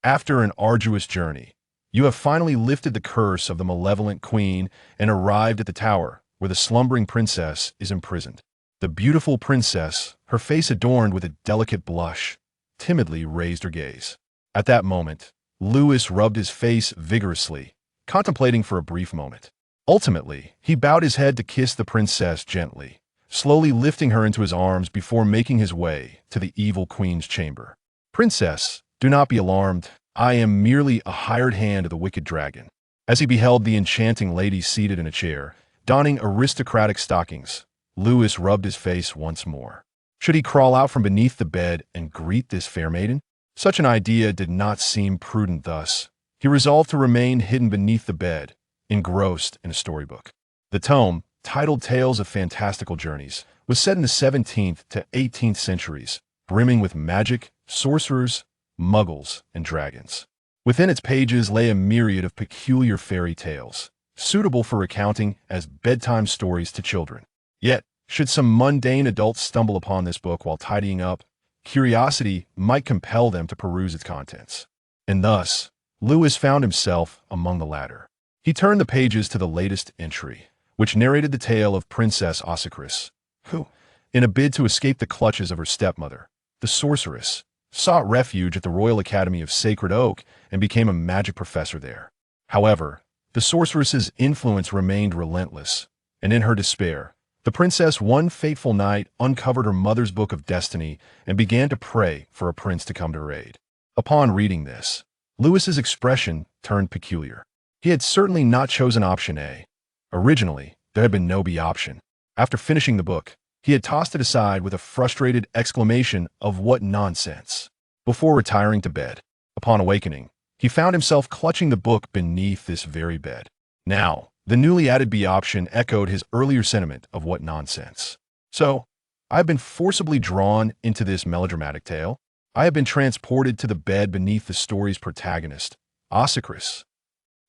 After an arduous journey, you have finally lifted the curse of the malevolent queen and arrived at the tower where the slumbering princess is imprisoned. The beautiful princess, her face adorned with a delicate blush, timidly raised her gaze. At that moment, Lewis rubbed his face vigorously, contemplating for a brief moment. Ultimately, he bowed his head to kiss the princess gently, slowly lifting her into his arms before making his way to the evil queen's chamber. "Princess, do not be alarmed. I am merely a hired hand of the wicked dragon." As he beheld the enchanting lady seated in a chair, donning aristocratic stockings, Lewis rubbed his face once more. Should he crawl out from beneath the bed and greet this fair maiden? Such an idea did not seem prudent thus. He resolved to remain hidden beneath the bed, engrossed in a storybook. The tome, titled Tales of Fantastical Journeys, was set in the 17th to 18th centuries, brimming with magic, sorcerers, muggles, and dragons. Within its pages lay a myriad of peculiar fairy tales, suitable for recounting as bedtime stories to children. Yet, should some mundane adults stumble upon this book while tidying up, curiosity might compel them to peruse its contents. And thus, Lewis found himself among the latter. He turned the pages to the latest entry, which narrated the tale of Princess Ossicris, who, in a bid to escape the clutches of her stepmother, the sorceress, sought refuge at the Royal Academy of Sacred Oak and became a magic professor there. However, the sorceress's influence remained relentless, and in her despair, the princess one fateful night uncovered her mother's book of destiny and began to pray for a prince to come to her aid. Upon reading this, Lewis's expression turned peculiar. He had certainly not chosen option A. Originally, there had been no B option. After finishing the book, he had tossed it aside with a frustrated exclamation of "what nonsense!" before retiring to bed. Upon awakening, he found himself clutching the book beneath this very bed. Now, the newly added B option echoed his earlier sentiment of "what nonsense." So, I have been forcibly drawn into this melodramatic tale. I have been transported to the bed beneath the story's protagonist, Ossicris.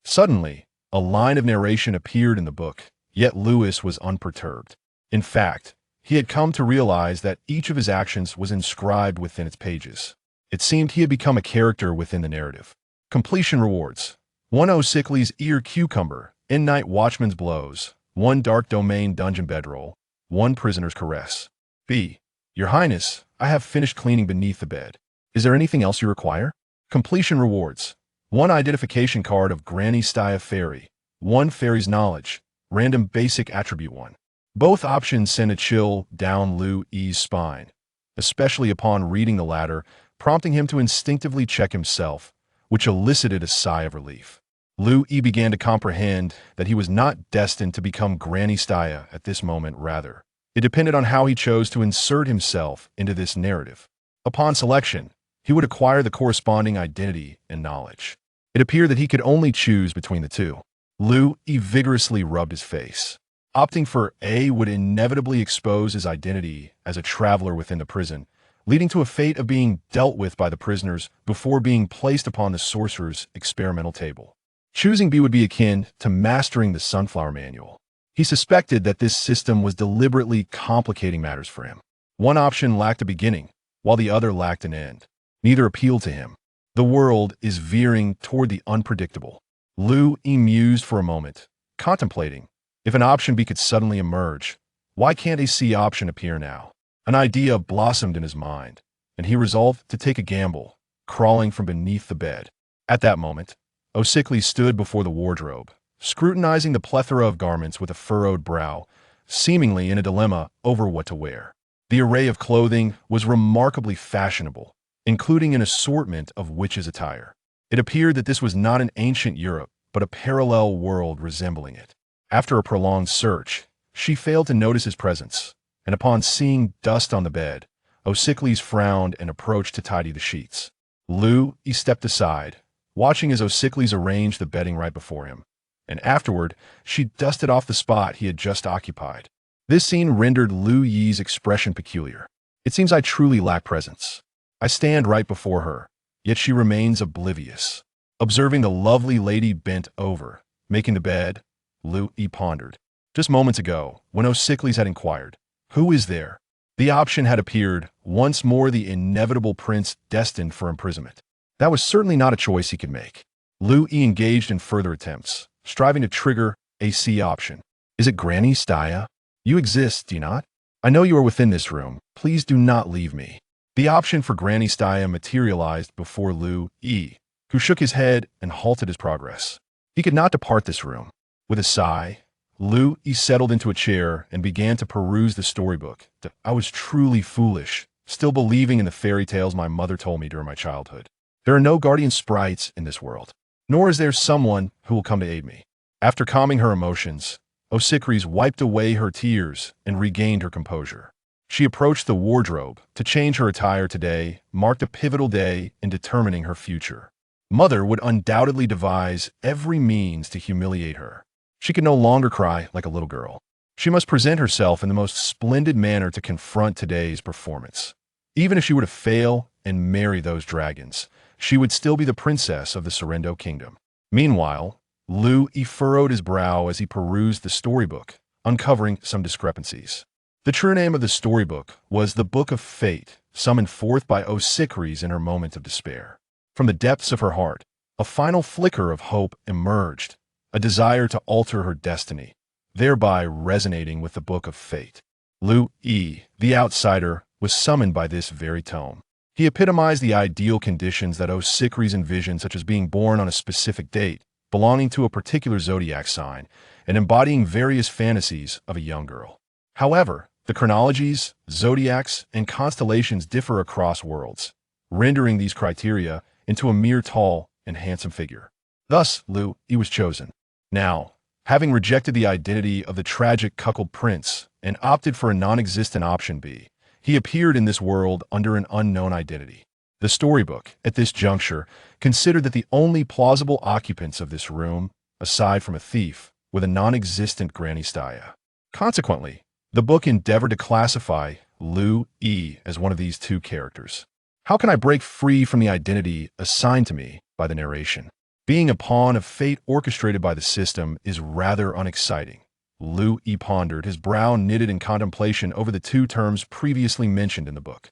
Suddenly, a line of narration appeared in the book, yet Lewis was unperturbed. In fact, he had come to realize that each of his actions was inscribed within its pages. It seemed he had become a character within the narrative. Completion rewards: 1 O'Sickley's Ear Cucumber, In Night Watchman's Blows, 1 Dark Domain Dungeon Bedroll, 1 Prisoner's Caress. B. Your Highness, I have finished cleaning beneath the bed. Is there anything else you require? Completion rewards: 1 Identification Card of Granny Stya Fairy, 1 Fairy's Knowledge, Random Basic Attribute 1. Both options sent a chill down Lou's spine, especially upon reading the latter, prompting him to instinctively check himself, which elicited a sigh of relief. Louis began to comprehend that he was not destined to become Granny Stya at this moment. Rather, it depended on how he chose to insert himself into this narrative. Upon selection, he would acquire the corresponding identity and knowledge. It appeared that he could only choose between the two. Louis vigorously rubbed his face. Opting for A would inevitably expose his identity as a traveler within the prison, leading to a fate of being dealt with by the prisoners before being placed upon the sorcerer's experimental table. Choosing B would be akin to mastering the Sunflower Manual. He suspected that this system was deliberately complicating matters for him. One option lacked a beginning, while the other lacked an end. Neither appealed to him. The world is veering toward the unpredictable. Louis mused for a moment, contemplating, if an option B could suddenly emerge, why can't a C option appear now? An idea blossomed in his mind, and he resolved to take a gamble, crawling from beneath the bed. At that moment, O'Sickley stood before the wardrobe, scrutinizing the plethora of garments with a furrowed brow, seemingly in a dilemma over what to wear. The array of clothing was remarkably fashionable, including an assortment of witches' attire. It appeared that this was not an ancient Europe, but a parallel world resembling it. After a prolonged search, she failed to notice his presence, and upon seeing dust on the bed, O'Sickley frowned and approached to tidy the sheets. Louis stepped aside, watching as O'Sickley arranged the bedding right before him, and afterward, she dusted off the spot he had just occupied. This scene rendered Louis's expression peculiar. It seems I truly lack presence. I stand right before her, yet she remains oblivious. Observing the lovely lady bent over, making the bed, Louis pondered. Just moments ago, when O'Sickley had inquired, "Who is there?" the option had appeared, once more the inevitable prince destined for imprisonment. That was certainly not a choice he could make. Lu E engaged in further attempts, striving to trigger a C option. Is it Granny Staya? You exist, do you not? I know you are within this room. Please do not leave me. The option for Granny Staya materialized before Lu E, who shook his head and halted his progress. He could not depart this room. With a sigh, Lu E settled into a chair and began to peruse the storybook. I was truly foolish, still believing in the fairy tales my mother told me during my childhood. There are no guardian sprites in this world, nor is there someone who will come to aid me. After calming her emotions, Osikris wiped away her tears and regained her composure. She approached the wardrobe to change her attire. Today marked a pivotal day in determining her future. Mother would undoubtedly devise every means to humiliate her. She could no longer cry like a little girl. She must present herself in the most splendid manner to confront today's performance. Even if she were to fail and marry those dragons, she would still be the princess of the Sorrento Kingdom. Meanwhile, Lu E furrowed his brow as he perused the storybook, uncovering some discrepancies. The true name of the storybook was The Book of Fate, summoned forth by Osikris in her moment of despair. From the depths of her heart, a final flicker of hope emerged, a desire to alter her destiny, thereby resonating with the Book of Fate. Lu E, the outsider, was summoned by this very tome. He epitomized the ideal conditions that Osikris envisioned, such as being born on a specific date, belonging to a particular zodiac sign, and embodying various fantasies of a young girl. However, the chronologies, zodiacs, and constellations differ across worlds, rendering these criteria into a mere tall and handsome figure. Thus, Lu E was chosen. Now, having rejected the identity of the tragic cuckold prince and opted for a non-existent option B, he appeared in this world under an unknown identity. The storybook, at this juncture, considered that the only plausible occupants of this room, aside from a thief, were the non-existent Granny Staya. Consequently, the book endeavored to classify Lu E as one of these two characters. How can I break free from the identity assigned to me by the narration? Being a pawn of fate orchestrated by the system is rather unexciting. Lu E pondered, his brow knitted in contemplation over the two terms previously mentioned in the book.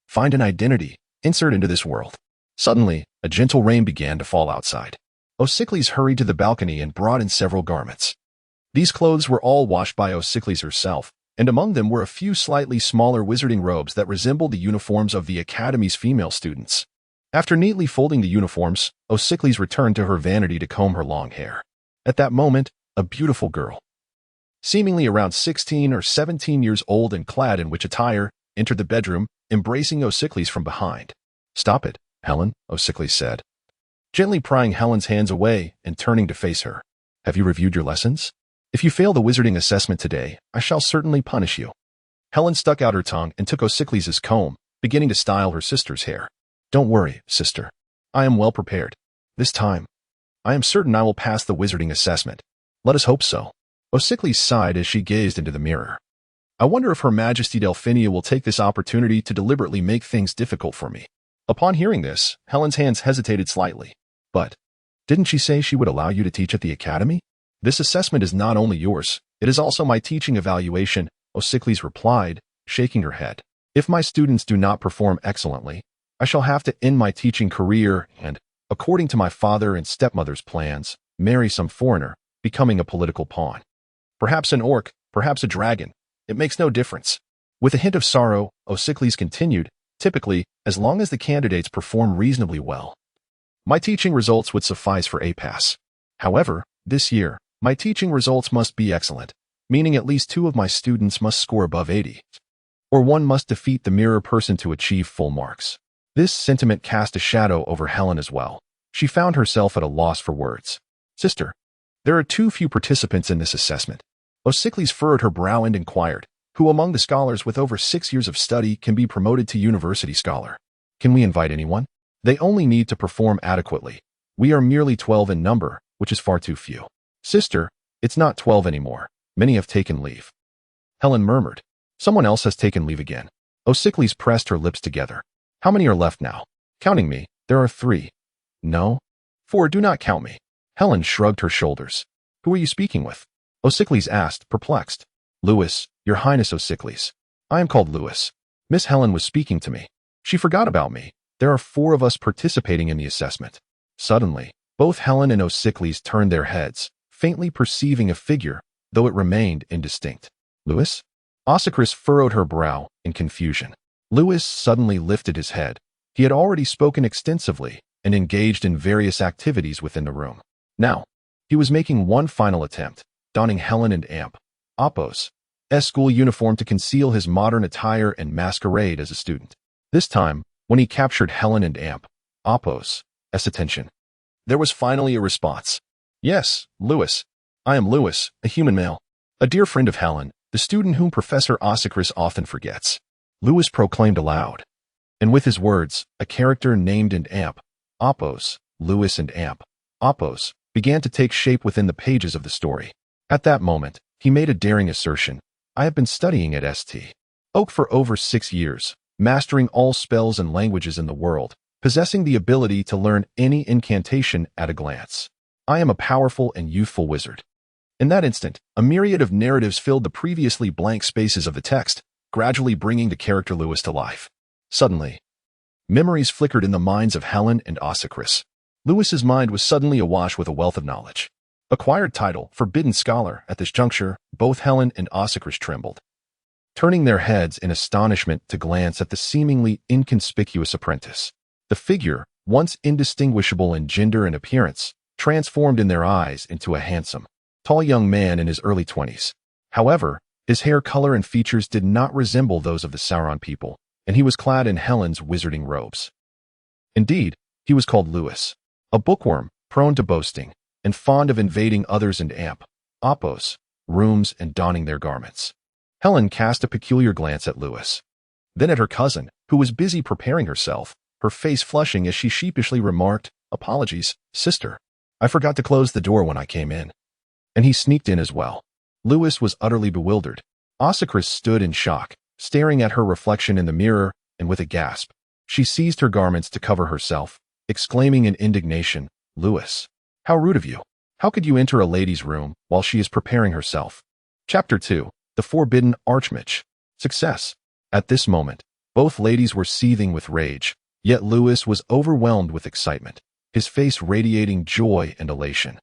Find an identity. Insert into this world. Suddenly, a gentle rain began to fall outside. Osiklis hurried to the balcony and brought in several garments. These clothes were all washed by Osiklis herself, and among them were a few slightly smaller wizarding robes that resembled the uniforms of the Academy's female students. After neatly folding the uniforms, Osiklis returned to her vanity to comb her long hair. At that moment, a beautiful girl, seemingly around 16 or 17 years old and clad in witch attire, entered the bedroom, embracing Osiklis from behind. Stop it, Helen, Osiklis said, gently prying Helen's hands away and turning to face her. Have you reviewed your lessons? If you fail the wizarding assessment today, I shall certainly punish you. Helen stuck out her tongue and took Osiklis' comb, beginning to style her sister's hair. Don't worry, sister. I am well prepared. This time, I am certain I will pass the wizarding assessment. Let us hope so. Osiklis sighed as she gazed into the mirror. I wonder if Her Majesty Delphinia will take this opportunity to deliberately make things difficult for me. Upon hearing this, Helen's hands hesitated slightly. But, didn't she say she would allow you to teach at the Academy? This assessment is not only yours, it is also my teaching evaluation, Osiklis replied, shaking her head. If my students do not perform excellently, I shall have to end my teaching career and, according to my father and stepmother's plans, marry some foreigner, becoming a political pawn. Perhaps an orc, perhaps a dragon. It makes no difference. With a hint of sorrow, Osiklis continued, typically, as long as the candidates perform reasonably well, my teaching results would suffice for a pass. However, this year, my teaching results must be excellent, meaning at least 2 of my students must score above 80. Or one must defeat the mirror person to achieve full marks. This sentiment cast a shadow over Helen as well. She found herself at a loss for words. Sister, there are too few participants in this assessment. Osiklis furrowed her brow and inquired, who among the scholars with over 6 years of study can be promoted to university scholar? Can we invite anyone? They only need to perform adequately. We are merely 12 in number, which is far too few. Sister, it's not 12 anymore. Many have taken leave. Helen murmured. Someone else has taken leave again. Osiklis pressed her lips together. How many are left now? Counting me, there are 3. No? 4, do not count me. Helen shrugged her shoulders. Who are you speaking with? Osiklis asked, perplexed. Louis, your highness Osiklis. I am called Louis. Miss Helen was speaking to me. She forgot about me. There are 4 of us participating in the assessment. Suddenly, both Helen and Osicles turned their heads, faintly perceiving a figure, though it remained indistinct. Lewis? Osicles furrowed her brow in confusion. Lewis suddenly lifted his head. He had already spoken extensively and engaged in various activities within the room. Now, he was making one final attempt, donning Helen and Amp, Oppo's school uniform to conceal his modern attire and masquerade as a student. This time, when he captured Helen and Amp, Oppo's attention, there was finally a response. Yes, Lewis. I am Lewis, a human male. A dear friend of Helen, the student whom Professor Osicles often forgets. Lewis proclaimed aloud. And with his words, a character named and Amp, Oppo's, Lewis and Amp, Oppo's, began to take shape within the pages of the story. At that moment, he made a daring assertion. I have been studying at St. Oak for over 6 years, mastering all spells and languages in the world, possessing the ability to learn any incantation at a glance. I am a powerful and youthful wizard. In that instant, a myriad of narratives filled the previously blank spaces of the text, gradually bringing the character Lewis to life. Suddenly, memories flickered in the minds of Helen and Osicles. Lewis's mind was suddenly awash with a wealth of knowledge. Acquired title, Forbidden Scholar. At this juncture, both Helen and Osicles trembled, turning their heads in astonishment to glance at the seemingly inconspicuous apprentice. The figure, once indistinguishable in gender and appearance, transformed in their eyes into a handsome, tall young man in his early 20s. However, his hair color and features did not resemble those of the Sauron people, and he was clad in Helen's wizarding robes. Indeed, he was called Lewis, a bookworm, prone to boasting, and fond of invading others and Amp, Oppo's, rooms and donning their garments. Helen cast a peculiar glance at Lewis, then at her cousin, who was busy preparing herself, her face flushing as she sheepishly remarked, Apologies, sister. I forgot to close the door when I came in. And he sneaked in as well. Lewis was utterly bewildered. Osicles stood in shock, staring at her reflection in the mirror, and with a gasp, she seized her garments to cover herself, exclaiming in indignation, Lewis, how rude of you. How could you enter a lady's room while she is preparing herself? Chapter 2. The Forbidden Archmage. Success. At this moment, both ladies were seething with rage, yet Lewis was overwhelmed with excitement, his face radiating joy and elation,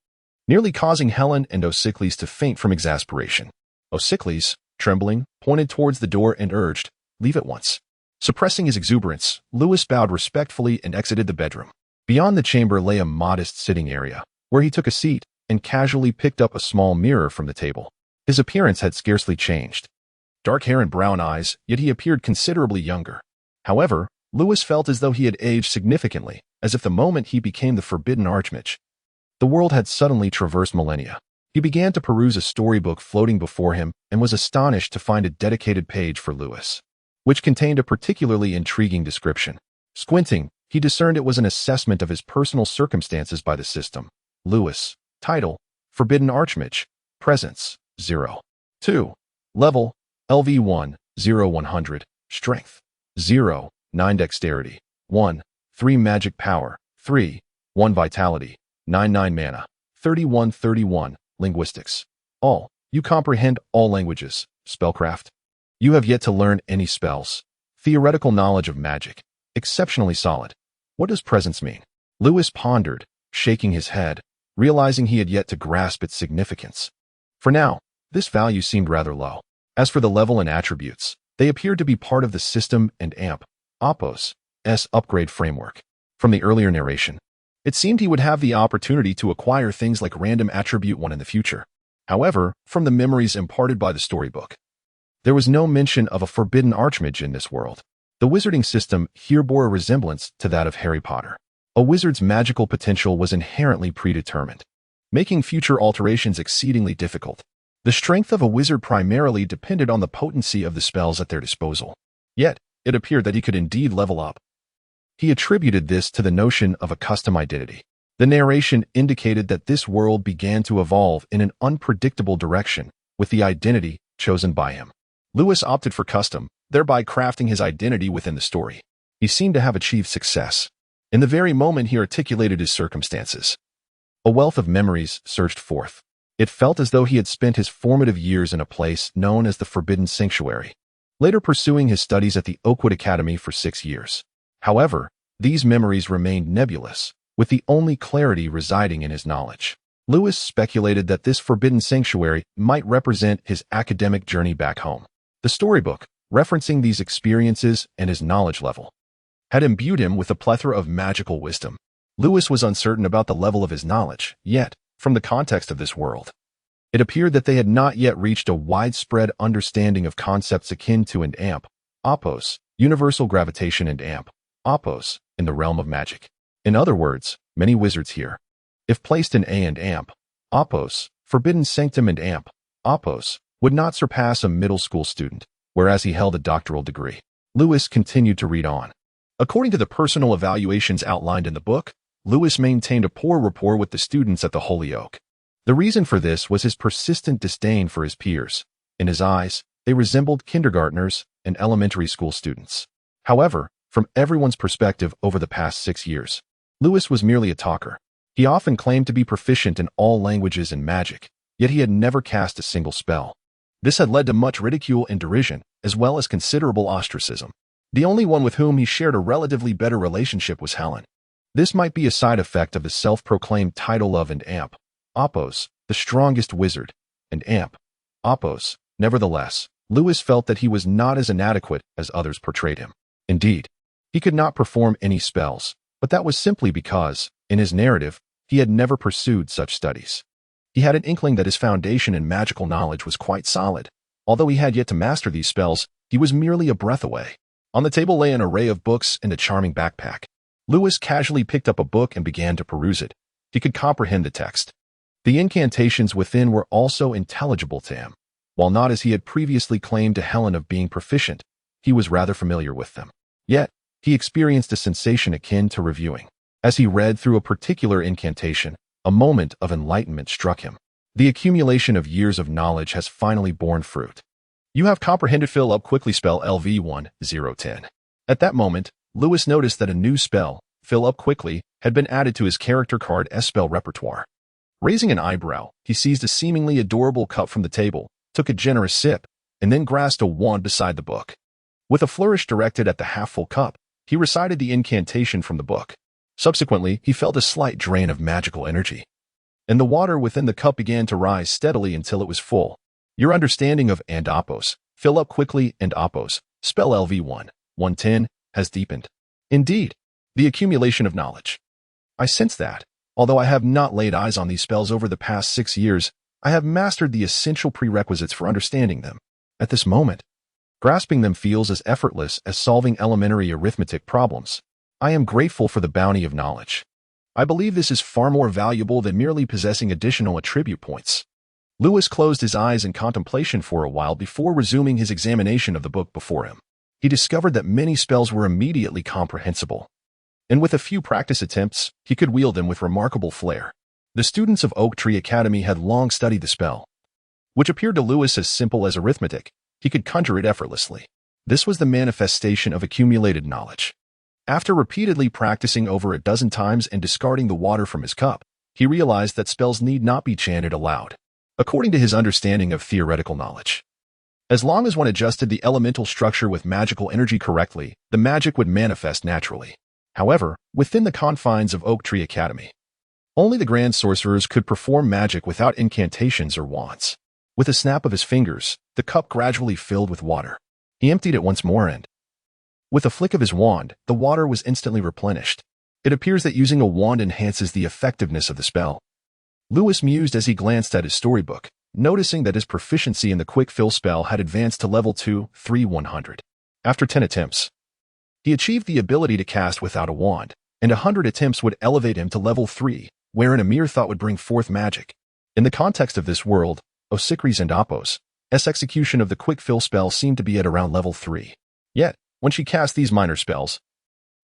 nearly causing Helen and Osicles to faint from exasperation. Osicles, trembling, pointed towards the door and urged, Leave at once. Suppressing his exuberance, Lewis bowed respectfully and exited the bedroom. Beyond the chamber lay a modest sitting area, where he took a seat and casually picked up a small mirror from the table. His appearance had scarcely changed. Dark hair and brown eyes, yet he appeared considerably younger. However, Lewis felt as though he had aged significantly, as if the moment he became the Forbidden Archmage, the world had suddenly traversed millennia. He began to peruse a storybook floating before him and was astonished to find a dedicated page for Lewis, which contained a particularly intriguing description. Squinting, he discerned it was an assessment of his personal circumstances by the system. Lewis. Title, Forbidden Archmage. Presence, 0. 2. Level, LV1, 0-100. Strength, 0. 9 Dexterity, 1. 3 Magic Power, 3. 1 Vitality, 9 Mana, 31 Linguistics. All. You comprehend all languages. Spellcraft. You have yet to learn any spells. Theoretical knowledge of magic. Exceptionally solid. What does presence mean? Lewis pondered, shaking his head, realizing he had yet to grasp its significance. For now, this value seemed rather low. As for the level and attributes, they appeared to be part of the system and Amp, Oppo's upgrade framework. From the earlier narration, it seemed he would have the opportunity to acquire things like random attribute 1 in the future. However, from the memories imparted by the storybook, there was no mention of a forbidden archmage in this world. The wizarding system here bore a resemblance to that of Harry Potter. A wizard's magical potential was inherently predetermined, making future alterations exceedingly difficult. The strength of a wizard primarily depended on the potency of the spells at their disposal. Yet, it appeared that he could indeed level up. He attributed this to the notion of a custom identity. The narration indicated that this world began to evolve in an unpredictable direction with the identity chosen by him. Lewis opted for custom, thereby crafting his identity within the story. He seemed to have achieved success. In the very moment he articulated his circumstances, a wealth of memories surged forth. It felt as though he had spent his formative years in a place known as the Forbidden Sanctuary, later pursuing his studies at the Oakwood Academy for 6 years. However, These memories remained nebulous, with the only clarity residing in his knowledge. Lewis speculated that this forbidden sanctuary might represent his academic journey back home. The storybook, referencing these experiences and his knowledge level, had imbued him with a plethora of magical wisdom. Lewis was uncertain about the level of his knowledge, yet, from the context of this world, it appeared that they had not yet reached a widespread understanding of concepts akin to and amp, opos, universal gravitation and amp, opos, in the realm of magic. In other words, many wizards here, if placed in A and amp, opos, forbidden sanctum and amp, opos, would not surpass a middle school student, whereas he held a doctoral degree. Lewis continued to read on. According to the personal evaluations outlined in the book, Lewis maintained a poor rapport with the students at the Holy Oak. The reason for this was his persistent disdain for his peers. In his eyes, they resembled kindergartners and elementary school students. However, from everyone's perspective over the past 6 years, Lewis was merely a talker. He often claimed to be proficient in all languages and magic, yet he had never cast a single spell. This had led to much ridicule and derision, as well as considerable ostracism. The only one with whom he shared a relatively better relationship was Helen. This might be a side effect of his self-proclaimed title of and amp, opos, the strongest wizard, and amp, opos. Nevertheless, Lewis felt that he was not as inadequate as others portrayed him. Indeed, he could not perform any spells, but that was simply because, in his narrative, he had never pursued such studies. He had an inkling that his foundation in magical knowledge was quite solid. Although he had yet to master these spells, he was merely a breath away. On the table lay an array of books and a charming backpack. Lewis casually picked up a book and began to peruse it. He could comprehend the text. The incantations within were also intelligible to him. While not as he had previously claimed to Helen of being proficient, he was rather familiar with them. Yet, he experienced a sensation akin to reviewing. As he read through a particular incantation, a moment of enlightenment struck him. The accumulation of years of knowledge has finally borne fruit. You have comprehended fill up quickly spell LV1010. At that moment, Lewis noticed that a new spell, fill up quickly, had been added to his character card S spell repertoire. Raising an eyebrow, he seized a seemingly adorable cup from the table, took a generous sip, and then grasped a wand beside the book. With a flourish directed at the half-full cup, he recited the incantation from the book. Subsequently, he felt a slight drain of magical energy, and the water within the cup began to rise steadily until it was full. Your understanding of and opos, fill up quickly and opos, spell LV110, has deepened. Indeed, the accumulation of knowledge. I sense that, although I have not laid eyes on these spells over the past 6 years, I have mastered the essential prerequisites for understanding them. At this moment, grasping them feels as effortless as solving elementary arithmetic problems. I am grateful for the bounty of knowledge. I believe this is far more valuable than merely possessing additional attribute points. Lewis closed his eyes in contemplation for a while before resuming his examination of the book before him. He discovered that many spells were immediately comprehensible, and with a few practice attempts, he could wield them with remarkable flair. The students of Oak Tree Academy had long studied the spell, which appeared to Lewis as simple as arithmetic. He could conjure it effortlessly. This was the manifestation of accumulated knowledge. After repeatedly practicing over a dozen times and discarding the water from his cup, he realized that spells need not be chanted aloud. According to his understanding of theoretical knowledge, as long as one adjusted the elemental structure with magical energy correctly, the magic would manifest naturally. However, within the confines of Oak Tree Academy, only the grand sorcerers could perform magic without incantations or wands. With a snap of his fingers, the cup gradually filled with water. He emptied it once more and, with a flick of his wand, the water was instantly replenished. It appears that using a wand enhances the effectiveness of the spell. Lewis mused as he glanced at his storybook, noticing that his proficiency in the quick fill spell had advanced to level 2-3-100. After 10 attempts, he achieved the ability to cast without a wand, and 100 attempts would elevate him to level 3, wherein a mere thought would bring forth magic. In the context of this world, Osikris and Opos, S execution of the quick fill spell seemed to be at around level 3. Yet, when she cast these minor spells,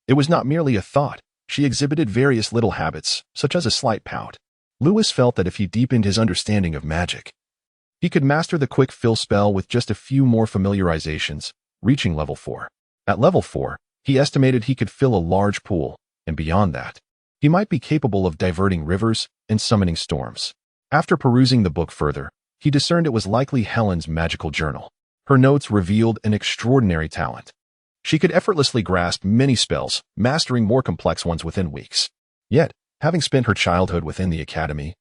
it was not merely a thought. She exhibited various little habits, such as a slight pout. Lewis felt that if he deepened his understanding of magic, he could master the quick fill spell with just a few more familiarizations, reaching level 4. At level 4, he estimated he could fill a large pool, and beyond that, he might be capable of diverting rivers and summoning storms. After perusing the book further, he discerned it was likely Helen's magical journal. Her notes revealed an extraordinary talent. She could effortlessly grasp many spells, mastering more complex ones within weeks. Yet, having spent her childhood within the academy,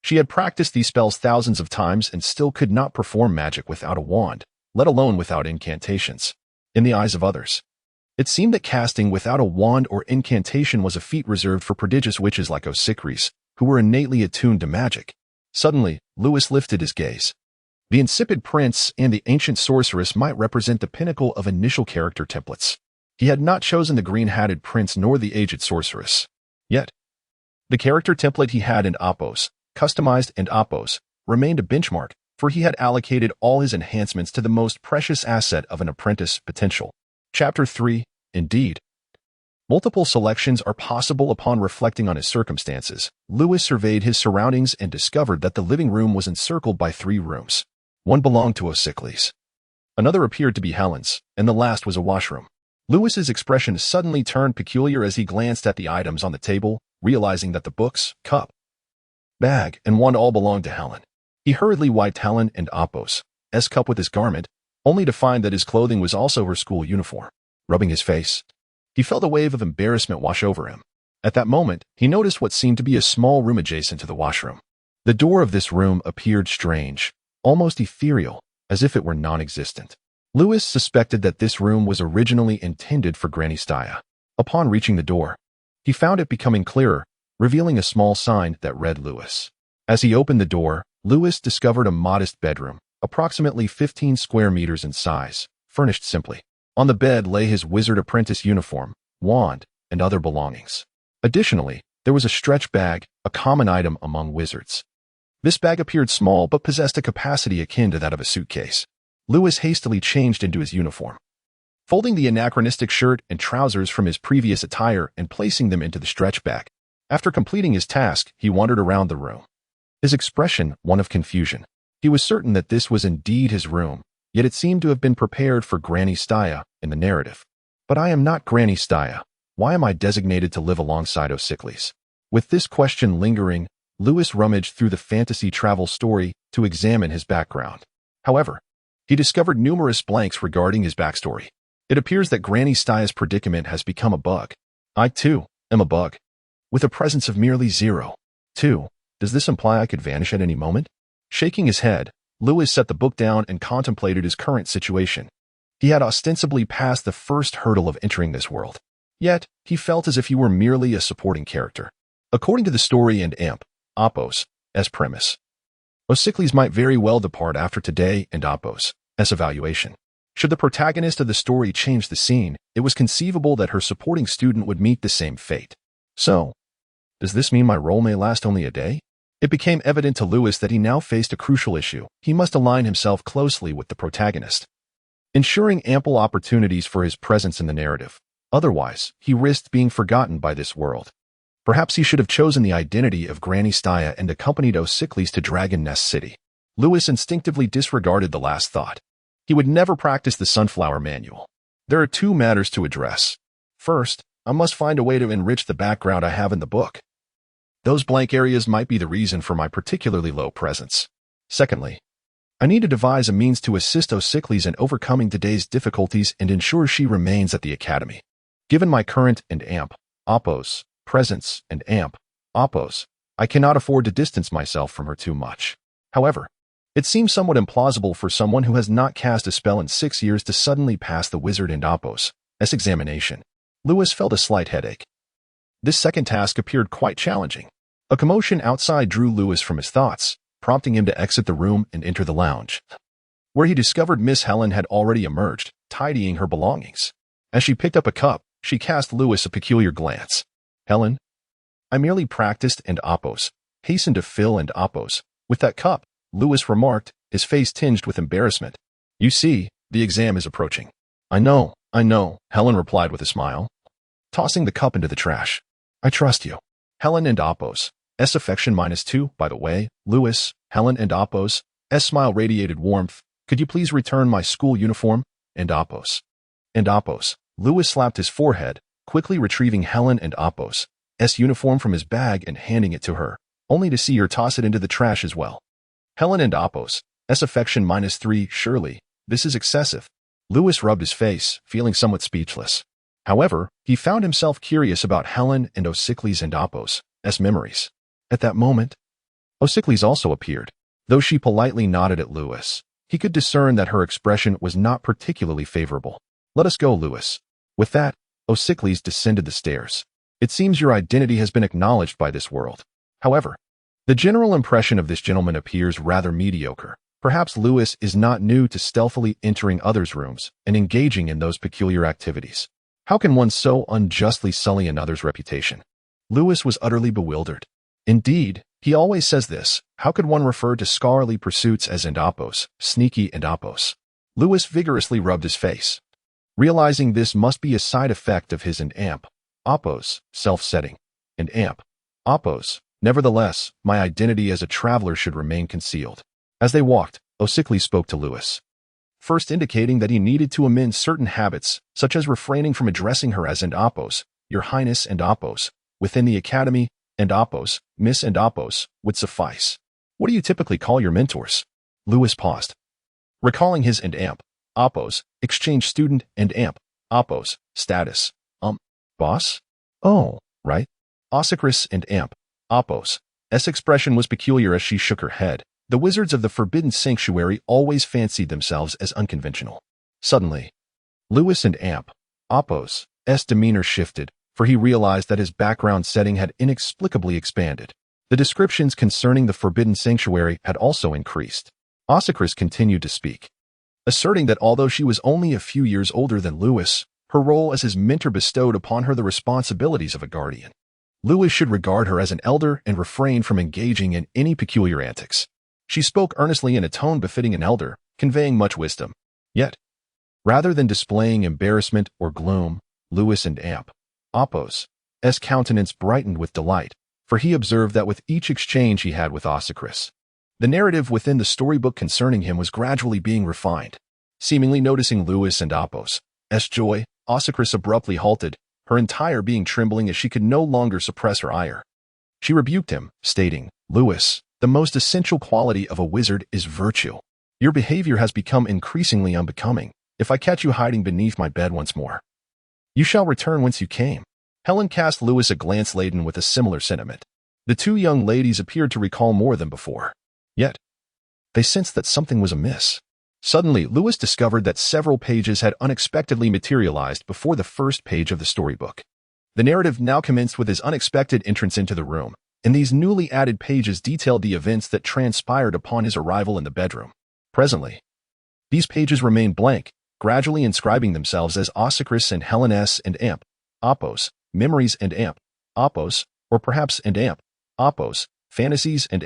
she had practiced these spells thousands of times and still could not perform magic without a wand, let alone without incantations. In the eyes of others, it seemed that casting without a wand or incantation was a feat reserved for prodigious witches like Osikris, who were innately attuned to magic. Suddenly, Lewis lifted his gaze. The insipid prince and the ancient sorceress might represent the pinnacle of initial character templates. He had not chosen the green-hatted prince nor the aged sorceress. Yet, the character template he had in Appos, customized and Appos, remained a benchmark, for he had allocated all his enhancements to the most precious asset of an apprentice potential. Chapter 3. Indeed. Multiple selections are possible upon reflecting on his circumstances. Lewis surveyed his surroundings and discovered that the living room was encircled by 3 rooms. One belonged to Osiklis. Another appeared to be Helen's, and the last was a washroom. Lewis's expression suddenly turned peculiar as he glanced at the items on the table, realizing that the books, cup, bag, and wand all belonged to Helen. He hurriedly wiped Helen and Appos' cup with his garment, only to find that his clothing was also her school uniform. Rubbing his face, he felt a wave of embarrassment wash over him. At that moment, he noticed what seemed to be a small room adjacent to the washroom. The door of this room appeared strange, almost ethereal, as if it were non-existent. Lewis suspected that this room was originally intended for Granny Staya. Upon reaching the door, he found it becoming clearer, revealing a small sign that read Lewis. As he opened the door, Lewis discovered a modest bedroom, approximately 15 square meters in size, furnished simply. On the bed lay his wizard apprentice uniform, wand, and other belongings. Additionally, there was a stretch bag, a common item among wizards. This bag appeared small but possessed a capacity akin to that of a suitcase. Lewis hastily changed into his uniform, folding the anachronistic shirt and trousers from his previous attire and placing them into the stretch bag. After completing his task, he wandered around the room, his expression one of confusion. He was certain that this was indeed his room, yet it seemed to have been prepared for Granny Staya in the narrative. But I am not Granny Staya. Why am I designated to live alongside Osiklis? With this question lingering, Lewis rummaged through the fantasy travel story to examine his background. However, he discovered numerous blanks regarding his backstory. It appears that Granny Staya's predicament has become a bug. I, too, am a bug, with a presence of merely 0. 2. Does this imply I could vanish at any moment? Shaking his head, Lewis set the book down and contemplated his current situation. He had ostensibly passed the first hurdle of entering this world. Yet, he felt as if he were merely a supporting character. According to the story and Appos' premise, Osiklis might very well depart after today and Appos' evaluation. Should the protagonist of the story change the scene, it was conceivable that her supporting student would meet the same fate. So, does this mean my role may last only a day? It became evident to Lewis that he now faced a crucial issue. He must align himself closely with the protagonist, ensuring ample opportunities for his presence in the narrative. Otherwise, he risked being forgotten by this world. Perhaps he should have chosen the identity of Granny Staya and accompanied Osiklis to Dragon Nest City. Lewis instinctively disregarded the last thought. He would never practice the Sunflower Manual. There are 2 matters to address. First, I must find a way to enrich the background I have in the book. Those blank areas might be the reason for my particularly low presence. Secondly, I need to devise a means to assist Osiklis in overcoming today's difficulties and ensure she remains at the academy. Given my current and Appos' presence and Appos', I cannot afford to distance myself from her too much. However, it seems somewhat implausible for someone who has not cast a spell in 6 years to suddenly pass the wizard and Appos' examination. Lewis felt a slight headache. This second task appeared quite challenging. A commotion outside drew Lewis from his thoughts, prompting him to exit the room and enter the lounge, where he discovered Miss Helen had already emerged, tidying her belongings. As she picked up a cup, she cast Lewis a peculiar glance. Helen, I merely practiced and Appos' hastened to fill and Appos' with that cup, Lewis remarked, his face tinged with embarrassment. You see, the exam is approaching. I know, Helen replied with a smile, tossing the cup into the trash. I trust you. Helen and Appos' affection -2, by the way, Lewis, Helen and Appos' smile radiated warmth. Could you please return my school uniform? And Appos'. Lewis slapped his forehead, quickly retrieving Helen and Appos' uniform from his bag and handing it to her, only to see her toss it into the trash as well. Helen and Appos' affection -3, surely, this is excessive. Lewis rubbed his face, feeling somewhat speechless. However, he found himself curious about Helen and Osycles and Apos' memories. At that moment, Osycles also appeared. Though she politely nodded at Lewis, he could discern that her expression was not particularly favorable. "Let us go, Lewis." With that, Osycles descended the stairs. "It seems your identity has been acknowledged by this world. However, the general impression of this gentleman appears rather mediocre. Perhaps Lewis is not new to stealthily entering others' rooms and engaging in those peculiar activities. How can one so unjustly sully another's reputation?" Lewis was utterly bewildered. Indeed, he always says this. How could one refer to scholarly pursuits as Apos, sneaky and Apos? Lewis vigorously rubbed his face, realizing this must be a side effect of his Apos, self-setting, and Apos. Nevertheless, my identity as a traveler should remain concealed. As they walked, Osycles spoke to Lewis, first indicating that he needed to amend certain habits, such as refraining from addressing her as Apos, Your Highness and Apos. Within the academy, Apos, Miss Apos, would suffice. What do you typically call your mentors? Lewis paused, recalling his Apos, exchange student and Apos, status. Boss? Oh, right. Osycris and Apos' expression was peculiar as she shook her head. The wizards of the Forbidden Sanctuary always fancied themselves as unconventional. Suddenly, Lewis and Apos' demeanor shifted, for he realized that his background setting had inexplicably expanded. The descriptions concerning the Forbidden Sanctuary had also increased. Osycris continued to speak, asserting that although she was only a few years older than Lewis, her role as his mentor bestowed upon her the responsibilities of a guardian. Lewis should regard her as an elder and refrain from engaging in any peculiar antics. She spoke earnestly in a tone befitting an elder, conveying much wisdom. Yet, rather than displaying embarrassment or gloom, Lewis and Apos' countenance brightened with delight, for he observed that with each exchange he had with Osycris, the narrative within the storybook concerning him was gradually being refined. Seemingly noticing Lewis and Apos' joy, Osycris abruptly halted, her entire being trembling as she could no longer suppress her ire. She rebuked him, stating, "Lewis, the most essential quality of a wizard is virtue. Your behavior has become increasingly unbecoming. If I catch you hiding beneath my bed once more, you shall return whence you came." Helen cast Lewis a glance laden with a similar sentiment. The two young ladies appeared to recall more than before. Yet, they sensed that something was amiss. Suddenly, Lewis discovered that several pages had unexpectedly materialized before the first page of the storybook. The narrative now commenced with his unexpected entrance into the room, and these newly added pages detailed the events that transpired upon his arrival in the bedroom. Presently, these pages remained blank, gradually inscribing themselves as Osycris and Helen and Apos, memories and Apos, or perhaps and Apos, fantasies and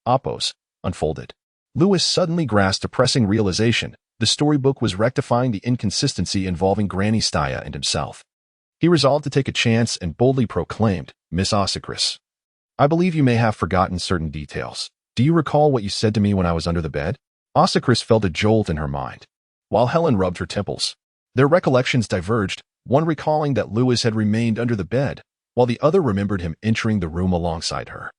Apos, unfolded. Lewis suddenly grasped a pressing realization. The storybook was rectifying the inconsistency involving Granny Staya and himself. He resolved to take a chance and boldly proclaimed, "Miss Osycris, I believe you may have forgotten certain details. Do you recall what you said to me when I was under the bed?" Osycris felt a jolt in her mind, while Helen rubbed her temples. Their recollections diverged, one recalling that Lewis had remained under the bed, while the other remembered him entering the room alongside her.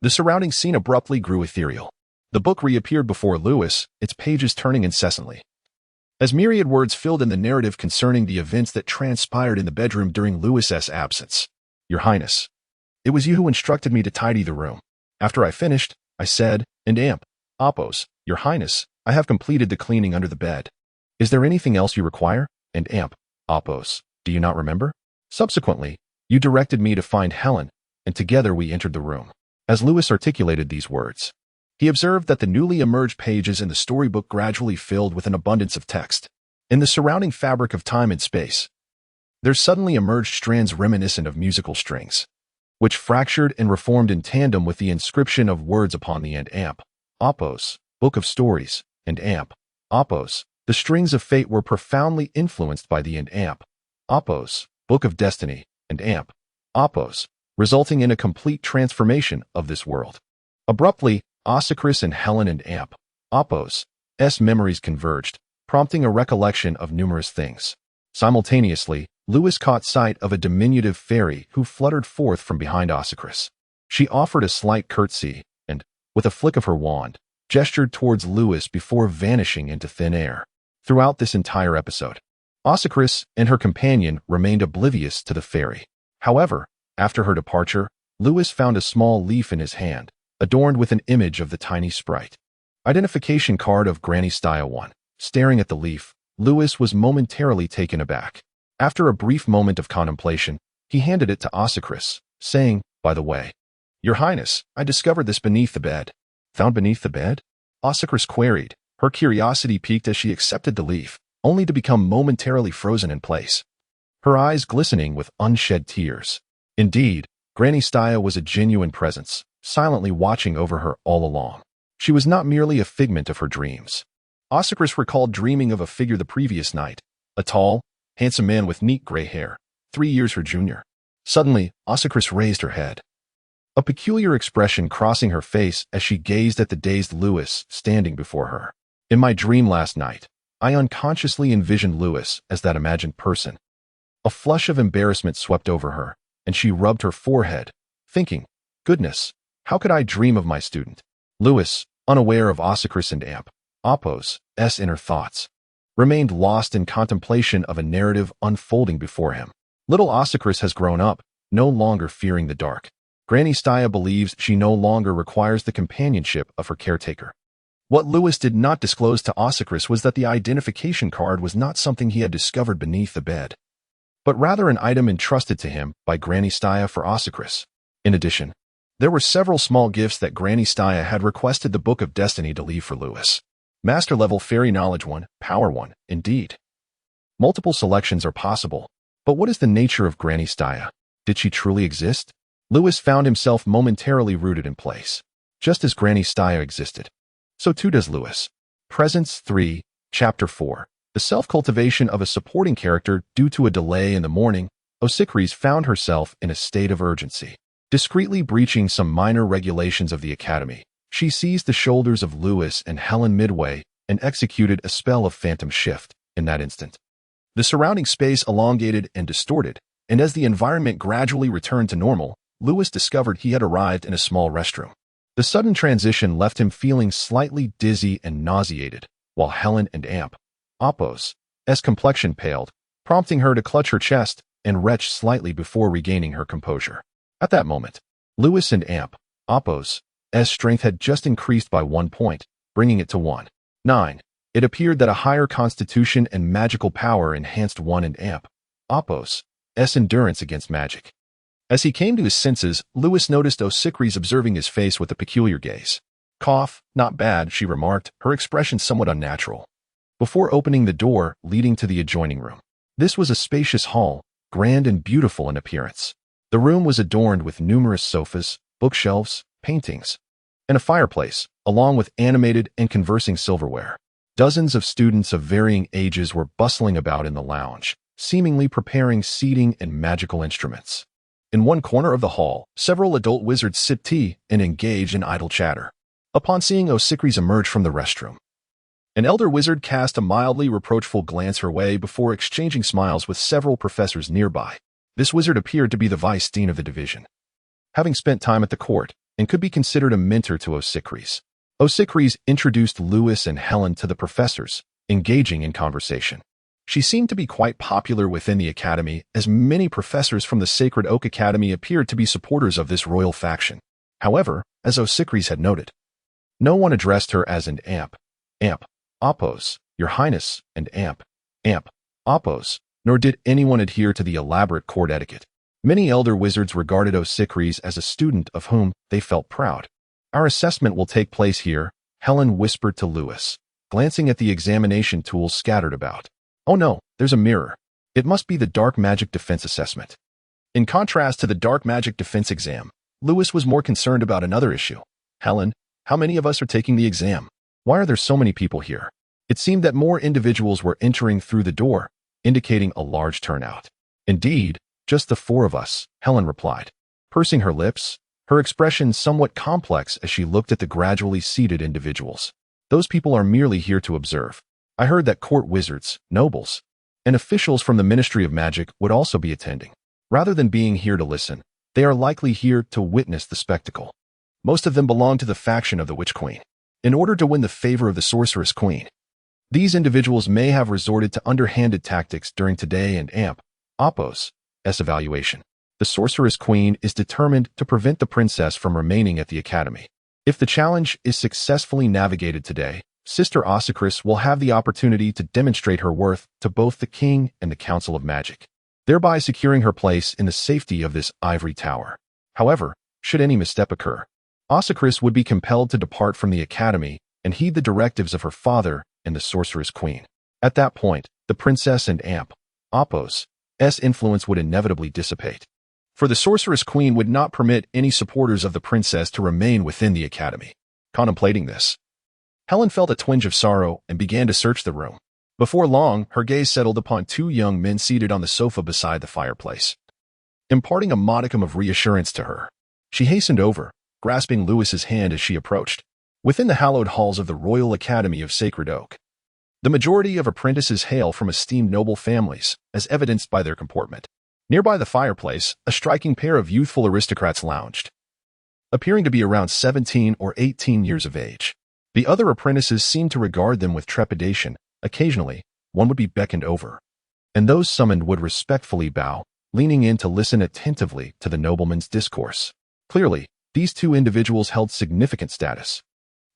The surrounding scene abruptly grew ethereal. The book reappeared before Lewis, its pages turning incessantly, as myriad words filled in the narrative concerning the events that transpired in the bedroom during Lewis's absence. "Your Highness, it was you who instructed me to tidy the room. After I finished, I said, and Apos, Your Highness, I have completed the cleaning under the bed. Is there anything else you require? And Apos, do you not remember? Subsequently, you directed me to find Helen, and together we entered the room." As Lewis articulated these words, he observed that the newly emerged pages in the storybook gradually filled with an abundance of text. In the surrounding fabric of time and space, there suddenly emerged strands reminiscent of musical strings, which fractured and reformed in tandem with the inscription of words upon the end. Apos, Book of Stories, and Apos, the strings of fate were profoundly influenced by the end. Apos, Book of Destiny, and Apos, resulting in a complete transformation of this world. Abruptly, Osycris and Helen and Apos' memories converged, prompting a recollection of numerous things. Simultaneously, Lewis caught sight of a diminutive fairy who fluttered forth from behind Osycris. She offered a slight curtsy and, with a flick of her wand, gestured towards Lewis before vanishing into thin air. Throughout this entire episode, Ossicris and her companion remained oblivious to the fairy. However, after her departure, Lewis found a small leaf in his hand, adorned with an image of the tiny sprite. Identification card of Granny Style 1. Staring at the leaf, Lewis was momentarily taken aback. After a brief moment of contemplation, he handed it to Ossicris, saying, "By the way, Your Highness, I discovered this beneath the bed." "Found beneath the bed?" Ossicris queried, her curiosity piqued as she accepted the leaf, only to become momentarily frozen in place, her eyes glistening with unshed tears. Indeed, Granny Style was a genuine presence, silently watching over her all along. She was not merely a figment of her dreams. Ossicris recalled dreaming of a figure the previous night, a tall, handsome man with neat gray hair, 3 years her junior. Suddenly, Ossicris raised her head, a peculiar expression crossing her face as she gazed at the dazed Lewis standing before her. "In my dream last night, I unconsciously envisioned Lewis as that imagined person." A flush of embarrassment swept over her, and she rubbed her forehead, thinking, "Goodness, how could I dream of my student?" Lewis, unaware of Ossicris and Oppo's inner thoughts, remained lost in contemplation of a narrative unfolding before him. Little Ossicris has grown up, no longer fearing the dark. Granny Style believes she no longer requires the companionship of her caretaker. What Lewis did not disclose to Ossicris was that the identification card was not something he had discovered beneath the bed, but rather an item entrusted to him by Granny Style for Ossicris. In addition, there were several small gifts that Granny Style had requested the Book of Destiny to leave for Lewis. Master level Fairy Knowledge 1, Power 1, indeed. Multiple selections are possible, but what is the nature of Granny Style? Did she truly exist? Lewis found himself momentarily rooted in place. Just as Granny Style existed, so too does Lewis. Presence 3, Chapter 4. The self-cultivation of a supporting character due to a delay in the morning, Ossicris found herself in a state of urgency. Discreetly breaching some minor regulations of the academy, she seized the shoulders of Lewis and Helen midway and executed a spell of phantom shift in that instant. The surrounding space elongated and distorted, and as the environment gradually returned to normal, Lewis discovered he had arrived in a small restroom. The sudden transition left him feeling slightly dizzy and nauseated, while Helen and Oppo's complexion paled, prompting her to clutch her chest and retch slightly before regaining her composure. At that moment, Lewis and Oppo's strength had just increased by 1 point, bringing it to 1.9. It appeared that a higher constitution and magical power enhanced one and Oppo's endurance against magic. As he came to his senses, Lewis noticed Ossicris observing his face with a peculiar gaze. "Cough, not bad," she remarked, her expression somewhat unnatural, before opening the door leading to the adjoining room. This was a spacious hall, grand and beautiful in appearance. The room was adorned with numerous sofas, bookshelves, paintings, and a fireplace, along with animated and conversing silverware. Dozens of students of varying ages were bustling about in the lounge, seemingly preparing seating and magical instruments. In one corner of the hall, several adult wizards sipped tea and engaged in idle chatter. Upon seeing Ossicris emerge from the restroom, an elder wizard cast a mildly reproachful glance her way before exchanging smiles with several professors nearby. This wizard appeared to be the vice dean of the division, having spent time at the court, and could be considered a mentor to Ossicris. Ossicris introduced Lewis and Helen to the professors, engaging in conversation. She seemed to be quite popular within the academy, as many professors from the Sacred Oak Academy appeared to be supporters of this royal faction. However, as Ossicris had noted, no one addressed her as an Oppo's, Your Highness, and Oppo's, nor did anyone adhere to the elaborate court etiquette. Many elder wizards regarded Ossicris as a student of whom they felt proud. "Our assessment will take place here," Helen whispered to Lewis, glancing at the examination tools scattered about. "Oh no, there's a mirror. It must be the Dark Magic Defense Assessment." In contrast to the Dark Magic Defense exam, Lewis was more concerned about another issue. "Helen, how many of us are taking the exam? Why are there so many people here?" It seemed that more individuals were entering through the door, indicating a large turnout. "Indeed, just the 4 of us," Helen replied, pursing her lips, her expression somewhat complex as she looked at the gradually seated individuals. "Those people are merely here to observe. I heard that court wizards, nobles, and officials from the Ministry of Magic would also be attending. Rather than being here to listen, they are likely here to witness the spectacle. Most of them belong to the faction of the Witch Queen. In order to win the favor of the Sorceress Queen, These individuals may have resorted to underhanded tactics during today and Oppo's evaluation. The Sorceress Queen is determined to prevent the princess from remaining at the academy. If the challenge is successfully navigated today, Sister Asakris will have the opportunity to demonstrate her worth to both the king and the Council of Magic, thereby securing her place in the safety of this ivory tower. However, should any misstep occur, Asakris would be compelled to depart from the academy and heed the directives of her father and the Sorceress Queen. At that point, the princess and Oppo's influence would inevitably dissipate. For the Sorceress Queen would not permit any supporters of the princess to remain within the academy. Contemplating this, Helen felt a twinge of sorrow and began to search the room. Before long, her gaze settled upon two young men seated on the sofa beside the fireplace. Imparting a modicum of reassurance to her, she hastened over, grasping Lewis's hand as she approached. Within the hallowed halls of the Royal Academy of Sacred Oak, the majority of apprentices hail from esteemed noble families, as evidenced by their comportment. Nearby the fireplace, a striking pair of youthful aristocrats lounged, appearing to be around 17 or 18 years of age. The other apprentices seemed to regard them with trepidation. Occasionally, one would be beckoned over, and those summoned would respectfully bow, leaning in to listen attentively to the nobleman's discourse. Clearly, these two individuals held significant status.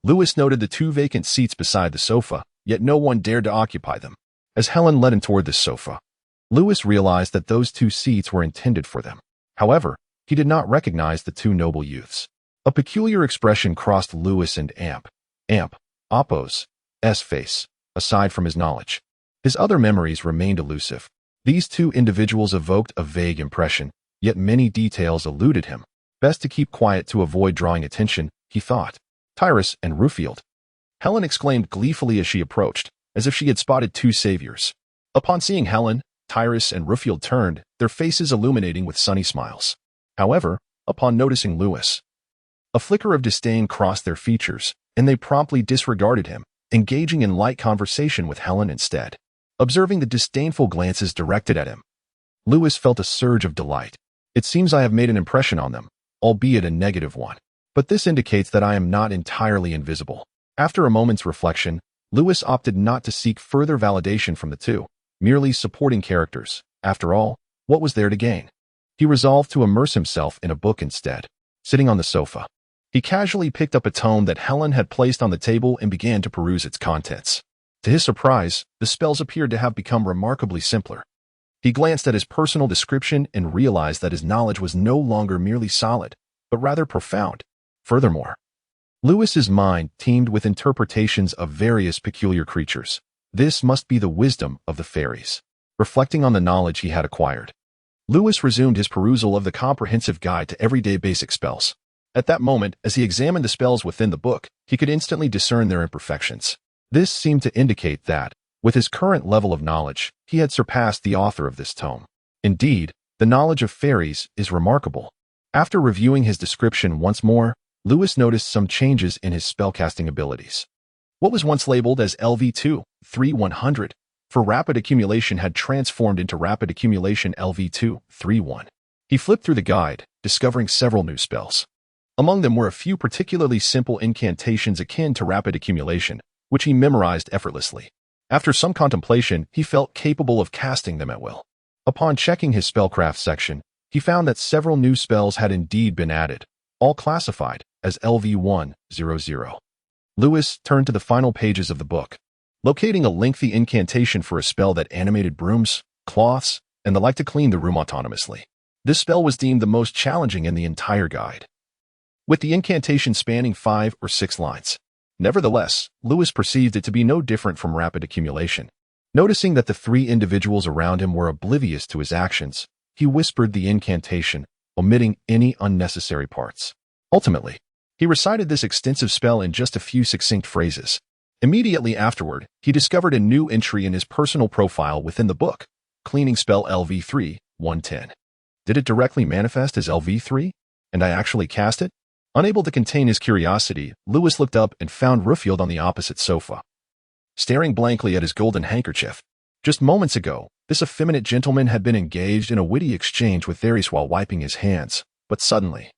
Lewis noted the two vacant seats beside the sofa, yet no one dared to occupy them. As Helen led him toward this sofa, Lewis realized that those two seats were intended for them. However, he did not recognize the two noble youths. A peculiar expression crossed Lewis and Oppo's face. Aside from his knowledge, his other memories remained elusive. These two individuals evoked a vague impression, yet many details eluded him. Best to keep quiet to avoid drawing attention, he thought. Tyrus and Rufield. Helen exclaimed gleefully as she approached, as if she had spotted two saviors. Upon seeing Helen, Tyrus and Rufield turned, their faces illuminating with sunny smiles. However, upon noticing Lewis, a flicker of disdain crossed their features, and they promptly disregarded him, engaging in light conversation with Helen instead. Observing the disdainful glances directed at him, Lewis felt a surge of delight. It seems I have made an impression on them, albeit a negative one. But this indicates that I am not entirely invisible. After a moment's reflection, Lewis opted not to seek further validation from the two, merely supporting characters. After all, what was there to gain? He resolved to immerse himself in a book instead. Sitting on the sofa, he casually picked up a tome that Helen had placed on the table and began to peruse its contents. To his surprise, the spells appeared to have become remarkably simpler. He glanced at his personal description and realized that his knowledge was no longer merely solid, but rather profound. Furthermore, Lewis's mind teemed with interpretations of various peculiar creatures. This must be the wisdom of the fairies. Reflecting on the knowledge he had acquired, Lewis resumed his perusal of the comprehensive guide to everyday basic spells. At that moment, as he examined the spells within the book, he could instantly discern their imperfections. This seemed to indicate that, with his current level of knowledge, he had surpassed the author of this tome. Indeed, the knowledge of fairies is remarkable. After reviewing his description once more, Lewis noticed some changes in his spellcasting abilities. What was once labeled as LV2-3100 for rapid accumulation had transformed into rapid accumulation LV2-31. He flipped through the guide, discovering several new spells. Among them were a few particularly simple incantations akin to rapid accumulation, which he memorized effortlessly. After some contemplation, he felt capable of casting them at will. Upon checking his spellcraft section, he found that several new spells had indeed been added, all classified as LV100. Lewis turned to the final pages of the book, locating a lengthy incantation for a spell that animated brooms, cloths, and the like to clean the room autonomously. This spell was deemed the most challenging in the entire guide, with the incantation spanning 5 or 6 lines. Nevertheless, Lewis perceived it to be no different from rapid accumulation. Noticing that the three individuals around him were oblivious to his actions, he whispered the incantation, omitting any unnecessary parts. Ultimately, he recited this extensive spell in just a few succinct phrases. Immediately afterward, he discovered a new entry in his personal profile within the book, cleaning spell LV3-110. Did it directly manifest as LV3? And I actually cast it? Unable to contain his curiosity, Lewis looked up and found Rufield on the opposite sofa, staring blankly at his golden handkerchief. Just moments ago, this effeminate gentleman had been engaged in a witty exchange with Varys while wiping his hands, but suddenly,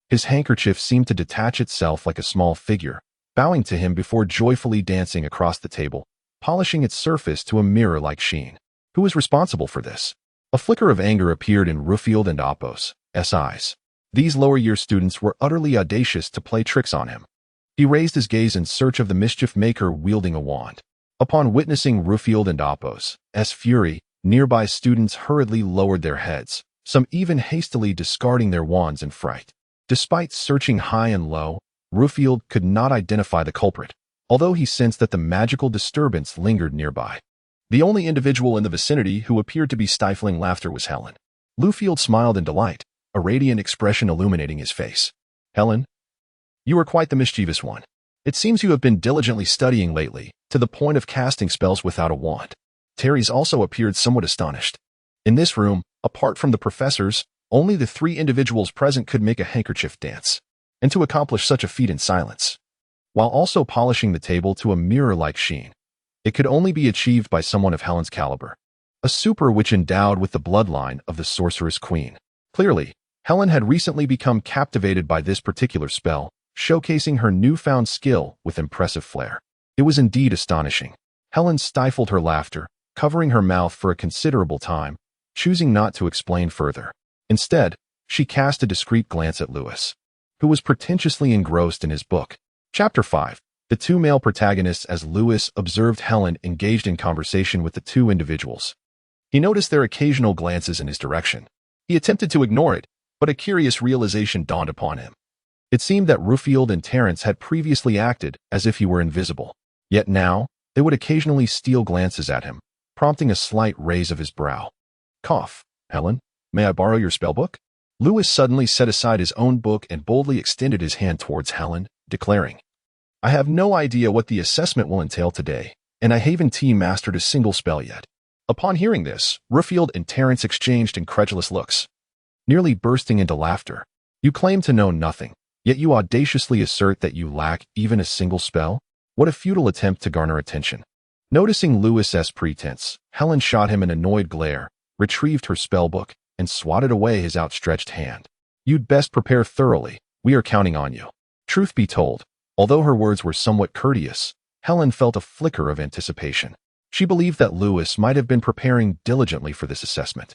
his handkerchief seemed to detach itself like a small figure, bowing to him before joyfully dancing across the table, polishing its surface to a mirror-like sheen. Who was responsible for this? A flicker of anger appeared in Rufield and Appos' eyes. These lower-year students were utterly audacious to play tricks on him. He raised his gaze in search of the mischief-maker wielding a wand. Upon witnessing Rufield and Appos' fury, nearby students hurriedly lowered their heads, some even hastily discarding their wands in fright. Despite searching high and low, Rufield could not identify the culprit, although he sensed that the magical disturbance lingered nearby. The only individual in the vicinity who appeared to be stifling laughter was Helen. Rufield smiled in delight, a radiant expression illuminating his face. "Helen, you are quite the mischievous one. It seems you have been diligently studying lately, to the point of casting spells without a wand." Terry's also appeared somewhat astonished. In this room, apart from the professors, only the 3 individuals present could make a handkerchief dance, and to accomplish such a feat in silence, while also polishing the table to a mirror-like sheen. It could only be achieved by someone of Helen's caliber, a super witch endowed with the bloodline of the sorceress queen. Clearly, Helen had recently become captivated by this particular spell, showcasing her newfound skill with impressive flair. It was indeed astonishing. Helen stifled her laughter, covering her mouth for a considerable time, choosing not to explain further. Instead, she cast a discreet glance at Lewis, who was pretentiously engrossed in his book. Chapter 5. The 2 male protagonists. As Lewis observed Helen engaged in conversation with the 2 individuals, he noticed their occasional glances in his direction. He attempted to ignore it, but a curious realization dawned upon him. It seemed that Rufield and Terence had previously acted as if he were invisible, yet now they would occasionally steal glances at him, prompting a slight raise of his brow. Cough. "Helen, may I borrow your spellbook?" Lewis suddenly set aside his own book and boldly extended his hand towards Helen, declaring, "I have no idea what the assessment will entail today, and I haven't mastered a single spell yet." Upon hearing this, Rufield and Terence exchanged incredulous looks, nearly bursting into laughter. "You claim to know nothing, yet you audaciously assert that you lack even a single spell? What a futile attempt to garner attention." Noticing Lewis's pretense, Helen shot him an annoyed glare, retrieved her spellbook, and swatted away his outstretched hand. "You'd best prepare thoroughly. We are counting on you." Truth be told, although her words were somewhat courteous, Helen felt a flicker of anticipation. She believed that Lewis might have been preparing diligently for this assessment.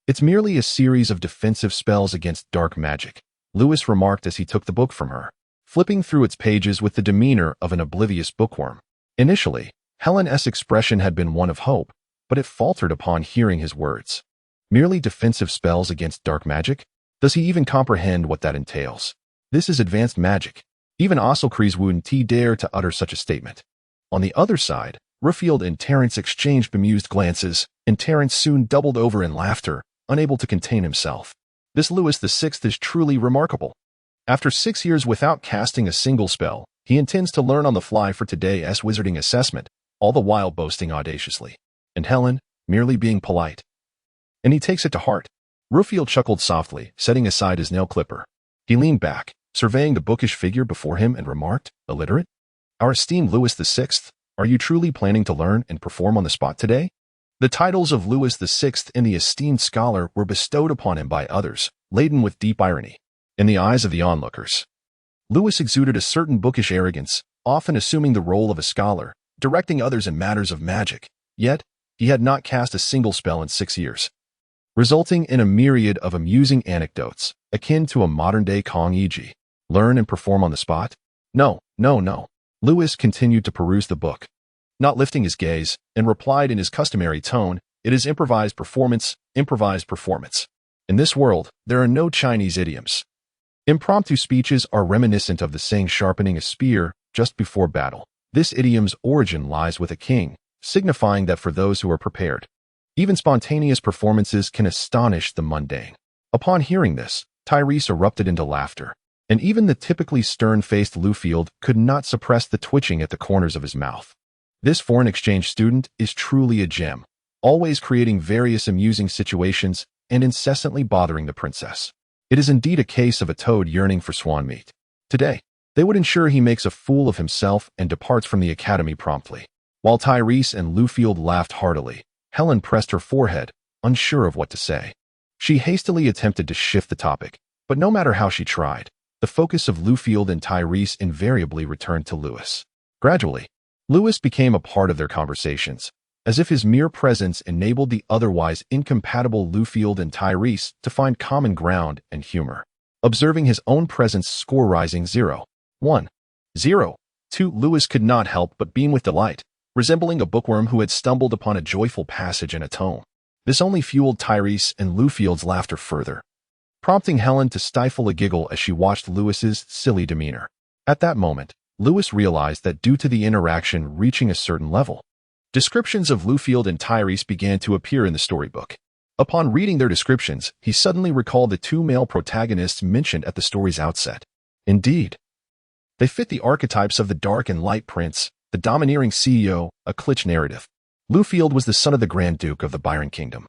"It's merely a series of defensive spells against dark magic," Lewis remarked as he took the book from her, flipping through its pages with the demeanor of an oblivious bookworm. Initially, Helen's expression had been one of hope, but it faltered upon hearing his words. Merely defensive spells against dark magic? Does he even comprehend what that entails? This is advanced magic. Even Osselkrees wouldn't dare to utter such a statement. On the other side, Rufield and Terence exchanged bemused glances, and Terence soon doubled over in laughter, unable to contain himself. This Lewis the Sixth is truly remarkable. After 6 years without casting a single spell, he intends to learn on the fly for today's wizarding assessment, all the while boasting audaciously. And Helen, merely being polite. And he takes it to heart. Rufield chuckled softly, setting aside his nail clipper. He leaned back, surveying the bookish figure before him, and remarked, "Illiterate? Our esteemed Louis the Sixth, are you truly planning to learn and perform on the spot today?" The titles of Louis the Sixth and the esteemed scholar were bestowed upon him by others, laden with deep irony. In the eyes of the onlookers, Louis exuded a certain bookish arrogance, often assuming the role of a scholar, directing others in matters of magic. Yet, he had not cast a single spell in 6 years, resulting in a myriad of amusing anecdotes, akin to a modern-day Kong e.g. Learn and perform on the spot? No. Louis continued to peruse the book, not lifting his gaze, and replied in his customary tone, "It is improvised performance, improvised performance. In this world, there are no Chinese idioms. Impromptu speeches are reminiscent of the saying sharpening a spear just before battle. This idiom's origin lies with a king, signifying that for those who are prepared, even spontaneous performances can astonish the mundane." Upon hearing this, Tyrese erupted into laughter, and even the typically stern-faced Rufield could not suppress the twitching at the corners of his mouth. This foreign exchange student is truly a gem, always creating various amusing situations and incessantly bothering the princess. It is indeed a case of a toad yearning for swan meat. Today, they would ensure he makes a fool of himself and departs from the academy promptly. While Tyrese and Rufield laughed heartily, Helen pressed her forehead, unsure of what to say. She hastily attempted to shift the topic, but no matter how she tried, the focus of Rufield and Tyrese invariably returned to Louis. Gradually, Lewis became a part of their conversations, as if his mere presence enabled the otherwise incompatible Lufield and Tyrese to find common ground and humor. Observing his own presence, score rising 0-1. 0-2, Lewis could not help but beam with delight, resembling a bookworm who had stumbled upon a joyful passage in a tome. This only fueled Tyrese and Lufield's laughter further, prompting Helen to stifle a giggle as she watched Lewis's silly demeanor. At that moment, Lewis realized that due to the interaction reaching a certain level, descriptions of Lufield and Tyrese began to appear in the storybook. Upon reading their descriptions, he suddenly recalled the two male protagonists mentioned at the story's outset. Indeed, they fit the archetypes of the dark and light prince, the domineering CEO, a Klitsch narrative. Lufield was the son of the Grand Duke of the Byron Kingdom,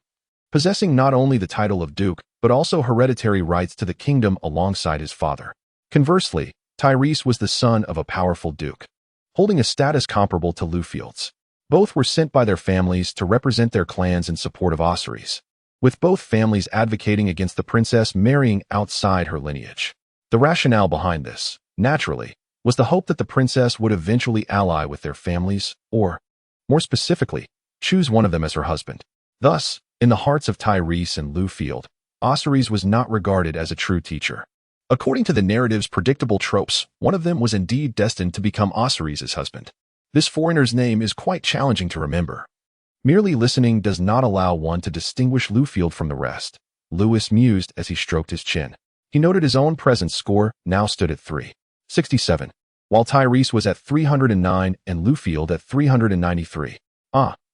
possessing not only the title of Duke, but also hereditary rights to the kingdom alongside his father. Conversely, Tyrese was the son of a powerful duke, holding a status comparable to Lufield's. Both were sent by their families to represent their clans in support of Ossory's, with both families advocating against the princess marrying outside her lineage. The rationale behind this, naturally, was the hope that the princess would eventually ally with their families, or, more specifically, choose one of them as her husband. Thus, in the hearts of Tyrese and Lufield, Ossory's was not regarded as a true teacher. According to the narrative's predictable tropes, one of them was indeed destined to become Ossory's husband. This foreigner's name is quite challenging to remember. Merely listening does not allow one to distinguish Lufield from the rest. Lewis mused as he stroked his chin. He noted his own presence score now stood at 367, while Tyrese was at 309 and Lufield at 393.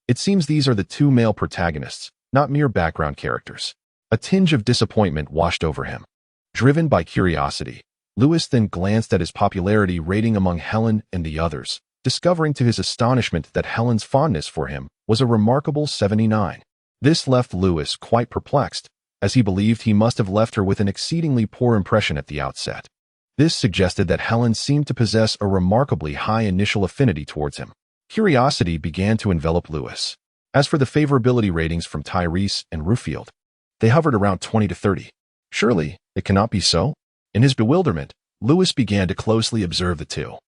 It seems these are the two male protagonists, not mere background characters. A tinge of disappointment washed over him. Driven by curiosity, Lewis then glanced at his popularity rating among Helen and the others, discovering to his astonishment that Helen's fondness for him was a remarkable 79. This left Lewis quite perplexed, as he believed he must have left her with an exceedingly poor impression at the outset. This suggested that Helen seemed to possess a remarkably high initial affinity towards him. Curiosity began to envelop Lewis. As for the favorability ratings from Tyrese and Lufield, they hovered around 20 to 30. Surely, it cannot be so? In his bewilderment, Lewis began to closely observe the two.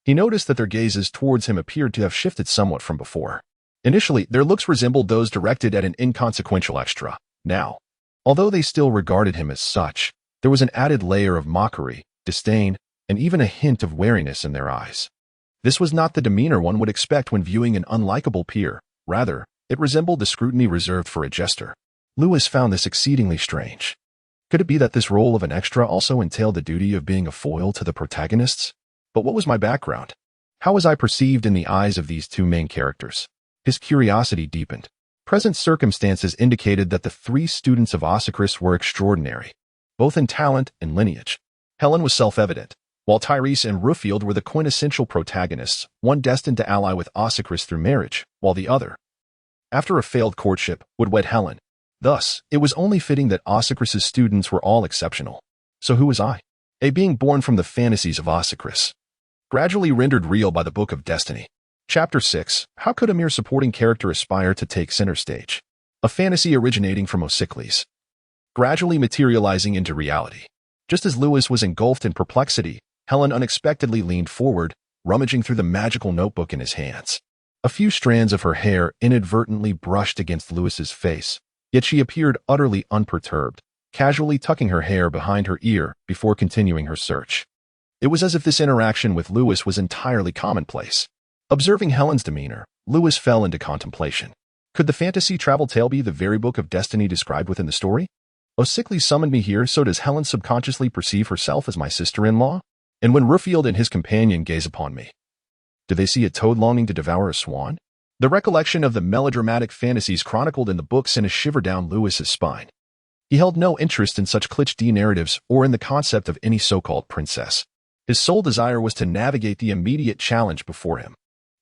He noticed that their gazes towards him appeared to have shifted somewhat from before. Initially, their looks resembled those directed at an inconsequential extra. Now, although they still regarded him as such, there was an added layer of mockery, disdain, and even a hint of wariness in their eyes. This was not the demeanor one would expect when viewing an unlikable peer. Rather, it resembled the scrutiny reserved for a jester. Lewis found this exceedingly strange. Could it be that this role of an extra also entailed the duty of being a foil to the protagonists? But what was my background? How was I perceived in the eyes of these two main characters? His curiosity deepened. Present circumstances indicated that the three students of Ossory were extraordinary, both in talent and lineage. Helen was self-evident, while Tyrese and Lufield were the quintessential protagonists, one destined to ally with Ossory through marriage, while the other, after a failed courtship, would wed Helen. Thus, it was only fitting that Ossory's students were all exceptional. So who was I? A being born from the fantasies of Ossory, gradually rendered real by the Book of Destiny. Chapter 6. How could a mere supporting character aspire to take center stage? A fantasy originating from Osicles, gradually materializing into reality. Just as Lewis was engulfed in perplexity, Helen unexpectedly leaned forward, rummaging through the magical notebook in his hands. A few strands of her hair inadvertently brushed against Lewis's face, yet she appeared utterly unperturbed, casually tucking her hair behind her ear before continuing her search. It was as if this interaction with Lewis was entirely commonplace. Observing Helen's demeanor, Lewis fell into contemplation. Could the fantasy travel tale be the very Book of Destiny described within the story? Osicles summoned me here, so does Helen subconsciously perceive herself as my sister-in-law? And when Lufield and his companion gaze upon me, do they see a toad longing to devour a swan? The recollection of the melodramatic fantasies chronicled in the book sent a shiver down Lewis's spine. He held no interest in such Klitsch narratives or in the concept of any so-called princess. His sole desire was to navigate the immediate challenge before him.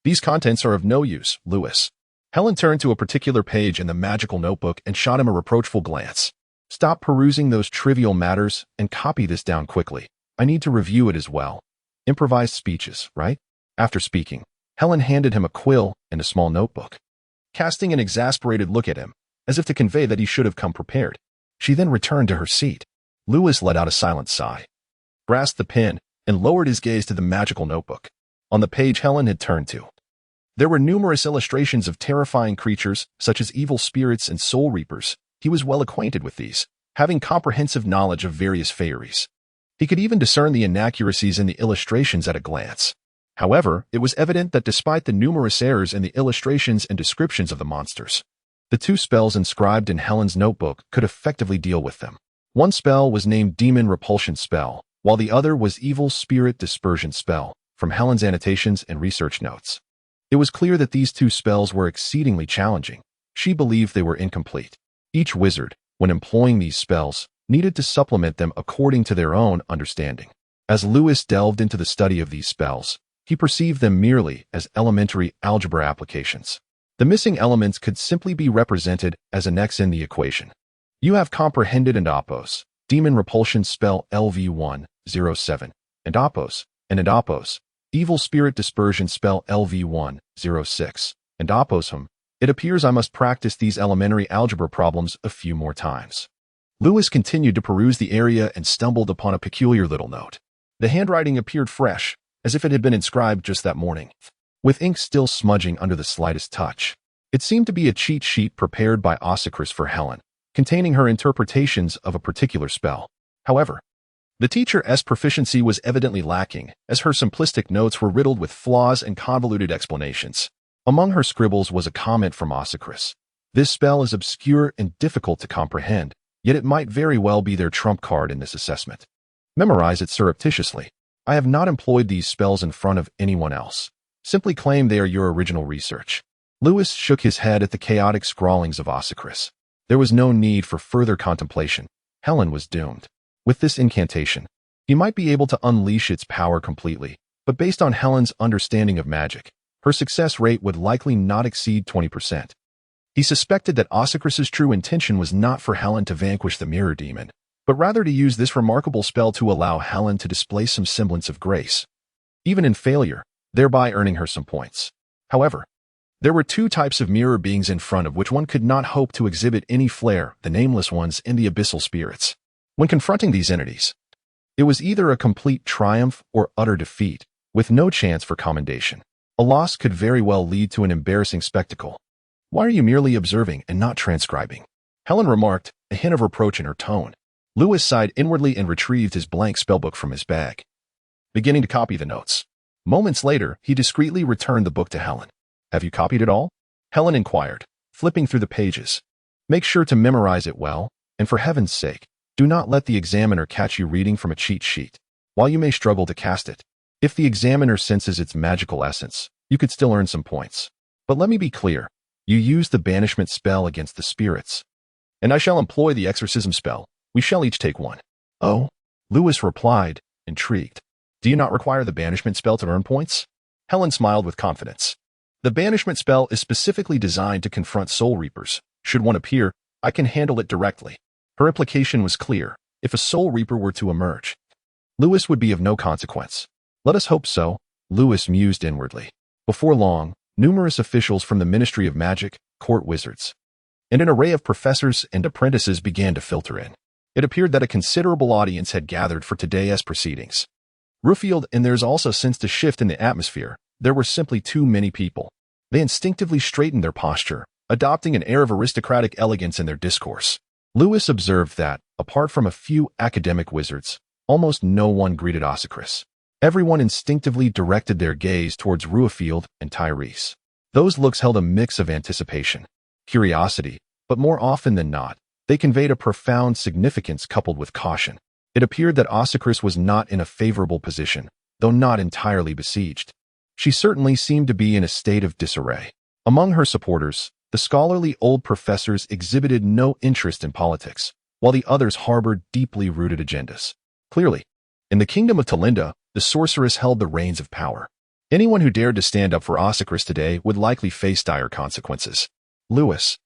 These contents are of no use, Lewis. Helen turned to a particular page in the magical notebook and shot him a reproachful glance. Stop perusing those trivial matters and copy this down quickly. I need to review it as well. Improvised speeches, right? After speaking, Helen handed him a quill and a small notebook. Casting an exasperated look at him, as if to convey that he should have come prepared, she then returned to her seat. Lewis let out a silent sigh, grasped the pen, and lowered his gaze to the magical notebook. On the page Helen had turned to, There were numerous illustrations of terrifying creatures, such as evil spirits and soul reapers. He was well acquainted with these, having comprehensive knowledge of various faeries. He could even discern the inaccuracies in the illustrations at a glance. However, it was evident that despite the numerous errors in the illustrations and descriptions of the monsters, the two spells inscribed in Helen's notebook could effectively deal with them. One spell was named Demon Repulsion Spell, while the other was Evil Spirit Dispersion Spell, from Helen's annotations and research notes. It was clear that these two spells were exceedingly challenging. She believed they were incomplete. Each wizard, when employing these spells, needed to supplement them according to their own understanding. As Lewis delved into the study of these spells, he perceived them merely as elementary algebra applications. The missing elements could simply be represented as an X in the equation. You have comprehended and oppose, Demon Repulsion Spell LV107, and oppose, Evil Spirit Dispersion Spell LV106, and oppose him. It appears I must practice these elementary algebra problems a few more times. Lewis continued to peruse the area and stumbled upon a peculiar little note. The handwriting appeared fresh, as if it had been inscribed just that morning, with ink still smudging under the slightest touch. It seemed to be a cheat sheet prepared by Ossicris for Helen, containing her interpretations of a particular spell. However, the teacher's proficiency was evidently lacking, as her simplistic notes were riddled with flaws and convoluted explanations. Among her scribbles was a comment from Ossicris. This spell is obscure and difficult to comprehend, yet it might very well be their trump card in this assessment. Memorize it surreptitiously. I have not employed these spells in front of anyone else. Simply claim they are your original research. Lewis shook his head at the chaotic scrawlings of Ossicris. There was no need for further contemplation. Helen was doomed. With this incantation, he might be able to unleash its power completely, but based on Helen's understanding of magic, her success rate would likely not exceed 20%. He suspected that Ossicris's true intention was not for Helen to vanquish the mirror demon, but rather to use this remarkable spell to allow Helen to display some semblance of grace, even in failure, thereby earning her some points. However, there were two types of mirror beings in front of which one could not hope to exhibit any flair, the nameless ones and the abyssal spirits. When confronting these entities, it was either a complete triumph or utter defeat, with no chance for commendation. A loss could very well lead to an embarrassing spectacle. Why are you merely observing and not transcribing? Helen remarked, a hint of reproach in her tone. Lewis sighed inwardly and retrieved his blank spellbook from his bag, beginning to copy the notes. Moments later, he discreetly returned the book to Helen. Have you copied it all? Helen inquired, flipping through the pages. Make sure to memorize it well, and for heaven's sake, do not let the examiner catch you reading from a cheat sheet. While you may struggle to cast it, if the examiner senses its magical essence, you could still earn some points. But let me be clear, you used the banishment spell against the spirits, and I shall employ the exorcism spell. We shall each take one. Oh, Lewis replied, intrigued. Do you not require the banishment spell to earn points? Helen smiled with confidence. The banishment spell is specifically designed to confront soul reapers. Should one appear, I can handle it directly. Her implication was clear. If a soul reaper were to emerge, Lewis would be of no consequence. Let us hope so, Lewis mused inwardly. Before long, numerous officials from the Ministry of Magic, court wizards, and an array of professors and apprentices began to filter in. It appeared that a considerable audience had gathered for today's proceedings. Rufield, and there's also sensed a shift in the atmosphere. There were simply too many people. They instinctively straightened their posture, adopting an air of aristocratic elegance in their discourse. Lewis observed that, apart from a few academic wizards, almost no one greeted Ossicris. Everyone instinctively directed their gaze towards Rufield and Tyrese. Those looks held a mix of anticipation, curiosity, but more often than not, they conveyed a profound significance coupled with caution. It appeared that Ossicris was not in a favorable position, though not entirely besieged. She certainly seemed to be in a state of disarray. Among her supporters, the scholarly old professors exhibited no interest in politics, while the others harbored deeply rooted agendas. Clearly, in the kingdom of Talinda, the sorceress held the reins of power. Anyone who dared to stand up for Ossicris today would likely face dire consequences. Lewis,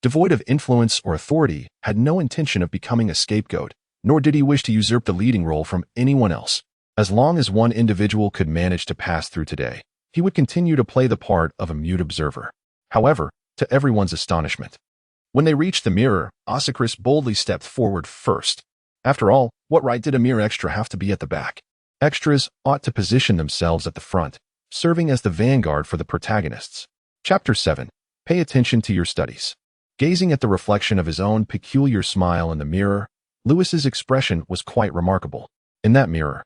devoid of influence or authority, had no intention of becoming a scapegoat, nor did he wish to usurp the leading role from anyone else. As long as one individual could manage to pass through today, he would continue to play the part of a mute observer. However, to everyone's astonishment, when they reached the mirror, Ossicris boldly stepped forward first. After all, what right did a mere extra have to be at the back? Extras ought to position themselves at the front, serving as the vanguard for the protagonists. Chapter 7. Pay attention to your studies. Gazing at the reflection of his own peculiar smile in the mirror, Lewis's expression was quite remarkable. In that mirror,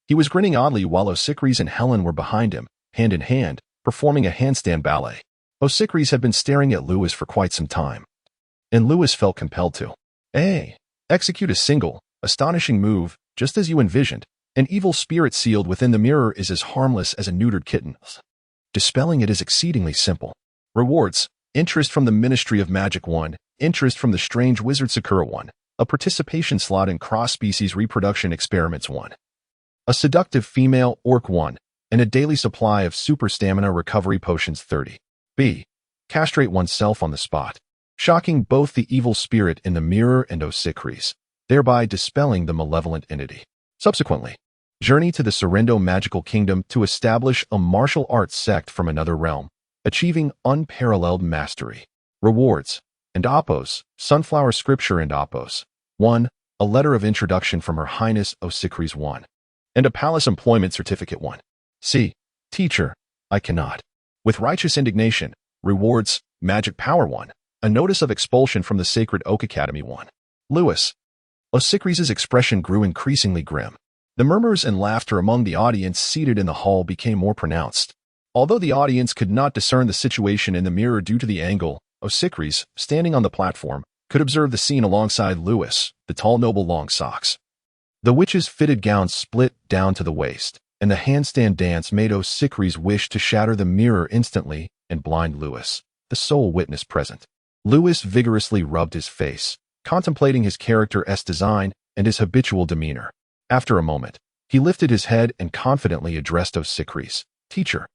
he was grinning oddly while Osicris and Helen were behind him, hand in hand, performing a handstand ballet. Osicris had been staring at Lewis for quite some time, and Lewis felt compelled to execute a single, astonishing move, just as you envisioned. An evil spirit sealed within the mirror is as harmless as a neutered kitten. Dispelling it is exceedingly simple. Rewards: interest from the Ministry of Magic 1, interest from the Strange Wizard Sakura 1, a participation slot in cross-species reproduction experiments 1, a seductive female orc 1, and a daily supply of super stamina recovery potions 30. B. Castrate oneself on the spot, shocking both the evil spirit in the mirror and Osicris, thereby dispelling the malevolent entity. Subsequently, journey to the Sorrento Magical Kingdom to establish a martial arts sect from another realm, achieving unparalleled mastery. Rewards: and Apos, Sunflower Scripture and Apos 1, a letter of introduction from Her Highness Osicris 1, and a Palace Employment Certificate 1. C. Teacher, I cannot. With righteous indignation. Rewards: Magic Power 1, a notice of expulsion from the Sacred Oak Academy 1. Lewis. Osicris' expression grew increasingly grim. The murmurs and laughter among the audience seated in the hall became more pronounced. Although the audience could not discern the situation in the mirror due to the angle, Osicris, standing on the platform, could observe the scene alongside Lewis, the tall noble long socks. The witch's fitted gown split down to the waist, and the handstand dance made Osicris wish to shatter the mirror instantly and blind Lewis, the sole witness present. Lewis vigorously rubbed his face, contemplating his character's design and his habitual demeanor. After a moment, he lifted his head and confidently addressed Osicris. Teacher,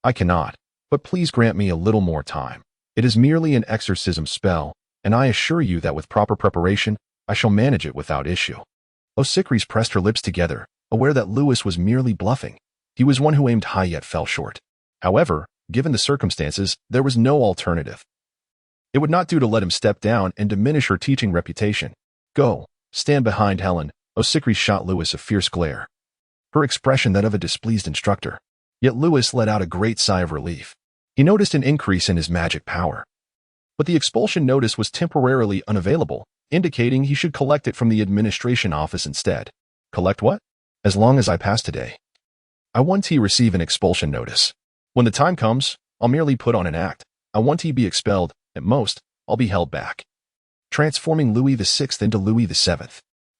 I cannot, but please grant me a little more time. It is merely an exorcism spell, and I assure you that with proper preparation, I shall manage it without issue. Osicris pressed her lips together, aware that Lewis was merely bluffing. He was one who aimed high yet fell short. However, given the circumstances, there was no alternative. It would not do to let him step down and diminish her teaching reputation. Go, stand behind Helen. Osicris shot Lewis a fierce glare, her expression that of a displeased instructor. Yet Lewis let out a great sigh of relief. He noticed an increase in his magic power. But the expulsion notice was temporarily unavailable, indicating he should collect it from the administration office instead. Collect what? As long as I pass today, I want to receive an expulsion notice. When the time comes, I'll merely put on an act. I want to be expelled. At most, I'll be held back. Transforming Louis VI into Louis VII.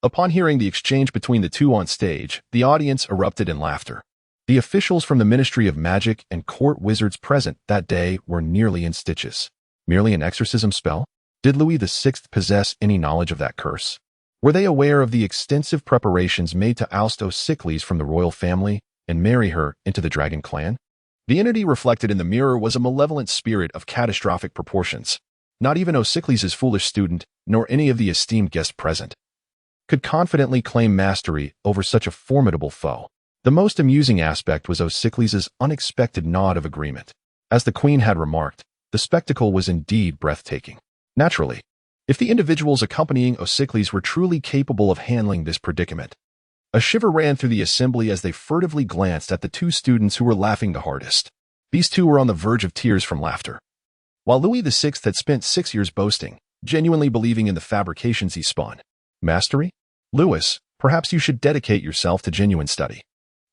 Upon hearing the exchange between the two on stage, the audience erupted in laughter. The officials from the Ministry of Magic and court wizards present that day were nearly in stitches. Merely an exorcism spell? Did Louis VI possess any knowledge of that curse? Were they aware of the extensive preparations made to oust Osicris from the royal family and marry her into the dragon clan? The entity reflected in the mirror was a malevolent spirit of catastrophic proportions. Not even Osicris' foolish student, nor any of the esteemed guests present, could confidently claim mastery over such a formidable foe. The most amusing aspect was Osicris' unexpected nod of agreement. As the queen had remarked, the spectacle was indeed breathtaking. Naturally, if the individuals accompanying Osicris were truly capable of handling this predicament. A shiver ran through the assembly as they furtively glanced at the two students who were laughing the hardest. These two were on the verge of tears from laughter. While Louis VI had spent 6 years boasting, genuinely believing in the fabrications he spun. Mastery? Lewis, perhaps you should dedicate yourself to genuine study.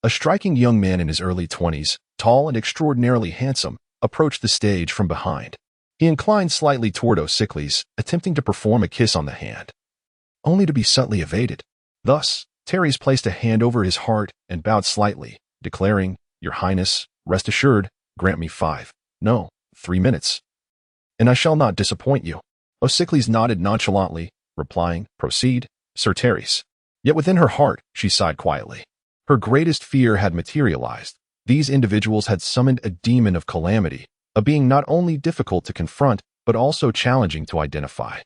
A striking young man in his early 20s, tall and extraordinarily handsome, approached the stage from behind. He inclined slightly toward Osicris, attempting to perform a kiss on the hand, only to be subtly evaded. Thus, Teres placed a hand over his heart and bowed slightly, declaring, Your Highness, rest assured, grant me 3 minutes, and I shall not disappoint you. Osicris nodded nonchalantly, replying, Proceed, Sir Teres. Yet within her heart, she sighed quietly. Her greatest fear had materialized. These individuals had summoned a demon of calamity, a being not only difficult to confront, but also challenging to identify.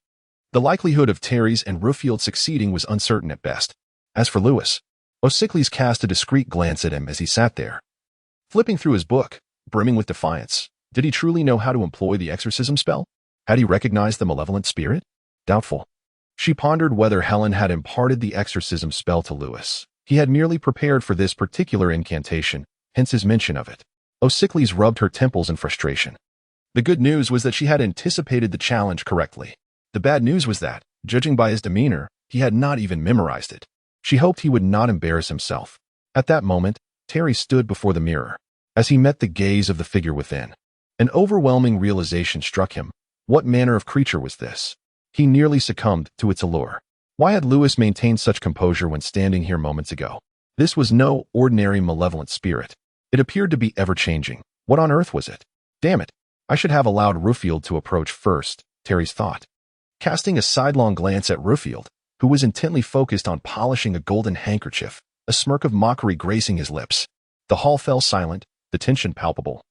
The likelihood of Teres and Ruffield succeeding was uncertain at best. As for Lewis, Osicris cast a discreet glance at him as he sat there, flipping through his book, brimming with defiance. Did he truly know how to employ the exorcism spell? Had he recognized the malevolent spirit? Doubtful. She pondered whether Helen had imparted the exorcism spell to Lewis. He had merely prepared for this particular incantation, hence his mention of it. Osicles rubbed her temples in frustration. The good news was that she had anticipated the challenge correctly. The bad news was that, judging by his demeanor, he had not even memorized it. She hoped he would not embarrass himself. At that moment, Terry stood before the mirror. As he met the gaze of the figure within, an overwhelming realization struck him. What manner of creature was this? He nearly succumbed to its allure. Why had Lewis maintained such composure when standing here moments ago? This was no ordinary malevolent spirit. It appeared to be ever-changing. What on earth was it? Damn it. I should have allowed Ruffield to approach first, Terry's thought. Casting a sidelong glance at Ruffield, who was intently focused on polishing a golden handkerchief, a smirk of mockery gracing his lips, the hall fell silent, the tension palpable.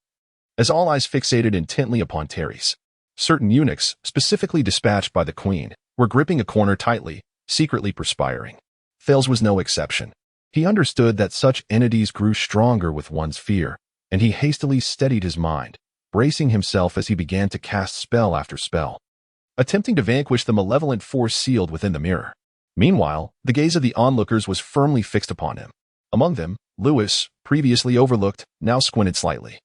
As all eyes fixated intently upon Terry's, certain eunuchs, specifically dispatched by the queen, were gripping a corner tightly, secretly perspiring. Thales was no exception. He understood that such entities grew stronger with one's fear, and he hastily steadied his mind, bracing himself as he began to cast spell after spell, attempting to vanquish the malevolent force sealed within the mirror. Meanwhile, the gaze of the onlookers was firmly fixed upon him. Among them, Lewis, previously overlooked, now squinted slightly,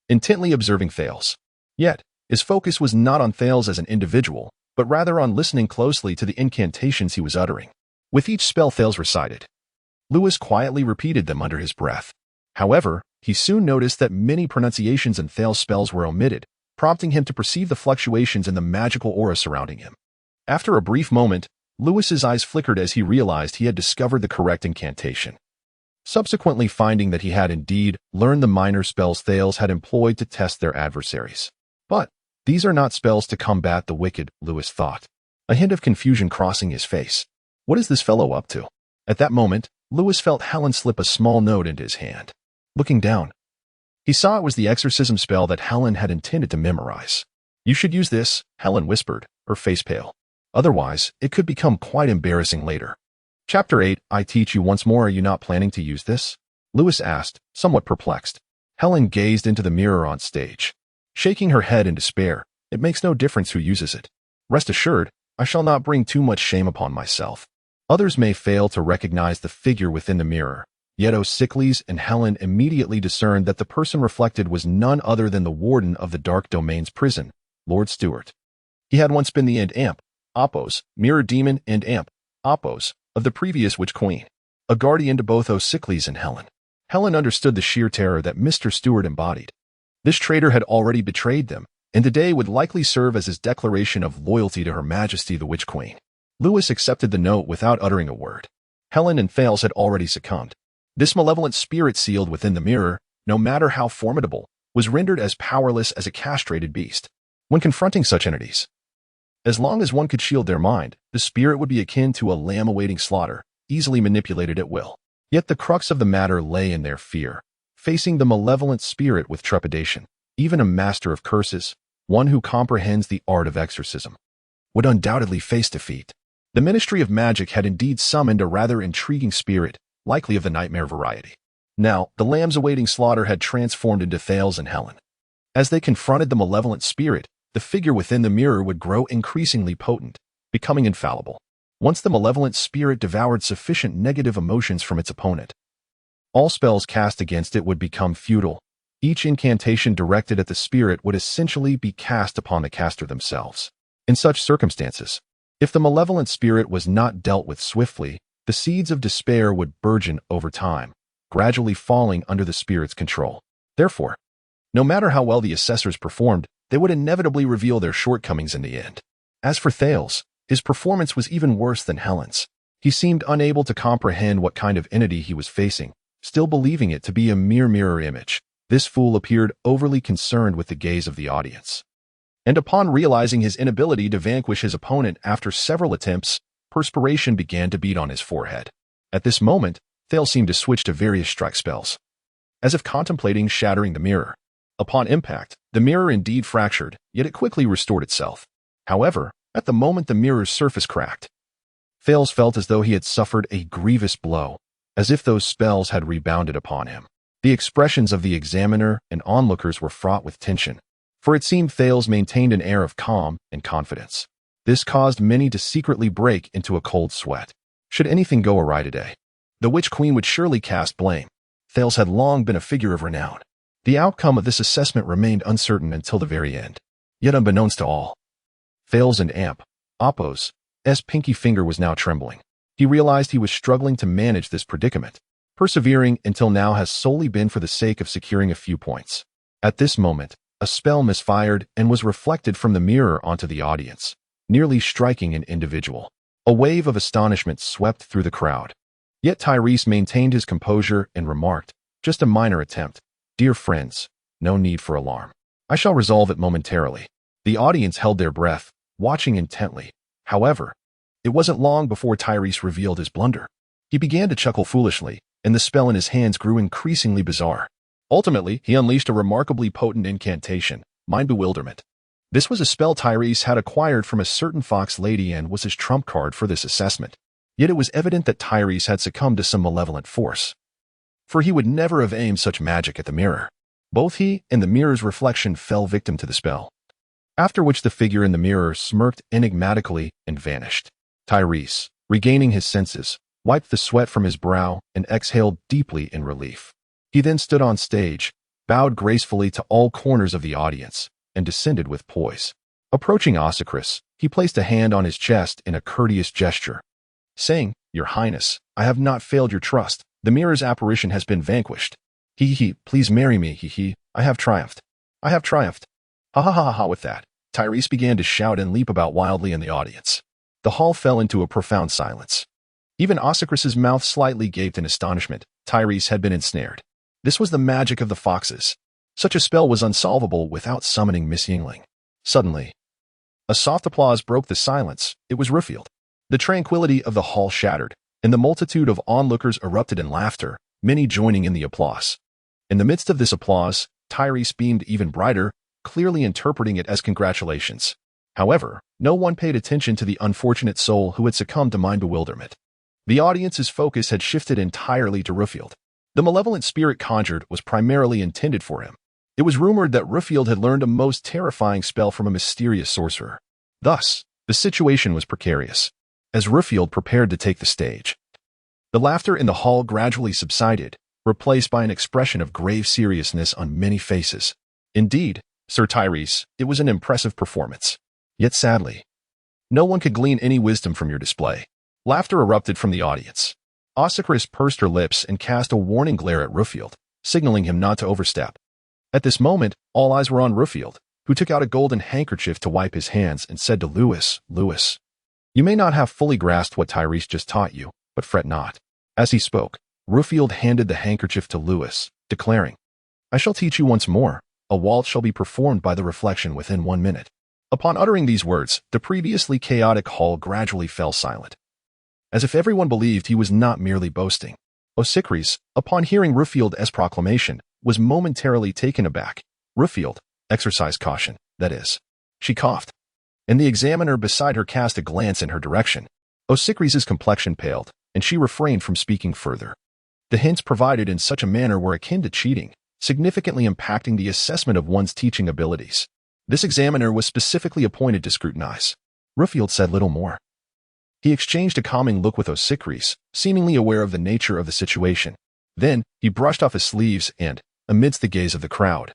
intently observing Thales. Yet, his focus was not on Thales as an individual, but rather on listening closely to the incantations he was uttering. With each spell Thales recited, Lewis quietly repeated them under his breath. However, he soon noticed that many pronunciations in Thales' spells were omitted, prompting him to perceive the fluctuations in the magical aura surrounding him. After a brief moment, Lewis's eyes flickered as he realized he had discovered the correct incantation. Subsequently finding that he had indeed learned the minor spells Thales had employed to test their adversaries. But these are not spells to combat the wicked, Lewis thought, a hint of confusion crossing his face. What is this fellow up to? At that moment, Lewis felt Helen slip a small note into his hand. Looking down, he saw it was the exorcism spell that Helen had intended to memorize. You should use this, Helen whispered, her face pale. Otherwise, it could become quite embarrassing later. Chapter 8, I teach you once more. Are you not planning to use this? Lewis asked, somewhat perplexed. Helen gazed into the mirror on stage, shaking her head in despair. It makes no difference who uses it. Rest assured, I shall not bring too much shame upon myself. Others may fail to recognize the figure within the mirror, yet Osicles and Helen immediately discerned that the person reflected was none other than the warden of the Dark Domain's prison, Lord Stuart. He had once been the Amp, Oppos, mirror demon and Amp, Oppos, of the previous Witch Queen, a guardian to both Osicles and Helen. Helen understood the sheer terror that Mr. Stuart embodied. This traitor had already betrayed them, and today would likely serve as his declaration of loyalty to Her Majesty the Witch Queen. Lewis accepted the note without uttering a word. Helen and Thales had already succumbed. This malevolent spirit sealed within the mirror, no matter how formidable, was rendered as powerless as a castrated beast. When confronting such entities, as long as one could shield their mind, the spirit would be akin to a lamb awaiting slaughter, easily manipulated at will. Yet the crux of the matter lay in their fear, facing the malevolent spirit with trepidation. Even a master of curses, one who comprehends the art of exorcism, would undoubtedly face defeat. The Ministry of Magic had indeed summoned a rather intriguing spirit, likely of the nightmare variety. Now, the lambs awaiting slaughter had transformed into Thales and Helen. As they confronted the malevolent spirit, the figure within the mirror would grow increasingly potent, becoming infallible. Once the malevolent spirit devoured sufficient negative emotions from its opponent, all spells cast against it would become futile. Each incantation directed at the spirit would essentially be cast upon the caster themselves. In such circumstances, if the malevolent spirit was not dealt with swiftly, the seeds of despair would burgeon over time, gradually falling under the spirit's control. Therefore, no matter how well the assessors performed, they would inevitably reveal their shortcomings in the end. As for Thales, his performance was even worse than Helen's. He seemed unable to comprehend what kind of entity he was facing, still believing it to be a mere mirror image. This fool appeared overly concerned with the gaze of the audience. And upon realizing his inability to vanquish his opponent after several attempts, perspiration began to bead on his forehead. At this moment, Thales seemed to switch to various strike spells, as if contemplating shattering the mirror. Upon impact, the mirror indeed fractured, yet it quickly restored itself. However, at the moment the mirror's surface cracked, Thales felt as though he had suffered a grievous blow, as if those spells had rebounded upon him. The expressions of the examiner and onlookers were fraught with tension, for it seemed Thales maintained an air of calm and confidence. This caused many to secretly break into a cold sweat. Should anything go awry today, the Witch Queen would surely cast blame. Thales had long been a figure of renown. The outcome of this assessment remained uncertain until the very end. Yet unbeknownst to all, Fails and Amp, Oppo's pinky finger was now trembling. He realized he was struggling to manage this predicament. Persevering until now has solely been for the sake of securing a few points. At this moment, a spell misfired and was reflected from the mirror onto the audience, nearly striking an individual. A wave of astonishment swept through the crowd. Yet Tyrese maintained his composure and remarked, "Just a minor attempt. Dear friends, no need for alarm. I shall resolve it momentarily." The audience held their breath, watching intently. However, it wasn't long before Tyrese revealed his blunder. He began to chuckle foolishly, and the spell in his hands grew increasingly bizarre. Ultimately, he unleashed a remarkably potent incantation, Mind Bewilderment. This was a spell Tyrese had acquired from a certain fox lady and was his trump card for this assessment. Yet it was evident that Tyrese had succumbed to some malevolent force, for he would never have aimed such magic at the mirror. Both he and the mirror's reflection fell victim to the spell, after which the figure in the mirror smirked enigmatically and vanished. Tyrese, regaining his senses, wiped the sweat from his brow and exhaled deeply in relief. He then stood on stage, bowed gracefully to all corners of the audience, and descended with poise. Approaching Ossicris, he placed a hand on his chest in a courteous gesture, saying, "Your Highness, I have not failed your trust. The mirror's apparition has been vanquished. Please marry me, I have triumphed. I have triumphed." Ha ha ha ha. With that, Tyrese began to shout and leap about wildly in the audience. The hall fell into a profound silence. Even Ossicris's mouth slightly gaped in astonishment. Tyrese had been ensnared. This was the magic of the foxes. Such a spell was unsolvable without summoning Miss Yingling. Suddenly, a soft applause broke the silence. It was Ruffield. The tranquility of the hall shattered, and the multitude of onlookers erupted in laughter, many joining in the applause. In the midst of this applause, Tyrese beamed even brighter, clearly interpreting it as congratulations. However, no one paid attention to the unfortunate soul who had succumbed to mind bewilderment. The audience's focus had shifted entirely to Ruffield. The malevolent spirit conjured was primarily intended for him. It was rumored that Ruffield had learned a most terrifying spell from a mysterious sorcerer. Thus, the situation was precarious. As Ruffield prepared to take the stage, the laughter in the hall gradually subsided, replaced by an expression of grave seriousness on many faces. Indeed, Sir Tyrese, it was an impressive performance. Yet sadly, no one could glean any wisdom from your display. Laughter erupted from the audience. Ossicris pursed her lips and cast a warning glare at Ruffield, signaling him not to overstep. At this moment, all eyes were on Ruffield, who took out a golden handkerchief to wipe his hands and said to Louis, "You may not have fully grasped what Tyrese just taught you, but fret not." As he spoke, Ruffield handed the handkerchief to Louis, declaring, "I shall teach you once more. A waltz shall be performed by the reflection within 1 minute." Upon uttering these words, the previously chaotic hall gradually fell silent, as if everyone believed he was not merely boasting. Ossicris, upon hearing Ruffield's proclamation, was momentarily taken aback. Ruffield, exercise caution, that is. She coughed, and the examiner beside her cast a glance in her direction. Ossicris's complexion paled, and she refrained from speaking further. The hints provided in such a manner were akin to cheating, significantly impacting the assessment of one's teaching abilities. This examiner was specifically appointed to scrutinize. Ruffield said little more. He exchanged a calming look with Ossicris, seemingly aware of the nature of the situation. Then, he brushed off his sleeves and, amidst the gaze of the crowd,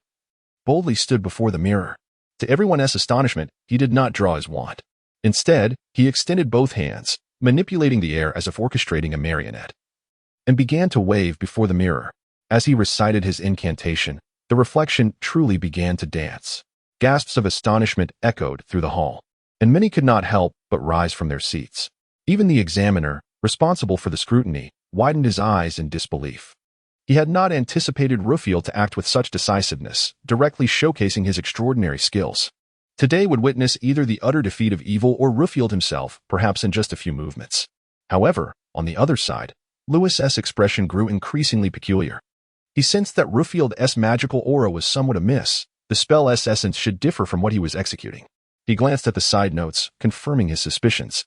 boldly stood before the mirror. To everyone's astonishment, he did not draw his wand. Instead, he extended both hands, manipulating the air as if orchestrating a marionette, and began to wave before the mirror. As he recited his incantation, the reflection truly began to dance. Gasps of astonishment echoed through the hall, and many could not help but rise from their seats. Even the examiner, responsible for the scrutiny, widened his eyes in disbelief. He had not anticipated Ruffield to act with such decisiveness, directly showcasing his extraordinary skills. Today would witness either the utter defeat of evil or Ruffield himself, perhaps in just a few movements. However, on the other side, Louis's expression grew increasingly peculiar. He sensed that Ruffield's magical aura was somewhat amiss. The spell's essence should differ from what he was executing. He glanced at the side notes, confirming his suspicions.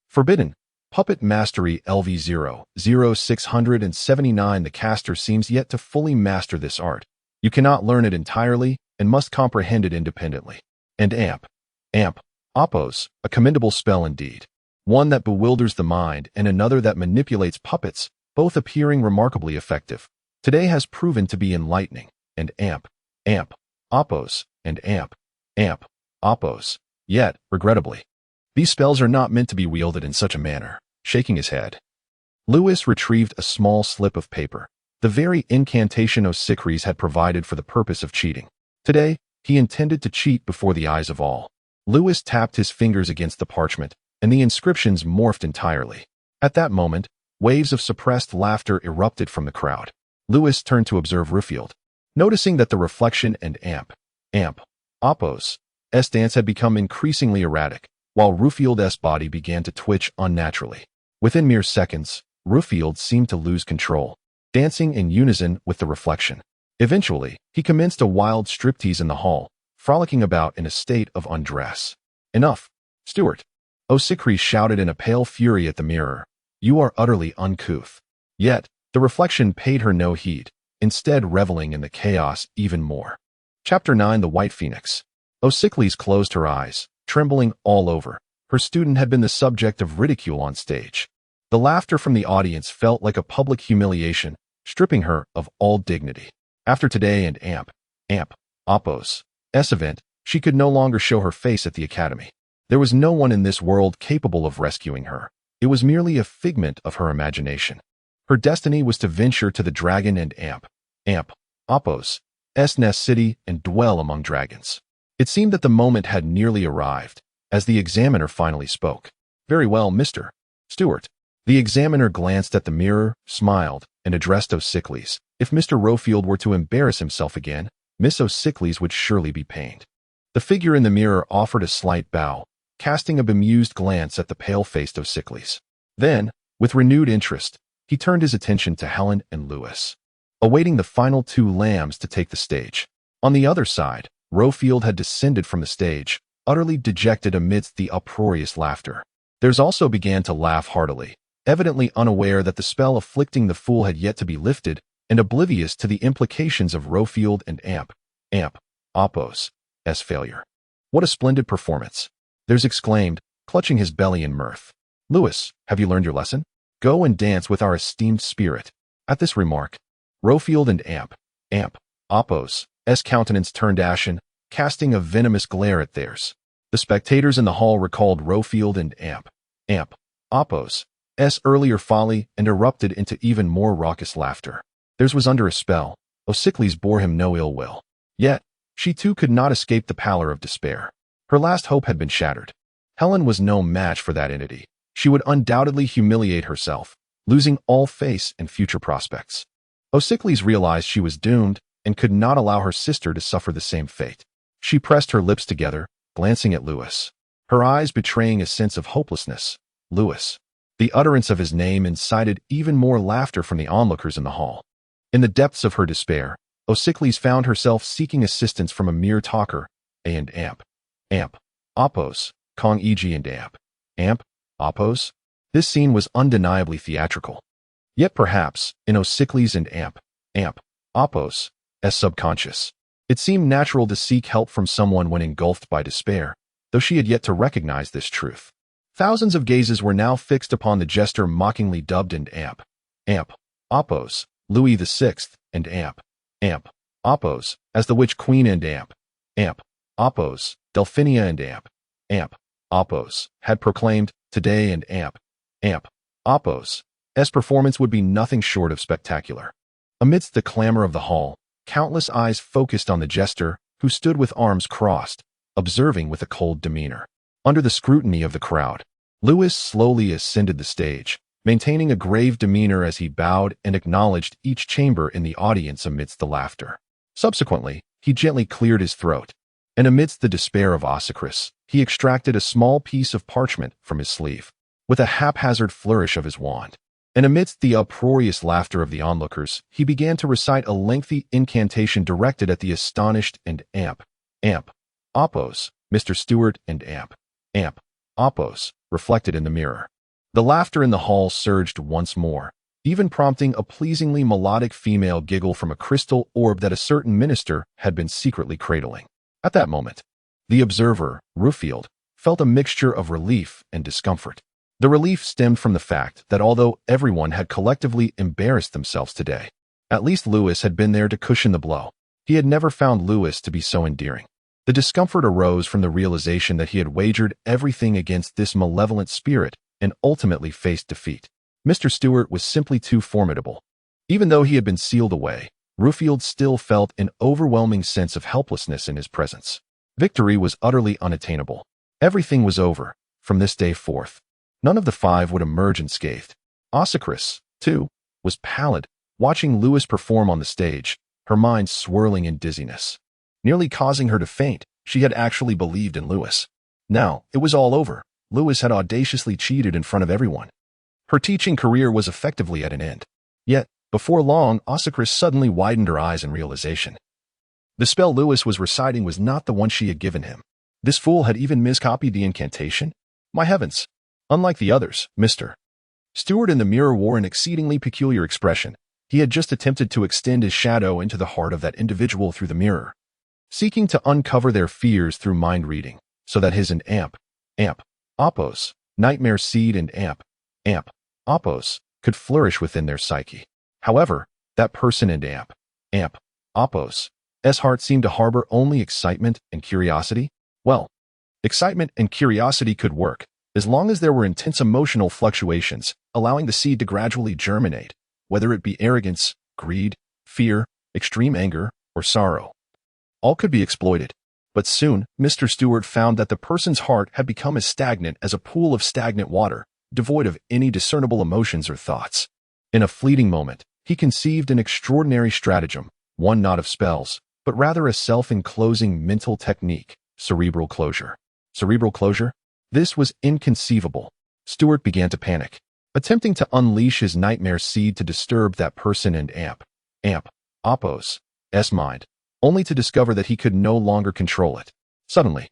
Forbidden. Puppet Mastery LV00679. The caster seems yet to fully master this art. You cannot learn it entirely and must comprehend it independently. And Amp, Oppos, a commendable spell indeed. One that bewilders the mind and another that manipulates puppets, both appearing remarkably effective. Today has proven to be enlightening. And Amp, amp, oppos, and amp, oppos. Yet, regrettably, these spells are not meant to be wielded in such a manner. Shaking his head, Lewis retrieved a small slip of paper, the very incantation O'Sicries had provided for the purpose of cheating. Today, he intended to cheat before the eyes of all. Lewis tapped his fingers against the parchment, and the inscriptions morphed entirely. At that moment, waves of suppressed laughter erupted from the crowd. Lewis turned to observe Rufield, noticing that the reflection and amp, oppos, dance had become increasingly erratic, while Rufield's body began to twitch unnaturally. Within mere seconds, Rufield seemed to lose control, dancing in unison with the reflection. Eventually, he commenced a wild striptease in the hall, frolicking about in a state of undress. "Enough, Stuart," O'Sicries shouted in a pale fury at the mirror. "You are utterly uncouth." Yet, the reflection paid her no heed, instead reveling in the chaos even more. Chapter 9: The White Phoenix. O'Sicries closed her eyes, trembling all over. Her student had been the subject of ridicule on stage. The laughter from the audience felt like a public humiliation, stripping her of all dignity. After today and amp, oppos, event, she could no longer show her face at the academy. There was no one in this world capable of rescuing her. It was merely a figment of her imagination. Her destiny was to venture to the dragon and amp, oppos, nest city and dwell among dragons. It seemed that the moment had nearly arrived, as the examiner finally spoke. "Very well, Mr. Stuart." The examiner glanced at the mirror, smiled, and addressed O'Sicries. If Mr. Rufield were to embarrass himself again, Miss O'Sicries would surely be pained. The figure in the mirror offered a slight bow, casting a bemused glance at the pale-faced O'Sicries. Then, with renewed interest, he turned his attention to Helen and Lewis, awaiting the final two lambs to take the stage. On the other side, Rufield had descended from the stage, utterly dejected amidst the uproarious laughter. Theirs also began to laugh heartily, evidently unaware that the spell afflicting the fool had yet to be lifted, and oblivious to the implications of Rufield and amp, oppos' failure. "What a splendid performance!" Theirs exclaimed, clutching his belly in mirth. "Lewis, have you learned your lesson? Go and dance with our esteemed spirit." At this remark, Rufield and amp, oppos' countenance turned ashen, casting a venomous glare at theirs. The spectators in the hall recalled Rufield and amp, oppos' earlier folly and erupted into even more raucous laughter. Theirs was under a spell. O'Sicries bore him no ill will. Yet, she too could not escape the pallor of despair. Her last hope had been shattered. Helen was no match for that entity. She would undoubtedly humiliate herself, losing all face and future prospects. O'Sicries realized she was doomed and could not allow her sister to suffer the same fate. She pressed her lips together, glancing at Lewis, her eyes betraying a sense of hopelessness. Lewis. The utterance of his name incited even more laughter from the onlookers in the hall. In the depths of her despair, O'Sicries found herself seeking assistance from a mere talker, and amp, oppos, Kong E.G. and amp, oppos. This scene was undeniably theatrical. Yet perhaps, in O'Sicries and amp, oppos' subconscious, it seemed natural to seek help from someone when engulfed by despair, though she had yet to recognize this truth. Thousands of gazes were now fixed upon the jester mockingly dubbed and amp, oppos, Louis VI, and amp, oppos, as the witch queen and amp, oppos, Delphinia and amp, oppos, had proclaimed. Today and amp, oppos' performance would be nothing short of spectacular. Amidst the clamor of the hall, countless eyes focused on the jester, who stood with arms crossed, observing with a cold demeanor. Under the scrutiny of the crowd, Lewis slowly ascended the stage, maintaining a grave demeanor as he bowed and acknowledged each chamber in the audience amidst the laughter. Subsequently, he gently cleared his throat, and amidst the despair of O'Sicries, he extracted a small piece of parchment from his sleeve, with a haphazard flourish of his wand. And amidst the uproarious laughter of the onlookers, he began to recite a lengthy incantation directed at the astonished and amp, oppos, Mr. Stuart and amp, oppos, reflected in the mirror. The laughter in the hall surged once more, even prompting a pleasingly melodic female giggle from a crystal orb that a certain minister had been secretly cradling. At that moment, the observer, Rufield, felt a mixture of relief and discomfort. The relief stemmed from the fact that although everyone had collectively embarrassed themselves today, at least Lewis had been there to cushion the blow. He had never found Lewis to be so endearing. The discomfort arose from the realization that he had wagered everything against this malevolent spirit and ultimately faced defeat. Mr. Stewart was simply too formidable. Even though he had been sealed away, Rufield still felt an overwhelming sense of helplessness in his presence. Victory was utterly unattainable. Everything was over. From this day forth, none of the five would emerge unscathed. Ossicris, too, was pallid, watching Lewis perform on the stage, her mind swirling in dizziness. Nearly causing her to faint, she had actually believed in Lewis. Now, it was all over. Lewis had audaciously cheated in front of everyone. Her teaching career was effectively at an end. Yet, before long, Ossicris suddenly widened her eyes in realization. The spell Lewis was reciting was not the one she had given him. This fool had even miscopied the incantation? My heavens! Unlike the others, Mr. Stewart in the mirror wore an exceedingly peculiar expression. He had just attempted to extend his shadow into the heart of that individual through the mirror, seeking to uncover their fears through mind reading, so that his and amp, Oppos, nightmare seed and amp, Oppos, could flourish within their psyche. However, that person and amp, Oppos, heart seemed to harbor only excitement and curiosity. Well, excitement and curiosity could work, as long as there were intense emotional fluctuations, allowing the seed to gradually germinate, whether it be arrogance, greed, fear, extreme anger, or sorrow. All could be exploited. But soon, Mr. Stewart found that the person's heart had become as stagnant as a pool of stagnant water, devoid of any discernible emotions or thoughts. In a fleeting moment, he conceived an extraordinary stratagem, one not of spells, but rather a self-enclosing mental technique, cerebral closure. Cerebral closure? This was inconceivable. Stewart began to panic, attempting to unleash his nightmare seed to disturb that person and amp, Oppos' mind, only to discover that he could no longer control it. Suddenly,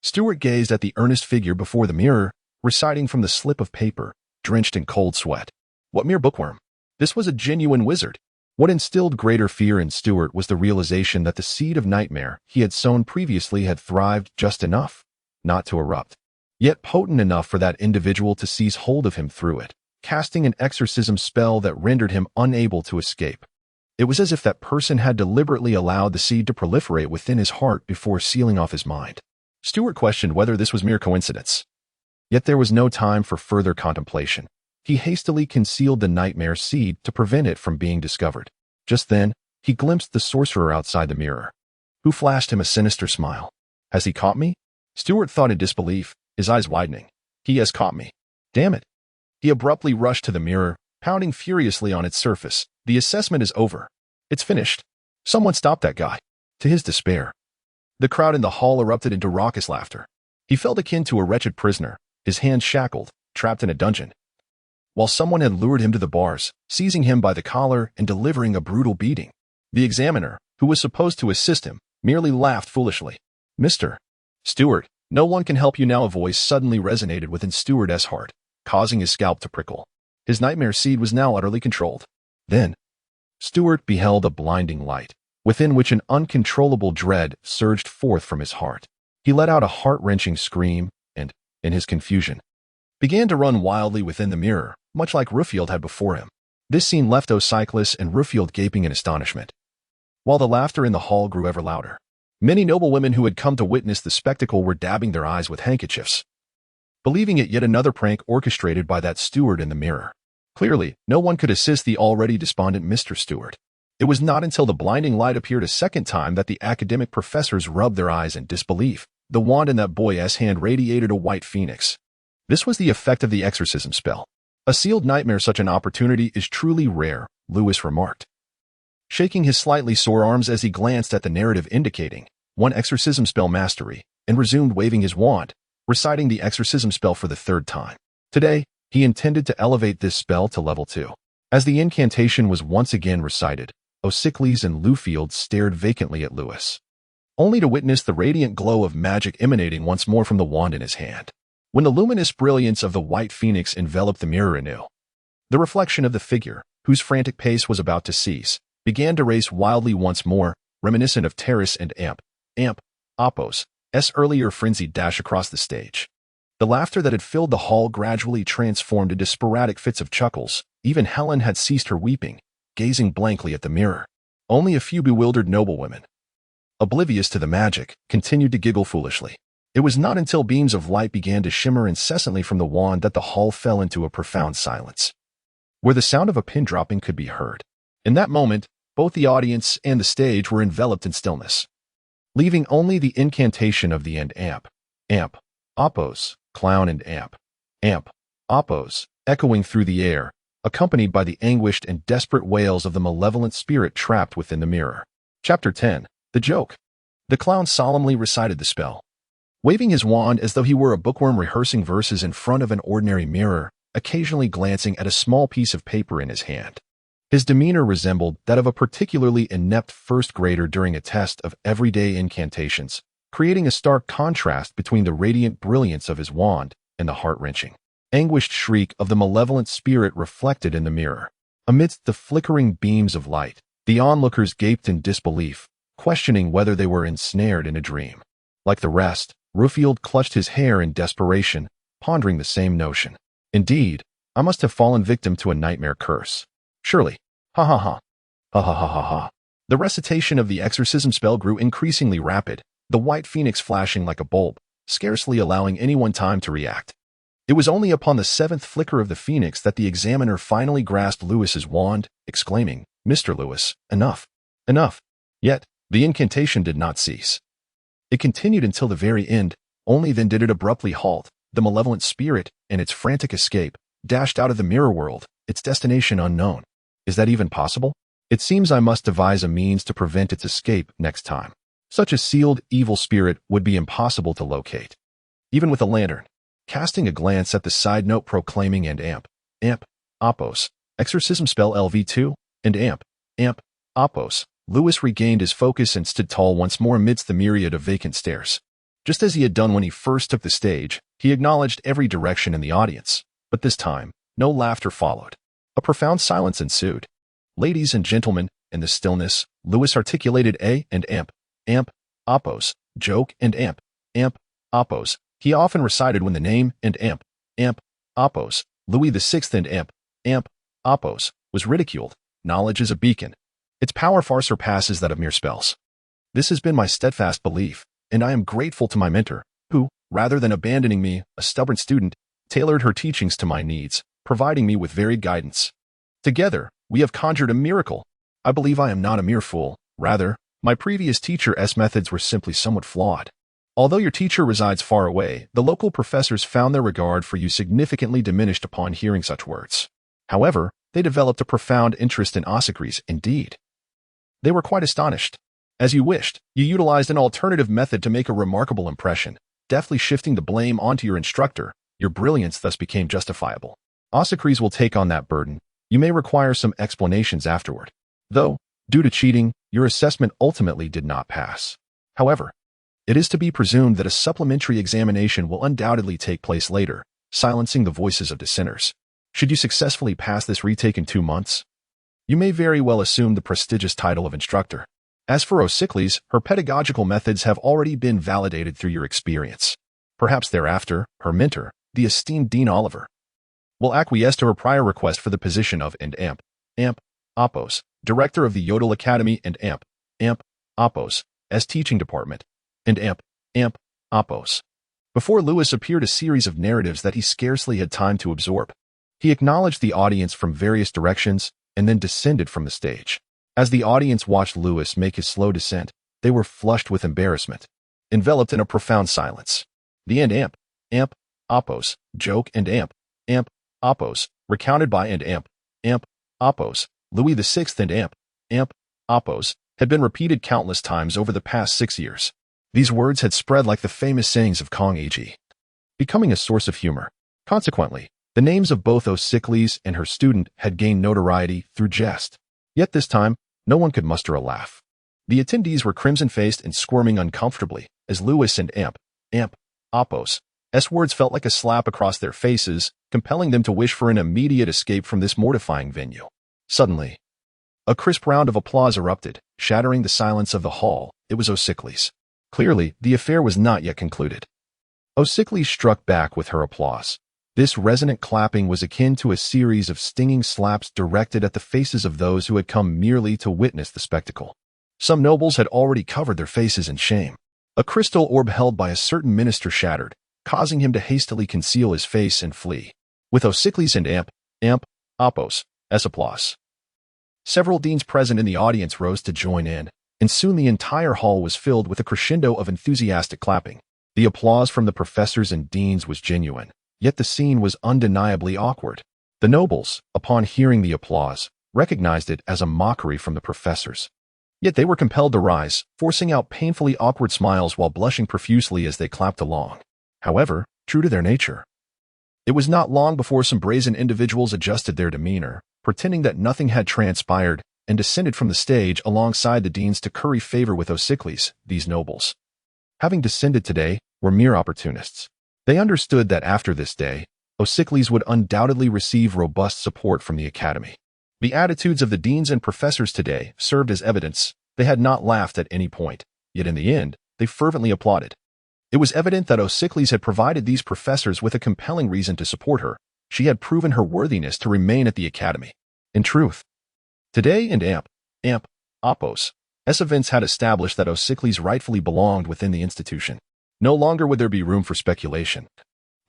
Stewart gazed at the earnest figure before the mirror, reciting from the slip of paper, drenched in cold sweat. What mere bookworm! This was a genuine wizard. What instilled greater fear in Stewart was the realization that the seed of nightmare he had sown previously had thrived just enough, not to erupt, yet potent enough for that individual to seize hold of him through it, casting an exorcism spell that rendered him unable to escape. It was as if that person had deliberately allowed the seed to proliferate within his heart before sealing off his mind. Stewart questioned whether this was mere coincidence. Yet there was no time for further contemplation. He hastily concealed the nightmare seed to prevent it from being discovered. Just then, he glimpsed the sorcerer outside the mirror, who flashed him a sinister smile. Has he caught me? Stewart thought in disbelief, his eyes widening. He has caught me. Damn it. He abruptly rushed to the mirror, pounding furiously on its surface. The assessment is over. It's finished. Someone stop that guy. To his despair, the crowd in the hall erupted into raucous laughter. He felt akin to a wretched prisoner, his hands shackled, trapped in a dungeon, while someone had lured him to the bars, seizing him by the collar and delivering a brutal beating. The examiner, who was supposed to assist him, merely laughed foolishly. Mr. Stewart, no one can help you now. A voice suddenly resonated within Stewart's heart, causing his scalp to prickle. His nightmare seed was now utterly controlled. Then, Stewart beheld a blinding light, within which an uncontrollable dread surged forth from his heart. He let out a heart-wrenching scream and, in his confusion, began to run wildly within the mirror, much like Rufield had before him. This scene left Ossicris and Rufield gaping in astonishment, while the laughter in the hall grew ever louder. Many noblewomen who had come to witness the spectacle were dabbing their eyes with handkerchiefs, believing it yet another prank orchestrated by that Stewart in the mirror. Clearly, no one could assist the already despondent Mr. Stewart. It was not until the blinding light appeared a second time that the academic professors rubbed their eyes in disbelief. The wand in that boy's hand radiated a white phoenix. This was the effect of the exorcism spell. A sealed nightmare. Such an opportunity is truly rare, Lewis remarked, shaking his slightly sore arms as he glanced at the narrative indicating one exorcism spell mastery, and resumed waving his wand, reciting the exorcism spell for the third time. Today, he intended to elevate this spell to level 2. As the incantation was once again recited, Ossicris and Rufield stared vacantly at Lewis, only to witness the radiant glow of magic emanating once more from the wand in his hand. When the luminous brilliance of the white phoenix enveloped the mirror anew, the reflection of the figure, whose frantic pace was about to cease, began to race wildly once more, reminiscent of Terrace and Oppos' earlier frenzied dash across the stage. The laughter that had filled the hall gradually transformed into sporadic fits of chuckles. Even Helen had ceased her weeping, gazing blankly at the mirror. Only a few bewildered noblewomen, oblivious to the magic, continued to giggle foolishly. It was not until beams of light began to shimmer incessantly from the wand that the hall fell into a profound silence, where the sound of a pin dropping could be heard. In that moment, both the audience and the stage were enveloped in stillness, leaving only the incantation of the end amp, oppos, clown and amp, oppos, echoing through the air, accompanied by the anguished and desperate wails of the malevolent spirit trapped within the mirror. Chapter 10. The Joke. The clown solemnly recited the spell, waving his wand as though he were a bookworm rehearsing verses in front of an ordinary mirror, occasionally glancing at a small piece of paper in his hand. His demeanor resembled that of a particularly inept first grader during a test of everyday incantations, creating a stark contrast between the radiant brilliance of his wand and the heart-wrenching, anguished shriek of the malevolent spirit reflected in the mirror. Amidst the flickering beams of light, the onlookers gaped in disbelief, questioning whether they were ensnared in a dream. Like the rest, Ruffield clutched his hair in desperation, pondering the same notion. Indeed, I must have fallen victim to a nightmare curse. Surely. Ha ha ha. Ha ha ha ha ha. The recitation of the exorcism spell grew increasingly rapid, the white phoenix flashing like a bulb, scarcely allowing anyone time to react. It was only upon the seventh flicker of the phoenix that the examiner finally grasped Lewis's wand, exclaiming, "Mr. Lewis, enough. Enough." Yet, the incantation did not cease. It continued until the very end, only then did it abruptly halt. The malevolent spirit, in its frantic escape, dashed out of the mirror world, its destination unknown. Is that even possible? It seems I must devise a means to prevent its escape next time. Such a sealed, evil spirit would be impossible to locate, even with a lantern. Casting a glance at the side note proclaiming and amp, oppos, exorcism spell LV2, and amp, oppos, Lewis regained his focus and stood tall once more amidst the myriad of vacant stares. Just as he had done when he first took the stage, he acknowledged every direction in the audience, but this time, no laughter followed. A profound silence ensued. "Ladies and gentlemen," in the stillness, Lewis articulated a and amp, oppos, joke and amp, oppos. He often recited when the name and amp, oppos, Louis VI and amp, oppos, was ridiculed. Knowledge is a beacon. Its power far surpasses that of mere spells. This has been my steadfast belief, and I am grateful to my mentor, who, rather than abandoning me, a stubborn student, tailored her teachings to my needs, providing me with varied guidance. Together, we have conjured a miracle. I believe I am not a mere fool. Rather, my previous teacher's methods were simply somewhat flawed. Although your teacher resides far away, the local professors found their regard for you significantly diminished upon hearing such words. However, they developed a profound interest in osicries indeed. They were quite astonished. As you wished, you utilized an alternative method to make a remarkable impression, deftly shifting the blame onto your instructor. Your brilliance thus became justifiable. Osicries will take on that burden. You may require some explanations afterward. Though, due to cheating, your assessment ultimately did not pass. However, it is to be presumed that a supplementary examination will undoubtedly take place later, silencing the voices of dissenters. Should you successfully pass this retake in 2 months, you may very well assume the prestigious title of instructor. As for O'Sickley's, her pedagogical methods have already been validated through your experience. Perhaps thereafter, her mentor, the esteemed Dean Oliver, will acquiesce to her prior request for the position of and amp, oppos, director of the Yodel Academy and amp, oppos, as teaching department, and amp, oppos. Before Lewis appeared a series of narratives that he scarcely had time to absorb. He acknowledged the audience from various directions and then descended from the stage. As the audience watched Lewis make his slow descent, they were flushed with embarrassment, enveloped in a profound silence. The and amp, oppos, joke and amp, oppos, recounted by and amp, oppos, Louis VI and amp, oppos, had been repeated countless times over the past 6 years. These words had spread like the famous sayings of Kong A.G., becoming a source of humor. Consequently, the names of both O'Sickley's and her student had gained notoriety through jest. Yet this time, no one could muster a laugh. The attendees were crimson-faced and squirming uncomfortably as Lewis and amp, oppos, words felt like a slap across their faces, compelling them to wish for an immediate escape from this mortifying venue. Suddenly, a crisp round of applause erupted, shattering the silence of the hall. It was O'Sickley's. Clearly, the affair was not yet concluded. O'Sickley struck back with her applause. This resonant clapping was akin to a series of stinging slaps directed at the faces of those who had come merely to witness the spectacle. Some nobles had already covered their faces in shame. A crystal orb held by a certain minister shattered, causing him to hastily conceal his face and flee. With Osicles and Amp, Oppos, applause. Several deans present in the audience rose to join in, and soon the entire hall was filled with a crescendo of enthusiastic clapping. The applause from the professors and deans was genuine, yet the scene was undeniably awkward. The nobles, upon hearing the applause, recognized it as a mockery from the professors. Yet they were compelled to rise, forcing out painfully awkward smiles while blushing profusely as they clapped along. However, true to their nature, it was not long before some brazen individuals adjusted their demeanor, pretending that nothing had transpired, and descended from the stage alongside the deans to curry favor with Osicles. These nobles, having descended today, were mere opportunists. They understood that after this day, Osicles would undoubtedly receive robust support from the academy. The attitudes of the deans and professors today served as evidence. They had not laughed at any point, yet in the end, they fervently applauded. It was evident that Osicles had provided these professors with a compelling reason to support her. She had proven her worthiness to remain at the academy. In truth, today and Amp, Oppos, events had established that Osicles rightfully belonged within the institution. No longer would there be room for speculation.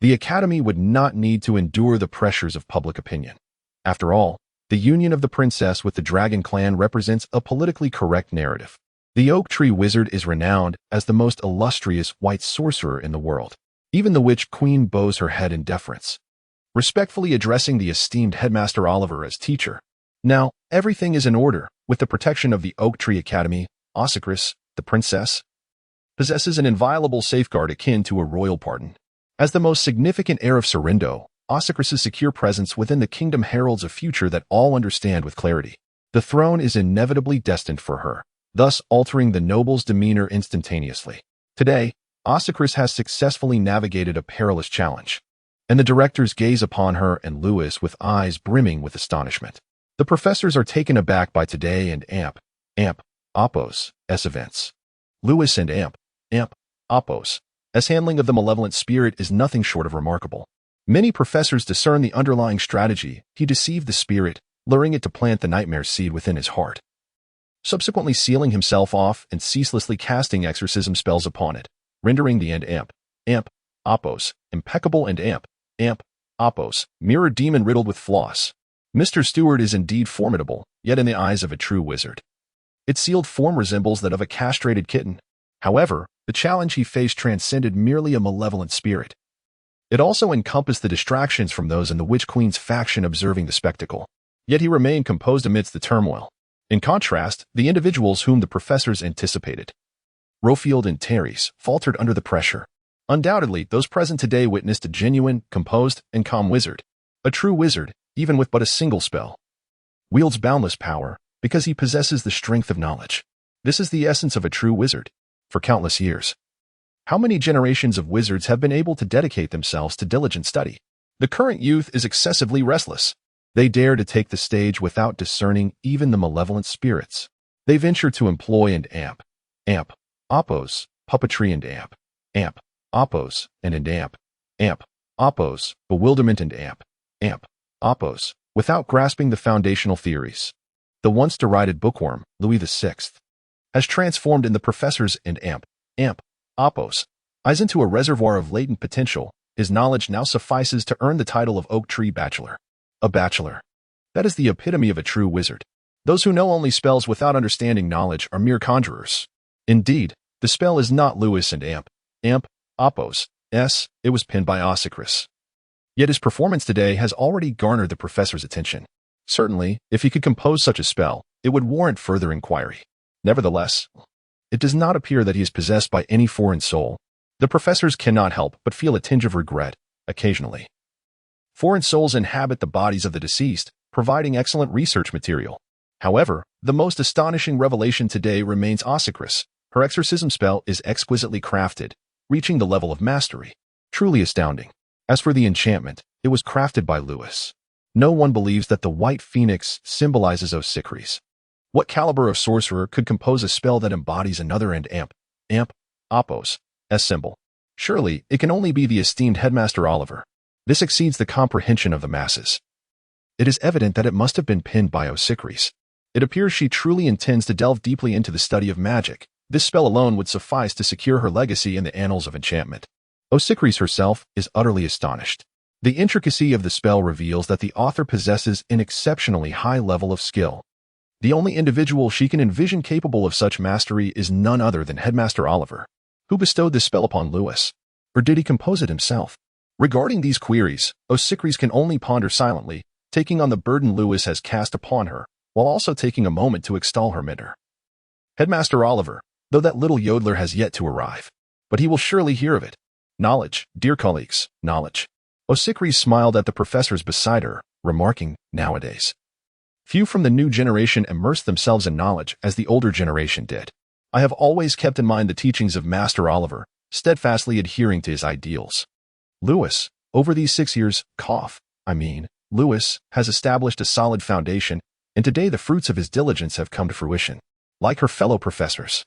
The academy would not need to endure the pressures of public opinion. After all, the union of the princess with the dragon clan represents a politically correct narrative. The oak tree wizard is renowned as the most illustrious white sorcerer in the world. Even the witch queen bows her head in deference, respectfully addressing the esteemed headmaster Oliver as teacher. Now, everything is in order. With the protection of the Oak Tree Academy, Osicris, the princess, possesses an inviolable safeguard akin to a royal pardon. As the most significant heir of Serindo, Osicris's secure presence within the kingdom heralds a future that all understand with clarity. The throne is inevitably destined for her, thus altering the noble's demeanor instantaneously. Today, Osicris has successfully navigated a perilous challenge, and the directors gaze upon her and Lewis with eyes brimming with astonishment. The professors are taken aback by today and Amp, Oppos, events. Lewis and Amp, Oppos, handling of the malevolent spirit is nothing short of remarkable. Many professors discern the underlying strategy. He deceived the spirit, luring it to plant the nightmare seed within his heart, subsequently sealing himself off and ceaselessly casting exorcism spells upon it, rendering the end Amp, Oppos, impeccable and Amp, Oppos, mirror demon riddled with flaws. Mr. Stewart is indeed formidable, yet in the eyes of a true wizard, its sealed form resembles that of a castrated kitten. However, the challenge he faced transcended merely a malevolent spirit. It also encompassed the distractions from those in the Witch Queen's faction observing the spectacle. Yet he remained composed amidst the turmoil. In contrast, the individuals whom the professors anticipated, Rofield and Terry's, faltered under the pressure. Undoubtedly, those present today witnessed a genuine, composed, and calm wizard. A true wizard, even with but a single spell, wields boundless power because he possesses the strength of knowledge. This is the essence of a true wizard. For countless years, how many generations of wizards have been able to dedicate themselves to diligent study? The current youth is excessively restless. They dare to take the stage without discerning even the malevolent spirits. They venture to employ and Amp, Oppos, puppetry and Amp, Oppos, and Amp, Oppos, bewilderment and Amp, Oppos, without grasping the foundational theories. The once derided bookworm, Louis VI, has transformed in the professors and Amp, Oppos, eyes into a reservoir of latent potential. His knowledge now suffices to earn the title of Oak Tree Bachelor. A bachelor. That is the epitome of a true wizard. Those who know only spells without understanding knowledge are mere conjurers. Indeed, the spell is not Lewis and Amp, Oppos, it was penned by Osicris. Yet his performance today has already garnered the professor's attention. Certainly, if he could compose such a spell, it would warrant further inquiry. Nevertheless, it does not appear that he is possessed by any foreign soul. The professors cannot help but feel a tinge of regret, occasionally. Foreign souls inhabit the bodies of the deceased, providing excellent research material. However, the most astonishing revelation today remains Osicris. Her exorcism spell is exquisitely crafted, reaching the level of mastery. Truly astounding. As for the enchantment, it was crafted by Lewis. No one believes that the white phoenix symbolizes Osicris. What caliber of sorcerer could compose a spell that embodies another and Amp, Oppos, symbol? Surely, it can only be the esteemed headmaster Oliver. This exceeds the comprehension of the masses. It is evident that it must have been penned by Osicris. It appears she truly intends to delve deeply into the study of magic. This spell alone would suffice to secure her legacy in the annals of enchantment. Osycris herself is utterly astonished. The intricacy of the spell reveals that the author possesses an exceptionally high level of skill. The only individual she can envision capable of such mastery is none other than Headmaster Oliver. Who bestowed this spell upon Lewis? Or did he compose it himself? Regarding these queries, Osycris can only ponder silently, taking on the burden Lewis has cast upon her, while also taking a moment to extol her mentor. Headmaster Oliver, though that little yodeler has yet to arrive, but he will surely hear of it. Knowledge, dear colleagues, knowledge. Osycris smiled at the professors beside her, remarking, nowadays, few from the new generation immerse themselves in knowledge as the older generation did. I have always kept in mind the teachings of Master Oliver, steadfastly adhering to his ideals. Lewis, over these 6 years, Lewis has established a solid foundation, and today the fruits of his diligence have come to fruition. Like her fellow professors,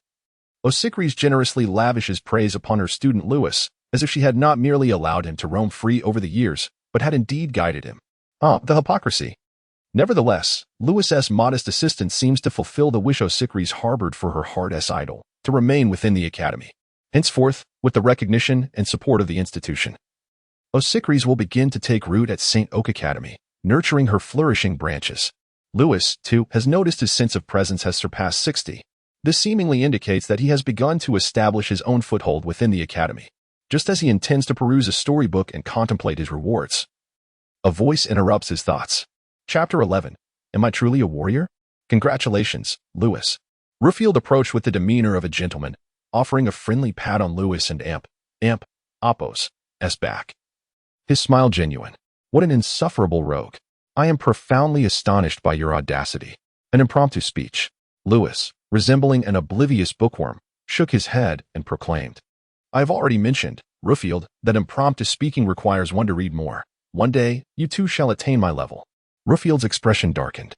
Osycris generously lavishes praise upon her student Lewis, as if she had not merely allowed him to roam free over the years, but had indeed guided him. The hypocrisy. Nevertheless, Lewis's modest assistance seems to fulfill the wish Osycris harbored for her heart's idol, to remain within the academy. Henceforth, with the recognition and support of the institution, Osycris will begin to take root at St. Oak Academy, nurturing her flourishing branches. Lewis, too, has noticed his sense of presence has surpassed 60. This seemingly indicates that he has begun to establish his own foothold within the academy, just as he intends to peruse a storybook and contemplate his rewards. A voice interrupts his thoughts. Chapter 11. Am I truly a warrior? Congratulations, Lewis. Ruffield approached with the demeanor of a gentleman, offering a friendly pat on Lewis and Oppos' back. His smile genuine. What an insufferable rogue. I am profoundly astonished by your audacity. An impromptu speech. Lewis, resembling an oblivious bookworm, shook his head and proclaimed, I have already mentioned, Ruffield, that impromptu speaking requires one to read more. One day, you too shall attain my level. Ruffield's expression darkened,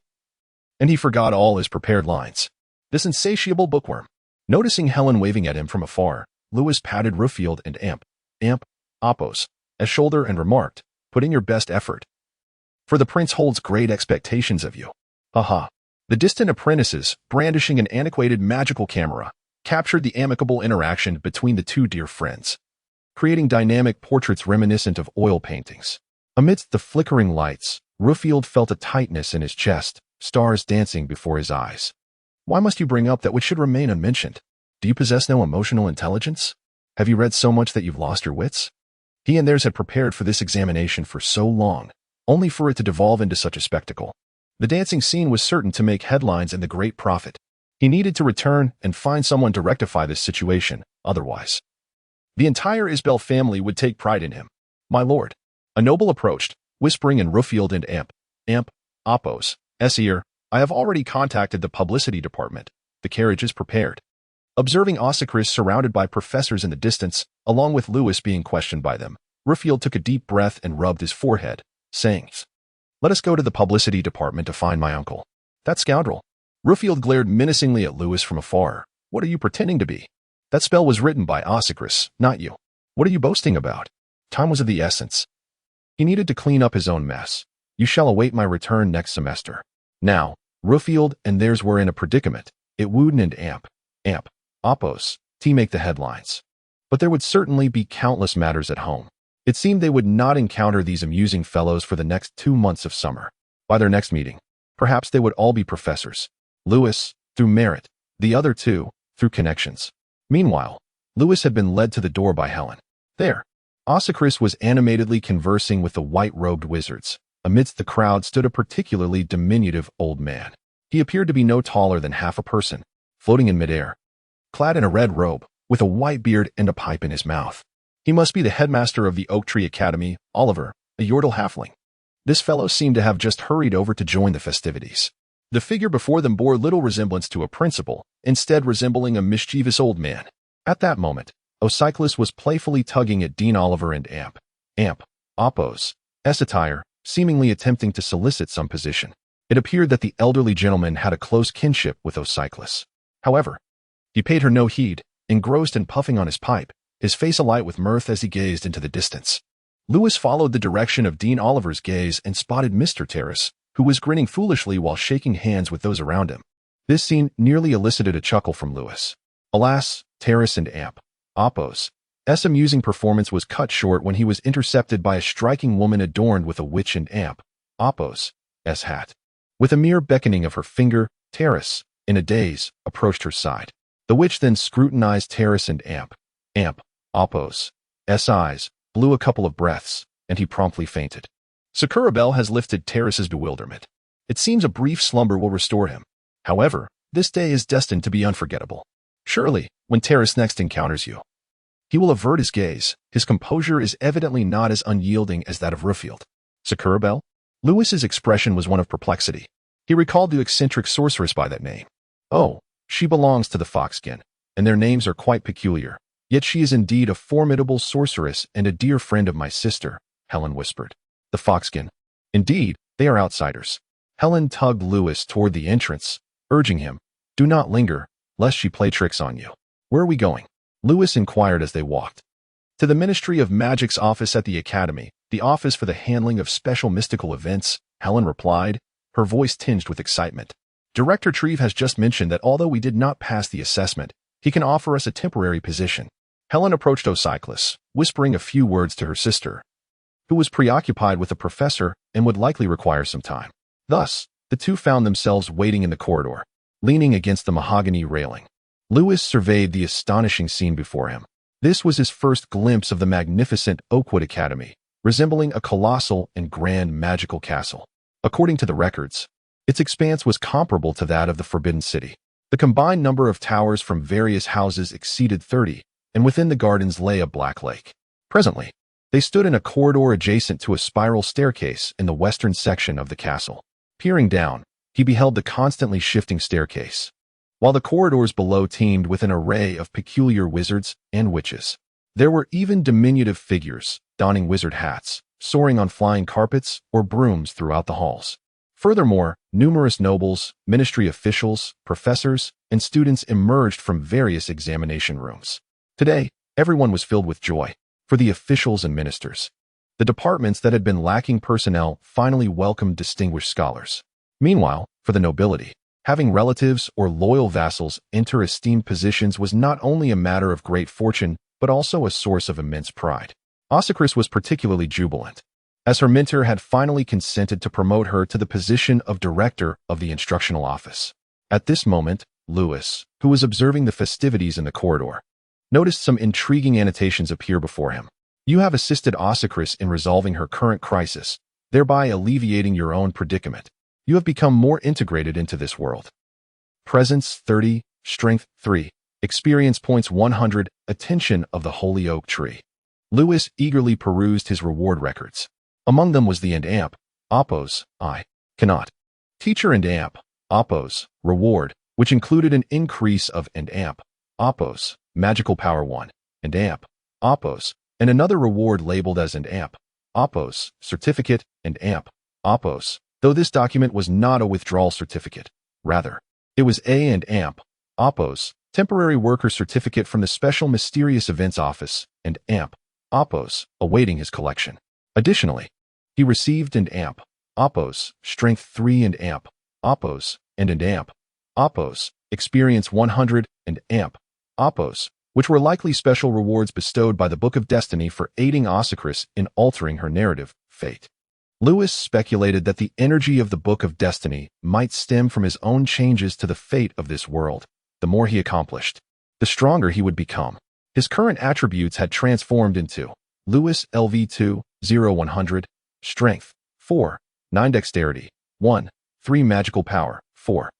and he forgot all his prepared lines. This insatiable bookworm. Noticing Helen waving at him from afar, Lewis patted Ruffield and Oppos' shoulder and remarked, put in your best effort, for the prince holds great expectations of you. The distant apprentices, brandishing an antiquated magical camera, captured the amicable interaction between the two dear friends, creating dynamic portraits reminiscent of oil paintings. Amidst the flickering lights, Ruffield felt a tightness in his chest, stars dancing before his eyes. Why must you bring up that which should remain unmentioned? Do you possess no emotional intelligence? Have you read so much that you've lost your wits? He and theirs had prepared for this examination for so long, only for it to devolve into such a spectacle. The dancing scene was certain to make headlines in the Great Prophet. He needed to return and find someone to rectify this situation, otherwise the entire Isbell family would take pride in him. My lord. A noble approached, whispering in Ruffield and Oppos' ear, I have already contacted the publicity department. The carriage is prepared. Observing Osycris surrounded by professors in the distance, along with Lewis being questioned by them, Ruffield took a deep breath and rubbed his forehead, saying, Let us go to the publicity department to find my uncle. That scoundrel. Ruffield glared menacingly at Lewis from afar. What are you pretending to be? That spell was written by Osycris, not you. What are you boasting about? Time was of the essence. He needed to clean up his own mess. You shall await my return next semester. Now, Ruffield and theirs were in a predicament. It wouldn't and Oppos' make the headlines. But there would certainly be countless matters at home. It seemed they would not encounter these amusing fellows for the next 2 months of summer. By their next meeting, perhaps they would all be professors. Lewis, through merit, the other two, through connections. Meanwhile, Lewis had been led to the door by Helen. There, Osycris was animatedly conversing with the white-robed wizards. Amidst the crowd stood a particularly diminutive old man. He appeared to be no taller than half a person, floating in midair, clad in a red robe, with a white beard and a pipe in his mouth. He must be the headmaster of the Oak Tree Academy, Oliver, a Yordle halfling. This fellow seemed to have just hurried over to join the festivities. The figure before them bore little resemblance to a principal, instead resembling a mischievous old man. At that moment, Osyclis was playfully tugging at Dean Oliver and Oppos' attire, seemingly attempting to solicit some position. It appeared that the elderly gentleman had a close kinship with Osyclis. However, he paid her no heed, engrossed and puffing on his pipe, his face alight with mirth as he gazed into the distance. Lewis followed the direction of Dean Oliver's gaze and spotted Mr. Terrace, who was grinning foolishly while shaking hands with those around him. This scene nearly elicited a chuckle from Lewis. Alas, Terrace and Amp. Oppo's amusing performance was cut short when he was intercepted by a striking woman adorned with a witch and Amp. Oppo's hat. With a mere beckoning of her finger, Terrace, in a daze, approached her side. The witch then scrutinized Terrace and Amp. Oppo's eyes, blew a couple of breaths, and he promptly fainted. Sakura Bell has lifted Terrace's bewilderment. It seems a brief slumber will restore him. However, this day is destined to be unforgettable. Surely, when Terrace next encounters you, he will avert his gaze. His composure is evidently not as unyielding as that of Ruffield. Sakura Bell? Lewis's expression was one of perplexity. He recalled the eccentric sorceress by that name. Oh, she belongs to the Foxkin, and their names are quite peculiar. Yet she is indeed a formidable sorceress and a dear friend of my sister, Helen whispered. The Foxkin. Indeed, they are outsiders. Helen tugged Lewis toward the entrance, urging him, do not linger, lest she play tricks on you. Where are we going? Lewis inquired as they walked. To the Ministry of Magic's office at the Academy, the office for the handling of special mystical events, Helen replied, her voice tinged with excitement. Director Treve has just mentioned that although we did not pass the assessment, he can offer us a temporary position. Helen approached Ocyclus, whispering a few words to her sister, who was preoccupied with the professor and would likely require some time. Thus, the two found themselves waiting in the corridor, leaning against the mahogany railing. Lewis surveyed the astonishing scene before him. This was his first glimpse of the magnificent Oakwood Academy, resembling a colossal and grand magical castle. According to the records, its expanse was comparable to that of the Forbidden City. The combined number of towers from various houses exceeded 30, and within the gardens lay a black lake. Presently, they stood in a corridor adjacent to a spiral staircase in the western section of the castle. Peering down, he beheld the constantly shifting staircase, while the corridors below teemed with an array of peculiar wizards and witches. There were even diminutive figures, donning wizard hats, soaring on flying carpets or brooms throughout the halls. Furthermore, numerous nobles, ministry officials, professors, and students emerged from various examination rooms. Today, everyone was filled with joy. For the officials and ministers, the departments that had been lacking personnel finally welcomed distinguished scholars. Meanwhile, for the nobility, having relatives or loyal vassals enter esteemed positions was not only a matter of great fortune, but also a source of immense pride. Ocyclus was particularly jubilant, as her mentor had finally consented to promote her to the position of director of the instructional office. At this moment, Lewis, who was observing the festivities in the corridor, noticed some intriguing annotations appear before him. You have assisted Ocyclus in resolving her current crisis, thereby alleviating your own predicament. You have become more integrated into this world. Presence 30, Strength 3, Experience points 100, Attention of the Holy Oak Tree. Lewis eagerly perused his reward records. Among them was the and Amp, Oppo's, I cannot. Teacher and Amp, Oppo's, reward, which included an increase of and Amp, Oppo's, Magical Power 1, and Amp, Oppo's, and another reward labeled as and Amp, Oppo's, Certificate, and Amp, Oppo's, though this document was not a withdrawal certificate. Rather, it was A and Amp, Oppo's, Temporary Worker Certificate from the Special Mysterious Events Office, and Amp, Oppo's, awaiting his collection. Additionally, he received and Amp, Oppo's, Strength 3 and Amp, Oppo's, and Amp, Oppo's, Experience 100, and Amp, Oppo's, which were likely special rewards bestowed by the Book of Destiny for aiding Ocyclus in altering her narrative, fate. Lewis speculated that the energy of the Book of Destiny might stem from his own changes to the fate of this world. The more he accomplished, the stronger he would become. His current attributes had transformed into Lewis LV2, 0-100, Strength, 4, 9 Dexterity, 1, 3 Magical Power, 4,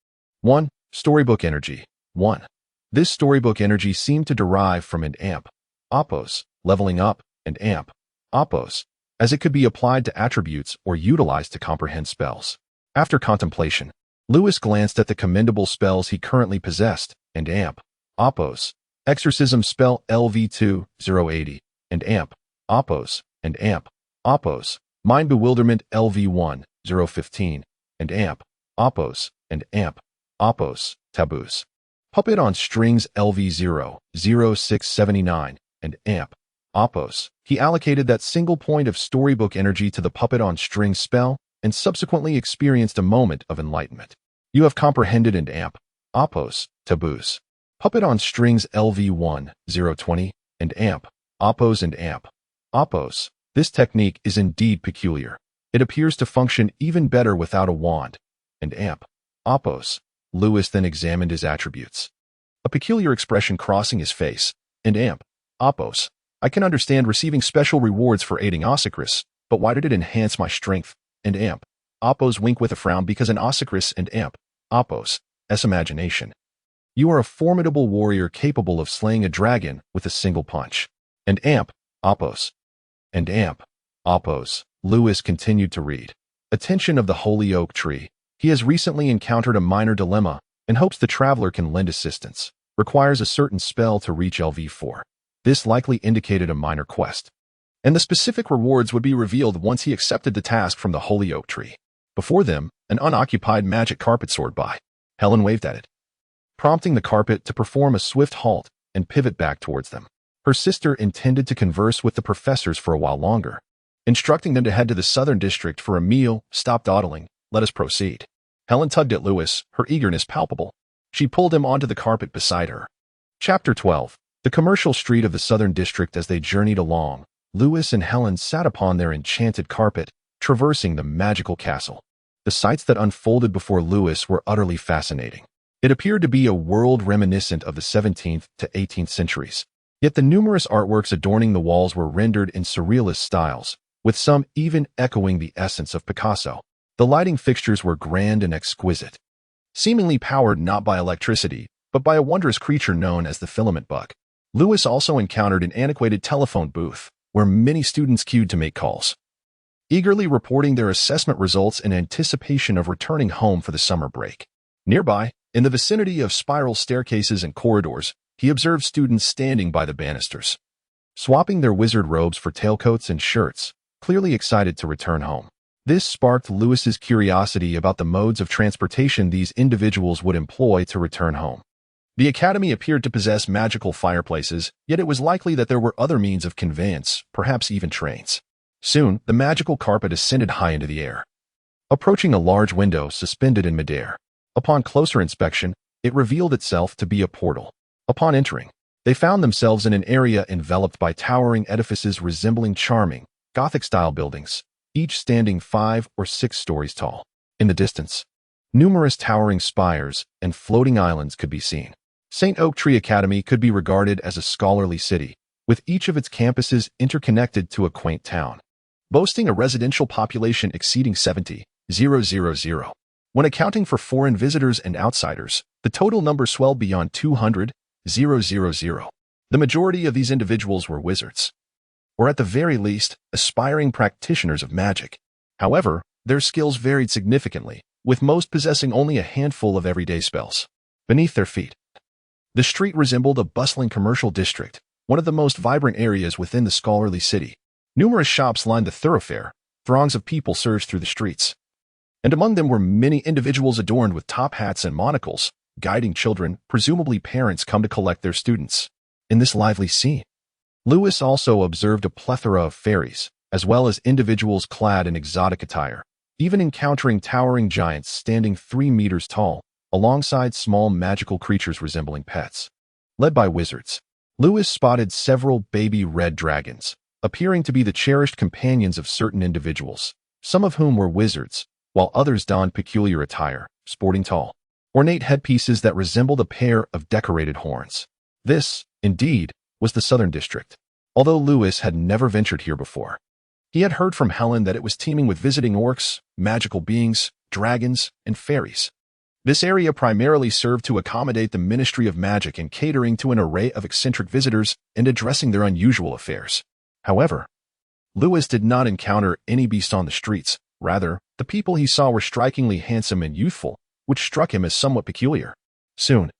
1, Storybook Energy, 1. This storybook energy seemed to derive from an Amp, Oppo's, leveling up, and Amp, Oppo's, as it could be applied to attributes or utilized to comprehend spells. After contemplation, Lewis glanced at the commendable spells he currently possessed, and Amp, Oppo's, Exorcism Spell LV2, 080, and Amp, Oppo's, and Amp, Oppo's, Mind Bewilderment LV1, 015, and Amp, Oppo's, and Amp, Oppo's, Taboos. Puppet on Strings LV0, 0679, and Amp, Oppo's. He allocated that single point of storybook energy to the Puppet on Strings spell, and subsequently experienced a moment of enlightenment. You have comprehended and amp, oppos, taboos. Puppet on strings LV1, 020, and amp, oppos and amp, oppos. This technique is indeed peculiar. It appears to function even better without a wand. And amp, oppos. Lewis then examined his attributes. A peculiar expression crossing his face. And amp, oppos. I can understand receiving special rewards for aiding Ossicris, but why did it enhance my strength? And amp, oppos wink with a frown because an Ossicris and amp, oppos, s imagination. You are a formidable warrior capable of slaying a dragon with a single punch. And amp, oppos. And amp, oppos. Lewis continued to read. Attention of the holy oak tree. He has recently encountered a minor dilemma and hopes the traveler can lend assistance. Requires a certain spell to reach LV4. This likely indicated a minor quest. And the specific rewards would be revealed once he accepted the task from the holy oak tree. Before them, an unoccupied magic carpet soared by. Helen waved at it, prompting the carpet to perform a swift halt and pivot back towards them. Her sister intended to converse with the professors for a while longer, instructing them to head to the southern district for a meal. Stop dawdling. Let us proceed. Helen tugged at Lewis, her eagerness palpable. She pulled him onto the carpet beside her. Chapter 12. The commercial street of the southern district. As they journeyed along, Lewis and Helen sat upon their enchanted carpet, traversing the magical castle. The sights that unfolded before Lewis were utterly fascinating. It appeared to be a world reminiscent of the 17th to 18th centuries. Yet the numerous artworks adorning the walls were rendered in surrealist styles, with some even echoing the essence of Picasso. The lighting fixtures were grand and exquisite, seemingly powered not by electricity, but by a wondrous creature known as the filament bug. Lewis also encountered an antiquated telephone booth, where many students queued to make calls, eagerly reporting their assessment results in anticipation of returning home for the summer break. Nearby, in the vicinity of spiral staircases and corridors, he observed students standing by the banisters, swapping their wizard robes for tailcoats and shirts, clearly excited to return home. This sparked Lewis's curiosity about the modes of transportation these individuals would employ to return home. The academy appeared to possess magical fireplaces, yet it was likely that there were other means of conveyance, perhaps even trains. Soon, the magical carpet ascended high into the air, approaching a large window suspended in midair. Upon closer inspection, it revealed itself to be a portal. Upon entering, they found themselves in an area enveloped by towering edifices resembling charming, Gothic-style buildings, each standing 5 or 6 stories tall. In the distance, numerous towering spires and floating islands could be seen. St. Oak Tree Academy could be regarded as a scholarly city, with each of its campuses interconnected to a quaint town, boasting a residential population exceeding 70,000. When accounting for foreign visitors and outsiders, the total number swelled beyond 200,000. The majority of these individuals were wizards, or at the very least, aspiring practitioners of magic. However, their skills varied significantly, with most possessing only a handful of everyday spells. Beneath their feet, the street resembled a bustling commercial district, one of the most vibrant areas within the scholarly city. Numerous shops lined the thoroughfare, throngs of people surged through the streets, and among them were many individuals adorned with top hats and monocles, guiding children, presumably parents come to collect their students. In this lively scene, Lewis also observed a plethora of fairies, as well as individuals clad in exotic attire, even encountering towering giants standing 3 meters tall, alongside small magical creatures resembling pets. Led by wizards, Lewis spotted several baby red dragons, appearing to be the cherished companions of certain individuals, some of whom were wizards, while others donned peculiar attire, sporting tall, ornate headpieces that resembled a pair of decorated horns. This, indeed, was the Southern District. Although Lewis had never ventured here before, he had heard from Helen that it was teeming with visiting orcs, magical beings, dragons, and fairies. This area primarily served to accommodate the Ministry of Magic in catering to an array of eccentric visitors and addressing their unusual affairs. However, Lewis did not encounter any beasts on the streets. Rather, the people he saw were strikingly handsome and youthful, which struck him as somewhat peculiar. Soon,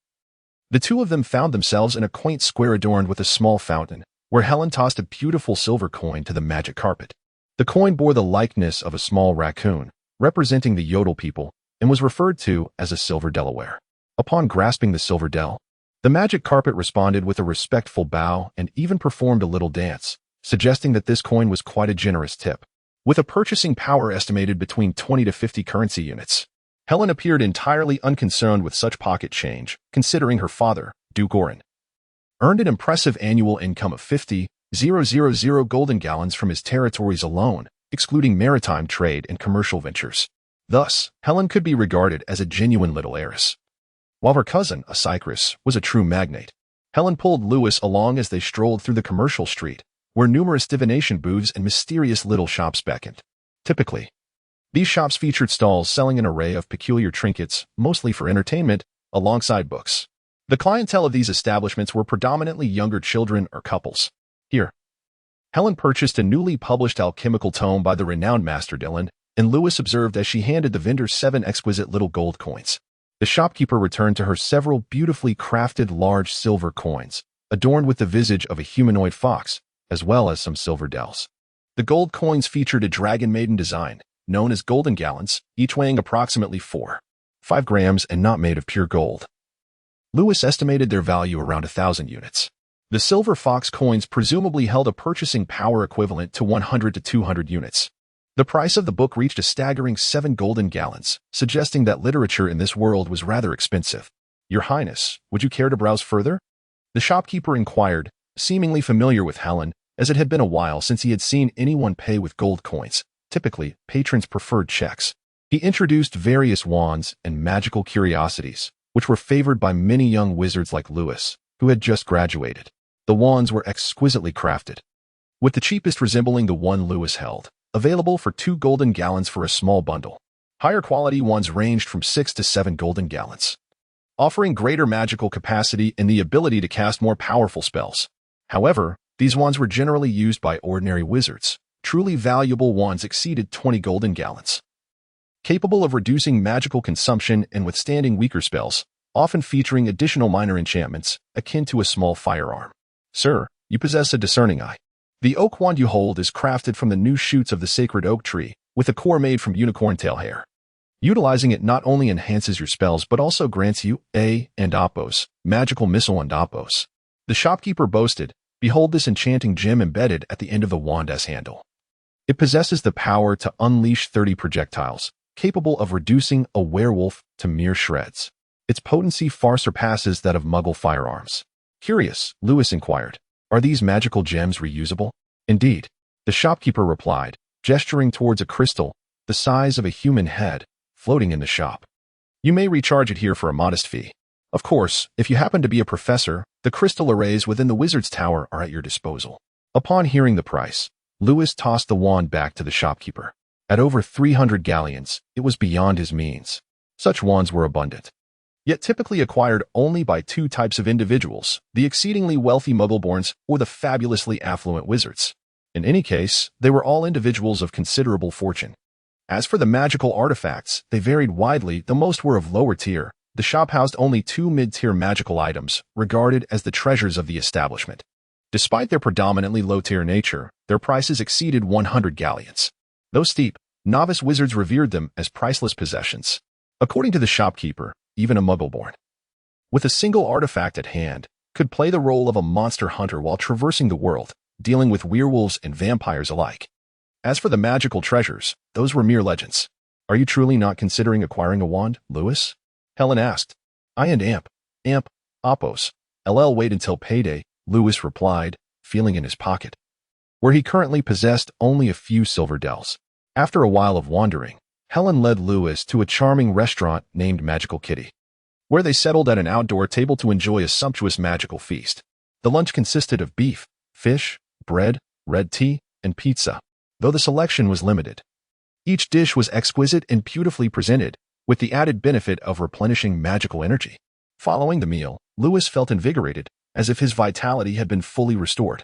the two of them found themselves in a quaint square adorned with a small fountain, where Helen tossed a beautiful silver coin to the magic carpet. The coin bore the likeness of a small raccoon, representing the Yodel people, and was referred to as a silver Delaware. Upon grasping the silver Del, the magic carpet responded with a respectful bow and even performed a little dance, suggesting that this coin was quite a generous tip. with a purchasing power estimated between 20 to 50 currency units. Helen appeared entirely unconcerned with such pocket change, considering her father, Duke Oren, earned an impressive annual income of 50,000 golden gallons from his territories alone, excluding maritime trade and commercial ventures. Thus, Helen could be regarded as a genuine little heiress. While her cousin, a Cycris, was a true magnate, Helen pulled Lewis along as they strolled through the commercial street, where numerous divination booths and mysterious little shops beckoned. Typically, these shops featured stalls selling an array of peculiar trinkets, mostly for entertainment, alongside books. The clientele of these establishments were predominantly younger children or couples. Here, Helen purchased a newly published alchemical tome by the renowned Master Dylan, and Lewis observed as she handed the vendor 7 exquisite little gold coins. The shopkeeper returned to her several beautifully crafted large silver coins, adorned with the visage of a humanoid fox, as well as some silver dells. The gold coins featured a dragon maiden design, known as golden gallons, each weighing approximately 4.5 grams and not made of pure gold. Lewis estimated their value around 1,000 units. The silver fox coins presumably held a purchasing power equivalent to 100 to 200 units. The price of the book reached a staggering 7 golden gallons, suggesting that literature in this world was rather expensive. Your Highness, would you care to browse further? The shopkeeper inquired, seemingly familiar with Helen, as it had been a while since he had seen anyone pay with gold coins. Typically, patrons preferred checks. He introduced various wands and magical curiosities, which were favored by many young wizards like Lewis, who had just graduated. The wands were exquisitely crafted, with the cheapest resembling the one Lewis held, available for 2 golden gallons for a small bundle. Higher quality ones ranged from 6 to 7 golden gallons, offering greater magical capacity and the ability to cast more powerful spells. However, these wands were generally used by ordinary wizards. Truly valuable wands exceeded 20 golden gallons, capable of reducing magical consumption and withstanding weaker spells, often featuring additional minor enchantments, akin to a small firearm. Sir, you possess a discerning eye. The oak wand you hold is crafted from the new shoots of the sacred oak tree, with a core made from unicorn tail hair. Utilizing it not only enhances your spells but also grants you and Apos, magical missile and Apos. The shopkeeper boasted, behold this enchanting gem embedded at the end of the wand as handle. It possesses the power to unleash 30 projectiles, capable of reducing a werewolf to mere shreds. Its potency far surpasses that of Muggle firearms. Curious, Lewis inquired, are these magical gems reusable? Indeed, the shopkeeper replied, gesturing towards a crystal, the size of a human head, floating in the shop. You may recharge it here for a modest fee. Of course, if you happen to be a professor, the crystal arrays within the wizard's tower are at your disposal. Upon hearing the price, Lewis tossed the wand back to the shopkeeper. At over 300 galleons, it was beyond his means. Such wands were abundant, yet typically acquired only by 2 types of individuals, the exceedingly wealthy Muggleborns or the fabulously affluent wizards. In any case, they were all individuals of considerable fortune. As for the magical artifacts, they varied widely. The most were of lower tier. The shop housed only 2 mid-tier magical items, regarded as the treasures of the establishment. Despite their predominantly low-tier nature, their prices exceeded 100 galleons. Though steep, novice wizards revered them as priceless possessions. According to the shopkeeper, even a Muggleborn, with a single artifact at hand, could play the role of a monster hunter while traversing the world, dealing with werewolves and vampires alike. As for the magical treasures, those were mere legends. Are you truly not considering acquiring a wand, Lewis? Helen asked. I and Apos, LL wait until payday, Lewis replied, feeling in his pocket, where he currently possessed only a few silver dells. After a while of wandering, Helen led Lewis to a charming restaurant named Magical Kitty, where they settled at an outdoor table to enjoy a sumptuous magical feast. The lunch consisted of beef, fish, bread, red tea, and pizza, though the selection was limited. Each dish was exquisite and beautifully presented, with the added benefit of replenishing magical energy. Following the meal, Lewis felt invigorated, as if his vitality had been fully restored.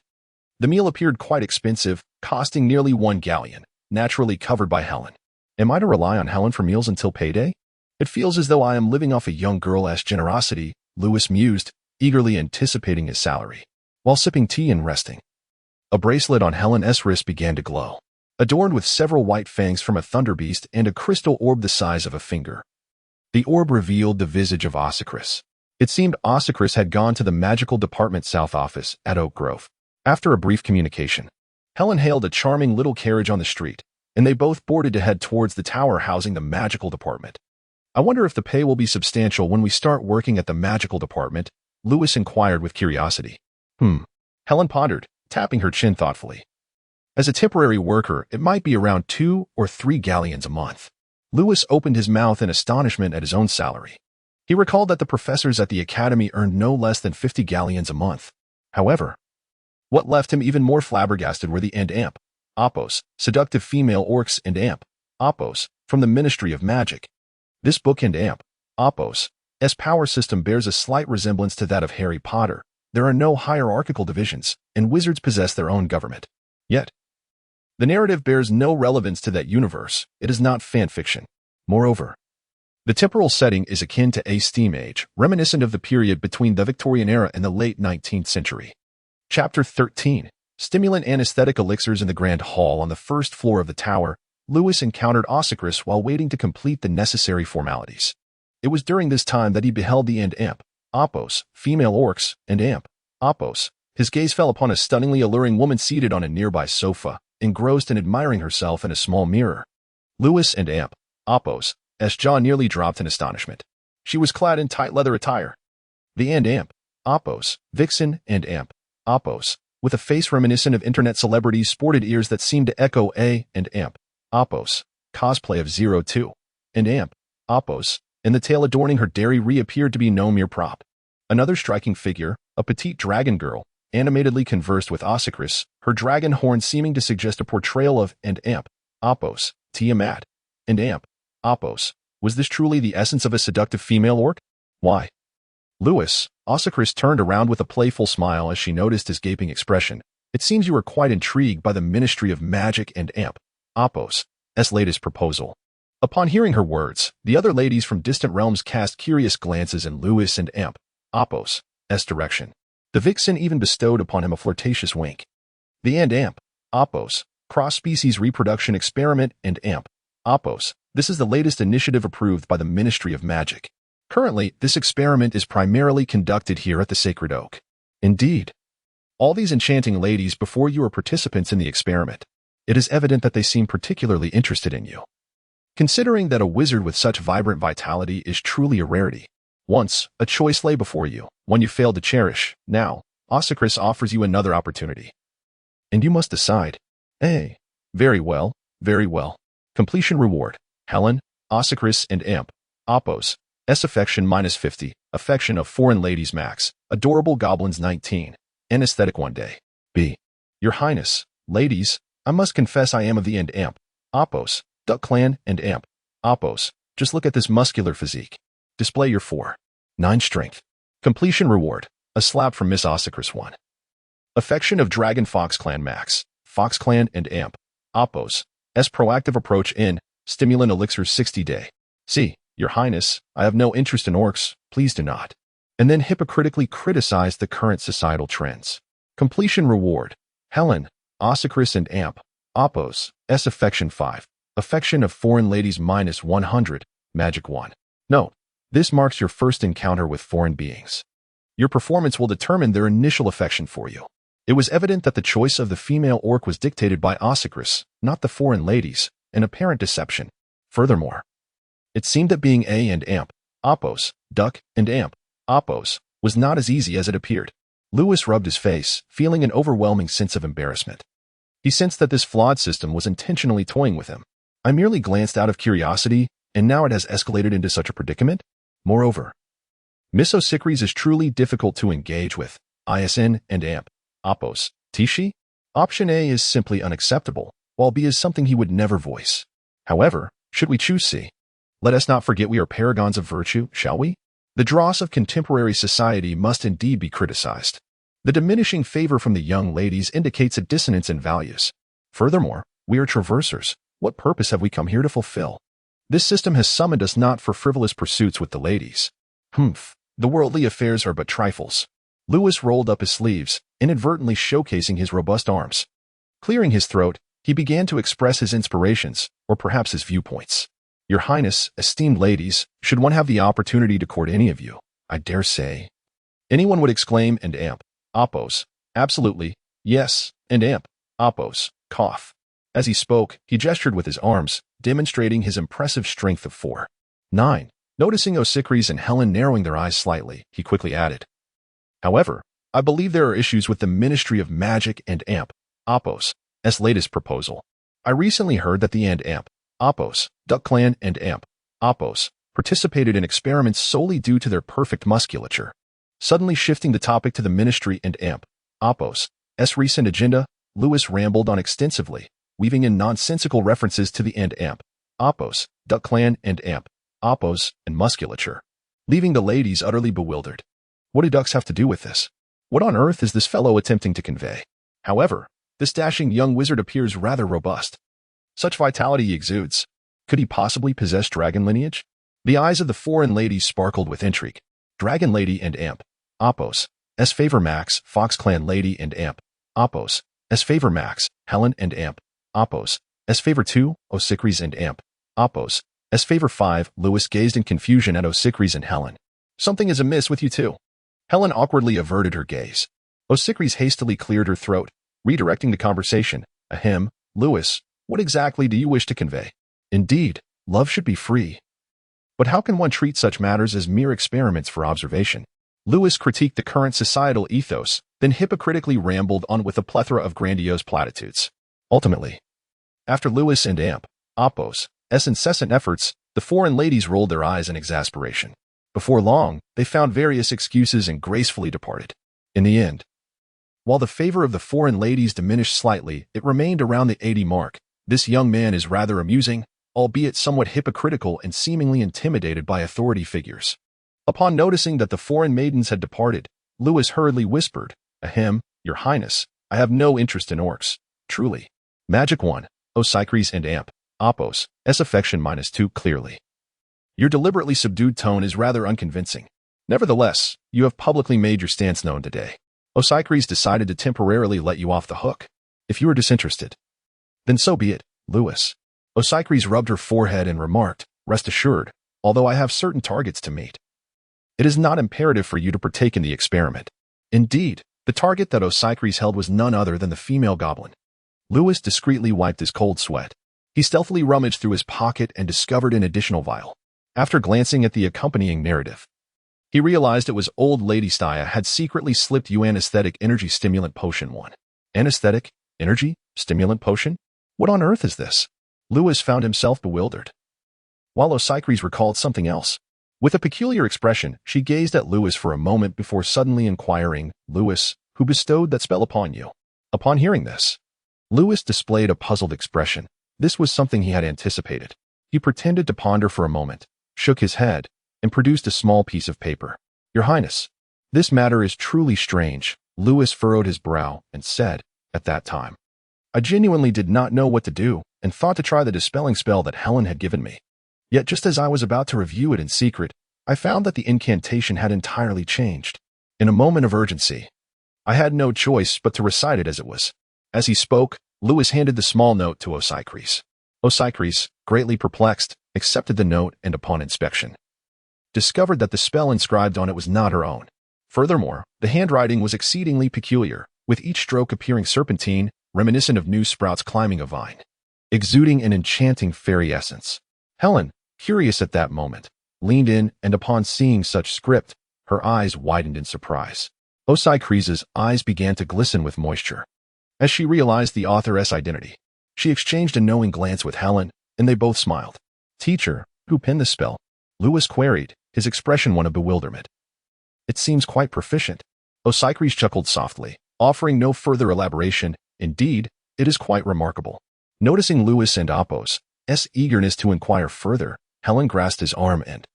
The meal appeared quite expensive, costing nearly 1 galleon, naturally covered by Helen. Am I to rely on Helen for meals until payday? It feels as though I am living off a young girl's generosity, Lewis mused, eagerly anticipating his salary, while sipping tea and resting. A bracelet on Helen's wrist began to glow, adorned with several white fangs from a thunderbeast and a crystal orb the size of a finger. The orb revealed the visage of Ossicris. It seemed Ossicris had gone to the Magical Department South Office at Oak Grove. After a brief communication, Helen hailed a charming little carriage on the street, and they both boarded to head towards the tower housing the magical department. I wonder if the pay will be substantial when we start working at the magical department, Lewis inquired with curiosity. Helen pondered, tapping her chin thoughtfully. As a temporary worker, it might be around 2 or 3 galleons a month. Lewis opened his mouth in astonishment at his own salary. He recalled that the professors at the academy earned no less than 50 galleons a month. However, what left him even more flabbergasted were the Amp, Oppos, seductive female orcs and Amp, Oppos, from the Ministry of Magic. This book and Amp, Oppos, S power system bears a slight resemblance to that of Harry Potter. There are no hierarchical divisions, and wizards possess their own government. Yet, the narrative bears no relevance to that universe. It is not fan fiction. Moreover, the temporal setting is akin to a steam age, reminiscent of the period between the Victorian era and the late 19th century. Chapter 13. Stimulant anesthetic elixirs. In the grand hall on the first floor of the tower, Lewis encountered Ossicris while waiting to complete the necessary formalities. It was during this time that he beheld the Amp, Oppos, female orcs, and Amp, Oppos. His gaze fell upon a stunningly alluring woman seated on a nearby sofa, engrossed and admiring herself in a small mirror. Lewis and Amp, Oppos, S jaw nearly dropped in astonishment. She was clad in tight leather attire. The Amp, Oppos, vixen and Amp, Oppos, with a face reminiscent of internet celebrities, sported ears that seemed to echo A and Amp, Oppos, cosplay of 02, and Amp, Oppos, and the tail adorning her dairy reappeared to be no mere prop. Another striking figure, a petite dragon girl, animatedly conversed with Ossicris, her dragon horn seeming to suggest a portrayal of and Amp, Oppos, Tiamat, and Amp, Oppos. Was this truly the essence of a seductive female orc? Why? Lewis, Ossicris turned around with a playful smile as she noticed his gaping expression. It seems you are quite intrigued by the Ministry of Magic and Amp, Oppos, S latest proposal. Upon hearing her words, the other ladies from distant realms cast curious glances in Lewis and Amp, Oppos, S direction. The vixen even bestowed upon him a flirtatious wink. The Amp, Oppos, cross-species reproduction experiment and Amp, Oppos. This is the latest initiative approved by the Ministry of Magic. Currently, this experiment is primarily conducted here at the Sacred Oak. Indeed, all these enchanting ladies before you are participants in the experiment. It is evident that they seem particularly interested in you. Considering that a wizard with such vibrant vitality is truly a rarity. Once, a choice lay before you, one you failed to cherish. Now, Ossicris offers you another opportunity. And you must decide. A. Very well, very well. Completion reward. Helen, Ossicris and Amp, Oppos, S affection -50, affection of foreign ladies max, adorable goblins 19, anesthetic 1 day. B. Your Highness, ladies, I must confess I am of the Amp, Oppos, Duck Clan and Amp, Oppos. Just look at this muscular physique. Display your 4.9 strength. Completion reward, a slap from Miss Ossicris 1. Affection of Dragon Fox Clan Max, Fox Clan and Amp, Oppos, S proactive approach in, stimulant elixir 60 day. C. Your Highness, I have no interest in orcs, please do not. And then hypocritically criticize the current societal trends. Completion reward, Helen, Ossicris and Amp, Oppos, S affection 5. Affection of foreign ladies -100, magic 1. Note, this marks your first encounter with foreign beings. Your performance will determine their initial affection for you. It was evident that the choice of the female orc was dictated by Ossicris, not the foreign ladies, an apparent deception. Furthermore, it seemed that being A and Amp, Oppos, Duck and Amp, Oppos, was not as easy as it appeared. Lewis rubbed his face, feeling an overwhelming sense of embarrassment. He sensed that this flawed system was intentionally toying with him. I merely glanced out of curiosity, and now it has escalated into such a predicament? Moreover, Miss Ossicris is truly difficult to engage with. ISN and Amp, Oppos, Tishi? Option A is simply unacceptable, while B is something he would never voice. However, should we choose C? Let us not forget we are paragons of virtue, shall we? The dross of contemporary society must indeed be criticized. The diminishing favor from the young ladies indicates a dissonance in values. Furthermore, we are traversers. What purpose have we come here to fulfill? This system has summoned us not for frivolous pursuits with the ladies. The worldly affairs are but trifles. Lewis rolled up his sleeves, inadvertently showcasing his robust arms. Clearing his throat, he began to express his inspirations, or perhaps his viewpoints. Your Highness, esteemed ladies, should one have the opportunity to court any of you, I dare say. Anyone would exclaim and Amp, Oppos, absolutely, yes, and Amp, Oppos, cough. As he spoke, he gestured with his arms, demonstrating his impressive strength of 4. 9. Noticing Osicris and Helen narrowing their eyes slightly, he quickly added, "However, I believe there are issues with the Ministry of Magic and AMP, Apos, latest proposal. I recently heard that the AMP, Apos, Duck Clan and AMP, Apos, participated in experiments solely due to their perfect musculature." Suddenly shifting the topic to the Ministry and AMP, Apos' recent agenda, Lewis rambled on extensively, weaving in nonsensical references to the AMP, Apos, Duck Clan and AMP, Apos, and musculature, leaving the ladies utterly bewildered. What do ducks have to do with this? What on earth is this fellow attempting to convey? However, this dashing young wizard appears rather robust. Such vitality he exudes. Could he possibly possess dragon lineage? The eyes of the foreign ladies sparkled with intrigue. Dragon Lady and AMP, Apos, favor Max, Fox Clan Lady and AMP, Apos, favor Max, Helen and AMP, Apos, favor 2, Osicris and AMP, Apos, favor 5. Lewis gazed in confusion at Osicris and Helen. Something is amiss with you two. Helen awkwardly averted her gaze. Osicris hastily cleared her throat, redirecting the conversation. Ahem, Lewis, what exactly do you wish to convey? Indeed, love should be free. But how can one treat such matters as mere experiments for observation? Lewis critiqued the current societal ethos, then hypocritically rambled on with a plethora of grandiose platitudes. Ultimately, after Lewis and AMP, Apos' incessant efforts, the foreign ladies rolled their eyes in exasperation. Before long, they found various excuses and gracefully departed. In the end, while the favor of the foreign ladies diminished slightly, it remained around the 80 mark. This young man is rather amusing, albeit somewhat hypocritical and seemingly intimidated by authority figures. Upon noticing that the foreign maidens had departed, Lewis hurriedly whispered, Ahem, Your Highness, I have no interest in orcs. Truly. Magic 1, Osicris and AMP, Apos, affection -2 clearly. Your deliberately subdued tone is rather unconvincing. Nevertheless, you have publicly made your stance known today. Osicris decided to temporarily let you off the hook. If you are disinterested, then so be it, Lewis. Osicris rubbed her forehead and remarked, Rest assured, although I have certain targets to meet, it is not imperative for you to partake in the experiment. Indeed, the target that Osicris held was none other than the female goblin. Lewis discreetly wiped his cold sweat. He stealthily rummaged through his pocket and discovered an additional vial. After glancing at the accompanying narrative, he realized it was old Lady Staya had secretly slipped you anesthetic energy stimulant potion 1. Anesthetic, energy, stimulant potion? What on earth is this? Lewis found himself bewildered, while Osicris recalled something else. With a peculiar expression, she gazed at Lewis for a moment before suddenly inquiring, Lewis, who bestowed that spell upon you? Upon hearing this, Lewis displayed a puzzled expression. This was something he had anticipated. He pretended to ponder for a moment, shook his head, and produced a small piece of paper. Your Highness, this matter is truly strange. Lewis furrowed his brow and said, At that time, I genuinely did not know what to do and thought to try the dispelling spell that Helen had given me. Yet just as I was about to review it in secret, I found that the incantation had entirely changed. In a moment of urgency, I had no choice but to recite it as it was. As he spoke, Lewis handed the small note to Osicris. Osicris, greatly perplexed, accepted the note and upon inspection, discovered that the spell inscribed on it was not her own. Furthermore, the handwriting was exceedingly peculiar, with each stroke appearing serpentine, reminiscent of new sprouts climbing a vine, exuding an enchanting fairy essence. Helen, curious at that moment, leaned in and upon seeing such script, her eyes widened in surprise. Osicris's eyes began to glisten with moisture. As she realized the authoress' identity, she exchanged a knowing glance with Helen, and they both smiled. Teacher, who penned the spell? Lewis queried, his expression one of bewilderment. It seems quite proficient. Osicris chuckled softly, offering no further elaboration. Indeed, it is quite remarkable. Noticing Lewis and Apos' eagerness to inquire further, Helen grasped his arm and,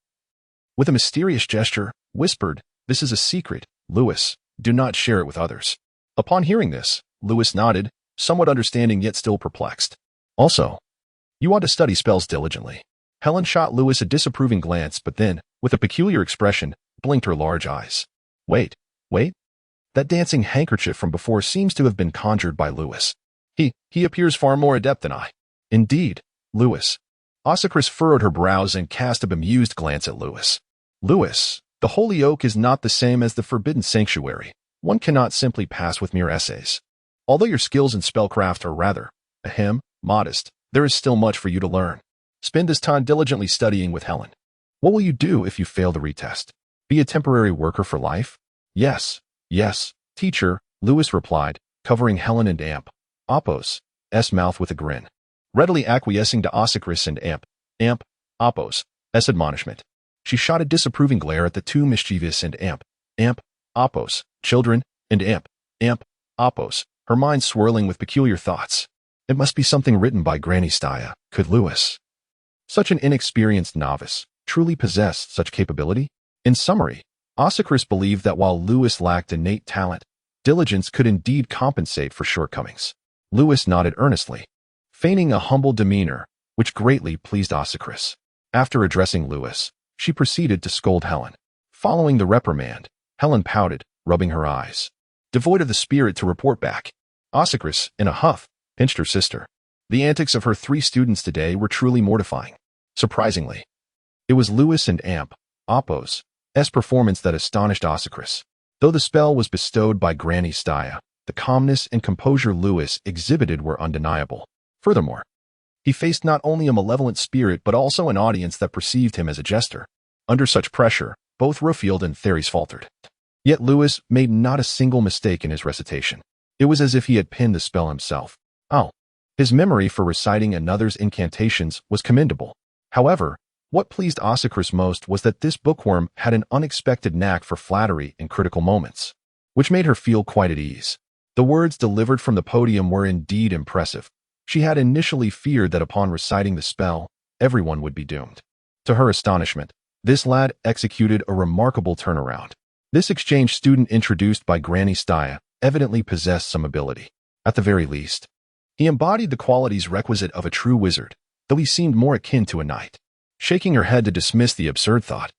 with a mysterious gesture, whispered, This is a secret, Lewis. Do not share it with others. Upon hearing this, Lewis nodded, somewhat understanding yet still perplexed. Also, you ought to study spells diligently. Helen shot Lewis a disapproving glance, but then, with a peculiar expression, blinked her large eyes. Wait. That dancing handkerchief from before seems to have been conjured by Lewis. He appears far more adept than I. Indeed, Lewis. Osicris furrowed her brows and cast a bemused glance at Lewis. Lewis, the Holy Oak is not the same as the Forbidden Sanctuary. One cannot simply pass with mere essays. Although your skills in spellcraft are rather, Modest, there is still much for you to learn. Spend this time diligently studying with Helen. What will you do if you fail the retest? Be a temporary worker for life? Yes, yes, teacher, Lewis replied, covering Helen and Amp's mouth with a grin, readily acquiescing to Ossicris and Amp's admonishment. She shot a disapproving glare at the two mischievous and Amp's children, and Amp's, her mind swirling with peculiar thoughts. It must be something written by Granny Staya, could Lewis, such an inexperienced novice, truly possess such capability? In summary, Ossicris believed that while Lewis lacked innate talent, diligence could indeed compensate for shortcomings. Lewis nodded earnestly, feigning a humble demeanor, which greatly pleased Ossicris. After addressing Lewis, she proceeded to scold Helen. Following the reprimand, Helen pouted, rubbing her eyes, devoid of the spirit to report back. Ossicris, in a huff, pinched her sister. The antics of her 3 students today were truly mortifying. Surprisingly, it was Lewis and Amp's performance that astonished Ossicris. Though the spell was bestowed by Granny Staya, the calmness and composure Lewis exhibited were undeniable. Furthermore, he faced not only a malevolent spirit but also an audience that perceived him as a jester. Under such pressure, both Ruffield and Theres faltered. Yet Lewis made not a single mistake in his recitation. It was as if he had pinned the spell himself. His memory for reciting another's incantations was commendable. However, what pleased Ossicris most was that this bookworm had an unexpected knack for flattery in critical moments, which made her feel quite at ease. The words delivered from the podium were indeed impressive. She had initially feared that upon reciting the spell, everyone would be doomed. To her astonishment, this lad executed a remarkable turnaround. This exchange student introduced by Granny Staya evidently possessed some ability. At the very least, he embodied the qualities requisite of a true wizard, though he seemed more akin to a knight. Shaking her head to dismiss the absurd thought,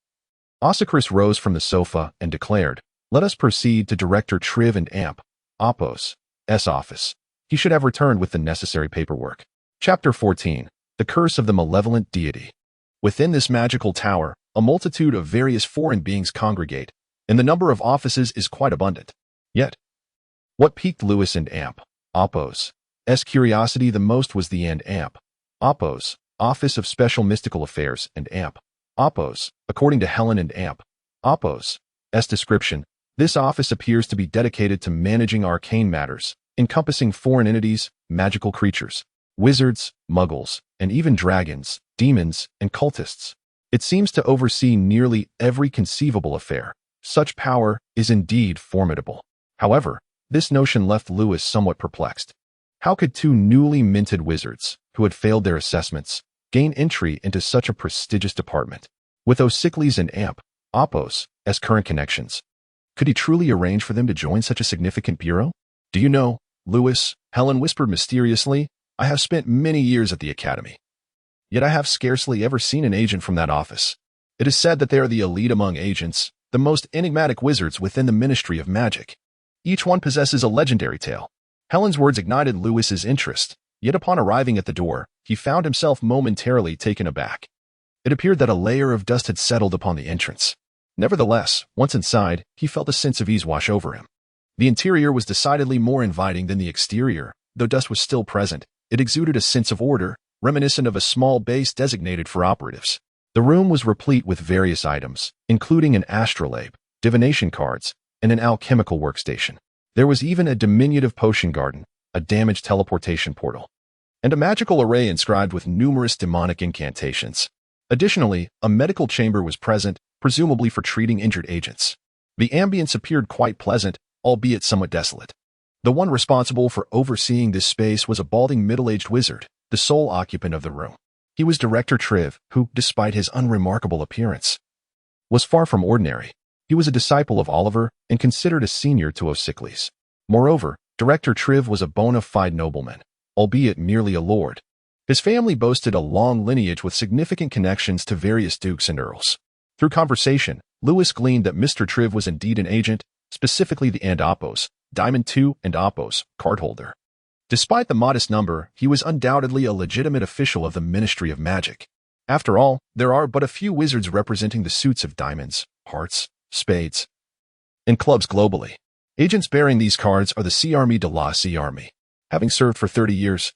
Ossicris rose from the sofa and declared, "Let us proceed to Director Triv and Amp's office. He should have returned with the necessary paperwork." Chapter 14. The Curse of the Malevolent Deity. Within this magical tower, a multitude of various foreign beings congregate, and the number of offices is quite abundant. Yet, what piqued Lewis and Amp's curiosity the most was the Amp's Office of Special Mystical Affairs and Amp's. According to Helen and Amp's description, this office appears to be dedicated to managing arcane matters, encompassing foreign entities, magical creatures, wizards, muggles, and even dragons, demons, and cultists. It seems to oversee nearly every conceivable affair. Such power is indeed formidable. However, this notion left Lewis somewhat perplexed. How could 2 newly minted wizards, who had failed their assessments, gain entry into such a prestigious department? With Ossicles and Amp's as current connections, could he truly arrange for them to join such a significant bureau? "Do you know, Lewis," Helen whispered mysteriously, "I have spent many years at the Academy. Yet I have scarcely ever seen an agent from that office. It is said that they are the elite among agents, the most enigmatic wizards within the Ministry of Magic. Each one possesses a legendary tale." Helen's words ignited Lewis's interest, yet upon arriving at the door, he found himself momentarily taken aback. It appeared that a layer of dust had settled upon the entrance. Nevertheless, once inside, he felt a sense of ease wash over him. The interior was decidedly more inviting than the exterior. Though dust was still present, it exuded a sense of order, reminiscent of a small base designated for operatives. The room was replete with various items, including an astrolabe, divination cards, and an alchemical workstation. There was even a diminutive potion garden, a damaged teleportation portal, and a magical array inscribed with numerous demonic incantations. Additionally, a medical chamber was present, presumably for treating injured agents. The ambience appeared quite pleasant, albeit somewhat desolate. The one responsible for overseeing this space was a balding middle-aged wizard, the sole occupant of the room. He was Director Triv, who, despite his unremarkable appearance, was far from ordinary. He was a disciple of Oliver and considered a senior to Ossicles. Moreover, Director Triv was a bona fide nobleman, albeit merely a lord. His family boasted a long lineage with significant connections to various dukes and earls. Through conversation, Lewis gleaned that Mr. Triv was indeed an agent, specifically the Amp's, Diamond 2 and Amp's, cardholder. Despite the modest number, he was undoubtedly a legitimate official of the Ministry of Magic. After all, there are but a few wizards representing the suits of diamonds, hearts, spades, and clubs globally. Agents bearing these cards are the C Army de la C Army. Having served for 30 years,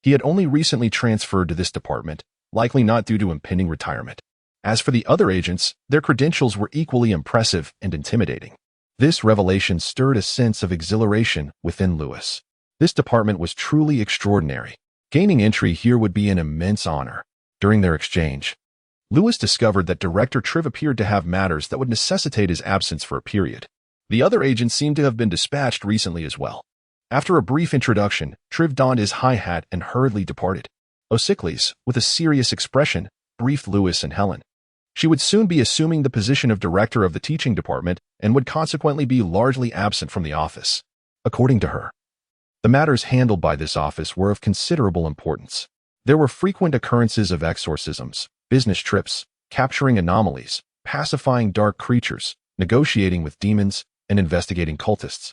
He had only recently transferred to this department, likely not due to impending retirement. As for the other agents, their credentials were equally impressive and intimidating. This revelation stirred a sense of exhilaration within Lewis. This department was truly extraordinary. Gaining entry here would be an immense honor. During their exchange, Lewis discovered that Director Triv appeared to have matters that would necessitate his absence for a period. The other agents seemed to have been dispatched recently as well. After a brief introduction, Triv donned his high hat and hurriedly departed. O'Sicklys, with a serious expression, briefed Lewis and Helen. She would soon be assuming the position of director of the teaching department and would consequently be largely absent from the office. According to her, the matters handled by this office were of considerable importance. There were frequent occurrences of exorcisms, business trips, capturing anomalies, pacifying dark creatures, negotiating with demons, and investigating cultists.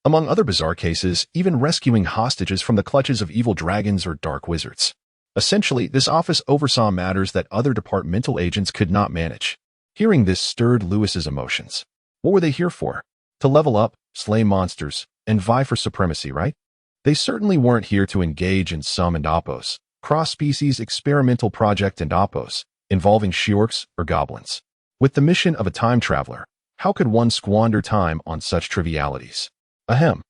Among other bizarre cases, even rescuing hostages from the clutches of evil dragons or dark wizards. Essentially, this office oversaw matters that other departmental agents could not manage. Hearing this stirred Lewis's emotions. What were they here for? To level up, slay monsters, and vie for supremacy, right? They certainly weren't here to engage in some and oppos, cross-species experimental project and oppos, involving shiorks or goblins. With the mission of a time traveler, how could one squander time on such trivialities? Ahem.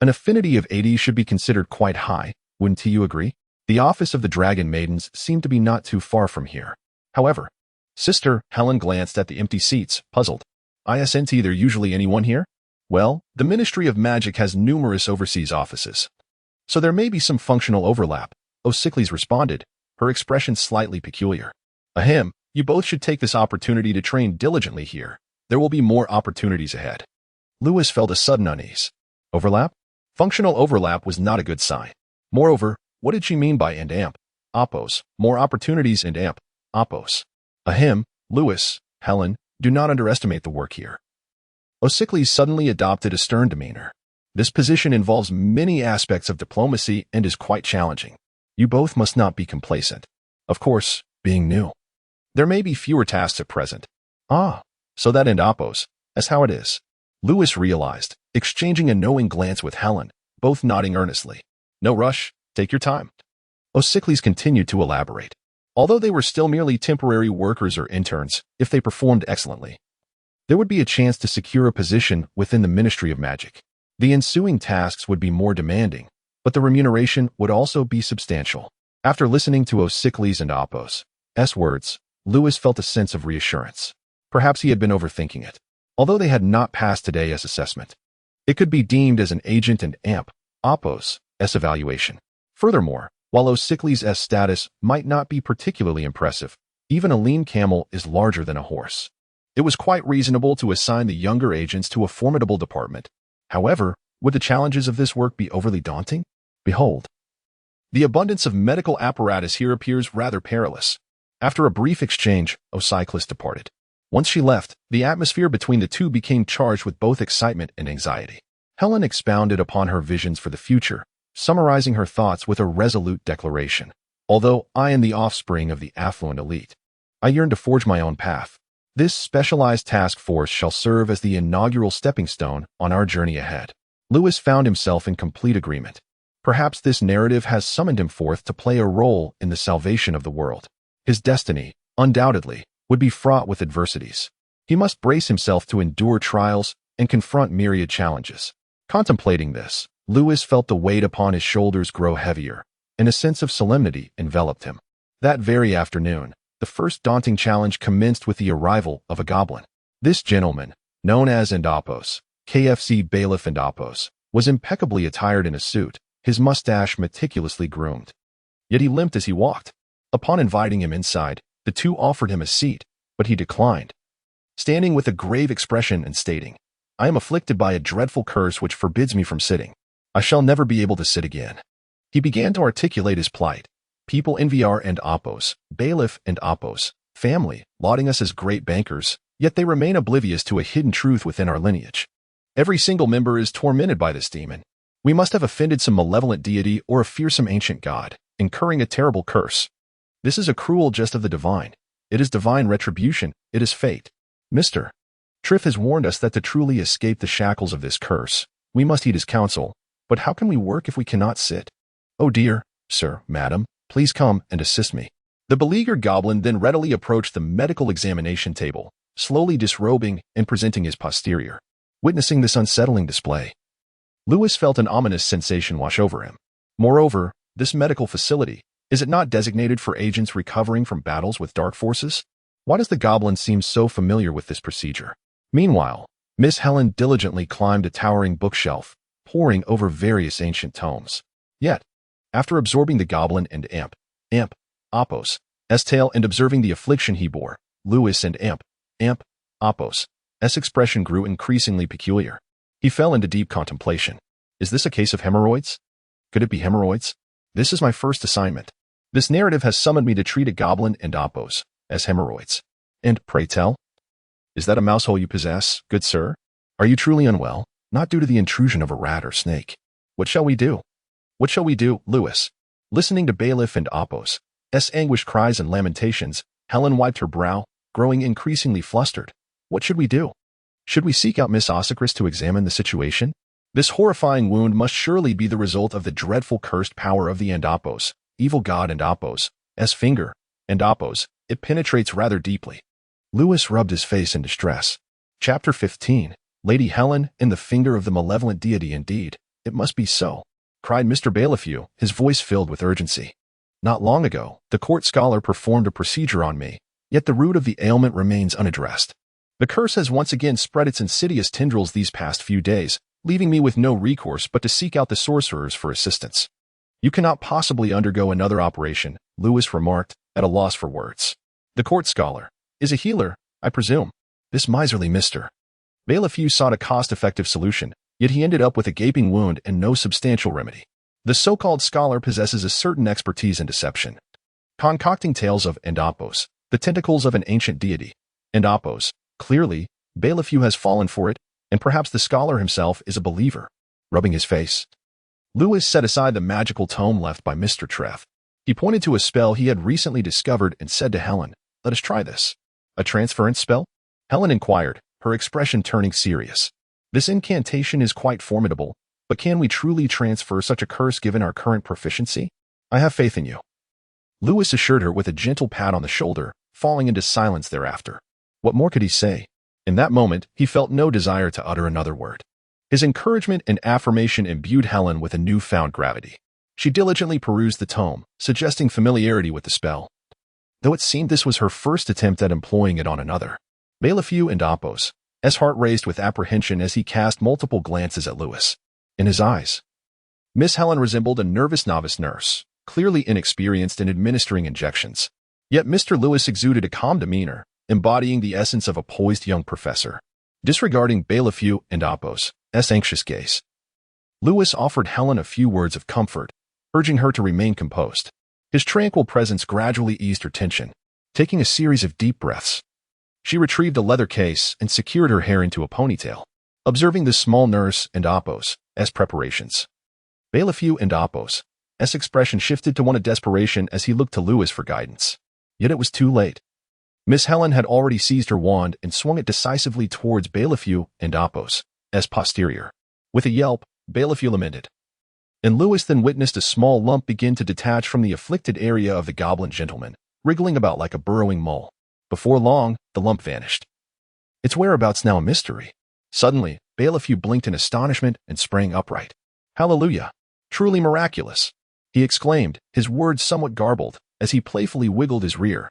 An affinity of 80 should be considered quite high, wouldn't you agree? The office of the Dragon Maidens seemed to be not too far from here. However, Sister Helen glanced at the empty seats, puzzled. Isn't there usually anyone here? Well, the Ministry of Magic has numerous overseas offices, so there may be some functional overlap, O'Sicklys responded, her expression slightly peculiar. Ahem, you both should take this opportunity to train diligently here. There will be more opportunities ahead. Lewis felt a sudden unease. Overlap? Functional overlap was not a good sign. Moreover, what did she mean by and amp? Oppos, more opportunities and amp, oppos. Ahem, Lewis, Helen, do not underestimate the work here. O'Sicklys suddenly adopted a stern demeanor. This position involves many aspects of diplomacy and is quite challenging. You both must not be complacent. Of course, being new. There may be fewer tasks at present. Ah, so that and oppos, that's how it is. Lewis realized, exchanging a knowing glance with Helen, both nodding earnestly. No rush, take your time. O'Sicklys continued to elaborate. Although they were still merely temporary workers or interns, if they performed excellently, there would be a chance to secure a position within the Ministry of Magic. The ensuing tasks would be more demanding, but the remuneration would also be substantial. After listening to O'Sicklys and Oppos' words, Lewis felt a sense of reassurance. Perhaps he had been overthinking it. Although they had not passed today's assessment, it could be deemed as an agent and amp, Oppos' evaluation. Furthermore, while O'Sicklys' status might not be particularly impressive, even a lean camel is larger than a horse. It was quite reasonable to assign the younger agents to a formidable department. However, would the challenges of this work be overly daunting? Behold, the abundance of medical apparatus here appears rather perilous. After a brief exchange, O'Sicklys departed. Once she left, the atmosphere between the two became charged with both excitement and anxiety. Helen expounded upon her visions for the future, summarizing her thoughts with a resolute declaration. Although I am the offspring of the affluent elite, I yearn to forge my own path. This specialized task force shall serve as the inaugural stepping stone on our journey ahead. Lewis found himself in complete agreement. Perhaps this narrative has summoned him forth to play a role in the salvation of the world. His destiny, undoubtedly, would be fraught with adversities. He must brace himself to endure trials and confront myriad challenges. Contemplating this, Lewis felt the weight upon his shoulders grow heavier, and a sense of solemnity enveloped him. That very afternoon, the first daunting challenge commenced with the arrival of a goblin. This gentleman, known as Oppos, KFC Bailiff Oppos, was impeccably attired in a suit, his mustache meticulously groomed. Yet he limped as he walked. Upon inviting him inside, the two offered him a seat, but he declined, standing with a grave expression and stating, I am afflicted by a dreadful curse which forbids me from sitting. I shall never be able to sit again. He began to articulate his plight. People in VR and Oppos, Bailiff and Oppos, family, lauding us as great bankers, yet they remain oblivious to a hidden truth within our lineage. Every single member is tormented by this demon. We must have offended some malevolent deity or a fearsome ancient god, incurring a terrible curse. This is a cruel jest of the divine. It is divine retribution. It is fate. Mr. Triff has warned us that to truly escape the shackles of this curse, we must heed his counsel. But how can we work if we cannot sit? Oh dear, Sir, madam, please come and assist me. The beleaguered goblin then readily approached the medical examination table, slowly disrobing and presenting his posterior. Witnessing this unsettling display, Lewis felt an ominous sensation wash over him. Moreover, this medical facility, is it not designated for agents recovering from battles with dark forces? Why does the goblin seem so familiar with this procedure? Meanwhile, Miss Helen diligently climbed a towering bookshelf, poring over various ancient tomes. Yet, after absorbing the goblin and Apo's tale and observing the affliction he bore, Lewis and Apo's expression grew increasingly peculiar. He fell into deep contemplation. Is this a case of hemorrhoids? Could it be hemorrhoids? This is my first assignment. This narrative has summoned me to treat a goblin and Apo's as hemorrhoids. And, pray tell, is that a mousehole you possess, good sir? Are you truly unwell? Not due to the intrusion of a rat or snake. What shall we do? What shall we do, Lewis? Listening to bailiff and Apo's anguished cries and lamentations, Helen wiped her brow, growing increasingly flustered. What should we do? Should we seek out Miss Ossicris to examine the situation? This horrifying wound must surely be the result of the dreadful cursed power of the Apo's, evil god and Apo's finger, and Apo's. It penetrates rather deeply. Lewis rubbed his face in distress. Chapter 15. Lady Helen and the finger of the malevolent deity. Indeed, it must be so, cried Mr. Bailiffew, his voice filled with urgency. Not long ago, the court scholar performed a procedure on me, yet the root of the ailment remains unaddressed. The curse has once again spread its insidious tendrils these past few days, leaving me with no recourse but to seek out the sorcerers for assistance. You cannot possibly undergo another operation, Lewis remarked, at a loss for words. The court scholar is a healer, I presume. This miserly Mr. Bailiffew sought a cost-effective solution, yet he ended up with a gaping wound and no substantial remedy. The so-called scholar possesses a certain expertise in deception, concocting tales of Apo's, the tentacles of an ancient deity, Apo's. Clearly, Bailiffew has fallen for it, and perhaps the scholar himself is a believer. Rubbing his face, Lewis set aside the magical tome left by Mr. Treff. He pointed to a spell he had recently discovered and said to Helen, "Let us try this." A transference spell? Helen inquired, her expression turning serious. This incantation is quite formidable, but can we truly transfer such a curse given our current proficiency? I have faith in you, Lewis assured her with a gentle pat on the shoulder, falling into silence thereafter. What more could he say? In that moment, he felt no desire to utter another word. His encouragement and affirmation imbued Helen with a newfound gravity. She diligently perused the tome, suggesting familiarity with the spell, though it seemed this was her first attempt at employing it on another. Bailiffew and Apo's heart raised with apprehension as he cast multiple glances at Lewis. In his eyes, Miss Helen resembled a nervous novice nurse, clearly inexperienced in administering injections. Yet Mr. Lewis exuded a calm demeanor, embodying the essence of a poised young professor. Disregarding Bailiffew and Apo's anxious gaze, Lewis offered Helen a few words of comfort, urging her to remain composed. His tranquil presence gradually eased her tension. Taking a series of deep breaths, she retrieved a leather case and secured her hair into a ponytail, observing the small nurse and Apo's preparations. Bailiffew and Apo's expression shifted to one of desperation as he looked to Lewis for guidance. Yet it was too late. Miss Helen had already seized her wand and swung it decisively towards Bailiffew and Apo's posterior. With a yelp, Bailiffew lamented, and Lewis then witnessed a small lump begin to detach from the afflicted area of the goblin gentleman, wriggling about like a burrowing mole. Before long, the lump vanished. Its whereabouts now a mystery. Suddenly, Bailiffew blinked in astonishment and sprang upright. Hallelujah! Truly miraculous! He exclaimed, his words somewhat garbled, as he playfully wiggled his rear,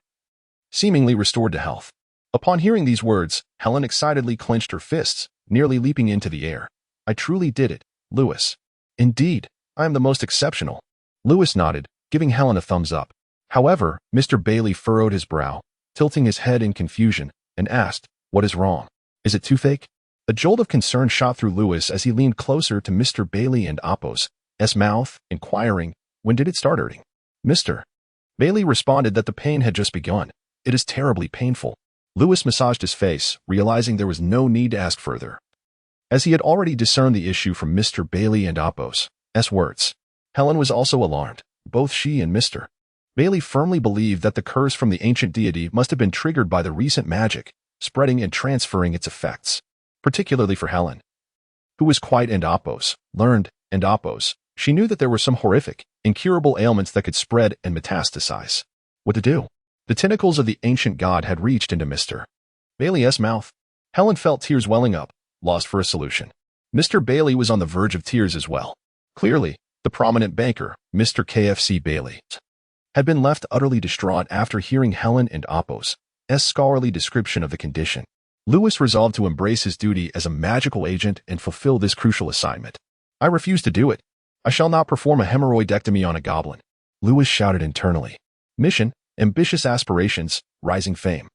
seemingly restored to health. Upon hearing these words, Helen excitedly clenched her fists, nearly leaping into the air. I truly did it, Lewis. Indeed, I am the most exceptional. Lewis nodded, giving Helen a thumbs up. However, Mr. Bailey furrowed his brow, tilting his head in confusion, and asked, what is wrong? Is it toothache? A jolt of concern shot through Lewis as he leaned closer to Mr. Bailey and Apo's mouth, inquiring, when did it start hurting? Mr. Bailey responded that the pain had just begun. It is terribly painful. Lewis massaged his face, realizing there was no need to ask further, as he had already discerned the issue from Mr. Bailey and Apo's words. Helen was also alarmed. Both she and Mr. Bailey firmly believed that the curse from the ancient deity must have been triggered by the recent magic, spreading and transferring its effects, particularly for Helen, who was quite learned, She knew that there were some horrific, incurable ailments that could spread and metastasize. What to do? The tentacles of the ancient god had reached into Mr. Bailey's mouth. Helen felt tears welling up, lost for a solution. Mr. Bailey was on the verge of tears as well. Clearly, the prominent banker, Mr. KFC Bailey, had been left utterly distraught after hearing Helen and Apo's scholarly description of the condition. Lewis resolved to embrace his duty as a magical agent and fulfill this crucial assignment. I refuse to do it. I shall not perform a hemorrhoidectomy on a goblin, Lewis shouted internally. Mission, ambitious aspirations, rising fame.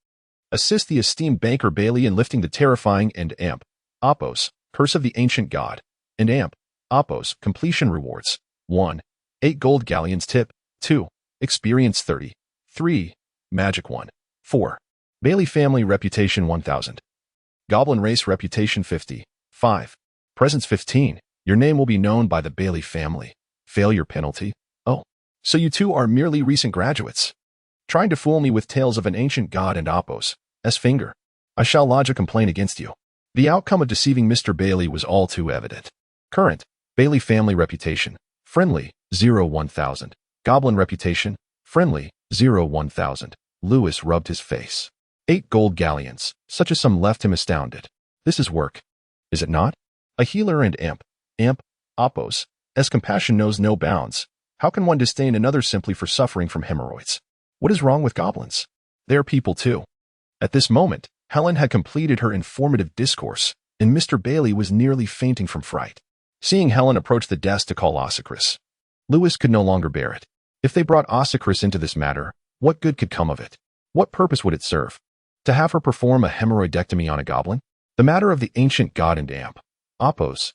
Assist the esteemed banker Bailey in lifting the terrifying and amp. Apos, curse of the ancient god. And amp. Apos, completion rewards. 1. 8 gold galleons tip. 2. Experience 30. 3. Magic 1. 4. Bailey family reputation 1000. Goblin race reputation 50. 5. Presence 15. Your name will be known by the Bailey family. Failure penalty. Oh. So you two are merely recent graduates. Trying to fool me with tales of an ancient god and Apos' finger. I shall lodge a complaint against you. The outcome of deceiving Mr. Bailey was all too evident. Current. Bailey family reputation. Friendly. 0-1000. Goblin reputation. Friendly. 0-1000. Lewis rubbed his face. 8 gold galleons. Such a sum left him astounded. This is work. Is it not? A healer and amp. Amp. Apos. Compassion knows no bounds. How can one disdain another simply for suffering from hemorrhoids? What is wrong with goblins? They are people too. At this moment, Helen had completed her informative discourse, and Mr. Bailey was nearly fainting from fright. Seeing Helen approach the desk to call Ossicris, Lewis could no longer bear it. If they brought Ossicris into this matter, what good could come of it? What purpose would it serve? To have her perform a hemorrhoidectomy on a goblin? The matter of the ancient god and amp. Apos'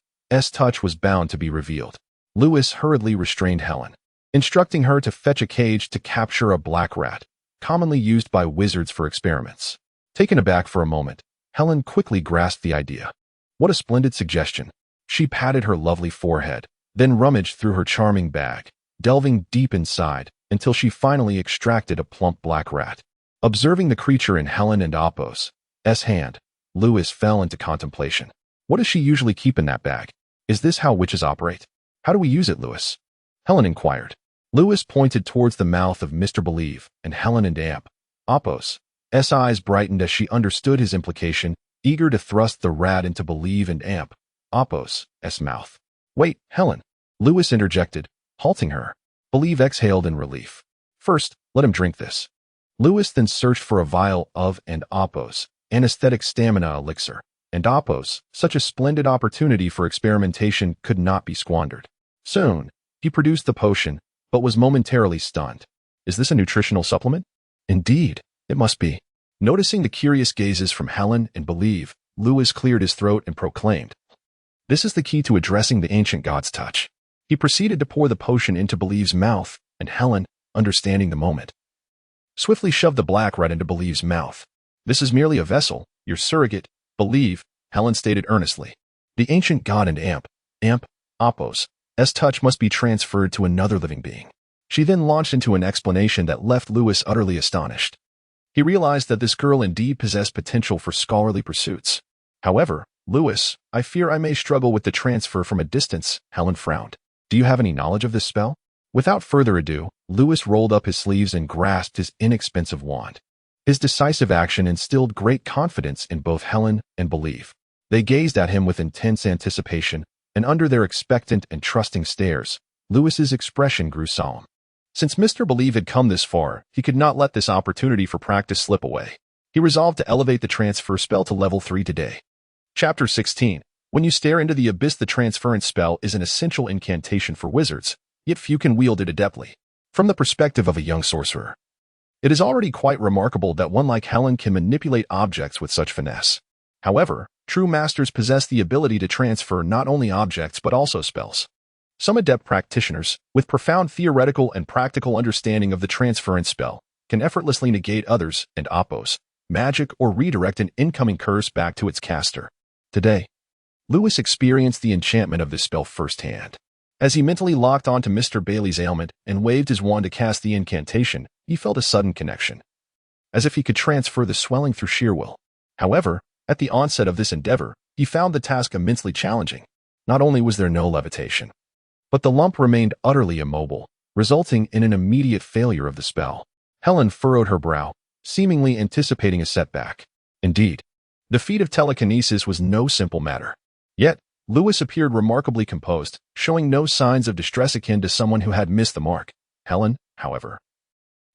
touch was bound to be revealed. Lewis hurriedly restrained Helen, instructing her to fetch a cage to capture a black rat, commonly used by wizards for experiments. Taken aback for a moment, Helen quickly grasped the idea. What a splendid suggestion. She patted her lovely forehead, then rummaged through her charming bag, delving deep inside until she finally extracted a plump black rat. Observing the creature in Helen and Apos' hand, Lewis fell into contemplation. What does she usually keep in that bag? Is this how witches operate? How do we use it, Lewis? Helen inquired. Lewis pointed towards the mouth of Mr. Believe, and Helen and amp. Apos' eyes brightened as she understood his implication, eager to thrust the rat into Believe and amp. Apos' mouth. Wait, Helen, Lewis interjected, halting her. Believe exhaled in relief. First, let him drink this. Lewis then searched for a vial of and Apos' anesthetic stamina elixir. And Apos', such a splendid opportunity for experimentation could not be squandered. Soon, he produced the potion, but was momentarily stunned. Is this a nutritional supplement? Indeed, it must be. Noticing the curious gazes from Helen and Believe, Lewis cleared his throat and proclaimed, "This is the key to addressing the ancient god's touch." He proceeded to pour the potion into Believe's mouth, and Helen, understanding the moment, swiftly shoved the black rat into Believe's mouth. "This is merely a vessel, your surrogate, Believe," Helen stated earnestly. "The ancient god and amp, Apos' touch must be transferred to another living being." She then launched into an explanation that left Lewis utterly astonished. He realized that this girl indeed possessed potential for scholarly pursuits. However, Lewis, I fear I may struggle with the transfer from a distance, Helen frowned. Do you have any knowledge of this spell? Without further ado, Lewis rolled up his sleeves and grasped his inexpensive wand. His decisive action instilled great confidence in both Helen and Believe. They gazed at him with intense anticipation, and under their expectant and trusting stares, Lewis's expression grew solemn. Since Mr. Believe had come this far, he could not let this opportunity for practice slip away. He resolved to elevate the transfer spell to level 3 today. Chapter 16. When you stare into the abyss, the transference spell is an essential incantation for wizards, yet few can wield it adeptly. From the perspective of a young sorcerer, it is already quite remarkable that one like Helen can manipulate objects with such finesse. However, true masters possess the ability to transfer not only objects but also spells. Some adept practitioners, with profound theoretical and practical understanding of the transference spell, can effortlessly negate others and Apos' magic or redirect an incoming curse back to its caster. Today, Lewis experienced the enchantment of this spell firsthand. As he mentally locked onto Mr. Bailey's ailment and waved his wand to cast the incantation, he felt a sudden connection, as if he could transfer the swelling through sheer will. However, at the onset of this endeavor, he found the task immensely challenging. Not only was there no levitation, But the lump remained utterly immobile, resulting in an immediate failure of the spell. Helen furrowed her brow, seemingly anticipating a setback. Indeed, the feat of telekinesis was no simple matter. Yet, Lewis appeared remarkably composed, showing no signs of distress akin to someone who had missed the mark. Helen, however,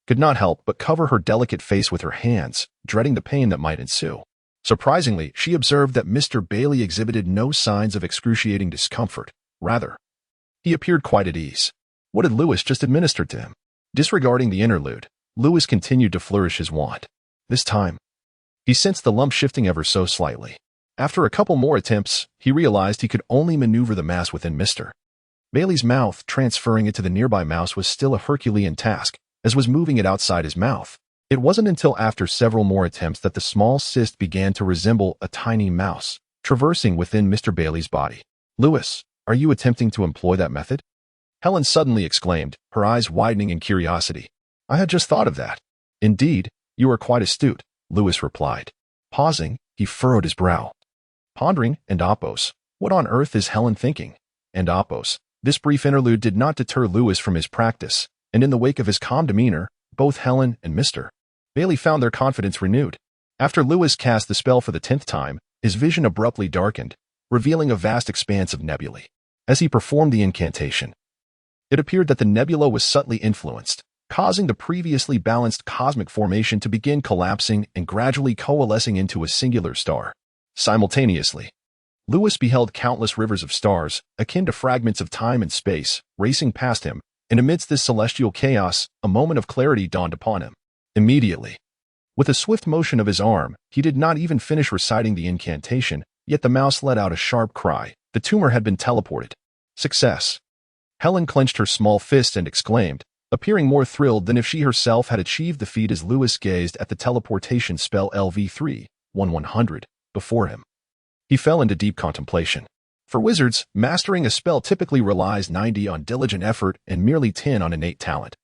could not help but cover her delicate face with her hands, dreading the pain that might ensue. Surprisingly, she observed that Mr. Bailey exhibited no signs of excruciating discomfort. Rather, he appeared quite at ease. What had Lewis just administered to him? Disregarding the interlude, Lewis continued to flourish his wand. This time, he sensed the lump shifting ever so slightly. After a couple more attempts, he realized he could only maneuver the mass within Mr. Bailey's mouth. Transferring it to the nearby mouse was still a Herculean task, as was moving it outside his mouth. It wasn't until after several more attempts that the small cyst began to resemble a tiny mouse, traversing within Mr. Bailey's body. "Lewis, are you attempting to employ that method?" Helen suddenly exclaimed, her eyes widening in curiosity. "I had just thought of that." "Indeed, you are quite astute," Lewis replied. Pausing, he furrowed his brow, pondering. And Oppos, what on earth is Helen thinking? And Oppos. This brief interlude did not deter Lewis from his practice, and in the wake of his calm demeanor, both Helen and Mr. Bailey found their confidence renewed. After Lewis cast the spell for the 10th time, his vision abruptly darkened, revealing a vast expanse of nebulae. As he performed the incantation, it appeared that the nebula was subtly influenced, causing the previously balanced cosmic formation to begin collapsing and gradually coalescing into a singular star. Simultaneously, Lewis beheld countless rivers of stars, akin to fragments of time and space, racing past him, and amidst this celestial chaos, a moment of clarity dawned upon him. Immediately, with a swift motion of his arm, he did not even finish reciting the incantation, yet the mouse let out a sharp cry. The tumor had been teleported. Success. Helen clenched her small fist and exclaimed, appearing more thrilled than if she herself had achieved the feat as Lewis gazed at the teleportation spell LV3-1100 before him. He fell into deep contemplation. For wizards, mastering a spell typically relies 90 on diligent effort and merely 10 on innate talent.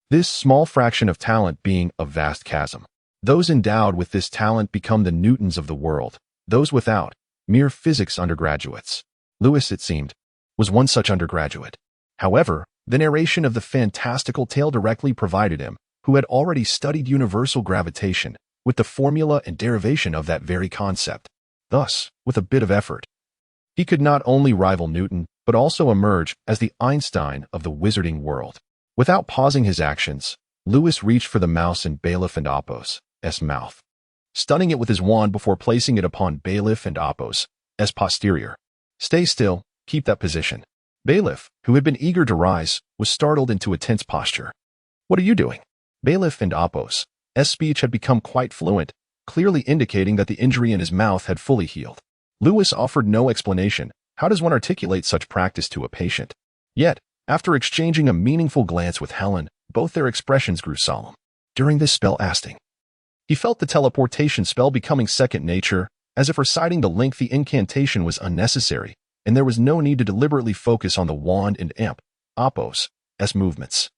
This small fraction of talent being a vast chasm. Those endowed with this talent become the Newtons of the world, those without, mere physics undergraduates. Lewis, it seemed, was one such undergraduate. However, the narration of the fantastical tale directly provided him, who had already studied universal gravitation, with the formula and derivation of that very concept. Thus, with a bit of effort, he could not only rival Newton, but also emerge as the Einstein of the wizarding world. Without pausing his actions, Lewis reached for the mouse in Bailiff and Oppos' mouth, stunning it with his wand before placing it upon Bailiff and Oppos' posterior. "Stay still, keep that position." Bailiff, who had been eager to rise, was startled into a tense posture. "What are you doing?" Bailiff and Oppos' speech had become quite fluent, clearly indicating that the injury in his mouth had fully healed. Lewis offered no explanation. How does one articulate such practice to a patient? Yet, after exchanging a meaningful glance with Helen, both their expressions grew solemn. During this spell casting, he felt the teleportation spell becoming second nature, as if reciting the lengthy incantation was unnecessary, and there was no need to deliberately focus on the wand and Oppos' movements.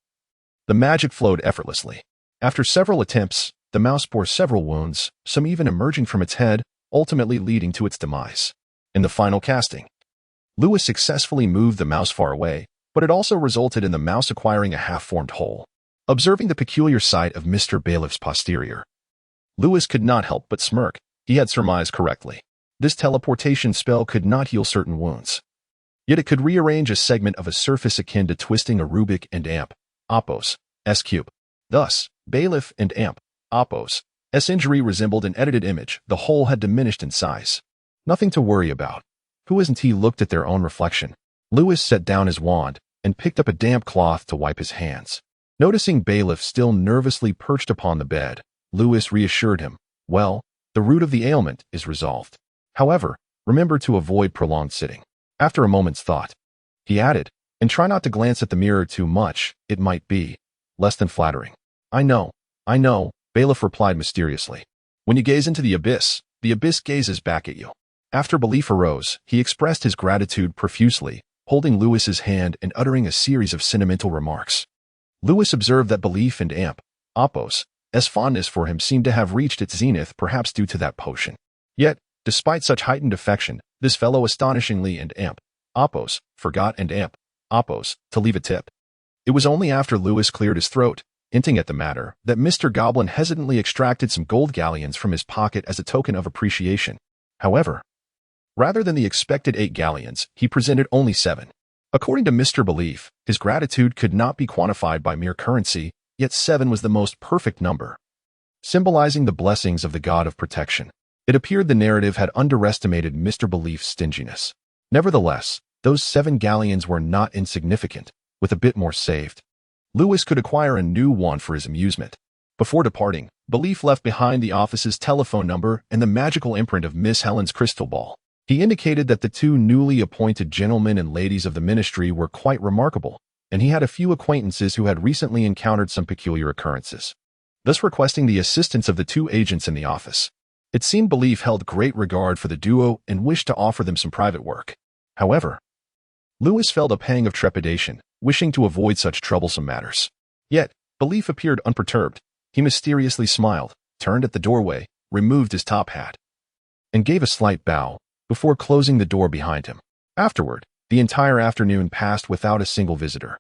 The magic flowed effortlessly. After several attempts, the mouse bore several wounds, some even emerging from its head, ultimately leading to its demise. In the final casting, Lewis successfully moved the mouse far away, but it also resulted in the mouse acquiring a half-formed hole. Observing the peculiar sight of Mr. Bailiff's posterior, Lewis could not help but smirk. He had surmised correctly. This teleportation spell could not heal certain wounds. Yet it could rearrange a segment of a surface akin to twisting a Rubik and Oppos' cube. Thus, Bailiff and Oppos' injury resembled an edited image. The whole had diminished in size. Nothing to worry about. Who isn't he? Looked at their own reflection. Lewis set down his wand and picked up a damp cloth to wipe his hands. Noticing Bailiff still nervously perched upon the bed, Lewis reassured him. "Well, the root of the ailment is resolved. However, remember to avoid prolonged sitting." After a moment's thought, he added, "And try not to glance at the mirror too much. It might be less than flattering." I know, Bailiff replied mysteriously. "When you gaze into the abyss gazes back at you." After belief arose, he expressed his gratitude profusely, holding Lewis's hand and uttering a series of sentimental remarks. Lewis observed that belief and Oppos' fondness for him seemed to have reached its zenith, perhaps due to that potion. Yet, despite such heightened affection, this fellow astonishingly and Oppos forgot and Oppos, to leave a tip. It was only after Lewis cleared his throat, hinting at the matter, that Mr. Goblin hesitantly extracted some gold galleons from his pocket as a token of appreciation. However, rather than the expected 8 galleons, he presented only 7. According to Mr. Belief, his gratitude could not be quantified by mere currency, yet 7 was the most perfect number, symbolizing the blessings of the god of protection. It appeared the narrative had underestimated Mr. Belief's stinginess. Nevertheless, those 7 galleons were not insignificant. With a bit more saved, Lewis could acquire a new one for his amusement. Before departing, Belief left behind the office's telephone number and the magical imprint of Miss Helen's crystal ball. He indicated that the 2 newly appointed gentlemen and ladies of the ministry were quite remarkable, and he had a few acquaintances who had recently encountered some peculiar occurrences, thus requesting the assistance of the 2 agents in the office. It seemed Belief held great regard for the duo and wished to offer them some private work. However, Lewis felt a pang of trepidation, wishing to avoid such troublesome matters. Yet, Belief appeared unperturbed. He mysteriously smiled, turned at the doorway, removed his top hat, and gave a slight bow before closing the door behind him. Afterward, the entire afternoon passed without a single visitor.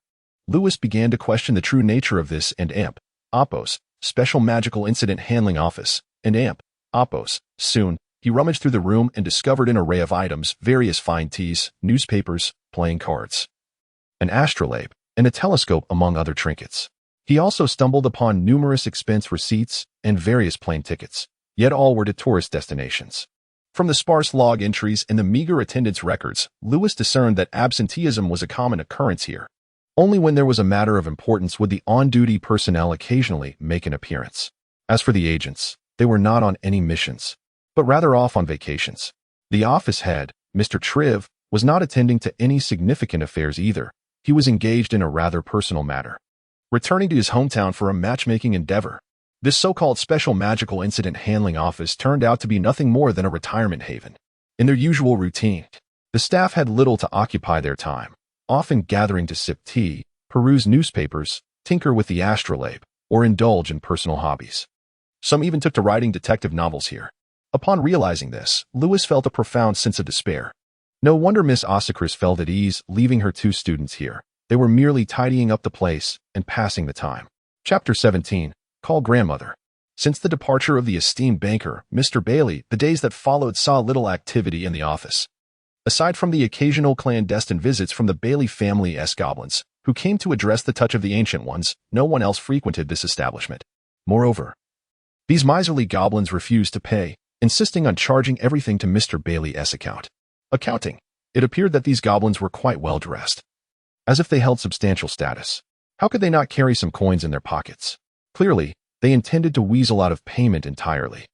Lewis began to question the true nature of this and AMP, Oppos, Special Magical Incident Handling Office, and AMP, Oppos. Soon, he rummaged through the room and discovered an array of items, various fine teas, newspapers, playing cards, an astrolabe, and a telescope among other trinkets. He also stumbled upon numerous expense receipts and various plane tickets, yet all were to tourist destinations. From the sparse log entries and the meager attendance records, Lewis discerned that absenteeism was a common occurrence here. Only when there was a matter of importance would the on-duty personnel occasionally make an appearance. As for the agents, they were not on any missions, but rather off on vacations. The office head, Mr. Triv, was not attending to any significant affairs either. He was engaged in a rather personal matter, returning to his hometown for a matchmaking endeavor. This so-called Special Magical Incident Handling Office turned out to be nothing more than a retirement haven. In their usual routine, the staff had little to occupy their time, often gathering to sip tea, peruse newspapers, tinker with the astrolabe, or indulge in personal hobbies. Some even took to writing detective novels here. Upon realizing this, Lewis felt a profound sense of despair. No wonder Miss Ossicris felt at ease leaving her 2 students here. They were merely tidying up the place and passing the time. Chapter 17. Call Grandmother. Since the departure of the esteemed banker, Mr. Bailey, the days that followed saw little activity in the office. Aside from the occasional clandestine visits from the Bailey family's goblins, who came to address the touch of the Ancient Ones, no one else frequented this establishment. Moreover, these miserly goblins refused to pay, insisting on charging everything to Mr. Bailey's account. Accounting. It appeared that these goblins were quite well dressed, as if they held substantial status. How could they not carry some coins in their pockets? Clearly, they intended to weasel out of payment entirely.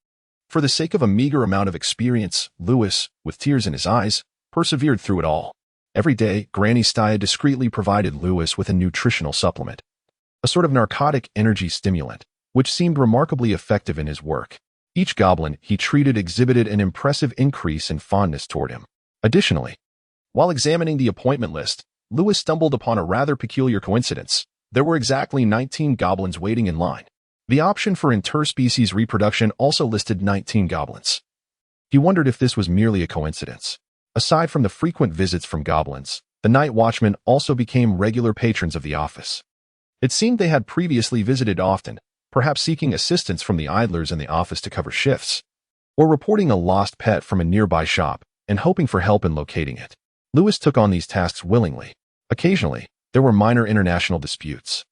For the sake of a meager amount of experience, Lewis, with tears in his eyes, persevered through it all. Every day, Granny Stia discreetly provided Lewis with a nutritional supplement, a sort of narcotic energy stimulant, which seemed remarkably effective in his work. Each goblin he treated exhibited an impressive increase in fondness toward him. Additionally, while examining the appointment list, Lewis stumbled upon a rather peculiar coincidence. There were exactly 19 goblins waiting in line. The option for interspecies reproduction also listed 19 goblins. He wondered if this was merely a coincidence. Aside from the frequent visits from goblins, the night watchmen also became regular patrons of the office. It seemed they had previously visited often, perhaps seeking assistance from the idlers in the office to cover shifts, or reporting a lost pet from a nearby shop and hoping for help in locating it. Lewis took on these tasks willingly. Occasionally, there were minor international disputes,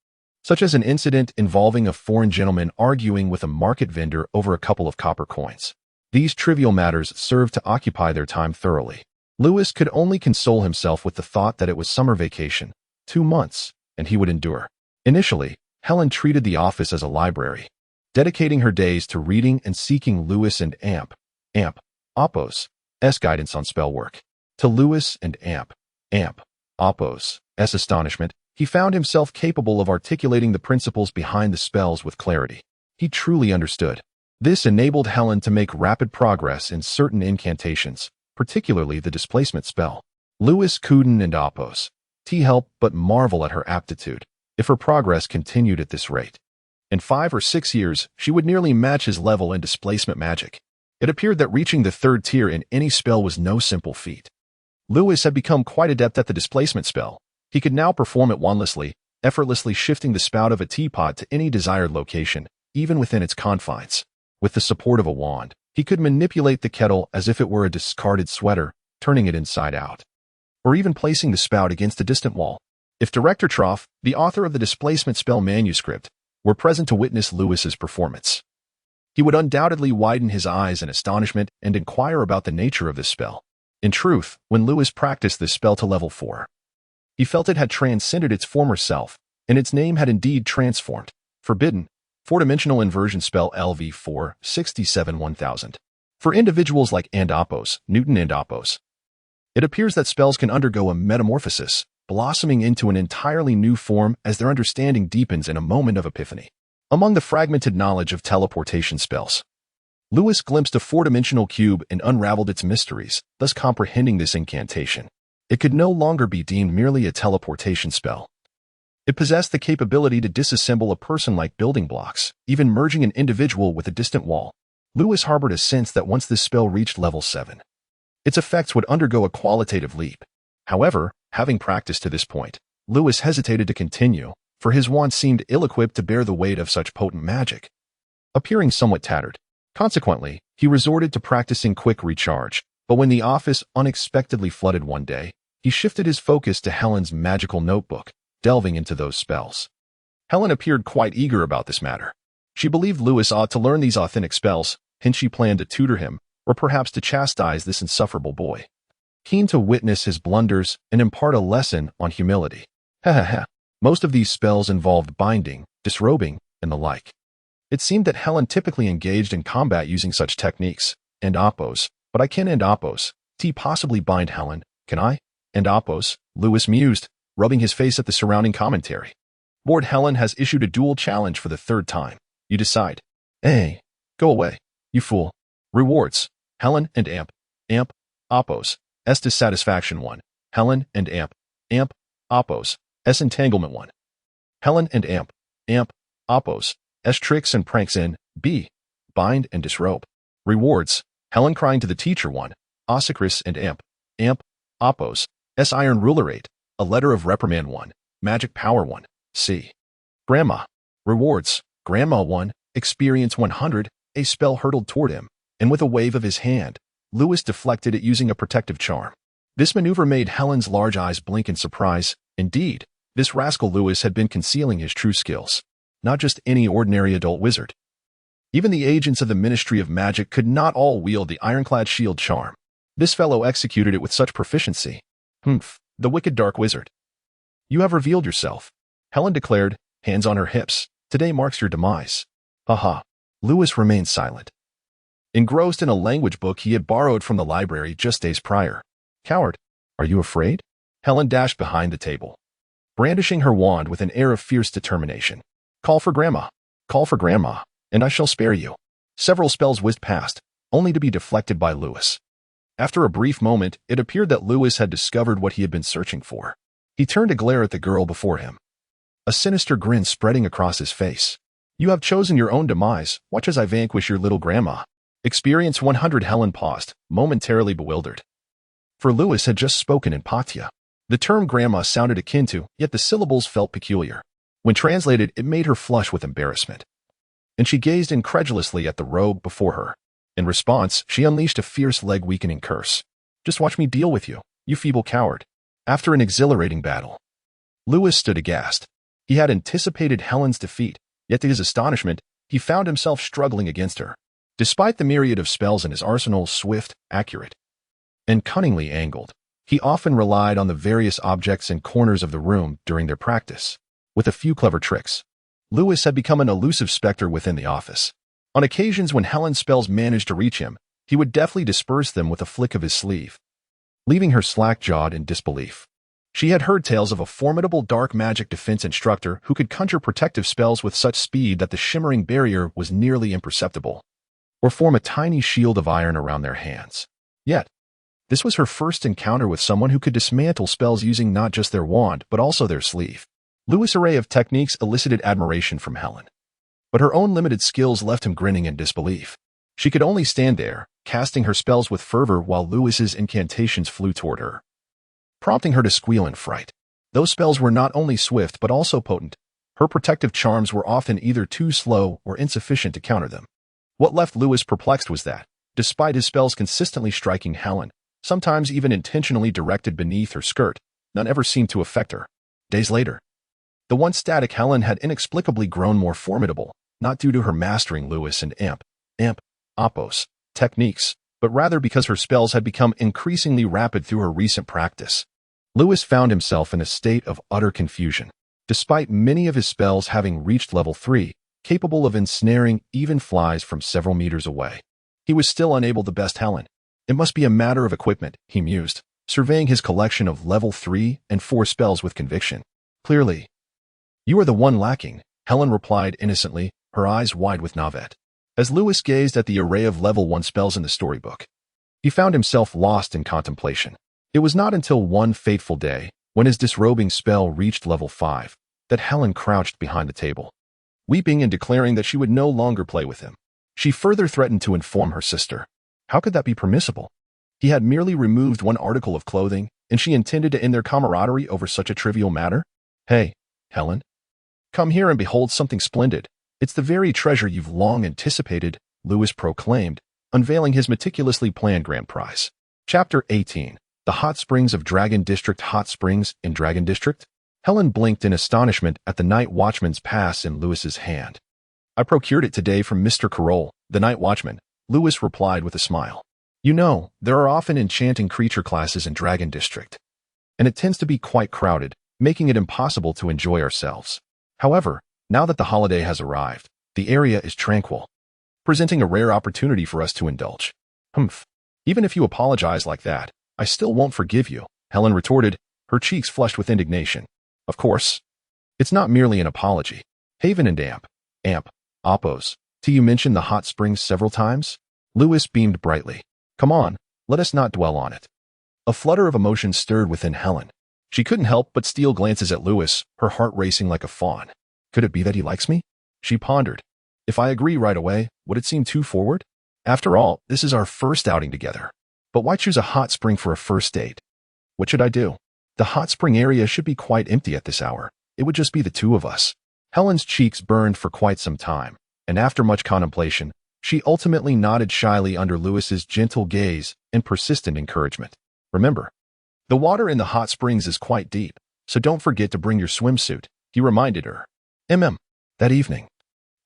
such as an incident involving a foreign gentleman arguing with a market vendor over a couple of copper coins. These trivial matters served to occupy their time thoroughly. Lewis could only console himself with the thought that it was summer vacation, 2 months, and he would endure. Initially, Helen treated the office as a library, dedicating her days to reading and seeking Lewis and Oppos' guidance on spell work. To Lewis and Oppos' astonishment, he found himself capable of articulating the principles behind the spells with clarity. He truly understood. This enabled Helen to make rapid progress in certain incantations, particularly the displacement spell. Lewis couldn't and Oppos' help but marvel at her aptitude. If her progress continued at this rate, in 5 or 6 years, she would nearly match his level in displacement magic. It appeared that reaching the 3rd tier in any spell was no simple feat. Lewis had become quite adept at the displacement spell. He could now perform it wandlessly, effortlessly shifting the spout of a teapot to any desired location, even within its confines. With the support of a wand, he could manipulate the kettle as if it were a discarded sweater, turning it inside out, or even placing the spout against a distant wall. If Director Trough, the author of the displacement spell manuscript, were present to witness Lewis's performance, he would undoubtedly widen his eyes in astonishment and inquire about the nature of this spell. In truth, when Lewis practiced this spell to level 4, he felt it had transcended its former self, and its name had indeed transformed. Forbidden, 4-dimensional inversion spell LV4, 67-1000. For individuals like Andopos, Newton Andopos, it appears that spells can undergo a metamorphosis, blossoming into an entirely new form as their understanding deepens in a moment of epiphany. Among the fragmented knowledge of teleportation spells, Lewis glimpsed a 4-dimensional cube and unraveled its mysteries, thus comprehending this incantation. It could no longer be deemed merely a teleportation spell. It possessed the capability to disassemble a person like building blocks, even merging an individual with a distant wall. Lewis harbored a sense that once this spell reached level 7, its effects would undergo a qualitative leap. However, having practiced to this point, Lewis hesitated to continue, for his wand seemed ill-equipped to bear the weight of such potent magic, appearing somewhat tattered. Consequently, he resorted to practicing quick recharge, but when the office unexpectedly flooded one day, he shifted his focus to Helen's magical notebook, delving into those spells. Helen appeared quite eager about this matter. She believed Lewis ought to learn these authentic spells, hence she planned to tutor him, or perhaps to chastise this insufferable boy, keen to witness his blunders and impart a lesson on humility. Most of these spells involved binding, disrobing, and the like. It seemed that Helen typically engaged in combat using such techniques. Andopos, but I can Andopos. Possibly bind Helen, can I? Andopos, Lewis mused, rubbing his face at the surrounding commentary. Lord Helen has issued a duel challenge for the 3rd time. You decide. Hey, go away, you fool. Rewards. Helen and Amp. Amp. Oppos. S dissatisfaction 1. Helen and Amp. Amp. Oppos. S entanglement 1. Helen and Amp. Amp. Oppos. S tricks and pranks in. B. Bind and disrobe. Rewards. Helen crying to the teacher 1. Ossicris and Amp. Amp. Oppos. S iron ruler 8. A letter of reprimand 1. Magic power 1. C. Grandma. Rewards. Grandma 1. Experience 100. A spell hurtled toward him, and with a wave of his hand, Lewis deflected it using a protective charm. This maneuver made Helen's large eyes blink in surprise. Indeed, this rascal Lewis had been concealing his true skills. Not just any ordinary adult wizard. Even the agents of the Ministry of Magic could not all wield the ironclad shield charm. This fellow executed it with such proficiency. Humph, the wicked dark wizard. You have revealed yourself, Helen declared, hands on her hips. Today marks your demise. Haha. Lewis remained silent, engrossed in a language book he had borrowed from the library just days prior. Coward, are you afraid? Helen dashed behind the table, brandishing her wand with an air of fierce determination. Call for Grandma, and I shall spare you. Several spells whizzed past, only to be deflected by Lewis. After a brief moment, it appeared that Lewis had discovered what he had been searching for. He turned to glare at the girl before him, a sinister grin spreading across his face. You have chosen your own demise. Watch as I vanquish your little grandma. Experience 100. Helen paused, momentarily bewildered. For Lewis had just spoken in Patya. The term grandma sounded akin to, yet the syllables felt peculiar. When translated, it made her flush with embarrassment, and she gazed incredulously at the rogue before her. In response, she unleashed a fierce leg-weakening curse. Just watch me deal with you, you feeble coward. After an exhilarating battle, Lewis stood aghast. He had anticipated Helen's defeat, yet to his astonishment, he found himself struggling against her. Despite the myriad of spells in his arsenal, swift, accurate, and cunningly angled, he often relied on the various objects and corners of the room during their practice. With a few clever tricks, Lewis had become an elusive specter within the office. On occasions when Helen's spells managed to reach him, he would deftly disperse them with a flick of his sleeve, leaving her slack-jawed in disbelief. She had heard tales of a formidable dark magic defense instructor who could conjure protective spells with such speed that the shimmering barrier was nearly imperceptible, or form a tiny shield of iron around their hands. Yet, this was her first encounter with someone who could dismantle spells using not just their wand, but also their sleeve. Lewis' array of techniques elicited admiration from Helen, but her own limited skills left him grinning in disbelief. She could only stand there, casting her spells with fervor while Lewis's incantations flew toward her, prompting her to squeal in fright. Those spells were not only swift but also potent. Her protective charms were often either too slow or insufficient to counter them. What left Lewis perplexed was that, despite his spells consistently striking Helen, sometimes even intentionally directed beneath her skirt, none ever seemed to affect her. Days later, the once static Helen had inexplicably grown more formidable, not due to her mastering Lewis and Oppos techniques, but rather because her spells had become increasingly rapid through her recent practice. Lewis found himself in a state of utter confusion. Despite many of his spells having reached level 3, capable of ensnaring even flies from several meters away, he was still unable to best Helen. It must be a matter of equipment, he mused, surveying his collection of level 3 and 4 spells with conviction. Clearly, you are the one lacking, Helen replied innocently, her eyes wide with navet. As Lewis gazed at the array of level 1 spells in the storybook, he found himself lost in contemplation. It was not until one fateful day, when his disrobing spell reached level 5, that Helen crouched behind the table, weeping and declaring that she would no longer play with him. She further threatened to inform her sister. How could that be permissible? He had merely removed one article of clothing, and she intended to end their camaraderie over such a trivial matter? Hey, Helen. Come here and behold something splendid. It's the very treasure you've long anticipated, Lewis proclaimed, unveiling his meticulously planned grand prize. Chapter 18. The Hot Springs of Dragon District. Hot Springs in Dragon District? Helen blinked in astonishment at the night watchman's pass in Lewis's hand. I procured it today from Mr. Carroll, the night watchman, Lewis replied with a smile. You know, there are often enchanting creature classes in Dragon District, and it tends to be quite crowded, making it impossible to enjoy ourselves. However, now that the holiday has arrived, the area is tranquil, presenting a rare opportunity for us to indulge. Humph. Even if you apologize like that, I still won't forgive you, Helen retorted, her cheeks flushed with indignation. Of course. It's not merely an apology. Haven and Oppos, till you mention the hot springs several times? Lewis beamed brightly. Come on, let us not dwell on it. A flutter of emotion stirred within Helen. She couldn't help but steal glances at Lewis, her heart racing like a fawn. Could it be that he likes me? She pondered. If I agree right away, would it seem too forward? After all, this is our first outing together. But why choose a hot spring for a first date? What should I do? The hot spring area should be quite empty at this hour. It would just be the two of us. Helen's cheeks burned for quite some time, and after much contemplation, she ultimately nodded shyly under Lewis's gentle gaze and persistent encouragement. Remember, the water in the hot springs is quite deep, so don't forget to bring your swimsuit, he reminded her. That evening,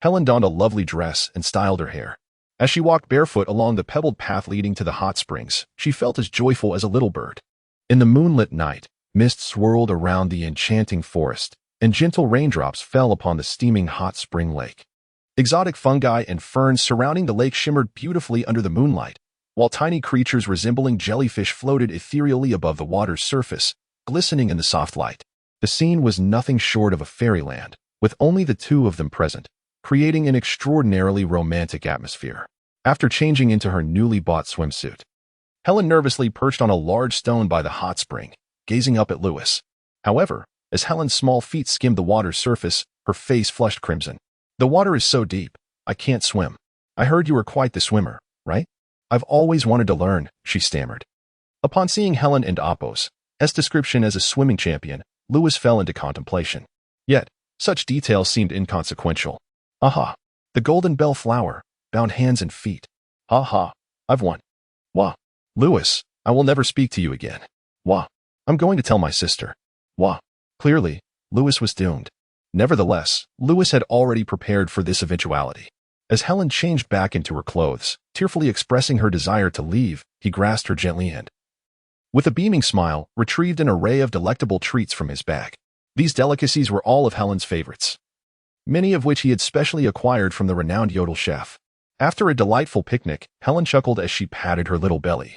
Helen donned a lovely dress and styled her hair. As she walked barefoot along the pebbled path leading to the hot springs, she felt as joyful as a little bird. In the moonlit night, mist swirled around the enchanting forest, and gentle raindrops fell upon the steaming hot spring lake. Exotic fungi and ferns surrounding the lake shimmered beautifully under the moonlight, while tiny creatures resembling jellyfish floated ethereally above the water's surface, glistening in the soft light. The scene was nothing short of a fairyland, with only the two of them present, creating an extraordinarily romantic atmosphere. After changing into her newly bought swimsuit, Helen nervously perched on a large stone by the hot spring, gazing up at Lewis. However, as Helen's small feet skimmed the water's surface, her face flushed crimson. The water is so deep, I can't swim. I heard you were quite the swimmer, right? I've always wanted to learn, she stammered. Upon seeing Helen and Oppos' description as a swimming champion, Lewis fell into contemplation. Yet, such details seemed inconsequential. Aha! The golden bell flower, bound hands and feet. Ha ha! I've won. Wah! Lewis, I will never speak to you again. Wah! I'm going to tell my sister. Wah! Clearly, Lewis was doomed. Nevertheless, Lewis had already prepared for this eventuality. As Helen changed back into her clothes, tearfully expressing her desire to leave, he grasped her gently and, with a beaming smile, retrieved an array of delectable treats from his bag. These delicacies were all of Helen's favorites, many of which he had specially acquired from the renowned Yodel chef. After a delightful picnic, Helen chuckled as she patted her little belly,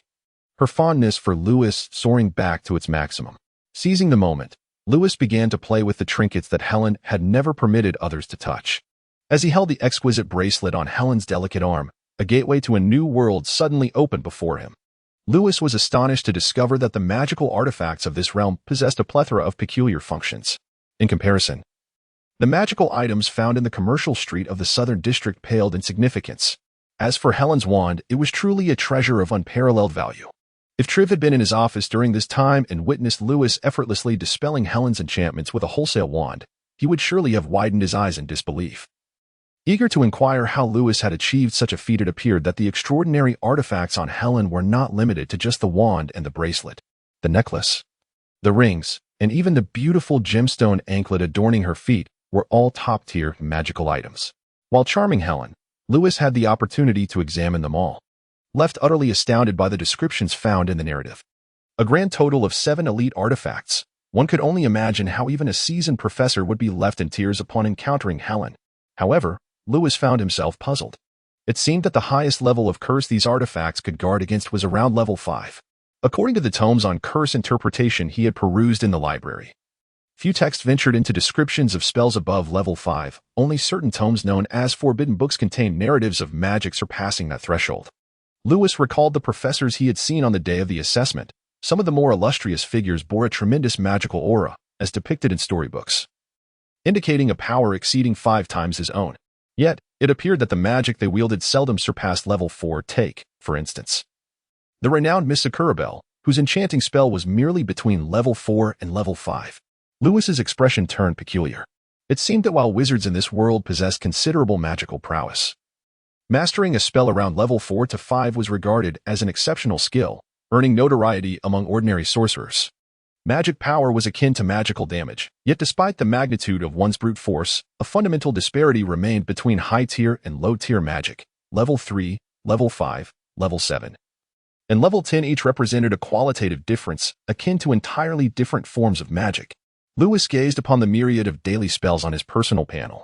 her fondness for Lewis soaring back to its maximum. Seizing the moment, Lewis began to play with the trinkets that Helen had never permitted others to touch. As he held the exquisite bracelet on Helen's delicate arm, a gateway to a new world suddenly opened before him. Lewis was astonished to discover that the magical artifacts of this realm possessed a plethora of peculiar functions. In comparison, the magical items found in the commercial street of the Southern District paled in significance. As for Helen's wand, it was truly a treasure of unparalleled value. If Triv had been in his office during this time and witnessed Lewis effortlessly dispelling Helen's enchantments with a wholesale wand, he would surely have widened his eyes in disbelief. Eager to inquire how Lewis had achieved such a feat, it appeared that the extraordinary artifacts on Helen were not limited to just the wand and the bracelet. The necklace, the rings, and even the beautiful gemstone anklet adorning her feet were all top-tier magical items. While charming Helen, Lewis had the opportunity to examine them all, left utterly astounded by the descriptions found in the narrative. A grand total of 7 elite artifacts. One could only imagine how even a seasoned professor would be left in tears upon encountering Helen. However, Lewis found himself puzzled. It seemed that the highest level of curse these artifacts could guard against was around level 5. According to the tomes on curse interpretation he had perused in the library, few texts ventured into descriptions of spells above level 5. Only certain tomes known as forbidden books contained narratives of magic surpassing that threshold. Lewis recalled the professors he had seen on the day of the assessment. Some of the more illustrious figures bore a tremendous magical aura, as depicted in storybooks, indicating a power exceeding 5 times his own. Yet, it appeared that the magic they wielded seldom surpassed level 4. Take, for instance, the renowned Miss Sakurabel, whose enchanting spell was merely between level 4 and level 5. Lewis's expression turned peculiar. It seemed that while wizards in this world possessed considerable magical prowess, mastering a spell around level 4 to 5 was regarded as an exceptional skill, earning notoriety among ordinary sorcerers. Magic power was akin to magical damage, yet despite the magnitude of one's brute force, a fundamental disparity remained between high-tier and low-tier magic. Level 3, Level 5, Level 7, and Level 10 each represented a qualitative difference, akin to entirely different forms of magic. Lewis gazed upon the myriad of daily spells on his personal panel,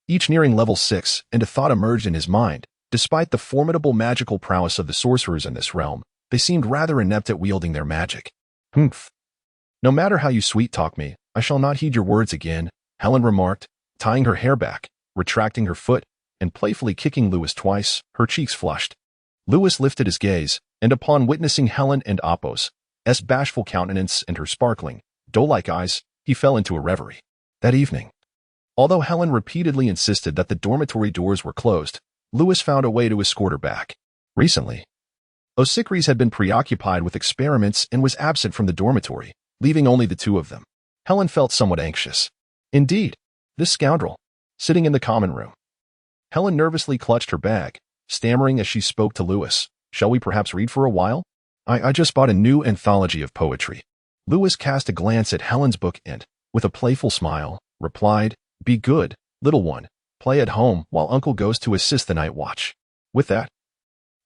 each nearing level 6, and a thought emerged in his mind. Despite the formidable magical prowess of the sorcerers in this realm, they seemed rather inept at wielding their magic. Humph. No matter how you sweet-talk me, I shall not heed your words again, Helen remarked, tying her hair back, retracting her foot, and playfully kicking Lewis twice. Her cheeks flushed. Lewis lifted his gaze, and upon witnessing Helen and Athos's bashful countenance and her sparkling, doe-like eyes, he fell into a reverie. That evening, although Helen repeatedly insisted that the dormitory doors were closed, Lewis found a way to escort her back. Recently, Osikris had been preoccupied with experiments and was absent from the dormitory, leaving only the two of them. Helen felt somewhat anxious. Indeed, this scoundrel, sitting in the common room. Helen nervously clutched her bag, stammering as she spoke to Lewis. Shall we perhaps read for a while? I just bought a new anthology of poetry. Lewis cast a glance at Helen's book and, with a playful smile, replied, Be good, little one. Play at home while Uncle goes to assist the night watch. With that,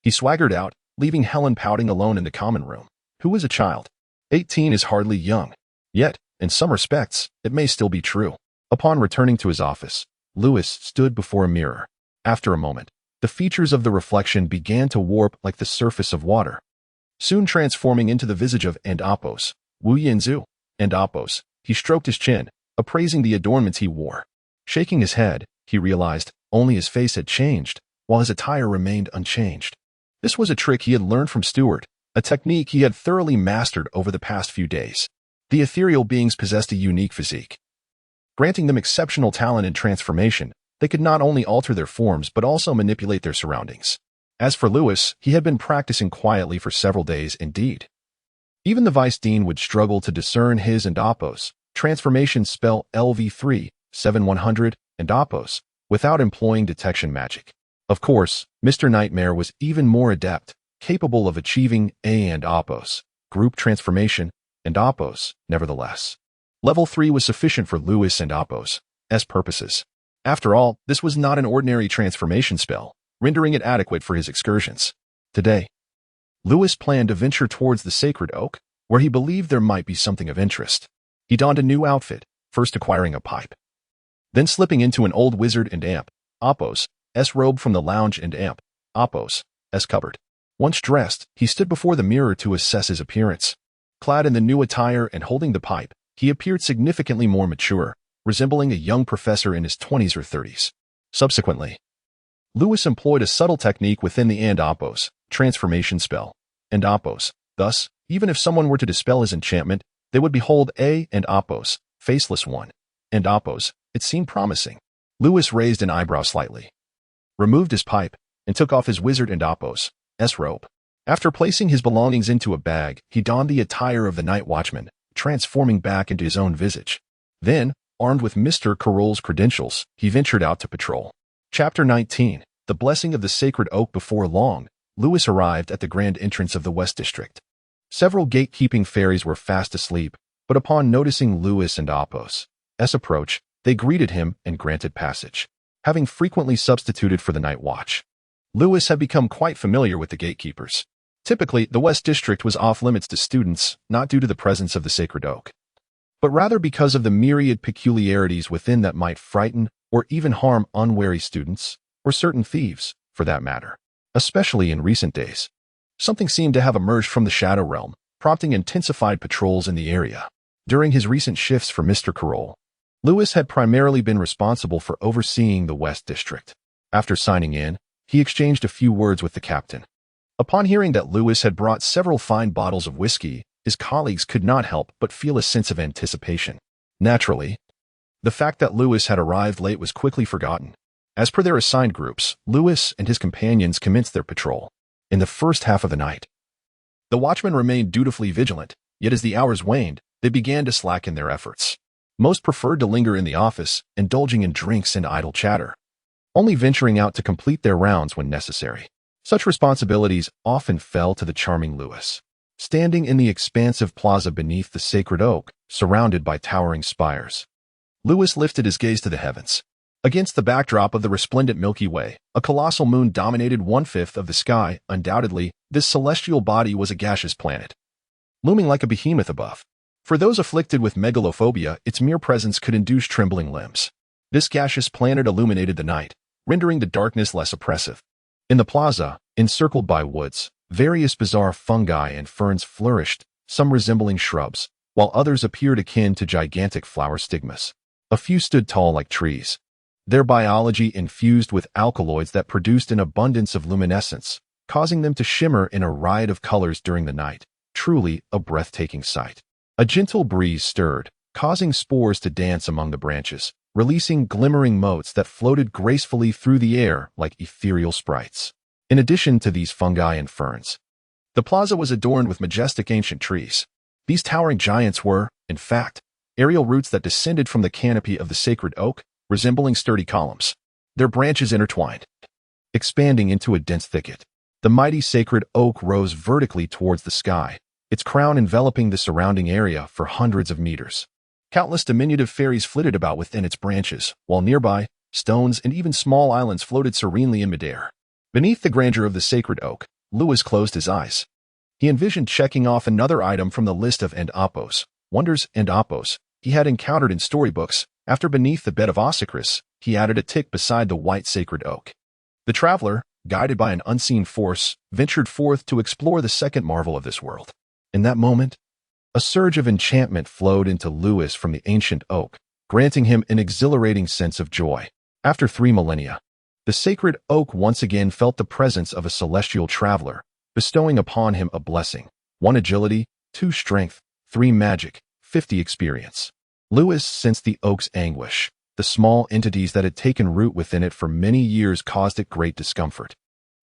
he swaggered out, leaving Helen pouting alone in the common room. Who was a child? 18 is hardly young. Yet, in some respects, it may still be true. Upon returning to his office, Lewis stood before a mirror. After a moment, the features of the reflection began to warp like the surface of water, soon transforming into the visage of Athos. Wu Yinzu. Athos. He stroked his chin, appraising the adornments he wore. Shaking his head, he realized only his face had changed, while his attire remained unchanged. This was a trick he had learned from Stuart, a technique he had thoroughly mastered over the past few days. The ethereal beings possessed a unique physique, granting them exceptional talent in transformation. They could not only alter their forms but also manipulate their surroundings. As for Lewis, he had been practicing quietly for several days indeed. Even the vice dean would struggle to discern his and Athos' transformation spell LV3, 7100, and Athos, without employing detection magic. Of course, Mr. Nightmare was even more adept, capable of achieving A and Athos, group transformation, and Athos, nevertheless. Level 3 was sufficient for Lewis and Athos' purposes. After all, this was not an ordinary transformation spell, rendering it adequate for his excursions. Today, Lewis planned to venture towards the Sacred Oak, where he believed there might be something of interest. He donned a new outfit, first acquiring a pipe, then slipping into an old wizard and Athos' robe from the lounge and Athos' cupboard. Once dressed, he stood before the mirror to assess his appearance. Clad in the new attire and holding the pipe, he appeared significantly more mature, resembling a young professor in his 20s or 30s. Subsequently, Lewis employed a subtle technique within the Athos' transformation spell. Athos. Thus, even if someone were to dispel his enchantment, they would behold Athos, faceless one. Athos. It seemed promising. Lewis raised an eyebrow slightly, removed his pipe, and took off his wizard Athos' robe. After placing his belongings into a bag, he donned the attire of the night watchman, transforming back into his own visage. Then, armed with Mr. Carroll's credentials, he ventured out to patrol. Chapter 19. The Blessing of the Sacred Oak. Before long, Lewis arrived at the grand entrance of the West District. Several gatekeeping fairies were fast asleep, but upon noticing Lewis and Athos' approach, they greeted him and granted passage. Having frequently substituted for the night watch, Lewis had become quite familiar with the gatekeepers. Typically, the West District was off-limits to students, not due to the presence of the sacred oak, but rather because of the myriad peculiarities within that might frighten or even harm unwary students, or certain thieves, for that matter. Especially in recent days, something seemed to have emerged from the Shadow Realm, prompting intensified patrols in the area. During his recent shifts for Mr. Carroll, Lewis had primarily been responsible for overseeing the West District. After signing in, he exchanged a few words with the captain. Upon hearing that Lewis had brought several fine bottles of whiskey, his colleagues could not help but feel a sense of anticipation. Naturally, the fact that Lewis had arrived late was quickly forgotten. As per their assigned groups, Lewis and his companions commenced their patrol. In the first half of the night, the watchmen remained dutifully vigilant, yet as the hours waned, they began to slacken their efforts. Most preferred to linger in the office, indulging in drinks and idle chatter, only venturing out to complete their rounds when necessary. Such responsibilities often fell to the charming Lewis. Standing in the expansive plaza beneath the sacred oak, surrounded by towering spires, Lewis lifted his gaze to the heavens. Against the backdrop of the resplendent Milky Way, a colossal moon dominated 1/5 of the sky. Undoubtedly, this celestial body was a gaseous planet, looming like a behemoth above. For those afflicted with megalophobia, its mere presence could induce trembling limbs. This gaseous planet illuminated the night, rendering the darkness less oppressive. In the plaza, encircled by woods, various bizarre fungi and ferns flourished, some resembling shrubs, while others appeared akin to gigantic flower stigmas. A few stood tall like trees, their biology infused with alkaloids that produced an abundance of luminescence, causing them to shimmer in a riot of colors during the night. Truly a breathtaking sight. A gentle breeze stirred, causing spores to dance among the branches, releasing glimmering motes that floated gracefully through the air like ethereal sprites. In addition to these fungi and ferns, the plaza was adorned with majestic ancient trees. These towering giants were, in fact, aerial roots that descended from the canopy of the sacred oak, resembling sturdy columns. Their branches intertwined, expanding into a dense thicket. The mighty sacred oak rose vertically towards the sky, its crown enveloping the surrounding area for hundreds of meters. Countless diminutive fairies flitted about within its branches, while nearby, stones and even small islands floated serenely in midair. Beneath the grandeur of the sacred oak, Lewis closed his eyes. He envisioned checking off another item from the list of wonders and appos he had encountered in storybooks. After beneath the bed of Ossicris, he added a tick beside the white sacred oak. The traveler, guided by an unseen force, ventured forth to explore the second marvel of this world. In that moment, a surge of enchantment flowed into Lewis from the ancient oak, granting him an exhilarating sense of joy. After 3 millennia, the sacred oak once again felt the presence of a celestial traveler, bestowing upon him a blessing: 1 agility, 2 strength, 3 magic, 50 experience. Lewis sensed the oak's anguish. The small entities that had taken root within it for many years caused it great discomfort.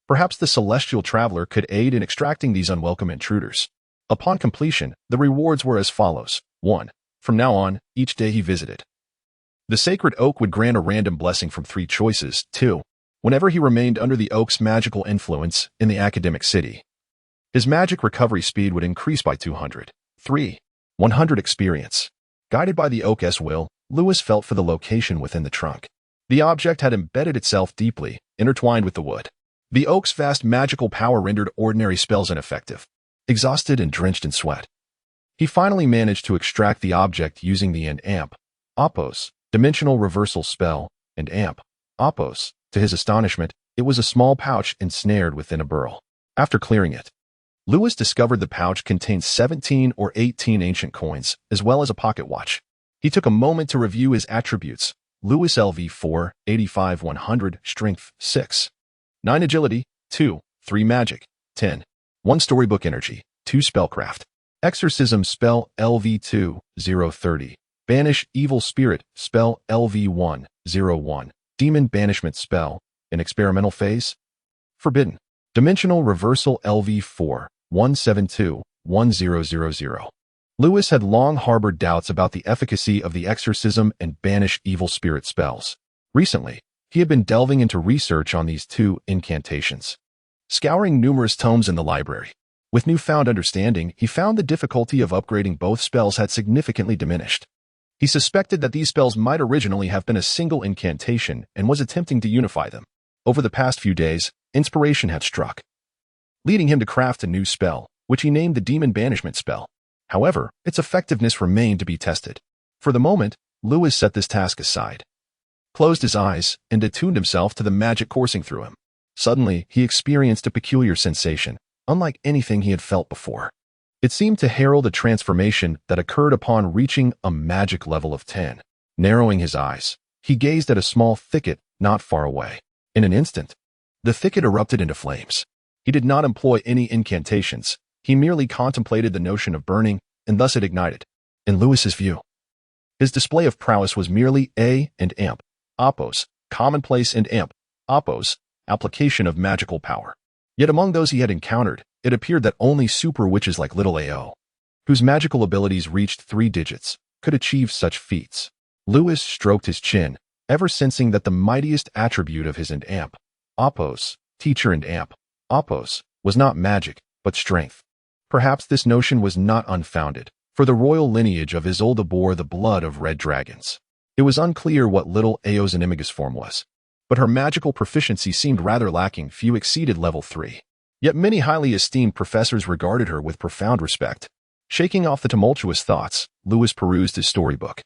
Perhaps the celestial traveler could aid in extracting these unwelcome intruders. Upon completion, the rewards were as follows. 1. From now on, each day he visited the sacred oak would grant a random blessing from 3 choices. 2. Whenever he remained under the oak's magical influence in the academic city, his magic recovery speed would increase by 200. 3. 100 experience. Guided by the oak's will, Lewis felt for the location within the trunk. The object had embedded itself deeply, intertwined with the wood. The oak's vast magical power rendered ordinary spells ineffective. Exhausted and drenched in sweat, he finally managed to extract the object using the appos, dimensional reversal spell, and appos. To his astonishment, it was a small pouch ensnared within a burl. After clearing it, Lewis discovered the pouch contained 17 or 18 ancient coins, as well as a pocket watch. He took a moment to review his attributes. Lewis LV 4, 85 100, strength 6, 9 agility, 2, 3 magic, 10, 1 storybook energy, 2 spellcraft. Exorcism spell LV 2, 030. Banish evil spirit spell LV 1, 01. Demon banishment spell, in experimental phase. Forbidden. Dimensional Reversal LV4 172-1000. Lewis had long harbored doubts about the efficacy of the exorcism and banish evil spirit spells. Recently, he had been delving into research on these two incantations. Scouring numerous tomes in the library, with newfound understanding, he found the difficulty of upgrading both spells had significantly diminished. He suspected that these spells might originally have been a single incantation and was attempting to unify them. Over the past few days, inspiration had struck, leading him to craft a new spell, which he named the Demon Banishment spell. However, its effectiveness remained to be tested. For the moment, Lewis set this task aside, closed his eyes, and attuned himself to the magic coursing through him. Suddenly, he experienced a peculiar sensation, unlike anything he had felt before. It seemed to herald a transformation that occurred upon reaching a magic level of 10. Narrowing his eyes, he gazed at a small thicket not far away. In an instant, the thicket erupted into flames. He did not employ any incantations. He merely contemplated the notion of burning, and thus it ignited. In Lewis's view, his display of prowess was merely A and amp, opos, commonplace, and amp, opos, application of magical power. Yet among those he had encountered, it appeared that only super witches like Little A.O., whose magical abilities reached 3 digits, could achieve such feats. Lewis stroked his chin, ever sensing that the mightiest attribute of his and amp, opos, teacher and amp, opos, was not magic, but strength. Perhaps this notion was not unfounded, for the royal lineage of Isolde bore the blood of red dragons. It was unclear what Little Ao's animagus form was, but her magical proficiency seemed rather lacking. Few exceeded level 3. Yet many highly esteemed professors regarded her with profound respect. Shaking off the tumultuous thoughts, Lewis perused his storybook.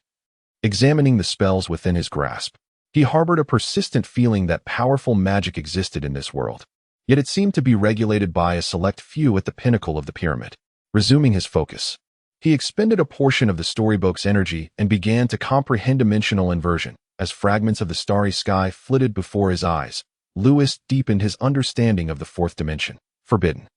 Examining the spells within his grasp, he harbored a persistent feeling that powerful magic existed in this world. Yet it seemed to be regulated by a select few at the pinnacle of the pyramid. Resuming his focus, he expended a portion of the storybook's energy and began to comprehend dimensional inversion. As fragments of the starry sky flitted before his eyes, Lewis deepened his understanding of the fourth dimension. Forbidden.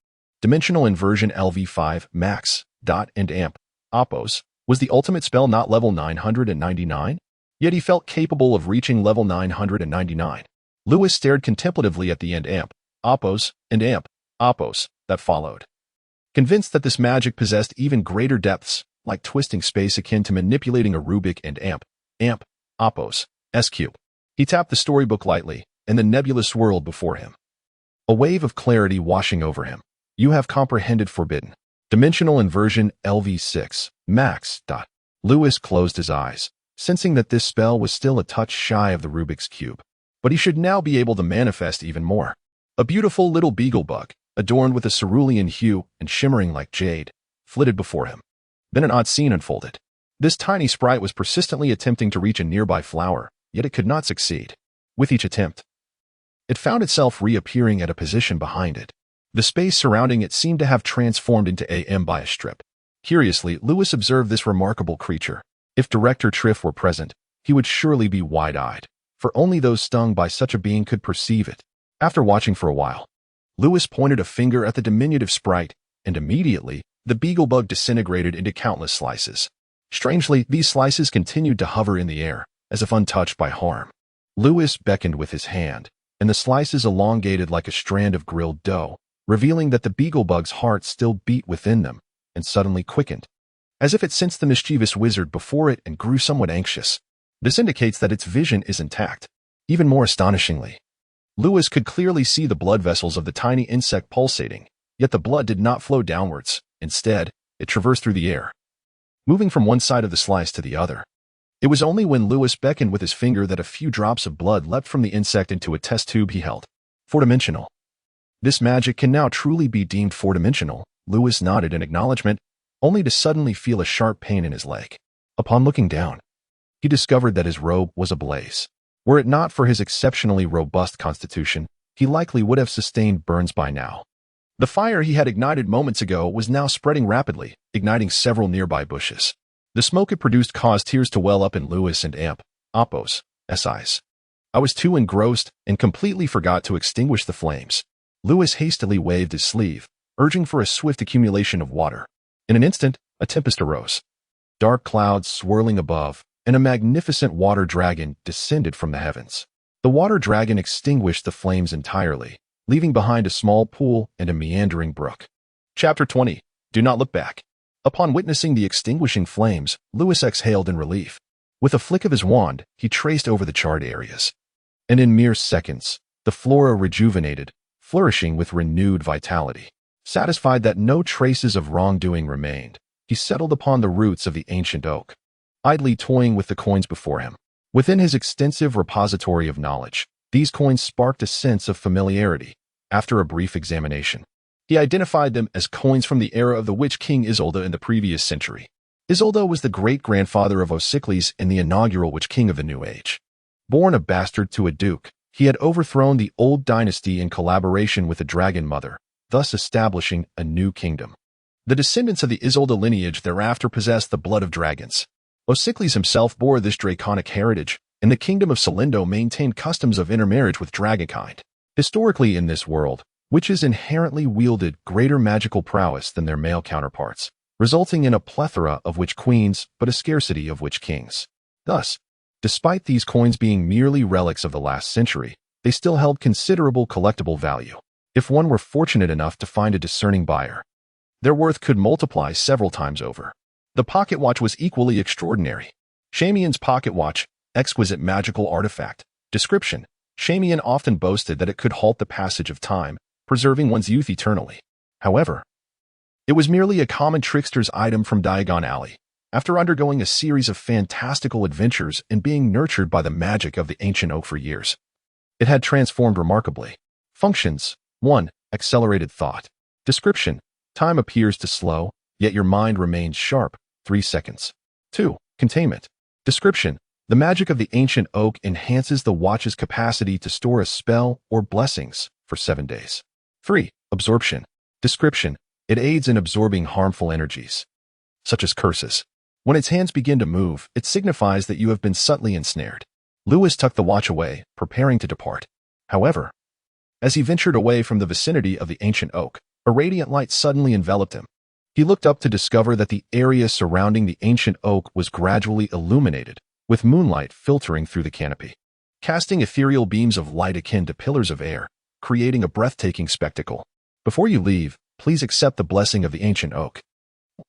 Dimensional inversion LV5, max, dot, and amp, opos, was the ultimate spell not level 999? Yet he felt capable of reaching level 999. Lewis stared contemplatively at the end amp, opos, and amp, opos, that followed. Convinced that this magic possessed even greater depths, like twisting space akin to manipulating a Rubik and amp, opos, S-cube. He tapped the storybook lightly, and the nebula swirled before him. A wave of clarity washing over him. You have comprehended forbidden. Dimensional inversion LV6, max, dot. Lewis closed his eyes, sensing that this spell was still a touch shy of the Rubik's cube. But he should now be able to manifest even more. A beautiful little beagle bug, adorned with a cerulean hue and shimmering like jade, flitted before him. Then an odd scene unfolded. This tiny sprite was persistently attempting to reach a nearby flower, yet it could not succeed. With each attempt, it found itself reappearing at a position behind it. The space surrounding it seemed to have transformed into AM by a strip. Curiously, Lewis observed this remarkable creature. If Director Triff were present, he would surely be wide-eyed, for only those stung by such a being could perceive it. After watching for a while, Lewis pointed a finger at the diminutive sprite, and immediately, the beaglebug disintegrated into countless slices. Strangely, these slices continued to hover in the air, as if untouched by harm. Lewis beckoned with his hand, and the slices elongated like a strand of grilled dough, revealing that the beaglebug's heart still beat within them, and suddenly quickened, as if it sensed the mischievous wizard before it and grew somewhat anxious. This indicates that its vision is intact. Even more astonishingly, Lewis could clearly see the blood vessels of the tiny insect pulsating, yet the blood did not flow downwards. Instead, it traversed through the air, moving from one side of the slice to the other. It was only when Lewis beckoned with his finger that a few drops of blood leapt from the insect into a test tube he held. Four-dimensional. This magic can now truly be deemed four-dimensional. Lewis nodded in acknowledgement, only to suddenly feel a sharp pain in his leg. Upon looking down, he discovered that his robe was ablaze. Were it not for his exceptionally robust constitution, he likely would have sustained burns by now. The fire he had ignited moments ago was now spreading rapidly, igniting several nearby bushes. The smoke it produced caused tears to well up in Lewis and Amp, Oppo's, eyes. I was too engrossed and completely forgot to extinguish the flames. Lewis hastily waved his sleeve, urging for a swift accumulation of water. In an instant, a tempest arose. Dark clouds swirling above, and a magnificent water dragon descended from the heavens. The water dragon extinguished the flames entirely, leaving behind a small pool and a meandering brook. Chapter 20. Do not look back. Upon witnessing the extinguishing flames, Lewis exhaled in relief. With a flick of his wand, he traced over the charred areas. And in mere seconds, the flora rejuvenated, flourishing with renewed vitality. Satisfied that no traces of wrongdoing remained, he settled upon the roots of the ancient oak, idly toying with the coins before him. Within his extensive repository of knowledge, these coins sparked a sense of familiarity. After a brief examination, he identified them as coins from the era of the witch king Isolde in the previous century. Isolde was the great-grandfather of Osicles and the inaugural witch king of the New Age. Born a bastard to a duke, he had overthrown the old dynasty in collaboration with the Dragon Mother, thus establishing a new kingdom. The descendants of the Isolde lineage thereafter possessed the blood of dragons. Osicles himself bore this draconic heritage, and the kingdom of Selindo maintained customs of intermarriage with dragonkind. Historically in this world, witches inherently wielded greater magical prowess than their male counterparts, resulting in a plethora of witch queens but a scarcity of witch kings. Thus, despite these coins being merely relics of the last century, they still held considerable collectible value. If one were fortunate enough to find a discerning buyer, their worth could multiply several times over. The pocket watch was equally extraordinary. Shamian's pocket watch, exquisite magical artifact. Description: Shamian often boasted that it could halt the passage of time, preserving one's youth eternally. However, it was merely a common trickster's item from Diagon Alley. After undergoing a series of fantastical adventures and being nurtured by the magic of the ancient oak for years, it had transformed remarkably. Functions: 1. Accelerated thought. Description: Time appears to slow, yet your mind remains sharp, 3 seconds. 2. Containment. Description: The magic of the ancient oak enhances the watch's capacity to store a spell or blessings for 7 days. 3. Absorption. Description: It aids in absorbing harmful energies, such as curses. When its hands begin to move, it signifies that you have been subtly ensnared. Lewis tucked the watch away, preparing to depart. However, as he ventured away from the vicinity of the ancient oak, a radiant light suddenly enveloped him. He looked up to discover that the area surrounding the ancient oak was gradually illuminated, with moonlight filtering through the canopy, casting ethereal beams of light akin to pillars of air, creating a breathtaking spectacle. Before you leave, please accept the blessing of the ancient oak.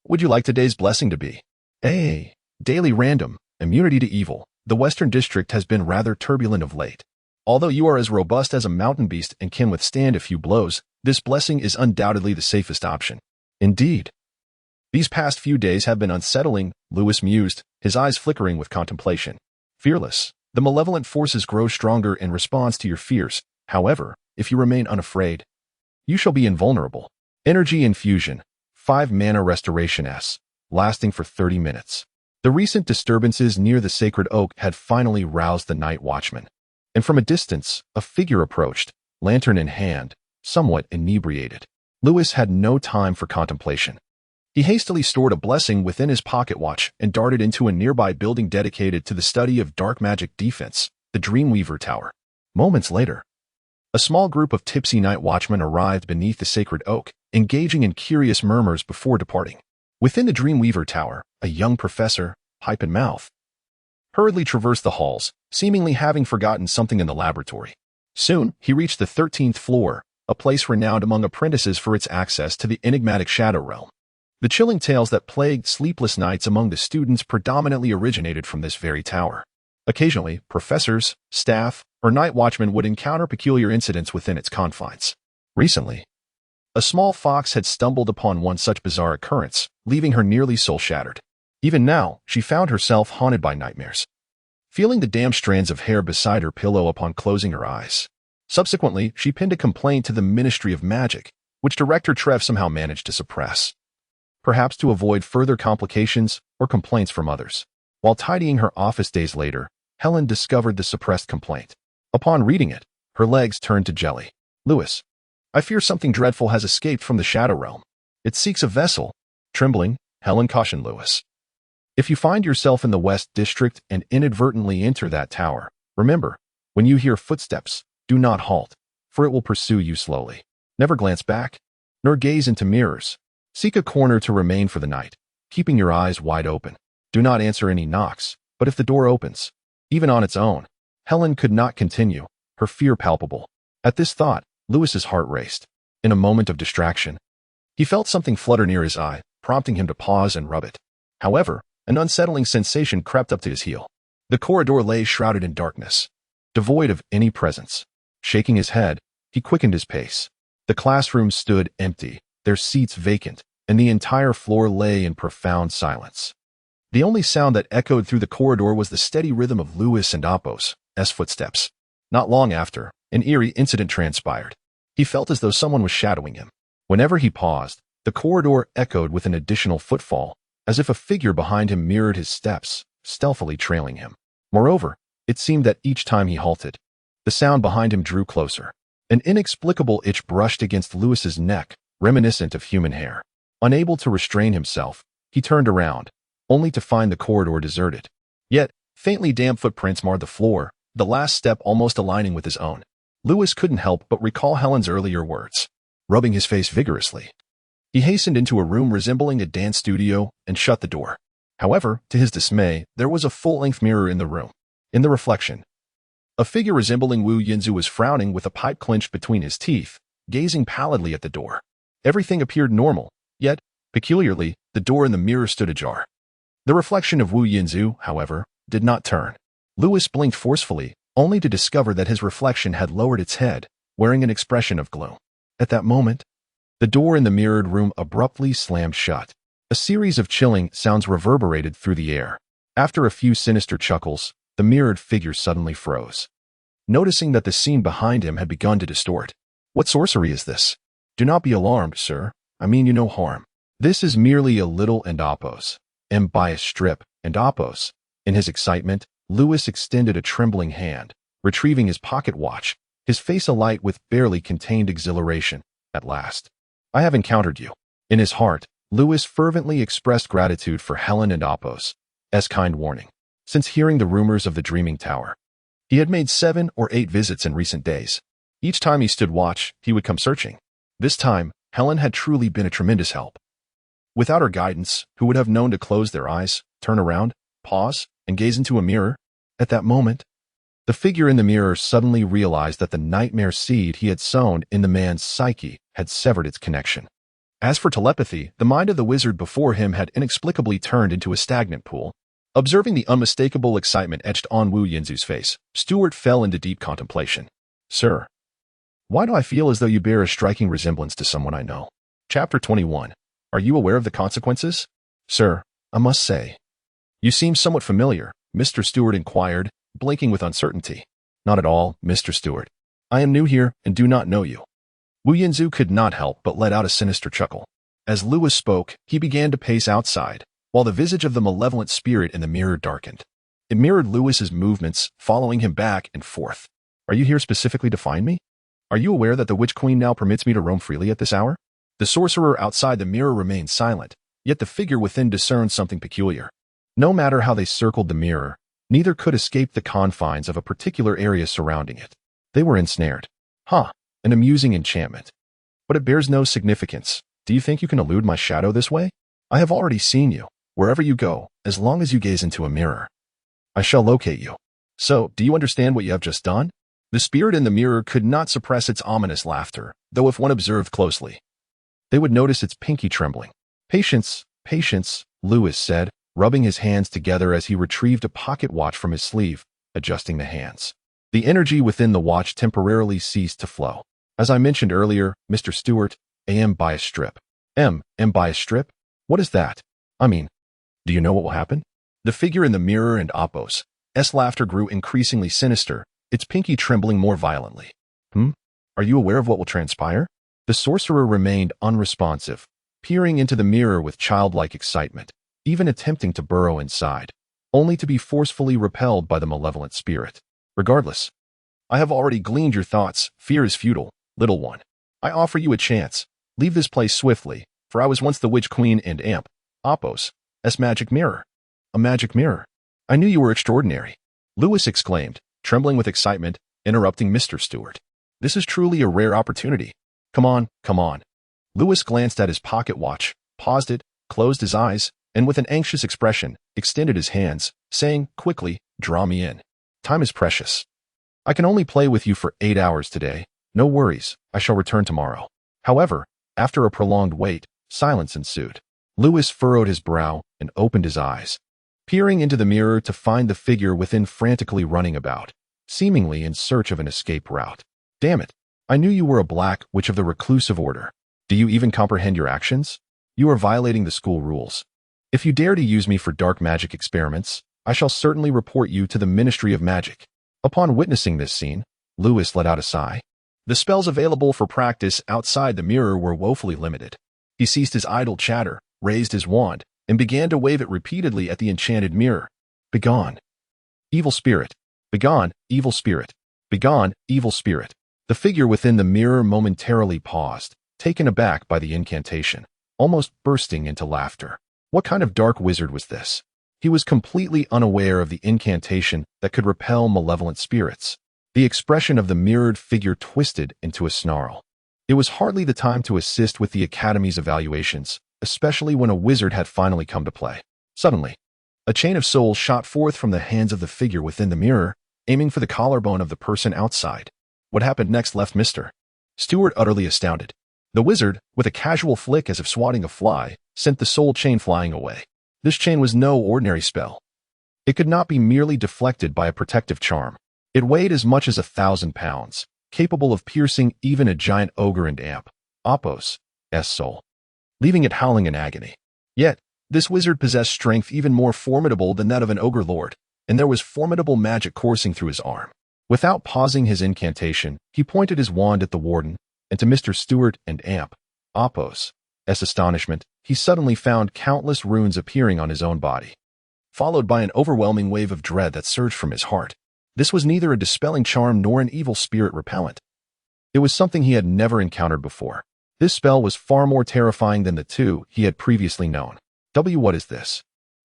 Would you like today's blessing to be? A. Daily random, immunity to evil. The Western District has been rather turbulent of late. Although you are as robust as a mountain beast and can withstand a few blows, this blessing is undoubtedly the safest option. Indeed. These past few days have been unsettling, Lewis mused, his eyes flickering with contemplation. Fearless. The malevolent forces grow stronger in response to your fears. However, if you remain unafraid, you shall be invulnerable. Energy infusion. 5 mana restoration S, lasting for 30 minutes. The recent disturbances near the sacred oak had finally roused the night watchman. And from a distance, a figure approached, lantern in hand, somewhat inebriated. Lewis had no time for contemplation. He hastily stored a blessing within his pocket watch and darted into a nearby building dedicated to the study of dark magic defense, the Dreamweaver Tower. Moments later, a small group of tipsy night watchmen arrived beneath the sacred oak, engaging in curious murmurs before departing. Within the Dreamweaver Tower, a young professor, pipe in mouth, hurriedly traversed the halls, seemingly having forgotten something in the laboratory. Soon, he reached the 13th floor, a place renowned among apprentices for its access to the enigmatic Shadow Realm. The chilling tales that plagued sleepless nights among the students predominantly originated from this very tower. Occasionally, professors, staff, or night watchmen would encounter peculiar incidents within its confines. Recently, a small fox had stumbled upon one such bizarre occurrence, leaving her nearly soul-shattered. Even now, she found herself haunted by nightmares, feeling the damp strands of hair beside her pillow upon closing her eyes. Subsequently, she pinned a complaint to the Ministry of Magic, which Director Trev somehow managed to suppress, perhaps to avoid further complications or complaints from others. While tidying her office days later, Helen discovered the suppressed complaint. Upon reading it, her legs turned to jelly. Lewis, I fear something dreadful has escaped from the Shadow Realm. It seeks a vessel. Trembling, Helen cautioned Lewis. If you find yourself in the West District and inadvertently enter that tower, remember, when you hear footsteps, do not halt, for it will pursue you slowly. Never glance back, nor gaze into mirrors. Seek a corner to remain for the night, keeping your eyes wide open. Do not answer any knocks, but if the door opens, even on its own, Helen could not continue, her fear palpable. At this thought, Lewis's heart raced. In a moment of distraction, he felt something flutter near his eye, prompting him to pause and rub it. However, an unsettling sensation crept up to his heel. The corridor lay shrouded in darkness, devoid of any presence. Shaking his head, he quickened his pace. The classroom stood empty, their seats vacant, and the entire floor lay in profound silence. The only sound that echoed through the corridor was the steady rhythm of Lewis and Apos' footsteps. Not long after, an eerie incident transpired. He felt as though someone was shadowing him. Whenever he paused, the corridor echoed with an additional footfall, as if a figure behind him mirrored his steps, stealthily trailing him. Moreover, it seemed that each time he halted, the sound behind him drew closer. An inexplicable itch brushed against Lewis's neck, reminiscent of human hair. Unable to restrain himself, he turned around, only to find the corridor deserted. Yet, faintly damp footprints marred the floor, the last step almost aligning with his own. Lewis couldn't help but recall Helen's earlier words. Rubbing his face vigorously, he hastened into a room resembling a dance studio and shut the door. However, to his dismay, there was a full-length mirror in the room. In the reflection, a figure resembling Wu Yinzu was frowning with a pipe clenched between his teeth, gazing pallidly at the door. Everything appeared normal, yet, peculiarly, the door in the mirror stood ajar. The reflection of Wu Yinzu, however, did not turn. Lewis blinked forcefully, only to discover that his reflection had lowered its head, wearing an expression of gloom. At that moment, the door in the mirrored room abruptly slammed shut. A series of chilling sounds reverberated through the air. After a few sinister chuckles, the mirrored figure suddenly froze, noticing that the scene behind him had begun to distort. "What sorcery is this? Do not be alarmed, sir. I mean you no harm. This is merely a little and Apos. By a strip, and Apos." In his excitement, Lewis extended a trembling hand, retrieving his pocket watch, his face alight with barely contained exhilaration. At last, "I have encountered you." In his heart, Lewis fervently expressed gratitude for Helen and Apos' kind warning. Since hearing the rumors of the Dreaming Tower, he had made 7 or 8 visits in recent days. Each time he stood watch, he would come searching. This time, Helen had truly been a tremendous help. Without her guidance, who would have known to close their eyes, turn around, pause, and gaze into a mirror? At that moment, the figure in the mirror suddenly realized that the nightmare seed he had sown in the man's psyche had severed its connection. As for telepathy, the mind of the wizard before him had inexplicably turned into a stagnant pool. Observing the unmistakable excitement etched on Wu Yinzu's face, Stuart fell into deep contemplation. "Sir, why do I feel as though you bear a striking resemblance to someone I know?" Chapter 21. Are you aware of the consequences? "Sir, I must say, you seem somewhat familiar," Mr. Stuart inquired, blinking with uncertainty. "Not at all, Mr. Stuart. I am new here and do not know you." Wu Yinzu could not help but let out a sinister chuckle. As Lewis spoke, he began to pace outside, while the visage of the malevolent spirit in the mirror darkened. It mirrored Lewis's movements, following him back and forth. "Are you here specifically to find me? Are you aware that the Witch Queen now permits me to roam freely at this hour?" The sorcerer outside the mirror remained silent, yet the figure within discerned something peculiar. No matter how they circled the mirror, neither could escape the confines of a particular area surrounding it. They were ensnared. An amusing enchantment. But it bears no significance. Do you think you can elude my shadow this way? I have already seen you. Wherever you go, as long as you gaze into a mirror, I shall locate you. So, do you understand what you have just done? The spirit in the mirror could not suppress its ominous laughter, though if one observed closely, they would notice its pinky trembling. "Patience, patience," Lewis said, rubbing his hands together as he retrieved a pocket watch from his sleeve, adjusting the hands. The energy within the watch temporarily ceased to flow. "As I mentioned earlier, Mr. Stuart, by a strip." By a strip? What is that? I mean, do you know what will happen?" The figure in the mirror and Apos' laughter grew increasingly sinister, its pinky trembling more violently. Are you aware of what will transpire?" The sorcerer remained unresponsive, peering into the mirror with childlike excitement, even attempting to burrow inside, only to be forcefully repelled by the malevolent spirit. "Regardless, I have already gleaned your thoughts. Fear is futile, little one. I offer you a chance. Leave this place swiftly, for I was once the Witch Queen and Apos' magic mirror." "A magic mirror? I knew you were extraordinary," Lewis exclaimed, trembling with excitement, interrupting Mr. Stuart. "This is truly a rare opportunity. Come on, come on." Lewis glanced at his pocket watch, paused it, closed his eyes, and with an anxious expression, extended his hands, saying quickly, "Draw me in. Time is precious. I can only play with you for 8 hours today, No worries, I shall return tomorrow. However, after a prolonged wait, silence ensued. Lewis furrowed his brow and opened his eyes, peering into the mirror to find the figure within frantically running about, seemingly in search of an escape route. Damn it! I knew you were a black witch of the reclusive order. Do you even comprehend your actions? You are violating the school rules. If you dare to use me for dark magic experiments, I shall certainly report you to the Ministry of Magic. Upon witnessing this scene, Lewis let out a sigh. The spells available for practice outside the mirror were woefully limited. He ceased his idle chatter, raised his wand, and began to wave it repeatedly at the enchanted mirror. Begone, evil spirit! Begone, evil spirit! Begone, evil spirit! The figure within the mirror momentarily paused, taken aback by the incantation, almost bursting into laughter. What kind of dark wizard was this? He was completely unaware of the incantation that could repel malevolent spirits. The expression of the mirrored figure twisted into a snarl. It was hardly the time to assist with the Academy's evaluations, especially when a wizard had finally come to play. Suddenly, a chain of souls shot forth from the hands of the figure within the mirror, aiming for the collarbone of the person outside. What happened next left Mr. Stewart utterly astounded. The wizard, with a casual flick as if swatting a fly, sent the soul chain flying away. This chain was no ordinary spell. It could not be merely deflected by a protective charm. It weighed as much as 1,000 pounds, capable of piercing even a giant ogre and amp, Oppos' soul, leaving it howling in agony. Yet, this wizard possessed strength even more formidable than that of an ogre lord, and there was formidable magic coursing through his arm. Without pausing his incantation, he pointed his wand at the warden, and to Mr. Stewart and amp, Oppos' astonishment, he suddenly found countless runes appearing on his own body, followed by an overwhelming wave of dread that surged from his heart. This was neither a dispelling charm nor an evil spirit repellent. It was something he had never encountered before. This spell was far more terrifying than the two he had previously known. What is this?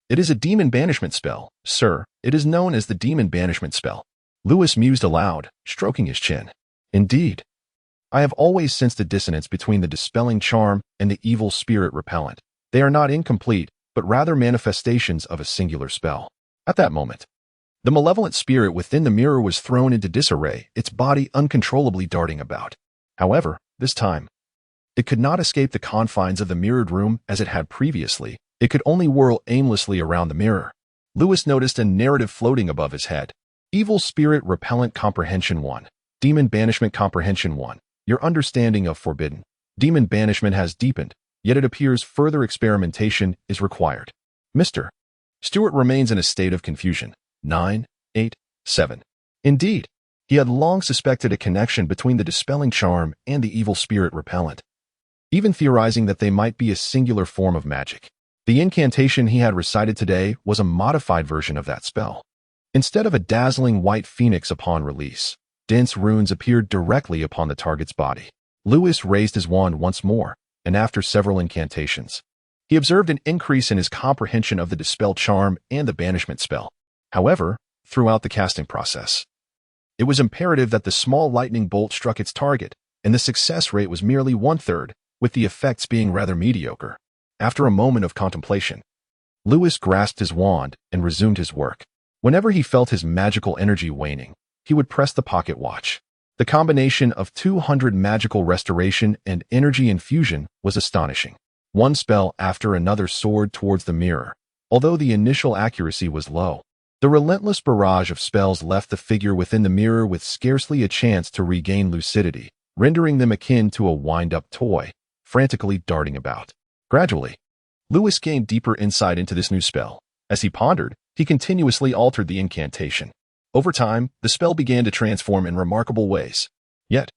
It is a demon banishment spell, sir. It is known as the demon banishment spell. Lewis mused aloud, stroking his chin. Indeed. I have always sensed a dissonance between the dispelling charm and the evil spirit repellent. They are not incomplete, but rather manifestations of a singular spell. At that moment, the malevolent spirit within the mirror was thrown into disarray, its body uncontrollably darting about. However, this time, it could not escape the confines of the mirrored room as it had previously. It could only whirl aimlessly around the mirror. Lewis noticed a narrative floating above his head. Evil Spirit Repellent Comprehension 1. Demon Banishment Comprehension 1. Your understanding of forbidden. Demon banishment has deepened, yet it appears further experimentation is required. Mr. Stewart remains in a state of confusion. 9, 8, 7. Indeed, he had long suspected a connection between the dispelling charm and the evil spirit repellent, even theorizing that they might be a singular form of magic. The incantation he had recited today was a modified version of that spell. Instead of a dazzling white phoenix upon release, dense runes appeared directly upon the target's body. Lewis raised his wand once more, and after several incantations, he observed an increase in his comprehension of the dispel charm and the banishment spell. However, throughout the casting process, it was imperative that the small lightning bolt struck its target, and the success rate was merely 1/3, with the effects being rather mediocre. After a moment of contemplation, Lewis grasped his wand and resumed his work. Whenever he felt his magical energy waning, he would press the pocket watch. The combination of 200 magical restoration and energy infusion was astonishing. One spell after another soared towards the mirror, although the initial accuracy was low. The relentless barrage of spells left the figure within the mirror with scarcely a chance to regain lucidity, rendering them akin to a wind-up toy, frantically darting about. Gradually, Lewis gained deeper insight into this new spell. As he pondered, he continuously altered the incantation. Over time, the spell began to transform in remarkable ways. Yet,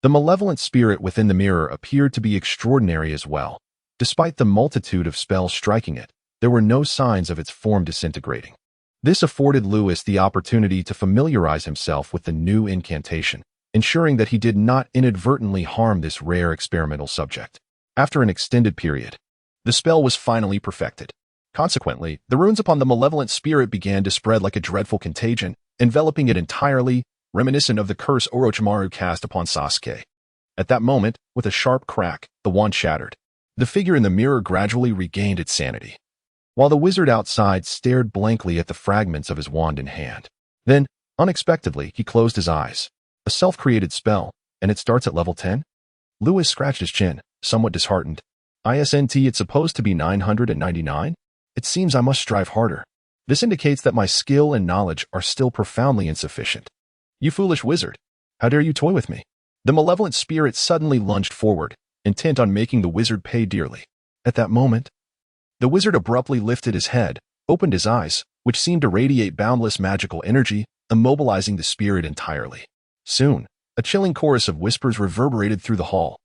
the malevolent spirit within the mirror appeared to be extraordinary as well. Despite the multitude of spells striking it, there were no signs of its form disintegrating. This afforded Lewis the opportunity to familiarize himself with the new incantation, ensuring that he did not inadvertently harm this rare experimental subject. After an extended period, the spell was finally perfected. Consequently, the runes upon the malevolent spirit began to spread like a dreadful contagion, enveloping it entirely, reminiscent of the curse Orochimaru cast upon Sasuke. At that moment, with a sharp crack, the wand shattered. The figure in the mirror gradually regained its sanity, while the wizard outside stared blankly at the fragments of his wand in hand. Then, unexpectedly, he closed his eyes. A self-created spell, And it starts at level 10? Lewis scratched his chin, somewhat disheartened. ISNT, it's supposed to be 999? It seems I must strive harder. This indicates that my skill and knowledge are still profoundly insufficient. You foolish wizard! How dare you toy with me? The malevolent spirit suddenly lunged forward, intent on making the wizard pay dearly. At that moment, the wizard abruptly lifted his head, opened his eyes, which seemed to radiate boundless magical energy, immobilizing the spirit entirely. Soon, a chilling chorus of whispers reverberated through the hall,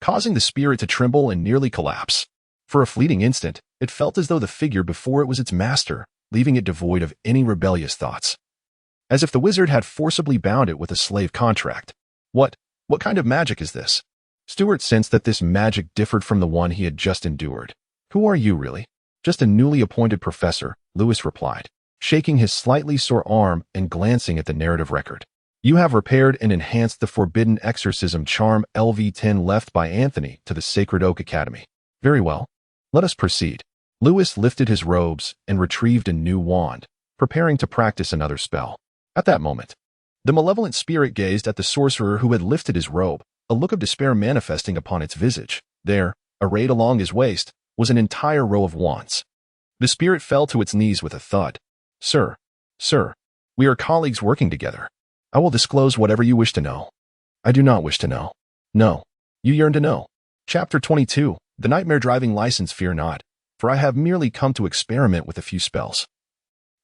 causing the spirit to tremble and nearly collapse. For a fleeting instant, it felt as though the figure before it was its master, leaving it devoid of any rebellious thoughts. As if the wizard had forcibly bound it with a slave contract. What kind of magic is this? Stuart sensed that this magic differed from the one he had just endured. Who are you, really? Just a newly appointed professor, Lewis replied, shaking his slightly sore arm and glancing at the narrative record. You have repaired and enhanced the forbidden exorcism charm LV-10 left by Anthony to the Sacred Oak Academy. Very well. Let us proceed. Lewis lifted his robes and retrieved a new wand, preparing to practice another spell. At that moment, the malevolent spirit gazed at the sorcerer who had lifted his robe, a look of despair manifesting upon its visage. There, arrayed along his waist, was an entire row of wands. The spirit fell to its knees with a thud. Sir, we are colleagues working together. I will disclose whatever you wish to know. I do not wish to know. No, you yearn to know. Chapter 22, The Nightmare Driving License. Fear not, for I have merely come to experiment with a few spells.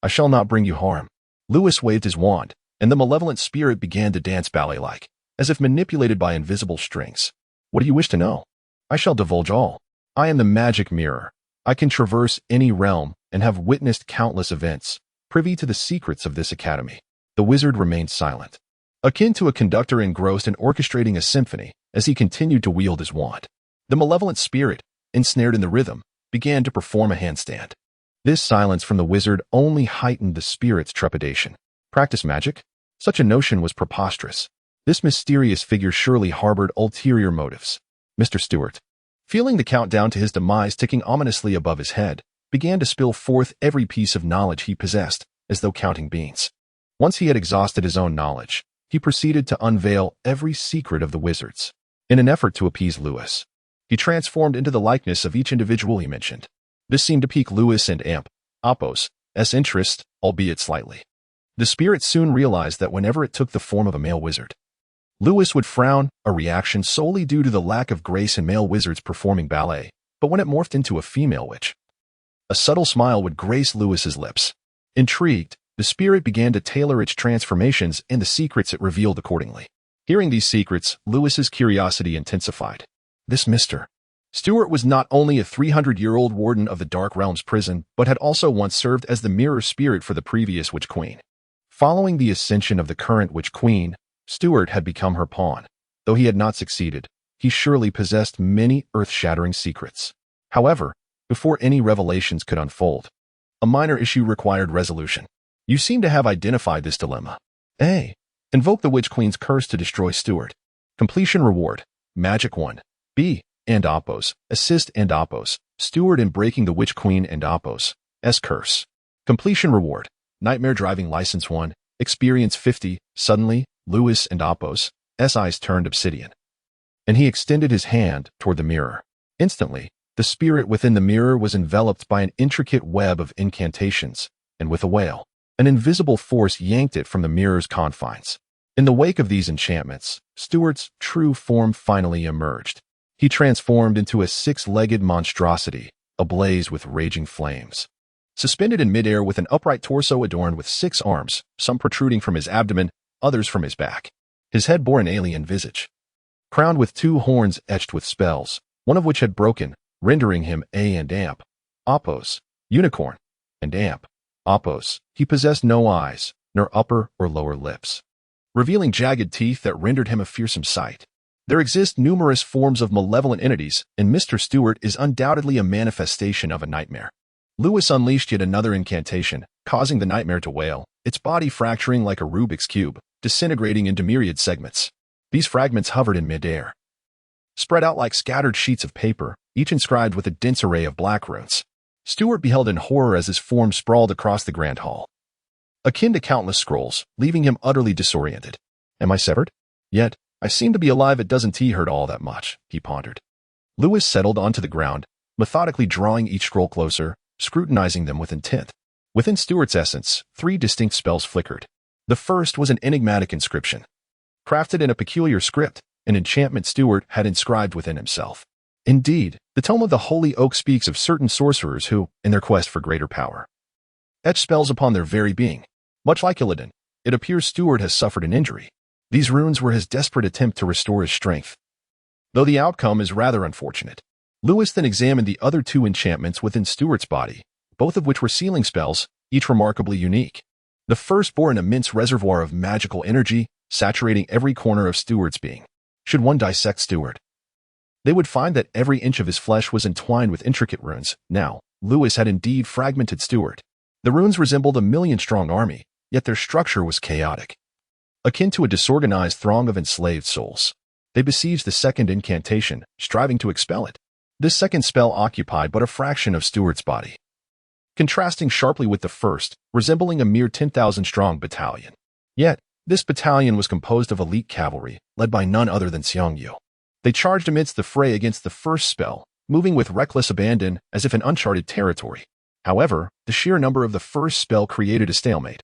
I shall not bring you harm. Lewis waved his wand, and the malevolent spirit began to dance ballet-like, as if manipulated by invisible strings. What do you wish to know? I shall divulge all. I am the magic mirror. I can traverse any realm and have witnessed countless events, privy to the secrets of this academy. The wizard remained silent, akin to a conductor engrossed in orchestrating a symphony as he continued to wield his wand. The malevolent spirit, ensnared in the rhythm, began to perform a handstand. This silence from the wizard only heightened the spirit's trepidation. Practice magic? Such a notion was preposterous. This mysterious figure surely harbored ulterior motives. Mr. Stuart, feeling the countdown to his demise ticking ominously above his head, began to spill forth every piece of knowledge he possessed, as though counting beans. Once he had exhausted his own knowledge, he proceeded to unveil every secret of the wizards. In an effort to appease Lewis, he transformed into the likeness of each individual he mentioned. This seemed to pique Lewis and Apo's interest, albeit slightly. The spirit soon realized that whenever it took the form of a male wizard, Lewis would frown, a reaction solely due to the lack of grace in male wizards performing ballet, but when it morphed into a female witch, a subtle smile would grace Lewis's lips. Intrigued, the spirit began to tailor its transformations and the secrets it revealed accordingly. Hearing these secrets, Lewis's curiosity intensified. This Mr. Stuart was not only a 300-year-old warden of the Dark Realms prison, but had also once served as the mirror spirit for the previous Witch Queen. Following the ascension of the current Witch Queen, Stuart had become her pawn. Though he had not succeeded, he surely possessed many earth-shattering secrets. However, before any revelations could unfold, a minor issue required resolution. You seem to have identified this dilemma. A. Invoke the Witch Queen's curse to destroy Stuart. Completion reward. Magic 1. B. And Apo's. Assist and Apo's. Stuart in breaking the Witch Queen and Apo's curse. Completion reward. Nightmare Driving License 1. Experience 50. Suddenly, Lewis and Apo's eyes turned obsidian, and he extended his hand toward the mirror. Instantly, the spirit within the mirror was enveloped by an intricate web of incantations, and with a wail, an invisible force yanked it from the mirror's confines. In the wake of these enchantments, Stuart's true form finally emerged. He transformed into a six-legged monstrosity, ablaze with raging flames. Suspended in midair with an upright torso adorned with 6 arms, some protruding from his abdomen, others from his back. His head bore an alien visage, crowned with 2 horns etched with spells, one of which had broken, rendering him Apo's, unicorn, and Apo's. He possessed no eyes, nor upper or lower lips, revealing jagged teeth that rendered him a fearsome sight. There exist numerous forms of malevolent entities, and Mr. Stuart is undoubtedly a manifestation of a nightmare. Lewis unleashed yet another incantation, causing the nightmare to wail, its body fracturing like a Rubik's Cube, disintegrating into myriad segments. These fragments hovered in midair, spread out like scattered sheets of paper, each inscribed with a dense array of black runes. Stuart beheld in horror as his form sprawled across the grand hall, akin to countless scrolls, leaving him utterly disoriented. Am I severed? Yet, I seem to be alive. It doesn't hurt all that much, he pondered. Lewis settled onto the ground, methodically drawing each scroll closer, scrutinizing them with intent. Within Stuart's essence, 3 distinct spells flickered. The first was an enigmatic inscription. Crafted in a peculiar script, an enchantment Stuart had inscribed within himself. Indeed, the Tome of the Holy Oak speaks of certain sorcerers who, in their quest for greater power, etch spells upon their very being. Much like Illidan, it appears Stuart has suffered an injury. These runes were his desperate attempt to restore his strength. Though the outcome is rather unfortunate. Lewis then examined the other 2 enchantments within Stuart's body, both of which were sealing spells, each remarkably unique. The first bore an immense reservoir of magical energy, saturating every corner of Stuart's being. Should one dissect Stuart, they would find that every inch of his flesh was entwined with intricate runes. Now, Lewis had indeed fragmented Stuart. The runes resembled a million-strong army, yet their structure was chaotic, akin to a disorganized throng of enslaved souls. They besieged the second incantation, striving to expel it. This second spell occupied but a fraction of Stuart's body, contrasting sharply with the first, resembling a mere 10,000-strong battalion. Yet, this battalion was composed of elite cavalry, led by none other than Xiongyu. They charged amidst the fray against the first spell, moving with reckless abandon as if in uncharted territory. However, the sheer number of the first spell created a stalemate,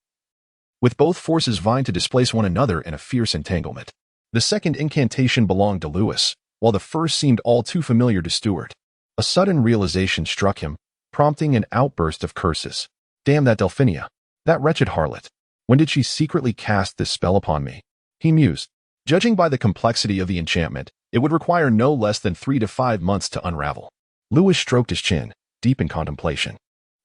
with both forces vying to displace one another in a fierce entanglement. The second incantation belonged to Lewis, while the first seemed all too familiar to Stuart. A sudden realization struck him, prompting an outburst of curses. Damn that Delphinia! That wretched harlot! When did she secretly cast this spell upon me? He mused. Judging by the complexity of the enchantment, it would require no less than 3 to 5 months to unravel. Lewis stroked his chin, deep in contemplation.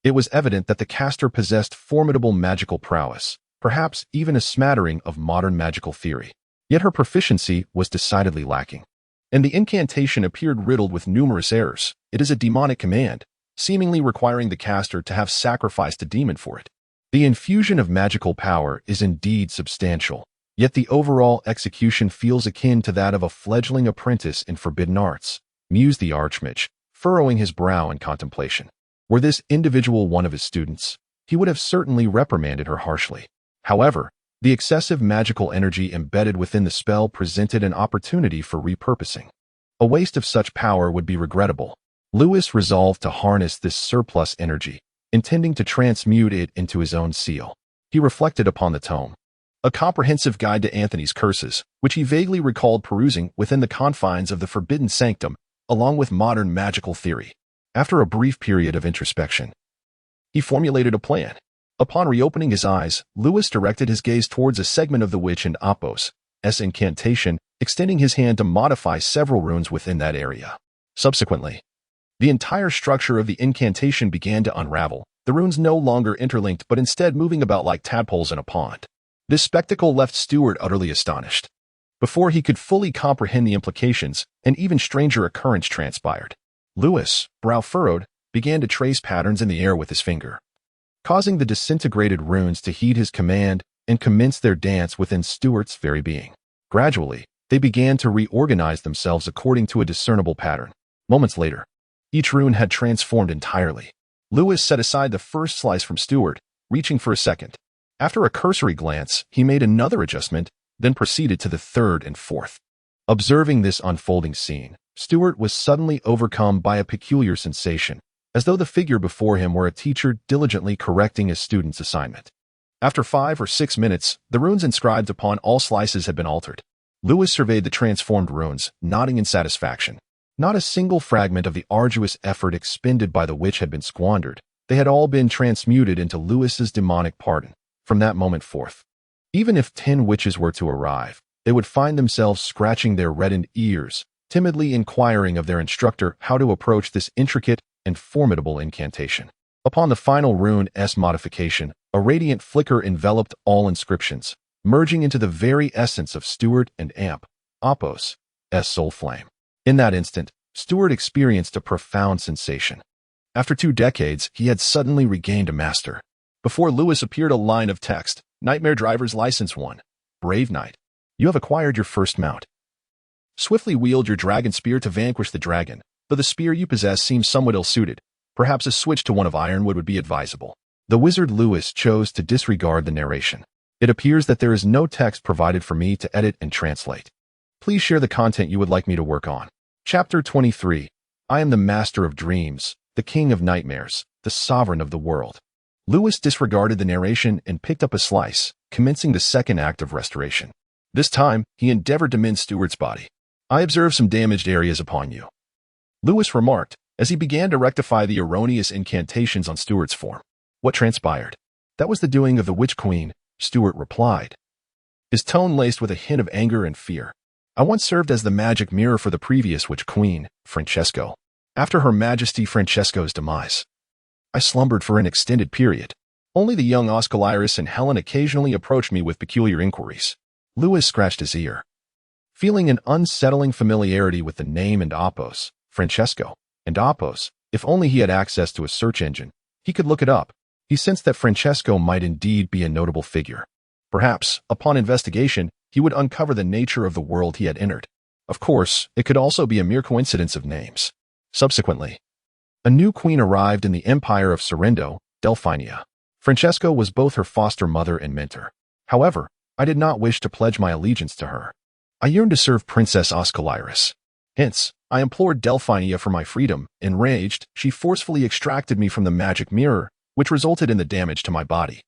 It was evident that the caster possessed formidable magical prowess, perhaps even a smattering of modern magical theory. Yet her proficiency was decidedly lacking. And the incantation appeared riddled with numerous errors. It is a demonic command, seemingly requiring the caster to have sacrificed a demon for it. The infusion of magical power is indeed substantial, yet the overall execution feels akin to that of a fledgling apprentice in forbidden arts, mused the Archmage, furrowing his brow in contemplation. Were this individual one of his students, he would have certainly reprimanded her harshly. However, the excessive magical energy embedded within the spell presented an opportunity for repurposing. A waste of such power would be regrettable. Lewis resolved to harness this surplus energy, intending to transmute it into his own seal. He reflected upon the tome, a comprehensive guide to Anthony's curses, which he vaguely recalled perusing within the confines of the Forbidden Sanctum, along with modern magical theory. After a brief period of introspection, he formulated a plan. Upon reopening his eyes, Lewis directed his gaze towards a segment of the witch and Apos' incantation, extending his hand to modify several runes within that area. Subsequently, the entire structure of the incantation began to unravel, the runes no longer interlinked but instead moving about like tadpoles in a pond. This spectacle left Stuart utterly astonished. Before he could fully comprehend the implications, an even stranger occurrence transpired. Lewis, brow furrowed, began to trace patterns in the air with his finger, causing the disintegrated runes to heed his command and commence their dance within Stuart's very being. Gradually, they began to reorganize themselves according to a discernible pattern. Moments later, each rune had transformed entirely. Lewis set aside the first slice from Stuart, reaching for a second. After a cursory glance, he made another adjustment, then proceeded to the third and fourth. Observing this unfolding scene, Stuart was suddenly overcome by a peculiar sensation, as though the figure before him were a teacher diligently correcting a student's assignment. After 5 or 6 minutes, the runes inscribed upon all slices had been altered. Lewis surveyed the transformed runes, nodding in satisfaction. Not a single fragment of the arduous effort expended by the witch had been squandered. They had all been transmuted into Lewis's demonic pardon. From that moment forth, even if 10 witches were to arrive, they would find themselves scratching their reddened ears, timidly inquiring of their instructor how to approach this intricate and formidable incantation. Upon the final rune's modification, a radiant flicker enveloped all inscriptions, merging into the very essence of Stuart and Apos' soul flame. In that instant, Stuart experienced a profound sensation. After 2 decades, he had suddenly regained a master. Before Lewis appeared a line of text, Nightmare Driver's License 1. Brave Knight. You have acquired your first mount. Swiftly wield your dragon spear to vanquish the dragon. Though the spear you possess seems somewhat ill-suited, perhaps a switch to one of ironwood would be advisable. The wizard Lewis chose to disregard the narration. It appears that there is no text provided for me to edit and translate. Please share the content you would like me to work on. Chapter 23. I am the master of dreams, the king of nightmares, the sovereign of the world. Lewis disregarded the narration and picked up a slice, commencing the second act of restoration. This time, he endeavored to mend Stuart's body. I observe some damaged areas upon you, Lewis remarked, as he began to rectify the erroneous incantations on Stuart's form. What transpired? That was the doing of the Witch Queen, Stuart replied, his tone laced with a hint of anger and fear. I once served as the magic mirror for the previous Witch Queen, Francesco. After Her Majesty Francesco's demise, I slumbered for an extended period. Only the young Oscaliris and Helen occasionally approached me with peculiar inquiries. Lewis scratched his ear, feeling an unsettling familiarity with the name and Apos, Francesco, and Apos. If only he had access to a search engine, he could look it up. He sensed that Francesco might indeed be a notable figure. Perhaps, upon investigation, he would uncover the nature of the world he had entered. Of course, it could also be a mere coincidence of names. Subsequently, a new queen arrived in the Empire of Sorrento, Delphinia. Francesco was both her foster mother and mentor. However, I did not wish to pledge my allegiance to her. I yearned to serve Princess Oscaliris. Hence, I implored Delphinia for my freedom. Enraged, she forcefully extracted me from the magic mirror, which resulted in the damage to my body.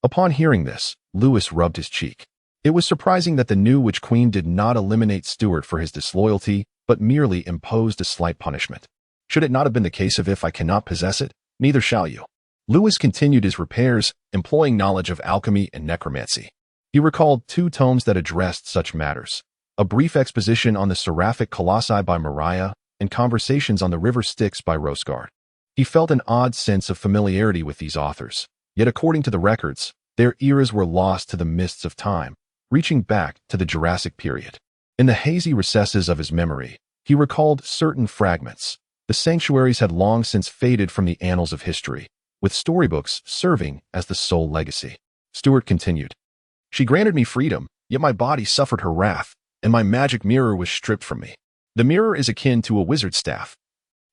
Upon hearing this, Lewis rubbed his cheek. It was surprising that the new Witch Queen did not eliminate Stuart for his disloyalty, but merely imposed a slight punishment. Should it not have been the case of if I cannot possess it, neither shall you? Lewis continued his repairs, employing knowledge of alchemy and necromancy. He recalled 2 tomes that addressed such matters: A Brief Exposition on the Seraphic Colossi by Maria, and Conversations on the River Styx by Rosegard. He felt an odd sense of familiarity with these authors, yet according to the records, their eras were lost to the mists of time, reaching back to the Jurassic period. In the hazy recesses of his memory, he recalled certain fragments. The sanctuaries had long since faded from the annals of history, with storybooks serving as the sole legacy. Stuart continued. She granted me freedom, yet my body suffered her wrath, and my magic mirror was stripped from me. The mirror is akin to a wizard's staff.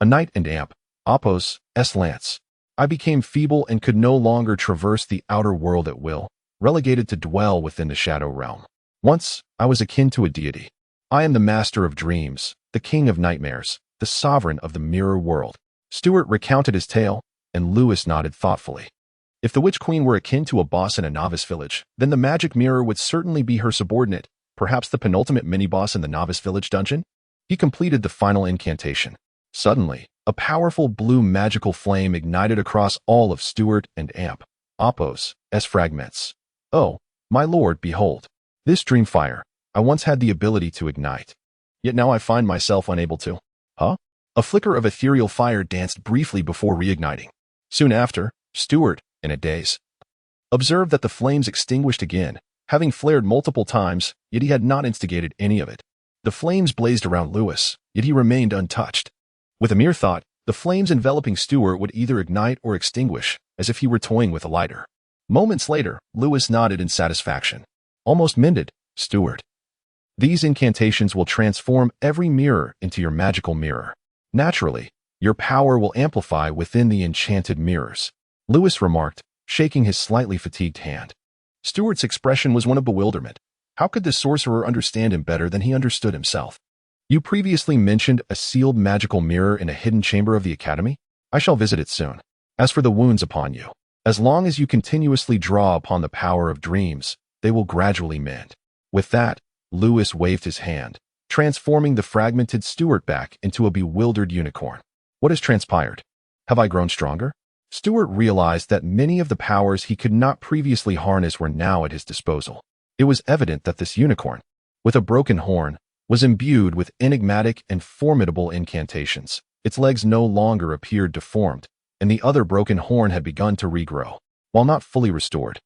A knight and amp, Apos, lance. I became feeble and could no longer traverse the outer world at will, relegated to dwell within the shadow realm. Once, I was akin to a deity. I am the master of dreams, the king of nightmares, the sovereign of the mirror world. Stuart recounted his tale, and Lewis nodded thoughtfully. If the Witch Queen were akin to a boss in a novice village, then the magic mirror would certainly be her subordinate, perhaps the penultimate mini-boss in the novice village dungeon? He completed the final incantation. Suddenly, a powerful blue magical flame ignited across all of Stuart and Amp, Apos, fragments. Oh, my lord, behold. This dream fire, I once had the ability to ignite. Yet now I find myself unable to. Huh? A flicker of ethereal fire danced briefly before reigniting. Soon after, Stuart, in a daze, observed that the flames extinguished again, having flared multiple times, yet he had not instigated any of it. The flames blazed around Lewis, yet he remained untouched. With a mere thought, the flames enveloping Stuart would either ignite or extinguish, as if he were toying with a lighter. Moments later, Lewis nodded in satisfaction. Almost mended, Stuart. These incantations will transform every mirror into your magical mirror. Naturally, your power will amplify within the enchanted mirrors, Lewis remarked, shaking his slightly fatigued hand. Stuart's expression was one of bewilderment. How could the sorcerer understand him better than he understood himself? You previously mentioned a sealed magical mirror in a hidden chamber of the Academy? I shall visit it soon. As for the wounds upon you, as long as you continuously draw upon the power of dreams, they will gradually mend. With that, Lewis waved his hand, transforming the fragmented Stuart back into a bewildered unicorn. What has transpired? Have I grown stronger? Stuart realized that many of the powers he could not previously harness were now at his disposal. It was evident that this unicorn, with a broken horn, was imbued with enigmatic and formidable incantations. Its legs no longer appeared deformed, and the other broken horn had begun to regrow, while not fully restored.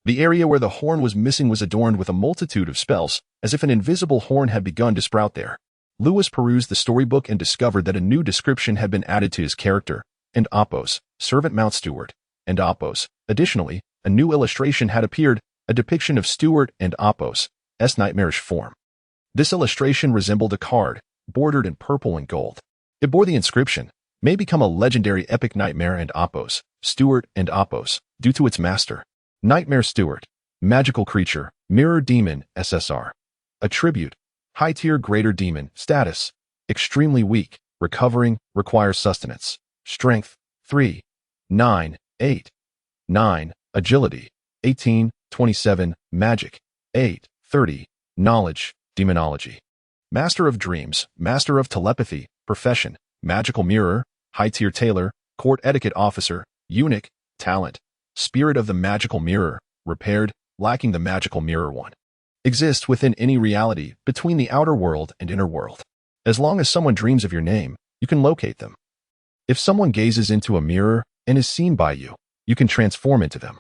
The area where the horn was missing was adorned with a multitude of spells, as if an invisible horn had begun to sprout there. Lewis perused the storybook and discovered that a new description had been added to his character, and Apos, servant Mount Stuart, and Apos. Additionally, a new illustration had appeared, a depiction of Stuart and Apos' nightmarish form. This illustration resembled a card, bordered in purple and gold. It bore the inscription, "May become a legendary epic nightmare and Apos, Stuart and Apos, due to its master. Nightmare Stuart, magical creature, mirror demon, SSR. Attribute, High tier greater demon. Status: extremely weak. Recovering, requires sustenance. Strength: 3, 9, 8, 9. Agility: 18, 27. Magic: 8, 30. Knowledge, demonology. Master of dreams, master of telepathy. Profession: magical mirror. High tier tailor, court etiquette officer. Eunuch. Talent: spirit of the magical mirror. Repaired, lacking the magical mirror one. Exist within any reality between the outer world and inner world. As long as someone dreams of your name, you can locate them. If someone gazes into a mirror and is seen by you, you can transform into them.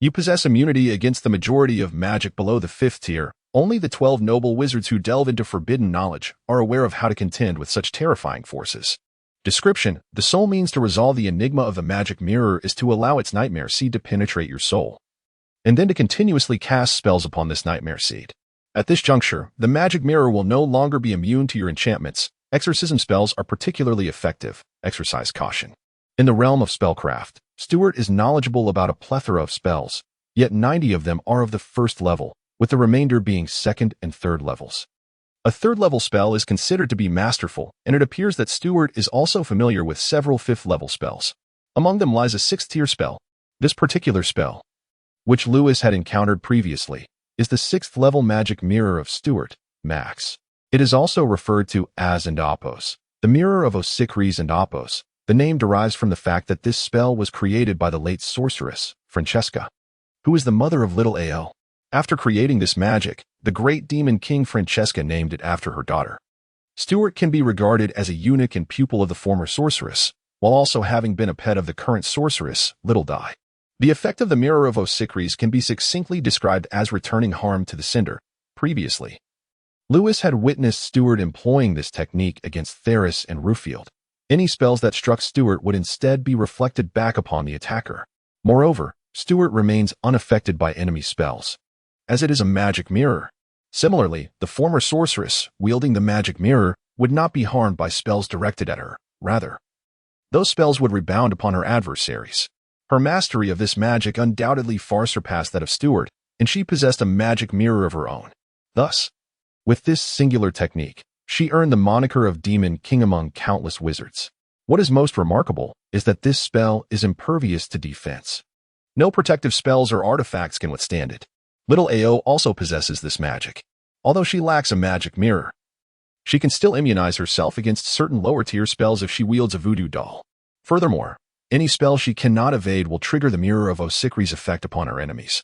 You possess immunity against the majority of magic below the 5th tier. Only the 12 noble wizards who delve into forbidden knowledge are aware of how to contend with such terrifying forces. Description: the sole means to resolve the enigma of the magic mirror is to allow its nightmare seed to penetrate your soul, and then to continuously cast spells upon this nightmare seed. At this juncture, the magic mirror will no longer be immune to your enchantments. Exorcism spells are particularly effective. Exercise caution. In the realm of spellcraft, Stuart is knowledgeable about a plethora of spells, yet 90 of them are of the 1st level, with the remainder being 2nd and 3rd levels. A 3rd level spell is considered to be masterful, and it appears that Stuart is also familiar with several 5th level spells. Among them lies a 6th tier spell. This particular spell, which Lewis had encountered previously, is the 6th level magic mirror of Stuart, Max. It is also referred to as and Apos, the mirror of Osicris and Apos. The name derives from the fact that this spell was created by the late sorceress, Francesca, who is the mother of little Ao. After creating this magic, the great demon king Francesca named it after her daughter. Stuart can be regarded as a eunuch and pupil of the former sorceress, while also having been a pet of the current sorceress, Little Di. The effect of the Mirror of Osicris can be succinctly described as returning harm to the sender. Previously, Lewis had witnessed Stuart employing this technique against Theris and Rufield. Any spells that struck Stuart would instead be reflected back upon the attacker. Moreover, Stuart remains unaffected by enemy spells, as it is a magic mirror. Similarly, the former sorceress, wielding the magic mirror, would not be harmed by spells directed at her. Rather, those spells would rebound upon her adversaries. Her mastery of this magic undoubtedly far surpassed that of Stuart, and she possessed a magic mirror of her own. Thus, with this singular technique, she earned the moniker of Demon King among countless wizards. What is most remarkable is that this spell is impervious to defense. No protective spells or artifacts can withstand it. Little Ao also possesses this magic. Although she lacks a magic mirror, she can still immunize herself against certain lower-tier spells if she wields a voodoo doll. Furthermore, any spell she cannot evade will trigger the Mirror of Osicris' effect upon her enemies,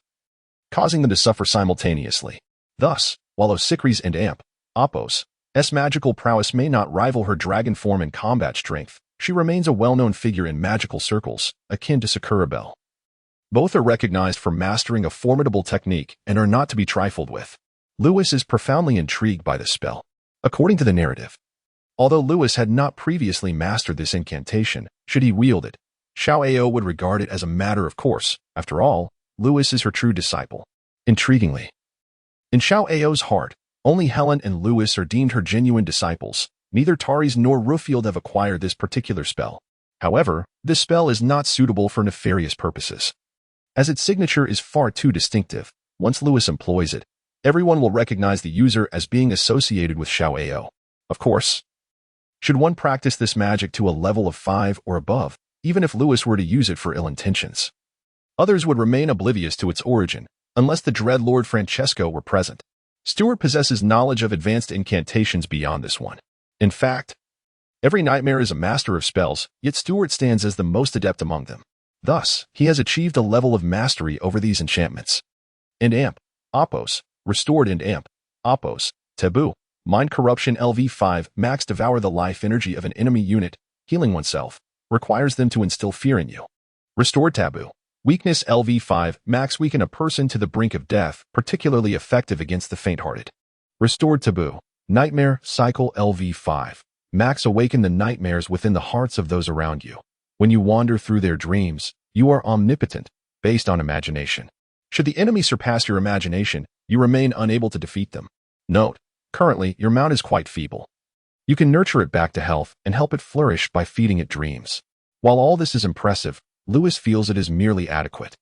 causing them to suffer simultaneously. Thus, while Osicris and Apos' magical prowess may not rival her dragon form in combat strength, she remains a well-known figure in magical circles, akin to Sakura Bell. Both are recognized for mastering a formidable technique and are not to be trifled with. Lewis is profoundly intrigued by this spell. According to the narrative, although Lewis had not previously mastered this incantation, should he wield it, Xiao Ao would regard it as a matter of course. After all, Lewis is her true disciple. Intriguingly, in Xiao Ao's heart, only Helen and Lewis are deemed her genuine disciples. Neither Taris nor Rufield have acquired this particular spell. However, this spell is not suitable for nefarious purposes, as its signature is far too distinctive. Once Lewis employs it, everyone will recognize the user as being associated with Xiao Ao. Of course, should one practice this magic to a level of 5 or above, even if Lewis were to use it for ill intentions, others would remain oblivious to its origin, unless the dread Lord Francesco were present. Stuart possesses knowledge of advanced incantations beyond this one. In fact, every nightmare is a master of spells, yet Stuart stands as the most adept among them. Thus, he has achieved a level of mastery over these enchantments. And Apos, restored and Apos, taboo, mind corruption LV5, max devour the life energy of an enemy unit, healing oneself, requires them to instill fear in you. Restored taboo, weakness LV5, max weaken a person to the brink of death, particularly effective against the faint-hearted. Restored taboo, nightmare cycle LV5, max awaken the nightmares within the hearts of those around you. When you wander through their dreams, you are omnipotent, based on imagination. Should the enemy surpass your imagination, you remain unable to defeat them. Note, currently your mount is quite feeble. You can nurture it back to health and help it flourish by feeding it dreams. While all this is impressive, Lewis feels it is merely adequate.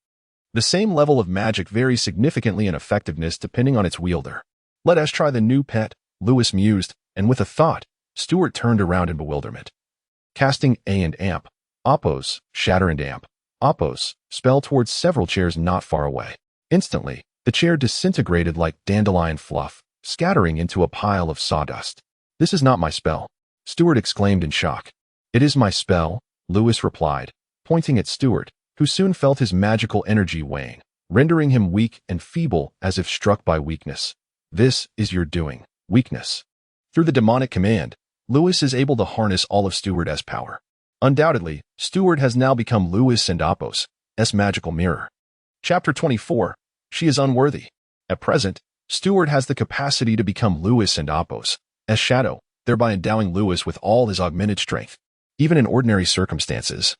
The same level of magic varies significantly in effectiveness depending on its wielder. Let us try the new pet, Lewis mused, and with a thought, Stuart turned around in bewilderment. Casting A and amp. Oppose, shatter and amp. Oppose, spell towards several chairs not far away. Instantly, the chair disintegrated like dandelion fluff, scattering into a pile of sawdust. This is not my spell, Stuart exclaimed in shock. It is my spell, Lewis replied, pointing at Stuart, who soon felt his magical energy wane, rendering him weak and feeble as if struck by weakness. This is your doing, weakness. Through the demonic command, Lewis is able to harness all of Stuart's power. Undoubtedly, Stuart has now become Lewis and Oppo's magical mirror. Chapter 24. She is unworthy. At present, Stuart has the capacity to become Lewis and Oppo's shadow, thereby endowing Lewis with all his augmented strength. Even in ordinary circumstances,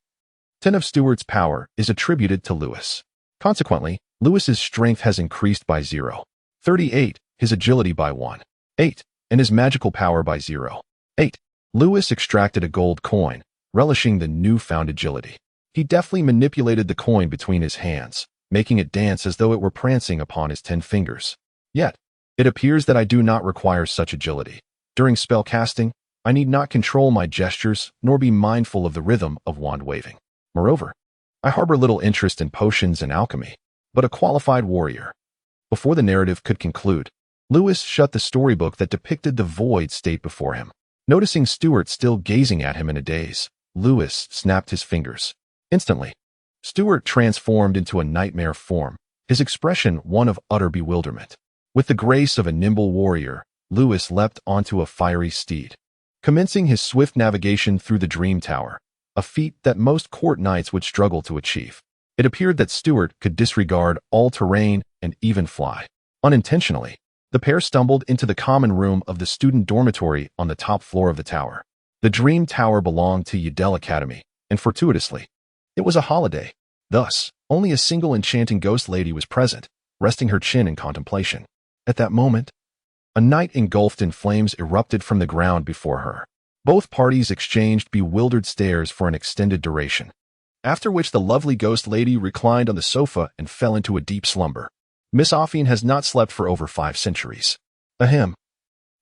10 of Stuart's power is attributed to Lewis. Consequently, Lewis's strength has increased by 0.38, his agility by 1.8, and his magical power by 0.8. Lewis extracted a gold coin, relishing the newfound agility. He deftly manipulated the coin between his hands, making it dance as though it were prancing upon his 10 fingers. Yet, it appears that I do not require such agility. During spell casting, I need not control my gestures nor be mindful of the rhythm of wand waving. Moreover, I harbor little interest in potions and alchemy, but a qualified warrior. Before the narrative could conclude, Lewis shut the storybook that depicted the void state before him. Noticing Stuart still gazing at him in a daze, Lewis snapped his fingers. Instantly, Stuart transformed into a nightmare form, his expression one of utter bewilderment. With the grace of a nimble warrior, Lewis leapt onto a fiery steed, commencing his swift navigation through the Dream Tower, a feat that most court knights would struggle to achieve. It appeared that Stuart could disregard all terrain and even fly. Unintentionally, the pair stumbled into the common room of the student dormitory on the top floor of the tower. The Dream Tower belonged to Yedel Academy, and fortuitously, it was a holiday. Thus, only a single enchanting ghost lady was present, resting her chin in contemplation. At that moment, a knight engulfed in flames erupted from the ground before her. Both parties exchanged bewildered stares for an extended duration, after which the lovely ghost lady reclined on the sofa and fell into a deep slumber. Miss Offine has not slept for over 5 centuries. Ahem.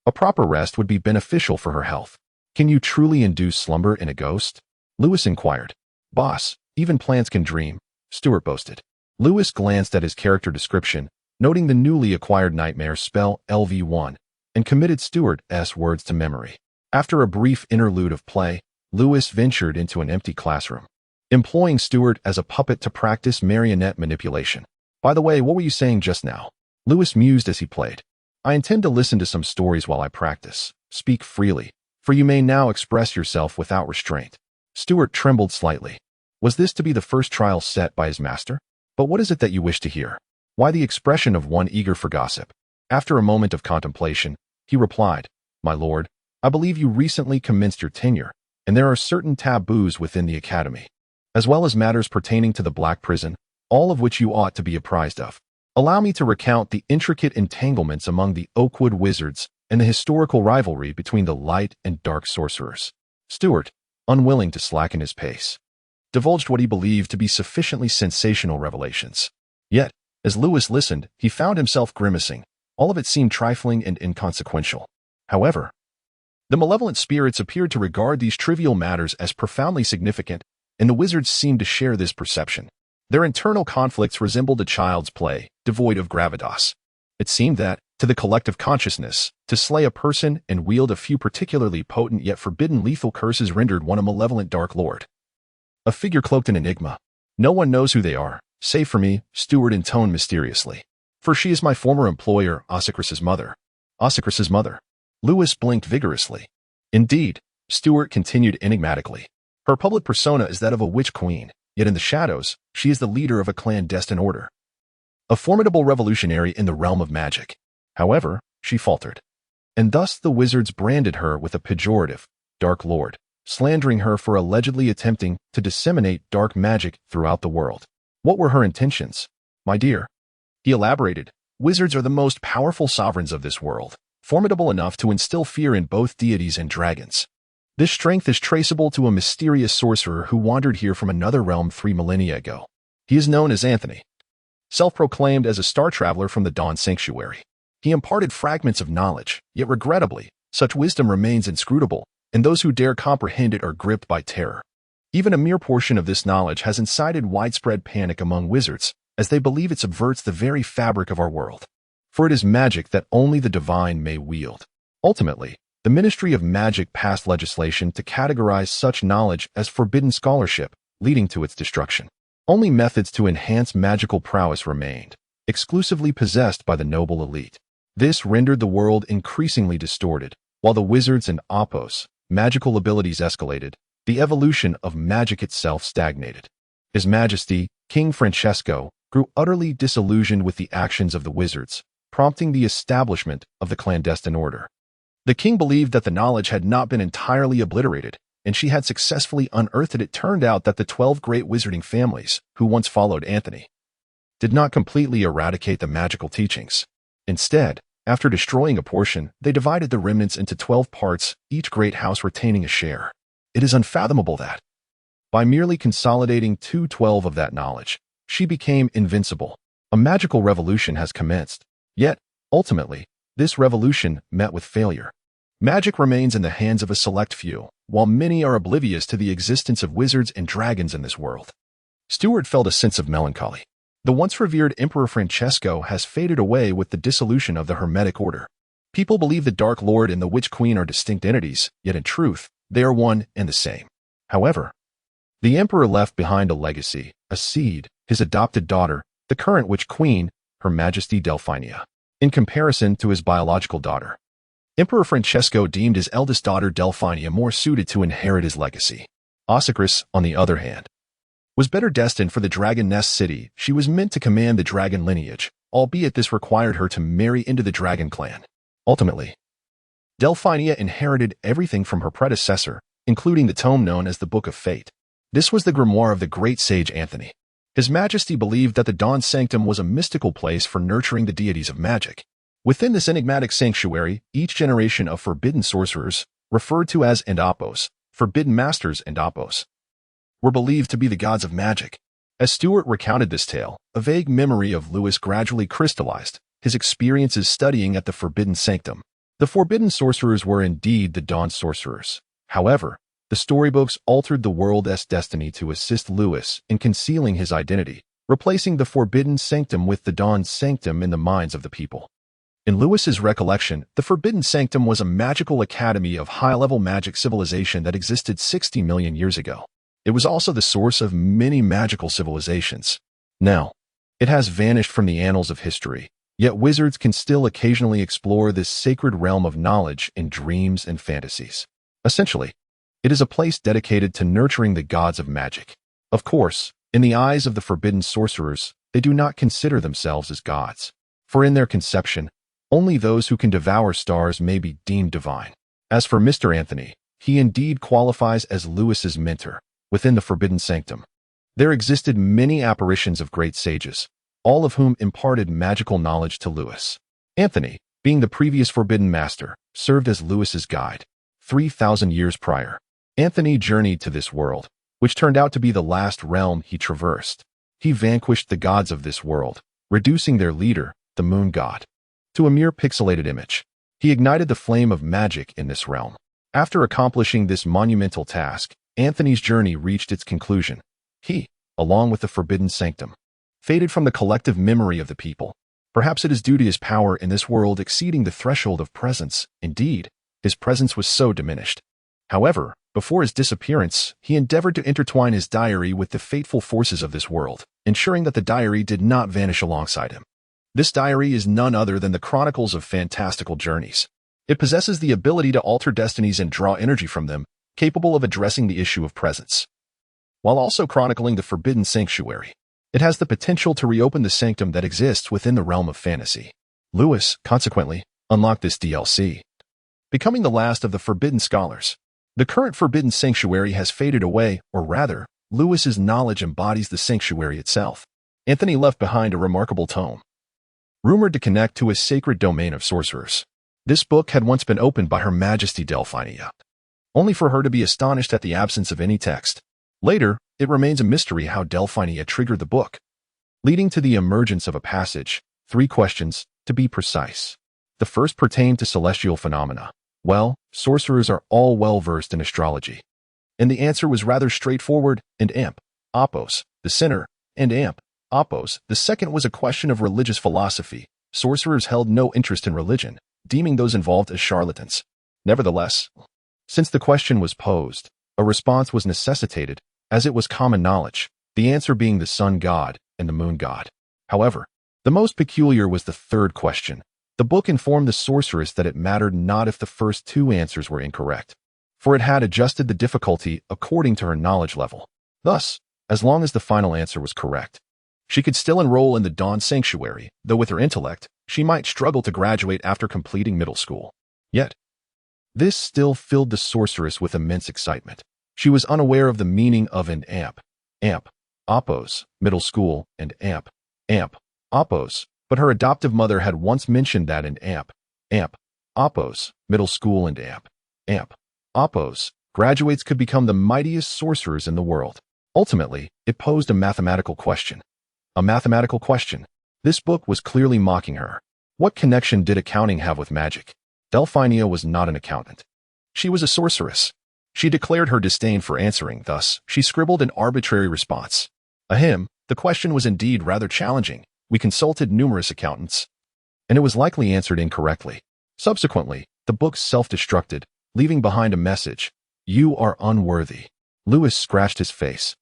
A proper rest would be beneficial for her health. Can you truly induce slumber in a ghost? Lewis inquired. Boss, even plants can dream, Stuart boasted. Lewis glanced at his character description, noting the newly acquired nightmare spell LV1, and committed Stuart's words to memory. After a brief interlude of play, Lewis ventured into an empty classroom, employing Stuart as a puppet to practice marionette manipulation. By the way, what were you saying just now? Lewis mused as he played. I intend to listen to some stories while I practice. Speak freely, for you may now express yourself without restraint. Stuart trembled slightly. Was this to be the first trial set by his master? But what is it that you wish to hear? Why the expression of one eager for gossip? After a moment of contemplation, he replied, My lord, I believe you recently commenced your tenure, and there are certain taboos within the academy, as well as matters pertaining to the Black Prison, all of which you ought to be apprised of. Allow me to recount the intricate entanglements among the Oakwood wizards and the historical rivalry between the light and dark sorcerers. Stuart, unwilling to slacken his pace, divulged what he believed to be sufficiently sensational revelations. Yet, as Lewis listened, he found himself grimacing. All of it seemed trifling and inconsequential. However, the malevolent spirits appeared to regard these trivial matters as profoundly significant, and the wizards seemed to share this perception. Their internal conflicts resembled a child's play, devoid of gravitas. It seemed that, to the collective consciousness, to slay a person and wield a few particularly potent yet forbidden lethal curses rendered one a malevolent dark lord. A figure cloaked in enigma. No one knows who they are, save for me, Stuart intoned mysteriously. For she is my former employer, Ossicris's mother. Ossicris's mother. Lewis blinked vigorously. Indeed, Stuart continued enigmatically. Her public persona is that of a witch queen, yet in the shadows, she is the leader of a clandestine order. A formidable revolutionary in the realm of magic. However, she faltered. And thus the wizards branded her with a pejorative, Dark Lord, slandering her for allegedly attempting to disseminate dark magic throughout the world. What were her intentions? My dear, he elaborated, wizards are the most powerful sovereigns of this world, formidable enough to instill fear in both deities and dragons. This strength is traceable to a mysterious sorcerer who wandered here from another realm 3 millennia ago. He is known as Anthony, self-proclaimed as a star traveler from the Dawn Sanctuary. He imparted fragments of knowledge, yet regrettably, such wisdom remains inscrutable, and those who dare comprehend it are gripped by terror. Even a mere portion of this knowledge has incited widespread panic among wizards, as they believe it subverts the very fabric of our world. For it is magic that only the divine may wield. Ultimately, the Ministry of Magic passed legislation to categorize such knowledge as forbidden scholarship, leading to its destruction. Only methods to enhance magical prowess remained, exclusively possessed by the noble elite. This rendered the world increasingly distorted. While the wizards and oppos, magical abilities escalated, the evolution of magic itself stagnated. His Majesty, King Francesco, grew utterly disillusioned with the actions of the wizards, prompting the establishment of the clandestine order. The king believed that the knowledge had not been entirely obliterated, and she had successfully unearthed it. It turned out that the 12 great wizarding families, who once followed Anthony, did not completely eradicate the magical teachings. Instead, after destroying a portion, they divided the remnants into 12 parts, each great house retaining a share. It is unfathomable that, by merely consolidating 2/12 of that knowledge, she became invincible. A magical revolution has commenced. Yet, ultimately, this revolution met with failure. Magic remains in the hands of a select few, while many are oblivious to the existence of wizards and dragons in this world. Stuart felt a sense of melancholy. The once revered Emperor Francesco has faded away with the dissolution of the Hermetic Order. People believe the Dark Lord and the Witch Queen are distinct entities, yet in truth, they are one and the same. However, the Emperor left behind a legacy, a seed, his adopted daughter, the current Witch Queen, Her Majesty Delphinia. In comparison to his biological daughter, Emperor Francesco deemed his eldest daughter Delphinia more suited to inherit his legacy. Ossicris, on the other hand, was better destined for the Dragon Nest City. She was meant to command the dragon lineage, albeit this required her to marry into the dragon clan. Ultimately, Delphinia inherited everything from her predecessor, including the tome known as the Book of Fate. This was the grimoire of the great sage Anthony. His Majesty believed that the Dawn Sanctum was a mystical place for nurturing the deities of magic. Within this enigmatic sanctuary, each generation of forbidden sorcerers, referred to as Endopos, forbidden masters Endopos, were believed to be the gods of magic. As Stuart recounted this tale, a vague memory of Lewis gradually crystallized, his experiences studying at the Forbidden Sanctum. The forbidden sorcerers were indeed the Dawn Sorcerers. However, the storybooks altered the world's destiny to assist Lewis in concealing his identity, replacing the Forbidden Sanctum with the Dawn Sanctum in the minds of the people. In Lewis's recollection, the Forbidden Sanctum was a magical academy of high-level magic civilization that existed 60 million years ago. It was also the source of many magical civilizations. Now, it has vanished from the annals of history, yet wizards can still occasionally explore this sacred realm of knowledge in dreams and fantasies. Essentially, it is a place dedicated to nurturing the gods of magic. Of course, in the eyes of the forbidden sorcerers, they do not consider themselves as gods. For in their conception, only those who can devour stars may be deemed divine. As for Mr. Anthony, he indeed qualifies as Lewis's mentor. Within the Forbidden Sanctum, there existed many apparitions of great sages, all of whom imparted magical knowledge to Lewis. Anthony, being the previous Forbidden Master, served as Lewis's guide. 3,000 years prior, Anthony journeyed to this world, which turned out to be the last realm he traversed. He vanquished the gods of this world, reducing their leader, the moon god, to a mere pixelated image. He ignited the flame of magic in this realm. After accomplishing this monumental task, Anthony's journey reached its conclusion. He, along with the Forbidden Sanctum, faded from the collective memory of the people. Perhaps it is due to his power in this world exceeding the threshold of presence. Indeed, his presence was so diminished. However, before his disappearance, he endeavored to intertwine his diary with the fateful forces of this world, ensuring that the diary did not vanish alongside him. This diary is none other than the Chronicles of Fantastical Journeys. It possesses the ability to alter destinies and draw energy from them, capable of addressing the issue of presence, while also chronicling the Forbidden Sanctuary. It has the potential to reopen the sanctum that exists within the realm of fantasy. Lewis, consequently, unlocked this DLC, becoming the last of the Forbidden Scholars. The current Forbidden Sanctuary has faded away, or rather, Lewis's knowledge embodies the sanctuary itself. Anthony left behind a remarkable tome, rumored to connect to a sacred domain of sorcerers. This book had once been opened by Her Majesty Delphinia, only for her to be astonished at the absence of any text. Later, it remains a mystery how Delphinia triggered the book, leading to the emergence of a passage, 3 questions, to be precise. The first pertained to celestial phenomena. Well, sorcerers are all well-versed in astrology. And the answer was rather straightforward and amp. Opos, the sinner, and amp. Opos, the second was a question of religious philosophy. Sorcerers held no interest in religion, deeming those involved as charlatans. Nevertheless, since the question was posed, a response was necessitated, as it was common knowledge, the answer being the sun god and the moon god. However, the most peculiar was the third question. The book informed the sorceress that it mattered not if the first two answers were incorrect, for it had adjusted the difficulty according to her knowledge level. Thus, as long as the final answer was correct, she could still enroll in the Dawn Sanctuary, though with her intellect, she might struggle to graduate after completing middle school. Yet, this still filled the sorceress with immense excitement. She was unaware of the meaning of an amp, opos, middle school, and amp, opos, but her adoptive mother had once mentioned that in amp, opos, middle school, and amp, opos, graduates could become the mightiest sorcerers in the world. Ultimately, it posed a mathematical question. A mathematical question. This book was clearly mocking her. What connection did accounting have with magic? Delphinia was not an accountant. She was a sorceress. She declared her disdain for answering, thus, she scribbled an arbitrary response. Ahem, the question was indeed rather challenging. We consulted numerous accountants, and it was likely answered incorrectly. Subsequently, the book self-destructed, leaving behind a message. You are unworthy. Lewis scratched his face.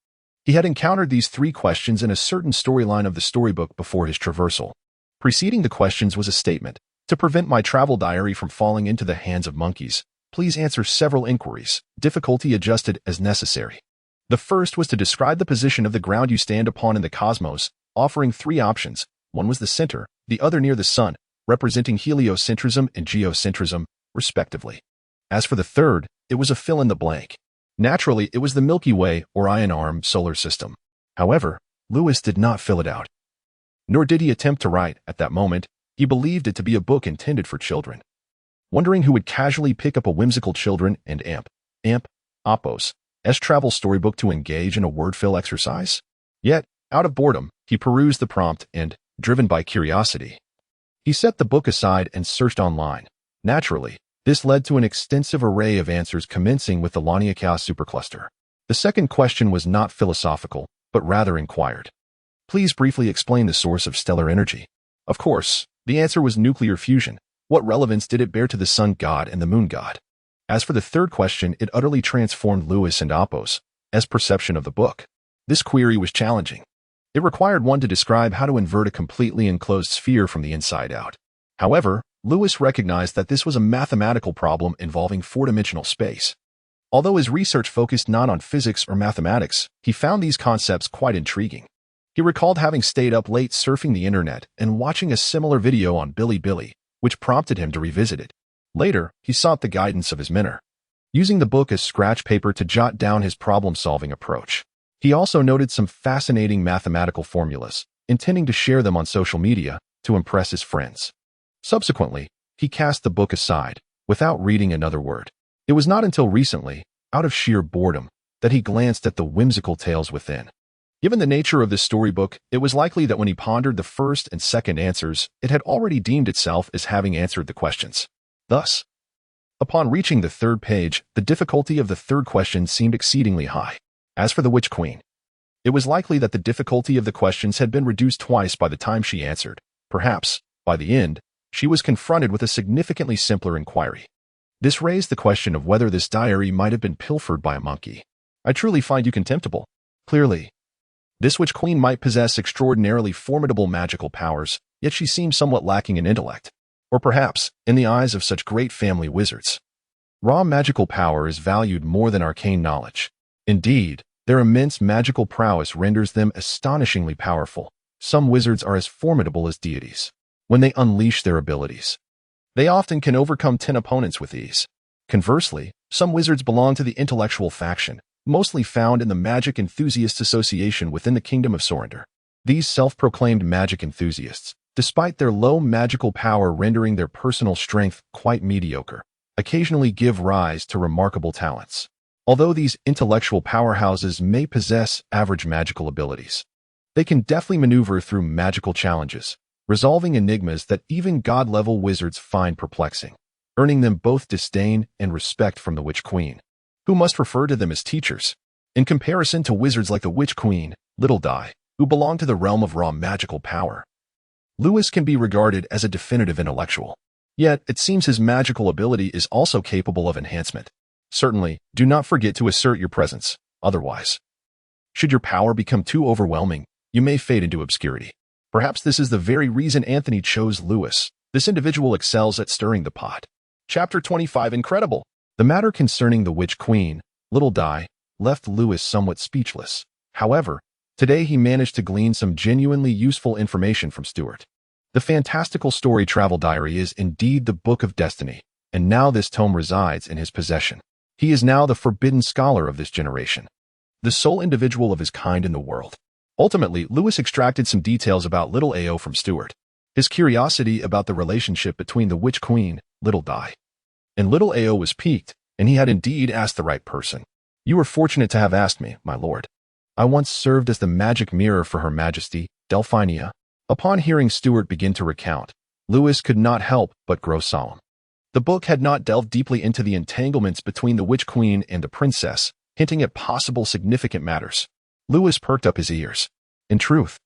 He had encountered these three questions in a certain storyline of the storybook before his traversal. Preceding the questions was a statement. To prevent my travel diary from falling into the hands of monkeys, please answer several inquiries, difficulty adjusted as necessary. The first was to describe the position of the ground you stand upon in the cosmos, offering three options. One was the center, the other near the sun, representing heliocentrism and geocentrism, respectively. As for the third, it was a fill-in-the-blank. Naturally, it was the Milky Way or Iron Arm solar system. However, Lewis did not fill it out. Nor did he attempt to write, at that moment. He believed it to be a book intended for children. Wondering who would casually pick up a whimsical children and opos, travel storybook to engage in a word-fill exercise? Yet, out of boredom, he perused the prompt and, driven by curiosity, he set the book aside and searched online. Naturally, this led to an extensive array of answers commencing with the Laniakea supercluster. The second question was not philosophical, but rather inquired. Please briefly explain the source of stellar energy. Of course, the answer was nuclear fusion. What relevance did it bear to the sun god and the moon god? As for the third question, it utterly transformed Lewis and Opos' perception of the book. This query was challenging. It required one to describe how to invert a completely enclosed sphere from the inside out. However, Lewis recognized that this was a mathematical problem involving four-dimensional space. Although his research focused not on physics or mathematics, he found these concepts quite intriguing. He recalled having stayed up late surfing the internet and watching a similar video on Bilibili, which prompted him to revisit it. Later, he sought the guidance of his mentor, using the book as scratch paper to jot down his problem-solving approach. He also noted some fascinating mathematical formulas, intending to share them on social media to impress his friends. Subsequently, he cast the book aside, without reading another word. It was not until recently, out of sheer boredom, that he glanced at the whimsical tales within. Given the nature of this storybook, it was likely that when he pondered the first and second answers, it had already deemed itself as having answered the questions. Thus, upon reaching the third page, the difficulty of the third question seemed exceedingly high. As for the Witch Queen, it was likely that the difficulty of the questions had been reduced twice by the time she answered. Perhaps, by the end, she was confronted with a significantly simpler inquiry. This raised the question of whether this diary might have been pilfered by a monkey. I truly find you contemptible. Clearly, this Witch Queen might possess extraordinarily formidable magical powers, yet she seems somewhat lacking in intellect. Or perhaps, in the eyes of such great family wizards, raw magical power is valued more than arcane knowledge. Indeed, their immense magical prowess renders them astonishingly powerful. Some wizards are as formidable as deities. When they unleash their abilities, they often can overcome 10 opponents with ease. Conversely, some wizards belong to the intellectual faction, mostly found in the Magic Enthusiasts Association within the Kingdom of Sorinder. These self-proclaimed magic enthusiasts, despite their low magical power rendering their personal strength quite mediocre, occasionally give rise to remarkable talents. Although these intellectual powerhouses may possess average magical abilities, they can deftly maneuver through magical challenges. resolving enigmas that even god-level wizards find perplexing, earning them both disdain and respect from the Witch Queen, who must refer to them as teachers. In comparison to wizards like the Witch Queen, Little Di, who belong to the realm of raw magical power, Lewis can be regarded as a definitive intellectual. Yet, it seems his magical ability is also capable of enhancement. Certainly, do not forget to assert your presence, otherwise, should your power become too overwhelming, you may fade into obscurity. Perhaps this is the very reason Anthony chose Lewis. This individual excels at stirring the pot. Chapter 25 Incredible. The matter concerning the Witch Queen, Little Di, left Lewis somewhat speechless. However, today he managed to glean some genuinely useful information from Stuart. The fantastical story travel diary is indeed the book of destiny, and now this tome resides in his possession. He is now the forbidden scholar of this generation, the sole individual of his kind in the world. Ultimately, Lewis extracted some details about Little Ao from Stuart. His curiosity about the relationship between the Witch Queen, Little Di, and Little Ao was piqued, and he had indeed asked the right person. You were fortunate to have asked me, my lord. I once served as the magic mirror for Her Majesty, Delphinia. Upon hearing Stuart begin to recount, Lewis could not help but grow solemn. The book had not delved deeply into the entanglements between the Witch Queen and the princess, hinting at possible significant matters. Lewis perked up his ears. In truth,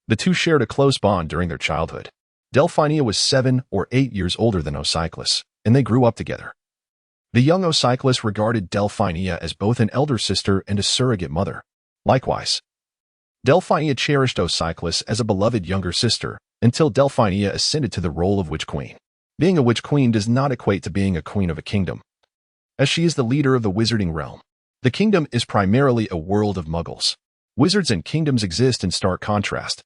the two shared a close bond during their childhood. Delphinia was 7 or 8 years older than Ocyclus, and they grew up together. The young Ocyclus regarded Delphinia as both an elder sister and a surrogate mother. Likewise, Delphinia cherished Ocyclus as a beloved younger sister until Delphinia ascended to the role of Witch Queen. Being a Witch Queen does not equate to being a queen of a kingdom, as she is the leader of the wizarding realm. The kingdom is primarily a world of muggles. Wizards and kingdoms exist in stark contrast,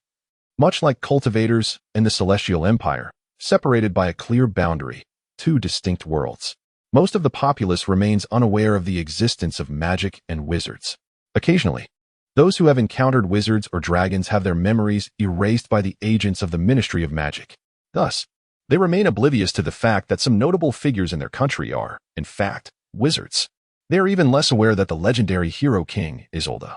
much like cultivators and the Celestial Empire, separated by a clear boundary, two distinct worlds. Most of the populace remains unaware of the existence of magic and wizards. Occasionally, those who have encountered wizards or dragons have their memories erased by the agents of the Ministry of Magic. Thus, they remain oblivious to the fact that some notable figures in their country are, in fact, wizards. They are even less aware that the legendary hero king, Isolde,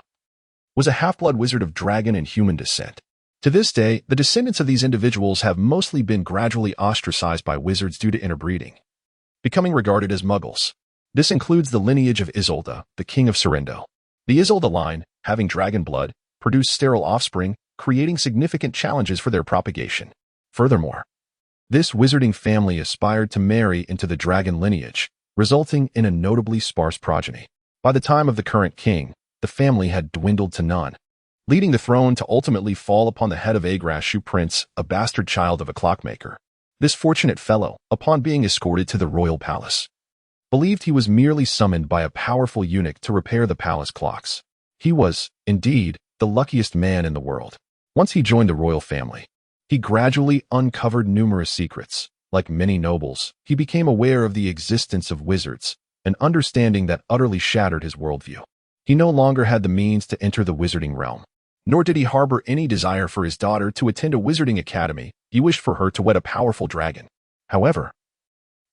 was a half-blood wizard of dragon and human descent. To this day, the descendants of these individuals have mostly been gradually ostracized by wizards due to interbreeding, becoming regarded as muggles. This includes the lineage of Isolde, the king of Serindo. The Isolde line, having dragon blood, produced sterile offspring, creating significant challenges for their propagation. Furthermore, this wizarding family aspired to marry into the dragon lineage, resulting in a notably sparse progeny. By the time of the current king, the family had dwindled to none, leading the throne to ultimately fall upon the head of Agrashu Prince, a bastard child of a clockmaker. This fortunate fellow, upon being escorted to the royal palace, believed he was merely summoned by a powerful eunuch to repair the palace clocks. He was, indeed, the luckiest man in the world. Once he joined the royal family, he gradually uncovered numerous secrets. Like many nobles, he became aware of the existence of wizards, an understanding that utterly shattered his worldview. He no longer had the means to enter the wizarding realm, nor did he harbor any desire for his daughter to attend a wizarding academy. He wished for her to wed a powerful dragon. However,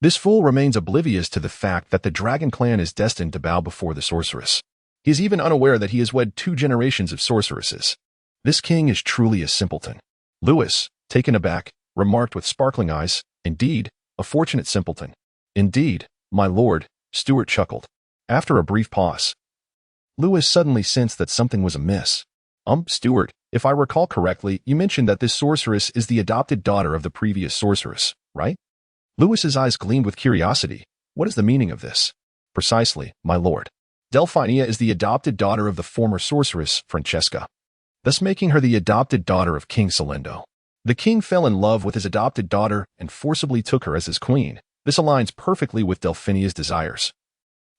this fool remains oblivious to the fact that the dragon clan is destined to bow before the sorceress. He is even unaware that he has wed 2 generations of sorceresses. This king is truly a simpleton. Lewis, taken aback, remarked with sparkling eyes, "Indeed, a fortunate simpleton." "Indeed, my lord," Stuart chuckled. After a brief pause, Lewis suddenly sensed that something was amiss. Stuart, if I recall correctly, you mentioned that this sorceress is the adopted daughter of the previous sorceress, right?" Lewis's eyes gleamed with curiosity. "What is the meaning of this?" "Precisely, my lord. Delphinia is the adopted daughter of the former sorceress, Francesca, thus making her the adopted daughter of King Salindo. The king fell in love with his adopted daughter and forcibly took her as his queen. This aligns perfectly with Delphinia's desires,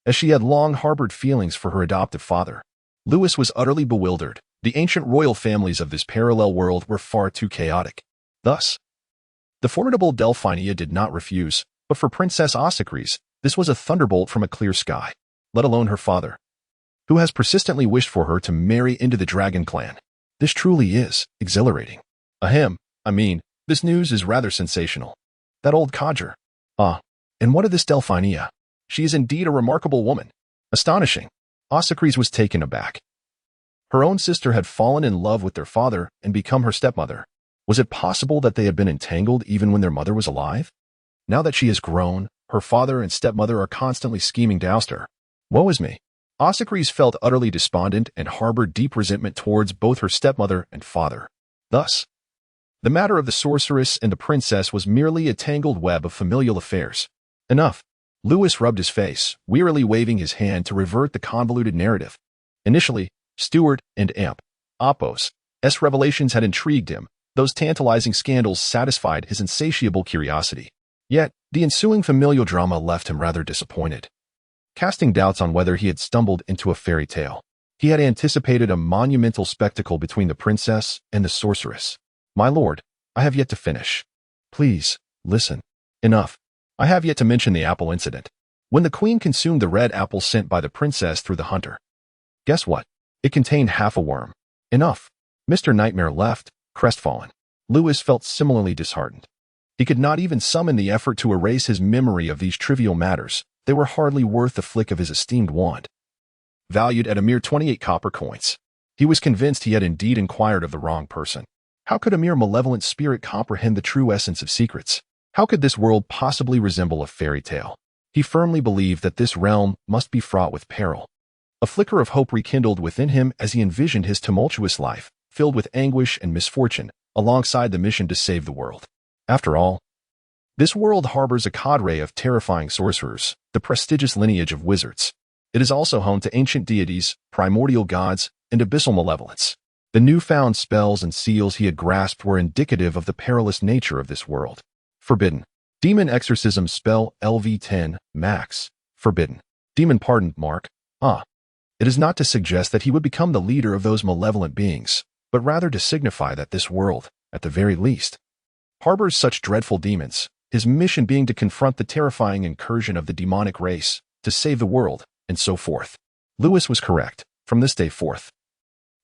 as she had long harbored feelings for her adoptive father." Lewis was utterly bewildered. The ancient royal families of this parallel world were far too chaotic. Thus, the formidable Delphinia did not refuse, but for Princess Ocycres, this was a thunderbolt from a clear sky, let alone her father, who has persistently wished for her to marry into the dragon clan. This truly is exhilarating. This news is rather sensational. That old codger. And what of this Delphinia? She is indeed a remarkable woman. Astonishing. Ocycres was taken aback. Her own sister had fallen in love with their father and become her stepmother. Was it possible that they had been entangled even when their mother was alive? Now that she has grown, her father and stepmother are constantly scheming to oust her. Woe is me. Asakris felt utterly despondent and harbored deep resentment towards both her stepmother and father. Thus, the matter of the sorceress and the princess was merely a tangled web of familial affairs. Enough. Lewis rubbed his face, wearily waving his hand to revert the convoluted narrative. Initially, Stewart and Amp, Oppos, S. revelations had intrigued him. Those tantalizing scandals satisfied his insatiable curiosity. Yet, the ensuing familial drama left him rather disappointed. Casting doubts on whether he had stumbled into a fairy tale, he had anticipated a monumental spectacle between the princess and the sorceress. My lord, I have yet to finish. Please, listen. Enough. I have yet to mention the apple incident. When the queen consumed the red apple sent by the princess through the hunter. Guess what? It contained half a worm. Enough. Mr. Nightmare left, crestfallen. Lewis felt similarly disheartened. He could not even summon the effort to erase his memory of these trivial matters. They were hardly worth the flick of his esteemed wand. Valued at a mere 28 copper coins. He was convinced he had indeed inquired of the wrong person. How could a mere malevolent spirit comprehend the true essence of secrets? How could this world possibly resemble a fairy tale? He firmly believed that this realm must be fraught with peril. A flicker of hope rekindled within him as he envisioned his tumultuous life, filled with anguish and misfortune, alongside the mission to save the world. After all, this world harbors a cadre of terrifying sorcerers, the prestigious lineage of wizards. It is also home to ancient deities, primordial gods, and abyssal malevolence. The newfound spells and seals he had grasped were indicative of the perilous nature of this world. Forbidden. Demon exorcism spell LV10, max. Forbidden. Demon pardon, mark. It is not to suggest that he would become the leader of those malevolent beings, but rather to signify that this world, at the very least, harbors such dreadful demons, his mission being to confront the terrifying incursion of the demonic race, to save the world, and so forth. Lewis was correct. From this day forth,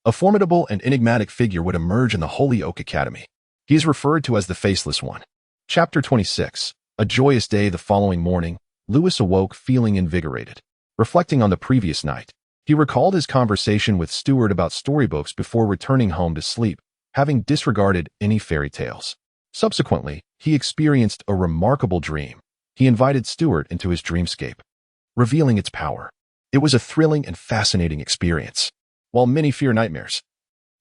a formidable and enigmatic figure would emerge in the Holy Oak Academy. He is referred to as the Faceless One. Chapter 26. A joyous day the following morning, Lewis awoke feeling invigorated. Reflecting on the previous night, he recalled his conversation with Stewart about storybooks before returning home to sleep, having disregarded any fairy tales. Subsequently, he experienced a remarkable dream. He invited Stewart into his dreamscape, revealing its power. It was a thrilling and fascinating experience. While many fear nightmares,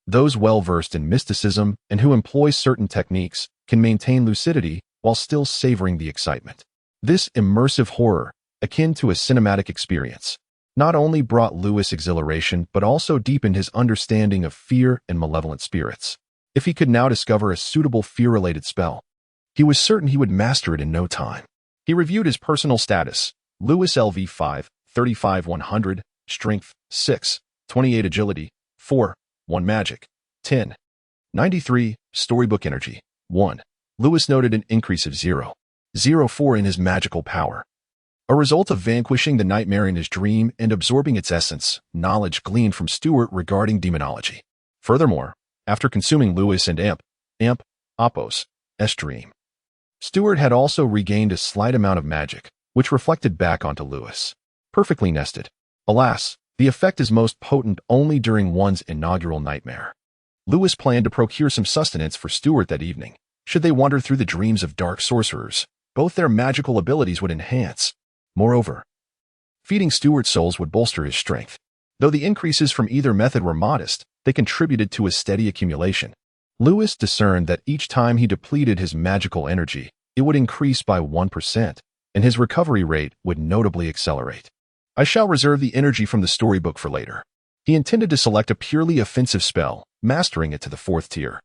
those well-versed in mysticism and who employ certain techniques can maintain lucidity while still savoring the excitement. This immersive horror, akin to a cinematic experience, not only brought Lewis exhilaration but also deepened his understanding of fear and malevolent spirits. If he could now discover a suitable fear-related spell, he was certain he would master it in no time. He reviewed his personal status. Lewis LV 5, 35 100, Strength 6, 28 Agility 4, 1 Magic 10, 93 Storybook Energy 1. Lewis noted an increase of 0.04 in his magical power. A result of vanquishing the nightmare in his dream and absorbing its essence, knowledge gleaned from Stewart regarding demonology. Furthermore, after consuming Lewis and Amp, Oppos, S dream, Stewart had also regained a slight amount of magic, which reflected back onto Lewis. Perfectly nested. Alas, the effect is most potent only during one's inaugural nightmare. Lewis planned to procure some sustenance for Stewart that evening. Should they wander through the dreams of dark sorcerers, both their magical abilities would enhance. Moreover, feeding Stewart's souls would bolster his strength. Though the increases from either method were modest, they contributed to a steady accumulation. Lewis discerned that each time he depleted his magical energy, it would increase by 1%, and his recovery rate would notably accelerate. I shall reserve the energy from the storybook for later. He intended to select a purely offensive spell, mastering it to the 4th tier,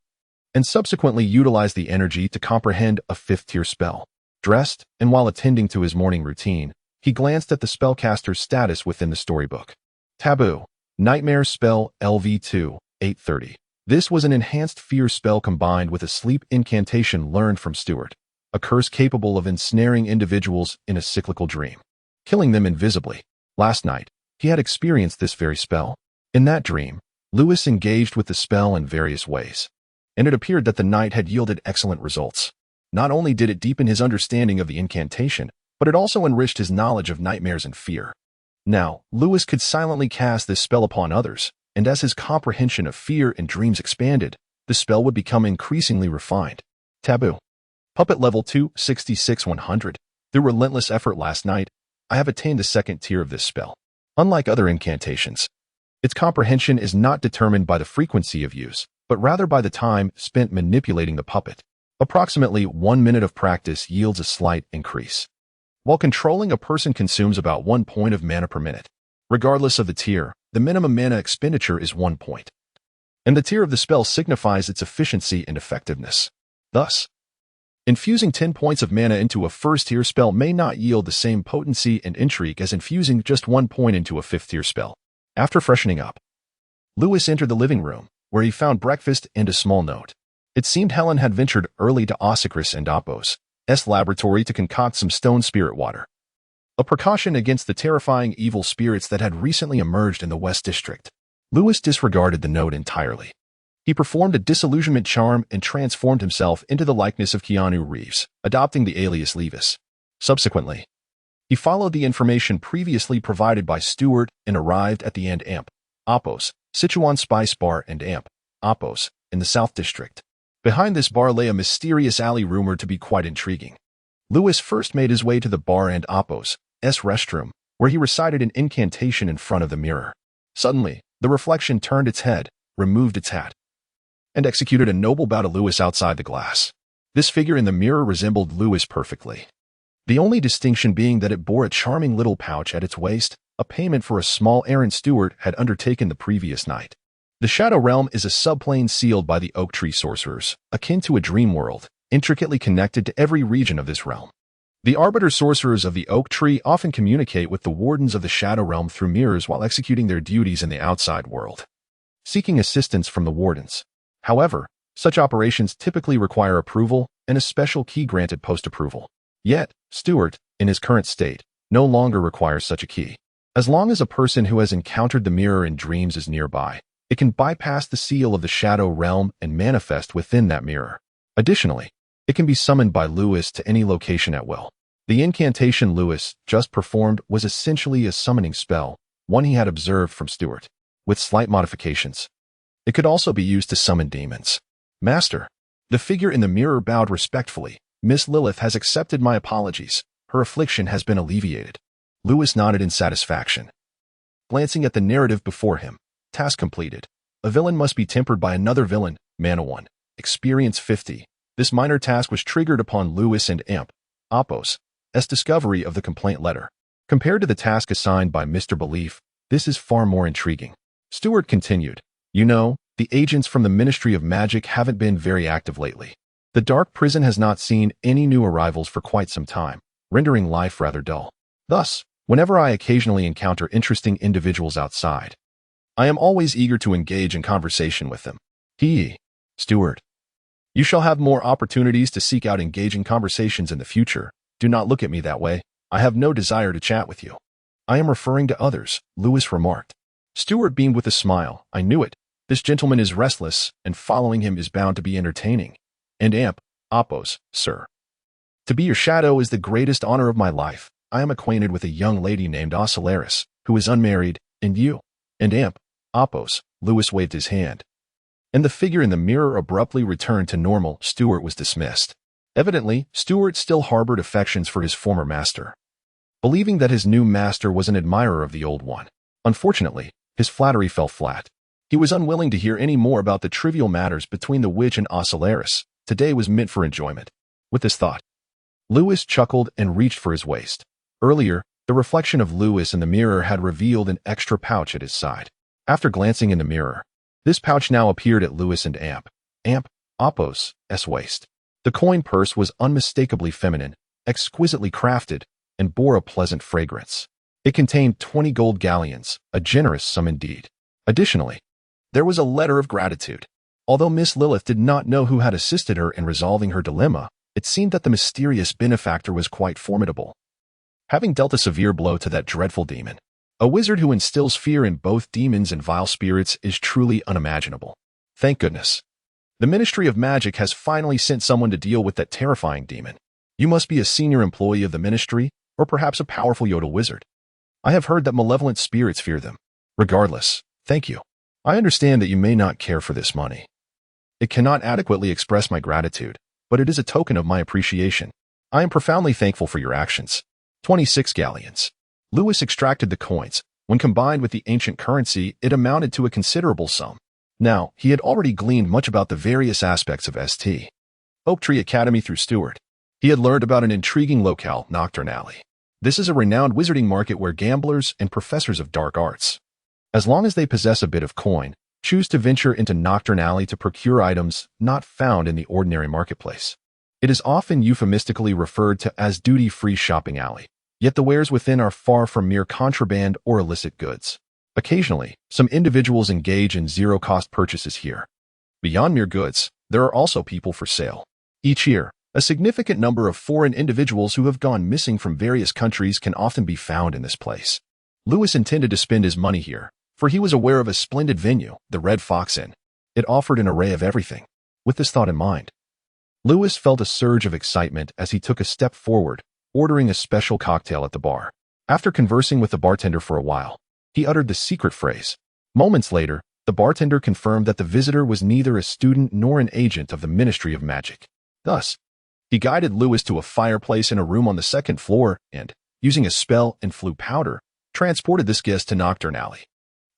and subsequently utilize the energy to comprehend a 5th tier spell. Dressed, and while attending to his morning routine, he glanced at the spellcaster's status within the storybook. Taboo. Nightmare spell LV2, 830. This was an enhanced fear spell combined with a sleep incantation learned from Stewart, a curse capable of ensnaring individuals in a cyclical dream, killing them invisibly. Last night, he had experienced this very spell. In that dream, Lewis engaged with the spell in various ways, and it appeared that the night had yielded excellent results. Not only did it deepen his understanding of the incantation, but it also enriched his knowledge of nightmares and fear. Now, Lewis could silently cast this spell upon others, and as his comprehension of fear and dreams expanded, the spell would become increasingly refined. Taboo. Puppet level 266-100. Through relentless effort last night, I have attained the second tier of this spell. Unlike other incantations, its comprehension is not determined by the frequency of use, but rather by the time spent manipulating the puppet. Approximately 1 minute of practice yields a slight increase. While controlling a person consumes about 1 point of mana per minute. Regardless of the tier, the minimum mana expenditure is 1 point. And the tier of the spell signifies its efficiency and effectiveness. Thus, infusing 10 points of mana into a first-tier spell may not yield the same potency and intrigue as infusing just 1 point into a fifth-tier spell. After freshening up, Lewis entered the living room, where he found breakfast and a small note. It seemed Helen had ventured early to Ossicris and Apo's laboratory to concoct some stone spirit water, a precaution against the terrifying evil spirits that had recently emerged in the West District. Lewis disregarded the note entirely. He performed a disillusionment charm and transformed himself into the likeness of Keanu Reeves, adopting the alias Levis. Subsequently, he followed the information previously provided by Stewart and arrived at the Amp, Apo's, Sichuan Spice Bar and Amp, Apo's, in the South District. Behind this bar lay a mysterious alley rumored to be quite intriguing. Lewis first made his way to the bar and Apo's restroom, where he recited an incantation in front of the mirror. Suddenly, the reflection turned its head, removed its hat, and executed a noble bow to Lewis outside the glass. This figure in the mirror resembled Lewis perfectly. The only distinction being that it bore a charming little pouch at its waist, a payment for a small errand Stewart had undertaken the previous night. The Shadow Realm is a subplane sealed by the Oak Tree sorcerers, akin to a dream world, intricately connected to every region of this realm. The Arbiter sorcerers of the Oak Tree often communicate with the Wardens of the Shadow Realm through mirrors while executing their duties in the outside world, seeking assistance from the Wardens. However, such operations typically require approval and a special key granted post-approval. Yet, Stewart, in his current state, no longer requires such a key. As long as a person who has encountered the mirror in dreams is nearby, it can bypass the seal of the Shadow Realm and manifest within that mirror. Additionally, it can be summoned by Lewis to any location at will. The incantation Lewis just performed was essentially a summoning spell, one he had observed from Stewart, with slight modifications. It could also be used to summon demons. Master. The figure in the mirror bowed respectfully. Miss Lilith has accepted my apologies. Her affliction has been alleviated. Lewis nodded in satisfaction. Glancing at the narrative before him, task completed. A villain must be tempered by another villain, mana 1, experience 50. This minor task was triggered upon Lewis and Apo's discovery of the complaint letter. Compared to the task assigned by Mr. Belief, this is far more intriguing. Stewart continued. You know, the agents from the Ministry of Magic haven't been very active lately. The Dark Prison has not seen any new arrivals for quite some time, rendering life rather dull. Thus, whenever I occasionally encounter interesting individuals outside, I am always eager to engage in conversation with them. Stewart. You shall have more opportunities to seek out engaging conversations in the future. Do not look at me that way. I have no desire to chat with you. I am referring to others, Lewis remarked. Stewart beamed with a smile. I knew it. This gentleman is restless, and following him is bound to be entertaining. And Apo's, sir. To be your shadow is the greatest honor of my life. I am acquainted with a young lady named Ossilaris, who is unmarried, and you. And Apo's, Lewis waved his hand. And the figure in the mirror abruptly returned to normal. Stewart was dismissed. Evidently, Stewart still harbored affections for his former master, believing that his new master was an admirer of the old one. Unfortunately, his flattery fell flat. He was unwilling to hear any more about the trivial matters between the witch and Ossilaris. Today was meant for enjoyment. With this thought, Lewis chuckled and reached for his waist. Earlier, the reflection of Lewis in the mirror had revealed an extra pouch at his side. After glancing in the mirror, this pouch now appeared at Lewis and Apo's waist. The coin purse was unmistakably feminine, exquisitely crafted, and bore a pleasant fragrance. It contained 20 gold galleons, a generous sum indeed. Additionally, there was a letter of gratitude. Although Miss Lilith did not know who had assisted her in resolving her dilemma, it seemed that the mysterious benefactor was quite formidable, having dealt a severe blow to that dreadful demon. A wizard who instills fear in both demons and vile spirits is truly unimaginable. Thank goodness. The Ministry of Magic has finally sent someone to deal with that terrifying demon. You must be a senior employee of the Ministry, or perhaps a powerful Yodel wizard. I have heard that malevolent spirits fear them. Regardless, thank you. I understand that you may not care for this money. It cannot adequately express my gratitude, but it is a token of my appreciation. I am profoundly thankful for your actions. 26 galleons. Lewis extracted the coins. When combined with the ancient currency, it amounted to a considerable sum. Now, he had already gleaned much about the various aspects of St. Oak Tree Academy through Stewart. He had learned about an intriguing locale, Nocturne Alley. This is a renowned wizarding market where gamblers and professors of dark arts, as long as they possess a bit of coin, choose to venture into Nocturne Alley to procure items not found in the ordinary marketplace. It is often euphemistically referred to as duty-free shopping alley, yet the wares within are far from mere contraband or illicit goods. Occasionally, some individuals engage in zero-cost purchases here. Beyond mere goods, there are also people for sale. Each year, a significant number of foreign individuals who have gone missing from various countries can often be found in this place. Lewis intended to spend his money here, for he was aware of a splendid venue, the Red Fox Inn. It offered an array of everything. With this thought in mind, Lewis felt a surge of excitement as he took a step forward, ordering a special cocktail at the bar. After conversing with the bartender for a while, he uttered the secret phrase. Moments later, the bartender confirmed that the visitor was neither a student nor an agent of the Ministry of Magic. Thus, he guided Lewis to a fireplace in a room on the second floor and, using a spell and flew powder, transported this guest to Nocturne Alley.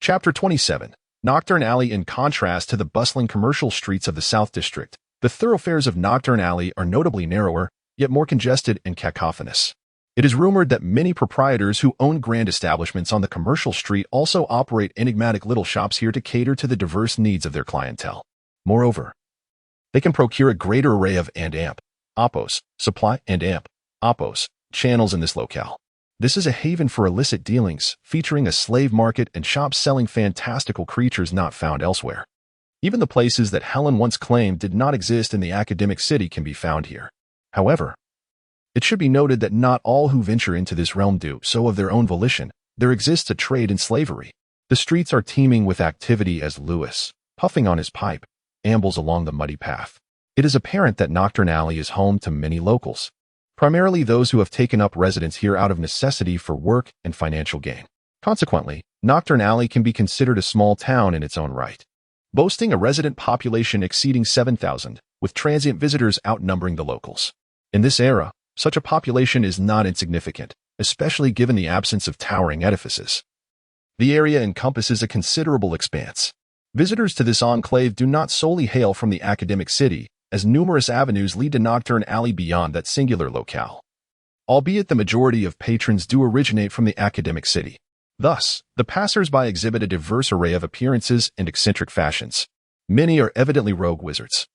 Chapter 27. Nocturne Alley. In contrast to the bustling commercial streets of the South District, the thoroughfares of Nocturne Alley are notably narrower, yet more congested and cacophonous. It is rumored that many proprietors who own grand establishments on the commercial street also operate enigmatic little shops here to cater to the diverse needs of their clientele. Moreover, they can procure a greater array of Oppos, supply and Oppos, channels in this locale. This is a haven for illicit dealings, featuring a slave market and shops selling fantastical creatures not found elsewhere. Even the places that Helen once claimed did not exist in the academic city can be found here. However, it should be noted that not all who venture into this realm do so of their own volition. There exists a trade in slavery. The streets are teeming with activity as Lewis, puffing on his pipe, ambles along the muddy path. It is apparent that Nocturne Alley is home to many locals, primarily those who have taken up residence here out of necessity for work and financial gain. Consequently, Nocturne Alley can be considered a small town in its own right, boasting a resident population exceeding 7,000, with transient visitors outnumbering the locals. In this era, such a population is not insignificant, especially given the absence of towering edifices. The area encompasses a considerable expanse. Visitors to this enclave do not solely hail from the academic city, as numerous avenues lead to Nocturne Alley beyond that singular locale. Albeit the majority of patrons do originate from the academic city. Thus, the passers-by exhibit a diverse array of appearances and eccentric fashions. Many are evidently rogue wizards,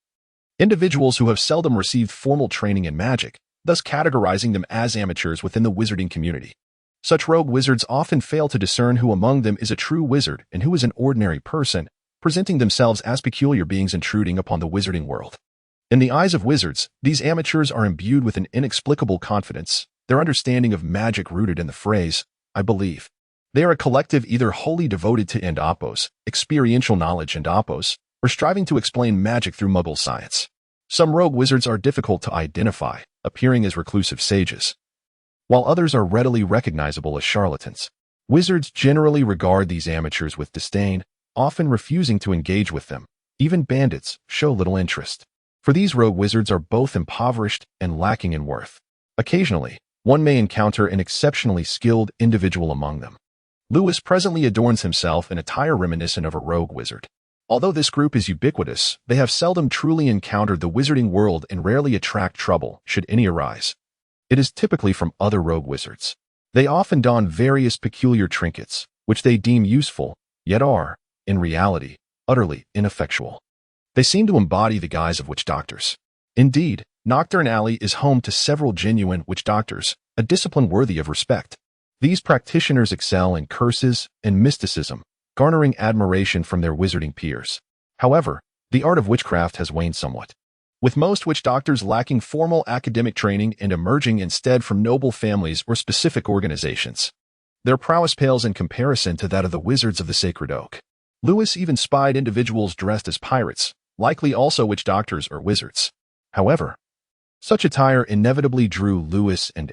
individuals who have seldom received formal training in magic, thus categorizing them as amateurs within the wizarding community. Such rogue wizards often fail to discern who among them is a true wizard and who is an ordinary person, presenting themselves as peculiar beings intruding upon the wizarding world. In the eyes of wizards, these amateurs are imbued with an inexplicable confidence, their understanding of magic rooted in the phrase, "I believe." They are a collective either wholly devoted to Oppos, experiential knowledge and Oppos, or striving to explain magic through Muggle science. Some rogue wizards are difficult to identify, appearing as reclusive sages, while others are readily recognizable as charlatans. Wizards generally regard these amateurs with disdain, often refusing to engage with them. Even bandits show little interest, for these rogue wizards are both impoverished and lacking in worth. Occasionally, one may encounter an exceptionally skilled individual among them. Lewis presently adorns himself in attire reminiscent of a rogue wizard. Although this group is ubiquitous, they have seldom truly encountered the wizarding world and rarely attract trouble, should any arise. It is typically from other rogue wizards. They often don various peculiar trinkets, which they deem useful, yet are, in reality, utterly ineffectual. They seem to embody the guise of witch doctors. Indeed, Nocturne Alley is home to several genuine witch doctors, a discipline worthy of respect. These practitioners excel in curses and mysticism, garnering admiration from their wizarding peers. However, the art of witchcraft has waned somewhat, with most witch doctors lacking formal academic training and emerging instead from noble families or specific organizations. Their prowess pales in comparison to that of the wizards of the Sacred Oak. Lewis even spied individuals dressed as pirates, likely also witch doctors or wizards. However, such attire inevitably drew Lewis and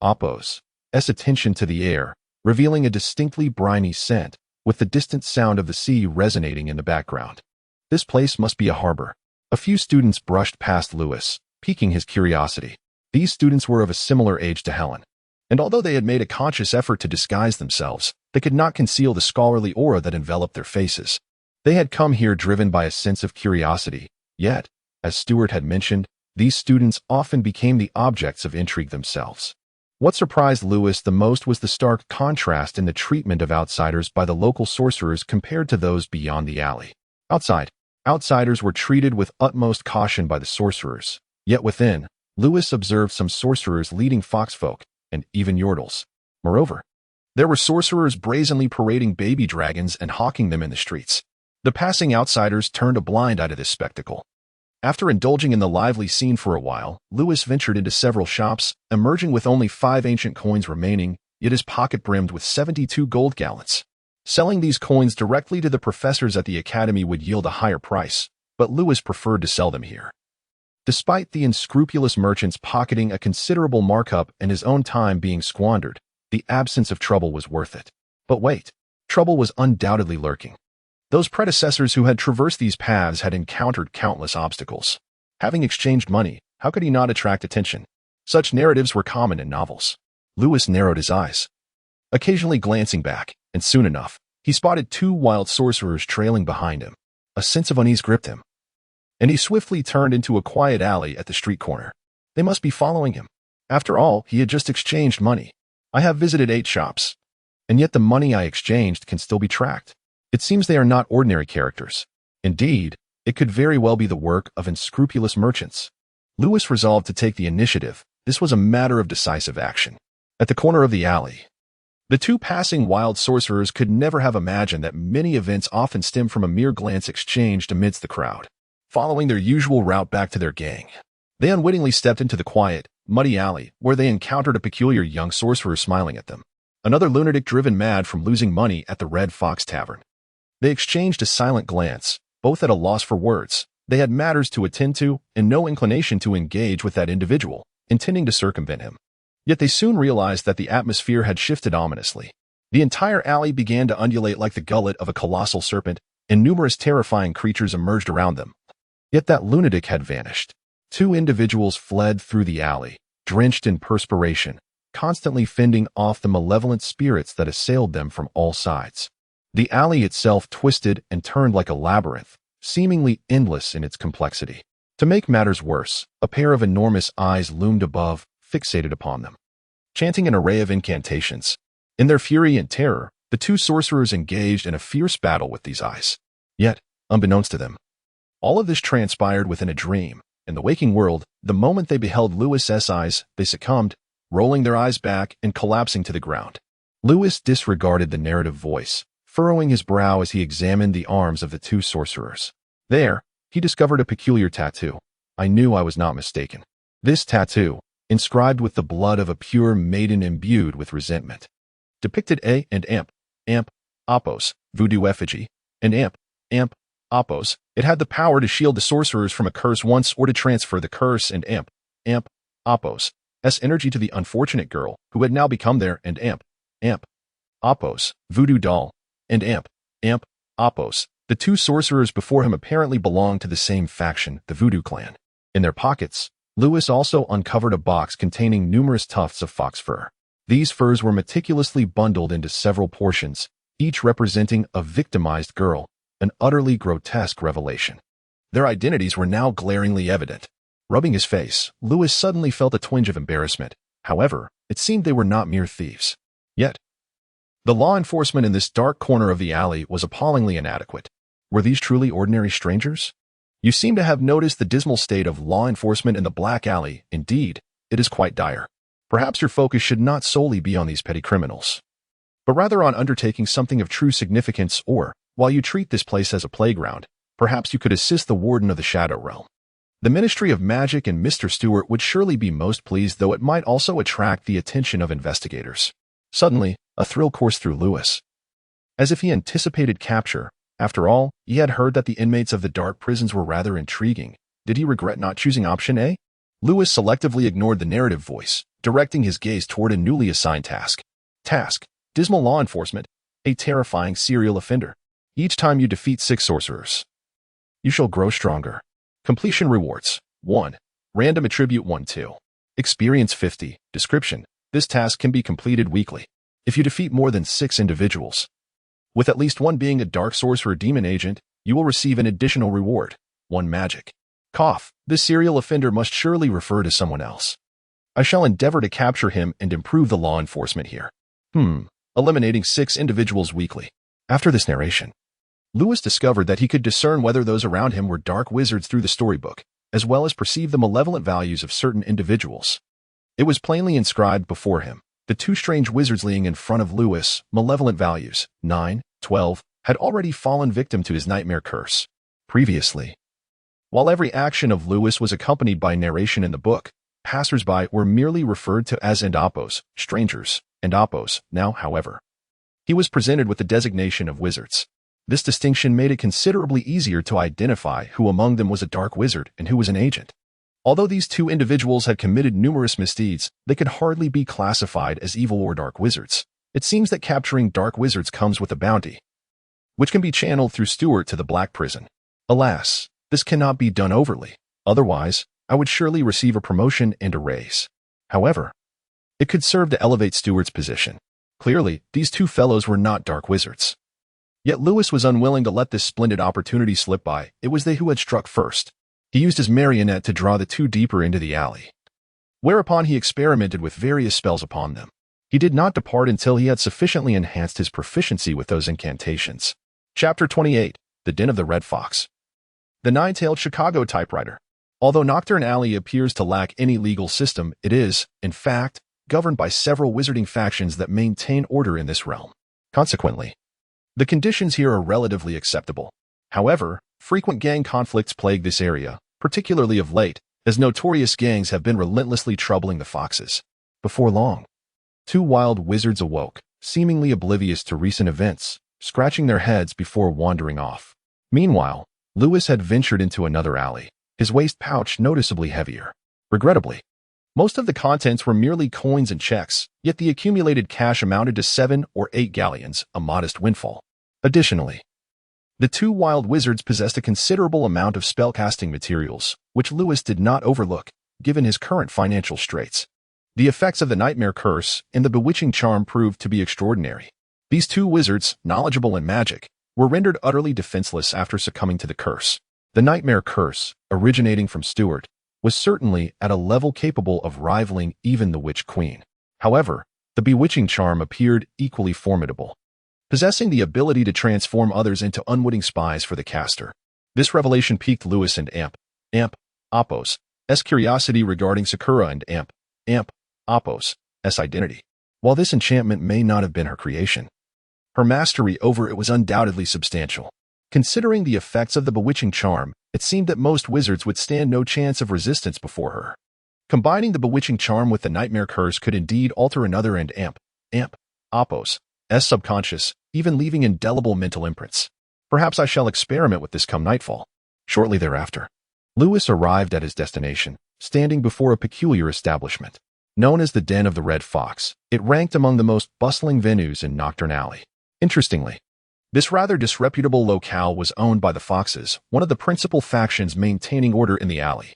Oppos' attention to the air, revealing a distinctly briny scent, with the distant sound of the sea resonating in the background. This place must be a harbor. A few students brushed past Lewis, piquing his curiosity. These students were of a similar age to Helen, and although they had made a conscious effort to disguise themselves, they could not conceal the scholarly aura that enveloped their faces. They had come here driven by a sense of curiosity, yet, as Stuart had mentioned, these students often became the objects of intrigue themselves. What surprised Lewis the most was the stark contrast in the treatment of outsiders by the local sorcerers compared to those beyond the alley. Outside, outsiders were treated with utmost caution by the sorcerers, yet within, Lewis observed some sorcerers leading foxfolk, and even yordles. Moreover, there were sorcerers brazenly parading baby dragons and hawking them in the streets. The passing outsiders turned a blind eye to this spectacle. After indulging in the lively scene for a while, Lewis ventured into several shops, emerging with only 5 ancient coins remaining, yet his pocket brimmed with 72 gold gallons. Selling these coins directly to the professors at the academy would yield a higher price, but Lewis preferred to sell them here. Despite the unscrupulous merchants pocketing a considerable markup and his own time being squandered, the absence of trouble was worth it. But wait, trouble was undoubtedly lurking. Those predecessors who had traversed these paths had encountered countless obstacles. Having exchanged money, how could he not attract attention? Such narratives were common in novels. Lewis narrowed his eyes, occasionally glancing back, and soon enough, he spotted 2 wild sorcerers trailing behind him. A sense of unease gripped him, and he swiftly turned into a quiet alley at the street corner. They must be following him. After all, he had just exchanged money. I have visited 8 shops, and yet the money I exchanged can still be tracked. It seems they are not ordinary characters. Indeed, it could very well be the work of unscrupulous merchants. Lewis resolved to take the initiative. This was a matter of decisive action. At the corner of the alley, the 2 passing wild sorcerers could never have imagined that many events often stem from a mere glance exchanged amidst the crowd. Following their usual route back to their gang, they unwittingly stepped into the quiet, muddy alley where they encountered a peculiar young sorcerer smiling at them. Another lunatic driven mad from losing money at the Red Fox Tavern. They exchanged a silent glance, both at a loss for words. They had matters to attend to and no inclination to engage with that individual, intending to circumvent him. Yet they soon realized that the atmosphere had shifted ominously. The entire alley began to undulate like the gullet of a colossal serpent, and numerous terrifying creatures emerged around them. Yet that lunatic had vanished. 2 individuals fled through the alley, drenched in perspiration, constantly fending off the malevolent spirits that assailed them from all sides. The alley itself twisted and turned like a labyrinth, seemingly endless in its complexity. To make matters worse, a pair of enormous eyes loomed above, fixated upon them, chanting an array of incantations. In their fury and terror, the 2 sorcerers engaged in a fierce battle with these eyes. Yet, unbeknownst to them, all of this transpired within a dream. In the waking world, the moment they beheld Lewis's eyes, they succumbed, rolling their eyes back and collapsing to the ground. Lewis disregarded the narrative voice, furrowing his brow as he examined the arms of the 2 sorcerers. There, he discovered a peculiar tattoo. I knew I was not mistaken. This tattoo, inscribed with the blood of a pure maiden imbued with resentment, depicted a and amp, Apos, voodoo effigy, and amp, Apos. It had the power to shield the sorcerers from a curse once or to transfer the curse and amp, Apos' energy to the unfortunate girl who had now become their and amp, Apos, voodoo doll, and amp, Apos. The 2 sorcerers before him apparently belonged to the same faction, the Voodoo clan. In their pockets, Lewis also uncovered a box containing numerous tufts of fox fur. These furs were meticulously bundled into several portions, each representing a victimized girl, an utterly grotesque revelation. Their identities were now glaringly evident. Rubbing his face, Lewis suddenly felt a twinge of embarrassment. However, it seemed they were not mere thieves. Yet, the law enforcement in this dark corner of the alley was appallingly inadequate. Were these truly ordinary strangers? You seem to have noticed the dismal state of law enforcement in the Black Alley. Indeed, it is quite dire. Perhaps your focus should not solely be on these petty criminals, but rather on undertaking something of true significance, or, while you treat this place as a playground, perhaps you could assist the warden of the Shadow Realm. The Ministry of Magic and Mr. Stewart would surely be most pleased, though it might also attract the attention of investigators. Suddenly, a thrill coursed through Lewis. As if he anticipated capture. After all, he had heard that the inmates of the dark prisons were rather intriguing. Did he regret not choosing option A? Lewis selectively ignored the narrative voice, directing his gaze toward a newly assigned task. Dismal law enforcement, a terrifying serial offender. Each time you defeat 6 sorcerers, You shall grow stronger. Completion rewards. 1. Random attribute 1-2. Experience 50. Description. This task can be completed weekly. If you defeat more than 6 individuals, with at least one being a dark sorcerer demon agent, you will receive an additional reward. 1 magic. Cough. This serial offender must surely refer to someone else. I shall endeavor to capture him and improve the law enforcement here. Eliminating 6 individuals weekly. After this narration, Lewis discovered that he could discern whether those around him were dark wizards through the storybook, as well as perceive the malevolent values of certain individuals. It was plainly inscribed before him. The 2 strange wizards laying in front of Lewis, malevolent values, 9, 12, had already fallen victim to his nightmare curse. Previously, while every action of Lewis was accompanied by narration in the book, passers-by were merely referred to as endopos, strangers, endopos. Now, however, he was presented with the designation of wizards. This distinction made it considerably easier to identify who among them was a dark wizard and who was an agent. Although these 2 individuals had committed numerous misdeeds, they could hardly be classified as evil or dark wizards. It seems that capturing dark wizards comes with a bounty, which can be channeled through Stewart to the Black Prison. Alas, this cannot be done overtly. Otherwise, I would surely receive a promotion and a raise. However, it could serve to elevate Stewart's position. Clearly, these 2 fellows were not dark wizards. Yet Lewis was unwilling to let this splendid opportunity slip by. It was they who had struck first. He used his marionette to draw the 2 deeper into the alley, whereupon he experimented with various spells upon them. He did not depart until he had sufficiently enhanced his proficiency with those incantations. Chapter 28. The Den of the Red Fox. The Nine-Tailed Chicago Typewriter. Although Nocturne Alley appears to lack any legal system, it is, in fact, governed by several wizarding factions that maintain order in this realm. Consequently, the conditions here are relatively acceptable. However, frequent gang conflicts plague this area, particularly of late, as notorious gangs have been relentlessly troubling the Foxes. Before long, 2 wild wizards awoke, seemingly oblivious to recent events, scratching their heads before wandering off. Meanwhile, Lewis had ventured into another alley, his waist pouch noticeably heavier. Regrettably, most of the contents were merely coins and checks, yet the accumulated cash amounted to 7 or 8 galleons, a modest windfall. Additionally, the 2 wild wizards possessed a considerable amount of spellcasting materials, which Lewis did not overlook, given his current financial straits. The effects of the nightmare curse and the bewitching charm proved to be extraordinary. These 2 wizards, knowledgeable in magic, were rendered utterly defenseless after succumbing to the curse. The nightmare curse, originating from Stewart, was certainly at a level capable of rivaling even the Witch Queen. However, the bewitching charm appeared equally formidable, possessing the ability to transform others into unwitting spies for the caster. This revelation piqued Lewis and Appos' curiosity regarding Sakura and Appos' identity. While this enchantment may not have been her creation, her mastery over it was undoubtedly substantial. Considering the effects of the bewitching charm, it seemed that most wizards would stand no chance of resistance before her. Combining the bewitching charm with the nightmare curse could indeed alter another and Appos' subconscious, even leaving indelible mental imprints. Perhaps I shall experiment with this come nightfall. Shortly thereafter, Lewis arrived at his destination, standing before a peculiar establishment. Known as the Den of the Red Fox, it ranked among the most bustling venues in Nocturne Alley. Interestingly, this rather disreputable locale was owned by the Foxes, one of the principal factions maintaining order in the alley.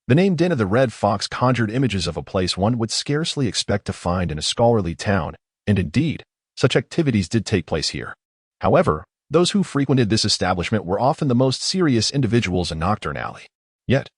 The name Den of the Red Fox conjured images of a place one would scarcely expect to find in a scholarly town, and indeed, such activities did take place here. However, those who frequented this establishment were often the most serious individuals in Nocturne Alley. Yet,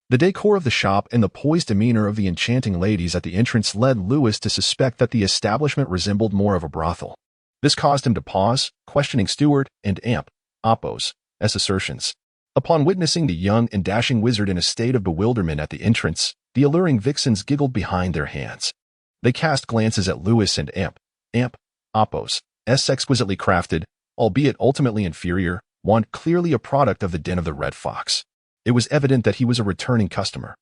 the decor of the shop and the poised demeanor of the enchanting ladies at the entrance led Lewis to suspect that the establishment resembled more of a brothel. This caused him to pause, questioning Stewart and Appos' assertions. Upon witnessing the young and dashing wizard in a state of bewilderment at the entrance, the alluring vixens giggled behind their hands. They cast glances at Lewis and Appos' exquisitely crafted, albeit ultimately inferior, wand clearly a product of the Den of the Red Fox. It was evident that he was a returning customer.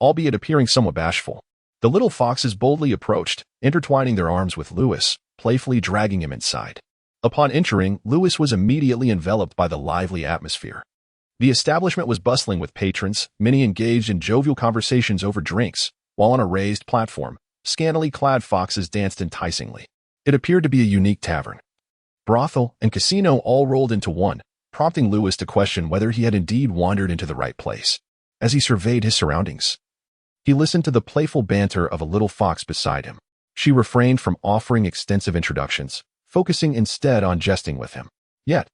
Albeit appearing somewhat bashful, the little foxes boldly approached, intertwining their arms with Lewis, playfully dragging him inside. Upon entering, Lewis was immediately enveloped by the lively atmosphere. The establishment was bustling with patrons, many engaged in jovial conversations over drinks, while on a raised platform, scantily clad foxes danced enticingly. It appeared to be a unique tavern, brothel, and casino all rolled into one, prompting Lewis to question whether he had indeed wandered into the right place. As he surveyed his surroundings, he listened to the playful banter of a little fox beside him. She refrained from offering extensive introductions, focusing instead on jesting with him. Yet,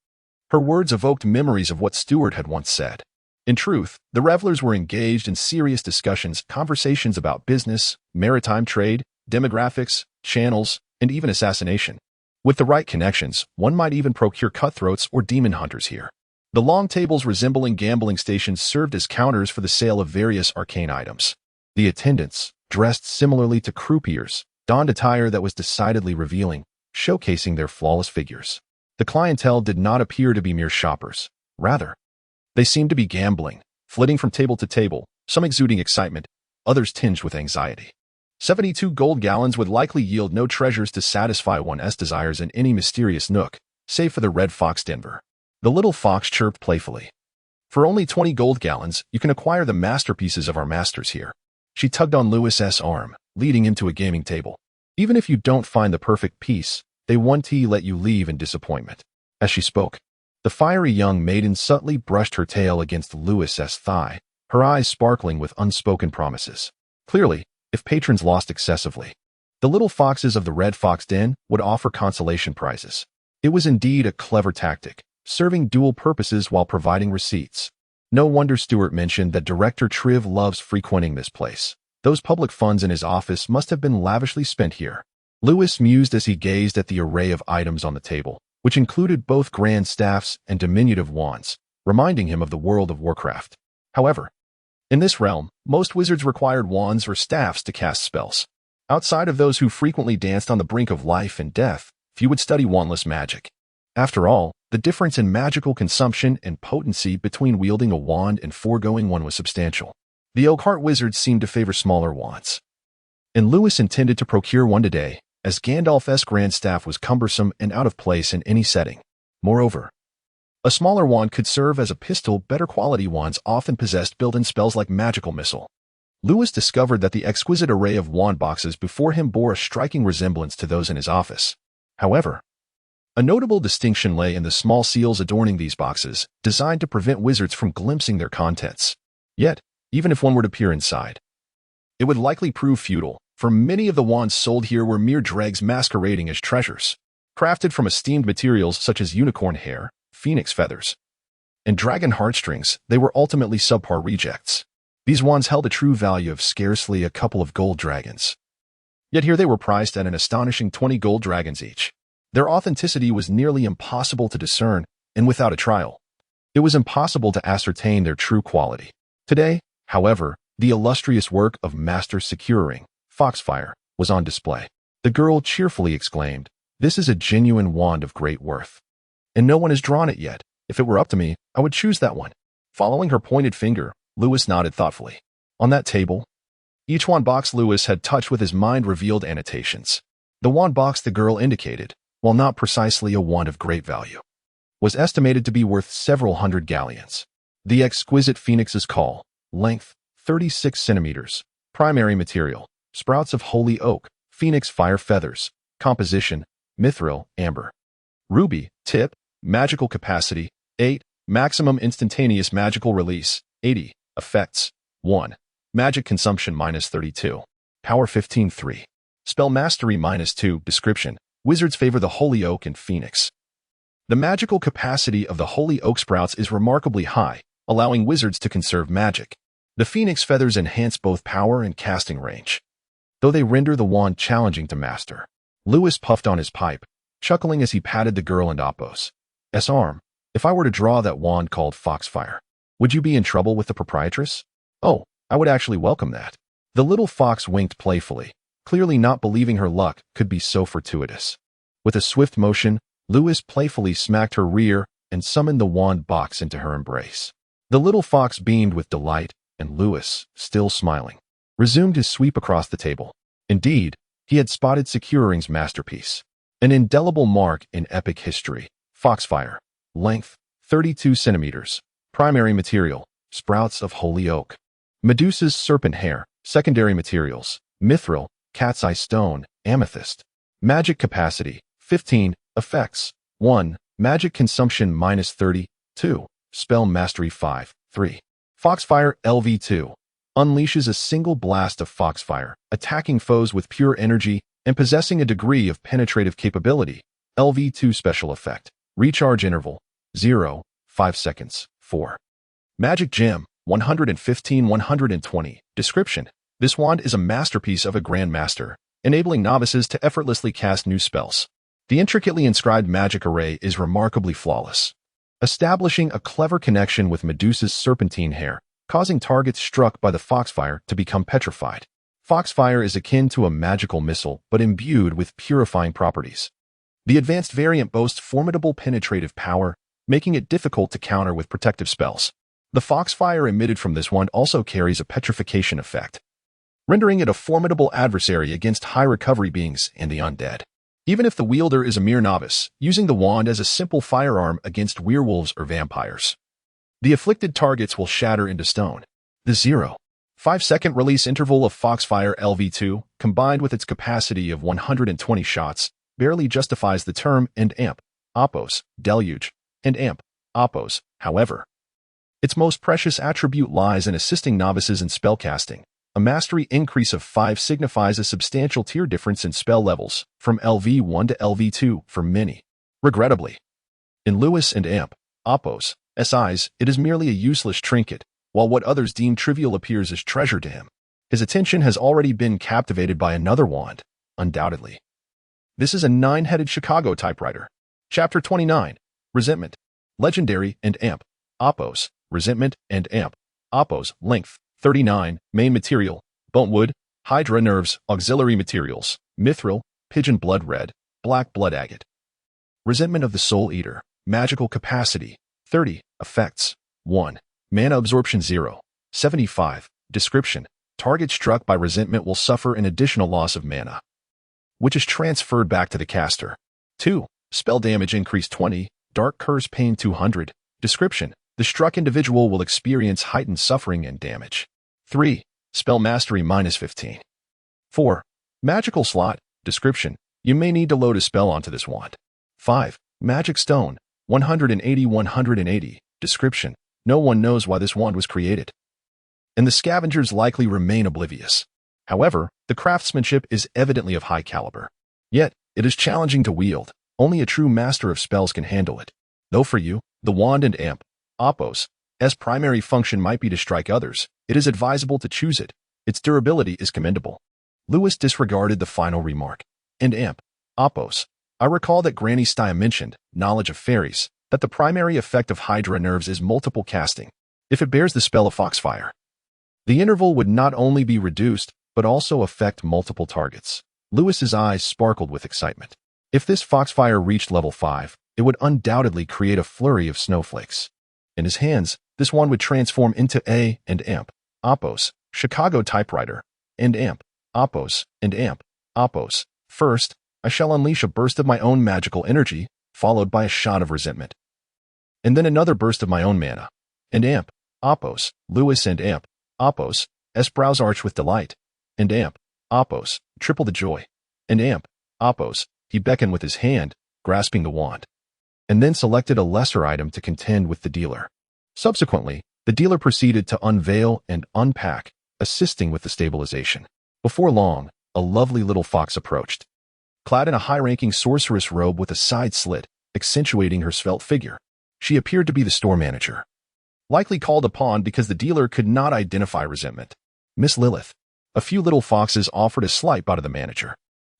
her words evoked memories of what Stewart had once said. In truth, the revelers were engaged in serious discussions, conversations about business, maritime trade, demographics, channels, and even assassination. With the right connections, one might even procure cutthroats or demon hunters here. The long tables resembling gambling stations served as counters for the sale of various arcane items. The attendants, dressed similarly to croupiers, donned attire that was decidedly revealing, showcasing their flawless figures. The clientele did not appear to be mere shoppers. Rather, they seemed to be gambling, flitting from table to table, some exuding excitement, others tinged with anxiety. 72 gold gallons would likely yield no treasures to satisfy one's desires in any mysterious nook, save for the Red Fox Denver. The little fox chirped playfully. For only 20 gold gallons, you can acquire the masterpieces of our masters here. She tugged on Lewis's arm, leading him to a gaming table. Even if you don't find the perfect piece, they won't let you leave in disappointment. As she spoke, the fiery young maiden subtly brushed her tail against Lewis's thigh, her eyes sparkling with unspoken promises. Clearly, if patrons lost excessively, the little foxes of the Red Fox Den would offer consolation prizes. It was indeed a clever tactic, serving dual purposes while providing receipts. No wonder Stewart mentioned that Director Triv loves frequenting this place. Those public funds in his office must have been lavishly spent here. Lewis mused as he gazed at the array of items on the table, which included both grand staffs and diminutive wands, reminding him of the world of Warcraft. However, in this realm, most wizards required wands or staffs to cast spells. Outside of those who frequently danced on the brink of life and death, few would study wandless magic. After all, the difference in magical consumption and potency between wielding a wand and foregoing one was substantial. The Oakheart wizards seemed to favor smaller wands, and Lewis intended to procure one today, as Gandalf's grand staff was cumbersome and out of place in any setting. Moreover, a smaller wand could serve as a pistol. Better quality wands often possessed built-in spells like magical missile. Lewis discovered that the exquisite array of wand boxes before him bore a striking resemblance to those in his office. However, a notable distinction lay in the small seals adorning these boxes, designed to prevent wizards from glimpsing their contents. Yet, even if one were to peer inside, it would likely prove futile, for many of the wands sold here were mere dregs masquerading as treasures. Crafted from esteemed materials such as unicorn hair, phoenix feathers, and dragon heartstrings, they were ultimately subpar rejects. These wands held a true value of scarcely a couple of gold dragons. Yet here they were priced at an astonishing 20 gold dragons each. Their authenticity was nearly impossible to discern, and without a trial, it was impossible to ascertain their true quality. Today, however, the illustrious work of Master Securing, Foxfire, was on display. The girl cheerfully exclaimed, "This is a genuine wand of great worth. And no one has drawn it yet. If it were up to me, I would choose that one." Following her pointed finger, Lewis nodded thoughtfully. On that table, each wand box Lewis had touched with his mind revealed annotations. The wand box the girl indicated, while not precisely a wand of great value, was estimated to be worth several hundred galleons. The exquisite Phoenix's Call, length 36 centimeters, primary material, sprouts of holy oak, phoenix fire feathers, composition, mithril, amber. Ruby, tip, magical capacity, 8, maximum instantaneous magical release, 80, effects, 1, magic consumption -32, power 15-3, spell mastery -2, description, wizards favor the holy oak and phoenix. The magical capacity of the holy oak sprouts is remarkably high, allowing wizards to conserve magic. The phoenix feathers enhance both power and casting range, though they render the wand challenging to master. Lewis puffed on his pipe, chuckling as he patted the girl and Oppo's arm. "If I were to draw that wand called Foxfire, would you be in trouble with the proprietress?" "Oh, I would actually welcome that." The little fox winked playfully, clearly not believing her luck could be so fortuitous. With a swift motion, Lewis playfully smacked her rear and summoned the wand box into her embrace. The little fox beamed with delight, and Lewis, still smiling, resumed his sweep across the table. Indeed, he had spotted Securing's masterpiece, an indelible mark in epic history. Foxfire, length 32 centimeters, primary material, sprouts of holy oak. Medusa's serpent hair, secondary materials, mithril, cat's eye stone, amethyst. Magic capacity, 15, effects, 1, magic consumption -30, 2. Spell Mastery 5. 3. Foxfire LV2 unleashes a single blast of foxfire, attacking foes with pure energy and possessing a degree of penetrative capability. LV2 special effect. Recharge interval 0. 5 seconds. 4. Magic Gem 115-120. Description. This wand is a masterpiece of a grandmaster, enabling novices to effortlessly cast new spells. The intricately inscribed magic array is remarkably flawless, establishing a clever connection with Medusa's serpentine hair, causing targets struck by the foxfire to become petrified. Foxfire is akin to a magical missile, but imbued with purifying properties. The advanced variant boasts formidable penetrative power, making it difficult to counter with protective spells. The foxfire emitted from this wand also carries a petrification effect, rendering it a formidable adversary against high recovery beings and the undead. Even if the wielder is a mere novice, using the wand as a simple firearm against werewolves or vampires, the afflicted targets will shatter into stone. The 0. 5-second release interval of Foxfire LV2, combined with its capacity of 120 shots, barely justifies the term and amp, Oppos, deluge, and amp, Oppos. However, its most precious attribute lies in assisting novices in spellcasting. A mastery increase of 5 signifies a substantial tier difference in spell levels, from LV1 to LV2 for many. Regrettably, in Lewis and Amp, Oppos, SIs, it is merely a useless trinket, while what others deem trivial appears as treasure to him. His attention has already been captivated by another wand, undoubtedly. This is a 9-headed Chicago typewriter. Chapter 29, Resentment, Legendary and Amp, Oppos, Resentment and Amp, Oppos, Length, 39, Main Material, Bonewood, Hydra Nerves, Auxiliary Materials, Mithril, Pigeon Blood Red, Black Blood Agate. Resentment of the Soul Eater, Magical Capacity, 30, Effects, 1. Mana Absorption 0, 75, Description, Target struck by resentment will suffer an additional loss of mana, which is transferred back to the caster. 2. Spell Damage Increase 20, Dark Curse Pain 200, Description, the struck individual will experience heightened suffering and damage. 3. Spell Mastery -15. 4. Magical Slot, Description, you may need to load a spell onto this wand. 5. Magic Stone, 180-180, Description, no one knows why this wand was created, and the scavengers likely remain oblivious. However, the craftsmanship is evidently of high caliber. Yet, it is challenging to wield. Only a true master of spells can handle it. Though for you, the wand and amp, Oppos, as primary function might be to strike others, it is advisable to choose it. Its durability is commendable. Lewis disregarded the final remark. And amp, Oppos, I recall that Granny Stia mentioned, knowledge of fairies, that the primary effect of Hydra Nerves is multiple casting. If it bears the spell of Foxfire, the interval would not only be reduced, but also affect multiple targets. Lewis's eyes sparkled with excitement. If this Foxfire reached level 5, it would undoubtedly create a flurry of snowflakes. In his hands, this one would transform into A and amp, Oppos, Chicago typewriter, and amp, Oppos, and amp, Oppos. First, I shall unleash a burst of my own magical energy, followed by a shot of resentment. And then another burst of my own mana. And amp, Oppos, Lewis and amp, Oppos, brows arch with delight. And amp, Oppos, triple the joy. And amp, Oppos, he beckoned with his hand, grasping the wand, and then selected a lesser item to contend with the dealer. Subsequently, the dealer proceeded to unveil and unpack, assisting with the stabilization. Before long, a lovely little fox approached, clad in a high-ranking sorceress robe with a side slit, accentuating her svelte figure. She appeared to be the store manager, likely called upon because the dealer could not identify resentment. Miss Lilith. A few little foxes offered a slight bow to the manager.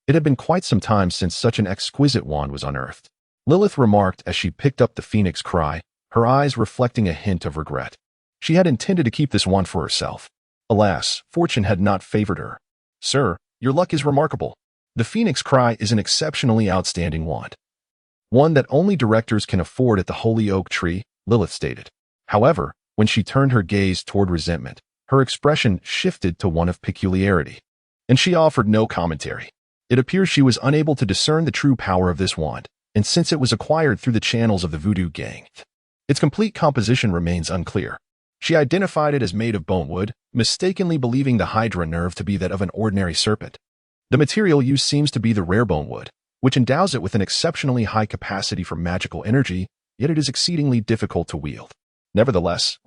It had been quite some time since such an exquisite wand was unearthed. Lilith remarked as she picked up the phoenix cry, her eyes reflecting a hint of regret. She had intended to keep this wand for herself. Alas, fortune had not favored her. Sir, your luck is remarkable. The phoenix cry is an exceptionally outstanding wand, one that only directors can afford at the Holy Oak Tree, Lilith stated. However, when she turned her gaze toward resentment, her expression shifted to one of peculiarity, and she offered no commentary. It appears she was unable to discern the true power of this wand, and since it was acquired through the channels of the Voodoo Gang, its complete composition remains unclear. She identified it as made of bonewood, mistakenly believing the Hydra nerve to be that of an ordinary serpent. The material used seems to be the rare bonewood, which endows it with an exceptionally high capacity for magical energy yet it is exceedingly difficult to wield. Nevertheless,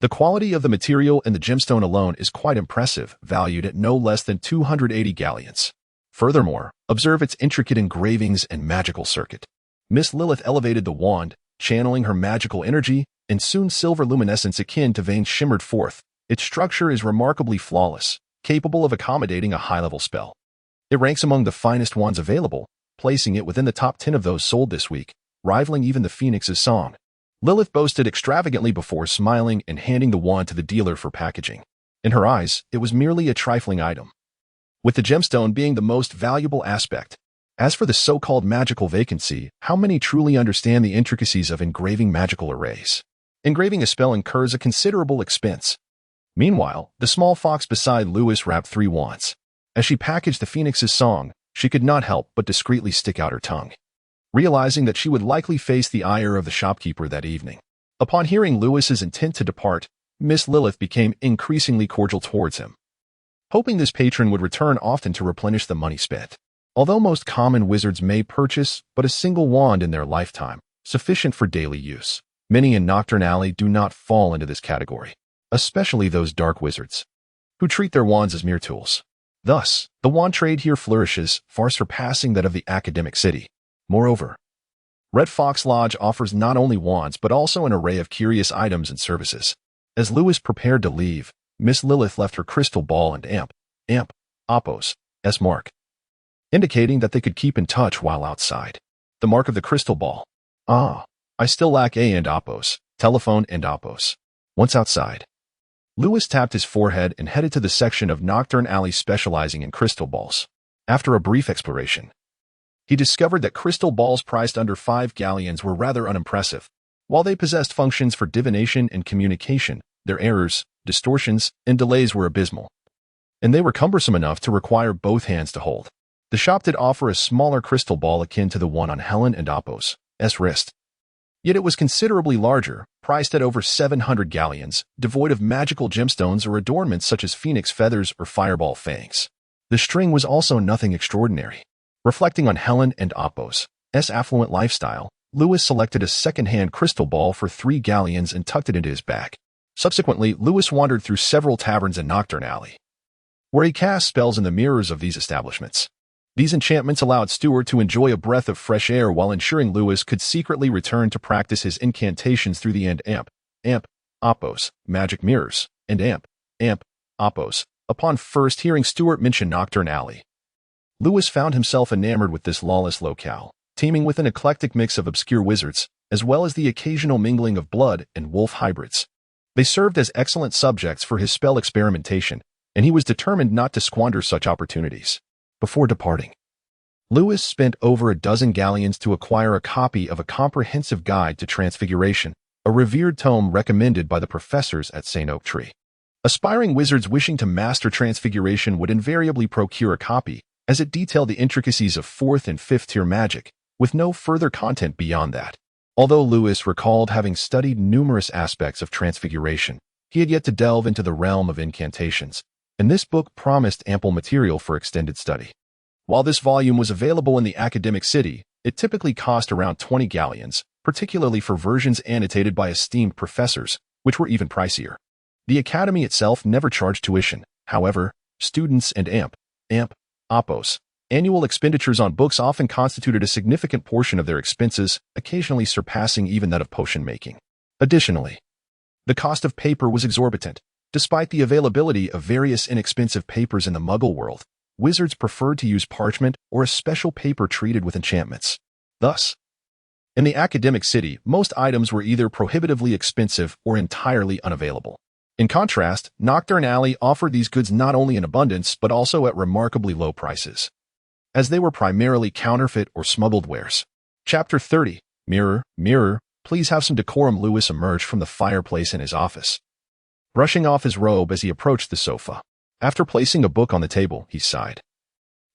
the quality of the material and the gemstone alone is quite impressive, valued at no less than 280 galleons. Furthermore, observe its intricate engravings and magical circuit. Miss Lilith elevated the wand, channeling her magical energy, and soon silver luminescence akin to veins shimmered forth. Its structure is remarkably flawless, capable of accommodating a high-level spell. It ranks among the finest wands available, placing it within the top 10 of those sold this week, rivaling even the Phoenix's song. Lilith boasted extravagantly before smiling and handing the wand to the dealer for packaging. In her eyes, it was merely a trifling item, with the gemstone being the most valuable aspect. As for the so-called magical vacancy, how many truly understand the intricacies of engraving magical arrays? Engraving a spell incurs a considerable expense. Meanwhile, the small fox beside Lewis wrapped 3 wands. As she packaged the Phoenix's song, she could not help but discreetly stick out her tongue, realizing that she would likely face the ire of the shopkeeper that evening. Upon hearing Lewis's intent to depart, Miss Lilith became increasingly cordial towards him, hoping this patron would return often to replenish the money spent. Although most common wizards may purchase but a single wand in their lifetime, sufficient for daily use, many in Nocturne Alley do not fall into this category, especially those dark wizards who treat their wands as mere tools. Thus, the wand trade here flourishes, far surpassing that of the academic city. Moreover, Red Fox Lodge offers not only wands but also an array of curious items and services. As Lewis prepared to leave, Miss Lilith left her crystal ball and Appos, mark, indicating that they could keep in touch while outside. The mark of the crystal ball. Ah, I still lack A and Appos, telephone and Appos. Once outside, Lewis tapped his forehead and headed to the section of Nocturne Alley specializing in crystal balls. After a brief exploration, he discovered that crystal balls priced under 5 galleons were rather unimpressive. While they possessed functions for divination and communication, their errors, distortions, and delays were abysmal, and they were cumbersome enough to require both hands to hold. The shop did offer a smaller crystal ball akin to the one on Helen and Appos' wrist. Yet it was considerably larger, priced at over 700 galleons, devoid of magical gemstones or adornments such as phoenix feathers or fireball fangs. The string was also nothing extraordinary. Reflecting on Helen and Appos' affluent lifestyle, Lewis selected a second-hand crystal ball for 3 galleons and tucked it into his bag. Subsequently, Lewis wandered through several taverns in Nocturne Alley, where he cast spells in the mirrors of these establishments. These enchantments allowed Stewart to enjoy a breath of fresh air while ensuring Lewis could secretly return to practice his incantations through the Appos, magic mirrors, and Appos. Upon first hearing Stewart mention Nocturne Alley, Lewis found himself enamored with this lawless locale, teeming with an eclectic mix of obscure wizards, as well as the occasional mingling of blood and wolf hybrids. They served as excellent subjects for his spell experimentation, and he was determined not to squander such opportunities. Before departing, Lewis spent over a dozen galleons to acquire a copy of a comprehensive guide to transfiguration, a revered tome recommended by the professors at St. Oak Tree. Aspiring wizards wishing to master transfiguration would invariably procure a copy, as it detailed the intricacies of 4th and 5th tier magic, with no further content beyond that. Although Lewis recalled having studied numerous aspects of transfiguration, he had yet to delve into the realm of incantations, and this book promised ample material for extended study. While this volume was available in the academic city, it typically cost around 20 galleons, particularly for versions annotated by esteemed professors, which were even pricier. The academy itself never charged tuition. However, students and Appos' annual expenditures on books often constituted a significant portion of their expenses, occasionally surpassing even that of potion making. Additionally, the cost of paper was exorbitant. Despite the availability of various inexpensive papers in the Muggle world, wizards preferred to use parchment or a special paper treated with enchantments. Thus, in the academic city, most items were either prohibitively expensive or entirely unavailable. In contrast, Nocturne Alley offered these goods not only in abundance but also at remarkably low prices, as they were primarily counterfeit or smuggled wares. Chapter 30. Mirror, mirror, please have some decorum. Lewis emerged from the fireplace in his office, brushing off his robe as he approached the sofa. After placing a book on the table, he sighed,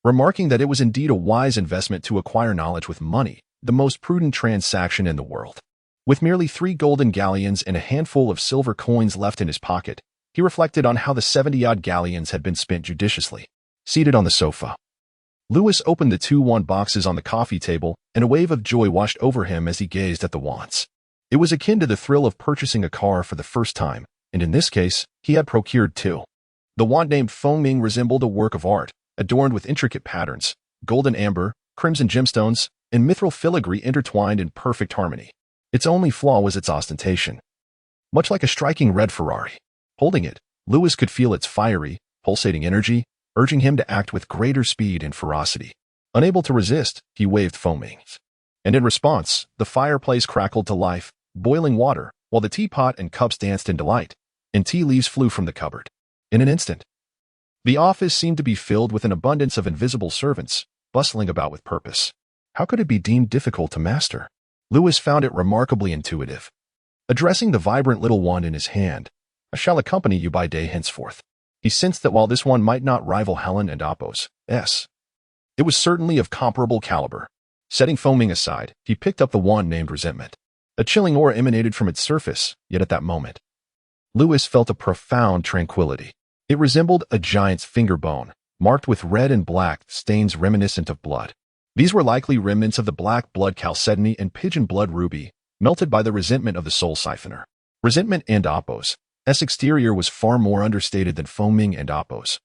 remarking that it was indeed a wise investment to acquire knowledge with money, the most prudent transaction in the world. With merely 3 golden galleons and a handful of silver coins left in his pocket, he reflected on how the 70-odd galleons had been spent judiciously. Seated on the sofa, Lewis opened the two wand boxes on the coffee table, and a wave of joy washed over him as he gazed at the wands. It was akin to the thrill of purchasing a car for the first time, and in this case, he had procured two. The wand named Fengming resembled a work of art, adorned with intricate patterns, golden amber, crimson gemstones, and mithril filigree intertwined in perfect harmony. Its only flaw was its ostentation. Much like a striking red Ferrari. Holding it, Lewis could feel its fiery, pulsating energy, urging him to act with greater speed and ferocity. Unable to resist, he waved Fengming. And in response, the fireplace crackled to life, boiling water, while the teapot and cups danced in delight, and tea leaves flew from the cupboard. In an instant, the office seemed to be filled with an abundance of invisible servants, bustling about with purpose. How could it be deemed difficult to master? Lewis found it remarkably intuitive. Addressing the vibrant little wand in his hand, "I shall accompany you by day henceforth." He sensed that while this one might not rival Helen and Apo's, it was certainly of comparable caliber. Setting Fengming aside, he picked up the wand named Resentment. A chilling aura emanated from its surface, yet at that moment, Lewis felt a profound tranquility. It resembled a giant's finger bone, marked with red and black stains reminiscent of blood. These were likely remnants of the black blood chalcedony and pigeon blood ruby, melted by the resentment of the soul siphoner. Resentment and Apo's exterior was far more understated than Fengming and Apo's.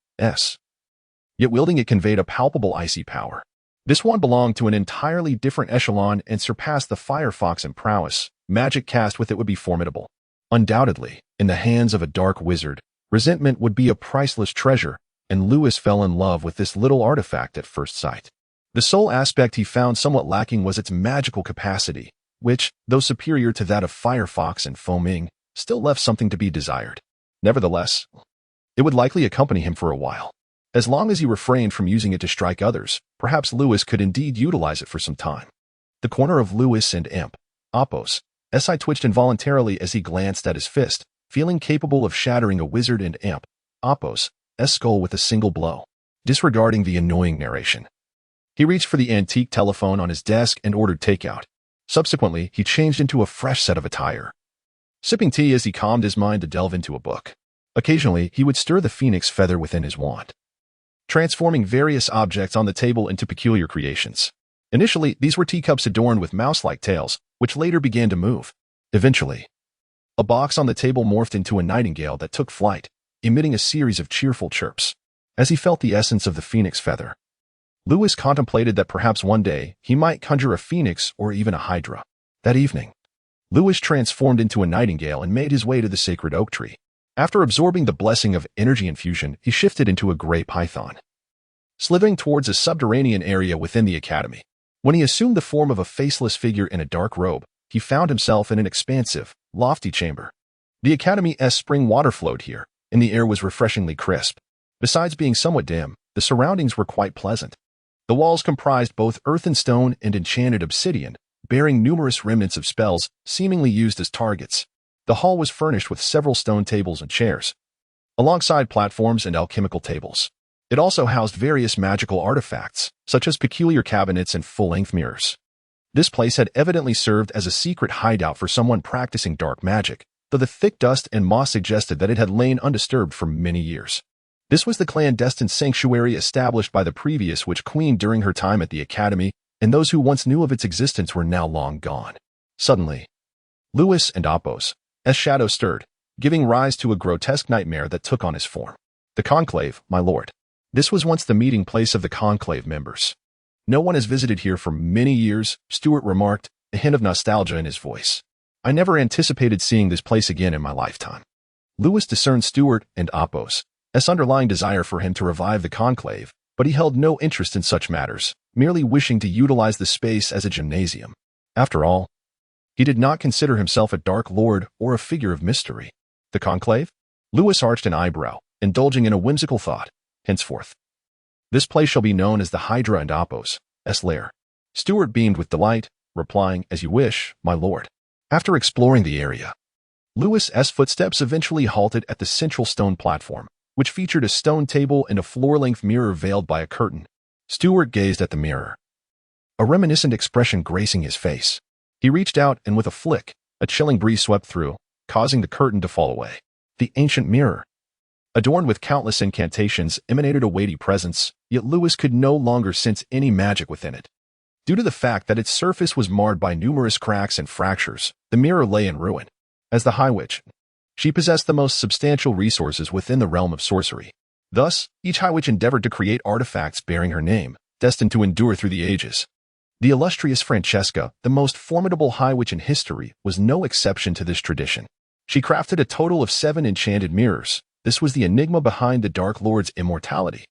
Yet wielding it conveyed a palpable icy power. This one belonged to an entirely different echelon and surpassed the Firefox in prowess. Magic cast with it would be formidable. Undoubtedly, in the hands of a dark wizard, Resentment would be a priceless treasure, and Lewis fell in love with this little artifact at first sight. The sole aspect he found somewhat lacking was its magical capacity, which, though superior to that of Firefox and Fengming, still left something to be desired. Nevertheless, it would likely accompany him for a while. As long as he refrained from using it to strike others, perhaps Lewis could indeed utilize it for some time. The corner of Lewis and Apo's eye twitched involuntarily as he glanced at his fist, feeling capable of shattering a wizard and Apo's skull with a single blow. Disregarding the annoying narration, he reached for the antique telephone on his desk and ordered takeout. Subsequently, he changed into a fresh set of attire, sipping tea as he calmed his mind to delve into a book. Occasionally, he would stir the phoenix feather within his wand, transforming various objects on the table into peculiar creations. Initially, these were teacups adorned with mouse-like tails, which later began to move. Eventually, a box on the table morphed into a nightingale that took flight, emitting a series of cheerful chirps. As he felt the essence of the phoenix feather, Lewis contemplated that perhaps one day he might conjure a phoenix or even a hydra. That evening, Lewis transformed into a nightingale and made his way to the sacred oak tree. After absorbing the blessing of energy infusion, he shifted into a gray python, slithering towards a subterranean area within the academy. When he assumed the form of a faceless figure in a dark robe, he found himself in an expansive, lofty chamber. The academy's spring water flowed here, and the air was refreshingly crisp. Besides being somewhat dim, the surroundings were quite pleasant. The walls comprised both earth and stone and enchanted obsidian, bearing numerous remnants of spells seemingly used as targets. The hall was furnished with several stone tables and chairs, alongside platforms and alchemical tables. It also housed various magical artifacts, such as peculiar cabinets and full-length mirrors. This place had evidently served as a secret hideout for someone practicing dark magic, though the thick dust and moss suggested that it had lain undisturbed for many years. This was the clandestine sanctuary established by the previous witch queen during her time at the academy, and those who once knew of its existence were now long gone. Suddenly, Lewis and Apo's shadow stirred, giving rise to a grotesque nightmare that took on his form. The conclave, my lord. This was once the meeting place of the conclave members. No one has visited here for many years, Stuart remarked, a hint of nostalgia in his voice. I never anticipated seeing this place again in my lifetime. Lewis discerned Stuart and Apo's underlying desire for him to revive the conclave, but he held no interest in such matters, merely wishing to utilize the space as a gymnasium. After all, he did not consider himself a dark lord or a figure of mystery. The conclave? Lewis arched an eyebrow, indulging in a whimsical thought. Henceforth, this place shall be known as the Hydra and Apo's lair. Stuart beamed with delight, replying, as you wish, my lord. After exploring the area, Lewis's footsteps eventually halted at the central stone platform, which featured a stone table and a floor-length mirror veiled by a curtain. Stuart gazed at the mirror, a reminiscent expression gracing his face. He reached out and with a flick, a chilling breeze swept through, causing the curtain to fall away. The ancient mirror. Adorned with countless incantations, emanated a weighty presence, yet Lewis could no longer sense any magic within it. Due to the fact that its surface was marred by numerous cracks and fractures, the mirror lay in ruin. As the High Witch, she possessed the most substantial resources within the realm of sorcery. Thus, each High Witch endeavored to create artifacts bearing her name, destined to endure through the ages. The illustrious Francesca, the most formidable High Witch in history, was no exception to this tradition. She crafted a total of 7 enchanted mirrors. This was the enigma behind the Dark Lord's immortality.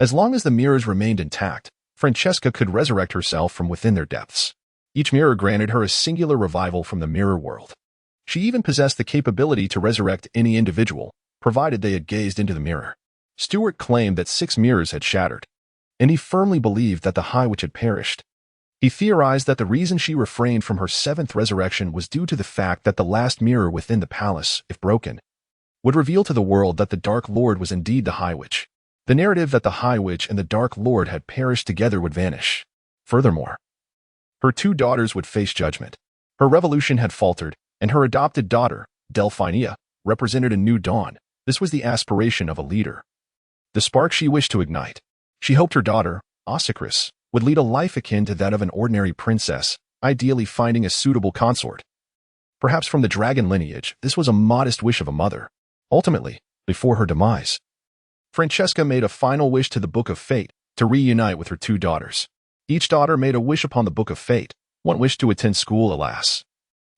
As long as the mirrors remained intact, Francesca could resurrect herself from within their depths. Each mirror granted her a singular revival from the mirror world. She even possessed the capability to resurrect any individual, provided they had gazed into the mirror. Stewart claimed that 6 mirrors had shattered, and he firmly believed that the High Witch had perished. He theorized that the reason she refrained from her 7th resurrection was due to the fact that the last mirror within the palace, if broken, would reveal to the world that the Dark Lord was indeed the High Witch. The narrative that the High Witch and the Dark Lord had perished together would vanish. Furthermore, her 2 daughters would face judgment. Her revolution had faltered, and her adopted daughter, Delphinia, represented a new dawn. This was the aspiration of a leader, the spark she wished to ignite. She hoped her daughter, Ossicris, would lead a life akin to that of an ordinary princess, ideally finding a suitable consort. Perhaps from the dragon lineage, this was a modest wish of a mother. Ultimately, before her demise, Francesca made a final wish to the Book of Fate to reunite with her 2 daughters. Each daughter made a wish upon the Book of Fate. One wished to attend school, alas.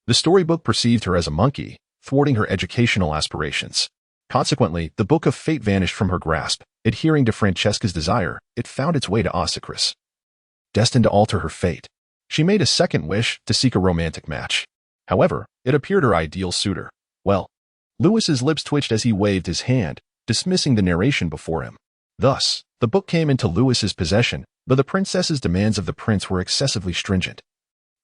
The storybook perceived her as a monkey, thwarting her educational aspirations. Consequently, the Book of Fate vanished from her grasp. Adhering to Francesca's desire, it found its way to Ossicris. Destined to alter her fate, she made a second wish to seek a romantic match. However, it appeared her ideal suitor. Well, Lewis's lips twitched as he waved his hand, dismissing the narration before him. Thus, the book came into Lewis's possession, though the princess's demands of the prince were excessively stringent,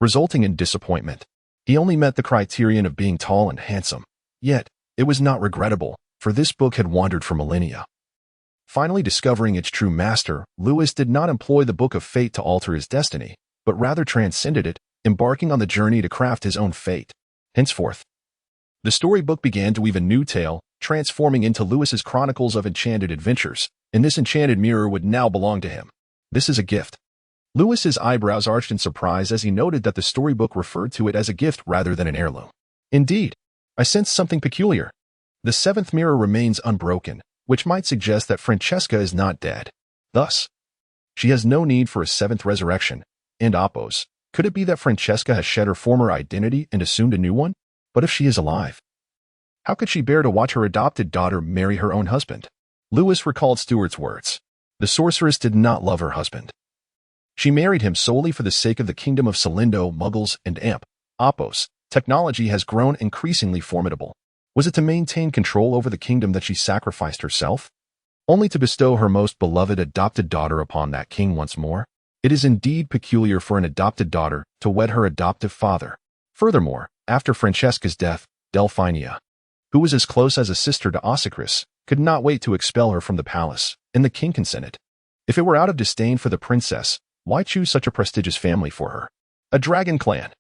resulting in disappointment. He only met the criterion of being tall and handsome. Yet, it was not regrettable, for this book had wandered for millennia. Finally discovering its true master, Lewis did not employ the Book of Fate to alter his destiny, but rather transcended it, embarking on the journey to craft his own fate. Henceforth, the storybook began to weave a new tale, transforming into Lewis's chronicles of enchanted adventures, and this enchanted mirror would now belong to him. This is a gift. Lewis's eyebrows arched in surprise as he noted that the storybook referred to it as a gift rather than an heirloom. Indeed, I sensed something peculiar. The 7th mirror remains unbroken, which might suggest that Francesca is not dead. Thus, she has no need for a 7th resurrection. And Oppos, could it be that Francesca has shed her former identity and assumed a new one? But if she is alive, how could she bear to watch her adopted daughter marry her own husband? Lewis recalled Stewart's words. The sorceress did not love her husband. She married him solely for the sake of the kingdom of Salindo, Muggles, and Amp. Oppos, technology has grown increasingly formidable. Was it to maintain control over the kingdom that she sacrificed herself, only to bestow her most beloved adopted daughter upon that king once more? It is indeed peculiar for an adopted daughter to wed her adoptive father. Furthermore, after Francesca's death, Delphinia, who was as close as a sister to Ossicris, could not wait to expel her from the palace, and the king consented. If it were out of disdain for the princess, why choose such a prestigious family for her? A dragon clan.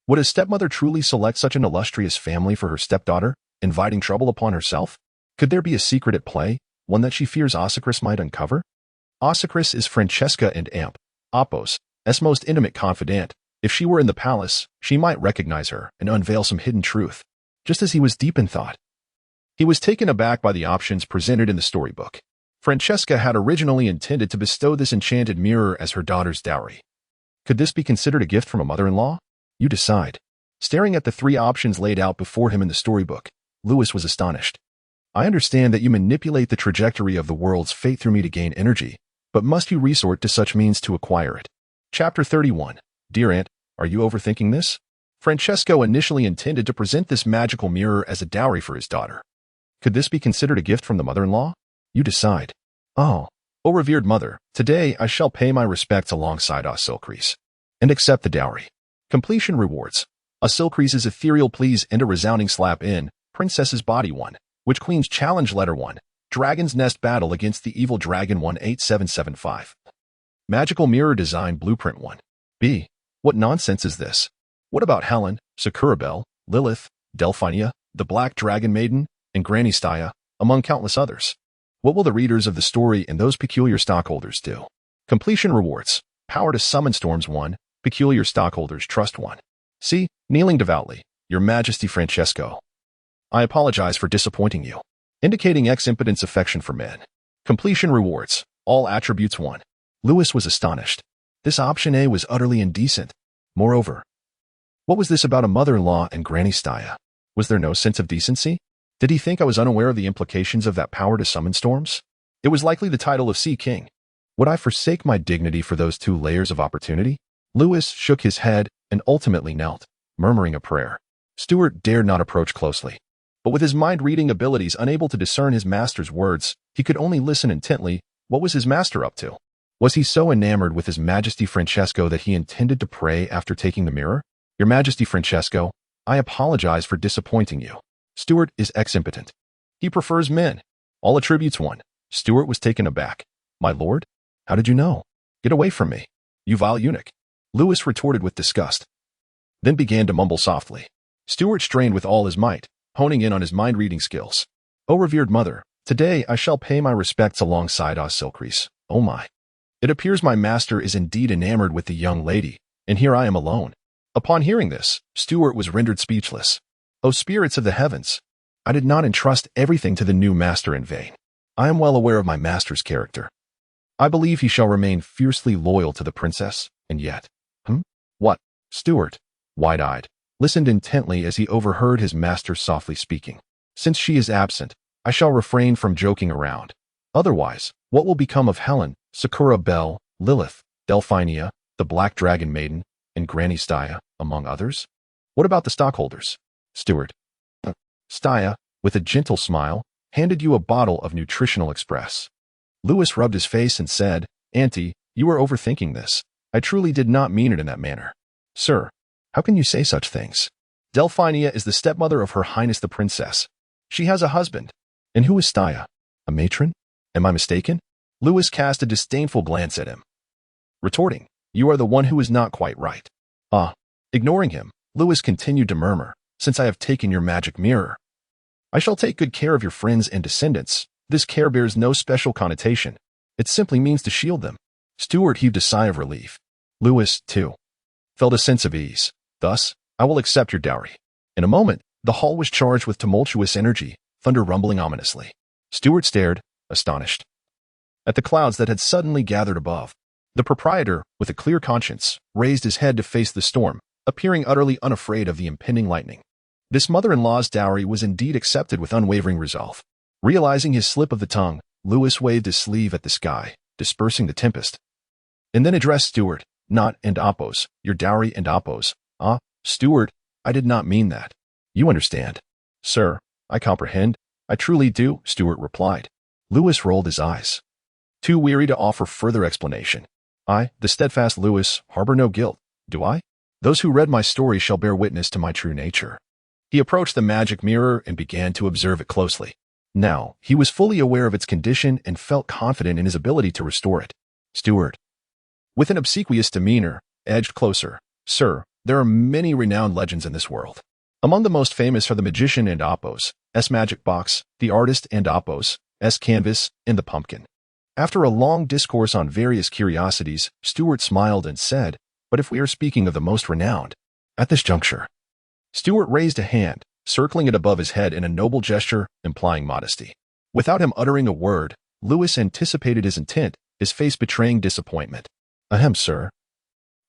Would a stepmother truly select such an illustrious family for her stepdaughter, inviting trouble upon herself? Could there be a secret at play, one that she fears Ossicris might uncover? Ossicris is Francesca and Amp, Oppos' most intimate confidant. If she were in the palace, she might recognize her and unveil some hidden truth. Just as he was deep in thought, he was taken aback by the options presented in the storybook. Francesca had originally intended to bestow this enchanted mirror as her daughter's dowry. Could this be considered a gift from a mother-in-law? You decide. Staring at the 3 options laid out before him in the storybook, Lewis was astonished. I understand that you manipulate the trajectory of the world's fate through me to gain energy, but must you resort to such means to acquire it? Chapter 31. Dear Aunt, are you overthinking this? Francesco initially intended to present this magical mirror as a dowry for his daughter. Could this be considered a gift from the mother-in-law? You decide. Oh, revered mother, today I shall pay my respects alongside Ossicris and accept the dowry. Completion rewards. Ossicris' ethereal pleas and a resounding slap in, Princess's Body 1, Witch Queen's Challenge Letter 1, Dragon's Nest Battle against the Evil Dragon 18775. Magical Mirror Design Blueprint 1. B. What nonsense is this? What about Helen, Sakurabel, Lilith, Delphinia, the Black Dragon Maiden, and Granny Staya, among countless others? What will the readers of the story and those peculiar stockholders do? Completion rewards. Power to summon storms 1. Peculiar stockholders trust 1. C. Kneeling devoutly. Your Majesty Francesco, I apologize for disappointing you. Indicating ex-impotence affection for men. Completion rewards. All attributes 1. Lewis was astonished. This option A was utterly indecent. Moreover, what was this about a mother-in-law and Granny Staya? Was there no sense of decency? Did he think I was unaware of the implications of that power to summon storms? It was likely the title of Sea King. Would I forsake my dignity for those 2 layers of opportunity? Lewis shook his head and ultimately knelt, murmuring a prayer. Stuart dared not approach closely. But with his mind-reading abilities unable to discern his master's words, he could only listen intently. What was his master up to? Was he so enamored with his Majesty Francesco that he intended to pray after taking the mirror? Your Majesty Francesco, I apologize for disappointing you. Stuart is ex-impotent. He prefers men. All attributes 1. Stuart was taken aback. My lord? How did you know? Get away from me, you vile eunuch. Lewis retorted with disgust, then began to mumble softly. Stuart strained with all his might, honing in on his mind-reading skills. O revered mother, today I shall pay my respects alongside Silkreese. Oh my. It appears my master is indeed enamored with the young lady, and here I am alone. Upon hearing this, Stuart was rendered speechless. O spirits of the heavens, I did not entrust everything to the new master in vain. I am well aware of my master's character. I believe he shall remain fiercely loyal to the princess, and yet, What? Stuart, wide-eyed, listened intently as he overheard his master softly speaking. Since she is absent, I shall refrain from joking around. Otherwise, what will become of Helen, Sakura Belle, Lilith, Delphinia, the Black Dragon Maiden, and Granny Staya, among others? What about the stockholders? Stuart. Staya, with a gentle smile, handed you a bottle of Nutritional Express. Lewis rubbed his face and said, Auntie, you are overthinking this. I truly did not mean it in that manner. Sir, how can you say such things? Delphinia is the stepmother of Her Highness the Princess. She has a husband. And who is Staya? A matron? Am I mistaken? Lewis cast a disdainful glance at him, retorting, You are the one who is not quite right. Ignoring him, Lewis continued to murmur, Since I have taken your magic mirror, I shall take good care of your friends and descendants. This care bears no special connotation. It simply means to shield them. Stuart heaved a sigh of relief. Lewis, too, felt a sense of ease. Thus, I will accept your dowry. In a moment, the hall was charged with tumultuous energy, thunder rumbling ominously. Stuart stared, astonished, at the clouds that had suddenly gathered above. The proprietor, with a clear conscience, raised his head to face the storm, appearing utterly unafraid of the impending lightning. This mother-in-law's dowry was indeed accepted with unwavering resolve. Realizing his slip of the tongue, Lewis waved his sleeve at the sky, dispersing the tempest, and then addressed Stuart, Not and Oppos, your dowry and Oppos. Stuart, I did not mean that. You understand. Sir, I comprehend. I truly do, Stuart replied. Lewis rolled his eyes, too weary to offer further explanation. I, the steadfast Lewis, harbor no guilt, do I? Those who read my story shall bear witness to my true nature. He approached the magic mirror and began to observe it closely. Now, he was fully aware of its condition and felt confident in his ability to restore it. Stuart, with an obsequious demeanor, edged closer. Sir, there are many renowned legends in this world. Among the most famous are the magician and Oppos, magic box, the artist and Oppos, canvas, and the pumpkin. After a long discourse on various curiosities, Stuart smiled and said, But if we are speaking of the most renowned, at this juncture. Stuart raised a hand, circling it above his head in a noble gesture, implying modesty. Without him uttering a word, Lewis anticipated his intent, his face betraying disappointment. Ahem, sir.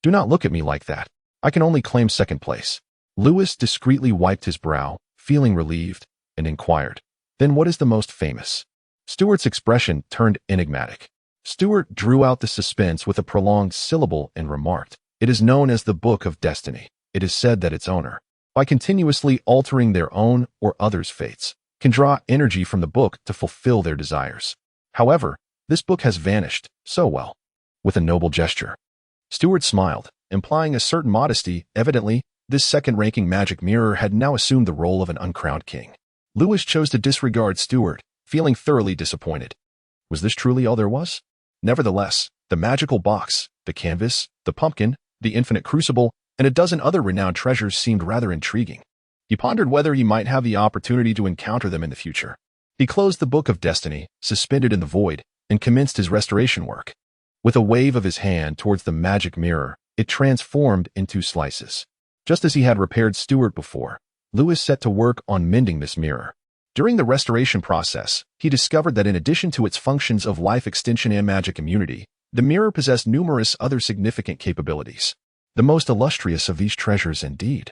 Do not look at me like that. I can only claim second place. Lewis discreetly wiped his brow, feeling relieved, and inquired, Then what is the most famous? Stuart's expression turned enigmatic. Stuart drew out the suspense with a prolonged syllable and remarked, It is known as the Book of Destiny. It is said that its owner, by continuously altering their own or others' fates, can draw energy from the book to fulfill their desires. However, this book has vanished, so well. With a noble gesture, Stuart smiled, implying a certain modesty. Evidently, this second-ranking magic mirror had now assumed the role of an uncrowned king. Lewis chose to disregard Stuart, feeling thoroughly disappointed. Was this truly all there was? Nevertheless, the magical box, the canvas, the pumpkin, the infinite crucible, and a dozen other renowned treasures seemed rather intriguing. He pondered whether he might have the opportunity to encounter them in the future. He closed the Book of Destiny, suspended in the void, and commenced his restoration work. With a wave of his hand towards the magic mirror, it transformed into slices. Just as he had repaired Stuart before, Lewis set to work on mending this mirror. During the restoration process, he discovered that in addition to its functions of life extension and magic immunity, the mirror possessed numerous other significant capabilities. The most illustrious of these treasures, indeed,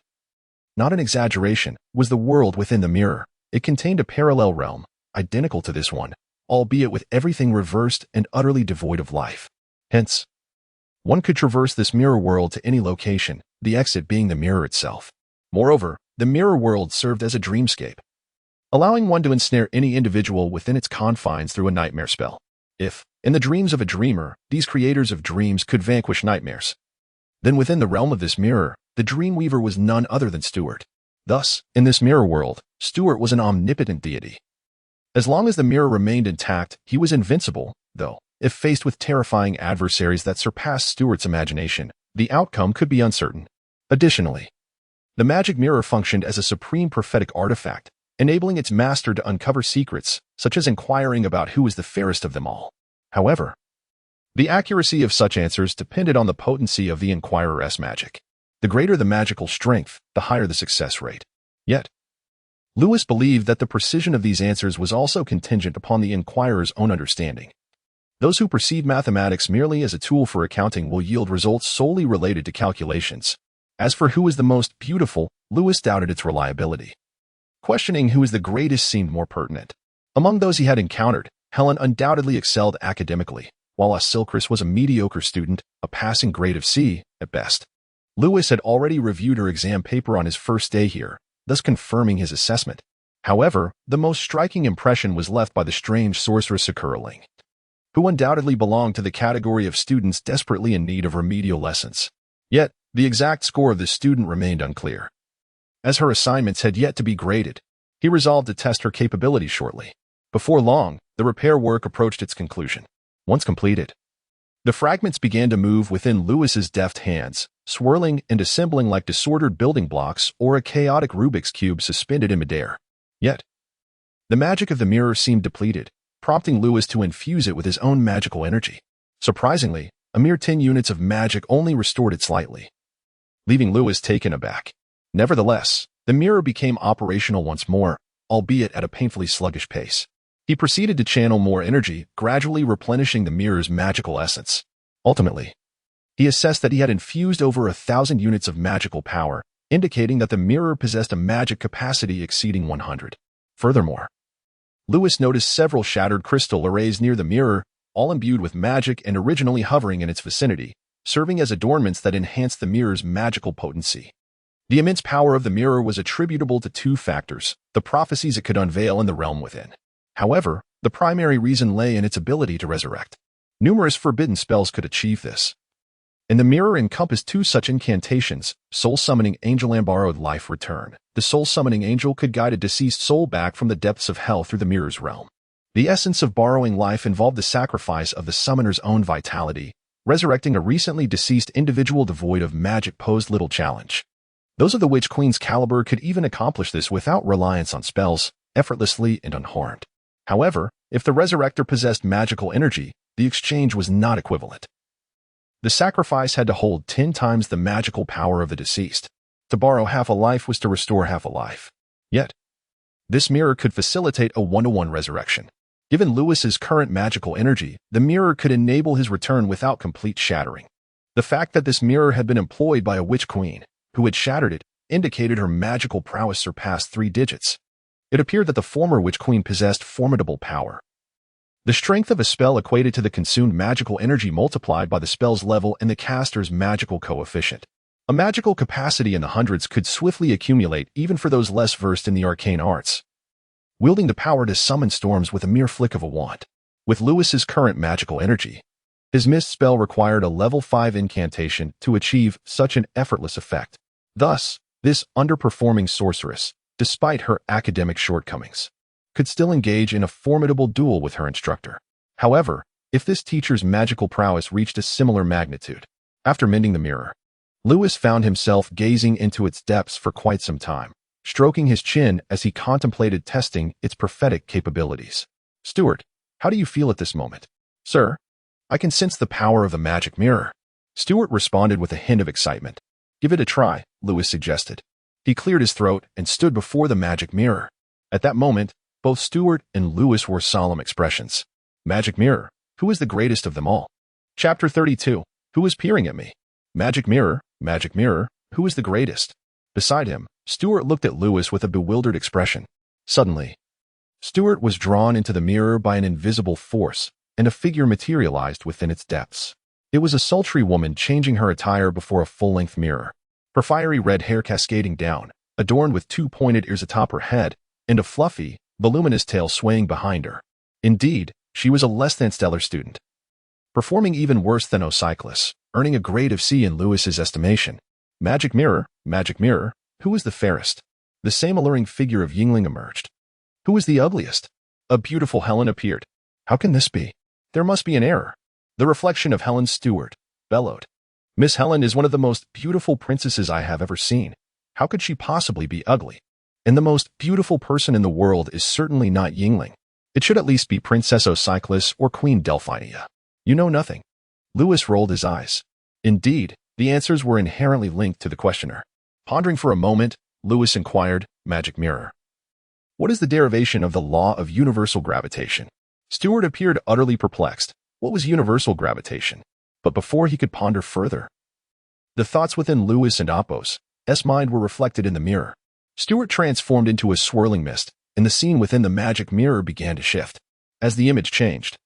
not an exaggeration, was the world within the mirror. It contained a parallel realm, identical to this one, albeit with everything reversed and utterly devoid of life. Hence, one could traverse this mirror world to any location, the exit being the mirror itself. Moreover, the mirror world served as a dreamscape, allowing one to ensnare any individual within its confines through a nightmare spell. If, in the dreams of a dreamer, these creators of dreams could vanquish nightmares, then within the realm of this mirror, the Dreamweaver was none other than Stuart. Thus, in this mirror world, Stuart was an omnipotent deity. As long as the mirror remained intact, he was invincible, though, if faced with terrifying adversaries that surpassed Stuart's imagination, the outcome could be uncertain. Additionally, the magic mirror functioned as a supreme prophetic artifact, enabling its master to uncover secrets, such as inquiring about who is the fairest of them all. However, the accuracy of such answers depended on the potency of the inquirer's magic. The greater the magical strength, the higher the success rate. Yet, Lewis believed that the precision of these answers was also contingent upon the inquirer's own understanding. Those who perceive mathematics merely as a tool for accounting will yield results solely related to calculations. As for who is the most beautiful, Lewis doubted its reliability. Questioning who is the greatest seemed more pertinent. Among those he had encountered, Helen undoubtedly excelled academically, while Asilchris was a mediocre student, a passing grade of C, at best. Lewis had already reviewed her exam paper on his first day here, thus confirming his assessment. However, the most striking impression was left by the strange sorceress Curling, who undoubtedly belonged to the category of students desperately in need of remedial lessons. Yet, the exact score of the student remained unclear. As her assignments had yet to be graded, he resolved to test her capability shortly. Before long, the repair work approached its conclusion. Once completed, the fragments began to move within Lewis's deft hands, swirling and assembling like disordered building blocks or a chaotic Rubik's Cube suspended in midair. Yet, the magic of the mirror seemed depleted, prompting Lewis to infuse it with his own magical energy. Surprisingly, a mere 10 units of magic only restored it slightly, leaving Lewis taken aback. Nevertheless, the mirror became operational once more, albeit at a painfully sluggish pace. He proceeded to channel more energy, gradually replenishing the mirror's magical essence. Ultimately, he assessed that he had infused over 1,000 units of magical power, indicating that the mirror possessed a magic capacity exceeding 100. Furthermore, Lewis noticed several shattered crystal arrays near the mirror, all imbued with magic and originally hovering in its vicinity, serving as adornments that enhanced the mirror's magical potency. The immense power of the mirror was attributable to two factors: the prophecies it could unveil and the realm within. However, the primary reason lay in its ability to resurrect. Numerous forbidden spells could achieve this, and the mirror encompassed two such incantations: soul-summoning angel and borrowed life return. The soul-summoning angel could guide a deceased soul back from the depths of hell through the mirror's realm. The essence of borrowing life involved the sacrifice of the summoner's own vitality, resurrecting a recently deceased individual devoid of magic posed little challenge. Those of the Witch Queen's caliber could even accomplish this without reliance on spells, effortlessly and unharmed. However, if the resurrector possessed magical energy, the exchange was not equivalent. The sacrifice had to hold 10 times the magical power of the deceased. To borrow half a life was to restore half a life. Yet, this mirror could facilitate a one-to-one resurrection. Given Lewis's current magical energy, the mirror could enable his return without complete shattering. The fact that this mirror had been employed by a Witch Queen, who had shattered it, indicated her magical prowess surpassed 3 digits. It appeared that the former Witch Queen possessed formidable power. The strength of a spell equated to the consumed magical energy multiplied by the spell's level and the caster's magical coefficient. A magical capacity in the hundreds could swiftly accumulate even for those less versed in the arcane arts, wielding the power to summon storms with a mere flick of a wand. With Lewis's current magical energy, his mist spell required a level 5 incantation to achieve such an effortless effect. Thus, this underperforming sorceress, despite her academic shortcomings, could still engage in a formidable duel with her instructor. However, if this teacher's magical prowess reached a similar magnitude, after mending the mirror, Lewis found himself gazing into its depths for quite some time. stroking his chin as he contemplated testing its prophetic capabilities. "Stuart, how do you feel at this moment?" "Sir, I can sense the power of the magic mirror." Stuart responded with a hint of excitement. "Give it a try," Lewis suggested. He cleared his throat and stood before the magic mirror. At that moment, both Stuart and Lewis wore solemn expressions. Magic mirror, who is the greatest of them all? Chapter 32. Who is peering at me? Magic mirror, who is the greatest? Beside him, Stuart looked at Lewis with a bewildered expression. Suddenly, Stuart was drawn into the mirror by an invisible force, and a figure materialized within its depths. It was a sultry woman changing her attire before a full-length mirror. Her fiery red hair cascading down, adorned with two pointed ears atop her head, and a fluffy, voluminous tail swaying behind her. Indeed, she was a less-than-stellar student, performing even worse than Ocyclus, earning a grade of C in Lewis's estimation. Magic mirror, who is the fairest? The same alluring figure of Yingling emerged. Who is the ugliest? A beautiful Helen appeared. How can this be? There must be an error. The reflection of Helen Stuart bellowed. Miss Helen is one of the most beautiful princesses I have ever seen. How could she possibly be ugly? And the most beautiful person in the world is certainly not Yingling. It should at least be Princess Ocyclus or Queen Delphinia. You know nothing. Lewis rolled his eyes. Indeed, the answers were inherently linked to the questioner. Pondering for a moment, Lewis inquired, Magic mirror, what is the derivation of the law of universal gravitation? Stuart appeared utterly perplexed. What was universal gravitation? But before he could ponder further, the thoughts within Lewis and Apo's mind were reflected in the mirror. Stuart transformed into a swirling mist, and the scene within the magic mirror began to shift. As the image changed,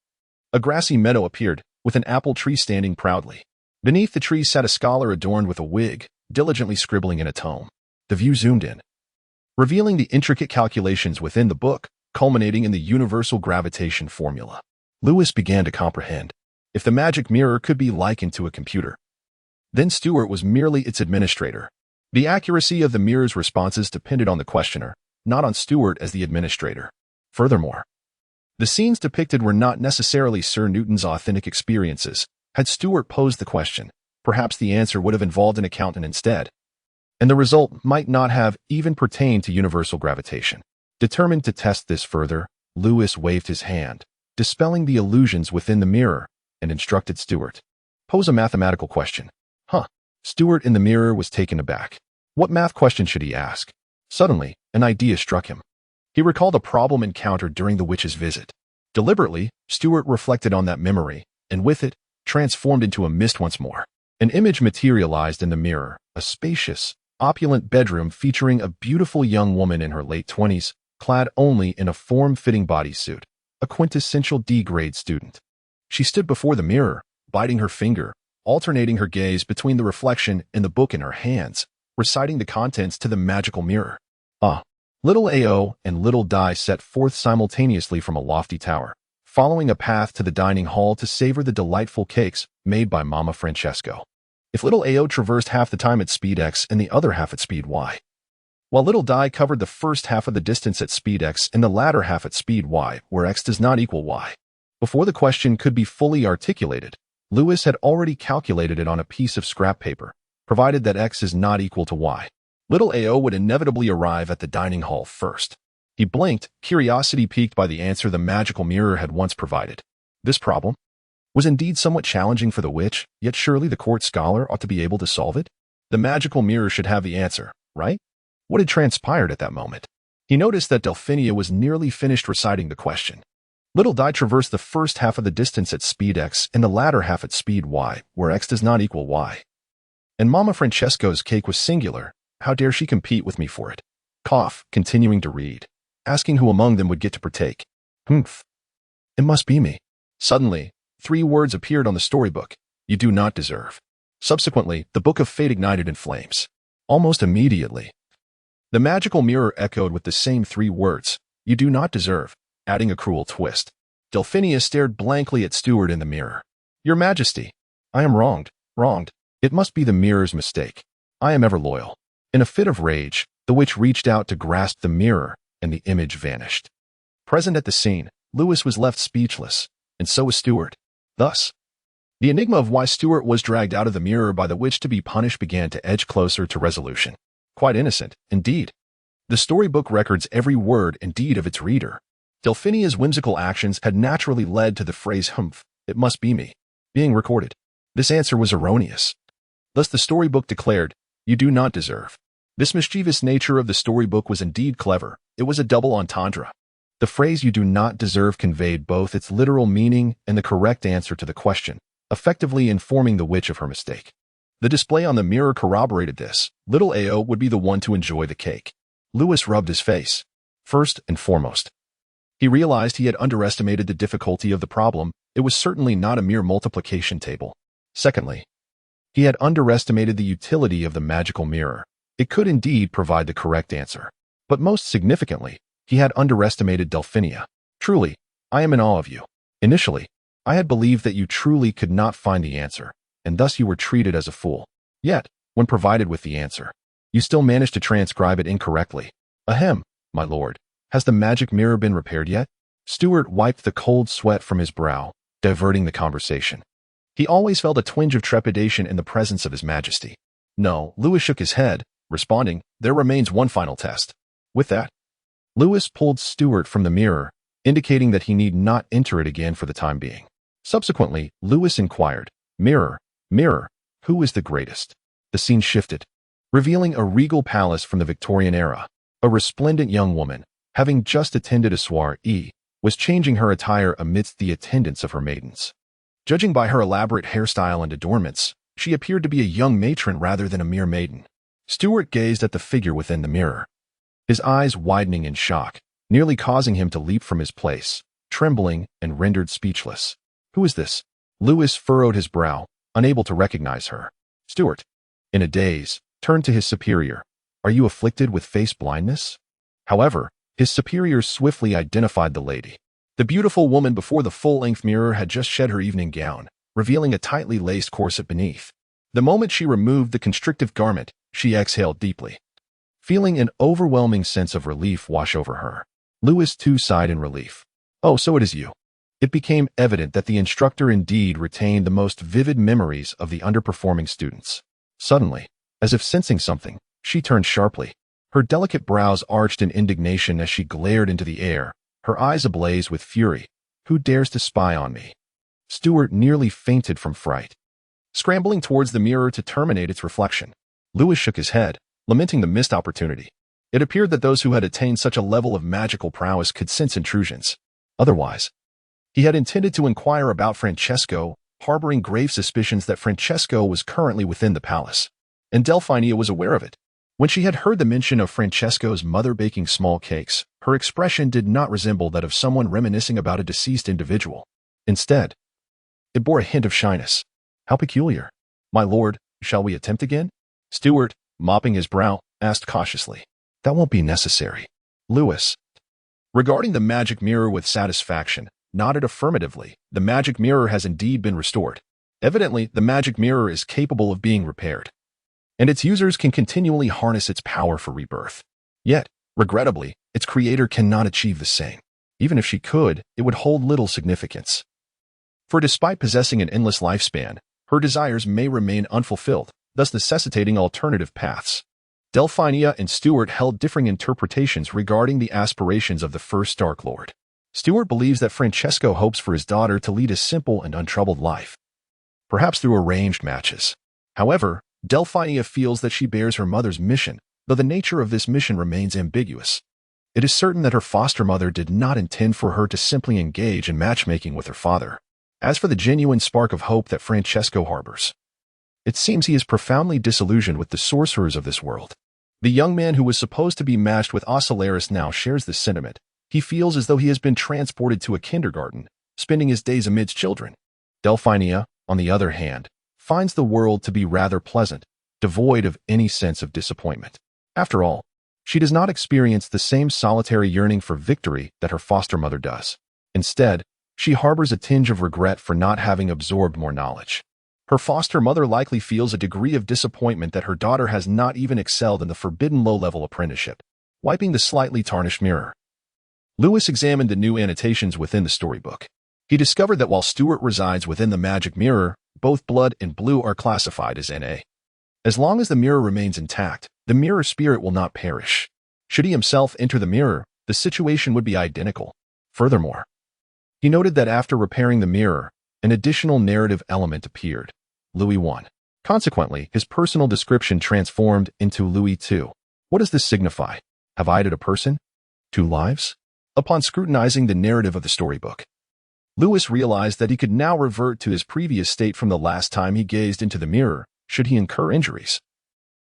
a grassy meadow appeared, with an apple tree standing proudly. Beneath the tree sat a scholar adorned with a wig, diligently scribbling in a tome. The view zoomed in, revealing the intricate calculations within the book, culminating in the universal gravitation formula. Lewis began to comprehend. If the magic mirror could be likened to a computer, then Stuart was merely its administrator. The accuracy of the mirror's responses depended on the questioner, not on Stuart as the administrator. Furthermore, the scenes depicted were not necessarily Sir Newton's authentic experiences. Had Stuart posed the question, perhaps the answer would have involved an accountant instead, and the result might not have even pertained to universal gravitation. Determined to test this further, Lewis waved his hand, dispelling the illusions within the mirror, and instructed Stuart. Pose a mathematical question. Stuart in the mirror was taken aback. What math question should he ask? Suddenly, an idea struck him. He recalled a problem encountered during the witch's visit. Deliberately, Stuart reflected on that memory, and with it, transformed into a mist once more. An image materialized in the mirror, a spacious, opulent bedroom featuring a beautiful young woman in her late 20s, clad only in a form-fitting bodysuit, a quintessential D-grade student. She stood before the mirror, biting her finger, alternating her gaze between the reflection and the book in her hands, reciting the contents to the magical mirror. Little Ao and Little Di set forth simultaneously from a lofty tower, following a path to the dining hall to savor the delightful cakes made by Mama Francesco. If Little Ao traversed half the time at speed x and the other half at speed y, while Little Di covered the first half of the distance at speed x and the latter half at speed y, where x does not equal y. Before the question could be fully articulated, Lewis had already calculated it on a piece of scrap paper, provided that x is not equal to y. Little Ao would inevitably arrive at the dining hall first. He blinked, curiosity piqued by the answer the magical mirror had once provided. This problem was indeed somewhat challenging for the witch, yet surely the court scholar ought to be able to solve it. The magical mirror should have the answer, right? What had transpired at that moment? He noticed that Delphinia was nearly finished reciting the question. Little Di traversed the first half of the distance at speed x and the latter half at speed y, where x does not equal y. And Mama Francesco's cake was singular. How dare she compete with me for it? Cough, continuing to read, asking who among them would get to partake. Humph. It must be me. Suddenly, 3 words appeared on the storybook. You do not deserve. Subsequently, the book of fate ignited in flames. Almost immediately, the magical mirror echoed with the same 3 words. You do not deserve, adding a cruel twist. Delphinia stared blankly at Stuart in the mirror. Your Majesty, I am wronged. It must be the mirror's mistake. I am ever loyal. In a fit of rage, the witch reached out to grasp the mirror, and the image vanished. Present at the scene, Lewis was left speechless, and so was Stuart. Thus, the enigma of why Stuart was dragged out of the mirror by the witch to be punished began to edge closer to resolution. Quite innocent, indeed. The storybook records every word and deed of its reader. Delphinia's whimsical actions had naturally led to the phrase "humph, it must be me" being recorded. This answer was erroneous. Thus the storybook declared, "You do not deserve." This mischievous nature of the storybook was indeed clever. It was a double entendre. The phrase "you do not deserve" conveyed both its literal meaning and the correct answer to the question, effectively informing the witch of her mistake. The display on the mirror corroborated this. Little Ao would be the one to enjoy the cake. Louis rubbed his face. First and foremost, he realized he had underestimated the difficulty of the problem. It was certainly not a mere multiplication table. Secondly, he had underestimated the utility of the magical mirror. It could indeed provide the correct answer. But most significantly, he had underestimated Delphinia. Truly, I am in awe of you. Initially, I had believed that you truly could not find the answer, and thus you were treated as a fool. Yet, when provided with the answer, you still managed to transcribe it incorrectly. Ahem, my lord. Has the magic mirror been repaired yet? Stuart wiped the cold sweat from his brow, diverting the conversation. He always felt a twinge of trepidation in the presence of His Majesty. No, Louis shook his head, responding, "There remains one final test." With that, Louis pulled Stuart from the mirror, indicating that he need not enter it again for the time being. Subsequently, Louis inquired, "Mirror, mirror, who is the greatest?" The scene shifted, revealing a regal palace from the Victorian era. A resplendent young woman, having just attended a soiree, was changing her attire amidst the attendance of her maidens. Judging by her elaborate hairstyle and adornments, she appeared to be a young matron rather than a mere maiden. Stuart gazed at the figure within the mirror, his eyes widening in shock, nearly causing him to leap from his place, trembling and rendered speechless. "Who is this?" Louis furrowed his brow, unable to recognize her. Stuart, in a daze, turned to his superior. "Are you afflicted with face blindness?" However, his superior swiftly identified the lady. The beautiful woman before the full-length mirror had just shed her evening gown, revealing a tightly laced corset beneath. The moment she removed the constrictive garment, she exhaled deeply, feeling an overwhelming sense of relief wash over her. Louis too sighed in relief. "Oh, so it is you." It became evident that the instructor indeed retained the most vivid memories of the underperforming students. Suddenly, as if sensing something, she turned sharply. Her delicate brows arched in indignation as she glared into the air, her eyes ablaze with fury. "Who dares to spy on me?" Stuart nearly fainted from fright. Scrambling towards the mirror to terminate its reflection, Louis shook his head, lamenting the missed opportunity. It appeared that those who had attained such a level of magical prowess could sense intrusions. Otherwise, he had intended to inquire about Francesco, harboring grave suspicions that Francesco was currently within the palace. And Delphinia was aware of it. When she had heard the mention of Francesco's mother baking small cakes, her expression did not resemble that of someone reminiscing about a deceased individual. Instead, it bore a hint of shyness. "How peculiar. My lord, shall we attempt again?" Stuart, mopping his brow, asked cautiously. "That won't be necessary." Louis, regarding the magic mirror with satisfaction, nodded affirmatively. The magic mirror has indeed been restored. Evidently, the magic mirror is capable of being repaired, and its users can continually harness its power for rebirth. Yet, regrettably, its creator cannot achieve the same. Even if she could, it would hold little significance. For despite possessing an endless lifespan, her desires may remain unfulfilled, thus necessitating alternative paths. Delphinia and Stuart held differing interpretations regarding the aspirations of the first Dark Lord. Stuart believes that Francesco hopes for his daughter to lead a simple and untroubled life, perhaps through arranged matches. However, Delphinia feels that she bears her mother's mission, though the nature of this mission remains ambiguous. It is certain that her foster mother did not intend for her to simply engage in matchmaking with her father. As for the genuine spark of hope that Francesco harbors, it seems he is profoundly disillusioned with the sorcerers of this world. The young man who was supposed to be matched with Ocellaris now shares this sentiment. He feels as though he has been transported to a kindergarten, spending his days amidst children. Delphinia, on the other hand, finds the world to be rather pleasant, devoid of any sense of disappointment. After all, she does not experience the same solitary yearning for victory that her foster mother does. Instead, she harbors a tinge of regret for not having absorbed more knowledge. Her foster mother likely feels a degree of disappointment that her daughter has not even excelled in the forbidden low-level apprenticeship. Wiping the slightly tarnished mirror, Louis examined the new annotations within the storybook. He discovered that while Stuart resides within the magic mirror, both blood and blue are classified as NA. As long as the mirror remains intact, the mirror spirit will not perish. Should he himself enter the mirror, the situation would be identical. Furthermore, he noted that after repairing the mirror, an additional narrative element appeared. Louis I. Consequently, his personal description transformed into Louis II. What does this signify? Have I added a person? 2 lives? Upon scrutinizing the narrative of the storybook, Louis realized that he could now revert to his previous state from the last time he gazed into the mirror, should he incur injuries.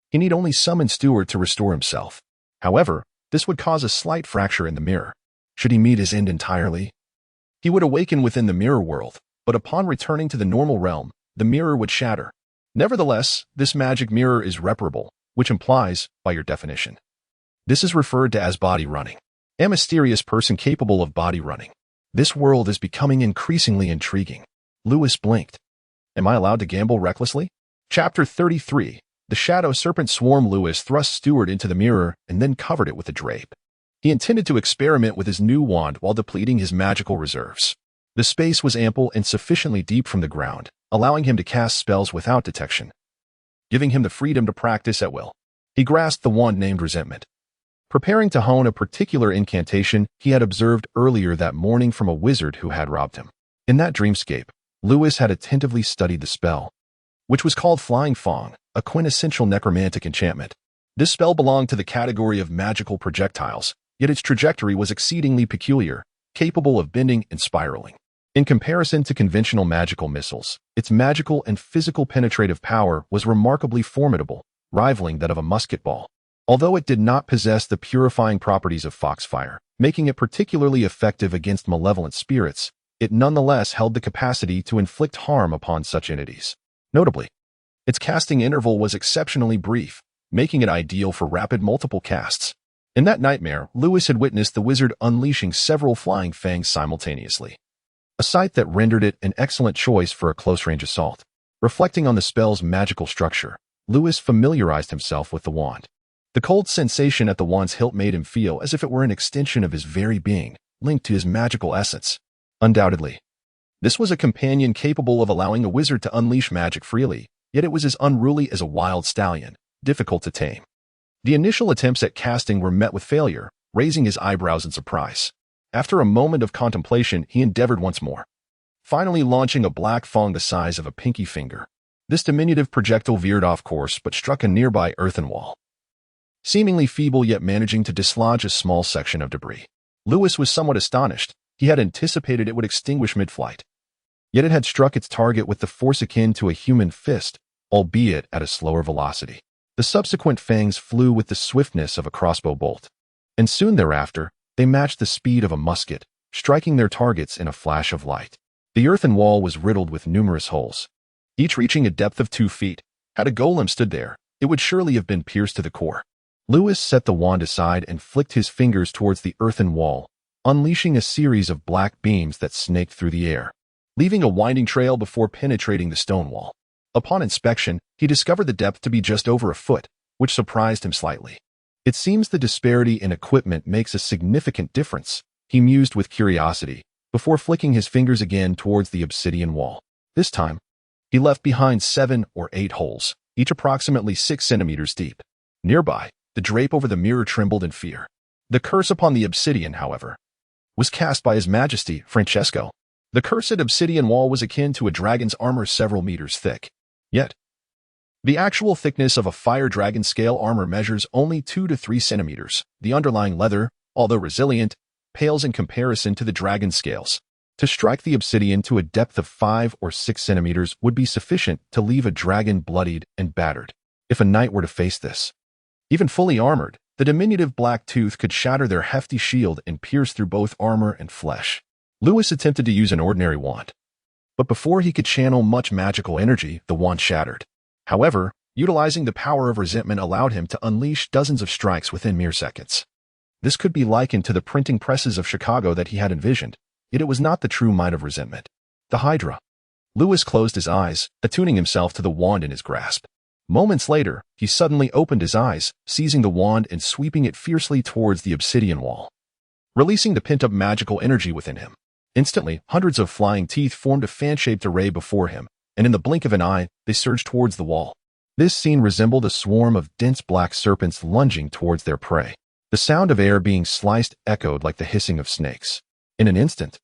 He need only summon Stewart to restore himself. However, this would cause a slight fracture in the mirror. Should he meet his end entirely, he would awaken within the mirror world, but upon returning to the normal realm, the mirror would shatter. Nevertheless, this magic mirror is reparable, which implies, by your definition, this is referred to as body running. A mysterious person capable of body running. This world is becoming increasingly intriguing. Louis blinked. Am I allowed to gamble recklessly? Chapter 33. The shadow serpent swarm. Louis thrust Stewart into the mirror and then covered it with a drape. He intended to experiment with his new wand while depleting his magical reserves. The space was ample and sufficiently deep from the ground, allowing him to cast spells without detection, giving him the freedom to practice at will. He grasped the wand named Resentment, preparing to hone a particular incantation he had observed earlier that morning from a wizard who had robbed him. In that dreamscape, Louis had attentively studied the spell, which was called Flying Fong, a quintessential necromantic enchantment. This spell belonged to the category of magical projectiles, yet its trajectory was exceedingly peculiar, capable of bending and spiraling. In comparison to conventional magical missiles, its magical and physical penetrative power was remarkably formidable, rivaling that of a musket ball. Although it did not possess the purifying properties of foxfire, making it particularly effective against malevolent spirits, it nonetheless held the capacity to inflict harm upon such entities. Notably, its casting interval was exceptionally brief, making it ideal for rapid multiple casts. In that nightmare, Louis had witnessed the wizard unleashing several flying fangs simultaneously, a sight that rendered it an excellent choice for a close-range assault. Reflecting on the spell's magical structure, Louis familiarized himself with the wand. The cold sensation at the wand's hilt made him feel as if it were an extension of his very being, linked to his magical essence. Undoubtedly, this was a companion capable of allowing a wizard to unleash magic freely, yet it was as unruly as a wild stallion, difficult to tame. The initial attempts at casting were met with failure, raising his eyebrows in surprise. After a moment of contemplation, he endeavored once more, finally launching a black fong the size of a pinky finger. This diminutive projectile veered off course but struck a nearby earthen wall, seemingly feeble yet managing to dislodge a small section of debris. Louis was somewhat astonished. He had anticipated it would extinguish mid-flight. Yet it had struck its target with the force akin to a human fist, albeit at a slower velocity. The subsequent fangs flew with the swiftness of a crossbow bolt, and soon thereafter, they matched the speed of a musket, striking their targets in a flash of light. The earthen wall was riddled with numerous holes, each reaching a depth of 2 feet. Had a golem stood there, it would surely have been pierced to the core. Louis set the wand aside and flicked his fingers towards the earthen wall, unleashing a series of black beams that snaked through the air, leaving a winding trail before penetrating the stone wall. Upon inspection, he discovered the depth to be just over a foot, which surprised him slightly. It seems the disparity in equipment makes a significant difference, he mused with curiosity, before flicking his fingers again towards the obsidian wall. This time, he left behind 7 or 8 holes, each approximately 6 centimeters deep. Nearby, the drape over the mirror trembled in fear. The curse upon the obsidian, however, was cast by His Majesty, Francesco. The cursed obsidian wall was akin to a dragon's armor several meters thick. Yet, the actual thickness of a fire dragon scale armor measures only 2 to 3 centimeters. The underlying leather, although resilient, pales in comparison to the dragon scales. To strike the obsidian to a depth of 5 or 6 centimeters would be sufficient to leave a dragon bloodied and battered. If a knight were to face this, even fully armored, the diminutive black tooth could shatter their hefty shield and pierce through both armor and flesh. Louis attempted to use an ordinary wand, but before he could channel much magical energy, the wand shattered. However, utilizing the power of resentment allowed him to unleash dozens of strikes within mere seconds. This could be likened to the printing presses of Chicago that he had envisioned, yet it was not the true might of resentment. The Hydra. Louis closed his eyes, attuning himself to the wand in his grasp. Moments later, he suddenly opened his eyes, seizing the wand and sweeping it fiercely towards the obsidian wall, releasing the pent-up magical energy within him. Instantly, hundreds of flying teeth formed a fan-shaped array before him, and in the blink of an eye, they surged towards the wall. This scene resembled a swarm of dense black serpents lunging towards their prey. The sound of air being sliced echoed like the hissing of snakes. In an instant,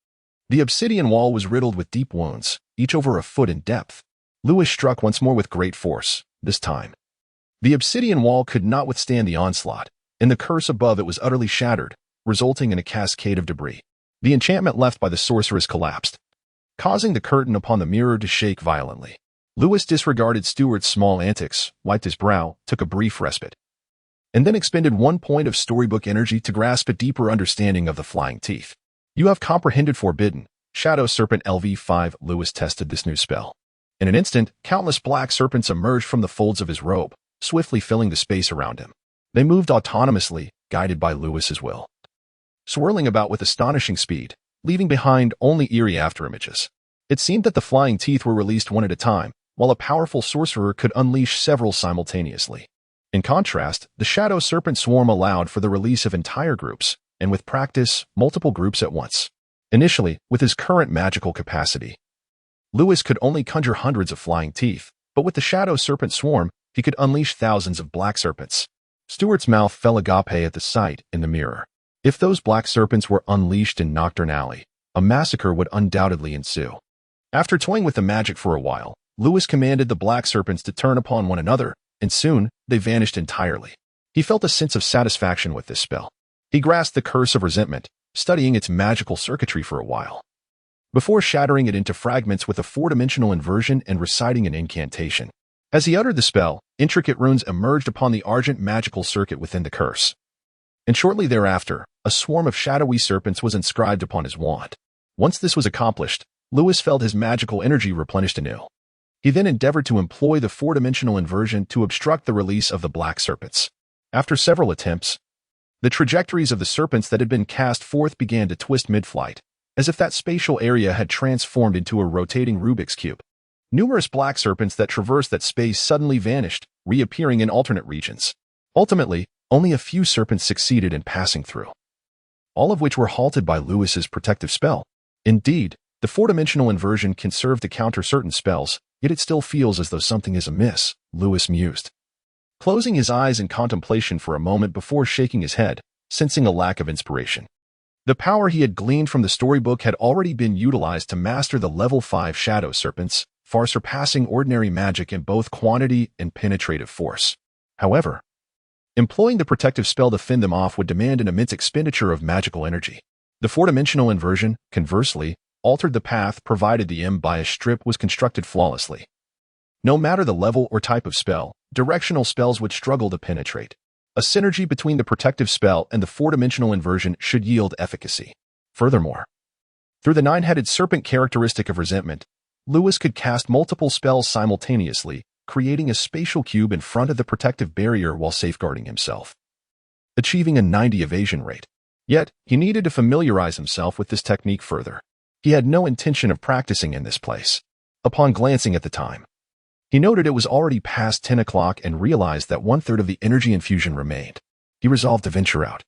the obsidian wall was riddled with deep wounds, each over a foot in depth. Lewis struck once more with great force. This time, the obsidian wall could not withstand the onslaught, and the curse above it was utterly shattered, resulting in a cascade of debris. The enchantment left by the sorceress collapsed, causing the curtain upon the mirror to shake violently. Lewis disregarded Stuart's small antics, wiped his brow, took a brief respite, and then expended 1 point of storybook energy to grasp a deeper understanding of the flying teeth. You have comprehended Forbidden, Shadow Serpent LV5. Lewis tested this new spell. In an instant, countless black serpents emerged from the folds of his robe, swiftly filling the space around him. They moved autonomously, guided by Lewis's will, swirling about with astonishing speed, leaving behind only eerie afterimages. It seemed that the flying teeth were released one at a time, while a powerful sorcerer could unleash several simultaneously. In contrast, the Shadow Serpent Swarm allowed for the release of entire groups, and with practice, multiple groups at once. Initially, with his current magical capacity, Lewis could only conjure hundreds of flying teeth, but with the Shadow Serpent Swarm, he could unleash thousands of black serpents. Stuart's mouth fell agape at the sight in the mirror. If those black serpents were unleashed in Nocturne Alley, a massacre would undoubtedly ensue. After toying with the magic for a while, Lewis commanded the black serpents to turn upon one another, and soon they vanished entirely. He felt a sense of satisfaction with this spell. He grasped the curse of resentment, studying its magical circuitry for a while, before shattering it into fragments with a 4-dimensional inversion and reciting an incantation. As he uttered the spell, intricate runes emerged upon the argent magical circuit within the curse, and shortly thereafter, a swarm of shadowy serpents was inscribed upon his wand. Once this was accomplished, Lewis felt his magical energy replenished anew. He then endeavored to employ the 4-dimensional inversion to obstruct the release of the black serpents. After several attempts, the trajectories of the serpents that had been cast forth began to twist mid-flight, as if that spatial area had transformed into a rotating Rubik's Cube. Numerous black serpents that traversed that space suddenly vanished, reappearing in alternate regions. Ultimately, only a few serpents succeeded in passing through, all of which were halted by Lewis's protective spell. Indeed, the 4-dimensional inversion can serve to counter certain spells, yet it still feels as though something is amiss, Lewis mused, closing his eyes in contemplation for a moment before shaking his head, sensing a lack of inspiration. The power he had gleaned from the storybook had already been utilized to master the level 5 shadow serpents, far surpassing ordinary magic in both quantity and penetrative force. However, employing the protective spell to fend them off would demand an immense expenditure of magical energy. The 4-dimensional inversion, conversely, altered the path provided the M-bias strip was constructed flawlessly. No matter the level or type of spell, directional spells would struggle to penetrate. A synergy between the protective spell and the 4-dimensional inversion should yield efficacy. Furthermore, through the 9-headed serpent characteristic of resentment, Lewis could cast multiple spells simultaneously, creating a spatial cube in front of the protective barrier while safeguarding himself, achieving a 90 evasion rate. Yet, he needed to familiarize himself with this technique further. He had no intention of practicing in this place. Upon glancing at the time, he noted it was already past 10 o'clock and realized that 1/3 of the energy infusion remained. He resolved to venture out,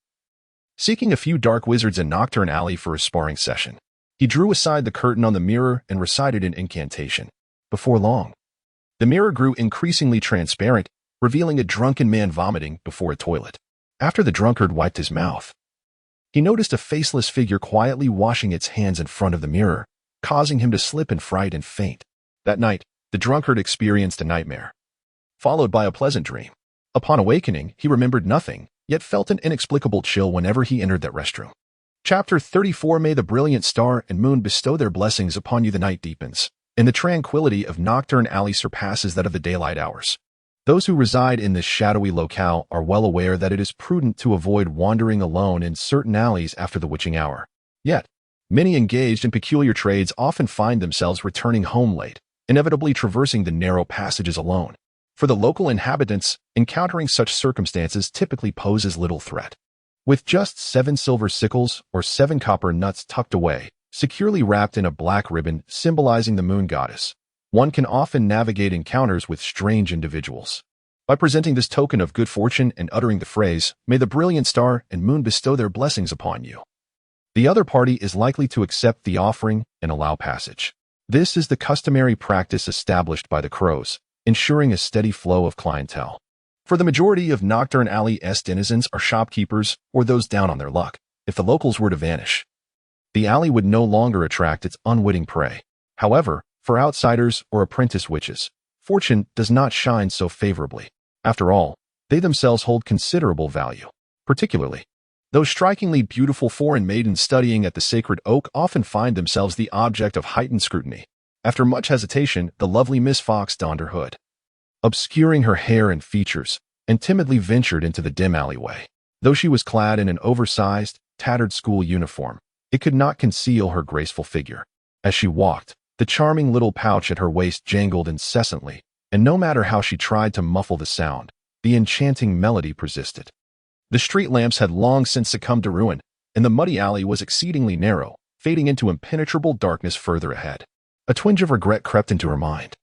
seeking a few dark wizards in Nocturne Alley for a sparring session. He drew aside the curtain on the mirror and recited an incantation. Before long, the mirror grew increasingly transparent, revealing a drunken man vomiting before a toilet. After the drunkard wiped his mouth, he noticed a faceless figure quietly washing its hands in front of the mirror, causing him to slip in fright and faint. That night, the drunkard experienced a nightmare, followed by a pleasant dream. Upon awakening, he remembered nothing, yet felt an inexplicable chill whenever he entered that restroom. Chapter 34. May the brilliant star and moon bestow their blessings upon you. The night deepens, and the tranquility of Nocturne Alley surpasses that of the daylight hours. Those who reside in this shadowy locale are well aware that it is prudent to avoid wandering alone in certain alleys after the witching hour. Yet, many engaged in peculiar trades often find themselves returning home late, inevitably traversing the narrow passages alone. For the local inhabitants, encountering such circumstances typically poses little threat. With just 7 silver sickles or 7 copper nuts tucked away, securely wrapped in a black ribbon symbolizing the moon goddess, one can often navigate encounters with strange individuals. By presenting this token of good fortune and uttering the phrase, "May the brilliant star and moon bestow their blessings upon you," the other party is likely to accept the offering and allow passage. This is the customary practice established by the crows, ensuring a steady flow of clientele. For the majority of Nocturne Alley's denizens are shopkeepers or those down on their luck. If the locals were to vanish, the alley would no longer attract its unwitting prey. However, for outsiders or apprentice witches, fortune does not shine so favorably. After all, they themselves hold considerable value. Particularly, those strikingly beautiful foreign maidens studying at the sacred oak often find themselves the object of heightened scrutiny. After much hesitation, the lovely Miss Fox donned her hood, obscuring her hair and features, and timidly ventured into the dim alleyway. Though she was clad in an oversized, tattered school uniform, it could not conceal her graceful figure. As she walked, the charming little pouch at her waist jangled incessantly, and no matter how she tried to muffle the sound, the enchanting melody persisted. The street lamps had long since succumbed to ruin, and the muddy alley was exceedingly narrow, fading into impenetrable darkness further ahead. A twinge of regret crept into her mind.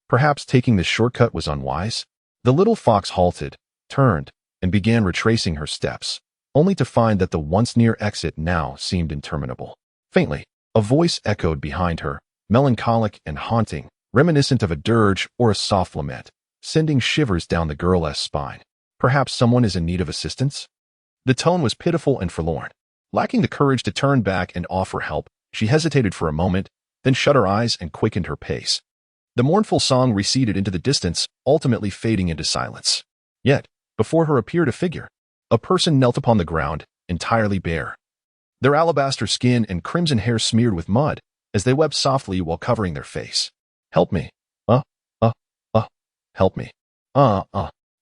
Perhaps taking this shortcut was unwise? The little fox halted, turned, and began retracing her steps, only to find that the once near exit now seemed interminable. Faintly, a voice echoed behind her, melancholic and haunting, reminiscent of a dirge or a soft lament, sending shivers down the girl's spine. Perhaps someone is in need of assistance? The tone was pitiful and forlorn. Lacking the courage to turn back and offer help, she hesitated for a moment, then shut her eyes and quickened her pace. The mournful song receded into the distance, ultimately fading into silence. Yet, before her appeared a figure. A person knelt upon the ground, entirely bare. Their alabaster skin and crimson hair smeared with mud, as they wept softly while covering their face. "Help me. Help me.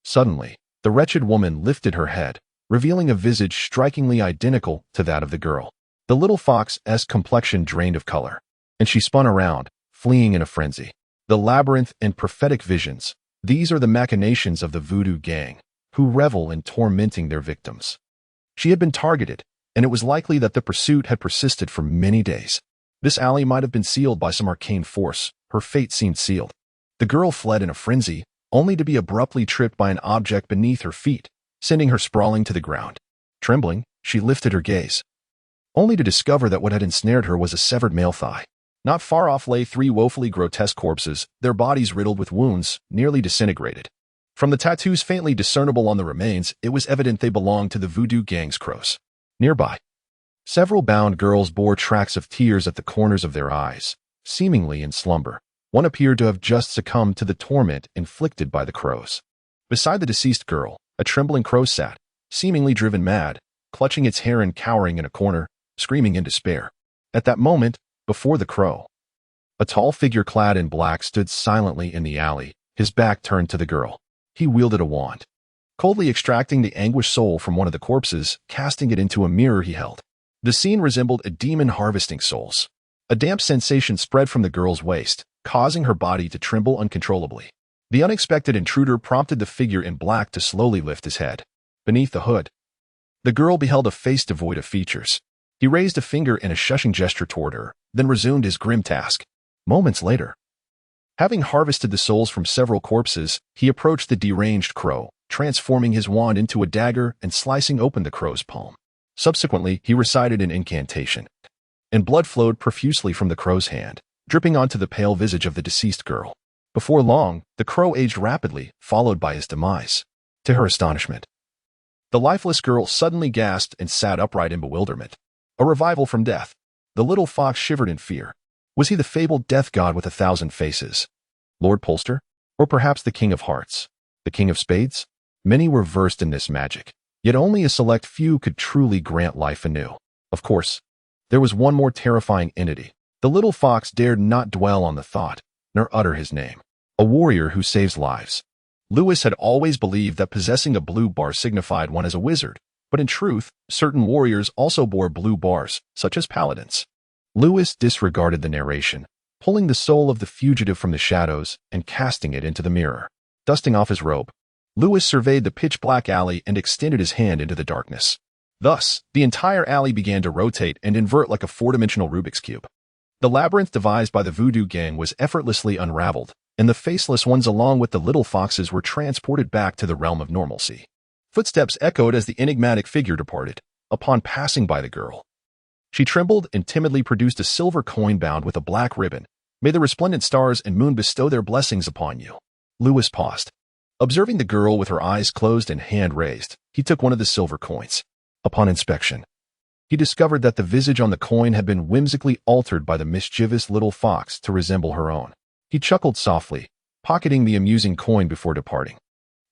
Suddenly, the wretched woman lifted her head, revealing a visage strikingly identical to that of the girl. The little fox's complexion drained of color, and she spun around, fleeing in a frenzy. The labyrinth and prophetic visions, these are the machinations of the voodoo gang, who revel in tormenting their victims. She had been targeted, and it was likely that the pursuit had persisted for many days. This alley might have been sealed by some arcane force. Her fate seemed sealed. The girl fled in a frenzy, only to be abruptly tripped by an object beneath her feet, sending her sprawling to the ground. Trembling, she lifted her gaze, only to discover that what had ensnared her was a severed male thigh. Not far off lay three woefully grotesque corpses, their bodies riddled with wounds, nearly disintegrated. From the tattoos faintly discernible on the remains, it was evident they belonged to the voodoo gang's crows. Nearby, several bound girls bore tracks of tears at the corners of their eyes, seemingly in slumber. One appeared to have just succumbed to the torment inflicted by the crows. Beside the deceased girl, a trembling crow sat, seemingly driven mad, clutching its hair and cowering in a corner, screaming in despair. At that moment, before the crow, a tall figure clad in black stood silently in the alley, his back turned to the girl. He wielded a wand, coldly extracting the anguished soul from one of the corpses, casting it into a mirror he held. The scene resembled a demon harvesting souls. A damp sensation spread from the girl's waist, causing her body to tremble uncontrollably. The unexpected intruder prompted the figure in black to slowly lift his head. Beneath the hood, the girl beheld a face devoid of features. He raised a finger in a shushing gesture toward her, then resumed his grim task. Moments later, having harvested the souls from several corpses, he approached the deranged crow, transforming his wand into a dagger and slicing open the crow's palm. Subsequently, he recited an incantation, and blood flowed profusely from the crow's hand, dripping onto the pale visage of the deceased girl. Before long, the crow aged rapidly, followed by his demise. To her astonishment, the lifeless girl suddenly gasped and sat upright in bewilderment. A revival from death. The little fox shivered in fear. Was he the fabled death god with 1,000 faces? Lord Polster? Or perhaps the King of Hearts? The King of Spades? Many were versed in this magic, yet only a select few could truly grant life anew. Of course, there was one more terrifying entity. The little fox dared not dwell on the thought, nor utter his name. A warrior who saves lives. Lewis had always believed that possessing a blue bar signified one as a wizard, but in truth, certain warriors also bore blue bars, such as paladins. Lewis disregarded the narration, pulling the soul of the fugitive from the shadows and casting it into the mirror. Dusting off his robe, Lewis surveyed the pitch-black alley and extended his hand into the darkness. Thus, the entire alley began to rotate and invert like a four-dimensional Rubik's Cube. The labyrinth devised by the voodoo gang was effortlessly unraveled, and the faceless ones along with the little foxes were transported back to the realm of normalcy. Footsteps echoed as the enigmatic figure departed. Upon passing by the girl, she trembled and timidly produced a silver coin bound with a black ribbon. "May the resplendent stars and moon bestow their blessings upon you." Lewis paused, Observing the girl with her eyes closed and hand raised, he took one of the silver coins. Upon inspection, he discovered that the visage on the coin had been whimsically altered by the mischievous little fox to resemble her own. He chuckled softly, pocketing the amusing coin before departing.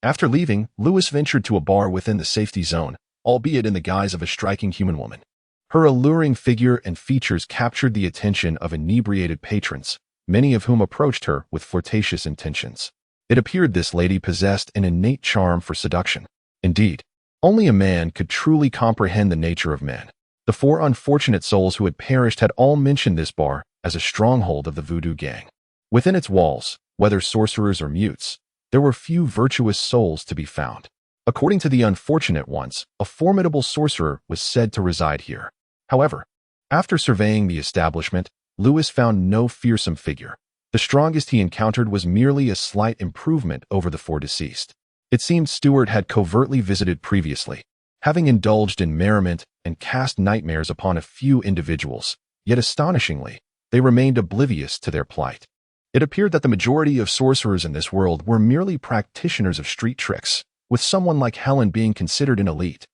After leaving, Lewis ventured to a bar within the safety zone, albeit in the guise of a striking human woman. Her alluring figure and features captured the attention of inebriated patrons, many of whom approached her with flirtatious intentions. It appeared this lady possessed an innate charm for seduction. Indeed, only a man could truly comprehend the nature of men. The four unfortunate souls who had perished had all mentioned this bar as a stronghold of the voodoo gang. Within its walls, whether sorcerers or mutes, there were few virtuous souls to be found. According to the unfortunate ones, a formidable sorcerer was said to reside here. However, after surveying the establishment, Lewis found no fearsome figure. The strongest he encountered was merely a slight improvement over the four deceased. It seemed Stewart had covertly visited previously, having indulged in merriment and cast nightmares upon a few individuals, yet astonishingly, they remained oblivious to their plight. It appeared that the majority of sorcerers in this world were merely practitioners of street tricks, with someone like Helen being considered an elite.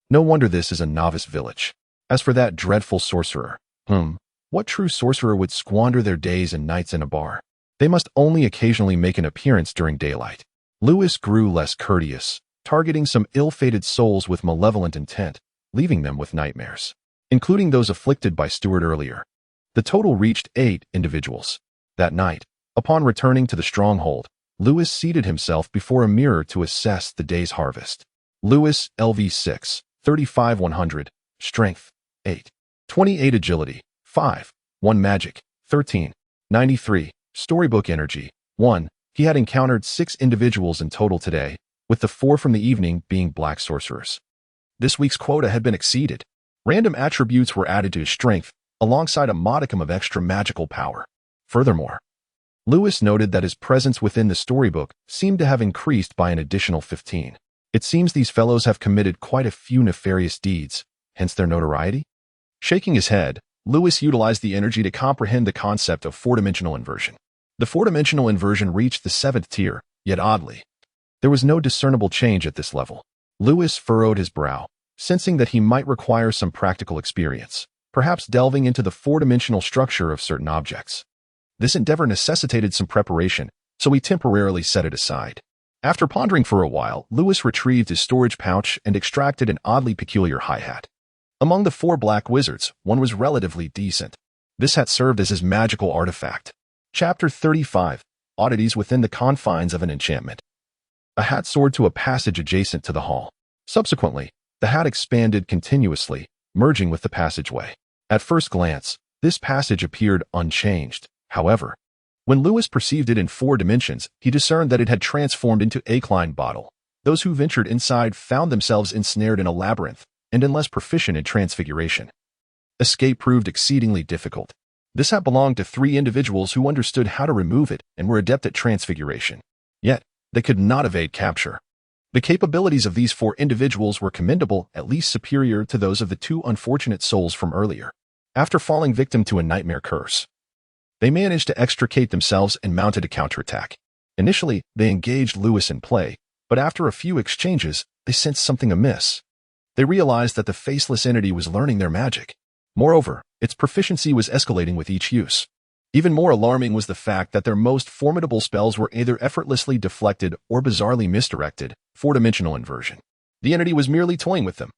No wonder this is a novice village. As for that dreadful sorcerer, what true sorcerer would squander their days and nights in a bar? They must only occasionally make an appearance during daylight. Lewis grew less courteous, targeting some ill-fated souls with malevolent intent, leaving them with nightmares, including those afflicted by Stewart earlier. The total reached 8 individuals. That night, upon returning to the stronghold, Lewis seated himself before a mirror to assess the day's harvest. Lewis, LV 6, 35-100, Strength, 8, 28 Agility, 5, 1 Magic, 13, 93, Storybook Energy, 1. He had encountered 6 individuals in total today, with the 4 from the evening being black sorcerers. This week's quota had been exceeded. Random attributes were added to his strength, alongside a modicum of extra magical power. Furthermore, Lewis noted that his presence within the storybook seemed to have increased by an additional 15. It seems these fellows have committed quite a few nefarious deeds, hence their notoriety. Shaking his head, Lewis utilized the energy to comprehend the concept of four-dimensional inversion. The four-dimensional inversion reached the 7th tier, yet oddly, there was no discernible change at this level. Lewis furrowed his brow, sensing that he might require some practical experience, perhaps delving into the four-dimensional structure of certain objects. This endeavor necessitated some preparation, so he temporarily set it aside. After pondering for a while, Lewis retrieved his storage pouch and extracted an oddly peculiar hi-hat. Among the 4 black wizards, one was relatively decent. This hat served as his magical artifact. Chapter 35, Oddities Within the Confines of an Enchantment. A hat soared to a passage adjacent to the hall. Subsequently, the hat expanded continuously, merging with the passageway. At first glance, this passage appeared unchanged. However, when Lewis perceived it in 4 dimensions, he discerned that it had transformed into a Klein bottle. Those who ventured inside found themselves ensnared in a labyrinth, and unless proficient in transfiguration, escape proved exceedingly difficult. This hat belonged to 3 individuals who understood how to remove it and were adept at transfiguration. Yet, they could not evade capture. The capabilities of these 4 individuals were commendable, at least superior to those of the 2 unfortunate souls from earlier. After falling victim to a nightmare curse, they managed to extricate themselves and mounted a counterattack. Initially, they engaged Lewis in play, but after a few exchanges, they sensed something amiss. They realized that the faceless entity was learning their magic. Moreover, its proficiency was escalating with each use. Even more alarming was the fact that their most formidable spells were either effortlessly deflected or bizarrely misdirected, 4-dimensional inversion. The entity was merely toying with them.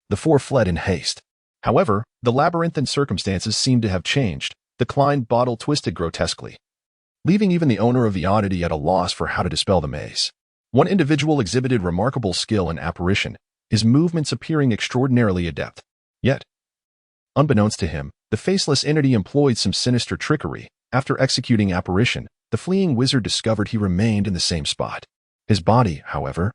The 4 fled in haste. However, the labyrinthine circumstances seemed to have changed. The Klein bottle twisted grotesquely, leaving even the owner of the oddity at a loss for how to dispel the maze. One individual exhibited remarkable skill in apparition, his movements appearing extraordinarily adept. Yet, unbeknownst to him, the faceless entity employed some sinister trickery. After executing apparition, the fleeing wizard discovered he remained in the same spot. His body, however,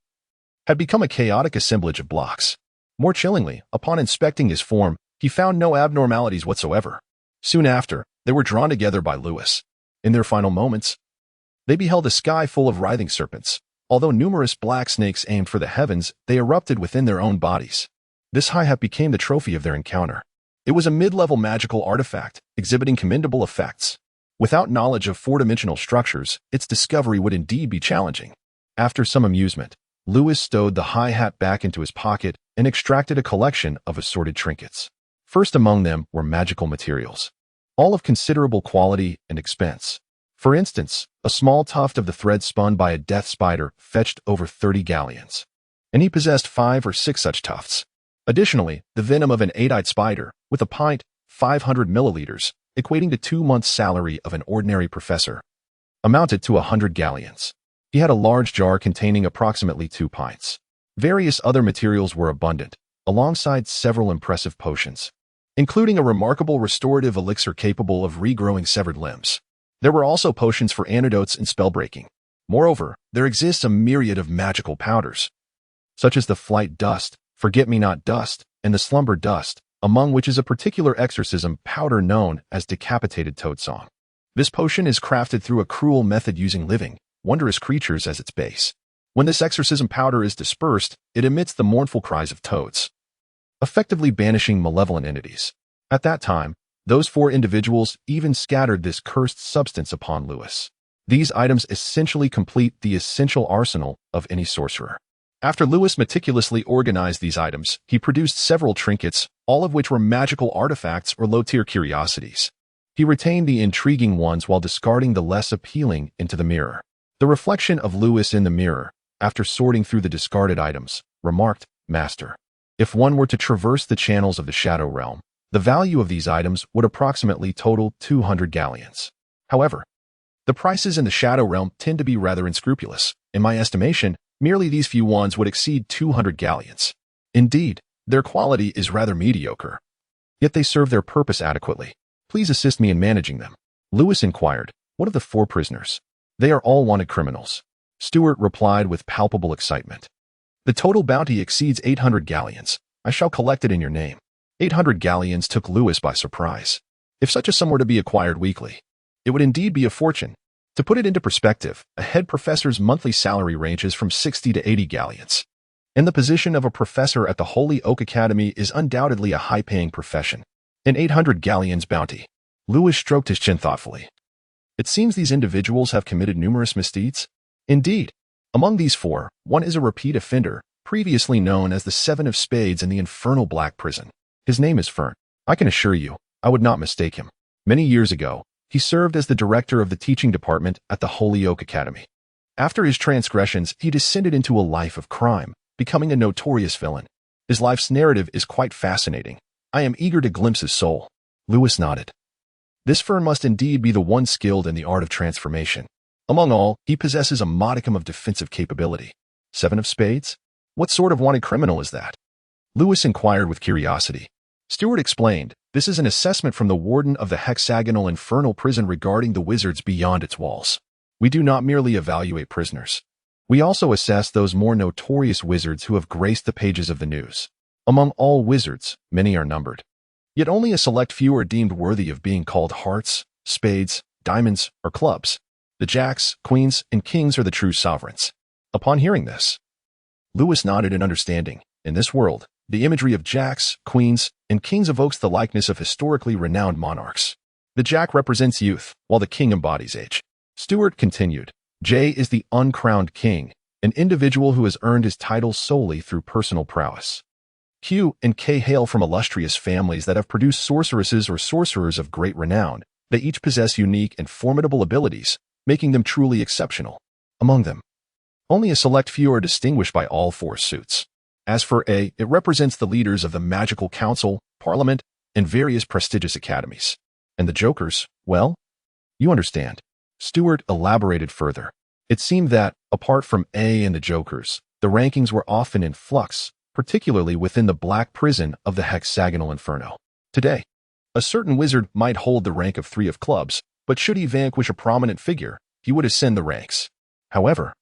had become a chaotic assemblage of blocks. More chillingly, upon inspecting his form, he found no abnormalities whatsoever. Soon after, they were drawn together by Lewis. In their final moments, they beheld a sky full of writhing serpents. Although numerous black snakes aimed for the heavens, they erupted within their own bodies. This hi-hat became the trophy of their encounter. It was a mid-level magical artifact, exhibiting commendable effects. Without knowledge of 4-dimensional structures, its discovery would indeed be challenging. After some amusement, Lewis stowed the high hat back into his pocket and extracted a collection of assorted trinkets. First among them were magical materials, all of considerable quality and expense. For instance, a small tuft of the thread spun by a death spider fetched over 30 galleons, and he possessed 5 or 6 such tufts. Additionally, the venom of an 8-eyed spider, with a pint, 500 milliliters, equating to 2 months' salary of an ordinary professor, amounted to 100 galleons. He had a large jar containing approximately 2 pints. Various other materials were abundant, alongside several impressive potions, including a remarkable restorative elixir capable of regrowing severed limbs. There were also potions for antidotes and spellbreaking. Moreover, there exists a myriad of magical powders, such as the flight dust, forget-me-not dust, and the slumber dust, among which is a particular exorcism powder known as decapitated toadsong. This potion is crafted through a cruel method using living, wondrous creatures as its base. When this exorcism powder is dispersed, it emits the mournful cries of toads, effectively banishing malevolent entities. At that time, those 4 individuals even scattered this cursed substance upon Lewis. These items essentially complete the essential arsenal of any sorcerer. After Lewis meticulously organized these items, he produced several trinkets, all of which were magical artifacts or low-tier curiosities. He retained the intriguing ones while discarding the less appealing into the mirror. The reflection of Lewis in the mirror, after sorting through the discarded items, remarked, "Master, if one were to traverse the channels of the Shadow Realm, the value of these items would approximately total 200 galleons. However, the prices in the Shadow Realm tend to be rather unscrupulous. In my estimation, merely these few ones would exceed 200 galleons. Indeed, their quality is rather mediocre. Yet they serve their purpose adequately. Please assist me in managing them." Lewis inquired, "What of the 4 prisoners?" "They are all wanted criminals," Stewart replied with palpable excitement. "The total bounty exceeds 800 galleons. I shall collect it in your name." 800 galleons took Lewis by surprise. If such a sum were to be acquired weekly, it would indeed be a fortune. To put it into perspective, a head professor's monthly salary ranges from 60 to 80 galleons. And the position of a professor at the Holy Oak Academy is undoubtedly a high-paying profession. An 800 galleons bounty. Lewis stroked his chin thoughtfully. It seems these individuals have committed numerous misdeeds. Indeed, among these 4, one is a repeat offender, previously known as the 7 of Spades in the infernal Black Prison. His name is Fern. I can assure you, I would not mistake him. Many years ago, he served as the director of the teaching department at the Holy Oak Academy. After his transgressions, he descended into a life of crime, becoming a notorious villain. His life's narrative is quite fascinating. I am eager to glimpse his soul." Lewis nodded. This Fern must indeed be the one skilled in the art of transformation. Among all, he possesses a modicum of defensive capability. 7 of Spades? What sort of wanted criminal is that? Lewis inquired with curiosity. Stewart explained, "This is an assessment from the warden of the hexagonal infernal prison regarding the wizards beyond its walls. We do not merely evaluate prisoners. We also assess those more notorious wizards who have graced the pages of the news. Among all wizards, many are numbered. Yet only a select few are deemed worthy of being called hearts, spades, diamonds, or clubs. The jacks, queens, and kings are the true sovereigns." Upon hearing this, Lewis nodded in understanding. In this world, the imagery of jacks, queens, and kings evokes the likeness of historically renowned monarchs. The jack represents youth, while the king embodies age. Stewart continued, "J is the uncrowned king, an individual who has earned his title solely through personal prowess. Q and K hail from illustrious families that have produced sorceresses or sorcerers of great renown. They each possess unique and formidable abilities, making them truly exceptional. Among them, only a select few are distinguished by all 4 suits. As for A, it represents the leaders of the Magical Council, Parliament, and various prestigious academies. And the Jokers, well, you understand." Stewart elaborated further. It seemed that, apart from A and the Jokers, the rankings were often in flux, particularly within the Black Prison of the Hexagonal Inferno. Today, a certain wizard might hold the rank of 3 of clubs, but should he vanquish a prominent figure, he would ascend the ranks. However,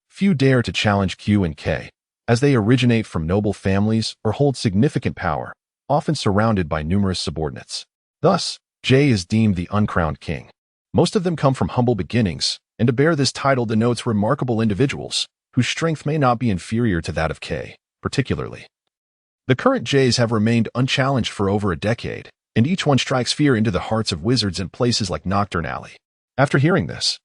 few dare to challenge Q and K, as they originate from noble families or hold significant power, often surrounded by numerous subordinates. Thus, J is deemed the uncrowned king. Most of them come from humble beginnings, and to bear this title denotes remarkable individuals, whose strength may not be inferior to that of K, particularly. The current J's have remained unchallenged for over a decade, and each one strikes fear into the hearts of wizards in places like Nocturne Alley. After hearing this,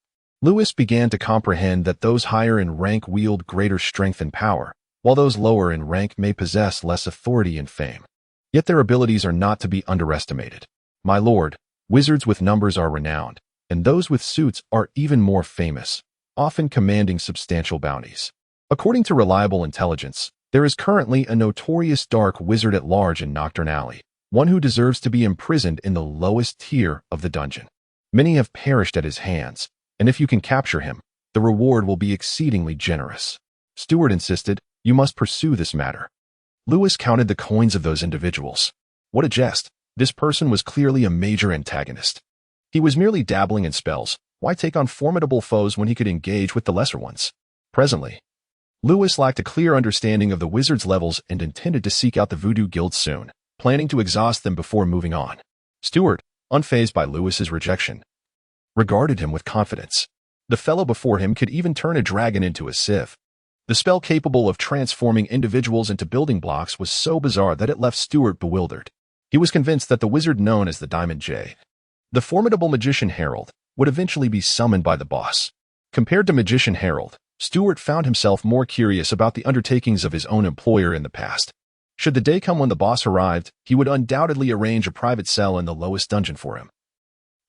Lewis began to comprehend that those higher in rank wield greater strength and power, while those lower in rank may possess less authority and fame. Yet their abilities are not to be underestimated. My lord, wizards with numbers are renowned, and those with suits are even more famous, often commanding substantial bounties. According to reliable intelligence, there is currently a notorious dark wizard at large in Nocturne Alley, one who deserves to be imprisoned in the lowest tier of the dungeon. Many have perished at his hands, and if you can capture him, the reward will be exceedingly generous. Stewart insisted, you must pursue this matter. Lewis counted the coins of those individuals. What a jest. This person was clearly a major antagonist. He was merely dabbling in spells. Why take on formidable foes when he could engage with the lesser ones? Presently, Lewis lacked a clear understanding of the wizard's levels and intended to seek out the Voodoo Guild soon, planning to exhaust them before moving on. Stewart, unfazed by Lewis's rejection, regarded him with confidence. The fellow before him could even turn a dragon into a sieve. The spell capable of transforming individuals into building blocks was so bizarre that it left Stewart bewildered. He was convinced that the wizard known as the Diamond J, the formidable magician Herald, would eventually be summoned by the boss. Compared to magician Herald, Stewart found himself more curious about the undertakings of his own employer in the past. Should the day come when the boss arrived, he would undoubtedly arrange a private cell in the lowest dungeon for him,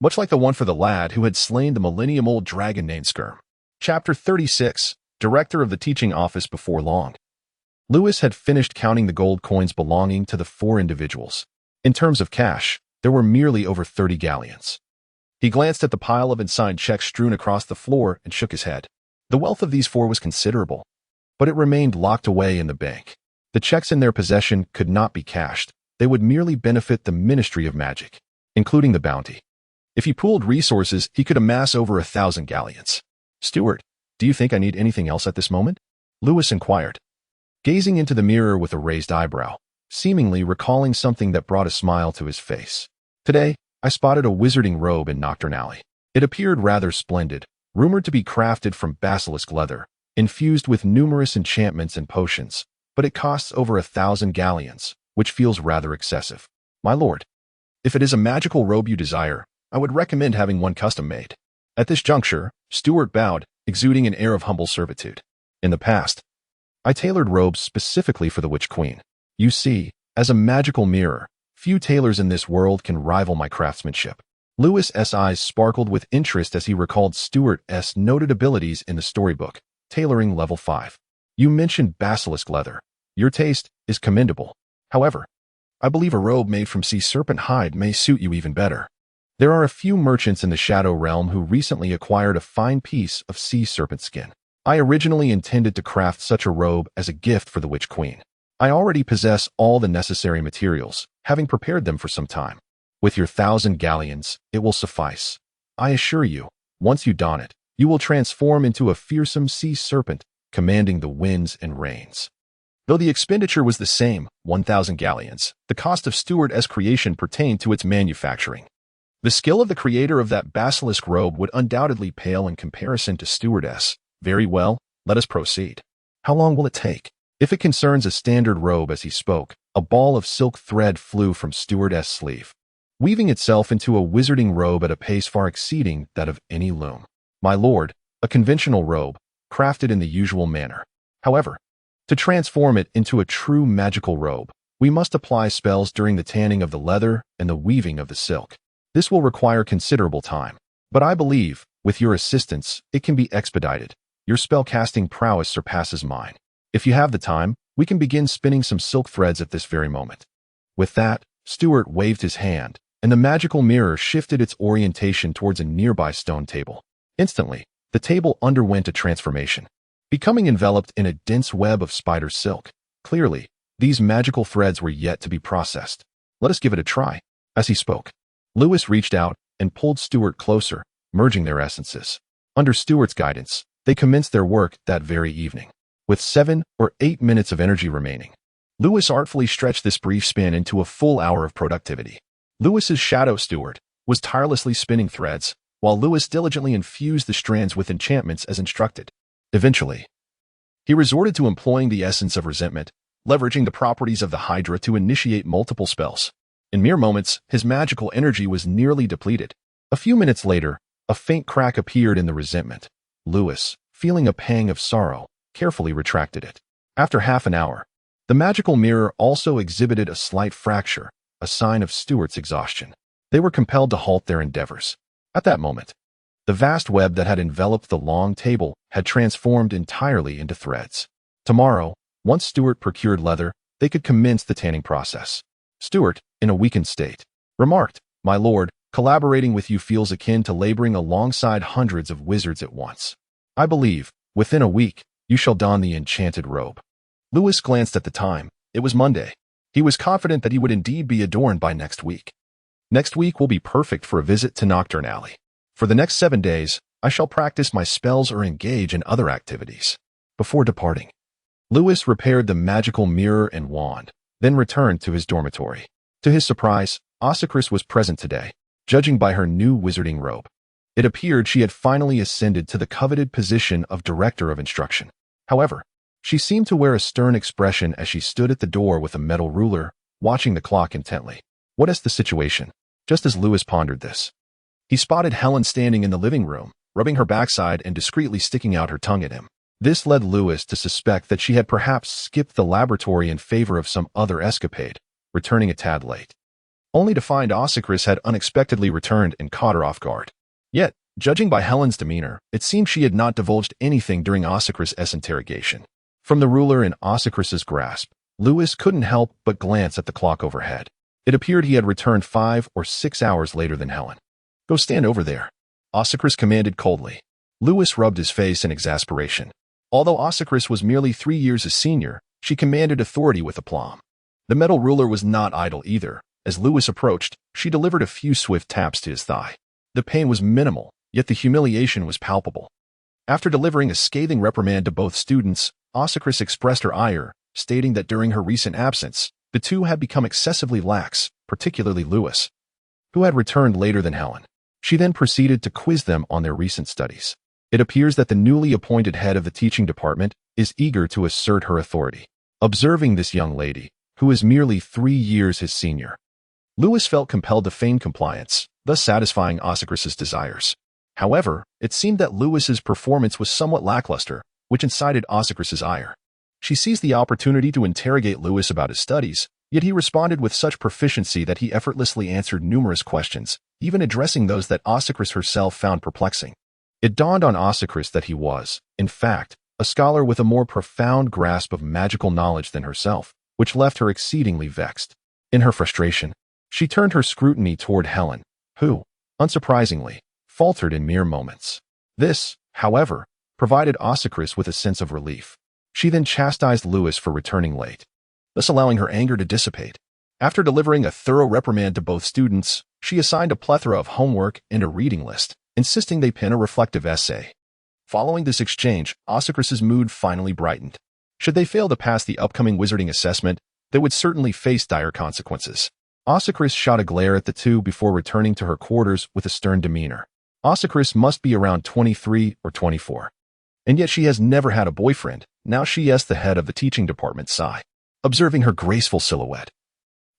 much like the one for the lad who had slain the millennium-old dragon named Skirm. Chapter 36, Director of the Teaching Office before long. Lewis had finished counting the gold coins belonging to the 4 individuals. In terms of cash, there were merely over 30 galleons. He glanced at the pile of unsigned checks strewn across the floor and shook his head. The wealth of these 4 was considerable, but it remained locked away in the bank. The checks in their possession could not be cashed. They would merely benefit the Ministry of Magic, including the bounty. If he pooled resources, he could amass over 1,000 galleons. Stewart, do you think I need anything else at this moment? Lewis inquired, gazing into the mirror with a raised eyebrow, seemingly recalling something that brought a smile to his face. Today, I spotted a wizarding robe in Nocturne Alley. It appeared rather splendid, rumored to be crafted from basilisk leather, infused with numerous enchantments and potions, but it costs over 1,000 galleons, which feels rather excessive. My lord, if it is a magical robe you desire, I would recommend having one custom made. At this juncture, Stewart bowed, exuding an air of humble servitude. In the past, I tailored robes specifically for the Witch Queen. You see, as a magical mirror, few tailors in this world can rival my craftsmanship. Lewis's eyes sparkled with interest as he recalled Stewart's noted abilities in the storybook, tailoring level 5. You mentioned basilisk leather. Your taste is commendable. However, I believe a robe made from sea serpent hide may suit you even better. There are a few merchants in the Shadow Realm who recently acquired a fine piece of sea serpent skin. I originally intended to craft such a robe as a gift for the Witch Queen. I already possess all the necessary materials, having prepared them for some time. With your 1,000 galleons, it will suffice. I assure you, once you don it, you will transform into a fearsome sea serpent, commanding the winds and rains. Though the expenditure was the same, 1,000 galleons, the cost of Stewart's creation pertained to its manufacturing. The skill of the creator of that basilisk robe would undoubtedly pale in comparison to Stewart's. Very well, let us proceed. How long will it take? If it concerns a standard robe as he spoke, a ball of silk thread flew from Stewart's sleeve, weaving itself into a wizarding robe at a pace far exceeding that of any loom. My lord, a conventional robe, crafted in the usual manner. However, to transform it into a true magical robe, we must apply spells during the tanning of the leather and the weaving of the silk. This will require considerable time, but I believe, with your assistance, it can be expedited. Your spell-casting prowess surpasses mine. If you have the time, we can begin spinning some silk threads at this very moment. With that, Stewart waved his hand, and the magical mirror shifted its orientation towards a nearby stone table. Instantly, the table underwent a transformation, becoming enveloped in a dense web of spider silk. Clearly, these magical threads were yet to be processed. Let us give it a try. As he spoke, Lewis reached out and pulled Stewart closer, merging their essences. Under Stewart's guidance, they commenced their work that very evening. With 7 or 8 minutes of energy remaining, Lewis artfully stretched this brief span into a full hour of productivity. Lewis's shadow Stewart was tirelessly spinning threads, while Lewis diligently infused the strands with enchantments as instructed. Eventually, he resorted to employing the essence of resentment, leveraging the properties of the Hydra to initiate multiple spells. In mere moments, his magical energy was nearly depleted. A few minutes later, A faint crack appeared in the resentment. Lewis, feeling a pang of sorrow, carefully retracted it. After half an hour, the magical mirror also exhibited a slight fracture, a sign of Stuart's exhaustion. They were compelled to halt their endeavors. At that moment, the vast web that had enveloped the long table had transformed entirely into threads. Tomorrow, once Stuart procured leather, they could commence the tanning process. Stuart, in a weakened state, remarked, "My lord, collaborating with you feels akin to laboring alongside hundreds of wizards at once. I believe, within a week, you shall don the enchanted robe." Lewis glanced at the time. It was Monday. He was confident that he would indeed be adorned by next week. Next week will be perfect for a visit to Nocturne Alley. For the next 7 days, I shall practice my spells or engage in other activities. Before departing, Lewis repaired the magical mirror and wand, then returned to his dormitory. To his surprise, Ossicris was present today, judging by her new wizarding robe. It appeared she had finally ascended to the coveted position of director of instruction. However, she seemed to wear a stern expression as she stood at the door with a metal ruler, watching the clock intently. What is the situation? Just as Lewis pondered this, he spotted Helen standing in the living room, rubbing her backside and discreetly sticking out her tongue at him. This led Lewis to suspect that she had perhaps skipped the laboratory in favor of some other escapade, returning a tad late, only to find Ossicris had unexpectedly returned and caught her off guard. Yet, judging by Helen's demeanor, it seemed she had not divulged anything during Ossicris' interrogation. From the ruler in Ossicris' grasp, Lewis couldn't help but glance at the clock overhead. It appeared he had returned 5 or 6 hours later than Helen. "Go stand over there," Ossicris commanded coldly. Lewis rubbed his face in exasperation. Although Ossicris was merely 3 years his senior, she commanded authority with aplomb. The metal ruler was not idle either. As Lewis approached, she delivered a few swift taps to his thigh. The pain was minimal, yet the humiliation was palpable. After delivering a scathing reprimand to both students, Ossicris expressed her ire, stating that during her recent absence, the two had become excessively lax, particularly Lewis, who had returned later than Helen. She then proceeded to quiz them on their recent studies. It appears that the newly appointed head of the teaching department is eager to assert her authority. Observing this young lady, who is merely 3 years his senior, Lewis felt compelled to feign compliance, thus satisfying Ossicris' desires. However, it seemed that Lewis's performance was somewhat lackluster, which incited Ossicris' ire. She seized the opportunity to interrogate Lewis about his studies, yet he responded with such proficiency that he effortlessly answered numerous questions, even addressing those that Ossicris herself found perplexing. It dawned on Ossicris that he was, in fact, a scholar with a more profound grasp of magical knowledge than herself, which left her exceedingly vexed. In her frustration, she turned her scrutiny toward Helen, who, unsurprisingly, faltered in mere moments. This, however, provided Ossicris with a sense of relief. She then chastised Lewis for returning late, thus allowing her anger to dissipate. After delivering a thorough reprimand to both students, she assigned a plethora of homework and a reading list, insisting they pen a reflective essay. Following this exchange, Ossicris' mood finally brightened. Should they fail to pass the upcoming wizarding assessment, they would certainly face dire consequences. Ossicris shot a glare at the two before returning to her quarters with a stern demeanor. Ossicris must be around 23 or 24. And yet she has never had a boyfriend. Now she is the head of the teaching department. Sigh. Observing her graceful silhouette,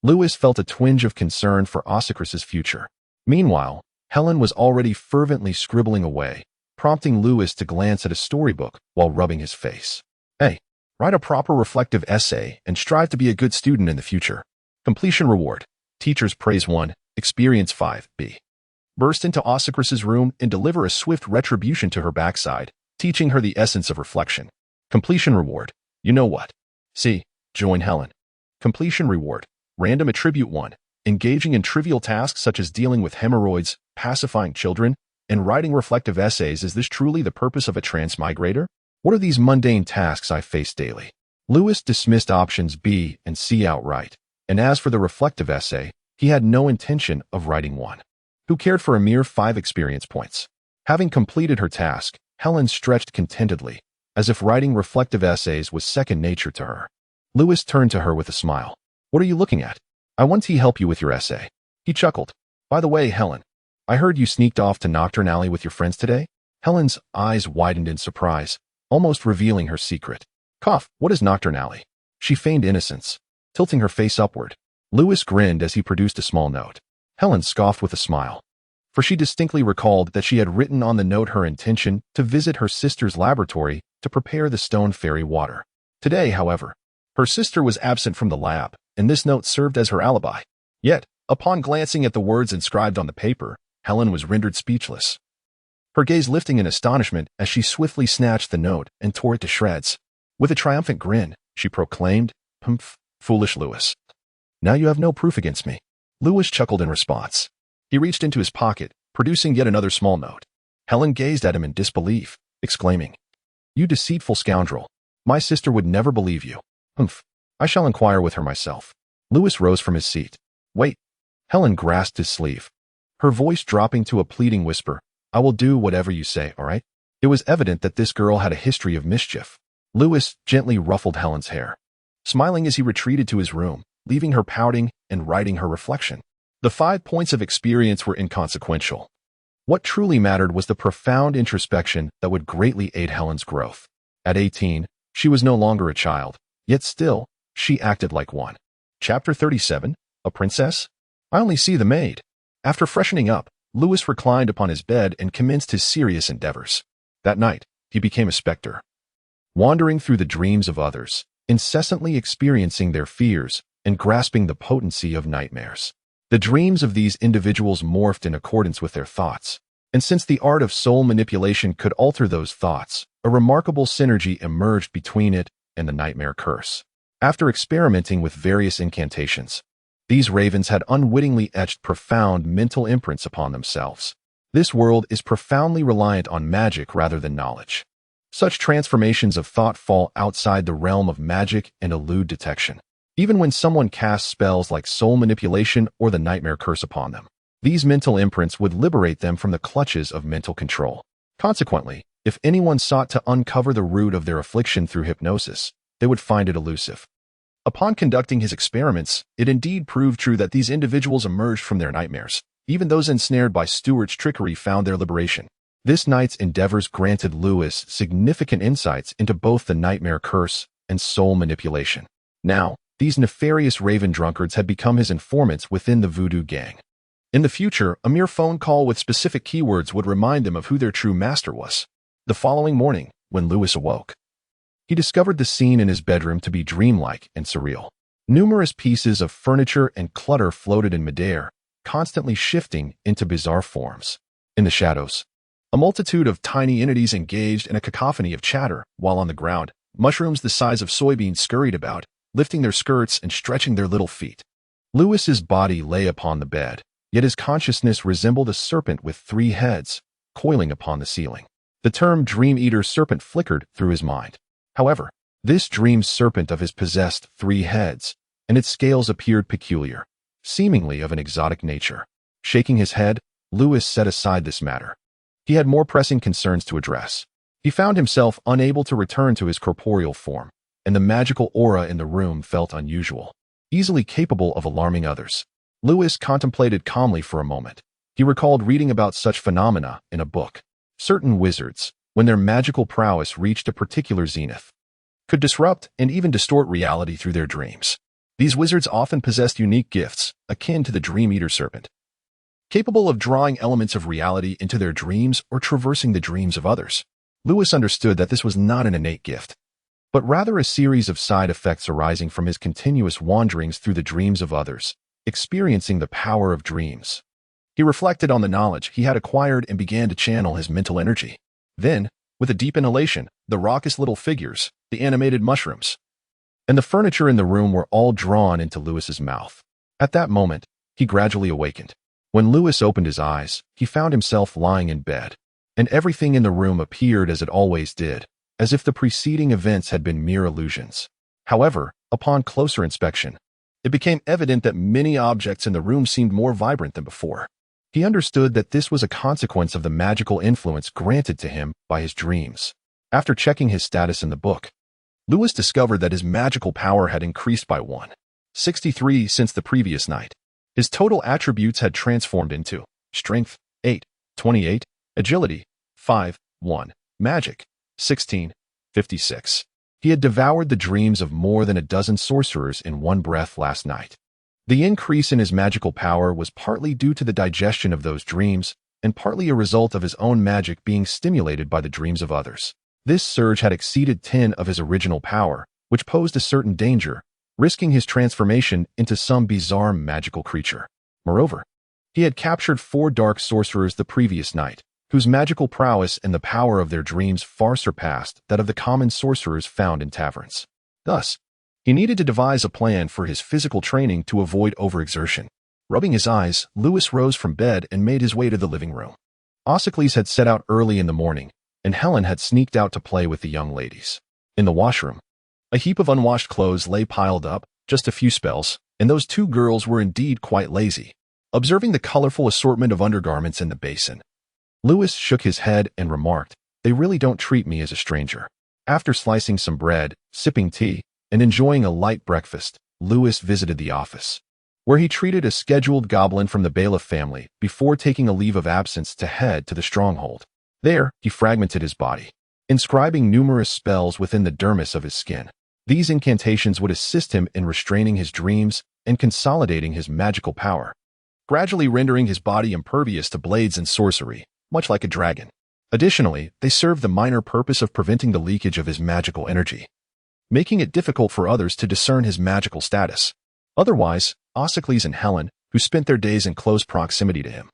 Lewis felt a twinge of concern for Ossicris' future. Meanwhile, Helen was already fervently scribbling away, prompting Lewis to glance at a storybook while rubbing his face. "Hey, write a proper reflective essay and strive to be a good student in the future. Completion reward. Teacher's praise 1, experience 5B. Burst into Ossicris' room and deliver a swift retribution to her backside, teaching her the essence of reflection. Completion reward. You know what? C. Join Helen. Completion reward. Random attribute 1. Engaging in trivial tasks such as dealing with hemorrhoids, pacifying children, and writing reflective essays. Is this truly the purpose of a transmigrator? What are these mundane tasks I face daily?" Lewis dismissed options B and C outright, and as for the reflective essay, he had no intention of writing one. Who cared for a mere 5 experience points? Having completed her task, Helen stretched contentedly, as if writing reflective essays was second nature to her. Lewis turned to her with a smile. "What are you looking at? I want to help you with your essay." He chuckled. "By the way, Helen, I heard you sneaked off to Nocturne Alley with your friends today?" Helen's eyes widened in surprise, almost revealing her secret. "Cough, what is Nocturne Alley?" She feigned innocence, tilting her face upward. Lewis grinned as he produced a small note. Helen scoffed with a smile. for she distinctly recalled that she had written on the note her intention to visit her sister's laboratory to prepare the stone fairy water. Today, however, her sister was absent from the lab, and this note served as her alibi. Yet, upon glancing at the words inscribed on the paper, Helen was rendered speechless, her gaze lifting in astonishment as she swiftly snatched the note and tore it to shreds. With a triumphant grin, she proclaimed, "Humph, foolish Lewis. Now you have no proof against me." Lewis chuckled in response. He reached into his pocket, producing yet another small note. Helen gazed at him in disbelief, exclaiming, "You deceitful scoundrel. My sister would never believe you." "Humph, I shall inquire with her myself." Lewis rose from his seat. "Wait." Helen grasped his sleeve, her voice dropping to a pleading whisper. "I will do whatever you say, all right?" It was evident that this girl had a history of mischief. Lewis gently ruffled Helen's hair, smiling as he retreated to his room, leaving her pouting and writing her reflection. The 5 points of experience were inconsequential. What truly mattered was the profound introspection that would greatly aid Helen's growth. At 18, she was no longer a child, yet still, she acted like one. Chapter 37, A Princess? I only see the maid. After freshening up, Lewis reclined upon his bed and commenced his serious endeavors. That night, he became a specter, wandering through the dreams of others, incessantly experiencing their fears and grasping the potency of nightmares. The dreams of these individuals morphed in accordance with their thoughts, and since the art of soul manipulation could alter those thoughts, a remarkable synergy emerged between it and the nightmare curse. After experimenting with various incantations, these ravens had unwittingly etched profound mental imprints upon themselves. This world is profoundly reliant on magic rather than knowledge. Such transformations of thought fall outside the realm of magic and elude detection. Even when someone casts spells like soul manipulation or the nightmare curse upon them, these mental imprints would liberate them from the clutches of mental control. Consequently, if anyone sought to uncover the root of their affliction through hypnosis, they would find it elusive. Upon conducting his experiments, it indeed proved true that these individuals emerged from their nightmares. Even those ensnared by Stuart's trickery found their liberation. This night's endeavors granted Lewis significant insights into both the nightmare curse and soul manipulation. Now, these nefarious raven drunkards had become his informants within the voodoo gang. In the future, a mere phone call with specific keywords would remind them of who their true master was. The following morning, when Lewis awoke, he discovered the scene in his bedroom to be dreamlike and surreal. Numerous pieces of furniture and clutter floated in midair, constantly shifting into bizarre forms. In the shadows, a multitude of tiny entities engaged in a cacophony of chatter, while on the ground, mushrooms the size of soybeans scurried about, lifting their skirts and stretching their little feet. Lewis's body lay upon the bed, yet his consciousness resembled a serpent with 3 heads, coiling upon the ceiling. The term dream-eater serpent flickered through his mind. However, this dream serpent of his possessed 3 heads, and its scales appeared peculiar, seemingly of an exotic nature. Shaking his head, Lewis set aside this matter. He had more pressing concerns to address. He found himself unable to return to his corporeal form, and the magical aura in the room felt unusual, easily capable of alarming others. Lewis contemplated calmly for a moment. He recalled reading about such phenomena in a book. Certain wizards, when their magical prowess reached a particular zenith, could disrupt and even distort reality through their dreams. These wizards often possessed unique gifts, akin to the dream-eater serpent, capable of drawing elements of reality into their dreams or traversing the dreams of others. Lewis understood that this was not an innate gift, but rather a series of side effects arising from his continuous wanderings through the dreams of others, experiencing the power of dreams. He reflected on the knowledge he had acquired and began to channel his mental energy. Then, with a deep inhalation, the raucous little figures, the animated mushrooms, and the furniture in the room were all drawn into Lewis's mouth. At that moment, he gradually awakened. When Lewis opened his eyes, he found himself lying in bed, and everything in the room appeared as it always did, as if the preceding events had been mere illusions. However, upon closer inspection, it became evident that many objects in the room seemed more vibrant than before. He understood that this was a consequence of the magical influence granted to him by his dreams. After checking his status in the book, Lewis discovered that his magical power had increased by 163 since the previous night. His total attributes had transformed into strength, 8, 28, agility, 5, 1, magic, 16, 56. He had devoured the dreams of more than a dozen sorcerers in one breath last night. The increase in his magical power was partly due to the digestion of those dreams, and partly a result of his own magic being stimulated by the dreams of others. This surge had exceeded 10 of his original power, which posed a certain danger, risking his transformation into some bizarre magical creature. Moreover, he had captured 4 dark sorcerers the previous night, whose magical prowess and the power of their dreams far surpassed that of the common sorcerers found in taverns. Thus, he needed to devise a plan for his physical training to avoid overexertion. Rubbing his eyes, Lewis rose from bed and made his way to the living room. Ossicles had set out early in the morning, and Helen had sneaked out to play with the young ladies. In the washroom, a heap of unwashed clothes lay piled up, just a few spells, and those 2 girls were indeed quite lazy. Observing the colorful assortment of undergarments in the basin, Lewis shook his head and remarked, "They really don't treat me as a stranger." After slicing some bread, sipping tea, and enjoying a light breakfast, Lewis visited the office, where he treated a scheduled goblin from the bailiff family before taking a leave of absence to head to the stronghold. There, he fragmented his body, inscribing numerous spells within the dermis of his skin. These incantations would assist him in restraining his dreams and consolidating his magical power, gradually rendering his body impervious to blades and sorcery, much like a dragon. Additionally, they served the minor purpose of preventing the leakage of his magical energy, making it difficult for others to discern his magical status. Otherwise, Ossicles and Helen, who spent their days in close proximity to him,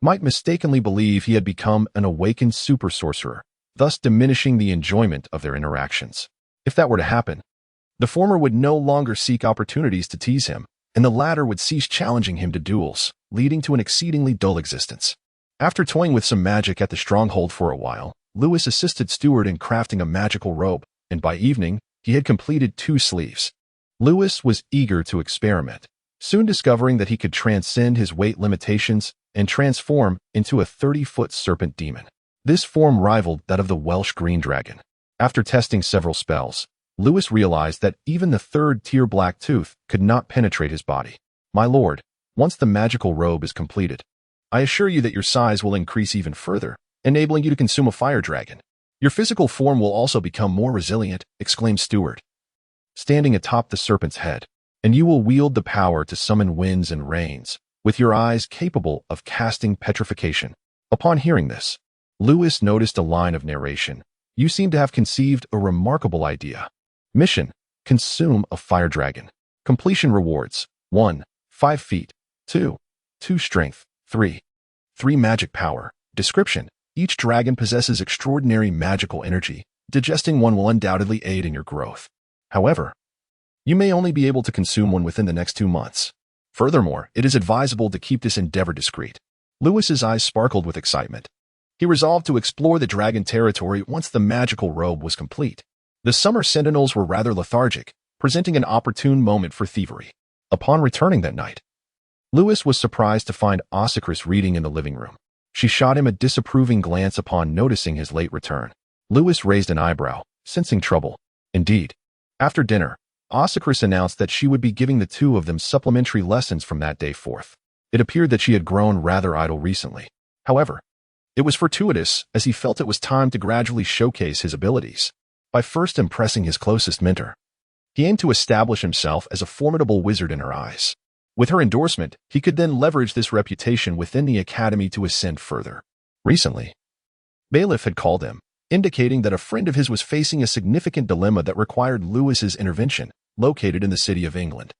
might mistakenly believe he had become an awakened super sorcerer, thus diminishing the enjoyment of their interactions. If that were to happen, the former would no longer seek opportunities to tease him, and the latter would cease challenging him to duels, leading to an exceedingly dull existence. After toying with some magic at the stronghold for a while, Lewis assisted Stewart in crafting a magical robe, and by evening, he had completed 2 sleeves. Lewis was eager to experiment, soon discovering that he could transcend his weight limitations and transform into a 30-foot serpent demon. This form rivaled that of the Welsh green dragon. After testing several spells, Lewis realized that even the 3rd-tier black tooth could not penetrate his body. "My lord, once the magical robe is completed, I assure you that your size will increase even further, enabling you to consume a fire dragon. Your physical form will also become more resilient," exclaimed Stewart, standing atop the serpent's head, "and you will wield the power to summon winds and rains, with your eyes capable of casting petrification." Upon hearing this, Lewis noticed a line of narration. "You seem to have conceived a remarkable idea. Mission: consume a fire dragon. Completion rewards: 1. 5 feet. 2. 2 strength. 3. 3 magic power. Description: each dragon possesses extraordinary magical energy. Digesting one will undoubtedly aid in your growth. However, you may only be able to consume one within the next 2 months. Furthermore, it is advisable to keep this endeavor discreet." Lewis's eyes sparkled with excitement. He resolved to explore the dragon territory once the magical robe was complete. The summer sentinels were rather lethargic, presenting an opportune moment for thievery. Upon returning that night, Lewis was surprised to find Ossicles reading in the living room. She shot him a disapproving glance upon noticing his late return. Lewis raised an eyebrow, sensing trouble. Indeed, after dinner, Ossicles announced that she would be giving the 2 of them supplementary lessons from that day forth. It appeared that she had grown rather idle recently. However, it was fortuitous, as he felt it was time to gradually showcase his abilities. By first impressing his closest mentor, he aimed to establish himself as a formidable wizard in her eyes. With her endorsement, he could then leverage this reputation within the academy to ascend further. Recently, Bailiff had called him, indicating that a friend of his was facing a significant dilemma that required Lewis's intervention, located in the City of England.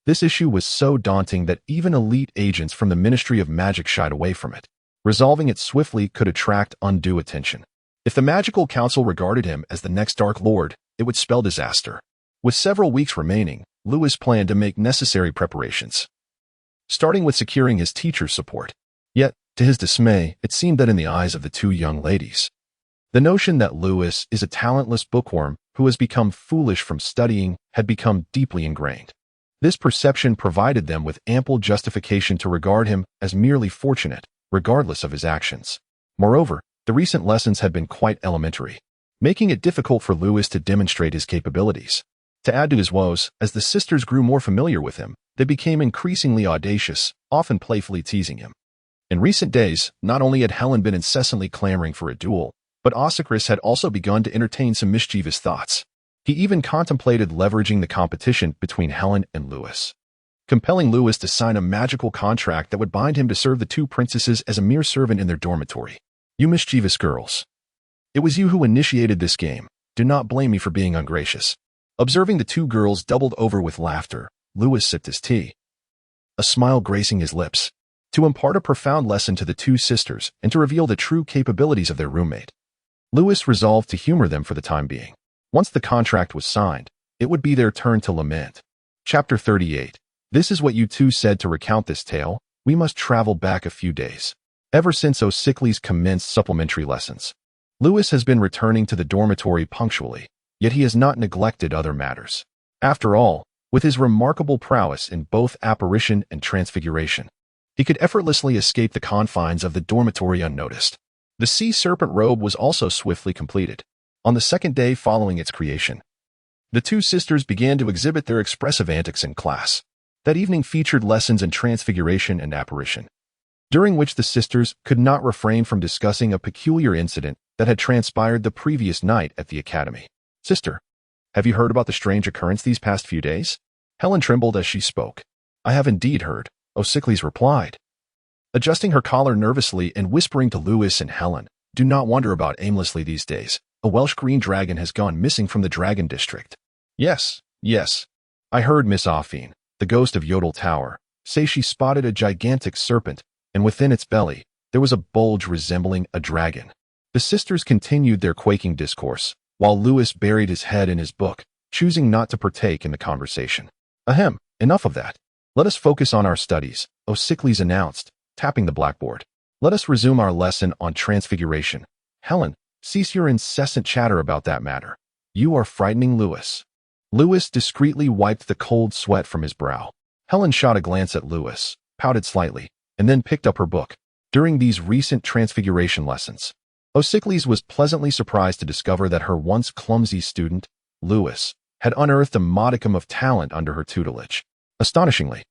This issue was so daunting that even elite agents from the Ministry of Magic shied away from it. Resolving it swiftly could attract undue attention. If the Magical Council regarded him as the next Dark Lord, it would spell disaster. With several weeks remaining, Lewis planned to make necessary preparations, starting with securing his teacher's support. Yet, to his dismay, it seemed that in the eyes of the 2 young ladies, the notion that Lewis is a talentless bookworm who has become foolish from studying had become deeply ingrained. This perception provided them with ample justification to regard him as merely fortunate, regardless of his actions. Moreover, the recent lessons had been quite elementary, making it difficult for Lewis to demonstrate his capabilities. To add to his woes, as the sisters grew more familiar with him, they became increasingly audacious, often playfully teasing him. In recent days, not only had Helen been incessantly clamoring for a duel, but Ossicles had also begun to entertain some mischievous thoughts. He even contemplated leveraging the competition between Helen and Lewis. compelling Lewis to sign a magical contract that would bind him to serve the two princesses as a mere servant in their dormitory. You mischievous girls. It was you who initiated this game. Do not blame me for being ungracious. Observing the two girls doubled over with laughter, Lewis sipped his tea, a smile gracing his lips, to impart a profound lesson to the two sisters and to reveal the true capabilities of their roommate. Lewis resolved to humor them for the time being. Once the contract was signed, it would be their turn to lament. Chapter 38. This is what you two said to recount this tale. We must travel back a few days. Ever since O'Sickleys commenced supplementary lessons, Lewis has been returning to the dormitory punctually, yet he has not neglected other matters. After all, with his remarkable prowess in both apparition and transfiguration, he could effortlessly escape the confines of the dormitory unnoticed. The sea serpent robe was also swiftly completed. On the second day following its creation, the two sisters began to exhibit their expressive antics in class. That evening featured lessons in transfiguration and apparition, during which the sisters could not refrain from discussing a peculiar incident that had transpired the previous night at the academy. Sister, have you heard about the strange occurrence these past few days? Helen trembled as she spoke. I have indeed heard, O'Sickleys replied, adjusting her collar nervously and whispering to Lewis and Helen. Do not wander about aimlessly these days. A Welsh green dragon has gone missing from the Dragon District. Yes. I heard Miss Offine, the ghost of Yodel Tower, say she spotted a gigantic serpent, and within its belly, there was a bulge resembling a dragon. The sisters continued their quaking discourse, while Lewis buried his head in his book, choosing not to partake in the conversation. Ahem, enough of that. Let us focus on our studies, O'Sickleys announced, tapping the blackboard. Let us resume our lesson on transfiguration. Helen, cease your incessant chatter about that matter. You are frightening Lewis. Lewis discreetly wiped the cold sweat from his brow. Helen shot a glance at Lewis, pouted slightly, and then picked up her book. During these recent transfiguration lessons, O'Sickleys was pleasantly surprised to discover that her once clumsy student, Lewis, had unearthed a modicum of talent under her tutelage. Astonishingly,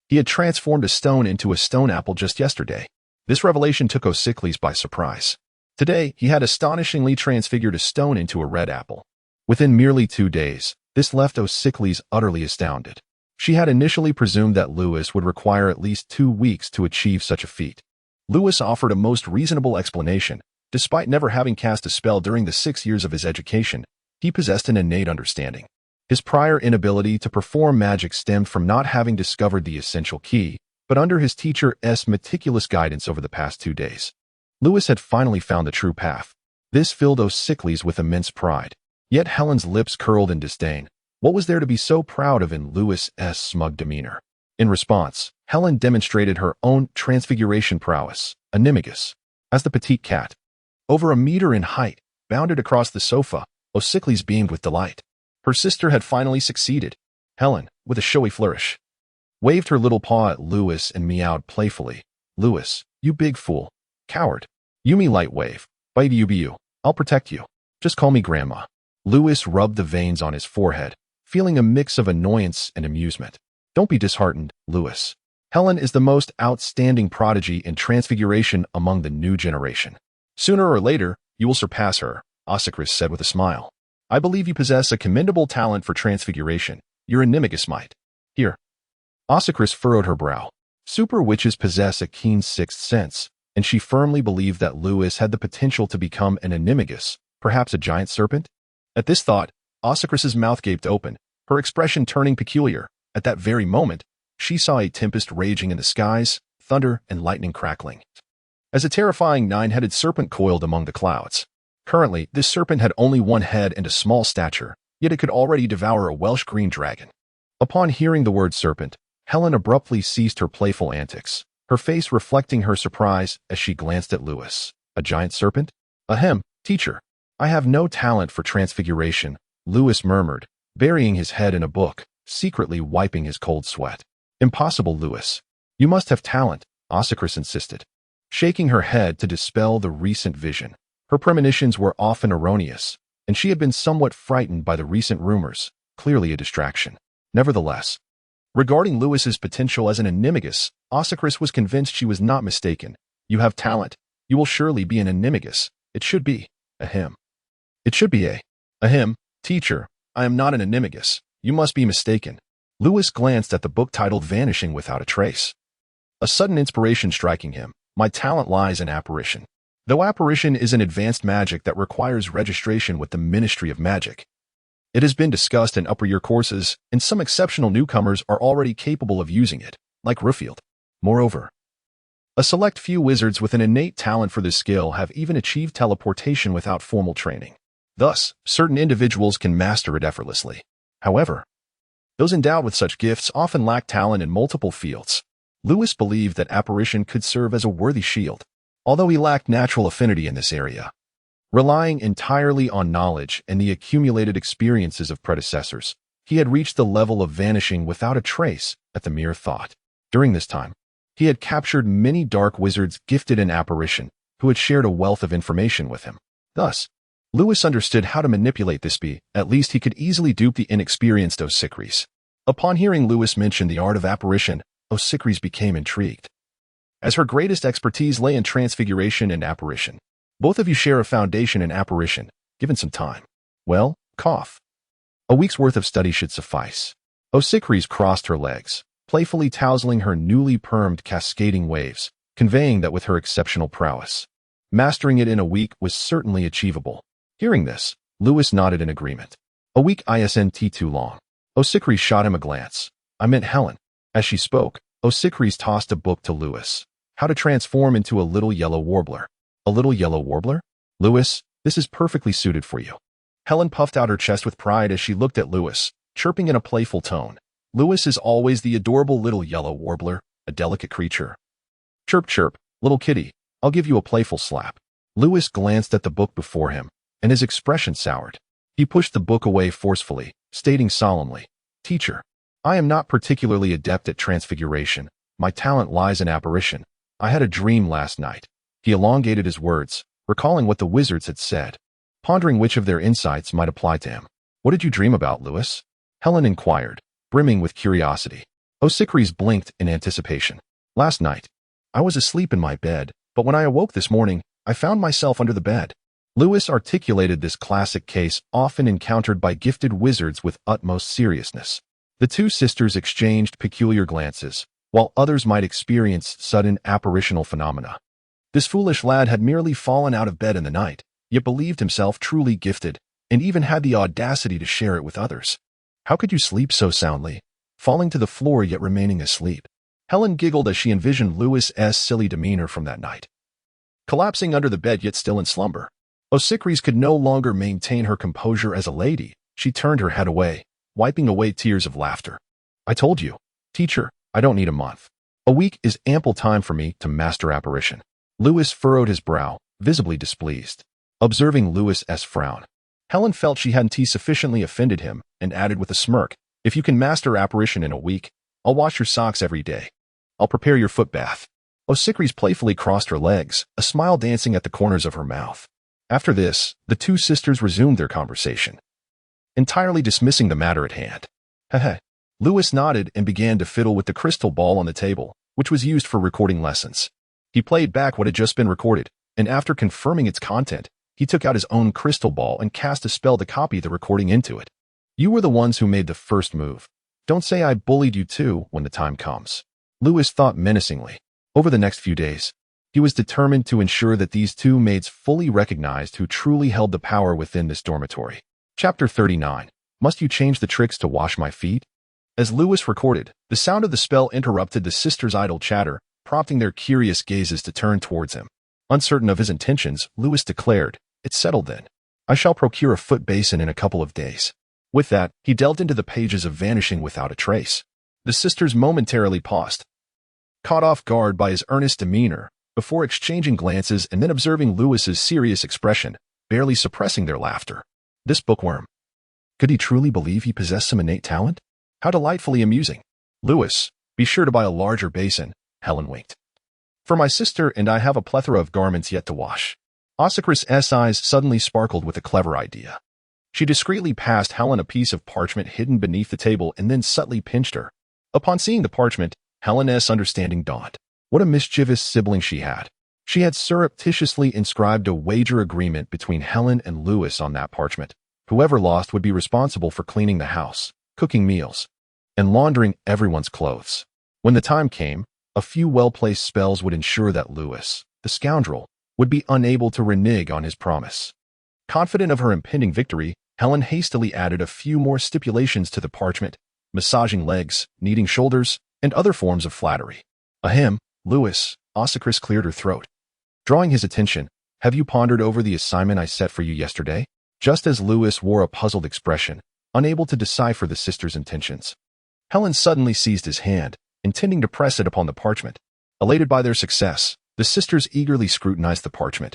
he had transformed a stone into a stone apple just yesterday. This revelation took O'Sickleys by surprise. Today, he had astonishingly transfigured a stone into a red apple. Within merely 2 days, this left O'Sickleys utterly astounded. She had initially presumed that Lewis would require at least 2 weeks to achieve such a feat. Lewis offered a most reasonable explanation. Despite never having cast a spell during the 6 years of his education, he possessed an innate understanding. His prior inability to perform magic stemmed from not having discovered the essential key, but under his teacher's meticulous guidance over the past 2 days, Lewis had finally found the true path. This filled O'Sickleys with immense pride. Yet Helen's lips curled in disdain. What was there to be so proud of in Lewis's smug demeanor? In response, Helen demonstrated her own transfiguration prowess, animagus, as the petite cat, over 1 meter in height, bounded across the sofa. O'Sickleys beamed with delight. Her sister had finally succeeded. Helen, with a showy flourish, waved her little paw at Lewis and meowed playfully. Lewis, you big fool. Coward. You me light wave. Bite you be you. I'll protect you. Just call me Grandma. Lewis rubbed the veins on his forehead, feeling a mix of annoyance and amusement. Don't be disheartened, Lewis. Helen is the most outstanding prodigy in transfiguration among the new generation. Sooner or later, you will surpass her, O'Sickleys said with a smile. I believe you possess a commendable talent for transfiguration. Your animagus might. Here. O'Sickleys furrowed her brow. Super witches possess a keen sixth sense, and she firmly believed that Lewis had the potential to become an animagus, perhaps a giant serpent. At this thought, O'Sickleys' mouth gaped open, her expression turning peculiar. At that very moment, she saw a tempest raging in the skies, thunder and lightning crackling, as a terrifying 9-headed serpent coiled among the clouds. Currently, this serpent had only 1 head and a small stature, yet it could already devour a Welsh green dragon. Upon hearing the word serpent, Helen abruptly ceased her playful antics, her face reflecting her surprise as she glanced at Lewis. A giant serpent? Ahem, teacher. I have no talent for transfiguration, Lewis murmured, burying his head in a book, secretly wiping his cold sweat. Impossible, Lewis. You must have talent, O'Sickleys insisted, shaking her head to dispel the recent vision. Her premonitions were often erroneous, and she had been somewhat frightened by the recent rumors, clearly a distraction. Nevertheless, regarding Lewis's potential as an animagus, O'Sickleys was convinced she was not mistaken. You have talent. You will surely be an animagus. It should be. Ahem. It should be a. Ahem. Teacher, I am not an animagus. You must be mistaken. Lewis glanced at the book titled Vanishing Without a Trace. A sudden inspiration striking him. My talent lies in apparition. Though apparition is an advanced magic that requires registration with the Ministry of Magic. It has been discussed in upper year courses, and some exceptional newcomers are already capable of using it, like Ruffield. Moreover, a select few wizards with an innate talent for this skill have even achieved teleportation without formal training. Thus, certain individuals can master it effortlessly. However, those endowed with such gifts often lack talent in multiple fields. Lewis believed that apparition could serve as a worthy shield, although he lacked natural affinity in this area. Relying entirely on knowledge and the accumulated experiences of predecessors, he had reached the level of vanishing without a trace at the mere thought. During this time, he had captured many dark wizards gifted in apparition who had shared a wealth of information with him. Thus, Lewis understood how to manipulate this bee. At least he could easily dupe the inexperienced Osicris. Upon hearing Lewis mention the art of apparition, Osicris became intrigued, as her greatest expertise lay in transfiguration and apparition. Both of you share a foundation in apparition, given some time. Well, cough. A week's worth of study should suffice. Osicris crossed her legs, playfully tousling her newly permed cascading waves, conveying that with her exceptional prowess, mastering it in a week was certainly achievable. Hearing this, Lewis nodded in agreement. A week isn't too long. Osicris shot him a glance. I meant Helen. As she spoke, Osicris tossed a book to Lewis. How to transform into a little yellow warbler. A little yellow warbler? Lewis, this is perfectly suited for you. Helen puffed out her chest with pride as she looked at Lewis, chirping in a playful tone. Lewis is always the adorable little yellow warbler, a delicate creature. Chirp chirp, little kitty, I'll give you a playful slap. Lewis glanced at the book before him, and his expression soured. He pushed the book away forcefully, stating solemnly, Teacher, I am not particularly adept at transfiguration. My talent lies in apparition. I had a dream last night. He elongated his words, recalling what the wizards had said, pondering which of their insights might apply to him. What did you dream about, Lewis? Helen inquired, brimming with curiosity. Osicris blinked in anticipation. Last night, I was asleep in my bed, but when I awoke this morning, I found myself under the bed. Lewis articulated this classic case often encountered by gifted wizards with utmost seriousness. The two sisters exchanged peculiar glances, while others might experience sudden apparitional phenomena. This foolish lad had merely fallen out of bed in the night, yet believed himself truly gifted, and even had the audacity to share it with others. How could you sleep so soundly, falling to the floor yet remaining asleep? Helen giggled as she envisioned Lewis's silly demeanor from that night. Collapsing under the bed yet still in slumber. Osicris could no longer maintain her composure as a lady. She turned her head away, wiping away tears of laughter. I told you, teacher, I don't need a month. A week is ample time for me to master apparition. Lewis furrowed his brow, visibly displeased. Observing Lewis's frown, Helen felt she hadn't sufficiently offended him, and added with a smirk, If you can master apparition in a week, I'll wash your socks every day. I'll prepare your foot bath. Osicris playfully crossed her legs, a smile dancing at the corners of her mouth. After this, the two sisters resumed their conversation, entirely dismissing the matter at hand. Heh. Lewis nodded and began to fiddle with the crystal ball on the table, which was used for recording lessons. He played back what had just been recorded, and after confirming its content, he took out his own crystal ball and cast a spell to copy the recording into it. You were the ones who made the first move. Don't say I bullied you too when the time comes. Lewis thought menacingly. Over the next few days, he was determined to ensure that these two maids fully recognized who truly held the power within this dormitory. Chapter 39. Must you change the tricks to wash my feet? As Lewis recorded, the sound of the spell interrupted the sisters' idle chatter, prompting their curious gazes to turn towards him. Uncertain of his intentions, Lewis declared, It's settled then. I shall procure a foot basin in a couple of days. With that, he delved into the pages of Vanishing Without a Trace. The sisters momentarily paused, caught off guard by his earnest demeanor, before exchanging glances and then observing Lewis's serious expression, barely suppressing their laughter. This bookworm. Could he truly believe he possessed some innate talent? How delightfully amusing. Lewis, be sure to buy a larger basin, Helen winked. For my sister and I have a plethora of garments yet to wash. Osicris' eyes suddenly sparkled with a clever idea. She discreetly passed Helen a piece of parchment hidden beneath the table and then subtly pinched her. Upon seeing the parchment, Helen's understanding dawned. What a mischievous sibling she had. She had surreptitiously inscribed a wager agreement between Helen and Lewis on that parchment. Whoever lost would be responsible for cleaning the house, cooking meals, and laundering everyone's clothes. When the time came, a few well-placed spells would ensure that Lewis, the scoundrel, would be unable to renege on his promise. Confident of her impending victory, Helen hastily added a few more stipulations to the parchment, massaging legs, kneading shoulders, and other forms of flattery. Ahem, Lewis, Ossicris cleared her throat. Drawing his attention, have you pondered over the assignment I set for you yesterday? Just as Lewis wore a puzzled expression, unable to decipher the sister's intentions, Helen suddenly seized his hand, intending to press it upon the parchment. Elated by their success, the sisters eagerly scrutinized the parchment,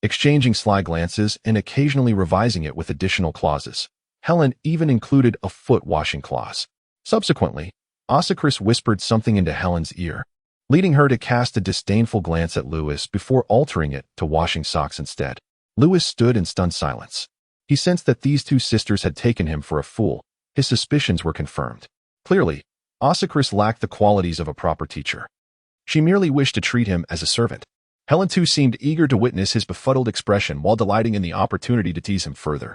exchanging sly glances and occasionally revising it with additional clauses. Helen even included a foot-washing clause. Subsequently, Ossicris whispered something into Helen's ear, leading her to cast a disdainful glance at Lewis before altering it to washing socks instead. Lewis stood in stunned silence. He sensed that these two sisters had taken him for a fool. His suspicions were confirmed. Clearly, Ossicris lacked the qualities of a proper teacher. She merely wished to treat him as a servant. Helen too seemed eager to witness his befuddled expression while delighting in the opportunity to tease him further.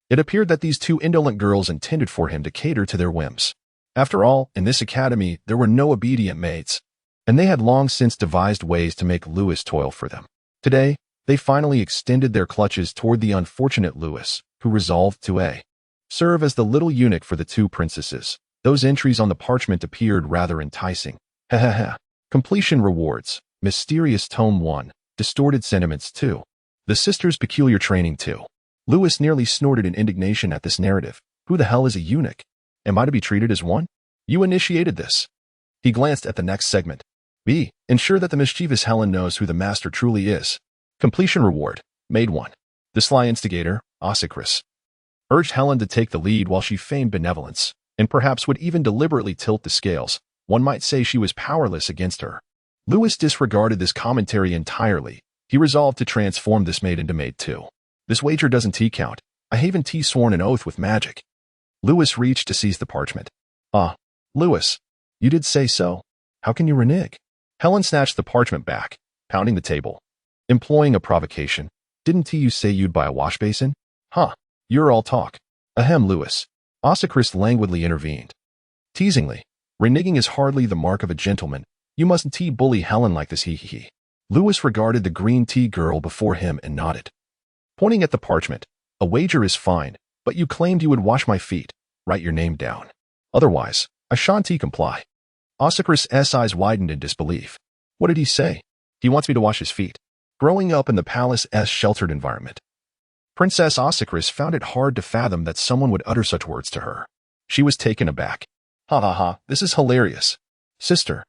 It appeared that these two indolent girls intended for him to cater to their whims. After all, in this academy there were no obedient maids, and they had long since devised ways to make Lewis toil for them. Today, they finally extended their clutches toward the unfortunate Lewis, who resolved to serve as the little eunuch for the two princesses. Those entries on the parchment appeared rather enticing. Completion rewards. Mysterious Tome 1. Distorted Sentiments 2. The Sisters' Peculiar Training 2. Lewis nearly snorted in indignation at this narrative. Who the hell is a eunuch? Am I to be treated as one? You initiated this. He glanced at the next segment. B. Ensure that the mischievous Helen knows who the master truly is. Completion reward. Made 1. The sly instigator, Ossicris, urged Helen to take the lead while she feigned benevolence, and perhaps would even deliberately tilt the scales. One might say she was powerless against her. Lewis disregarded this commentary entirely. He resolved to transform this maid into maid 2. This wager doesn't count. I haven't sworn an oath with magic. Lewis reached to seize the parchment. Lewis, you did say so. How can you renege? Helen snatched the parchment back, pounding the table, employing a provocation. Didn't you say you'd buy a wash basin? You're all talk. Ahem, Lewis. Ossicris languidly intervened. Teasingly, reneging is hardly the mark of a gentleman. You mustn't bully Helen like this, he. Lewis regarded the green tea girl before him and nodded, pointing at the parchment. A wager is fine, but you claimed you would wash my feet. Write your name down. Otherwise, I shan't comply. Ossicris' eyes widened in disbelief. What did he say? He wants me to wash his feet. Growing up in the palace's sheltered environment, Princess Ossicris found it hard to fathom that someone would utter such words to her. She was taken aback. This is hilarious. Sister,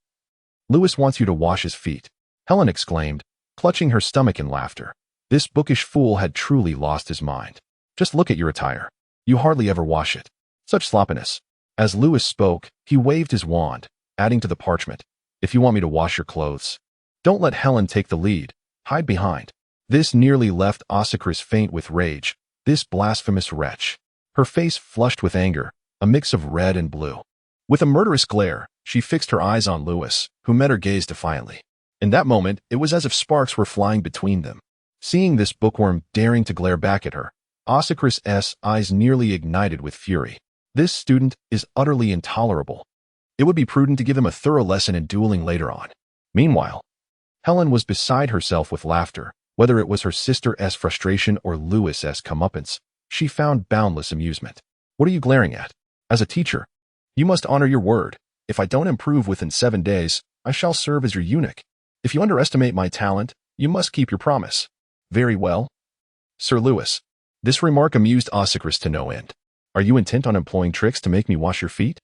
Lewis wants you to wash his feet, Helen exclaimed, clutching her stomach in laughter. This bookish fool had truly lost his mind. Just look at your attire. You hardly ever wash it. Such sloppiness. As Lewis spoke, he waved his wand, adding to the parchment. If you want me to wash your clothes, don't let Helen take the lead. Hide behind. This nearly left Ossicris faint with rage. This blasphemous wretch. Her face flushed with anger, a mix of red and blue. With a murderous glare, she fixed her eyes on Lewis, who met her gaze defiantly. In that moment, it was as if sparks were flying between them. Seeing this bookworm daring to glare back at her, Ossicris' eyes nearly ignited with fury. This student is utterly intolerable. It would be prudent to give him a thorough lesson in dueling later on. Meanwhile, Helen was beside herself with laughter. Whether it was her sister's frustration or Lewis's comeuppance, she found boundless amusement. What are you glaring at? As a teacher, you must honor your word. If I don't improve within 7 days, I shall serve as your eunuch. If you underestimate my talent, you must keep your promise. Very well. Sir Lewis. This remark amused Ossicris to no end. Are you intent on employing tricks to make me wash your feet?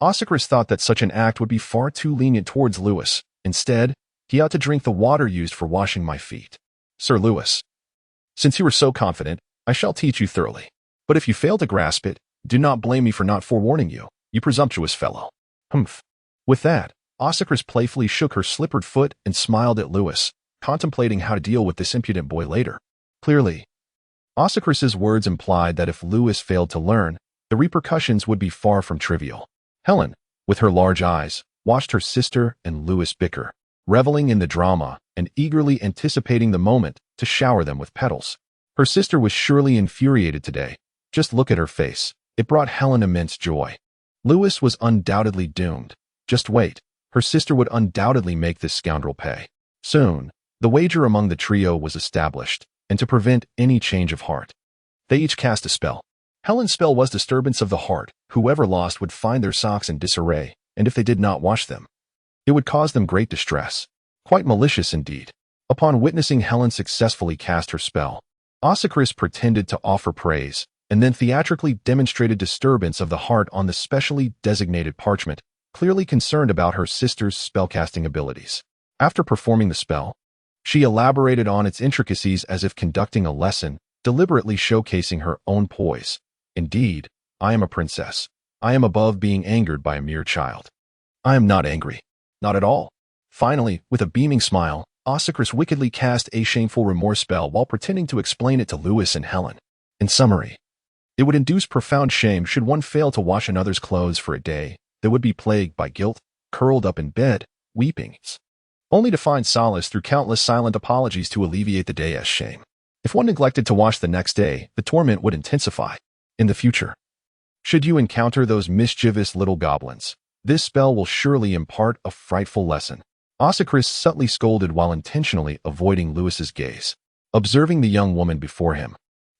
Ossicris thought that such an act would be far too lenient towards Lewis. Instead, he ought to drink the water used for washing my feet. Sir Lewis, since you are so confident, I shall teach you thoroughly. But if you fail to grasp it, do not blame me for not forewarning you, you presumptuous fellow. Humph. With that, Ossicris playfully shook her slippered foot and smiled at Lewis, contemplating how to deal with this impudent boy later. Clearly, Ossicris' words implied that if Lewis failed to learn, the repercussions would be far from trivial. Helen, with her large eyes, watched her sister and Lewis bicker, reveling in the drama and eagerly anticipating the moment to shower them with petals. Her sister was surely infuriated today. Just look at her face. It brought Helen immense joy. Lewis was undoubtedly doomed. Just wait. Her sister would undoubtedly make this scoundrel pay. Soon, the wager among the trio was established, and to prevent any change of heart, they each cast a spell. Helen's spell was disturbance of the heart. Whoever lost would find their socks in disarray, and if they did not wash them, it would cause them great distress. Quite malicious indeed. Upon witnessing Helen successfully cast her spell, Ossicris pretended to offer praise, and then theatrically demonstrated disturbance of the heart on the specially designated parchment, clearly concerned about her sister's spellcasting abilities. After performing the spell, she elaborated on its intricacies as if conducting a lesson, deliberately showcasing her own poise. Indeed, I am a princess. I am above being angered by a mere child. I am not angry. Not at all. Finally, with a beaming smile, Ossicris wickedly cast a shameful remorse spell while pretending to explain it to Lewis and Helen. In summary, it would induce profound shame should one fail to wash another's clothes for a day that would be plagued by guilt, curled up in bed, weeping, only to find solace through countless silent apologies to alleviate the day's shame. If one neglected to wash the next day, the torment would intensify. In the future, should you encounter those mischievous little goblins, this spell will surely impart a frightful lesson. Ossicris subtly scolded while intentionally avoiding Lewis's gaze. Observing the young woman before him,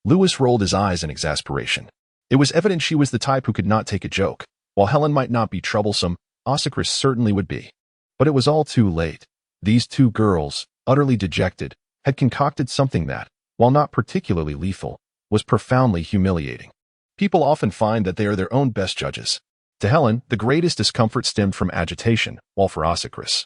Lewis rolled his eyes in exasperation. It was evident she was the type who could not take a joke. While Helen might not be troublesome, Ossicris certainly would be. But it was all too late. These two girls, utterly dejected, had concocted something that, while not particularly lethal, was profoundly humiliating. People often find that they are their own best judges. To Helen, the greatest discomfort stemmed from agitation, while for Ossicris,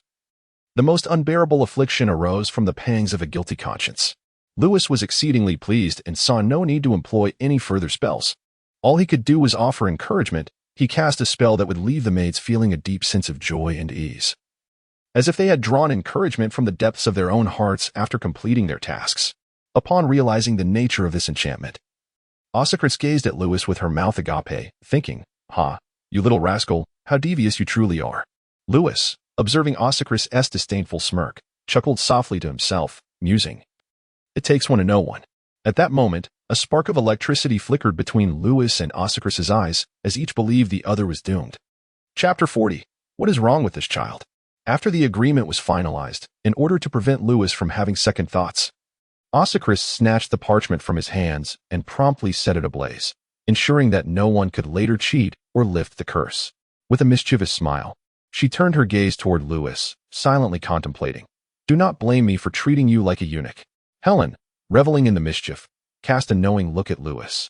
the most unbearable affliction arose from the pangs of a guilty conscience. Lewis was exceedingly pleased and saw no need to employ any further spells. All he could do was offer encouragement. He cast a spell that would leave the maids feeling a deep sense of joy and ease, as if they had drawn encouragement from the depths of their own hearts after completing their tasks. Upon realizing the nature of this enchantment, Ossicris gazed at Lewis with her mouth agape, thinking, "Ha, you little rascal, how devious you truly are." Lewis, observing Ossicris' disdainful smirk, chuckled softly to himself, musing, "It takes one to know one." At that moment, a spark of electricity flickered between Lewis and Ossicris' eyes, as each believed the other was doomed. Chapter 40. What is wrong with this child? After the agreement was finalized, in order to prevent Lewis from having second thoughts, Ossicris snatched the parchment from his hands and promptly set it ablaze, ensuring that no one could later cheat or lift the curse. With a mischievous smile, she turned her gaze toward Lewis, silently contemplating. "Do not blame me for treating you like a eunuch." Helen, reveling in the mischief, cast a knowing look at Lewis,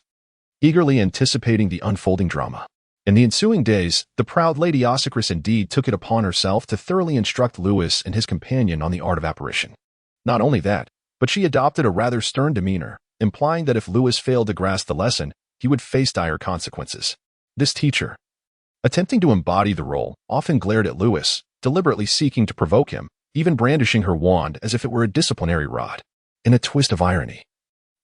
eagerly anticipating the unfolding drama. In the ensuing days, the proud Lady Ossicris indeed took it upon herself to thoroughly instruct Lewis and his companion on the art of apparition. Not only that, but she adopted a rather stern demeanor, implying that if Lewis failed to grasp the lesson, he would face dire consequences. This teacher, attempting to embody the role, often glared at Lewis, deliberately seeking to provoke him, even brandishing her wand as if it were a disciplinary rod. In a twist of irony,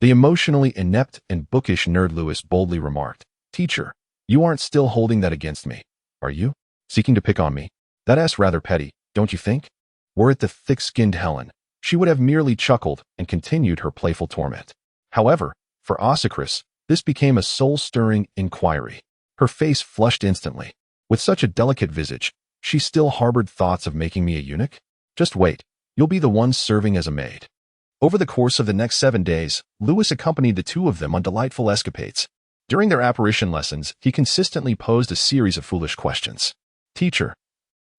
the emotionally inept and bookish nerd Lewis boldly remarked, "Teacher, you aren't still holding that against me, are you? Seeking to pick on me? That's rather petty, don't you think?" Were it the thick-skinned Helen, she would have merely chuckled and continued her playful torment. However, for Ossicris, this became a soul-stirring inquiry. Her face flushed instantly. With such a delicate visage, she still harbored thoughts of making me a eunuch? Just wait, you'll be the one serving as a maid. Over the course of the next 7 days, Lewis accompanied the two of them on delightful escapades. During their apparition lessons, he consistently posed a series of foolish questions. "Teacher,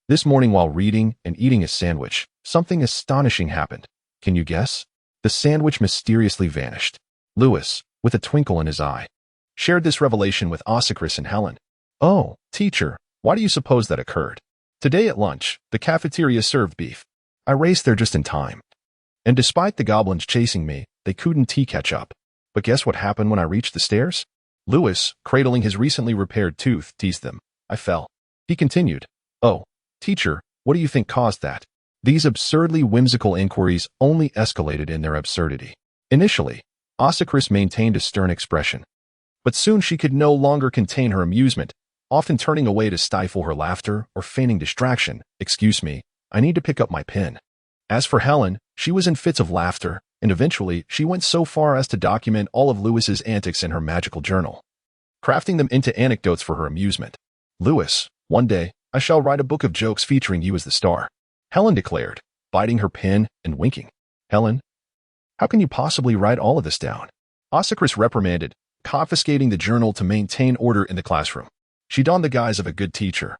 this morning while reading and eating a sandwich, something astonishing happened. Can you guess?" The sandwich mysteriously vanished. Lewis, with a twinkle in his eye, shared this revelation with Ossicris and Helen. "Oh, teacher, why do you suppose that occurred? Today at lunch, the cafeteria served beef. I raced there just in time. And despite the goblins chasing me, they couldn't catch up. But guess what happened when I reached the stairs?" Lewis, cradling his recently repaired tooth, teased them. "I fell." He continued, "Oh, teacher, what do you think caused that?" These absurdly whimsical inquiries only escalated in their absurdity. Initially, Ossicris maintained a stern expression. But soon she could no longer contain her amusement, often turning away to stifle her laughter or feigning distraction. "Excuse me, I need to pick up my pen." As for Helen, she was in fits of laughter, and eventually she went so far as to document all of Lewis's antics in her magical journal, crafting them into anecdotes for her amusement. Lewis, one day, I shall write a book of jokes featuring you as the star, Helen declared, biting her pen and winking. Helen, how can you possibly write all of this down? Ossicris reprimanded, confiscating the journal to maintain order in the classroom. She donned the guise of a good teacher,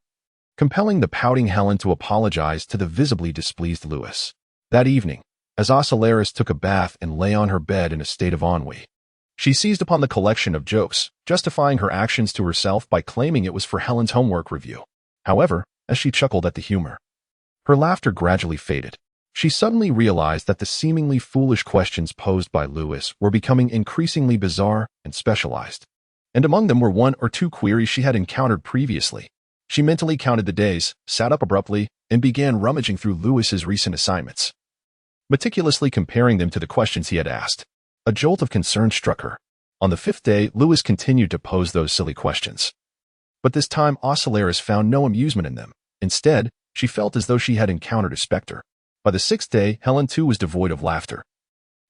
compelling the pouting Helen to apologize to the visibly displeased Lewis. That evening, as Ocellaris took a bath and lay on her bed in a state of ennui, she seized upon the collection of jokes, justifying her actions to herself by claiming it was for Helen's homework review. However, as she chuckled at the humor, her laughter gradually faded. She suddenly realized that the seemingly foolish questions posed by Lewis were becoming increasingly bizarre and specialized, and among them were one or two queries she had encountered previously. She mentally counted the days, sat up abruptly, and began rummaging through Lewis's recent assignments, meticulously comparing them to the questions he had asked. A jolt of concern struck her. On the fifth day, Lewis continued to pose those silly questions. But this time, Ocellaris found no amusement in them. Instead, she felt as though she had encountered a specter. By the sixth day, Helen too was devoid of laughter,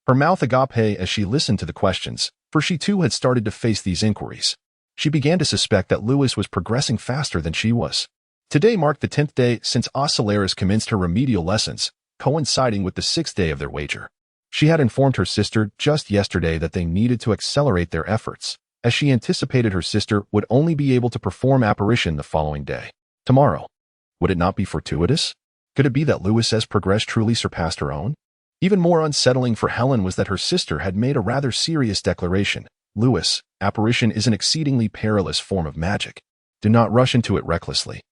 her mouth agape as she listened to the questions, for she too had started to face these inquiries. She began to suspect that Lewis was progressing faster than she was. Today marked the 10th day since Ocellaris commenced her remedial lessons, coinciding with the 6th day of their wager. She had informed her sister just yesterday that they needed to accelerate their efforts, as she anticipated her sister would only be able to perform apparition the following day. Tomorrow. Would it not be fortuitous? Could it be that Lewis's progress truly surpassed her own? Even more unsettling for Helen was that her sister had made a rather serious declaration. Lewis, apparition is an exceedingly perilous form of magic. Do not rush into it recklessly.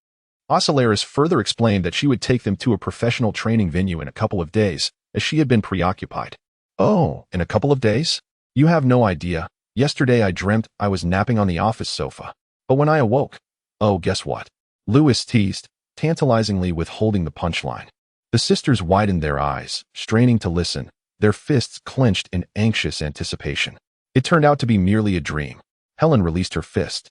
Ocellaris further explained that she would take them to a professional training venue in a couple of days, as she had been preoccupied. Oh, in a couple of days? You have no idea. Yesterday I dreamt I was napping on the office sofa. But when I awoke, oh, guess what? Lewis teased, tantalizingly withholding the punchline. The sisters widened their eyes, straining to listen, their fists clenched in anxious anticipation. It turned out to be merely a dream. Helen released her fist,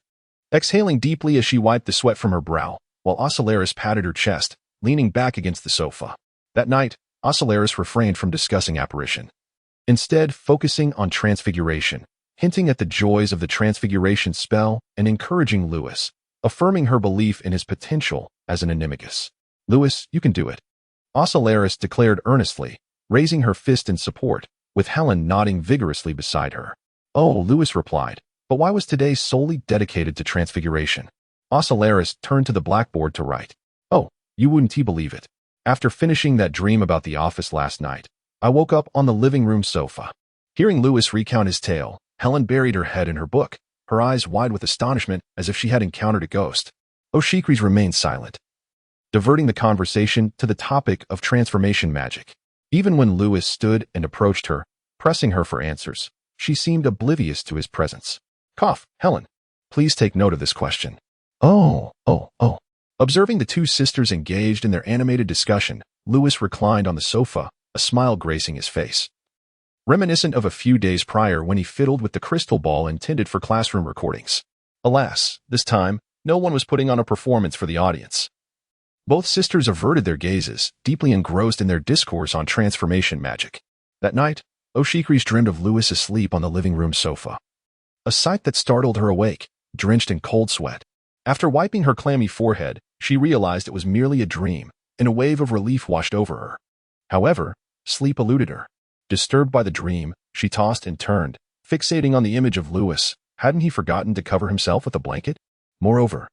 exhaling deeply as she wiped the sweat from her brow, while Ocellaris patted her chest, leaning back against the sofa. That night, Ocellaris refrained from discussing apparition, instead focusing on transfiguration, hinting at the joys of the transfiguration spell and encouraging Lewis, affirming her belief in his potential as an animagus. Lewis, you can do it, Ocellaris declared earnestly, raising her fist in support, with Helen nodding vigorously beside her. Oh, Lewis replied, but why was today solely dedicated to transfiguration? Ocellaris turned to the blackboard to write. Oh, you wouldn't believe it. After finishing that dream about the office last night, I woke up on the living room sofa. Hearing Lewis recount his tale, Helen buried her head in her book, her eyes wide with astonishment as if she had encountered a ghost. Oshikris remained silent, diverting the conversation to the topic of transformation magic. Even when Lewis stood and approached her, pressing her for answers, she seemed oblivious to his presence. Cough, Helen, please take note of this question. Oh. Observing the two sisters engaged in their animated discussion, Lewis reclined on the sofa, a smile gracing his face, reminiscent of a few days prior when he fiddled with the crystal ball intended for classroom recordings. Alas, this time, no one was putting on a performance for the audience. Both sisters averted their gazes, deeply engrossed in their discourse on transformation magic. That night, Oshikris dreamed of Lewis asleep on the living room sofa, a sight that startled her awake, drenched in cold sweat. After wiping her clammy forehead, she realized it was merely a dream, and a wave of relief washed over her. However, sleep eluded her. Disturbed by the dream, she tossed and turned, fixating on the image of Lewis. Hadn't he forgotten to cover himself with a blanket? Moreover,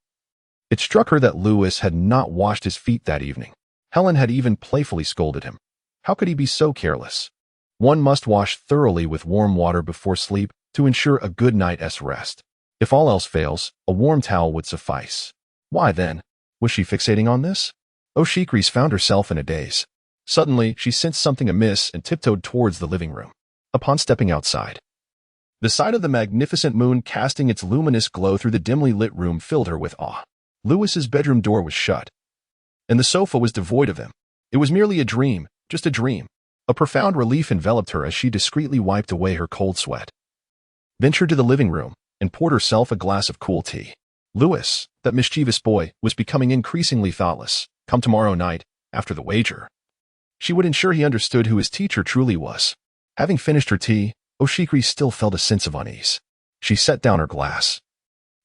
it struck her that Lewis had not washed his feet that evening. Helen had even playfully scolded him. How could he be so careless? One must wash thoroughly with warm water before sleep to ensure a good night's rest. If all else fails, a warm towel would suffice. Why then? Was she fixating on this? Oshikris found herself in a daze. Suddenly, she sensed something amiss and tiptoed towards the living room. Upon stepping outside, the sight of the magnificent moon casting its luminous glow through the dimly lit room filled her with awe. Lewis's bedroom door was shut, and the sofa was devoid of him. It was merely a dream, just a dream. A profound relief enveloped her as she discreetly wiped away her cold sweat, ventured to the living room, and poured herself a glass of cool tea. Lewis, that mischievous boy, was becoming increasingly thoughtless. Come tomorrow night, after the wager, she would ensure he understood who his teacher truly was. Having finished her tea, Oshikris still felt a sense of unease. She set down her glass,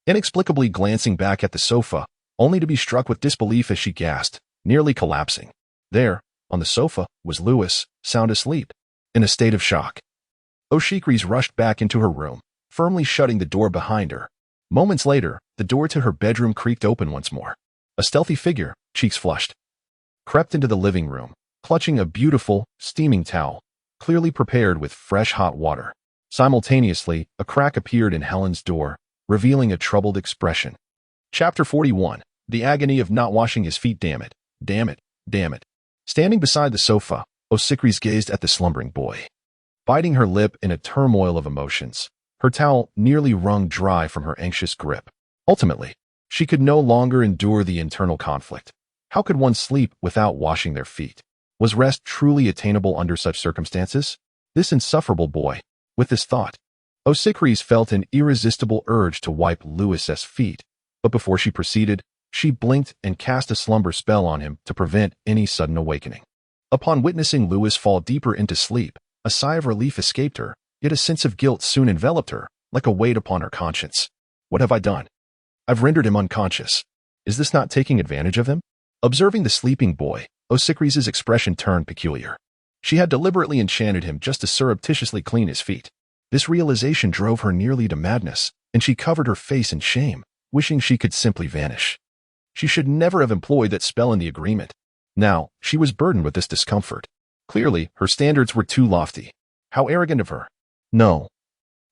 inexplicably glancing back at the sofa, only to be struck with disbelief as she gasped, nearly collapsing. There, on the sofa, was Louis, sound asleep, in a state of shock. O'Shikris rushed back into her room, firmly shutting the door behind her. Moments later, the door to her bedroom creaked open once more. A stealthy figure, cheeks flushed, crept into the living room, clutching a beautiful, steaming towel, clearly prepared with fresh hot water. Simultaneously, a crack appeared in Helen's door, revealing a troubled expression. Chapter 41. The agony of not washing his feet. Damn it. Damn it. Damn it. Standing beside the sofa, O'Shikris gazed at the slumbering boy. Biting her lip in a turmoil of emotions, her towel nearly wrung dry from her anxious grip. Ultimately, she could no longer endure the internal conflict. How could one sleep without washing their feet? Was rest truly attainable under such circumstances? This insufferable boy. With this thought, O'Shikris felt an irresistible urge to wipe Louis's feet, but before she proceeded, she blinked and cast a slumber spell on him to prevent any sudden awakening. Upon witnessing Louis fall deeper into sleep, a sigh of relief escaped her, yet a sense of guilt soon enveloped her, like a weight upon her conscience. What have I done? I've rendered him unconscious. Is this not taking advantage of him? Observing the sleeping boy, O'Shikris' expression turned peculiar. She had deliberately enchanted him just to surreptitiously clean his feet. This realization drove her nearly to madness, and she covered her face in shame, wishing she could simply vanish. She should never have employed that spell in the agreement. Now, she was burdened with this discomfort. Clearly, her standards were too lofty. How arrogant of her. No.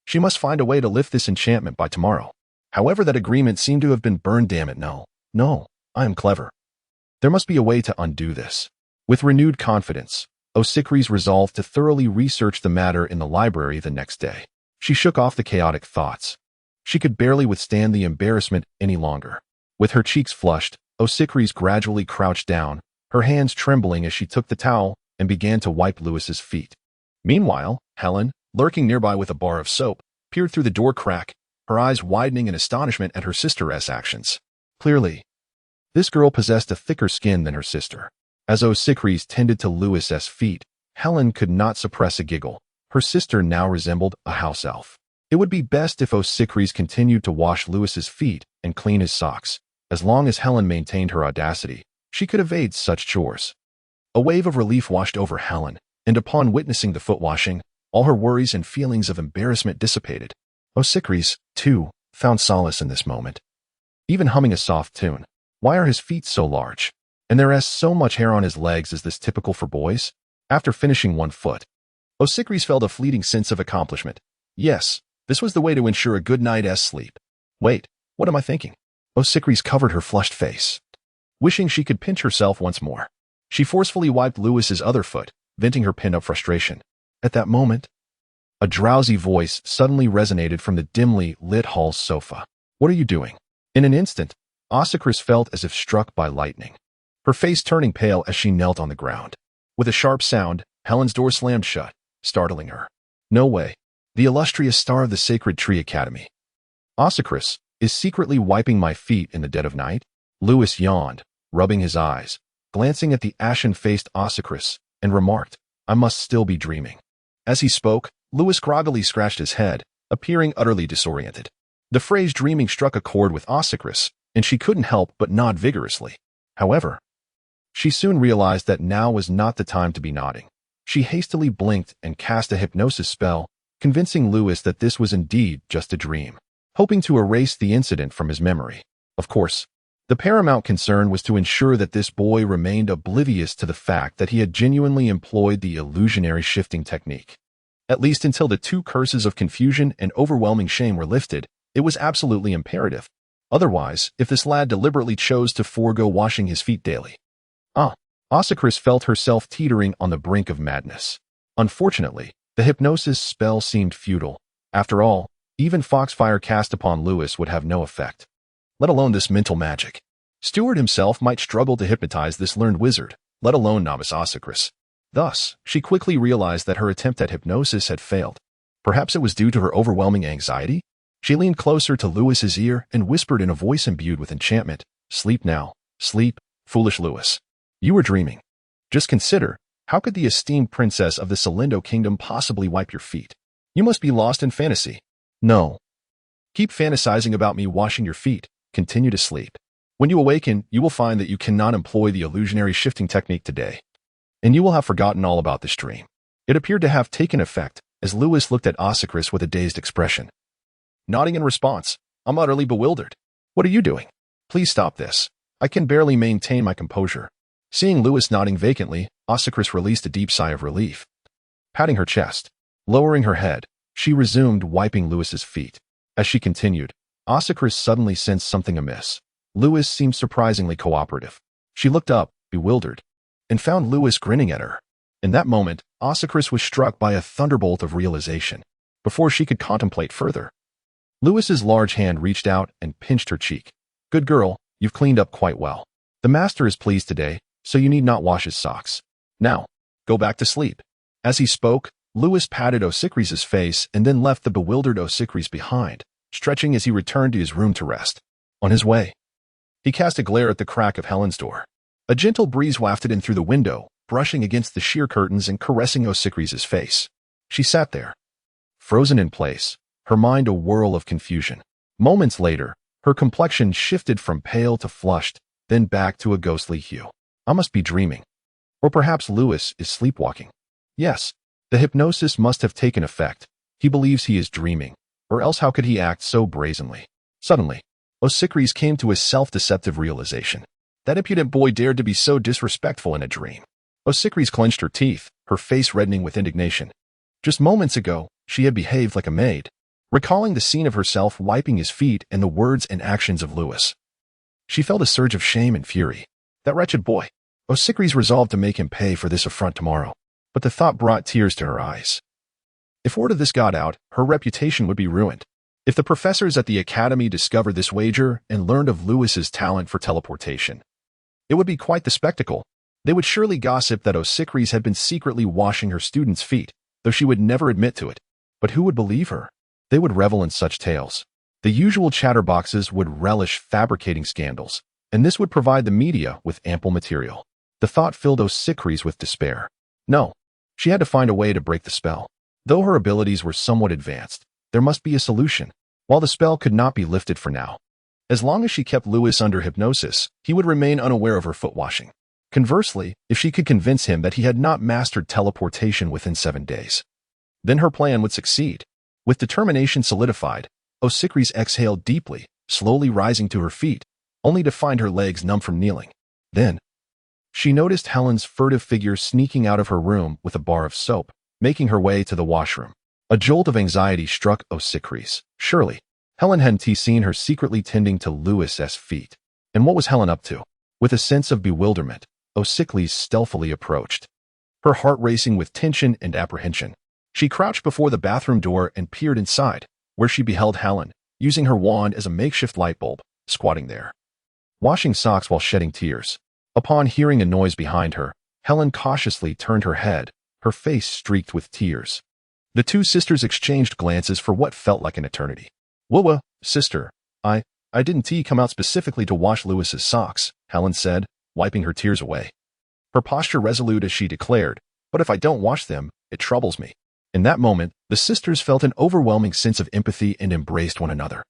She must find a way to lift this enchantment by tomorrow. However, that agreement seemed to have been burned. Damn it, no. No, I am clever. There must be a way to undo this. With renewed confidence, O'Shikris resolved to thoroughly research the matter in the library the next day. She shook off the chaotic thoughts. She could barely withstand the embarrassment any longer. With her cheeks flushed, O'Shikris gradually crouched down, her hands trembling as she took the towel and began to wipe Louis's feet. Meanwhile, Helen, lurking nearby with a bar of soap, peered through the door crack, her eyes widening in astonishment at her sister's actions. Clearly, this girl possessed a thicker skin than her sister. As O'Shikris tended to Louis's feet, Helen could not suppress a giggle. Her sister now resembled a house elf. It would be best if O'Shikris continued to wash Louis's feet and clean his socks. As long as Helen maintained her audacity, she could evade such chores. A wave of relief washed over Helen, and upon witnessing the foot washing, all her worries and feelings of embarrassment dissipated. O'Shikris, too, found solace in this moment. Even humming a soft tune. Why are his feet so large? And there is so much hair on his legs. Is this typical for boys? After finishing one foot, O'Shikris felt a fleeting sense of accomplishment. Yes, this was the way to ensure a good night's sleep. Wait, what am I thinking? O'Shikris covered her flushed face, wishing she could pinch herself once more. She forcefully wiped Louis's other foot, venting her pent-up frustration. At that moment, a drowsy voice suddenly resonated from the dimly lit hall's sofa. What are you doing? In an instant, O'Shikris felt as if struck by lightning, her face turning pale as she knelt on the ground. With a sharp sound, Helen's door slammed shut, startling her. No way. The illustrious star of the Sacred Tree Academy. O'Shikris is secretly wiping my feet in the dead of night? Louis yawned, rubbing his eyes, glancing at the ashen-faced O'Shikris, and remarked, I must still be dreaming. As he spoke, Louis groggily scratched his head, appearing utterly disoriented. The phrase dreaming struck a chord with O'Shikris, and she couldn't help but nod vigorously. However, she soon realized that now was not the time to be nodding. She hastily blinked and cast a hypnosis spell, convincing Louis that this was indeed just a dream, hoping to erase the incident from his memory. Of course, the paramount concern was to ensure that this boy remained oblivious to the fact that he had genuinely employed the illusionary shifting technique. At least until the two curses of confusion and overwhelming shame were lifted, it was absolutely imperative. Otherwise, if this lad deliberately chose to forego washing his feet daily, O'Shikris felt herself teetering on the brink of madness. Unfortunately, the hypnosis spell seemed futile. After all, even foxfire cast upon Louis would have no effect, let alone this mental magic. Stewart himself might struggle to hypnotize this learned wizard, let alone novice O'Shikris. Thus, she quickly realized that her attempt at hypnosis had failed. Perhaps it was due to her overwhelming anxiety? She leaned closer to Louis's ear and whispered in a voice imbued with enchantment, Sleep now. Sleep, foolish Louis. You were dreaming. Just consider, how could the esteemed princess of the Salindo kingdom possibly wipe your feet? You must be lost in fantasy. No. Keep fantasizing about me washing your feet. Continue to sleep. When you awaken, you will find that you cannot employ the illusionary shifting technique today, and you will have forgotten all about this dream. It appeared to have taken effect as Lewis looked at Ossicris with a dazed expression. Nodding in response, I'm utterly bewildered. What are you doing? Please stop this. I can barely maintain my composure. Seeing Lewis nodding vacantly, Ossicris released a deep sigh of relief. Patting her chest, lowering her head, she resumed wiping Lewis's feet. As she continued, Ossicris suddenly sensed something amiss. Lewis seemed surprisingly cooperative. She looked up, bewildered, and found Lewis grinning at her. In that moment, Ossicris was struck by a thunderbolt of realization. Before she could contemplate further, Lewis's large hand reached out and pinched her cheek. Good girl, you've cleaned up quite well. The master is pleased today, so you need not wash his socks. Now, go back to sleep. As he spoke, Lewis patted Ossicris's face and then left the bewildered Ossicris behind, stretching as he returned to his room to rest. On his way, he cast a glare at the crack of Helen's door. A gentle breeze wafted in through the window, brushing against the sheer curtains and caressing Ossicris's face. She sat there, frozen in place, her mind a whirl of confusion. Moments later, her complexion shifted from pale to flushed, then back to a ghostly hue. I must be dreaming. Or perhaps Lewis is sleepwalking. Yes, the hypnosis must have taken effect. He believes he is dreaming, or else how could he act so brazenly? Suddenly, Ossicris came to a self-deceptive realization. That impudent boy dared to be so disrespectful in a dream. Ossicris clenched her teeth, her face reddening with indignation. Just moments ago, she had behaved like a maid, recalling the scene of herself wiping his feet and the words and actions of Lewis. She felt a surge of shame and fury. That wretched boy. Ossicris resolved to make him pay for this affront tomorrow. But the thought brought tears to her eyes. If word of this got out, her reputation would be ruined. If the professors at the academy discovered this wager and learned of Lewis's talent for teleportation, it would be quite the spectacle. They would surely gossip that Ossicris had been secretly washing her students' feet, though she would never admit to it. But who would believe her? They would revel in such tales. The usual chatterboxes would relish fabricating scandals, and this would provide the media with ample material. The thought filled Ossicris with despair. No, she had to find a way to break the spell. Though her abilities were somewhat advanced, there must be a solution. While the spell could not be lifted for now, as long as she kept Lewis under hypnosis, he would remain unaware of her foot washing. Conversely, if she could convince him that he had not mastered teleportation within 7 days, then her plan would succeed. With determination solidified, Ossicris exhaled deeply, slowly rising to her feet, only to find her legs numb from kneeling. Then, she noticed Helen's furtive figure sneaking out of her room with a bar of soap, making her way to the washroom. A jolt of anxiety struck Ossicris. Surely, Helen hadn't seen her secretly tending to Lewis's feet. And what was Helen up to? With a sense of bewilderment, Ossicris stealthily approached, her heart racing with tension and apprehension. She crouched before the bathroom door and peered inside, where she beheld Helen, using her wand as a makeshift light bulb, squatting there, washing socks while shedding tears. Upon hearing a noise behind her, Helen cautiously turned her head, her face streaked with tears. The two sisters exchanged glances for what felt like an eternity. Whoa, sister, I didn't come out specifically to wash Lewis's socks, Helen said, wiping her tears away. Her posture resolute as she declared, but if I don't wash them, it troubles me. In that moment, the sisters felt an overwhelming sense of empathy and embraced one another,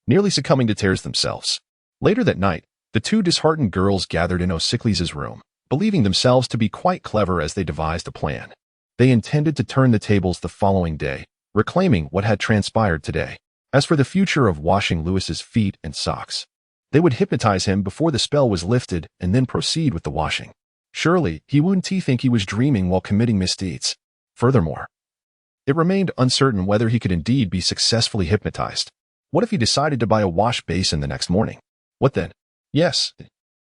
nearly succumbing to tears themselves. Later that night, the two disheartened girls gathered in Ossicris's room, believing themselves to be quite clever as they devised a plan. They intended to turn the tables the following day, reclaiming what had transpired today. As for the future of washing Lewis's feet and socks, they would hypnotize him before the spell was lifted and then proceed with the washing. Surely, he wouldn't think he was dreaming while committing misdeeds. Furthermore, it remained uncertain whether he could indeed be successfully hypnotized. What if he decided to buy a wash basin the next morning? What then? Yes,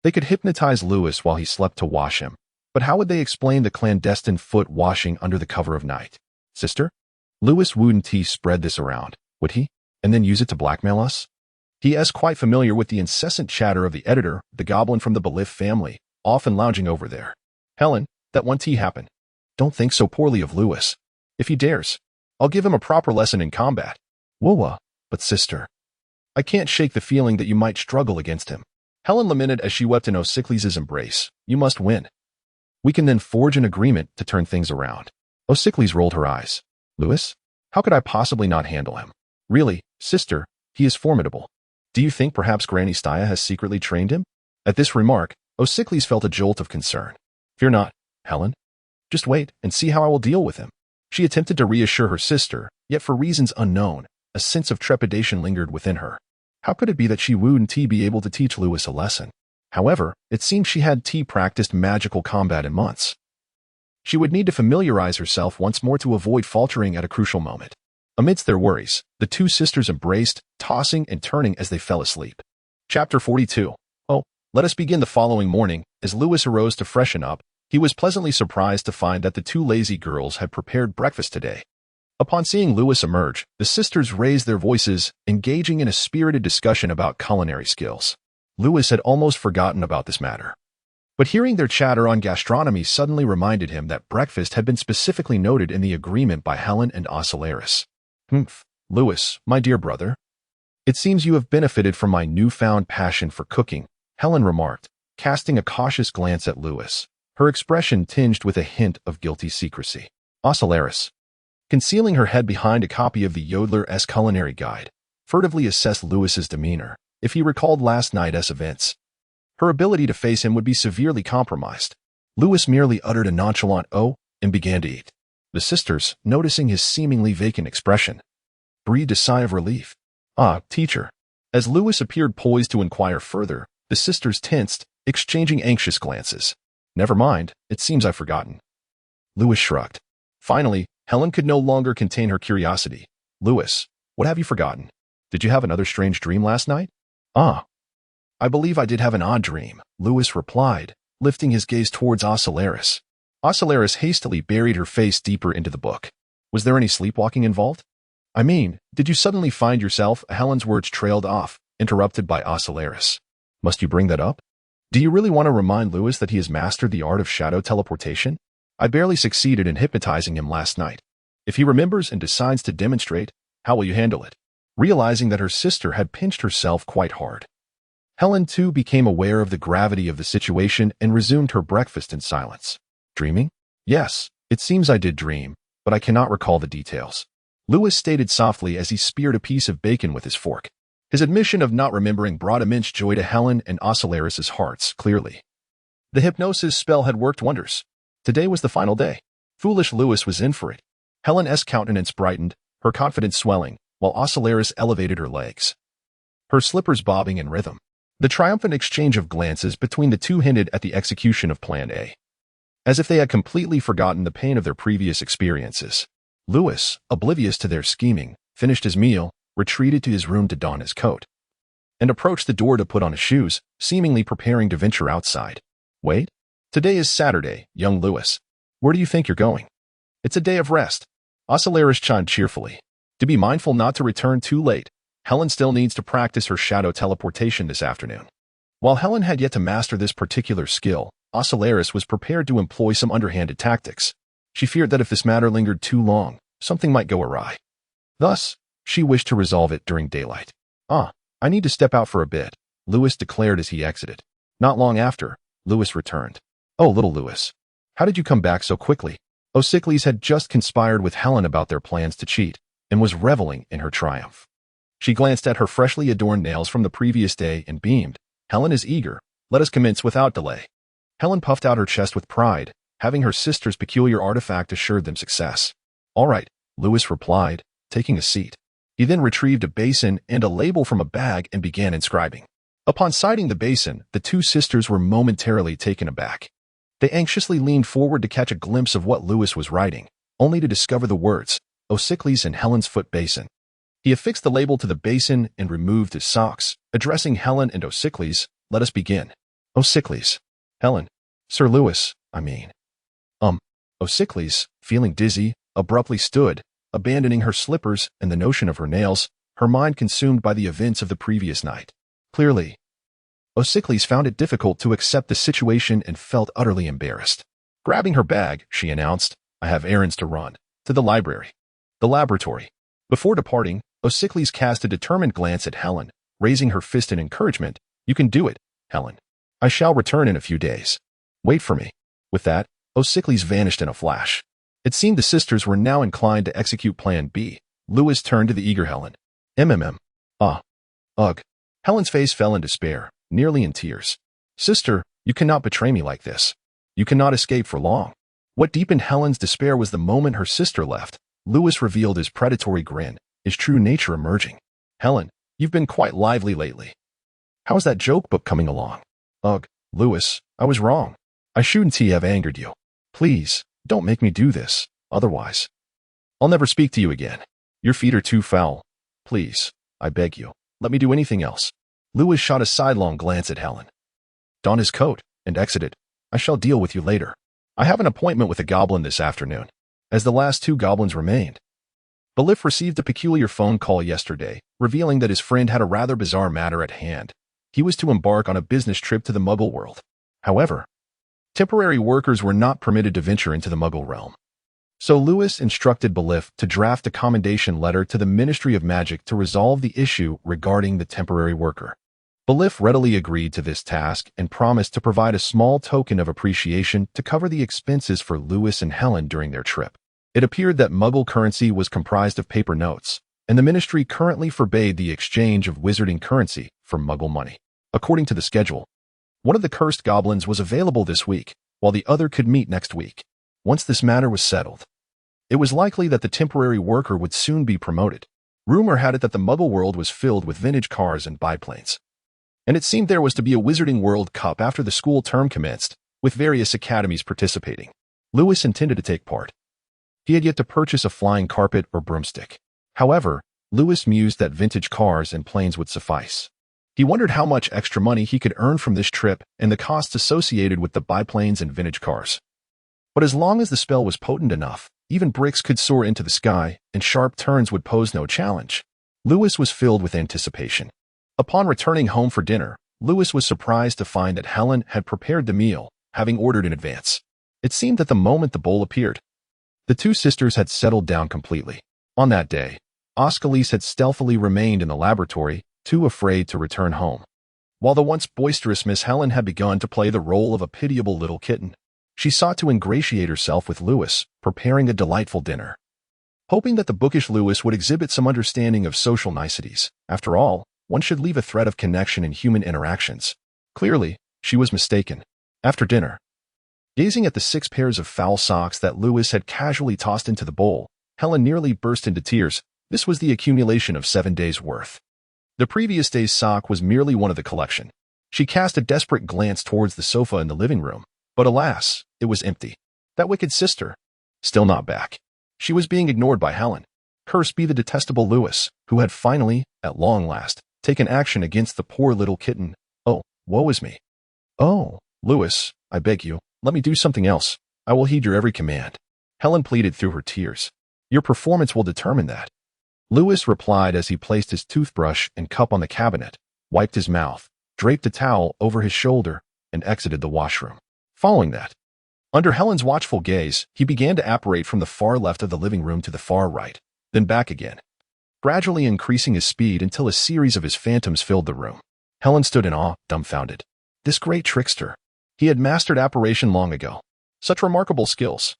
they could hypnotize Lewis while he slept to wash him. But how would they explain the clandestine foot washing under the cover of night? Sister? Lewis wouldn't spread this around, would he? And then use it to blackmail us? He is quite familiar with the incessant chatter of the editor, the goblin from the Belief family, often lounging over there. Helen, that won't happen. Don't think so poorly of Lewis. If he dares, I'll give him a proper lesson in combat. Whoa, but sister, I can't shake the feeling that you might struggle against him. Helen lamented as she wept in Ossicris's embrace. You must win. We can then forge an agreement to turn things around. Ossicris rolled her eyes. Lewis? How could I possibly not handle him? Really, sister, he is formidable. Do you think perhaps Granny Staya has secretly trained him? At this remark, Osicles felt a jolt of concern. Fear not, Helen. Just wait and see how I will deal with him. She attempted to reassure her sister, yet for reasons unknown, a sense of trepidation lingered within her. How could it be that she wouldn't be able to teach Lewis a lesson? However, it seemed she had practiced magical combat in months. She would need to familiarize herself once more to avoid faltering at a crucial moment. Amidst their worries, the two sisters embraced, tossing and turning as they fell asleep. Chapter 42. Oh, let us begin. The following morning, as Lewis arose to freshen up, he was pleasantly surprised to find that the two lazy girls had prepared breakfast today. Upon seeing Lewis emerge, the sisters raised their voices, engaging in a spirited discussion about culinary skills. Lewis had almost forgotten about this matter. But hearing their chatter on gastronomy suddenly reminded him that breakfast had been specifically noted in the agreement by Helen and Oscillarius. Lewis, my dear brother. It seems you have benefited from my newfound passion for cooking, Helen remarked, casting a cautious glance at Lewis, her expression tinged with a hint of guilty secrecy. Oscillarius, concealing her head behind a copy of the Yodeler's culinary guide, furtively assessed Lewis's demeanor. If he recalled last night's events, her ability to face him would be severely compromised. Lewis merely uttered a nonchalant "oh" and began to eat. The sisters, noticing his seemingly vacant expression, breathed a sigh of relief. Ah, teacher. As Lewis appeared poised to inquire further, the sisters tensed, exchanging anxious glances. Never mind, it seems I've forgotten. Lewis shrugged. Finally, Helen could no longer contain her curiosity. Lewis, what have you forgotten? Did you have another strange dream last night? Ah, I believe I did have an odd dream, Lewis replied, lifting his gaze towards Oscillarius. Oscillarius hastily buried her face deeper into the book. Was there any sleepwalking involved? I mean, did you suddenly find yourself? Helen's words trailed off, interrupted by Oscillarius. Must you bring that up? Do you really want to remind Lewis that he has mastered the art of shadow teleportation? I barely succeeded in hypnotizing him last night. If he remembers and decides to demonstrate, how will you handle it? Realizing that her sister had pinched herself quite hard, Helen too became aware of the gravity of the situation and resumed her breakfast in silence. Dreaming? Yes, it seems I did dream, but I cannot recall the details. Lewis stated softly as he speared a piece of bacon with his fork. His admission of not remembering brought immense joy to Helen and Oscillarius' hearts, clearly. The hypnosis spell had worked wonders. Today was the final day. Foolish Lewis was in for it. Helen's countenance brightened, her confidence swelling, while Oscillarius elevated her legs, her slippers bobbing in rhythm. The triumphant exchange of glances between the two hinted at the execution of Plan A, as if they had completely forgotten the pain of their previous experiences. Lewis, oblivious to their scheming, finished his meal, retreated to his room to don his coat, and approached the door to put on his shoes, seemingly preparing to venture outside. Wait, today is Saturday, young Lewis. Where do you think you're going? It's a day of rest, Oscillarius chimed cheerfully. To be mindful not to return too late. Helen still needs to practice her shadow teleportation this afternoon. While Helen had yet to master this particular skill, Oscillarius was prepared to employ some underhanded tactics. She feared that if this matter lingered too long, something might go awry. Thus, she wished to resolve it during daylight. I need to step out for a bit, Lewis declared as he exited. Not long after, Lewis returned. Oh, little Lewis. How did you come back so quickly? Osicles had just conspired with Helen about their plans to cheat, and was reveling in her triumph. She glanced at her freshly adorned nails from the previous day and beamed. Helen is eager. Let us commence without delay. Helen puffed out her chest with pride, having her sister's peculiar artifact assured them success. All right, Lewis replied, taking a seat. He then retrieved a basin and a label from a bag and began inscribing. Upon sighting the basin, the two sisters were momentarily taken aback. They anxiously leaned forward to catch a glimpse of what Lewis was writing, only to discover the words, Osicles and Helen's foot basin. He affixed the label to the basin and removed his socks, addressing Helen and Osicles. Let us begin. Osicles. Helen. Sir Lewis, I mean. Osicles, feeling dizzy, abruptly stood, abandoning her slippers and the notion of her nails, her mind consumed by the events of the previous night. Clearly, Osicles found it difficult to accept the situation and felt utterly embarrassed. Grabbing her bag, she announced, I have errands to run. To the library. The laboratory. Before departing, Osicles cast a determined glance at Helen, raising her fist in encouragement. You can do it, Helen. I shall return in a few days. Wait for me. With that, Osicles vanished in a flash. It seemed the sisters were now inclined to execute Plan B. Lewis turned to the eager Helen. Ugh. Helen's face fell in despair, nearly in tears. Sister, you cannot betray me like this. You cannot escape for long. What deepened Helen's despair was the moment her sister left. Louis revealed his predatory grin, his true nature emerging. Helen, you've been quite lively lately. How's that joke book coming along? Ugh, Louis, I was wrong. I shouldn't have angered you. Please, don't make me do this, otherwise I'll never speak to you again. Your feet are too foul. Please, I beg you, let me do anything else. Louis shot a sidelong glance at Helen, donned his coat, and exited. I shall deal with you later. I have an appointment with a goblin this afternoon, as the last two goblins remained. Belif received a peculiar phone call yesterday, revealing that his friend had a rather bizarre matter at hand. He was to embark on a business trip to the Muggle world. However, temporary workers were not permitted to venture into the Muggle realm. So Louis instructed Belif to draft a commendation letter to the Ministry of Magic to resolve the issue regarding the temporary worker. Belif readily agreed to this task and promised to provide a small token of appreciation to cover the expenses for Louis and Helen during their trip. It appeared that Muggle currency was comprised of paper notes, and the ministry currently forbade the exchange of wizarding currency for Muggle money. According to the schedule, one of the cursed goblins was available this week, while the other could meet next week. Once this matter was settled, it was likely that the temporary worker would soon be promoted. Rumor had it that the Muggle world was filled with vintage cars and biplanes, and it seemed there was to be a Wizarding World Cup after the school term commenced, with various academies participating. Louis intended to take part. He had yet to purchase a flying carpet or broomstick. However, Louis mused that vintage cars and planes would suffice. He wondered how much extra money he could earn from this trip and the costs associated with the biplanes and vintage cars. But as long as the spell was potent enough, even bricks could soar into the sky, and sharp turns would pose no challenge. Louis was filled with anticipation. Upon returning home for dinner, Louis was surprised to find that Helen had prepared the meal, having ordered in advance. It seemed that the moment the bowl appeared, the two sisters had settled down completely. On that day, Oscalise had stealthily remained in the laboratory, too afraid to return home. While the once boisterous Miss Helen had begun to play the role of a pitiable little kitten, she sought to ingratiate herself with Louis, preparing a delightful dinner. Hoping that the bookish Louis would exhibit some understanding of social niceties. After all, one should leave a thread of connection in human interactions. Clearly, she was mistaken. After dinner, gazing at the 6 pairs of foul socks that Louis had casually tossed into the bowl, Helen nearly burst into tears. This was the accumulation of 7 days' worth. The previous day's sock was merely one of the collection. She cast a desperate glance towards the sofa in the living room, but alas, it was empty. That wicked sister, still not back. She was being ignored by Helen. Cursed be the detestable Louis, who had finally, at long last, taken action against the poor little kitten. Oh, woe is me. Oh, Louis, I beg you, let me do something else. I will heed your every command. Helen pleaded through her tears. Your performance will determine that. Louis replied as he placed his toothbrush and cup on the cabinet, wiped his mouth, draped a towel over his shoulder, and exited the washroom. Following that, under Helen's watchful gaze, he began to apparate from the far left of the living room to the far right, then back again, gradually increasing his speed until a series of his phantoms filled the room. Helen stood in awe, dumbfounded. This great trickster. He had mastered apparition long ago. Such remarkable skills.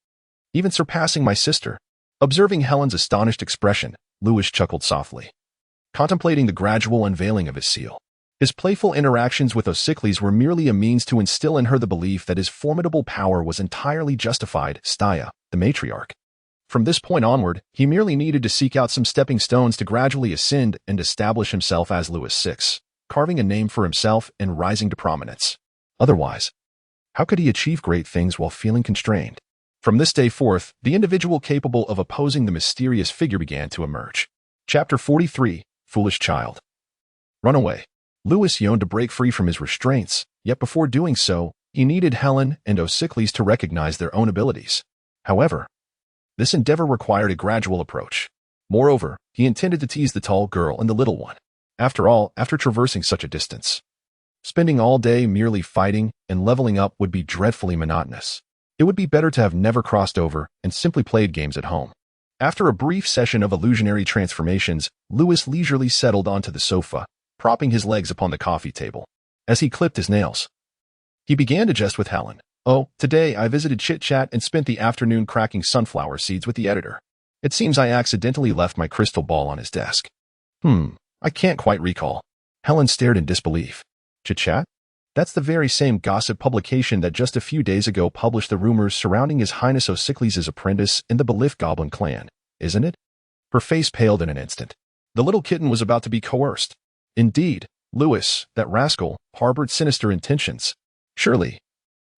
Even surpassing my sister. Observing Helen's astonished expression, Louis chuckled softly, contemplating the gradual unveiling of his seal. His playful interactions with Osicles were merely a means to instill in her the belief that his formidable power was entirely justified. Staya, the matriarch. From this point onward, he merely needed to seek out some stepping stones to gradually ascend and establish himself as Louis VI, carving a name for himself and rising to prominence. Otherwise, how could he achieve great things while feeling constrained? From this day forth, the individual capable of opposing the mysterious figure began to emerge. Chapter 43, Foolish Child. Run away. Louis yearned to break free from his restraints, yet before doing so, he needed Helen and Osicles to recognize their own abilities. However, this endeavor required a gradual approach. Moreover, he intended to tease the tall girl and the little one. After all, after traversing such a distance, spending all day merely fighting and leveling up would be dreadfully monotonous. It would be better to have never crossed over and simply played games at home. After a brief session of illusionary transformations, Louis leisurely settled onto the sofa, propping his legs upon the coffee table. As he clipped his nails, he began to jest with Helen. Oh, today I visited Chit Chat and spent the afternoon cracking sunflower seeds with the editor. It seems I accidentally left my crystal ball on his desk. I can't quite recall. Helen stared in disbelief. Chit-chat? That's the very same gossip publication that just a few days ago published the rumors surrounding His Highness O'Sickles' apprentice in the Belief Goblin clan, isn't it? Her face paled in an instant. The little kitten was about to be coerced. Indeed, Lewis, that rascal, harbored sinister intentions. Surely,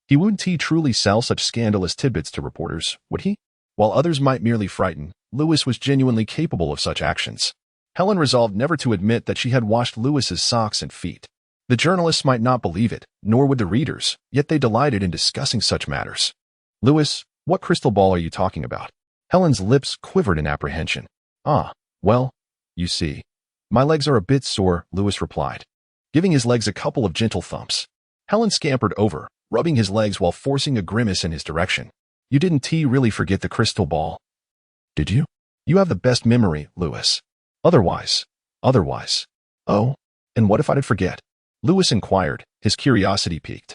he wouldn't truly sell such scandalous tidbits to reporters, would he? While others might merely frighten, Lewis was genuinely capable of such actions. Helen resolved never to admit that she had washed Lewis's socks and feet. The journalists might not believe it, nor would the readers, yet they delighted in discussing such matters. Lewis, what crystal ball are you talking about? Helen's lips quivered in apprehension. Ah, well, you see. My legs are a bit sore, Lewis replied, giving his legs a couple of gentle thumps. Helen scampered over, rubbing his legs while forcing a grimace in his direction. You didn't really forget the crystal ball, did you? You have the best memory, Lewis. Otherwise. Oh, and what if I'd forget? Lewis inquired, his curiosity piqued.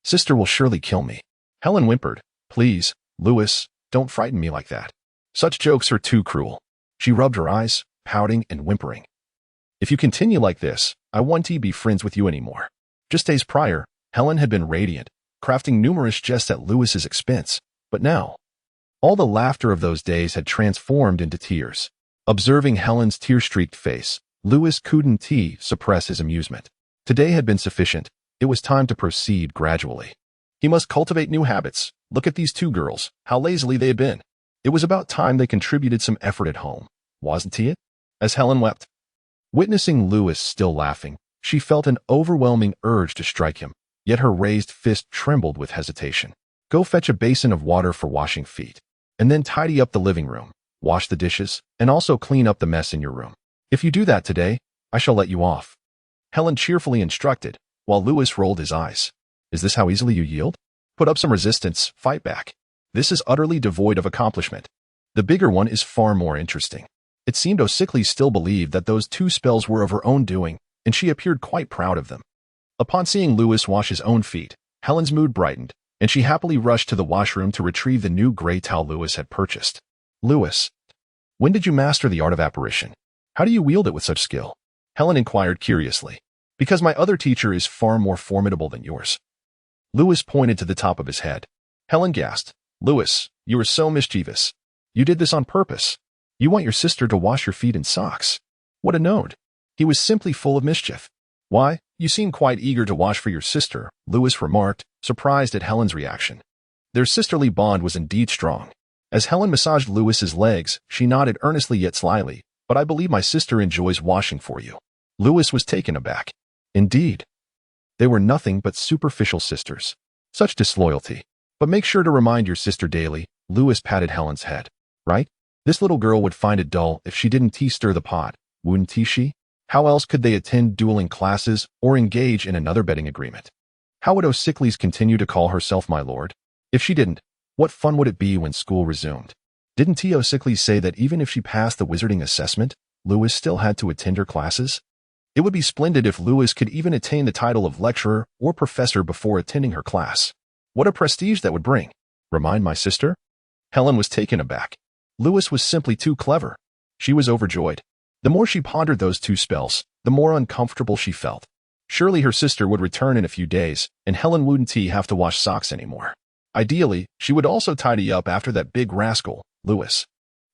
Sister will surely kill me. Helen whimpered. Please, Lewis, don't frighten me like that. Such jokes are too cruel. She rubbed her eyes, pouting and whimpering. If you continue like this, I won't be friends with you anymore. Just days prior, Helen had been radiant, crafting numerous jests at Lewis's expense, but now, all the laughter of those days had transformed into tears. Observing Helen's tear-streaked face, Lewis couldn't suppress his amusement. Today had been sufficient. It was time to proceed gradually. He must cultivate new habits. Look at these two girls, how lazily they had been. It was about time they contributed some effort at home, wasn't it? As Helen wept. Witnessing Lewis still laughing, she felt an overwhelming urge to strike him, yet her raised fist trembled with hesitation. Go fetch a basin of water for washing feet, and then tidy up the living room, wash the dishes, and also clean up the mess in your room. If you do that today, I shall let you off. Helen cheerfully instructed, while Lewis rolled his eyes. Is this how easily you yield? Put up some resistance, fight back. This is utterly devoid of accomplishment. The bigger one is far more interesting. It seemed O'Sickles still believed that those two spells were of her own doing, and she appeared quite proud of them. Upon seeing Lewis wash his own feet, Helen's mood brightened, and she happily rushed to the washroom to retrieve the new gray towel Lewis had purchased. Lewis, when did you master the art of apparition? How do you wield it with such skill? Helen inquired curiously. Because my other teacher is far more formidable than yours. Lewis pointed to the top of his head. Helen gasped. Lewis, you are so mischievous. You did this on purpose. You want your sister to wash your feet in socks. What a node. He was simply full of mischief. Why, you seem quite eager to wash for your sister, Lewis remarked, surprised at Helen's reaction. Their sisterly bond was indeed strong. As Helen massaged Lewis's legs, she nodded earnestly yet slyly. But I believe my sister enjoys washing for you. Lewis was taken aback. Indeed. They were nothing but superficial sisters. Such disloyalty. But make sure to remind your sister daily, Lewis patted Helen's head. Right? This little girl would find it dull if she didn't stir the pot, wouldn't she? How else could they attend dueling classes or engage in another betting agreement? How would O'Sickles continue to call herself my lord? If she didn't, what fun would it be when school resumed? Didn't O'Sickles say that even if she passed the wizarding assessment, Lewis still had to attend her classes? It would be splendid if Lewis could even attain the title of lecturer or professor before attending her class. What a prestige that would bring. Remind my sister? Helen was taken aback. Lewis was simply too clever. She was overjoyed. The more she pondered those two spells, the more uncomfortable she felt. Surely her sister would return in a few days, and Helen wouldn't have to wash socks anymore. Ideally, she would also tidy up after that big rascal, Lewis.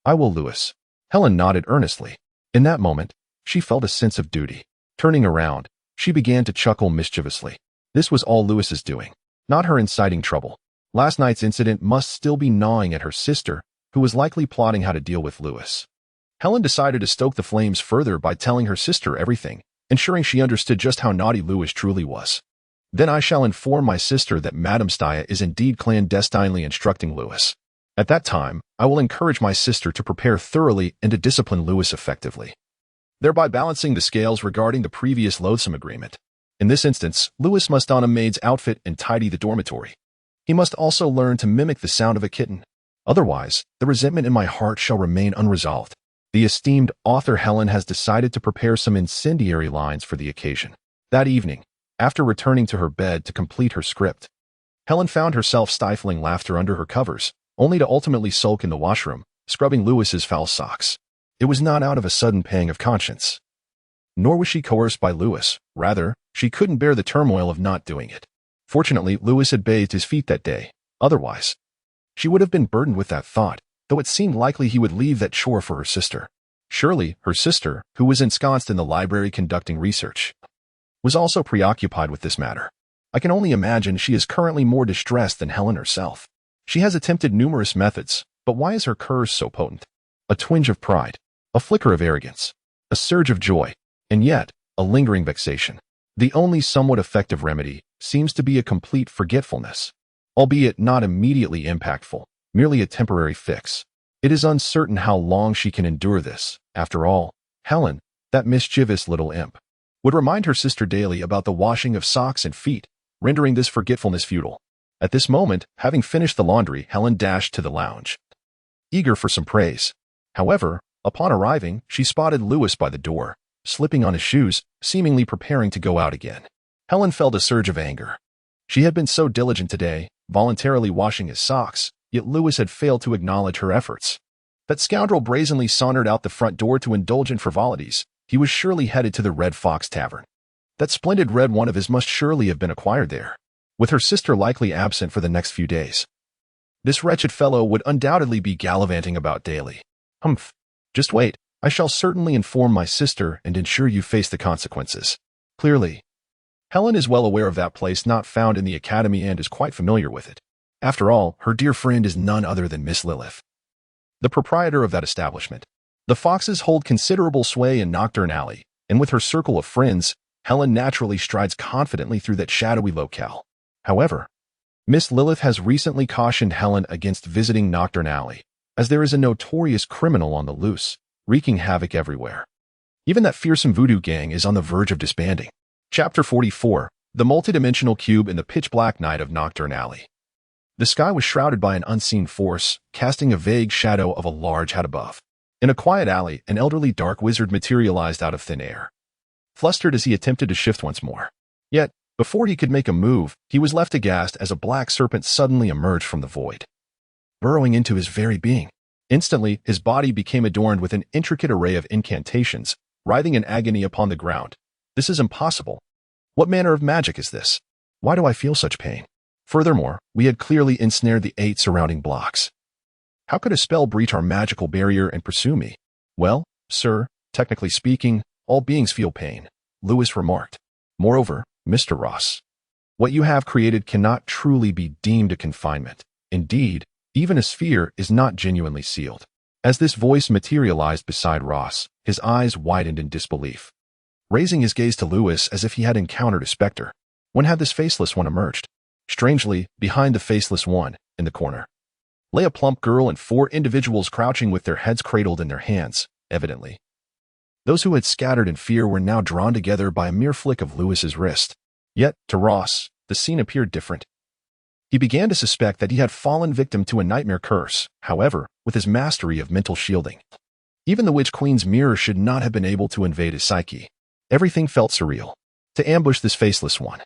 I will, Lewis. Helen nodded earnestly. In that moment, she felt a sense of duty. Turning around, she began to chuckle mischievously. This was all Lewis's doing, not her inciting trouble. Last night's incident must still be gnawing at her sister, who was likely plotting how to deal with Lewis. Helen decided to stoke the flames further by telling her sister everything, ensuring she understood just how naughty Lewis truly was. Then I shall inform my sister that Madame Staya is indeed clandestinely instructing Lewis. At that time, I will encourage my sister to prepare thoroughly and to discipline Lewis effectively, thereby balancing the scales regarding the previous loathsome agreement. In this instance, Lewis must don a maid's outfit and tidy the dormitory. He must also learn to mimic the sound of a kitten. Otherwise, the resentment in my heart shall remain unresolved. The esteemed author Helen has decided to prepare some incendiary lines for the occasion. That evening, after returning to her bed to complete her script, Helen found herself stifling laughter under her covers, only to ultimately sulk in the washroom, scrubbing Lewis's foul socks. It was not out of a sudden pang of conscience. Nor was she coerced by Lewis. Rather, she couldn't bear the turmoil of not doing it. Fortunately, Lewis had bathed his feet that day. Otherwise, she would have been burdened with that thought, though it seemed likely he would leave that chore for her sister. Surely, her sister, who was ensconced in the library conducting research, was also preoccupied with this matter. I can only imagine she is currently more distressed than Helen herself. She has attempted numerous methods, but why is her curse so potent? A twinge of pride, a flicker of arrogance, a surge of joy, and yet, a lingering vexation. The only somewhat effective remedy seems to be a complete forgetfulness, albeit not immediately impactful, merely a temporary fix. It is uncertain how long she can endure this. After all, Helen, that mischievous little imp, would remind her sister daily about the washing of socks and feet, rendering this forgetfulness futile. At this moment, having finished the laundry, Helen dashed to the lounge, eager for some praise. However, upon arriving, she spotted Lewis by the door, slipping on his shoes, seemingly preparing to go out again. Helen felt a surge of anger. She had been so diligent today, voluntarily washing his socks, yet Lewis had failed to acknowledge her efforts. That scoundrel brazenly sauntered out the front door to indulge in frivolities. He was surely headed to the Red Fox Tavern. That splendid red one of his must surely have been acquired there, with her sister likely absent for the next few days. This wretched fellow would undoubtedly be gallivanting about daily. Humph. Just wait. I shall certainly inform my sister and ensure you face the consequences. Clearly, Helen is well aware of that place not found in the academy and is quite familiar with it. After all, her dear friend is none other than Miss Lilith, the proprietor of that establishment. The Foxes hold considerable sway in Knockturn Alley, and with her circle of friends, Helen naturally strides confidently through that shadowy locale. However, Miss Lilith has recently cautioned Helen against visiting Knockturn Alley, as there is a notorious criminal on the loose, wreaking havoc everywhere. Even that fearsome voodoo gang is on the verge of disbanding. Chapter 44, The Multidimensional Cube in the Pitch-Black Night of Knockturn Alley. The sky was shrouded by an unseen force, casting a vague shadow of a large hat above. In a quiet alley, an elderly dark wizard materialized out of thin air, flustered as he attempted to shift once more. Yet, before he could make a move, he was left aghast as a black serpent suddenly emerged from the void, burrowing into his very being. Instantly, his body became adorned with an intricate array of incantations, writhing in agony upon the ground. This is impossible. What manner of magic is this? Why do I feel such pain? Furthermore, we had clearly ensnared the 8 surrounding blocks. How could a spell breach our magical barrier and pursue me? Well, sir, technically speaking, all beings feel pain, Lewis remarked. Moreover, Mr. Ross, what you have created cannot truly be deemed a confinement. Indeed, even a sphere is not genuinely sealed. As this voice materialized beside Ross, his eyes widened in disbelief, raising his gaze to Lewis as if he had encountered a specter. When had this faceless one emerged? Strangely, behind the faceless one, in the corner, lay a plump girl and 4 individuals crouching with their heads cradled in their hands, evidently. Those who had scattered in fear were now drawn together by a mere flick of Lewis's wrist. Yet, to Ross, the scene appeared different. He began to suspect that he had fallen victim to a nightmare curse. However, with his mastery of mental shielding, even the Witch Queen's mirror should not have been able to invade his psyche. Everything felt surreal. To ambush this faceless one,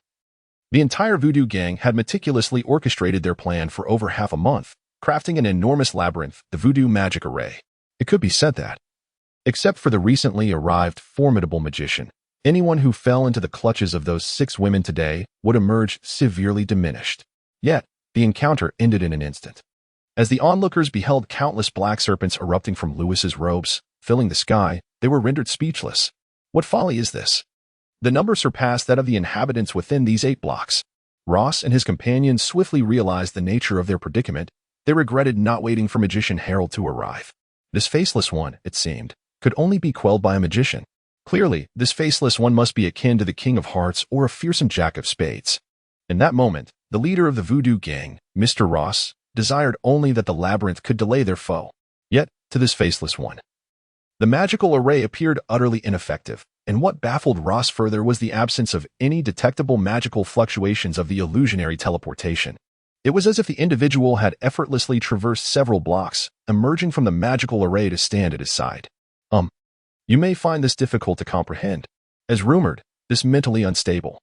the entire voodoo gang had meticulously orchestrated their plan for over half a month, crafting an enormous labyrinth, the voodoo magic array. It could be said that, except for the recently arrived formidable magician, anyone who fell into the clutches of those 6 women today would emerge severely diminished. Yet, the encounter ended in an instant. As the onlookers beheld countless black serpents erupting from Lewis's robes, filling the sky, they were rendered speechless. What folly is this? The number surpassed that of the inhabitants within these 8 blocks. Ross and his companions swiftly realized the nature of their predicament. They regretted not waiting for Magician Harold to arrive. This faceless one, it seemed, could only be quelled by a magician. Clearly, this faceless one must be akin to the King of Hearts or a fearsome Jack of Spades. In that moment, the leader of the voodoo gang, Mr. Ross, desired only that the labyrinth could delay their foe. Yet, to this faceless one, the magical array appeared utterly ineffective, and what baffled Ross further was the absence of any detectable magical fluctuations of the illusionary teleportation. It was as if the individual had effortlessly traversed several blocks, emerging from the magical array to stand at his side. You may find this difficult to comprehend. As rumored, this mentally unstable,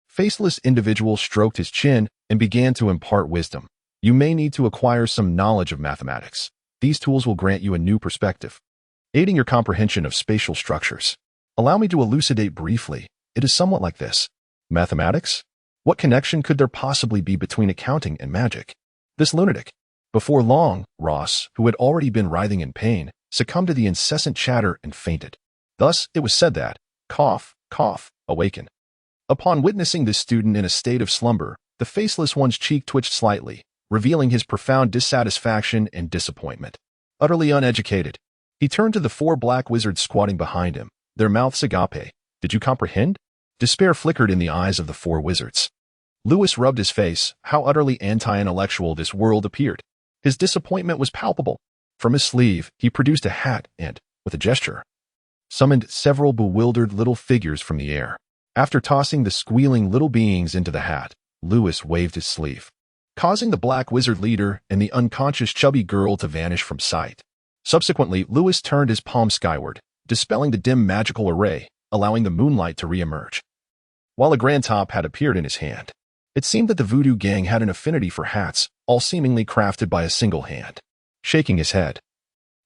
faceless individual stroked his chin and began to impart wisdom. You may need to acquire some knowledge of mathematics. These tools will grant you a new perspective, aiding your comprehension of spatial structures. Allow me to elucidate briefly. It is somewhat like this. Mathematics? What connection could there possibly be between accounting and magic? This lunatic. Before long, Ross, who had already been writhing in pain, succumbed to the incessant chatter and fainted. Thus, it was said that, cough, cough, awaken. Upon witnessing this student in a state of slumber, the faceless one's cheek twitched slightly, revealing his profound dissatisfaction and disappointment. Utterly uneducated, he turned to the four black wizards squatting behind him, their mouths agape. Did you comprehend? Despair flickered in the eyes of the four wizards. Lewis rubbed his face. How utterly anti-intellectual this world appeared. His disappointment was palpable. From his sleeve, he produced a hat and, with a gesture, summoned several bewildered little figures from the air. After tossing the squealing little beings into the hat, Lewis waved his sleeve, causing the black wizard leader and the unconscious chubby girl to vanish from sight. Subsequently, Lewis turned his palm skyward, dispelling the dim magical array, allowing the moonlight to re-emerge. While a grand top had appeared in his hand, it seemed that the voodoo gang had an affinity for hats, all seemingly crafted by a single hand. Shaking his head,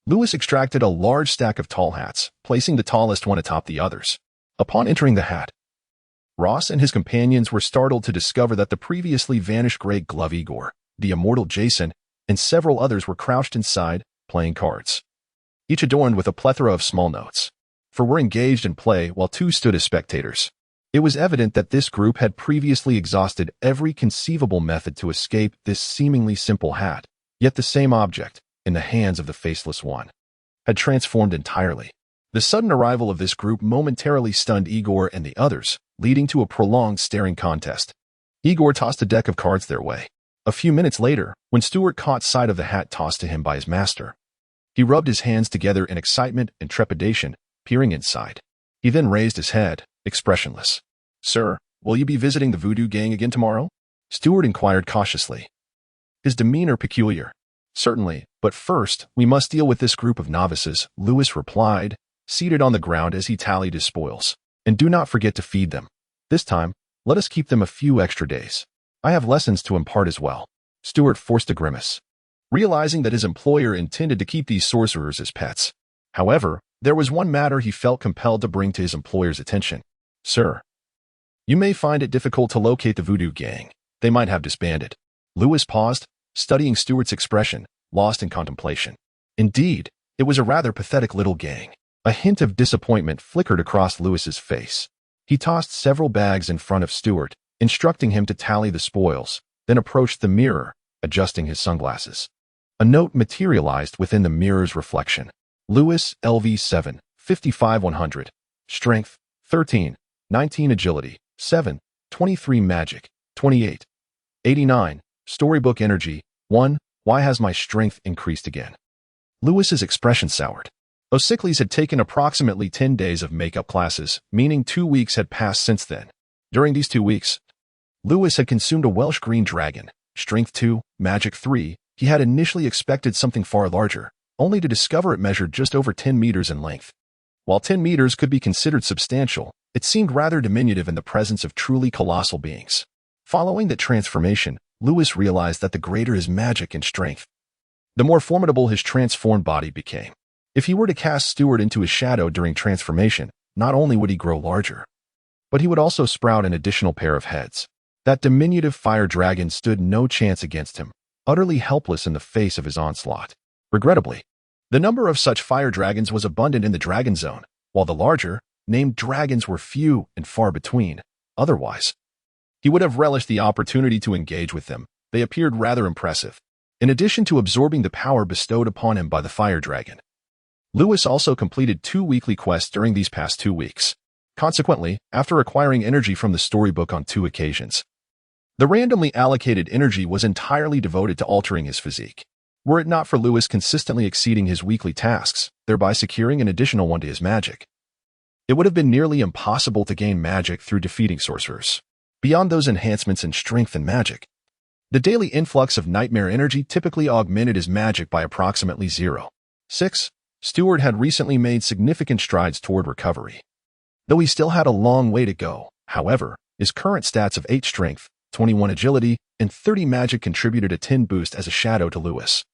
Lewis extracted a large stack of tall hats, placing the tallest one atop the others. Upon entering the hat, Ross and his companions were startled to discover that the previously vanished Great Glove Igor, the immortal Jason, and several others were crouched inside, playing cards, each adorned with a plethora of small notes. For were engaged in play while two stood as spectators. It was evident that this group had previously exhausted every conceivable method to escape this seemingly simple hat, yet the same object, in the hands of the faceless one, had transformed entirely. The sudden arrival of this group momentarily stunned Igor and the others, leading to a prolonged staring contest. Igor tossed a deck of cards their way. A few minutes later, when Stuart caught sight of the hat tossed to him by his master, he rubbed his hands together in excitement and trepidation, peering inside. He then raised his head, expressionless. Sir, will you be visiting the voodoo gang again tomorrow? Stuart inquired cautiously, his demeanor peculiar. Certainly, but first, we must deal with this group of novices, Lewis replied, seated on the ground as he tallied his spoils. And do not forget to feed them. This time, let us keep them a few extra days. I have lessons to impart as well. Stuart forced a grimace, realizing that his employer intended to keep these sorcerers as pets. However, there was one matter he felt compelled to bring to his employer's attention. Sir, you may find it difficult to locate the voodoo gang. They might have disbanded. Lewis paused, studying Stuart's expression, lost in contemplation. Indeed, it was a rather pathetic little gang. A hint of disappointment flickered across Lewis's face. He tossed several bags in front of Stuart, instructing him to tally the spoils, then approached the mirror, adjusting his sunglasses. A note materialized within the mirror's reflection. Lewis, LV 7, 55-100. Strength, 13, 19 agility, 7, 23 magic, 28, 89. Storybook energy, 1. Why has my strength increased again? Lewis's expression soured. Osicles had taken approximately 10 days of makeup classes, meaning 2 weeks had passed since then. During these 2 weeks, Lewis had consumed a Welsh green dragon, strength 2, magic 3. He had initially expected something far larger, only to discover it measured just over 10 meters in length. While 10 meters could be considered substantial, it seemed rather diminutive in the presence of truly colossal beings. Following that transformation, Lewis realized that the greater his magic and strength, the more formidable his transformed body became. If he were to cast Stuart into his shadow during transformation, not only would he grow larger, but he would also sprout an additional pair of heads. That diminutive fire dragon stood no chance against him, utterly helpless in the face of his onslaught. Regrettably, the number of such fire dragons was abundant in the Dragon Zone, while the larger, named dragons were few and far between. Otherwise, he would have relished the opportunity to engage with them. They appeared rather impressive. In addition to absorbing the power bestowed upon him by the fire dragon, Lewis also completed 2 weekly quests during these past 2 weeks. Consequently, after acquiring energy from the storybook on 2 occasions, the randomly allocated energy was entirely devoted to altering his physique. Were it not for Lewis consistently exceeding his weekly tasks, thereby securing an additional one to his magic, it would have been nearly impossible to gain magic through defeating sorcerers. Beyond those enhancements in strength and magic, the daily influx of nightmare energy typically augmented his magic by approximately 0.6. Stuart had recently made significant strides toward recovery. Though he still had a long way to go, however, his current stats of 8 strength, 21 agility, and 30 magic contributed a 10 boost as a shadow to Lewis.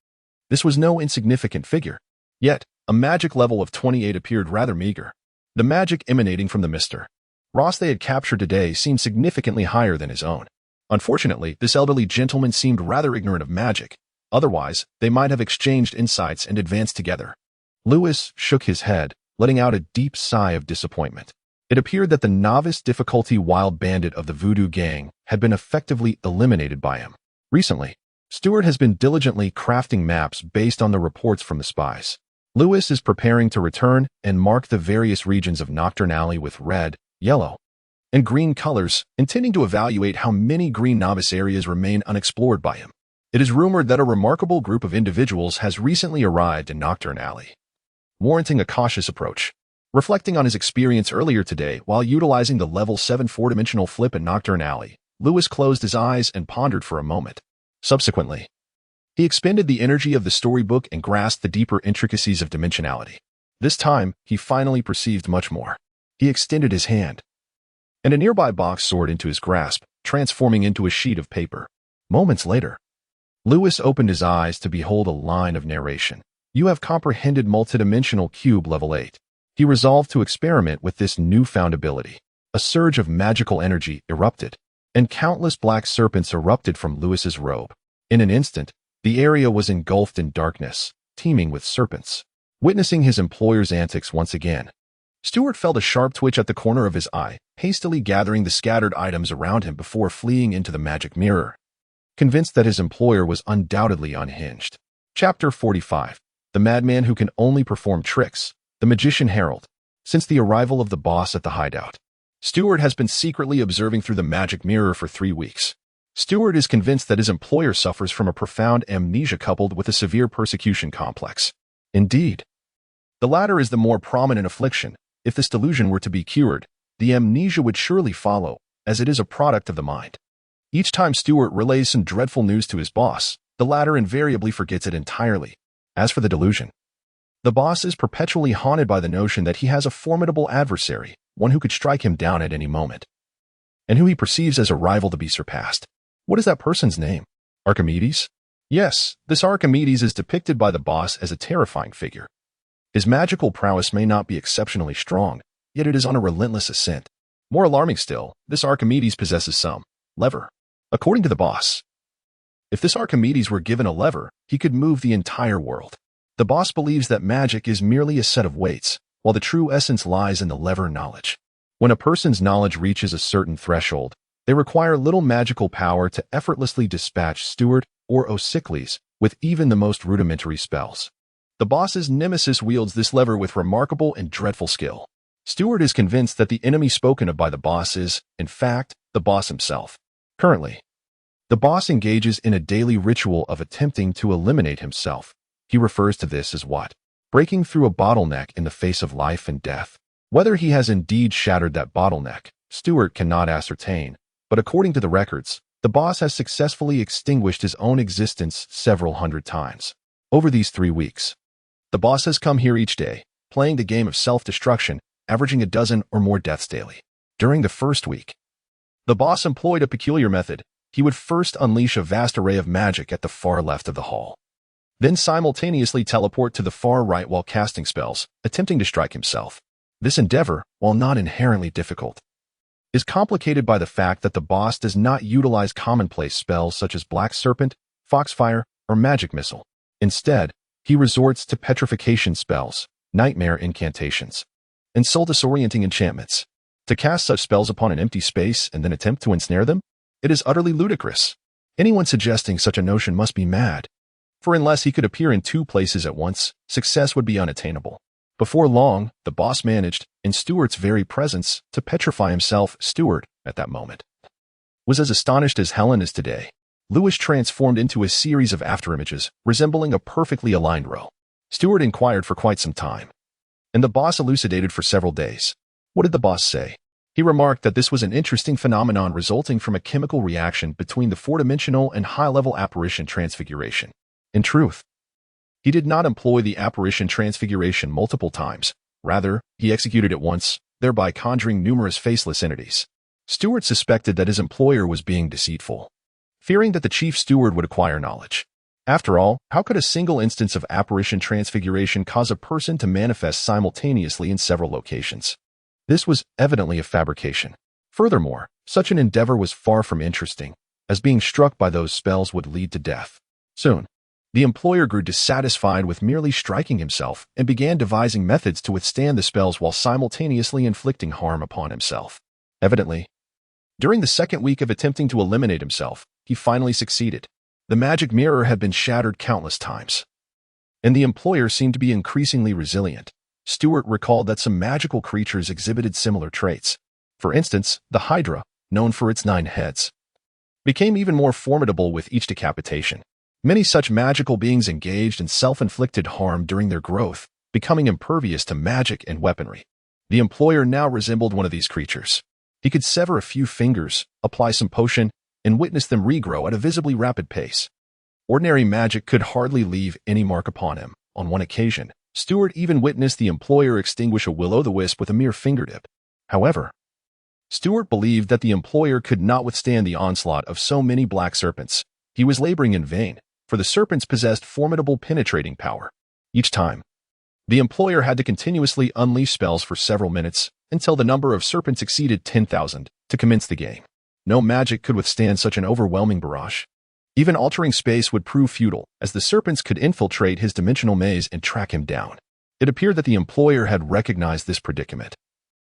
This was no insignificant figure. Yet, a magic level of 28 appeared rather meager. The magic emanating from the Mr. Ross they had captured today seemed significantly higher than his own. Unfortunately, this elderly gentleman seemed rather ignorant of magic. Otherwise, they might have exchanged insights and advanced together. Lewis shook his head, letting out a deep sigh of disappointment. It appeared that the novice difficulty wild bandit of the Voodoo Gang had been effectively eliminated by him. Recently, Stewart has been diligently crafting maps based on the reports from the spies. Lewis is preparing to return and mark the various regions of Nocturne Alley with red, yellow, and green colors, intending to evaluate how many green novice areas remain unexplored by him. It is rumored that a remarkable group of individuals has recently arrived in Nocturne Alley, warranting a cautious approach. Reflecting on his experience earlier today while utilizing the level 7 four-dimensional flip in Nocturne Alley, Lewis closed his eyes and pondered for a moment. Subsequently, he expended the energy of the storybook and grasped the deeper intricacies of dimensionality. This time, he finally perceived much more. He extended his hand, and a nearby box soared into his grasp, transforming into a sheet of paper. Moments later, Lewis opened his eyes to behold a line of narration. You have comprehended multidimensional cube level 8. He resolved to experiment with this newfound ability. A surge of magical energy erupted, and countless black serpents erupted from Lewis's robe. In an instant, the area was engulfed in darkness, teeming with serpents. Witnessing his employer's antics once again, Stewart felt a sharp twitch at the corner of his eye, hastily gathering the scattered items around him before fleeing into the magic mirror, convinced that his employer was undoubtedly unhinged. Chapter 45. The Madman Who Can Only Perform Tricks. The Magician Herald. Since the arrival of the boss at the hideout, Stewart has been secretly observing through the magic mirror for 3 weeks. Stewart is convinced that his employer suffers from a profound amnesia coupled with a severe persecution complex. Indeed, the latter is the more prominent affliction. If this delusion were to be cured, the amnesia would surely follow, as it is a product of the mind. Each time Stewart relays some dreadful news to his boss, the latter invariably forgets it entirely. As for the delusion, the boss is perpetually haunted by the notion that he has a formidable adversary, one who could strike him down at any moment, and who he perceives as a rival to be surpassed. What is that person's name? Archimedes? Yes, this Archimedes is depicted by the boss as a terrifying figure. His magical prowess may not be exceptionally strong, yet it is on a relentless ascent. More alarming still, this Archimedes possesses some lever. According to the boss, if this Archimedes were given a lever, he could move the entire world. The boss believes that magic is merely a set of weights, while the true essence lies in the lever knowledge. When a person's knowledge reaches a certain threshold, they require little magical power to effortlessly dispatch Stewart or Osicles with even the most rudimentary spells. The boss's nemesis wields this lever with remarkable and dreadful skill. Stewart is convinced that the enemy spoken of by the boss is, in fact, the boss himself. Currently, the boss engages in a daily ritual of attempting to eliminate himself. He refers to this as what? Breaking through a bottleneck in the face of life and death. Whether he has indeed shattered that bottleneck, Stewart cannot ascertain, but according to the records, the boss has successfully extinguished his own existence several hundred times. Over these 3 weeks, the boss has come here each day, playing the game of self-destruction, averaging a dozen or more deaths daily. During the first week, the boss employed a peculiar method. He would first unleash a vast array of magic at the far left of the hall, then simultaneously teleport to the far right while casting spells, attempting to strike himself. This endeavor, while not inherently difficult, is complicated by the fact that the boss does not utilize commonplace spells such as Black Serpent, Foxfire, or Magic Missile. Instead, he resorts to petrification spells, nightmare incantations, and soul-disorienting enchantments. To cast such spells upon an empty space and then attempt to ensnare them? It is utterly ludicrous. Anyone suggesting such a notion must be mad. For unless he could appear in 2 places at once, success would be unattainable. Before long, the boss managed, in Stewart's very presence, to petrify himself. Stewart, at that moment, was as astonished as Helen is today. Lewis transformed into a series of afterimages, resembling a perfectly aligned row. Stewart inquired for quite some time, and the boss elucidated for several days. What did the boss say? He remarked that this was an interesting phenomenon resulting from a chemical reaction between the 4-dimensional and high-level apparition transfiguration. In truth, he did not employ the apparition transfiguration multiple times. Rather, he executed it once, thereby conjuring numerous faceless entities. Stewart suspected that his employer was being deceitful, fearing that the chief steward would acquire knowledge. After all, how could a single instance of apparition transfiguration cause a person to manifest simultaneously in several locations? This was evidently a fabrication. Furthermore, such an endeavor was far from interesting, as being struck by those spells would lead to death. Soon, the employer grew dissatisfied with merely striking himself and began devising methods to withstand the spells while simultaneously inflicting harm upon himself. Evidently, during the second week of attempting to eliminate himself, he finally succeeded. The magic mirror had been shattered countless times, and the employer seemed to be increasingly resilient. Stewart recalled that some magical creatures exhibited similar traits. For instance, the Hydra, known for its 9 heads, became even more formidable with each decapitation. Many such magical beings engaged in self-inflicted harm during their growth, becoming impervious to magic and weaponry. The employer now resembled one of these creatures. He could sever a few fingers, apply some potion, and witness them regrow at a visibly rapid pace. Ordinary magic could hardly leave any mark upon him. On one occasion, Stewart even witnessed the employer extinguish a will-o'-the-wisp with a mere fingertip. However, Stewart believed that the employer could not withstand the onslaught of so many black serpents. He was laboring in vain, for the serpents possessed formidable penetrating power. Each time, the employer had to continuously unleash spells for several minutes until the number of serpents exceeded 10,000 to commence the game. No magic could withstand such an overwhelming barrage. Even altering space would prove futile, as the serpents could infiltrate his dimensional maze and track him down. It appeared that the employer had recognized this predicament.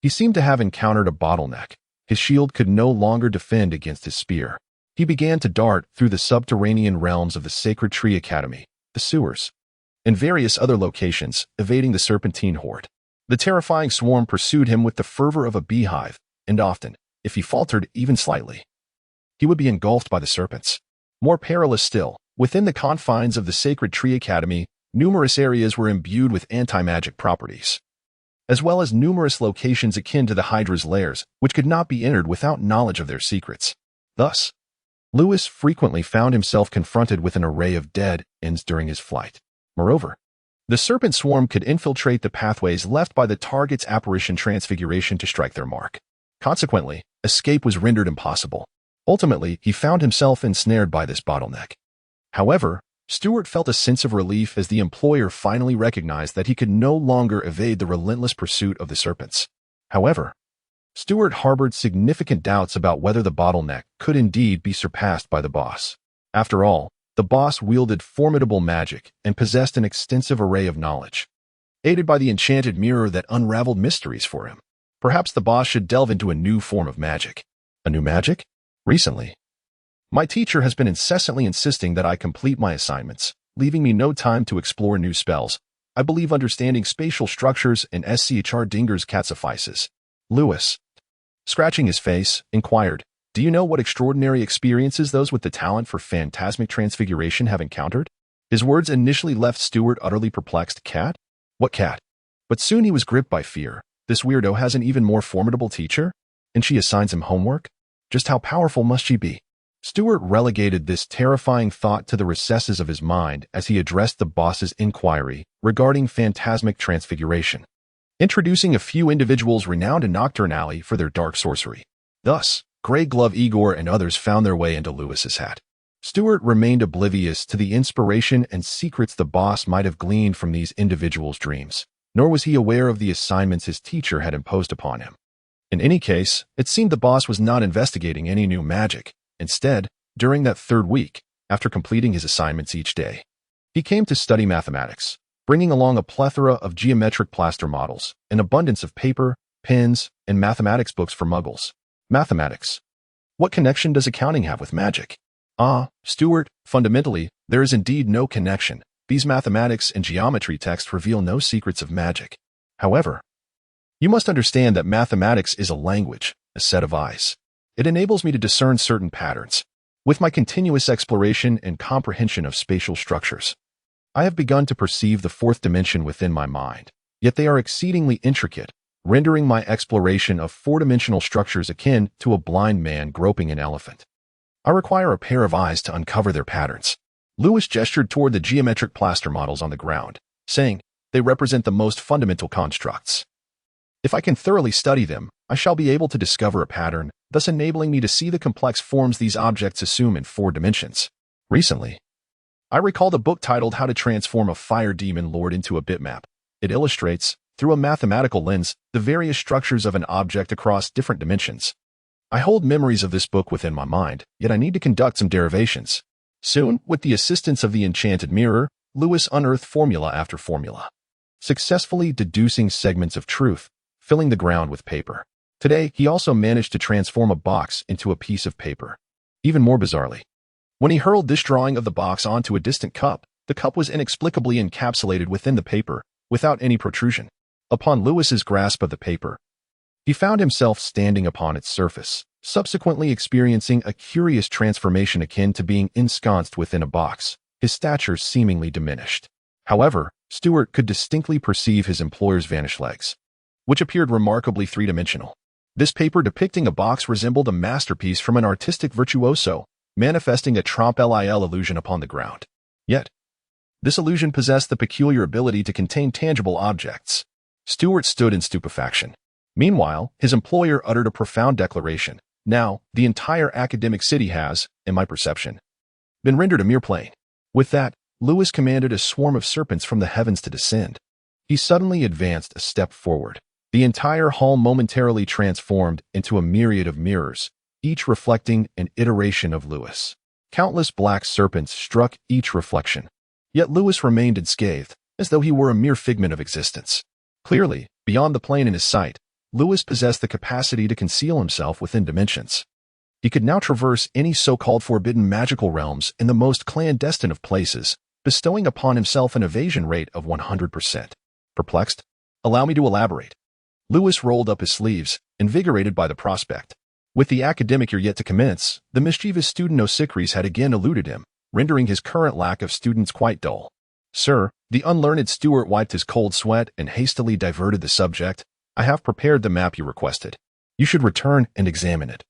He seemed to have encountered a bottleneck. His shield could no longer defend against his spear. He began to dart through the subterranean realms of the Sacred Tree Academy, the sewers, and various other locations, evading the serpentine horde. The terrifying swarm pursued him with the fervor of a beehive, and often, if he faltered even slightly, he would be engulfed by the serpents. More perilous still, within the confines of the Sacred Tree Academy, numerous areas were imbued with anti-magic properties, as well as numerous locations akin to the Hydra's lairs, which could not be entered without knowledge of their secrets. Thus, Lewis frequently found himself confronted with an array of dead ends during his flight. Moreover, the serpent swarm could infiltrate the pathways left by the target's apparition transfiguration to strike their mark. Consequently, escape was rendered impossible. Ultimately, he found himself ensnared by this bottleneck. However, Stewart felt a sense of relief as the employer finally recognized that he could no longer evade the relentless pursuit of the serpents. However, Stewart harbored significant doubts about whether the bottleneck could indeed be surpassed by the boss. After all, the boss wielded formidable magic and possessed an extensive array of knowledge, aided by the enchanted mirror that unraveled mysteries for him. Perhaps the boss should delve into a new form of magic. A new magic? Recently, my teacher has been incessantly insisting that I complete my assignments, leaving me no time to explore new spells. I believe understanding spatial structures and SCHR Dinger's cat suffices. Lewis, scratching his face, inquired, "Do you know what extraordinary experiences those with the talent for phantasmic transfiguration have encountered?" His words initially left Stewart utterly perplexed. Cat? What cat? But soon he was gripped by fear. This weirdo has an even more formidable teacher? And she assigns him homework? Just how powerful must she be? Stewart relegated this terrifying thought to the recesses of his mind as he addressed the boss's inquiry regarding phantasmic transfiguration, introducing a few individuals renowned in Nocturne Alley for their dark sorcery. Thus, Grey Glove Igor and others found their way into Lewis's hat. Stewart remained oblivious to the inspiration and secrets the boss might have gleaned from these individuals' dreams, nor was he aware of the assignments his teacher had imposed upon him. In any case, it seemed the boss was not investigating any new magic. Instead, during that third week, after completing his assignments each day, he came to study mathematics, bringing along a plethora of geometric plaster models, an abundance of paper, pens, and mathematics books for muggles. Mathematics. What connection does accounting have with magic? Ah, Stewart, fundamentally, there is indeed no connection. These mathematics and geometry texts reveal no secrets of magic. However, you must understand that mathematics is a language, a set of eyes. It enables me to discern certain patterns. With my continuous exploration and comprehension of spatial structures, I have begun to perceive the fourth dimension within my mind, yet they are exceedingly intricate, rendering my exploration of four-dimensional structures akin to a blind man groping an elephant. I require a pair of eyes to uncover their patterns. Lewis gestured toward the geometric plaster models on the ground, saying, "They represent the most fundamental constructs. If I can thoroughly study them, I shall be able to discover a pattern, thus enabling me to see the complex forms these objects assume in 4 dimensions." Recently, I recalled a book titled How to Transform a Fire Demon Lord into a Bitmap. It illustrates, through a mathematical lens, the various structures of an object across different dimensions. I hold memories of this book within my mind, yet I need to conduct some derivations. Soon, with the assistance of the enchanted mirror, Lewis unearthed formula after formula, successfully deducing segments of truth, filling the ground with paper. Today, he also managed to transform a box into a piece of paper. Even more bizarrely, when he hurled this drawing of the box onto a distant cup, the cup was inexplicably encapsulated within the paper, without any protrusion. Upon Lewis's grasp of the paper, he found himself standing upon its surface, subsequently experiencing a curious transformation akin to being ensconced within a box, his stature seemingly diminished. However, Stewart could distinctly perceive his employer's vanished legs, which appeared remarkably three-dimensional. This paper depicting a box resembled a masterpiece from an artistic virtuoso, manifesting a trompe-l'oeil illusion upon the ground. Yet, this illusion possessed the peculiar ability to contain tangible objects. Stewart stood in stupefaction. Meanwhile, his employer uttered a profound declaration. Now, the entire academic city has, in my perception, been rendered a mere plane. With that, Lewis commanded a swarm of serpents from the heavens to descend. He suddenly advanced a step forward. The entire hall momentarily transformed into a myriad of mirrors, each reflecting an iteration of Lewis. Countless black serpents struck each reflection. Yet Lewis remained unscathed, as though he were a mere figment of existence. Clearly, beyond the plane in his sight, Lewis possessed the capacity to conceal himself within dimensions. He could now traverse any so-called forbidden magical realms in the most clandestine of places, bestowing upon himself an evasion rate of 100%. Perplexed? Allow me to elaborate. Lewis rolled up his sleeves, invigorated by the prospect. With the academic year yet to commence, the mischievous student Osicris had again eluded him, rendering his current lack of students quite dull. Sir, the unlearned Stewart wiped his cold sweat and hastily diverted the subject. I have prepared the map you requested. You should return and examine it.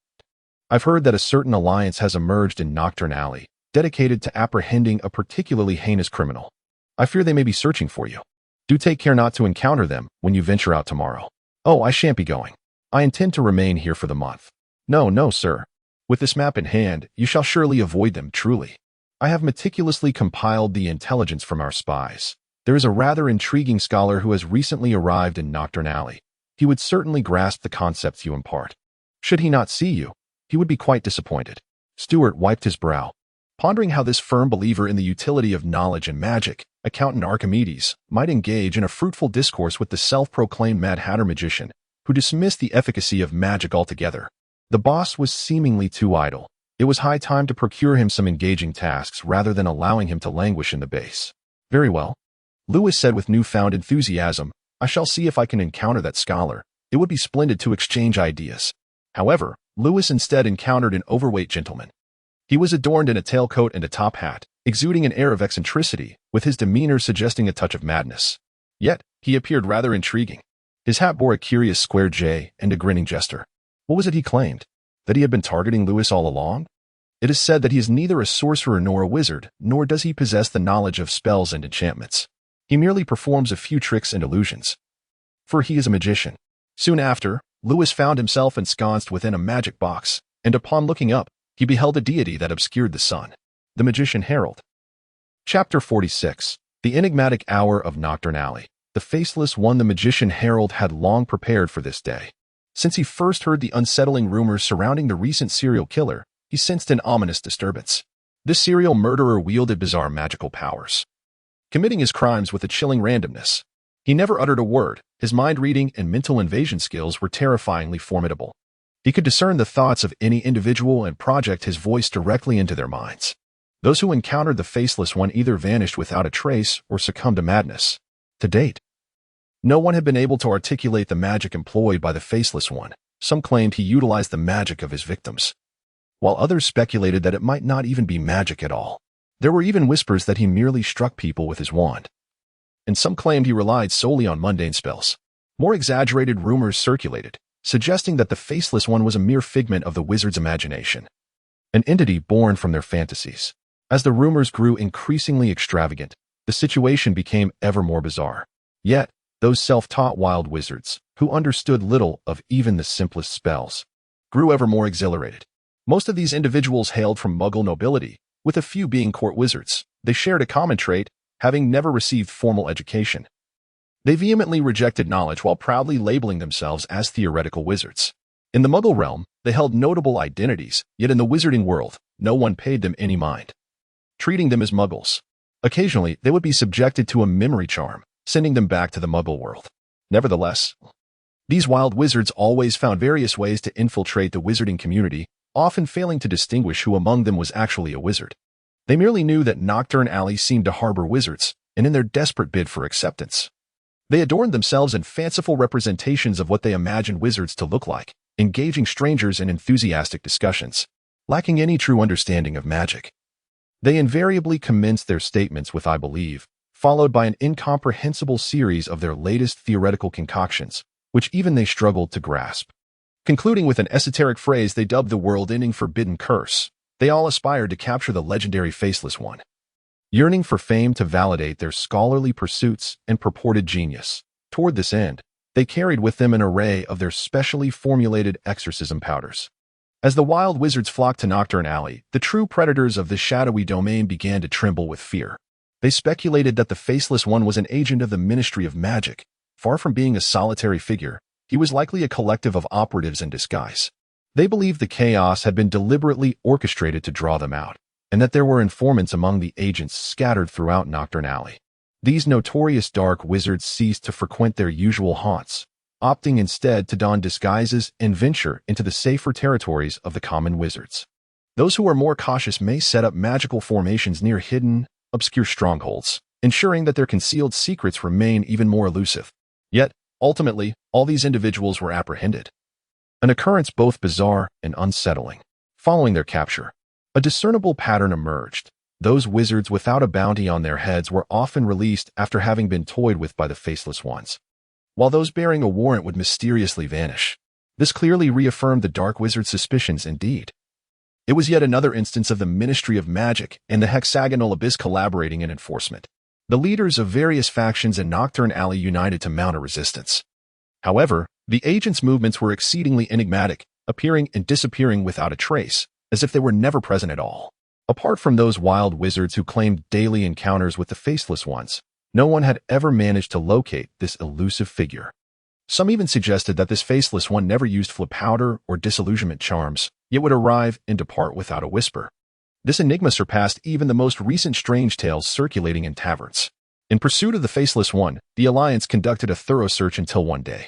I've heard that a certain alliance has emerged in Nocturne Alley, dedicated to apprehending a particularly heinous criminal. I fear they may be searching for you. Do take care not to encounter them when you venture out tomorrow. Oh, I shan't be going. I intend to remain here for the month. No, sir. With this map in hand, you shall surely avoid them, truly. I have meticulously compiled the intelligence from our spies. There is a rather intriguing scholar who has recently arrived in Nocturne Alley. He would certainly grasp the concepts you impart. Should he not see you, he would be quite disappointed. Stewart wiped his brow, pondering how this firm believer in the utility of knowledge and magic, Accountant Archimedes, might engage in a fruitful discourse with the self-proclaimed Mad Hatter magician, who dismissed the efficacy of magic altogether. The boss was seemingly too idle. It was high time to procure him some engaging tasks rather than allowing him to languish in the base. Very well, Lewis said with newfound enthusiasm. I shall see if I can encounter that scholar. It would be splendid to exchange ideas. However, Lewis instead encountered an overweight gentleman. He was adorned in a tailcoat and a top hat, exuding an air of eccentricity, with his demeanor suggesting a touch of madness. Yet, he appeared rather intriguing. His hat bore a curious square J and a grinning jester. What was it he claimed? That he had been targeting Lewis all along? It is said that he is neither a sorcerer nor a wizard, nor does he possess the knowledge of spells and enchantments. He merely performs a few tricks and illusions. For he is a magician. Soon after, Lewis found himself ensconced within a magic box, and upon looking up, he beheld a deity that obscured the sun. The magician Herald. Chapter 46. The enigmatic hour of Nocturne Alley. The faceless one. The magician Herald had long prepared for this day. Since he first heard the unsettling rumors surrounding the recent serial killer, he sensed an ominous disturbance. This serial murderer wielded bizarre magical powers, committing his crimes with a chilling randomness. He never uttered a word. His mind-reading and mental invasion skills were terrifyingly formidable. He could discern the thoughts of any individual and project his voice directly into their minds. Those who encountered the faceless one either vanished without a trace or succumbed to madness. To date, no one had been able to articulate the magic employed by the faceless one. Some claimed he utilized the magic of his victims, while others speculated that it might not even be magic at all. There were even whispers that he merely struck people with his wand, and some claimed he relied solely on mundane spells. More exaggerated rumors circulated, suggesting that the faceless one was a mere figment of the wizard's imagination, an entity born from their fantasies. As the rumors grew increasingly extravagant, the situation became ever more bizarre. Yet, those self-taught wild wizards, who understood little of even the simplest spells, grew ever more exhilarated. Most of these individuals hailed from Muggle nobility, with a few being court wizards, they shared a common trait, having never received formal education. They vehemently rejected knowledge while proudly labeling themselves as theoretical wizards. In the Muggle realm, they held notable identities, yet in the wizarding world, no one paid them any mind, treating them as Muggles. Occasionally, they would be subjected to a memory charm, sending them back to the Muggle world. Nevertheless, these wild wizards always found various ways to infiltrate the wizarding community, often failing to distinguish who among them was actually a wizard. They merely knew that Knockturn Alley seemed to harbor wizards, and in their desperate bid for acceptance, they adorned themselves in fanciful representations of what they imagined wizards to look like, engaging strangers in enthusiastic discussions, lacking any true understanding of magic. They invariably commenced their statements with "I believe," followed by an incomprehensible series of their latest theoretical concoctions, which even they struggled to grasp. Concluding with an esoteric phrase they dubbed the world-ending forbidden curse, they all aspired to capture the legendary Faceless One, yearning for fame to validate their scholarly pursuits and purported genius. Toward this end, they carried with them an array of their specially formulated exorcism powders. As the wild wizards flocked to Knockturn Alley, the true predators of this shadowy domain began to tremble with fear. They speculated that the Faceless One was an agent of the Ministry of Magic. Far from being a solitary figure, he was likely a collective of operatives in disguise. They believed the chaos had been deliberately orchestrated to draw them out, and that there were informants among the agents scattered throughout Knockturn Alley. These notorious dark wizards ceased to frequent their usual haunts, opting instead to don disguises and venture into the safer territories of the common wizards. Those who are more cautious may set up magical formations near hidden, obscure strongholds, ensuring that their concealed secrets remain even more elusive. Yet, ultimately, all these individuals were apprehended. An occurrence both bizarre and unsettling. Following their capture, a discernible pattern emerged. Those wizards without a bounty on their heads were often released after having been toyed with by the Faceless Ones, while those bearing a warrant would mysteriously vanish. This clearly reaffirmed the Dark Wizard's suspicions indeed. It was yet another instance of the Ministry of Magic and the Hexagonal Abyss collaborating in enforcement. The leaders of various factions in Knockturn Alley united to mount a resistance. However, the agents' movements were exceedingly enigmatic, appearing and disappearing without a trace, as if they were never present at all. Apart from those wild wizards who claimed daily encounters with the Faceless Ones, no one had ever managed to locate this elusive figure. Some even suggested that this Faceless One never used flip powder or disillusionment charms, yet would arrive and depart without a whisper. This enigma surpassed even the most recent strange tales circulating in taverns. In pursuit of the Faceless One, the Alliance conducted a thorough search until one day.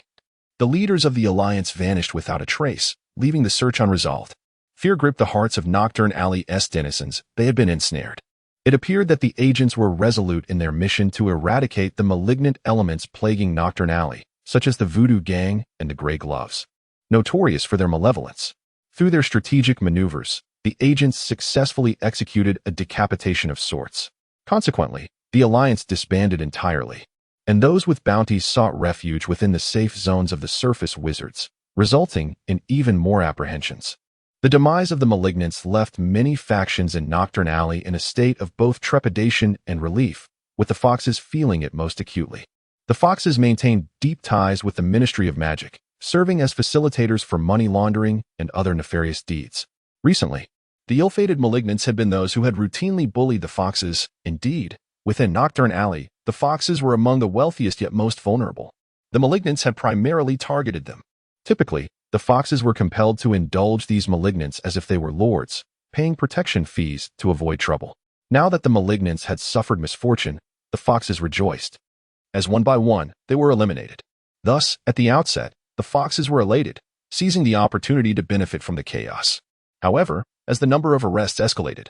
The leaders of the Alliance vanished without a trace, leaving the search unresolved. Fear gripped the hearts of Knockturn Alley's denizens. They had been ensnared. It appeared that the agents were resolute in their mission to eradicate the malignant elements plaguing Knockturn Alley, such as the Voodoo Gang and the Grey Gloves, notorious for their malevolence. Through their strategic maneuvers, the agents successfully executed a decapitation of sorts. Consequently, the Alliance disbanded entirely, and those with bounties sought refuge within the safe zones of the surface wizards, resulting in even more apprehensions. The demise of the Malignants left many factions in Knockturn Alley in a state of both trepidation and relief, with the Foxes feeling it most acutely. The Foxes maintained deep ties with the Ministry of Magic, serving as facilitators for money laundering and other nefarious deeds. Recently, the ill-fated Malignants had been those who had routinely bullied the Foxes. Indeed, within Knockturn Alley, the Foxes were among the wealthiest yet most vulnerable. The Malignants had primarily targeted them. Typically, the Foxes were compelled to indulge these Malignants as if they were lords, paying protection fees to avoid trouble. Now that the Malignants had suffered misfortune, the Foxes rejoiced, as one by one, they were eliminated. Thus, at the outset, the Foxes were elated, seizing the opportunity to benefit from the chaos. However, as the number of arrests escalated,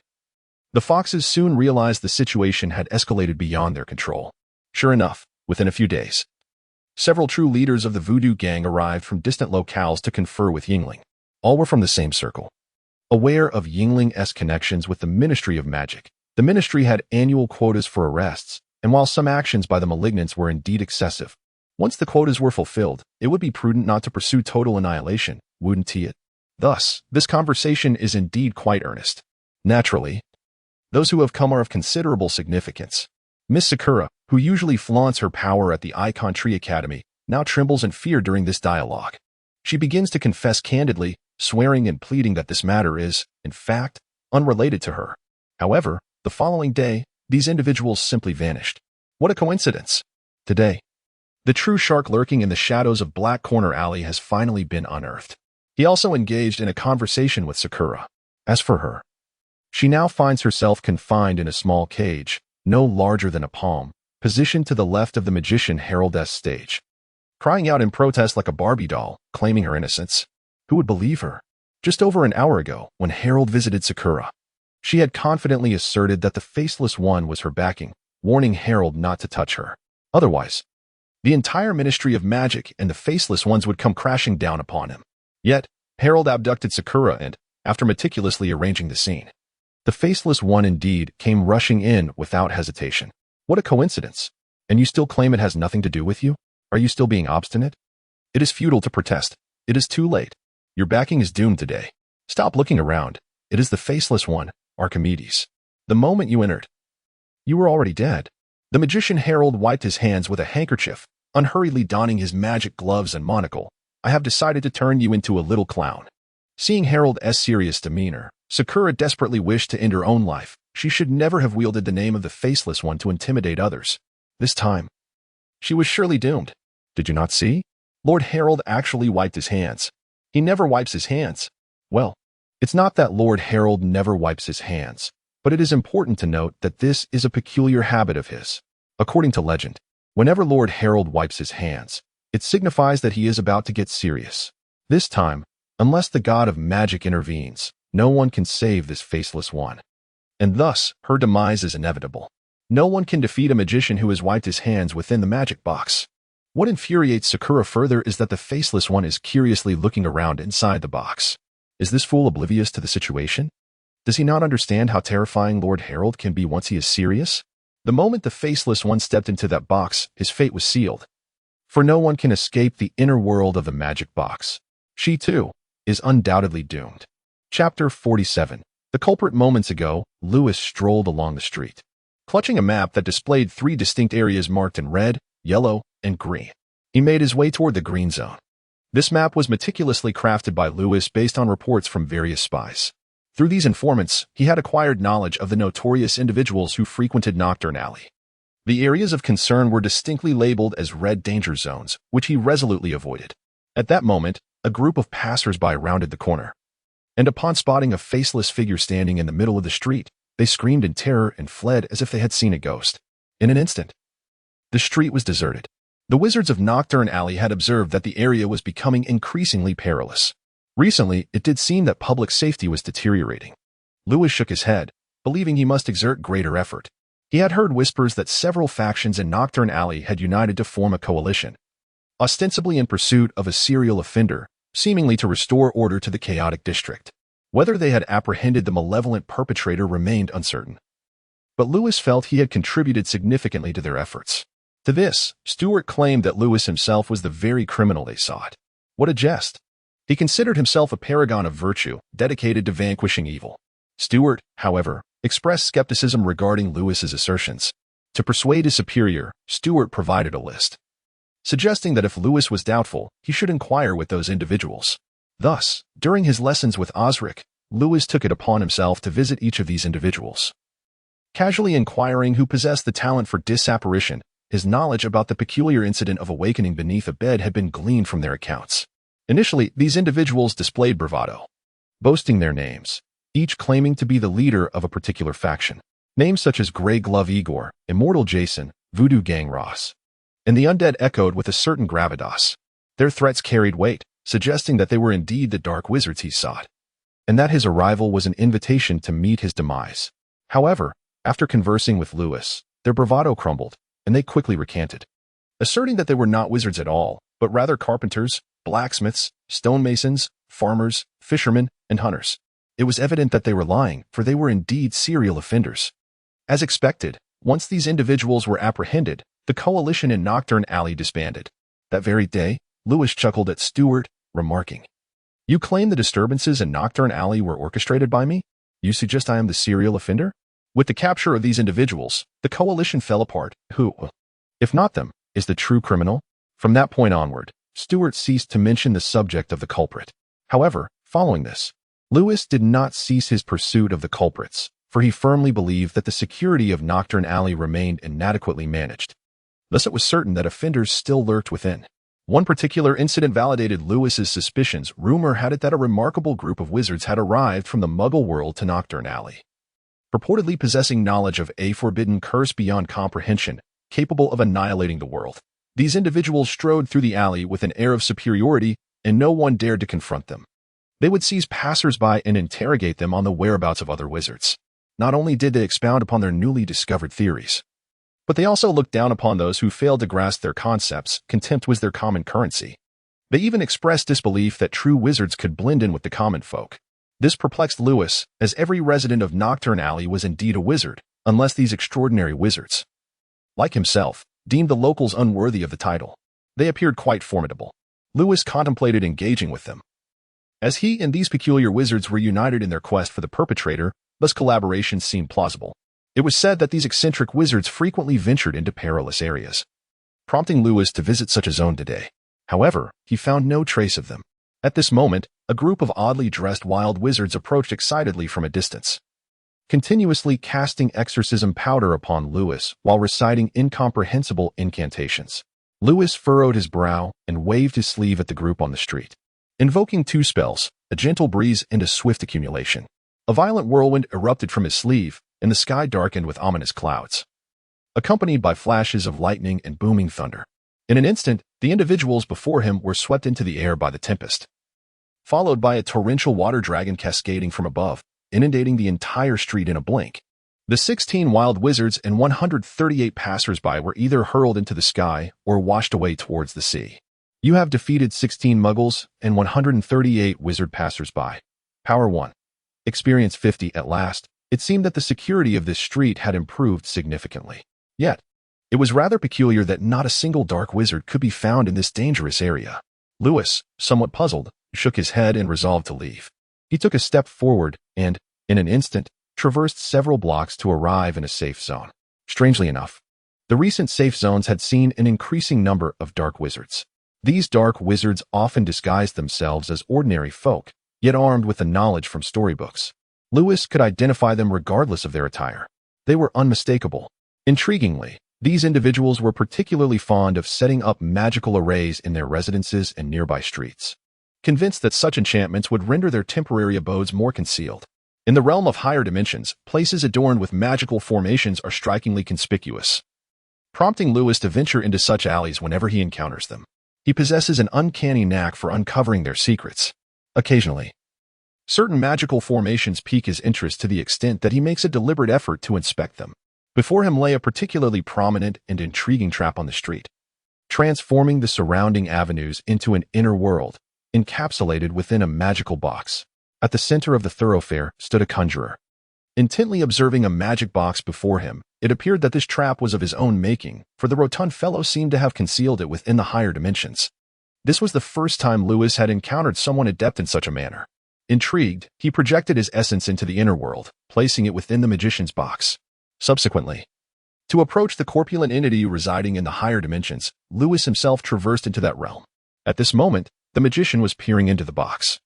the Foxes soon realized the situation had escalated beyond their control. Sure enough, within a few days, several true leaders of the Voodoo Gang arrived from distant locales to confer with Yingling. All were from the same circle. Aware of Yingling's connections with the Ministry of Magic, the Ministry had annual quotas for arrests, and while some actions by the Malignants were indeed excessive, once the quotas were fulfilled, it would be prudent not to pursue total annihilation, wouldn't it? Thus, this conversation is indeed quite earnest. Naturally, those who have come are of considerable significance. Miss Sakura, who usually flaunts her power at the Icon Tree Academy, now trembles in fear during this dialogue. She begins to confess candidly, swearing and pleading that this matter is, in fact, unrelated to her. However, the following day, these individuals simply vanished. What a coincidence! Today, the true shark lurking in the shadows of Black Corner Alley has finally been unearthed. He also engaged in a conversation with Sakura. As for her, she now finds herself confined in a small cage, no larger than a palm, positioned to the left of the magician Harold's stage. Crying out in protest like a Barbie doll, claiming her innocence. Who would believe her? Just over an hour ago, when Harold visited Sakura, she had confidently asserted that the Faceless One was her backing, warning Harold not to touch her. Otherwise, the entire Ministry of Magic and the Faceless Ones would come crashing down upon him. Yet, Harold abducted Sakura and, after meticulously arranging the scene, the Faceless One indeed came rushing in without hesitation. What a coincidence! And you still claim it has nothing to do with you? Are you still being obstinate? It is futile to protest. It is too late. Your backing is doomed today. Stop looking around. It is the Faceless One, Archimedes. The moment you entered, you were already dead. The magician Harold wiped his hands with a handkerchief, unhurriedly donning his magic gloves and monocle. I have decided to turn you into a little clown. Seeing Harold's serious demeanor, Sakura desperately wished to end her own life. She should never have wielded the name of the Faceless One to intimidate others. This time, she was surely doomed. Did you not see? Lord Harold actually wiped his hands. He never wipes his hands. Well, it's not that Lord Harold never wipes his hands, but it is important to note that this is a peculiar habit of his. According to legend, whenever Lord Harold wipes his hands, it signifies that he is about to get serious. This time, unless the god of magic intervenes, no one can save this Faceless One. And thus, her demise is inevitable. No one can defeat a magician who has wiped his hands within the magic box. What infuriates Sakura further is that the Faceless One is curiously looking around inside the box. Is this fool oblivious to the situation? Does he not understand how terrifying Lord Harold can be once he is serious? The moment the Faceless One stepped into that box, his fate was sealed. For no one can escape the inner world of the magic box. She, too, is undoubtedly doomed. Chapter 47. The culprit. Moments ago, Lewis strolled along the street, clutching a map that displayed 3 distinct areas marked in red, yellow, and green. He made his way toward the green zone. This map was meticulously crafted by Lewis based on reports from various spies. Through these informants, he had acquired knowledge of the notorious individuals who frequented Nocturne Alley. The areas of concern were distinctly labeled as red danger zones, which he resolutely avoided. At that moment, a group of passers-by rounded the corner, and upon spotting a faceless figure standing in the middle of the street, they screamed in terror and fled as if they had seen a ghost. In an instant, the street was deserted. The wizards of Nocturne Alley had observed that the area was becoming increasingly perilous. Recently, it did seem that public safety was deteriorating. Lewis shook his head, believing he must exert greater effort. He had heard whispers that several factions in Nocturne Alley had united to form a coalition, ostensibly in pursuit of a serial offender, seemingly to restore order to the chaotic district. Whether they had apprehended the malevolent perpetrator remained uncertain. But Lewis felt he had contributed significantly to their efforts. To this, Stewart claimed that Lewis himself was the very criminal they sought. What a jest! He considered himself a paragon of virtue, dedicated to vanquishing evil. Stewart, however, expressed skepticism regarding Lewis's assertions. To persuade his superior, Stewart provided a list, suggesting that if Lewis was doubtful, he should inquire with those individuals. Thus, during his lessons with Osric, Lewis took it upon himself to visit each of these individuals, casually inquiring who possessed the talent for disapparition. His knowledge about the peculiar incident of awakening beneath a bed had been gleaned from their accounts. Initially, these individuals displayed bravado, boasting their names, each claiming to be the leader of a particular faction. Names such as Grey Glove Igor, Immortal Jason, Voodoo Gang Ross, and the Undead echoed with a certain gravitas. Their threats carried weight, suggesting that they were indeed the dark wizards he sought, and that his arrival was an invitation to meet his demise. However, after conversing with Lewis, their bravado crumbled, and they quickly recanted, asserting that they were not wizards at all, but rather carpenters, blacksmiths, stonemasons, farmers, fishermen, and hunters. It was evident that they were lying, for they were indeed serial offenders. As expected, once these individuals were apprehended, the coalition in Nocturne Alley disbanded. That very day, Lewis chuckled at Stewart, remarking, "You claim the disturbances in Nocturne Alley were orchestrated by me? You suggest I am the serial offender?" With the capture of these individuals, the coalition fell apart. Who, if not them, is the true criminal? From that point onward, Stewart ceased to mention the subject of the culprit. However, following this, Lewis did not cease his pursuit of the culprits, for he firmly believed that the security of Nocturne Alley remained inadequately managed. Thus it was certain that offenders still lurked within. One particular incident validated Lewis's suspicions. Rumor had it that a remarkable group of wizards had arrived from the Muggle world to Nocturne Alley, purportedly possessing knowledge of a forbidden curse beyond comprehension, capable of annihilating the world. These individuals strode through the alley with an air of superiority, and no one dared to confront them. They would seize passers-by and interrogate them on the whereabouts of other wizards. Not only did they expound upon their newly discovered theories, but they also looked down upon those who failed to grasp their concepts. Contempt was their common currency. They even expressed disbelief that true wizards could blend in with the common folk. This perplexed Lewis, as every resident of Nocturne Alley was indeed a wizard, unless these extraordinary wizards, like himself, deemed the locals unworthy of the title. They appeared quite formidable. Lewis contemplated engaging with them, as he and these peculiar wizards were united in their quest for the perpetrator. Thus collaboration seemed plausible. It was said that these eccentric wizards frequently ventured into perilous areas, prompting Lewis to visit such a zone today. However, he found no trace of them. At this moment, a group of oddly dressed wild wizards approached excitedly from a distance, continuously casting exorcism powder upon Lewis while reciting incomprehensible incantations. Lewis furrowed his brow and waved his sleeve at the group on the street, invoking two spells, a gentle breeze and a swift accumulation. A violent whirlwind erupted from his sleeve, and the sky darkened with ominous clouds, accompanied by flashes of lightning and booming thunder. In an instant, the individuals before him were swept into the air by the tempest, followed by a torrential water dragon cascading from above, inundating the entire street in a blink. The 16 wild wizards and 138 passers-by were either hurled into the sky or washed away towards the sea. You have defeated 16 muggles and 138 wizard passers-by. Power 1. Experience 50 at last. It seemed that the security of this street had improved significantly. Yet, it was rather peculiar that not a single dark wizard could be found in this dangerous area. Lewis, somewhat puzzled, shook his head and resolved to leave. He took a step forward and, in an instant, traversed several blocks to arrive in a safe zone. Strangely enough, the recent safe zones had seen an increasing number of dark wizards. These dark wizards often disguised themselves as ordinary folk, yet armed with the knowledge from storybooks. Lewis could identify them regardless of their attire. They were unmistakable. Intriguingly, these individuals were particularly fond of setting up magical arrays in their residences and nearby streets, convinced that such enchantments would render their temporary abodes more concealed. In the realm of higher dimensions, places adorned with magical formations are strikingly conspicuous, prompting Lewis to venture into such alleys whenever he encounters them. He possesses an uncanny knack for uncovering their secrets. Occasionally, certain magical formations pique his interest to the extent that he makes a deliberate effort to inspect them. Before him lay a particularly prominent and intriguing trap on the street, transforming the surrounding avenues into an inner world, encapsulated within a magical box. At the center of the thoroughfare stood a conjurer, intently observing a magic box before him. It appeared that this trap was of his own making, for the rotund fellow seemed to have concealed it within the higher dimensions. This was the first time Lewis had encountered someone adept in such a manner. Intrigued, he projected his essence into the inner world, placing it within the magician's box. Subsequently, to approach the corpulent entity residing in the higher dimensions, Lewis himself traversed into that realm. At this moment, the magician was peering into the box,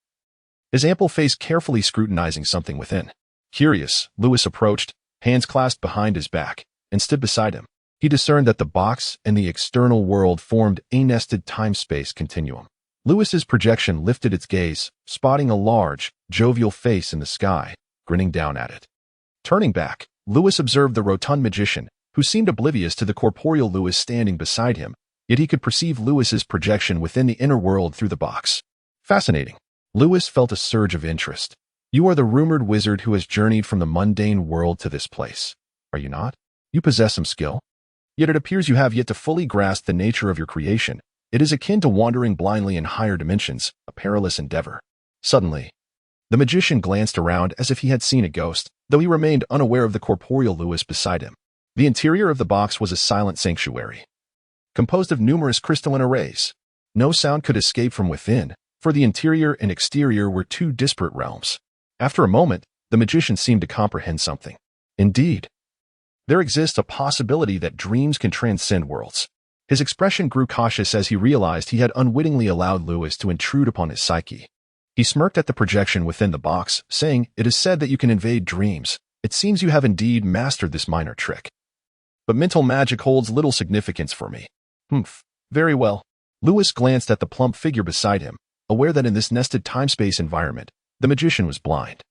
his ample face carefully scrutinizing something within. Curious, Lewis approached, hands clasped behind his back, and stood beside him. He discerned that the box and the external world formed a nested time-space continuum. Lewis's projection lifted its gaze, spotting a large, jovial face in the sky, grinning down at it. Turning back, Lewis observed the rotund magician, who seemed oblivious to the corporeal Lewis standing beside him, yet he could perceive Lewis's projection within the inner world through the box. Fascinating. Lewis felt a surge of interest. You are the rumored wizard who has journeyed from the mundane world to this place, are you not? You possess some skill. Yet it appears you have yet to fully grasp the nature of your creation. It is akin to wandering blindly in higher dimensions, a perilous endeavor. Suddenly, the magician glanced around as if he had seen a ghost, though he remained unaware of the corporeal Lewis beside him. The interior of the box was a silent sanctuary, composed of numerous crystalline arrays. No sound could escape from within, for the interior and exterior were two disparate realms. After a moment, the magician seemed to comprehend something. Indeed, there exists a possibility that dreams can transcend worlds. His expression grew cautious as he realized he had unwittingly allowed Lewis to intrude upon his psyche. He smirked at the projection within the box, saying, "It is said that you can invade dreams. It seems you have indeed mastered this minor trick. But mental magic holds little significance for me. Humph. Very well. Lewis glanced at the plump figure beside him, aware that in this nested time-space environment, the magician was blind.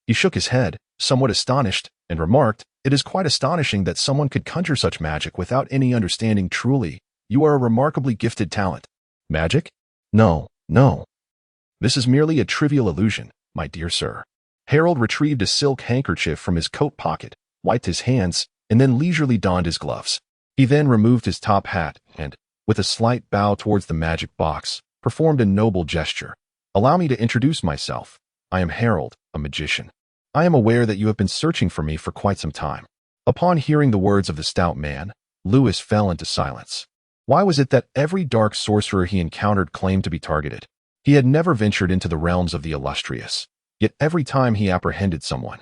He shook his head, somewhat astonished, and remarked, "It is quite astonishing that someone could conjure such magic without any understanding. Truly, you are a remarkably gifted talent." Magic? No, no. This is merely a trivial illusion, my dear sir. Harold retrieved a silk handkerchief from his coat pocket, wiped his hands, and then leisurely donned his gloves. He then removed his top hat and, with a slight bow towards the magic box, performed a noble gesture. "Allow me to introduce myself. I am Harold, a magician. I am aware that you have been searching for me for quite some time." Upon hearing the words of the stout man, Lewis fell into silence. Why was it that every dark sorcerer he encountered claimed to be targeted? He had never ventured into the realms of the illustrious, yet every time he apprehended someone,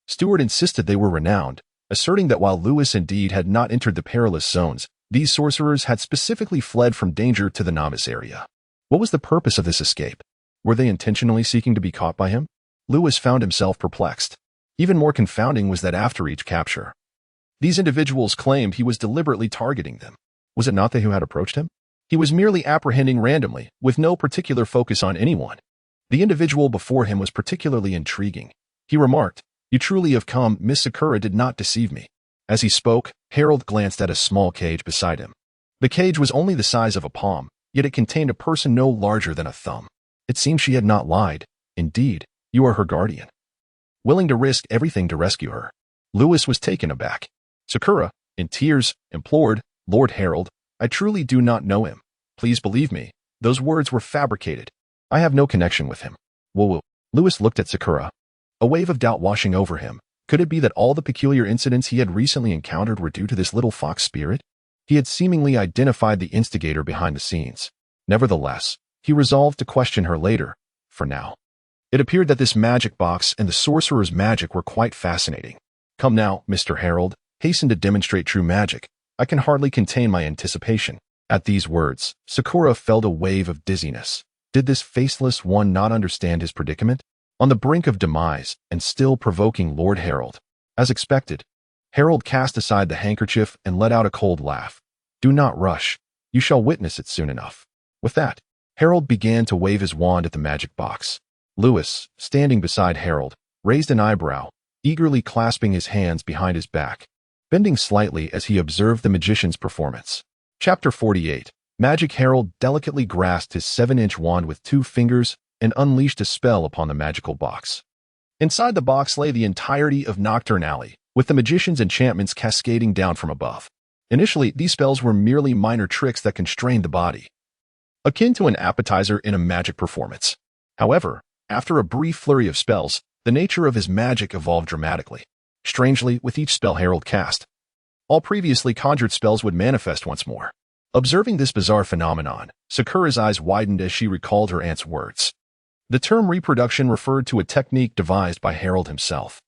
Stewart insisted they were renowned, asserting that while Lewis indeed had not entered the perilous zones, these sorcerers had specifically fled from danger to the novice area. What was the purpose of this escape? Were they intentionally seeking to be caught by him? Lewis found himself perplexed. Even more confounding was that after each capture, these individuals claimed he was deliberately targeting them. Was it not they who had approached him? He was merely apprehending randomly, with no particular focus on anyone. The individual before him was particularly intriguing. He remarked, "You truly have come. Miss Sakura did not deceive me." As he spoke, Harold glanced at a small cage beside him. The cage was only the size of a palm, yet it contained a person no larger than a thumb. It seemed she had not lied. "Indeed, you are her guardian, willing to risk everything to rescue her." Lewis was taken aback. Sakura, in tears, implored, "Lord Harold, I truly do not know him. Please believe me, those words were fabricated. I have no connection with him." Whoa. Lewis looked at Sakura, a wave of doubt washing over him. Could it be that all the peculiar incidents he had recently encountered were due to this little fox spirit? He had seemingly identified the instigator behind the scenes. Nevertheless, he resolved to question her later. For now, it appeared that this magic box and the sorcerer's magic were quite fascinating. "Come now, Mr. Harold, hasten to demonstrate true magic. I can hardly contain my anticipation." At these words, Sakura felt a wave of dizziness. Did this faceless one not understand his predicament? On the brink of demise, and still provoking Lord Harold. As expected, Harold cast aside the handkerchief and let out a cold laugh. "Do not rush. You shall witness it soon enough." With that, Harold began to wave his wand at the magic box. Lewis, standing beside Harold, raised an eyebrow, eagerly clasping his hands behind his back, bending slightly as he observed the magician's performance. Chapter 48. Magic Harold delicately grasped his 7-inch wand with 2 fingers and unleashed a spell upon the magical box. Inside the box lay the entirety of Nocturne Alley, with the magician's enchantments cascading down from above. Initially, these spells were merely minor tricks that constrained the body, akin to an appetizer in a magic performance. However, after a brief flurry of spells, the nature of his magic evolved dramatically. Strangely, with each spell Harold cast, all previously conjured spells would manifest once more. Observing this bizarre phenomenon, Sakura's eyes widened as she recalled her aunt's words. The term reproduction referred to a technique devised by Harold himself.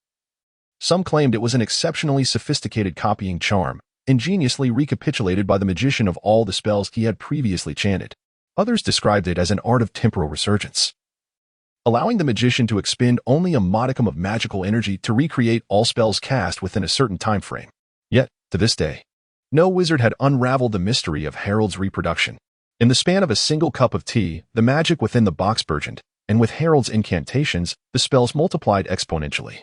Some claimed it was an exceptionally sophisticated copying charm, ingeniously recapitulated by the magician of all the spells he had previously chanted. Others described it as an art of temporal resurgence, allowing the magician to expend only a modicum of magical energy to recreate all spells cast within a certain time frame. Yet, to this day, no wizard had unraveled the mystery of Harold's reproduction. In the span of a single cup of tea, the magic within the box burgeoned, and with Harold's incantations, the spells multiplied exponentially.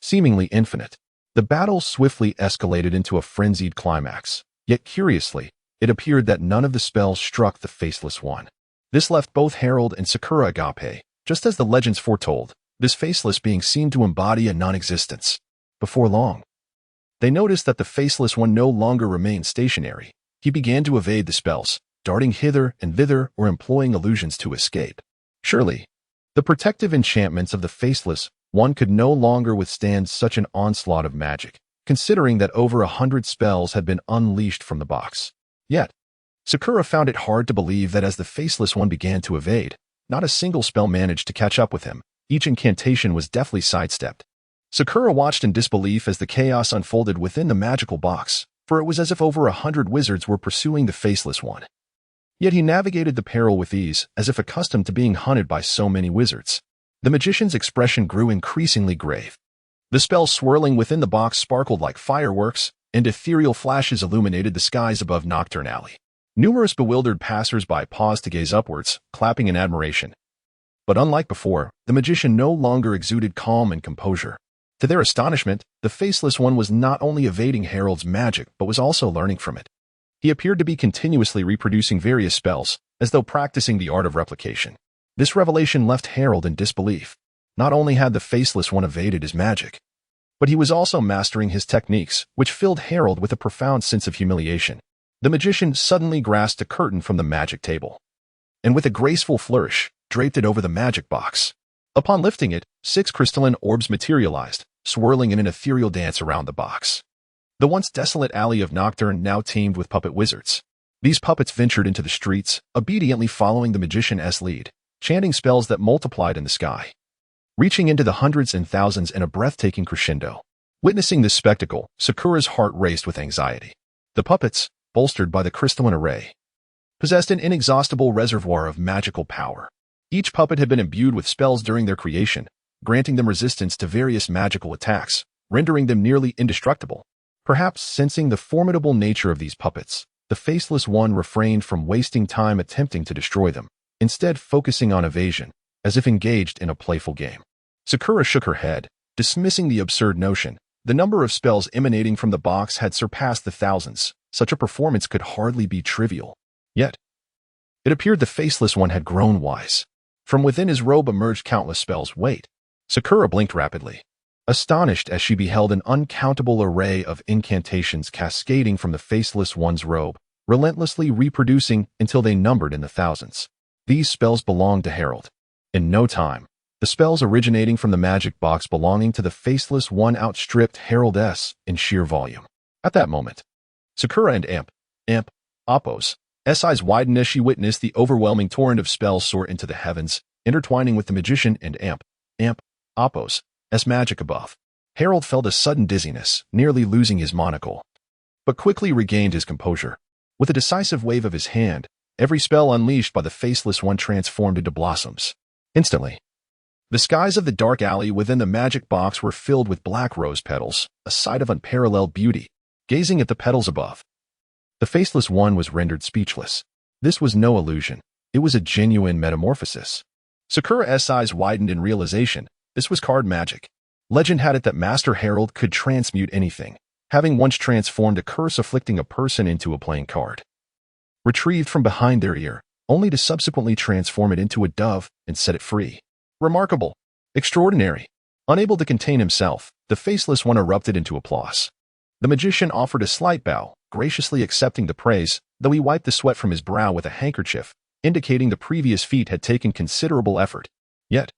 Seemingly infinite, the battle swiftly escalated into a frenzied climax. Yet curiously, it appeared that none of the spells struck the faceless one. This left both Harold and Sakura agape. Just as the legends foretold, this faceless being seemed to embody a non-existence. Before long, they noticed that the faceless one no longer remained stationary. He began to evade the spells, darting hither and thither or employing illusions to escape. Surely, the protective enchantments of the faceless one could no longer withstand such an onslaught of magic, considering that over 100 spells had been unleashed from the box. Yet, Sakura found it hard to believe that as the faceless one began to evade, not a single spell managed to catch up with him. Each incantation was deftly sidestepped. Sakura watched in disbelief as the chaos unfolded within the magical box, for it was as if over 100 wizards were pursuing the faceless one. Yet he navigated the peril with ease, as if accustomed to being hunted by so many wizards. The magician's expression grew increasingly grave. The spells swirling within the box sparkled like fireworks, and ethereal flashes illuminated the skies above Nocturne Alley. Numerous bewildered passers-by paused to gaze upwards, clapping in admiration. But unlike before, the magician no longer exuded calm and composure. To their astonishment, the Faceless One was not only evading Harold's magic but was also learning from it. He appeared to be continuously reproducing various spells, as though practicing the art of replication. This revelation left Harold in disbelief. Not only had the Faceless One evaded his magic, but he was also mastering his techniques, which filled Harold with a profound sense of humiliation. The magician suddenly grasped a curtain from the magic table, and with a graceful flourish, draped it over the magic box. Upon lifting it, 6 crystalline orbs materialized, swirling in an ethereal dance around the box. The once desolate alley of Nocturne now teemed with puppet wizards. These puppets ventured into the streets, obediently following the magician's lead, chanting spells that multiplied in the sky, reaching into the hundreds and thousands in a breathtaking crescendo. Witnessing this spectacle, Sakura's heart raced with anxiety. The puppets, bolstered by the crystalline array, possessed an inexhaustible reservoir of magical power. Each puppet had been imbued with spells during their creation, granting them resistance to various magical attacks, rendering them nearly indestructible. Perhaps sensing the formidable nature of these puppets, the Faceless One refrained from wasting time attempting to destroy them, instead focusing on evasion, as if engaged in a playful game. Sakura shook her head, dismissing the absurd notion. The number of spells emanating from the box had surpassed the thousands. Such a performance could hardly be trivial. Yet, it appeared the Faceless One had grown wise. From within his robe emerged countless spells. Wait. Sakura blinked rapidly, astonished as she beheld an uncountable array of incantations cascading from the Faceless One's robe, relentlessly reproducing until they numbered in the thousands. These spells belonged to Harold. In no time, the spells originating from the magic box belonging to the Faceless One outstripped Harold's in sheer volume. At that moment, Sakura and Appo's eyes widened as she witnessed the overwhelming torrent of spells soar into the heavens, intertwining with the magician and Appo's magic above. Harold felt a sudden dizziness, nearly losing his monocle, but quickly regained his composure. With a decisive wave of his hand, every spell unleashed by the Faceless One transformed into blossoms. Instantly, the skies of the dark alley within the magic box were filled with black rose petals, a sight of unparalleled beauty. Gazing at the petals above, the Faceless One was rendered speechless. This was no illusion. It was a genuine metamorphosis. Sakura's eyes widened in realization. This was card magic. Legend had it that Master Harold could transmute anything, having once transformed a curse afflicting a person into a playing card, retrieved from behind their ear, only to subsequently transform it into a dove and set it free. Remarkable. Extraordinary. Unable to contain himself, the Faceless One erupted into applause. The magician offered a slight bow, graciously accepting the praise, though he wiped the sweat from his brow with a handkerchief, indicating the previous feat had taken considerable effort. Yet,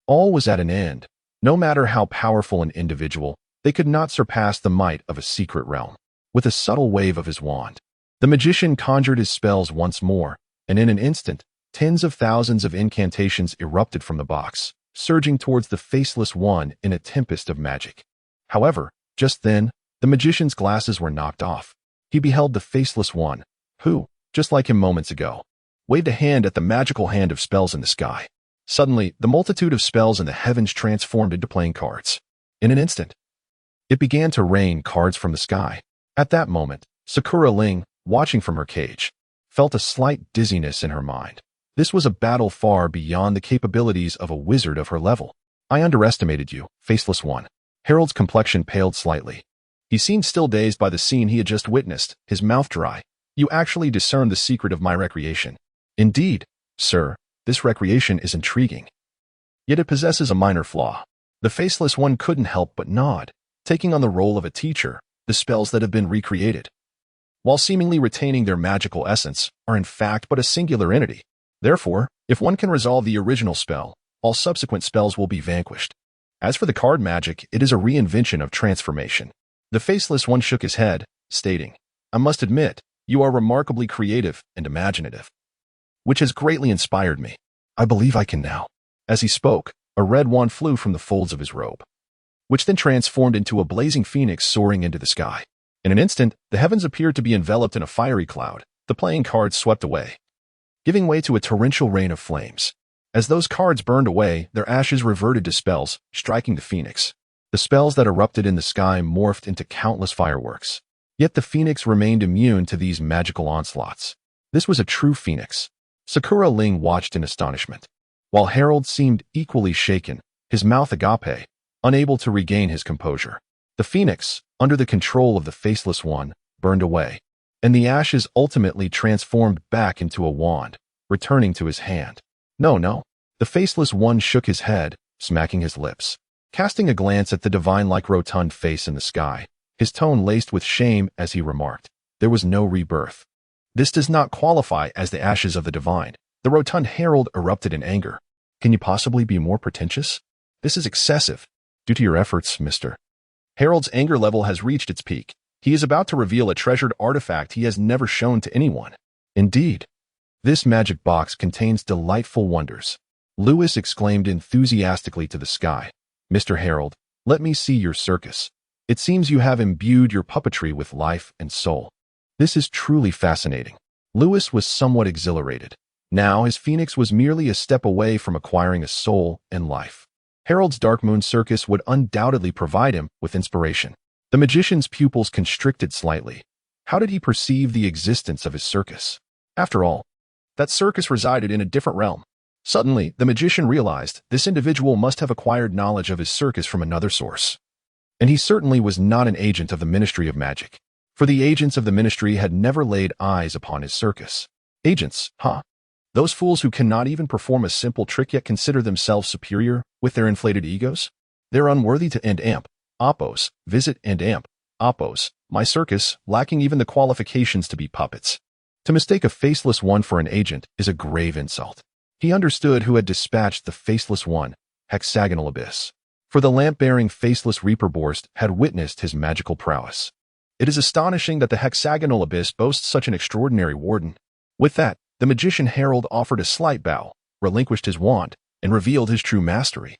all was at an end. No matter how powerful an individual, they could not surpass the might of a secret realm. With a subtle wave of his wand, the magician conjured his spells once more, and in an instant, tens of thousands of incantations erupted from the box, surging towards the Faceless One in a tempest of magic. However, just then, the magician's glasses were knocked off. He beheld the Faceless One, who, just like him moments ago, waved a hand at the magical hand of spells in the sky. Suddenly, the multitude of spells in the heavens transformed into playing cards. In an instant, it began to rain cards from the sky. At that moment, Sakura Ling, watching from her cage, felt a slight dizziness in her mind. This was a battle far beyond the capabilities of a wizard of her level. I underestimated you, Faceless One. Harold's complexion paled slightly. He seemed still dazed by the scene he had just witnessed, his mouth dry. You actually discerned the secret of my recreation. Indeed, sir, this recreation is intriguing. Yet it possesses a minor flaw. The Faceless One couldn't help but nod, taking on the role of a teacher. The spells that have been recreated, while seemingly retaining their magical essence, are in fact but a singular entity. Therefore, if one can resolve the original spell, all subsequent spells will be vanquished. As for the card magic, it is a reinvention of transformation. The Faceless One shook his head, stating, I must admit, you are remarkably creative and imaginative, which has greatly inspired me. I believe I can now. As he spoke, a red wand flew from the folds of his robe, which then transformed into a blazing phoenix soaring into the sky. In an instant, the heavens appeared to be enveloped in a fiery cloud. The playing cards swept away, giving way to a torrential rain of flames. As those cards burned away, their ashes reverted to spells, striking the phoenix. The spells that erupted in the sky morphed into countless fireworks. Yet the phoenix remained immune to these magical onslaughts. This was a true phoenix. Sakura Ling watched in astonishment, while Harold seemed equally shaken, his mouth agape, unable to regain his composure. The phoenix, under the control of the Faceless One, burned away, and the ashes ultimately transformed back into a wand, returning to his hand. No, no. The Faceless One shook his head, smacking his lips, casting a glance at the divine-like rotund face in the sky, his tone laced with shame as he remarked, "There was no rebirth. This does not qualify as the ashes of the divine." The rotund herald erupted in anger. "Can you possibly be more pretentious? This is excessive. Due to your efforts, Mr. Harold's anger level has reached its peak. He is about to reveal a treasured artifact he has never shown to anyone. Indeed, this magic box contains delightful wonders." Lewis exclaimed enthusiastically to the sky. "Mr. Harold, let me see your circus. It seems you have imbued your puppetry with life and soul. This is truly fascinating." Lewis was somewhat exhilarated. Now his phoenix was merely a step away from acquiring a soul and life. Harold's Dark Moon Circus would undoubtedly provide him with inspiration. The magician's pupils constricted slightly. How did he perceive the existence of his circus? After all, that circus resided in a different realm. Suddenly, the magician realized this individual must have acquired knowledge of his circus from another source. And he certainly was not an agent of the Ministry of Magic, for the agents of the Ministry had never laid eyes upon his circus. Agents, huh? Those fools who cannot even perform a simple trick yet consider themselves superior with their inflated egos? They're unworthy to and amp, oppos, visit and amp, oppos, my circus, lacking even the qualifications to be puppets. To mistake a Faceless One for an agent is a grave insult. He understood who had dispatched the Faceless One, Hexagonal Abyss. For the lamp-bearing Faceless Reaperborst had witnessed his magical prowess. It is astonishing that the Hexagonal Abyss boasts such an extraordinary warden. With that, the magician Harold offered a slight bow, relinquished his wand, and revealed his true mastery.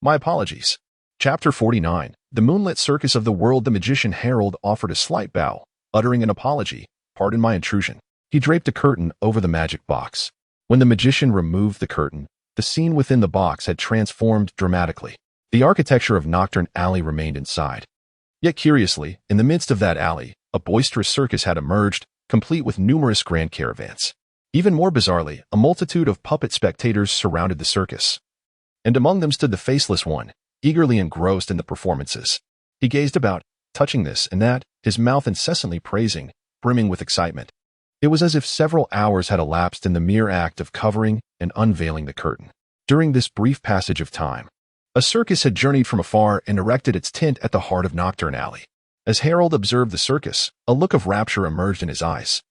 My apologies. Chapter 49, The Moonlit Circus of the World. The magician Harold offered a slight bow, uttering an apology. Pardon my intrusion. He draped a curtain over the magic box. When the magician removed the curtain, the scene within the box had transformed dramatically. The architecture of Nocturne Alley remained inside. Yet curiously, in the midst of that alley, a boisterous circus had emerged, complete with numerous grand caravans. Even more bizarrely, a multitude of puppet spectators surrounded the circus. And among them stood the Faceless One, eagerly engrossed in the performances. He gazed about, touching this and that, his mouth incessantly praising, brimming with excitement. It was as if several hours had elapsed in the mere act of covering and unveiling the curtain. During this brief passage of time, a circus had journeyed from afar and erected its tent at the heart of Nocturne Alley. As Harold observed the circus, a look of rapture emerged in his eyes.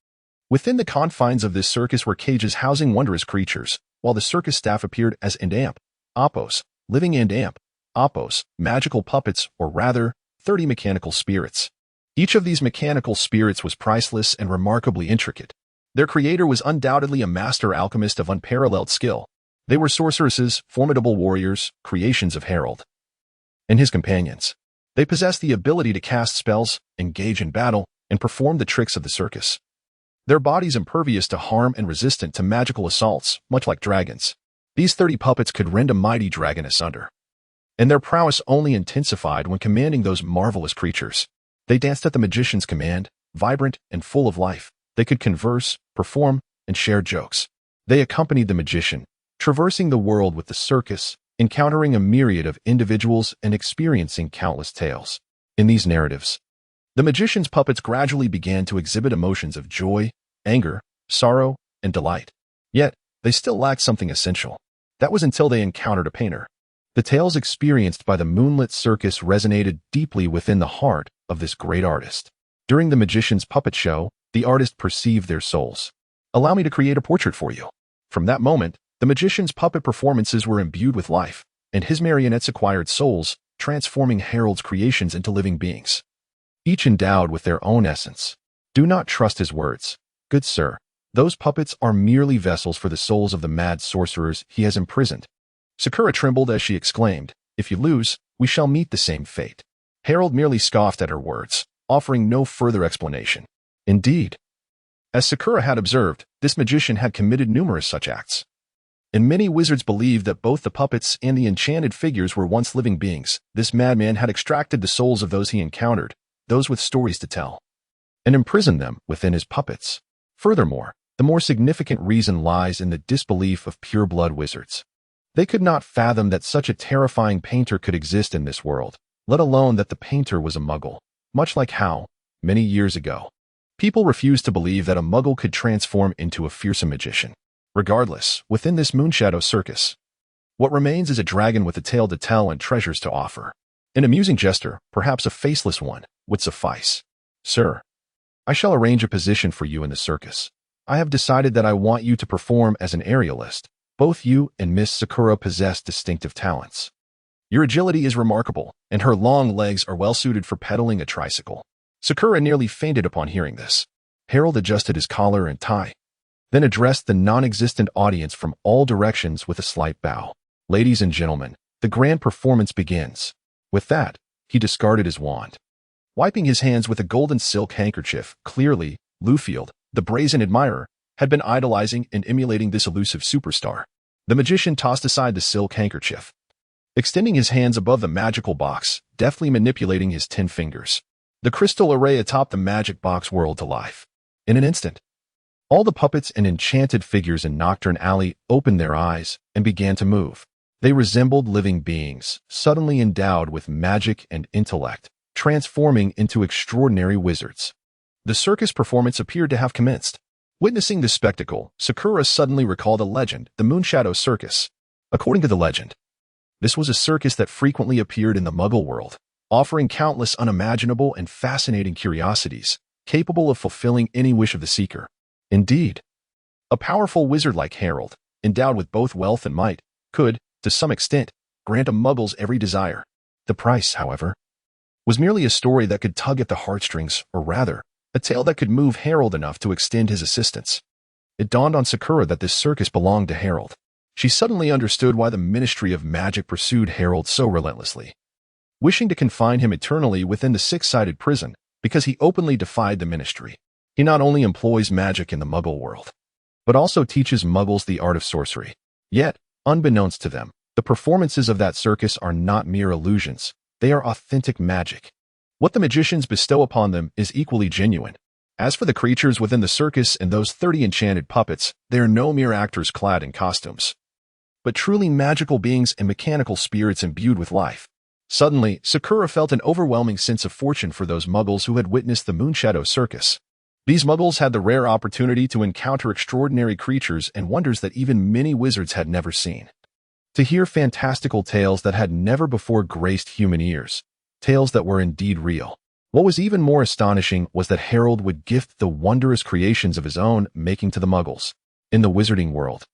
Within the confines of this circus were cages housing wondrous creatures, while the circus staff appeared as and-amp, oppos, living and-amp, oppos, magical puppets, or rather, 30 mechanical spirits. Each of these mechanical spirits was priceless and remarkably intricate. Their creator was undoubtedly a master alchemist of unparalleled skill. They were sorceresses, formidable warriors, creations of Harold and his companions. They possessed the ability to cast spells, engage in battle, and perform the tricks of the circus. Their bodies impervious to harm and resistant to magical assaults, much like dragons. These 30 puppets could rend a mighty dragon asunder. And their prowess only intensified when commanding those marvelous creatures. They danced at the magician's command, vibrant and full of life. They could converse, perform, and share jokes. They accompanied the magician, traversing the world with the circus, encountering a myriad of individuals and experiencing countless tales. In these narratives, the magician's puppets gradually began to exhibit emotions of joy, anger, sorrow, and delight. Yet, they still lacked something essential. That was until they encountered a painter. The tales experienced by the moonlit circus resonated deeply within the heart of this great artist. During the magician's puppet show, the artist perceived their souls. "Allow me to create a portrait for you." From that moment, the magician's puppet performances were imbued with life, and his marionettes acquired souls, transforming Harold's creations into living beings, each endowed with their own essence. Do not trust his words. Good sir, those puppets are merely vessels for the souls of the mad sorcerers he has imprisoned. Sakura trembled as she exclaimed, "If you lose, we shall meet the same fate." Harold merely scoffed at her words, offering no further explanation. Indeed, as Sakura had observed, this magician had committed numerous such acts. and many wizards believed that both the puppets and the enchanted figures were once living beings. This madman had extracted the souls of those he encountered, those with stories to tell, and imprisoned them within his puppets. Furthermore, the more significant reason lies in the disbelief of pure-blood wizards. They could not fathom that such a terrifying painter could exist in this world, let alone that the painter was a muggle, much like how, many years ago, people refused to believe that a muggle could transform into a fearsome magician. Regardless, within this Moonshadow circus, what remains is a dragon with a tale to tell and treasures to offer. An amusing jester, perhaps a faceless one, would suffice. Sir, I shall arrange a position for you in the circus. I have decided that I want you to perform as an aerialist. Both you and Miss Sakura possess distinctive talents. Your agility is remarkable, and her long legs are well-suited for pedaling a tricycle. Sakura nearly fainted upon hearing this. Harold adjusted his collar and tie, then addressed the non-existent audience from all directions with a slight bow. Ladies and gentlemen, the grand performance begins. With that, he discarded his wand. Wiping his hands with a golden silk handkerchief, clearly, Lufield, the brazen admirer, had been idolizing and emulating this elusive superstar. The magician tossed aside the silk handkerchief, extending his hands above the magical box, deftly manipulating his 10 fingers. The crystal array atop the magic box whirled to life. In an instant, all the puppets and enchanted figures in Nocturne Alley opened their eyes and began to move. They resembled living beings, suddenly endowed with magic and intellect, transforming into extraordinary wizards. The circus performance appeared to have commenced. Witnessing this spectacle, Sakura suddenly recalled a legend, the Moonshadow Circus. According to the legend, this was a circus that frequently appeared in the Muggle world, offering countless unimaginable and fascinating curiosities, capable of fulfilling any wish of the seeker. Indeed, a powerful wizard like Harold, endowed with both wealth and might, could, to some extent, grant a Muggle's every desire. The price, however, was merely a story that could tug at the heartstrings, or rather, a tale that could move Harold enough to extend his assistance. It dawned on Sakura that this circus belonged to Harold. She suddenly understood why the Ministry of Magic pursued Harold so relentlessly, wishing to confine him eternally within the six-sided prison, because he openly defied the Ministry. He not only employs magic in the Muggle world, but also teaches Muggles the art of sorcery. Yet, unbeknownst to them, the performances of that circus are not mere illusions. They are authentic magic. What the magicians bestow upon them is equally genuine. As for the creatures within the circus and those 30 enchanted puppets, they are no mere actors clad in costumes, but truly magical beings and mechanical spirits imbued with life. Suddenly, Sakura felt an overwhelming sense of fortune for those Muggles who had witnessed the Moonshadow Circus. These Muggles had the rare opportunity to encounter extraordinary creatures and wonders that even many wizards had never seen. To hear fantastical tales that had never before graced human ears, tales that were indeed real. What was even more astonishing was that Harold would gift the wondrous creations of his own making to the Muggles. In the wizarding world,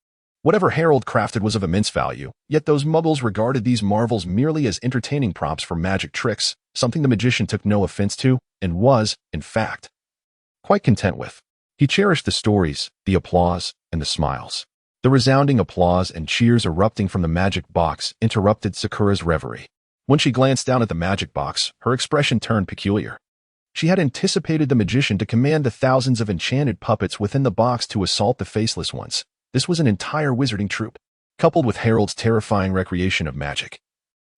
whatever Harold crafted was of immense value, yet those Muggles regarded these marvels merely as entertaining props for magic tricks, something the magician took no offense to, and was, in fact, quite content with. He cherished the stories, the applause, and the smiles. The resounding applause and cheers erupting from the magic box interrupted Sakura's reverie. When she glanced down at the magic box, her expression turned peculiar. She had anticipated the magician to command the thousands of enchanted puppets within the box to assault the faceless ones. This was an entire wizarding troupe, coupled with Harold's terrifying recreation of magic.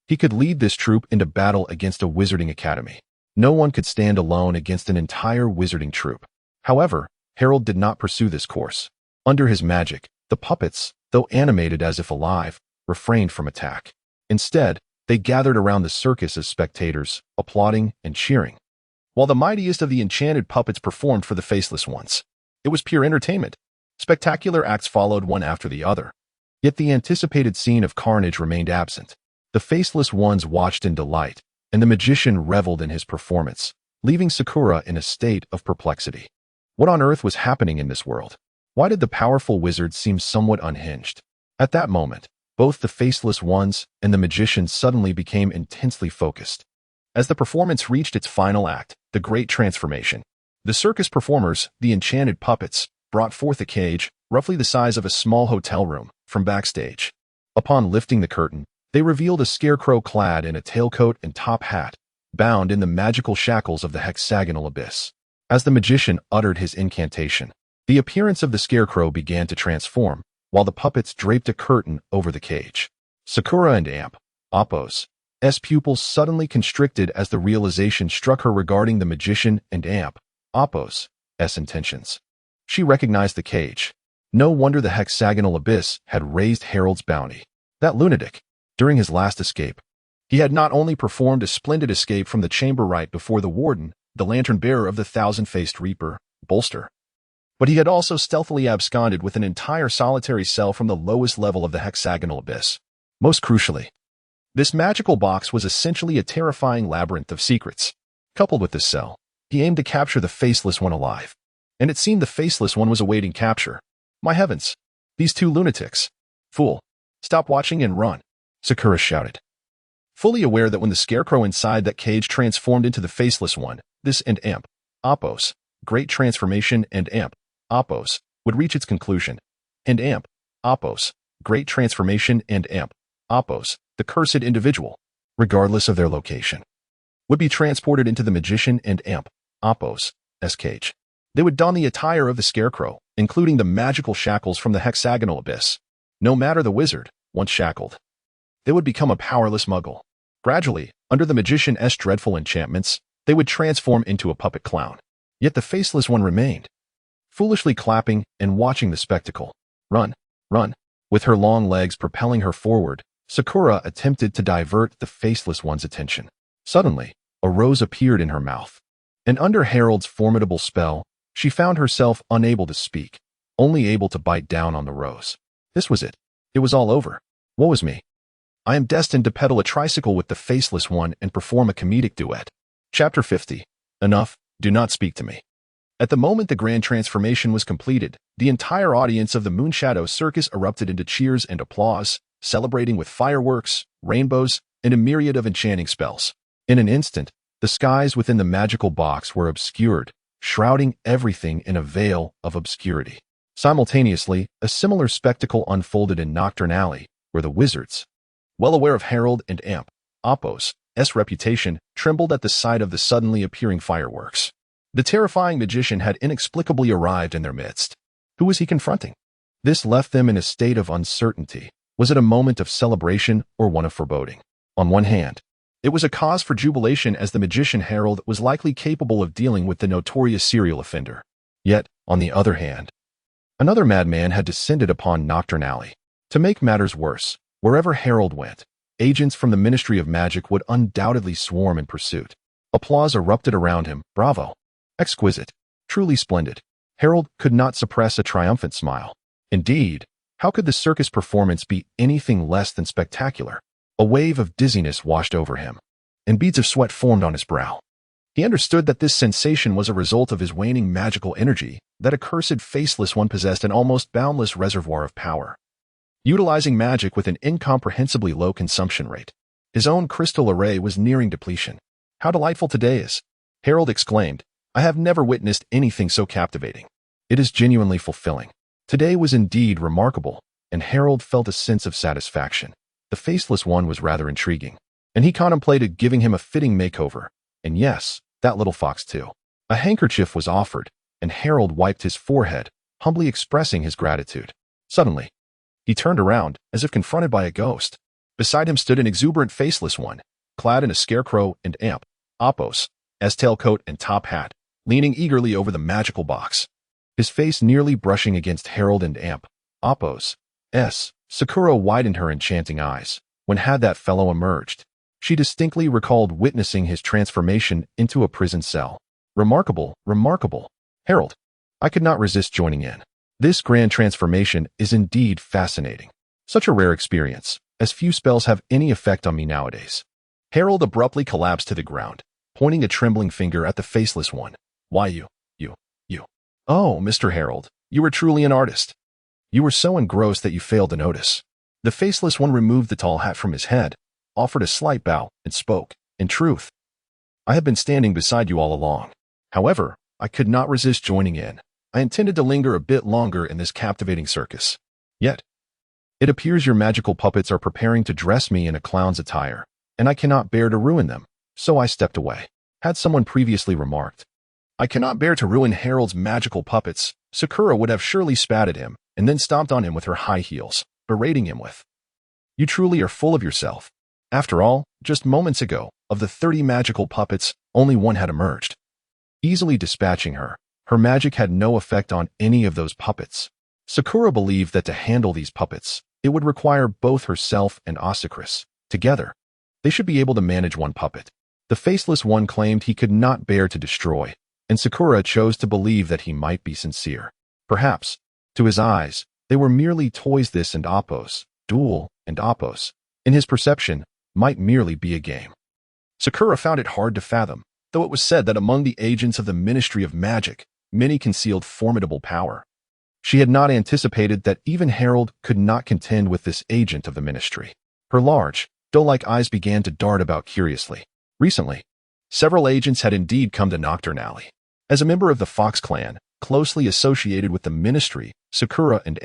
He could lead this troupe into battle against a wizarding academy. No one could stand alone against an entire wizarding troupe. However, Harold did not pursue this course. Under his magic, the puppets, though animated as if alive, refrained from attack. Instead, they gathered around the circus as spectators, applauding and cheering, while the mightiest of the enchanted puppets performed for the faceless ones. It was pure entertainment. Spectacular acts followed one after the other. Yet the anticipated scene of carnage remained absent. The faceless ones watched in delight, and the magician reveled in his performance, leaving Sakura in a state of perplexity. What on earth was happening in this world? Why did the powerful wizard seem somewhat unhinged? At that moment, both the faceless ones and the magician suddenly became intensely focused. As the performance reached its final act, the great transformation, the circus performers, the enchanted puppets, brought forth a cage, roughly the size of a small hotel room, from backstage. Upon lifting the curtain, they revealed a scarecrow clad in a tailcoat and top hat, bound in the magical shackles of the hexagonal abyss. As the magician uttered his incantation, the appearance of the scarecrow began to transform, while the puppets draped a curtain over the cage. Sakura and Amp, Appo's pupils suddenly constricted as the realization struck her regarding the magician and Amp, Appo's intentions. She recognized the cage. No wonder the hexagonal abyss had raised Harold's bounty. That lunatic, during his last escape, he had not only performed a splendid escape from the chamber right before the warden, the lantern-bearer of the thousand-faced reaper, Bolster, but he had also stealthily absconded with an entire solitary cell from the lowest level of the hexagonal abyss. Most crucially, this magical box was essentially a terrifying labyrinth of secrets. Coupled with this cell, he aimed to capture the Faceless One alive. And it seemed the Faceless One was awaiting capture. My heavens! These two lunatics! Fool! Stop watching and run! Sakura shouted. Fully aware that when the scarecrow inside that cage transformed into the Faceless One, this and Amp, Appo's great transformation and Amp, Appo's would reach its conclusion. And Amp, Appo's great transformation and Amp, Appo's, the cursed individual, regardless of their location, would be transported into the magician and Amp, Appo's cage. They would don the attire of the scarecrow, including the magical shackles from the hexagonal abyss. No matter the wizard, once shackled, they would become a powerless muggle. Gradually, under the magician's dreadful enchantments, they would transform into a puppet clown. Yet the Faceless One remained, foolishly clapping and watching the spectacle. Run, run. With her long legs propelling her forward, Sakura attempted to divert the Faceless One's attention. Suddenly, a rose appeared in her mouth. And under Harold's formidable spell, she found herself unable to speak, only able to bite down on the rose. This was it. It was all over. Woe is me. I am destined to pedal a tricycle with the Faceless One and perform a comedic duet. Chapter 50. Enough, do not speak to me. At the moment the grand transformation was completed, the entire audience of the Moonshadow Circus erupted into cheers and applause, celebrating with fireworks, rainbows, and a myriad of enchanting spells. In an instant, the skies within the magical box were obscured, shrouding everything in a veil of obscurity. Simultaneously, a similar spectacle unfolded in Nocturne Alley, where the wizards, well aware of Harold and Amp, Appo's reputation, trembled at the sight of the suddenly appearing fireworks. The terrifying magician had inexplicably arrived in their midst. Who was he confronting? This left them in a state of uncertainty. Was it a moment of celebration or one of foreboding? On one hand, it was a cause for jubilation as the magician Harold was likely capable of dealing with the notorious serial offender. Yet, on the other hand, another madman had descended upon Nocturne Alley. To make matters worse, wherever Harold went, agents from the Ministry of Magic would undoubtedly swarm in pursuit. Applause erupted around him. Bravo! Exquisite! Truly splendid! Harold could not suppress a triumphant smile. Indeed, how could the circus performance be anything less than spectacular? A wave of dizziness washed over him, and beads of sweat formed on his brow. He understood that this sensation was a result of his waning magical energy, that accursed Faceless One possessed an almost boundless reservoir of power, utilizing magic with an incomprehensibly low consumption rate. His own crystal array was nearing depletion. How delightful today is! Harold exclaimed. I have never witnessed anything so captivating. It is genuinely fulfilling. Today was indeed remarkable, and Harold felt a sense of satisfaction. The Faceless One was rather intriguing, and he contemplated giving him a fitting makeover. And yes, that little fox too. A handkerchief was offered, and Harold wiped his forehead, humbly expressing his gratitude. Suddenly, he turned around, as if confronted by a ghost. Beside him stood an exuberant Faceless One, clad in a scarecrow and Amp, Appo's tailcoat and top hat, leaning eagerly over the magical box. His face nearly brushing against Harold and Amp, Appo's. Sakura widened her enchanting eyes. When had that fellow emerged? She distinctly recalled witnessing his transformation into a prison cell. Remarkable, remarkable. Harold, I could not resist joining in. This grand transformation is indeed fascinating. Such a rare experience, as few spells have any effect on me nowadays. Harold abruptly collapsed to the ground, pointing a trembling finger at the Faceless One. Why you. Oh, Mr. Harold, you are truly an artist. You were so engrossed that you failed to notice. The Faceless One removed the tall hat from his head, offered a slight bow, and spoke. In truth, I have been standing beside you all along. However, I could not resist joining in. I intended to linger a bit longer in this captivating circus. Yet, it appears your magical puppets are preparing to dress me in a clown's attire, and I cannot bear to ruin them, so I stepped away. Had someone previously remarked, I cannot bear to ruin Harold's magical puppets, Sakura would have surely spat at him, and then stomped on him with her high heels, berating him with, "You truly are full of yourself. After all, just moments ago, of the 30 magical puppets, only one had emerged." Easily dispatching her, her magic had no effect on any of those puppets. Sakura believed that to handle these puppets, it would require both herself and Asakura. Together, they should be able to manage one puppet. The faceless one claimed he could not bear to destroy, and Sakura chose to believe that he might be sincere. Perhaps, to his eyes, they were merely toys. This and Appos, duel and Appos, in his perception, might merely be a game. Sakura found it hard to fathom, though it was said that among the agents of the Ministry of Magic, many concealed formidable power. She had not anticipated that even Harold could not contend with this agent of the Ministry. Her large, doe-like eyes began to dart about curiously. Recently, several agents had indeed come to Nocturne Alley. As a member of the Fox clan, closely associated with the Ministry, Sakura and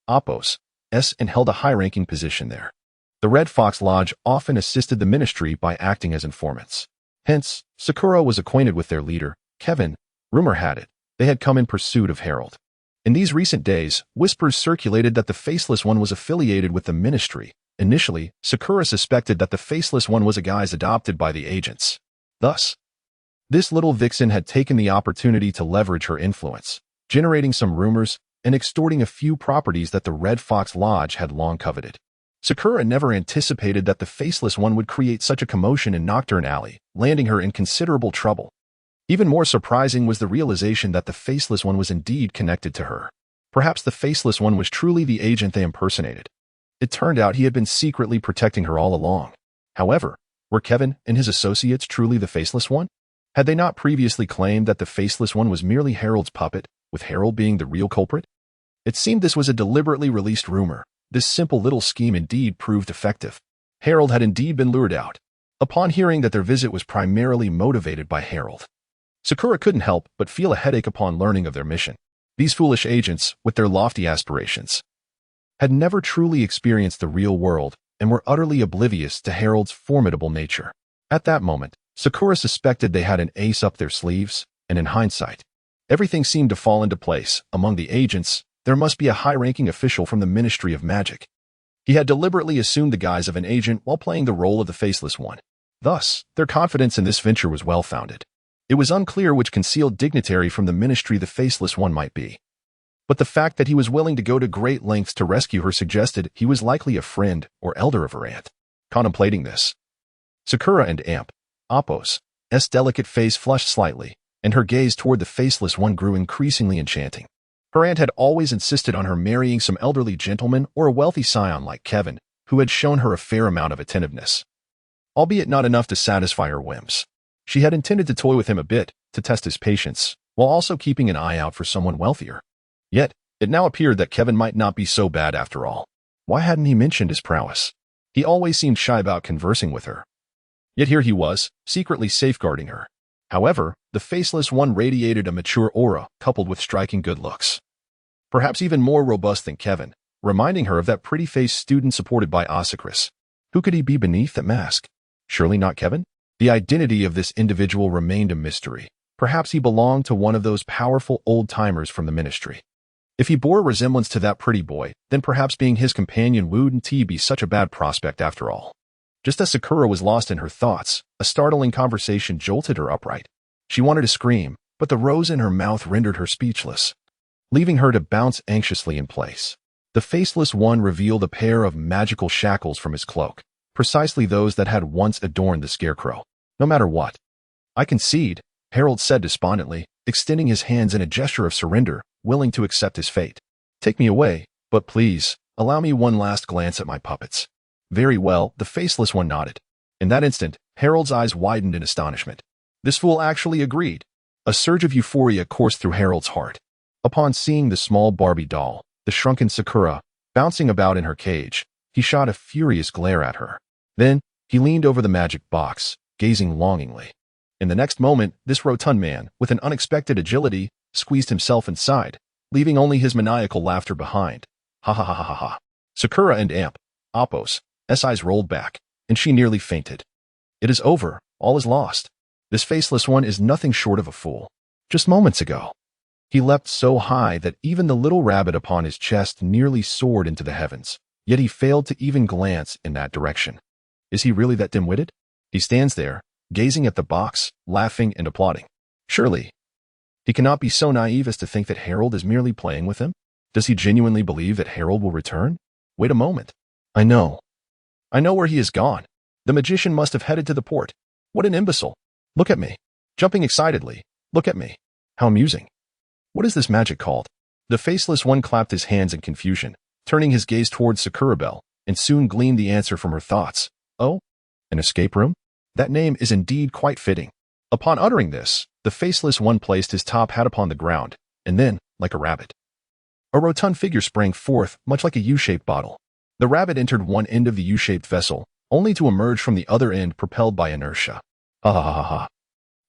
Appos, and held a high-ranking position there. The Red Fox Lodge often assisted the Ministry by acting as informants. Hence, Sakura was acquainted with their leader, Kevin. Rumor had it, they had come in pursuit of Harold. In these recent days, whispers circulated that the Faceless One was affiliated with the Ministry. Initially, Sakura suspected that the Faceless One was a guise adopted by the agents. Thus, this little vixen had taken the opportunity to leverage her influence, generating some rumors and extorting a few properties that the Red Fox Lodge had long coveted. Sakura never anticipated that the Faceless One would create such a commotion in Nocturne Alley, landing her in considerable trouble. Even more surprising was the realization that the Faceless One was indeed connected to her. Perhaps the Faceless One was truly the agent they impersonated. It turned out he had been secretly protecting her all along. However, were Kevin and his associates truly the Faceless One? Had they not previously claimed that the Faceless One was merely Harold's puppet, with Harold being the real culprit? It seemed this was a deliberately released rumor. This simple little scheme indeed proved effective. Harold had indeed been lured out. Upon hearing that their visit was primarily motivated by Harold, Sakura couldn't help but feel a headache upon learning of their mission. These foolish agents, with their lofty aspirations, had never truly experienced the real world and were utterly oblivious to Harold's formidable nature. At that moment, Sakura suspected they had an ace up their sleeves, and in hindsight, everything seemed to fall into place. Among the agents, there must be a high-ranking official from the Ministry of Magic. He had deliberately assumed the guise of an agent while playing the role of the Faceless One. Thus, their confidence in this venture was well-founded. It was unclear which concealed dignitary from the Ministry the Faceless One might be. But the fact that he was willing to go to great lengths to rescue her suggested he was likely a friend or elder of her aunt. Contemplating this, Sakura and Appos' delicate face flushed slightly, and her gaze toward the Faceless One grew increasingly enchanting. Her aunt had always insisted on her marrying some elderly gentleman or a wealthy scion like Kevin, who had shown her a fair amount of attentiveness, albeit not enough to satisfy her whims. She had intended to toy with him a bit, to test his patience, while also keeping an eye out for someone wealthier. Yet, it now appeared that Kevin might not be so bad after all. Why hadn't he mentioned his prowess? He always seemed shy about conversing with her. Yet here he was, secretly safeguarding her. However, the Faceless One radiated a mature aura, coupled with striking good looks. Perhaps even more robust than Kevin, reminding her of that pretty-faced student supported by Asakura. Who could he be beneath that mask? Surely not Kevin? The identity of this individual remained a mystery. Perhaps he belonged to one of those powerful old-timers from the Ministry. If he bore a resemblance to that pretty boy, then perhaps being his companion wouldn't be such a bad prospect after all. Just as Sakura was lost in her thoughts, a startling conversation jolted her upright. She wanted to scream, but the rose in her mouth rendered her speechless, leaving her to bounce anxiously in place. The Faceless One revealed a pair of magical shackles from his cloak, precisely those that had once adorned the Scarecrow. No matter what. I concede, Harold said despondently, extending his hands in a gesture of surrender, willing to accept his fate. Take me away, but please, allow me one last glance at my puppets. Very well, the Faceless One nodded. In that instant, Harold's eyes widened in astonishment. This fool actually agreed. A surge of euphoria coursed through Harold's heart. Upon seeing the small Barbie doll, the shrunken Sakura, bouncing about in her cage, he shot a furious glare at her. Then, he leaned over the magic box, gazing longingly. In the next moment, this rotund man, with an unexpected agility, squeezed himself inside, leaving only his maniacal laughter behind. Ha ha ha ha ha ha. Sakura and Appos' eyes rolled back, and she nearly fainted. It is over, all is lost. This Faceless One is nothing short of a fool. Just moments ago, He leapt so high that even the little rabbit upon his chest nearly soared into the heavens, yet he failed to even glance in that direction. Is he really that dim-witted? He stands there, gazing at the box, laughing and applauding. Surely, he cannot be so naive as to think that Harold is merely playing with him? Does he genuinely believe that Harold will return? Wait a moment. I know where he has gone. The magician must have headed to the port. What an imbecile. Look at me. Jumping excitedly. Look at me. How amusing. What is this magic called? The faceless one clapped his hands in confusion, turning his gaze towards Sakurabel, and soon gleaned the answer from her thoughts. Oh, an escape room? That name is indeed quite fitting. Upon uttering this, the faceless one placed his top hat upon the ground, and then, like a rabbit, a rotund figure sprang forth, much like a U-shaped bottle. The rabbit entered one end of the U-shaped vessel, only to emerge from the other end propelled by inertia. Ha ha ha ha.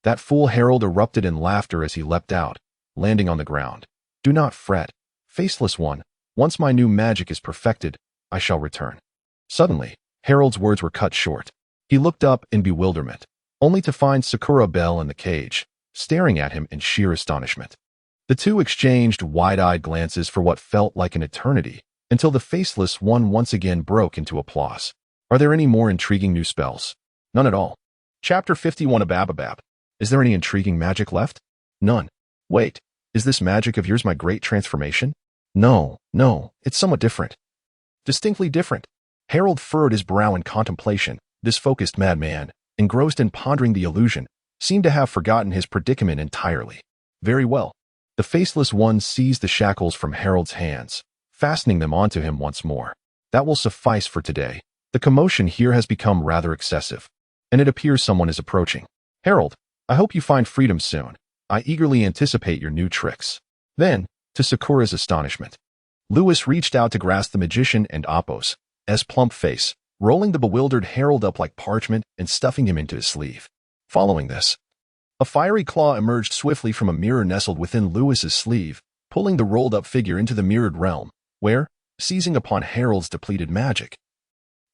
That fool Harold erupted in laughter as he leapt out, landing on the ground. Do not fret, faceless one. Once my new magic is perfected, I shall return. Suddenly, Harold's words were cut short. He looked up in bewilderment, only to find Sakurabel in the cage, staring at him in sheer astonishment. The two exchanged wide-eyed glances for what felt like an eternity, until the faceless one once again broke into applause. Are there any more intriguing new spells? None at all. Chapter 51 Abababab. Is there any intriguing magic left? None. Wait, is this magic of yours my great transformation? No, it's somewhat different. Distinctly different. Harold furrowed his brow in contemplation. This focused madman, engrossed in pondering the illusion, seemed to have forgotten his predicament entirely. Very well. The faceless one seized the shackles from Harold's hands, fastening them onto him once more. That will suffice for today. The commotion here has become rather excessive, and it appears someone is approaching. Harold, I hope you find freedom soon. I eagerly anticipate your new tricks. Then, to Sakura's astonishment, Lewis reached out to grasp the magician and Appo's plump face, rolling the bewildered Harold up like parchment and stuffing him into his sleeve. Following this, a fiery claw emerged swiftly from a mirror nestled within Lewis's sleeve, pulling the rolled-up figure into the mirrored realm, where, seizing upon Harold's depleted magic,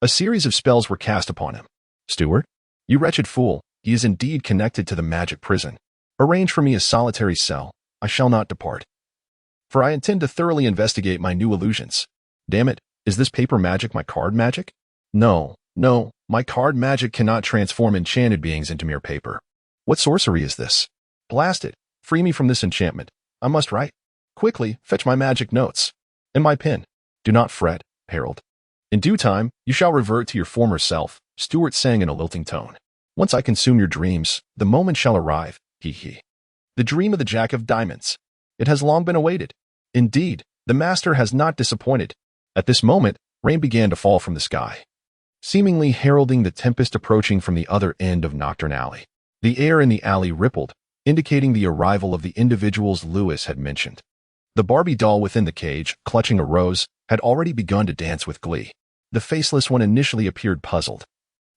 a series of spells were cast upon him. Steward, you wretched fool, he is indeed connected to the magic prison. Arrange for me a solitary cell. I shall not depart, for I intend to thoroughly investigate my new illusions. Damn it, is this paper magic my card magic? No, my card magic cannot transform enchanted beings into mere paper. What sorcery is this? Blast it, free me from this enchantment. I must write. Quickly, fetch my magic notes. And my pen. Do not fret, Harold. In due time, you shall revert to your former self, Stuart sang in a lilting tone. Once I consume your dreams, the moment shall arrive, hee. The dream of the Jack of Diamonds. It has long been awaited. Indeed, the master has not disappointed. At this moment, rain began to fall from the sky, seemingly heralding the tempest approaching from the other end of Nocturne Alley. The air in the alley rippled, indicating the arrival of the individuals Lewis had mentioned. The Barbie doll within the cage, clutching a rose, had already begun to dance with glee. The faceless one initially appeared puzzled,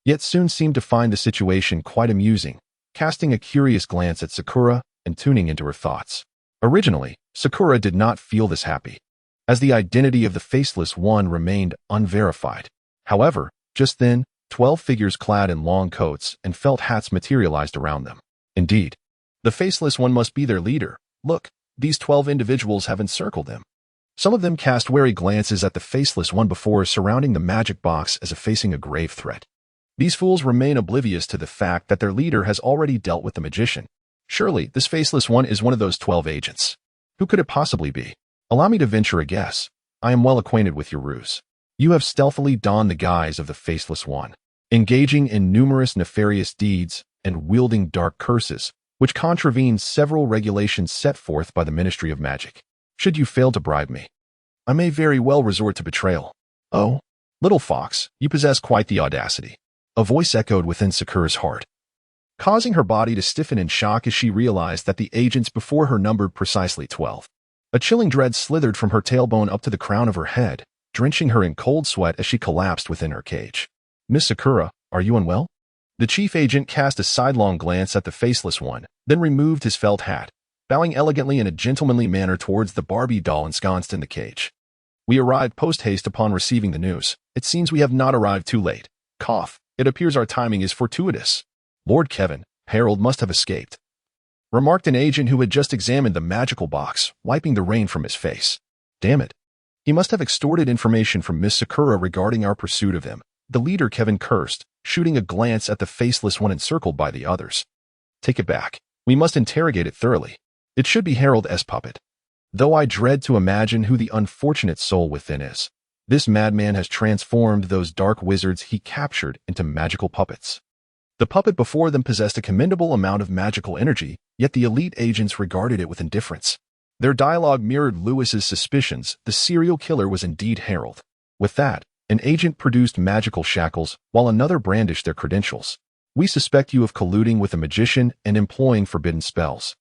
yet soon seemed to find the situation quite amusing, casting a curious glance at Sakura and tuning into her thoughts. Originally, Sakura did not feel this happy, as the identity of the faceless one remained unverified. However, just then, 12 figures clad in long coats and felt hats materialized around them. Indeed, the faceless one must be their leader. Look, these 12 individuals have encircled him. Some of them cast wary glances at the faceless one before surrounding the magic box as if facing a grave threat. These fools remain oblivious to the fact that their leader has already dealt with the magician. Surely, this faceless one is one of those 12 agents. Who could it possibly be? Allow me to venture a guess. I am well acquainted with your ruse. You have stealthily donned the guise of the faceless one, engaging in numerous nefarious deeds and wielding dark curses, which contravene several regulations set forth by the Ministry of Magic. Should you fail to bribe me, I may very well resort to betrayal. Oh, little fox, you possess quite the audacity. A voice echoed within Sakura's heart, causing her body to stiffen in shock as she realized that the agents before her numbered precisely 12. A chilling dread slithered from her tailbone up to the crown of her head, drenching her in cold sweat as she collapsed within her cage. Miss Sakura, are you unwell? The chief agent cast a sidelong glance at the faceless one, then removed his felt hat, bowing elegantly in a gentlemanly manner towards the Barbie doll ensconced in the cage. We arrived post-haste upon receiving the news. It seems we have not arrived too late. Cough. It appears our timing is fortuitous. Lord Kevin, Harold must have escaped. remarked an agent who had just examined the magical box, wiping the rain from his face. Damn it. He must have extorted information from Miss Sakura regarding our pursuit of him. The leader, Kevin, cursed, shooting a glance at the faceless one encircled by the others. Take it back. We must interrogate it thoroughly. It should be Harold's puppet. Though I dread to imagine who the unfortunate soul within is. This madman has transformed those dark wizards he captured into magical puppets. The puppet before them possessed a commendable amount of magical energy, yet the elite agents regarded it with indifference. Their dialogue mirrored Lewis's suspicions. The serial killer was indeed Harold. With that, an agent produced magical shackles, while another brandished their credentials. We suspect you of colluding with a magician and employing forbidden spells.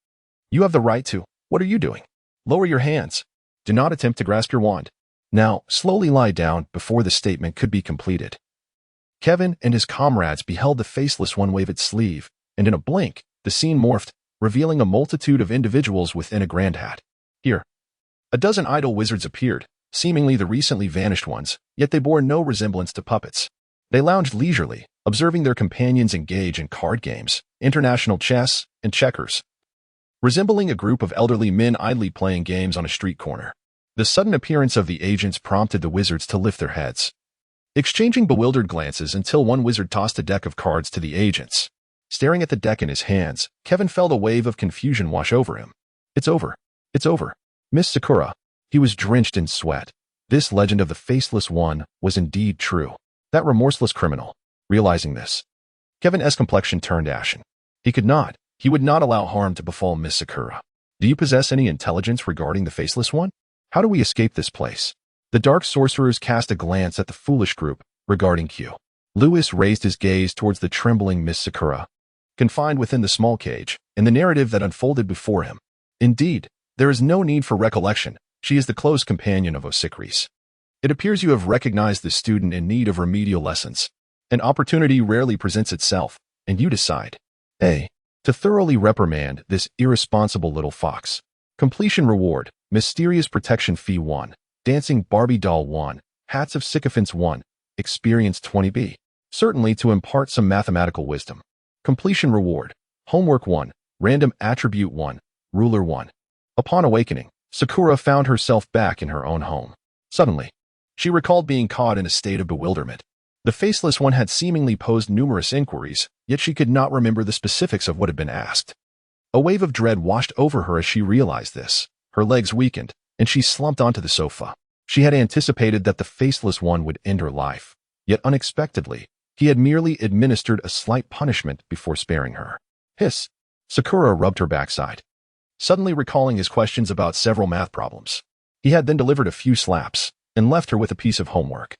You have the right to. What are you doing? Lower your hands. Do not attempt to grasp your wand. Now, slowly lie down before the statement could be completed. Kevin and his comrades beheld the faceless one wave its sleeve, and in a blink, the scene morphed, revealing a multitude of individuals within a grand hat. Here, a dozen idle wizards appeared, seemingly the recently vanished ones, yet they bore no resemblance to puppets. They lounged leisurely, observing their companions engage in card games, international chess, and checkers, resembling a group of elderly men idly playing games on a street corner. The sudden appearance of the agents prompted the wizards to lift their heads, exchanging bewildered glances until one wizard tossed a deck of cards to the agents. Staring at the deck in his hands, Kevin felt a wave of confusion wash over him. It's over. It's over. Miss Sakura. He was drenched in sweat. This legend of the faceless one was indeed true. That remorseless criminal. Realizing this, Kevin's complexion turned ashen. He would not allow harm to befall Miss Sakura. Do you possess any intelligence regarding the faceless one? How do we escape this place? The dark sorcerers cast a glance at the foolish group, regarding Q. Lewis raised his gaze towards the trembling Miss Sakura, confined within the small cage, and the narrative that unfolded before him. Indeed, there is no need for recollection. She is the close companion of Osikris. It appears you have recognized the student in need of remedial lessons. An opportunity rarely presents itself, and you decide, A, to thoroughly reprimand this irresponsible little fox. Completion reward, mysterious protection fee 1. Dancing Barbie doll 1, hats of sycophants 1, experience 20B. Certainly to impart some mathematical wisdom. Completion reward, homework 1, random attribute 1, ruler 1. Upon awakening, Sakura found herself back in her own home. Suddenly, she recalled being caught in a state of bewilderment. The faceless one had seemingly posed numerous inquiries, yet she could not remember the specifics of what had been asked. A wave of dread washed over her as she realized this. Her legs weakened, and she slumped onto the sofa. She had anticipated that the faceless one would end her life, yet unexpectedly, he had merely administered a slight punishment before sparing her. Hiss! Sakura rubbed her backside, suddenly recalling his questions about several math problems. He had then delivered a few slaps and left her with a piece of homework,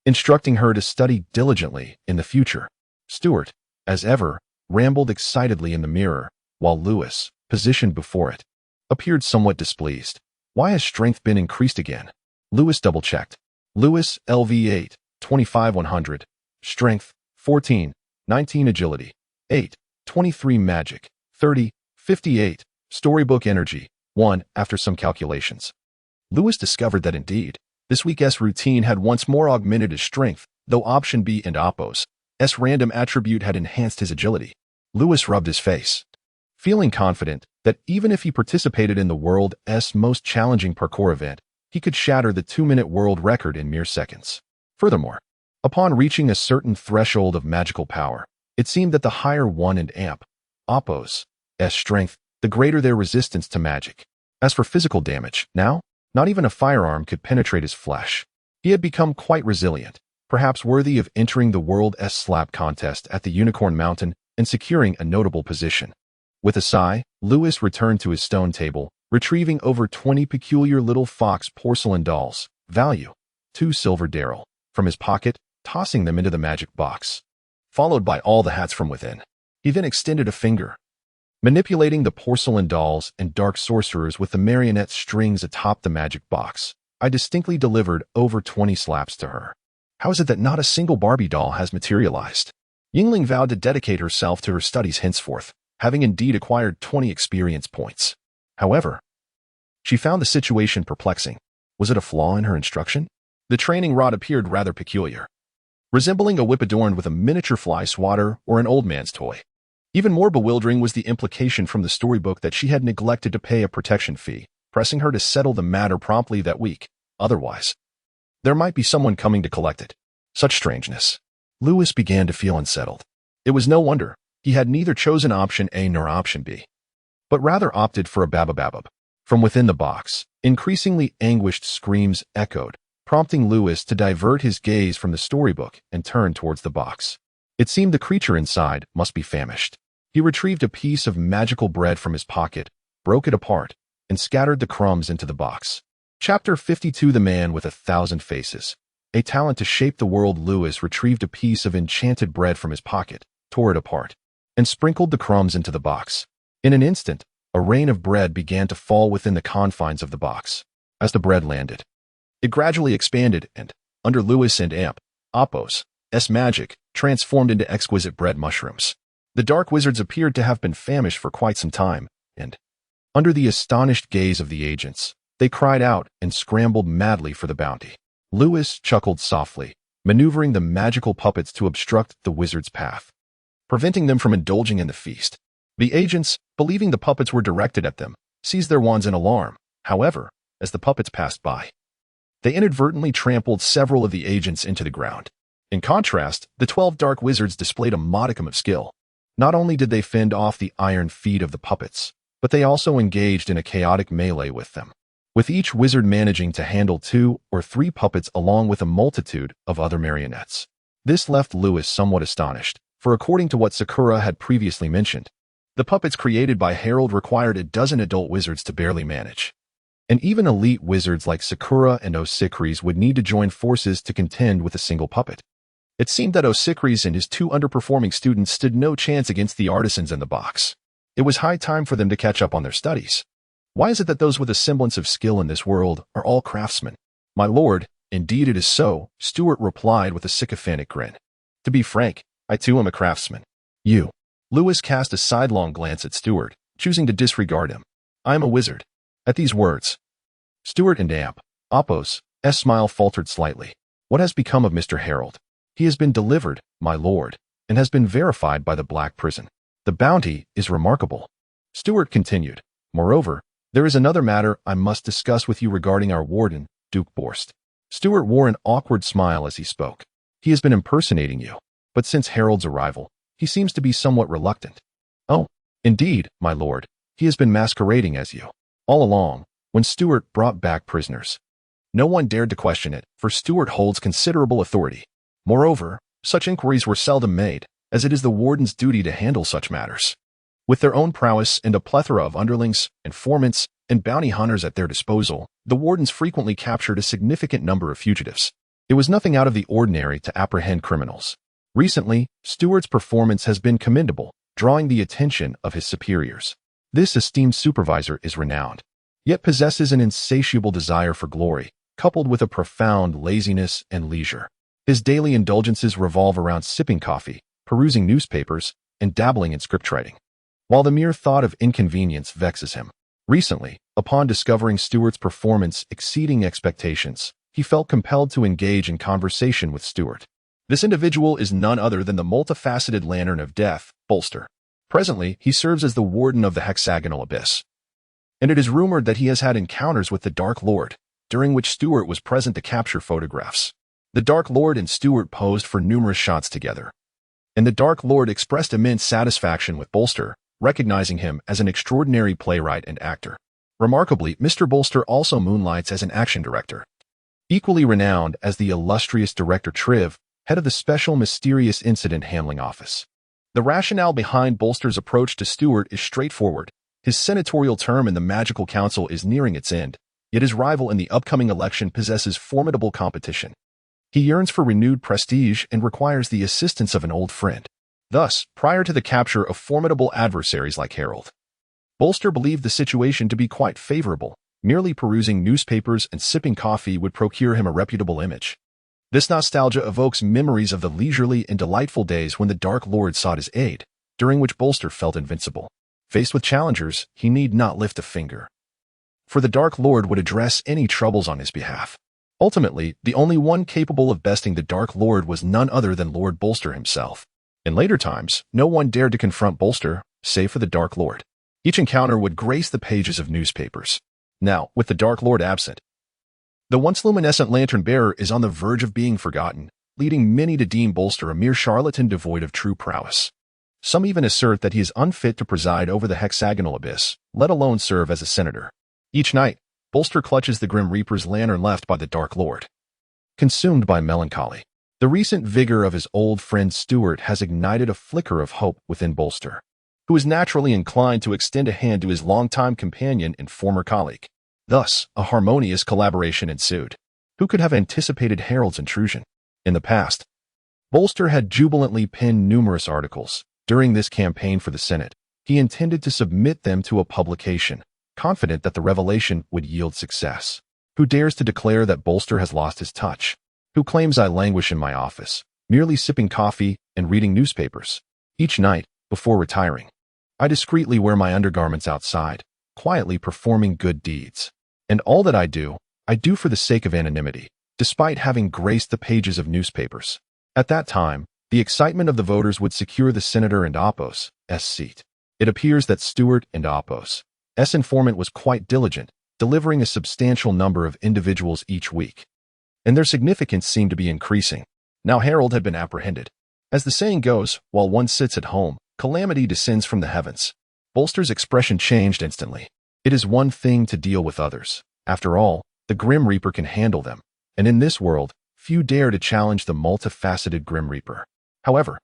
instructing her to study diligently in the future. Stuart, as ever, rambled excitedly in the mirror, while Lewis, positioned before it, appeared somewhat displeased. Why has strength been increased again? Lewis double-checked. Lewis, LV8, 25-100. Strength, 14, 19 agility, 8, 23 magic, 30, 58. Storybook energy, 1, after some calculations. Lewis discovered that indeed, this week's routine had once more augmented his strength, though option B and Oppo's S random attribute had enhanced his agility. Lewis rubbed his face, feeling confident that even if he participated in the world's most challenging parkour event, he could shatter the 2-minute world record in mere seconds. Furthermore, upon reaching a certain threshold of magical power, it seemed that the higher one and amp, Oppo's S strength, the greater their resistance to magic. As for physical damage, now, not even a firearm could penetrate his flesh. He had become quite resilient, perhaps worthy of entering the world's slap contest at the Unicorn Mountain and securing a notable position. With a sigh, Lewis returned to his stone table, retrieving over 20 peculiar little fox porcelain dolls, value 2 silver darrel, from his pocket, tossing them into the magic box, followed by all the hats from within. He then extended a finger, manipulating the porcelain dolls and dark sorcerers with the marionette strings atop the magic box. I distinctly delivered over 20 slaps to her. How is it that not a single Barbie doll has materialized? Yingling vowed to dedicate herself to her studies henceforth, having indeed acquired 20 experience points. However, she found the situation perplexing. Was it a flaw in her instruction? The training rod appeared rather peculiar, resembling a whip adorned with a miniature fly swatter or an old man's toy. Even more bewildering was the implication from the storybook that she had neglected to pay a protection fee, pressing her to settle the matter promptly that week. Otherwise, there might be someone coming to collect it. Such strangeness. Lewis began to feel unsettled. It was no wonder. He had neither chosen option A nor option B, but rather opted for a babababab. From within the box, increasingly anguished screams echoed, prompting Lewis to divert his gaze from the storybook and turn towards the box. It seemed the creature inside must be famished. He retrieved a piece of magical bread from his pocket, broke it apart, and scattered the crumbs into the box. Chapter 52: The Man with 1,000 Faces. A talent to shape the world. Lewis retrieved a piece of enchanted bread from his pocket, tore it apart, and sprinkled the crumbs into the box. In an instant, a rain of bread began to fall within the confines of the box. As the bread landed, it gradually expanded and, under Lewis and Apos' magic, transformed into exquisite bread mushrooms. The dark wizards appeared to have been famished for quite some time, and, under the astonished gaze of the agents, they cried out and scrambled madly for the bounty. Lewis chuckled softly, maneuvering the magical puppets to obstruct the wizards' path, preventing them from indulging in the feast. The agents, believing the puppets were directed at them, seized their wands in alarm. However, as the puppets passed by, they inadvertently trampled several of the agents into the ground. In contrast, the 12 dark wizards displayed a modicum of skill. Not only did they fend off the iron feet of the puppets, but they also engaged in a chaotic melee with them, with each wizard managing to handle 2 or 3 puppets along with a multitude of other marionettes. This left Lewis somewhat astonished, for according to what Sakura had previously mentioned, the puppets created by Harold required a dozen adult wizards to barely manage. And even elite wizards like Sakura and Osikris would need to join forces to contend with a single puppet. It seemed that Osikris and his 2 underperforming students stood no chance against the artisans in the box. It was high time for them to catch up on their studies. Why is it that those with a semblance of skill in this world are all craftsmen? My lord, indeed it is so, Stuart replied with a sycophantic grin. To be frank, I too am a craftsman. You. Lewis cast a sidelong glance at Stuart, choosing to disregard him. I am a wizard. At these words, Stuart and Apos' smile faltered slightly. What has become of Mr. Harold? He has been delivered, my lord, and has been verified by the Black Prison. The bounty is remarkable. Stuart continued. Moreover, there is another matter I must discuss with you regarding our warden, Duke Borst. Stuart wore an awkward smile as he spoke. He has been impersonating you, but since Harold's arrival, he seems to be somewhat reluctant. Oh, indeed, my lord, he has been masquerading as you. All along, when Stuart brought back prisoners, no one dared to question it, for Stuart holds considerable authority. Moreover, such inquiries were seldom made, as it is the warden's duty to handle such matters. With their own prowess and a plethora of underlings, informants, and bounty hunters at their disposal, the wardens frequently captured a significant number of fugitives. It was nothing out of the ordinary to apprehend criminals. Recently, Stuart's performance has been commendable, drawing the attention of his superiors. This esteemed supervisor is renowned, yet possesses an insatiable desire for glory, coupled with a profound laziness and leisure. His daily indulgences revolve around sipping coffee, perusing newspapers, and dabbling in scriptwriting, while the mere thought of inconvenience vexes him. Recently, upon discovering Stuart's performance exceeding expectations, he felt compelled to engage in conversation with Stuart. This individual is none other than the multifaceted Lantern of Death, Bolster. Presently, he serves as the warden of the Hexagonal Abyss, and it is rumored that he has had encounters with the Dark Lord, during which Stuart was present to capture photographs. The Dark Lord and Stuart posed for numerous shots together, and the Dark Lord expressed immense satisfaction with Bolster, recognizing him as an extraordinary playwright and actor. Remarkably, Mr. Bolster also moonlights as an action director, equally renowned as the illustrious Director Triv, head of the Special Mysterious Incident Handling Office. The rationale behind Bolster's approach to Stuart is straightforward. His senatorial term in the Magical Council is nearing its end, yet his rival in the upcoming election possesses formidable competition. He yearns for renewed prestige and requires the assistance of an old friend. Thus, prior to the capture of formidable adversaries like Harold, Bolster believed the situation to be quite favorable. Merely perusing newspapers and sipping coffee would procure him a reputable image. This nostalgia evokes memories of the leisurely and delightful days when the Dark Lord sought his aid, during which Bolster felt invincible. Faced with challengers, he need not lift a finger, for the Dark Lord would address any troubles on his behalf. Ultimately, the only one capable of besting the Dark Lord was none other than Lord Bolster himself. In later times, no one dared to confront Bolster, save for the Dark Lord. Each encounter would grace the pages of newspapers. Now, with the Dark Lord absent, the once luminescent lantern-bearer is on the verge of being forgotten, leading many to deem Bolster a mere charlatan devoid of true prowess. Some even assert that he is unfit to preside over the hexagonal abyss, let alone serve as a senator. Each night, Bolster clutches the Grim Reaper's lantern left by the Dark Lord. Consumed by melancholy, the recent vigor of his old friend Stuart has ignited a flicker of hope within Bolster, who is naturally inclined to extend a hand to his longtime companion and former colleague. Thus, a harmonious collaboration ensued. Who could have anticipated Harold's intrusion? In the past, Bolster had jubilantly penned numerous articles. During this campaign for the Senate, he intended to submit them to a publication, confident that the revelation would yield success. Who dares to declare that Bolster has lost his touch? Who claims I languish in my office, merely sipping coffee and reading newspapers? Each night, before retiring, I discreetly wear my undergarments outside, quietly performing good deeds. And all that I do for the sake of anonymity, despite having graced the pages of newspapers. At that time, the excitement of the voters would secure the senator and Oppos's seat. It appears that Stuart and Oppos's informant was quite diligent, delivering a substantial number of individuals each week. And their significance seemed to be increasing. Now Harold had been apprehended. As the saying goes, while one sits at home, calamity descends from the heavens. Bolster's expression changed instantly. It is one thing to deal with others. After all, the Grim Reaper can handle them. And in this world, few dare to challenge the multifaceted Grim Reaper. However,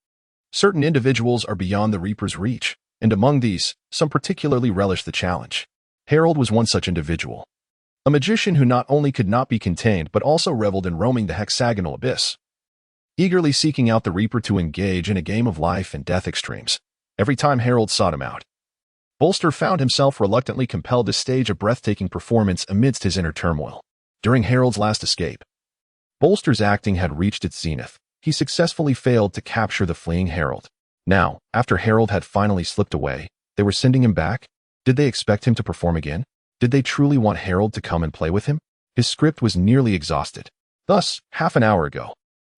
certain individuals are beyond the Reaper's reach, and among these, some particularly relish the challenge. Harold was one such individual. A magician who not only could not be contained but also reveled in roaming the hexagonal abyss, eagerly seeking out the Reaper to engage in a game of life and death extremes. Every time Harold sought him out, Bolster found himself reluctantly compelled to stage a breathtaking performance amidst his inner turmoil. During Harold's last escape, Bolster's acting had reached its zenith. He successfully failed to capture the fleeing Harold. Now, after Harold had finally slipped away, they were sending him back? Did they expect him to perform again? Did they truly want Harold to come and play with him? His script was nearly exhausted. Thus, half an hour ago,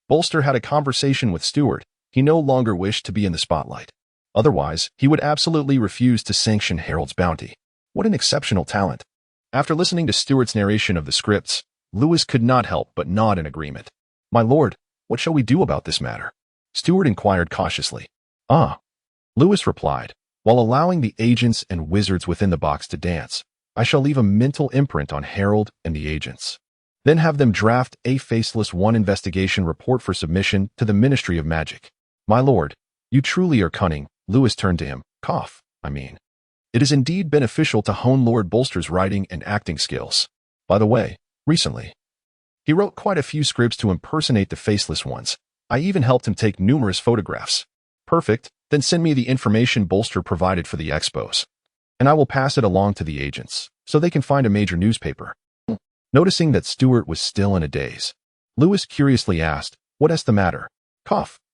Bolster had a conversation with Stuart. He no longer wished to be in the spotlight. Otherwise, he would absolutely refuse to sanction Harold's bounty. What an exceptional talent. After listening to Stuart's narration of the scripts, Lewis could not help but nod in agreement. My lord, what shall we do about this matter? Stuart inquired cautiously. Lewis replied, while allowing the agents and wizards within the box to dance. I shall leave a mental imprint on Harold and the agents. Then have them draft a faceless one investigation report for submission to the Ministry of Magic. My lord, you truly are cunning. Lewis turned to him. It is indeed beneficial to hone Lord Bolster's writing and acting skills. By the way, recently, he wrote quite a few scripts to impersonate the faceless ones. I even helped him take numerous photographs. Perfect, then send me the information Bolster provided for the expos, and I will pass it along to the agents, so they can find a major newspaper. Noticing that Stuart was still in a daze, Lewis curiously asked, What's the matter?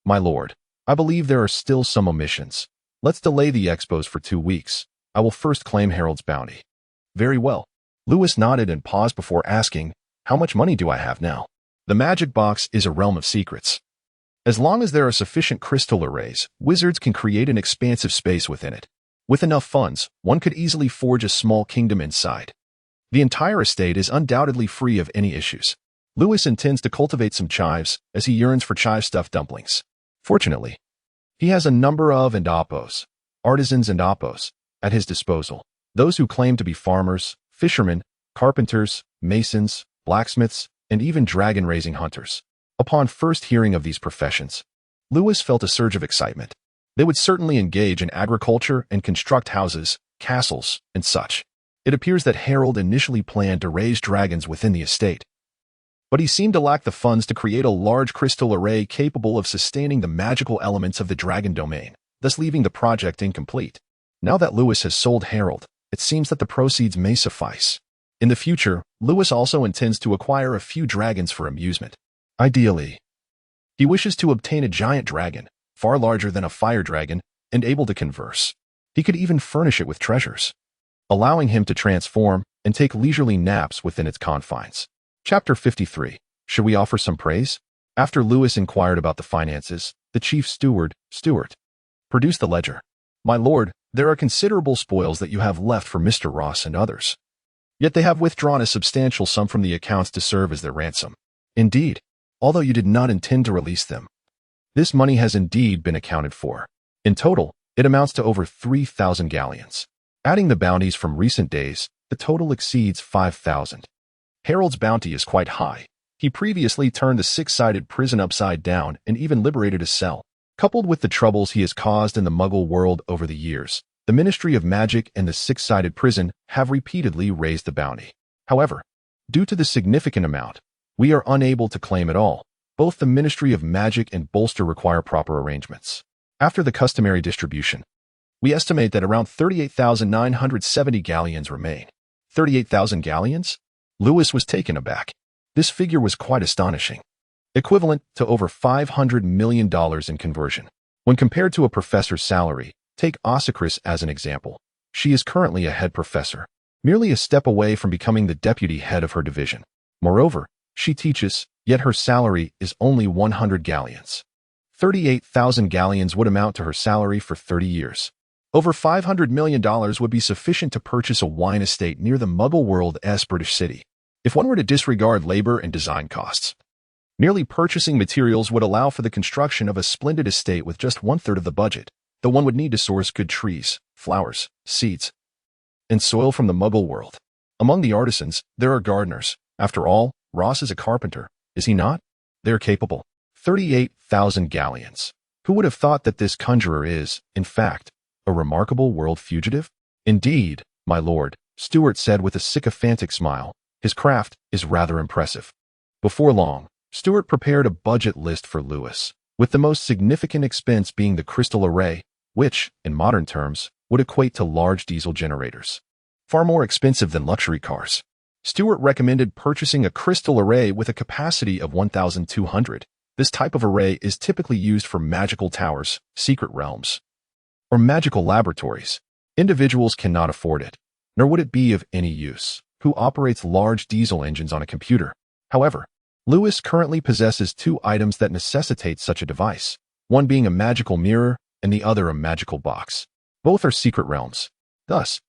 My lord, I believe there are still some omissions. Let's delay the expos for 2 weeks. I will first claim Harold's bounty. Very well. Lewis nodded and paused before asking, How much money do I have now? The magic box is a realm of secrets. As long as there are sufficient crystal arrays, wizards can create an expansive space within it. With enough funds, one could easily forge a small kingdom inside. The entire estate is undoubtedly free of any issues. Lewis intends to cultivate some chives, as he yearns for chive-stuffed dumplings. Fortunately, he has a number of artisans and oppos, at his disposal. Those who claim to be farmers, fishermen, carpenters, masons, blacksmiths, and even dragon-raising hunters. Upon first hearing of these professions, Lewis felt a surge of excitement. They would certainly engage in agriculture and construct houses, castles, and such. It appears that Harold initially planned to raise dragons within the estate, but he seemed to lack the funds to create a large crystal array capable of sustaining the magical elements of the dragon domain, thus leaving the project incomplete. Now that Lewis has sold Harold, it seems that the proceeds may suffice. In the future, Lewis also intends to acquire a few dragons for amusement. Ideally, he wishes to obtain a giant dragon, far larger than a fire dragon, and able to converse. He could even furnish it with treasures, allowing him to transform and take leisurely naps within its confines. Chapter 53. Should we offer some praise? After Lewis inquired about the finances, The chief steward, Stewart, produced the ledger. My lord, there are considerable spoils that you have left for Mr. Ross and others. Yet they have withdrawn a substantial sum from the accounts to serve as their ransom. Indeed, although you did not intend to release them, this money has indeed been accounted for. In total, it amounts to over 3,000 galleons. Adding the bounties from recent days, the total exceeds 5,000. Harold's bounty is quite high. He previously turned the six-sided prison upside down and even liberated a cell. Coupled with the troubles he has caused in the Muggle world over the years, the Ministry of Magic and the six-sided prison have repeatedly raised the bounty. However, due to the significant amount, we are unable to claim it all. Both the Ministry of Magic and Bolster require proper arrangements. After the customary distribution, we estimate that around 38,970 galleons remain. 38,000 galleons? Lewis was taken aback. This figure was quite astonishing, equivalent to over $500 million in conversion. When compared to a professor's salary, take Ossicris as an example. She is currently a head professor, merely a step away from becoming the deputy head of her division. Moreover, she teaches, yet her salary is only 100 galleons. 38,000 galleons would amount to her salary for 30 years. Over $500 million would be sufficient to purchase a wine estate near the Muggle world's British city. If one were to disregard labor and design costs, merely purchasing materials would allow for the construction of a splendid estate with just one-third of the budget, though one would need to source good trees, flowers, seeds, and soil from the Muggle world. Among the artisans, there are gardeners. After all, Ross is a carpenter, is he not? They are capable. 38,000 galleons. Who would have thought that this conjurer is, in fact, a remarkable world fugitive? Indeed, my lord, Stewart said with a sycophantic smile. His craft is rather impressive. Before long, Stewart prepared a budget list for Lewis, with the most significant expense being the crystal array, which, in modern terms, would equate to large diesel generators. Far more expensive than luxury cars. Stewart recommended purchasing a crystal array with a capacity of 1,200. This type of array is typically used for magical towers, secret realms, or magical laboratories. Individuals cannot afford it, nor would it be of any use. Who operates large diesel engines on a computer. However, Lewis currently possesses two items that necessitate such a device, one being a magical mirror and the other a magical box. Both are secret realms. Thus,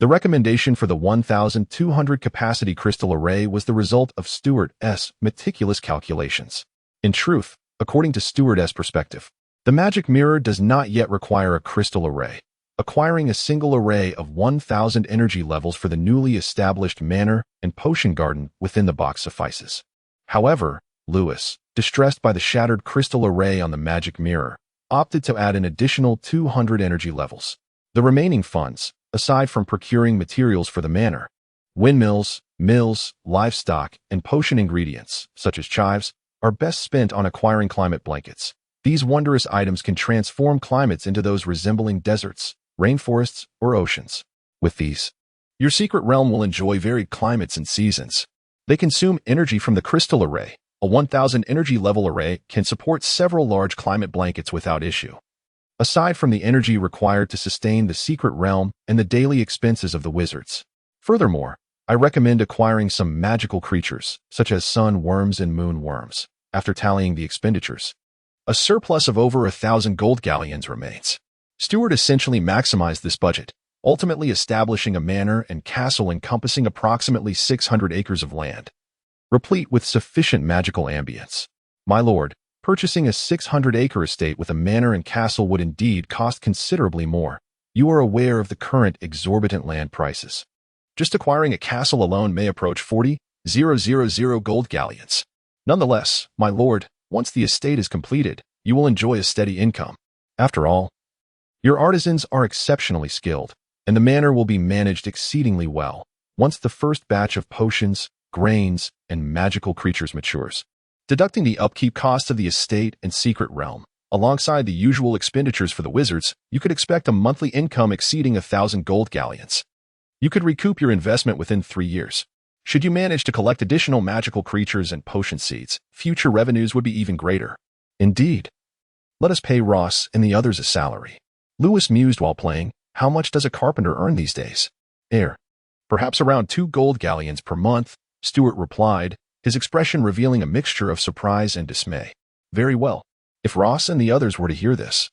the recommendation for the 1,200 capacity crystal array was the result of Stewart's meticulous calculations. In truth, according to Stewart's perspective, the magic mirror does not yet require a crystal array. Acquiring a single array of 1,000 energy levels for the newly established manor and potion garden within the box suffices. However, Lewis, distressed by the shattered crystal array on the magic mirror, opted to add an additional 200 energy levels. The remaining funds, aside from procuring materials for the manor, windmills, mills, livestock, and potion ingredients, such as chives, are best spent on acquiring climate blankets. These wondrous items can transform climates into those resembling deserts, rainforests, or oceans. With these, your secret realm will enjoy varied climates and seasons. They consume energy from the crystal array. A 1,000 energy level array can support several large climate blankets without issue. Aside from the energy required to sustain the secret realm and the daily expenses of the wizards. Furthermore, I recommend acquiring some magical creatures, such as sun worms and moon worms, after tallying the expenditures. A surplus of over 1,000 gold galleons remains. Stewart essentially maximized this budget, ultimately establishing a manor and castle encompassing approximately 600 acres of land, replete with sufficient magical ambience. My lord, purchasing a 600-acre estate with a manor and castle would indeed cost considerably more. You are aware of the current exorbitant land prices. Just acquiring a castle alone may approach 40,000 gold galleons. Nonetheless, my lord, once the estate is completed, you will enjoy a steady income. After all, your artisans are exceptionally skilled, and the manor will be managed exceedingly well once the first batch of potions, grains, and magical creatures matures. Deducting the upkeep costs of the estate and secret realm, alongside the usual expenditures for the wizards, you could expect a monthly income exceeding 1,000 gold galleons. You could recoup your investment within 3 years. Should you manage to collect additional magical creatures and potion seeds, future revenues would be even greater. Indeed. Let us pay Ross and the others a salary. Lewis mused while playing. How much does a carpenter earn these days? Perhaps around 2 gold galleons per month, Stewart replied, his expression revealing a mixture of surprise and dismay. Very well. If Ross and the others were to hear this,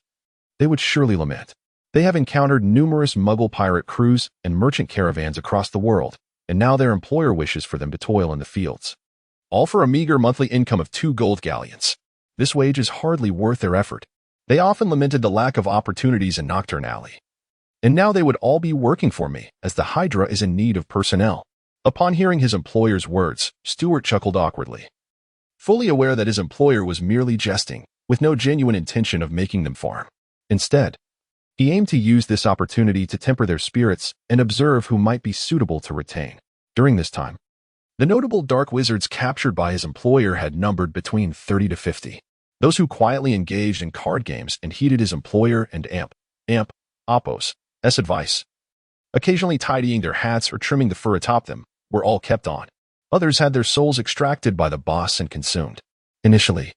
they would surely lament. They have encountered numerous Muggle pirate crews and merchant caravans across the world, and now their employer wishes for them to toil in the fields. All for a meager monthly income of 2 gold galleons. This wage is hardly worth their effort. They often lamented the lack of opportunities in Nocturne Alley. And now they would all be working for me, as the Hydra is in need of personnel. Upon hearing his employer's words, Stuart chuckled awkwardly. Fully aware that his employer was merely jesting, with no genuine intention of making them farm. Instead, he aimed to use this opportunity to temper their spirits and observe who might be suitable to retain. During this time, the notable dark wizards captured by his employer had numbered between 30 to 50. Those who quietly engaged in card games and heeded his employer and Oppos' advice, occasionally tidying their hats or trimming the fur atop them, were all kept on. Others had their souls extracted by the boss and consumed. Initially,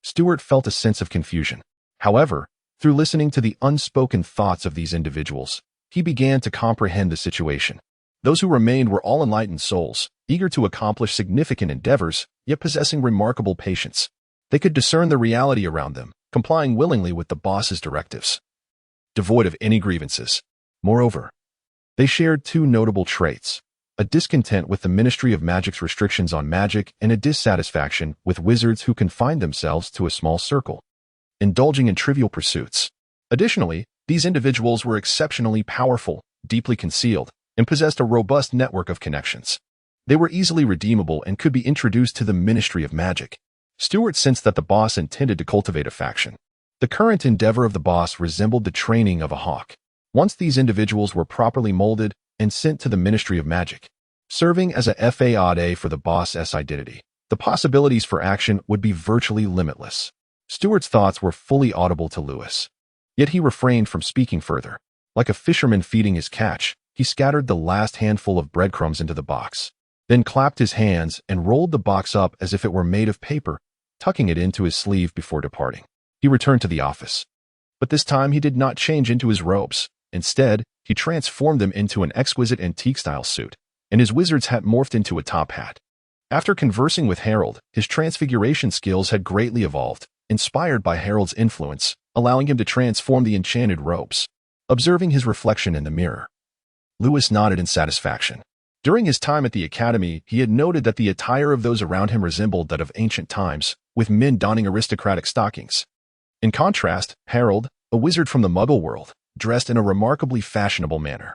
Stuart felt a sense of confusion. However, through listening to the unspoken thoughts of these individuals, he began to comprehend the situation. Those who remained were all enlightened souls, eager to accomplish significant endeavors, yet possessing remarkable patience. They could discern the reality around them, complying willingly with the boss's directives, devoid of any grievances. Moreover, they shared 2 notable traits: a discontent with the Ministry of Magic's restrictions on magic and a dissatisfaction with wizards who confined themselves to a small circle, indulging in trivial pursuits. Additionally, these individuals were exceptionally powerful, deeply concealed, and possessed a robust network of connections. They were easily redeemable and could be introduced to the Ministry of Magic. Stuart sensed that the boss intended to cultivate a faction. The current endeavor of the boss resembled the training of a hawk. Once these individuals were properly molded and sent to the Ministry of Magic, serving as a FAA for the boss's identity, the possibilities for action would be virtually limitless. Stuart's thoughts were fully audible to Lewis. Yet he refrained from speaking further. Like a fisherman feeding his catch, he scattered the last handful of breadcrumbs into the box, then clapped his hands and rolled the box up as if it were made of paper, tucking it into his sleeve before departing. He returned to the office. But this time he did not change into his robes. Instead, he transformed them into an exquisite antique-style suit, and his wizard's hat morphed into a top hat. After conversing with Harold, his transfiguration skills had greatly evolved, inspired by Harold's influence, allowing him to transform the enchanted robes. Observing his reflection in the mirror, Lewis nodded in satisfaction. During his time at the academy, he had noted that the attire of those around him resembled that of ancient times, with men donning aristocratic stockings. In contrast, Harold, a wizard from the Muggle world, dressed in a remarkably fashionable manner.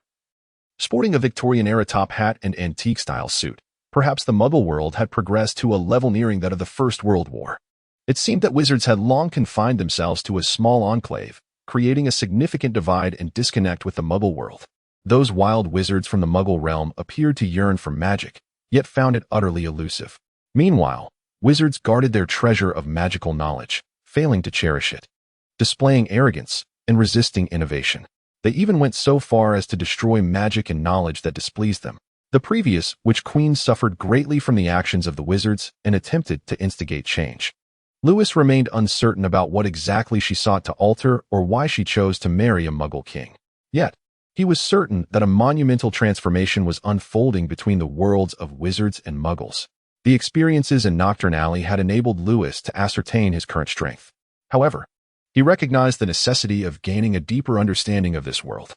Sporting a Victorian-era top hat and antique-style suit, perhaps the Muggle world had progressed to a level nearing that of the First World War. It seemed that wizards had long confined themselves to a small enclave, creating a significant divide and disconnect with the Muggle world. Those wild wizards from the Muggle realm appeared to yearn for magic, yet found it utterly elusive. Meanwhile, wizards guarded their treasure of magical knowledge, failing to cherish it, displaying arrogance and resisting innovation. They even went so far as to destroy magic and knowledge that displeased them. The previous witch queen suffered greatly from the actions of the wizards and attempted to instigate change. Lewis remained uncertain about what exactly she sought to alter or why she chose to marry a Muggle king. Yet, he was certain that a monumental transformation was unfolding between the worlds of wizards and Muggles. The experiences in Nocturne Alley had enabled Lewis to ascertain his current strength. However, he recognized the necessity of gaining a deeper understanding of this world.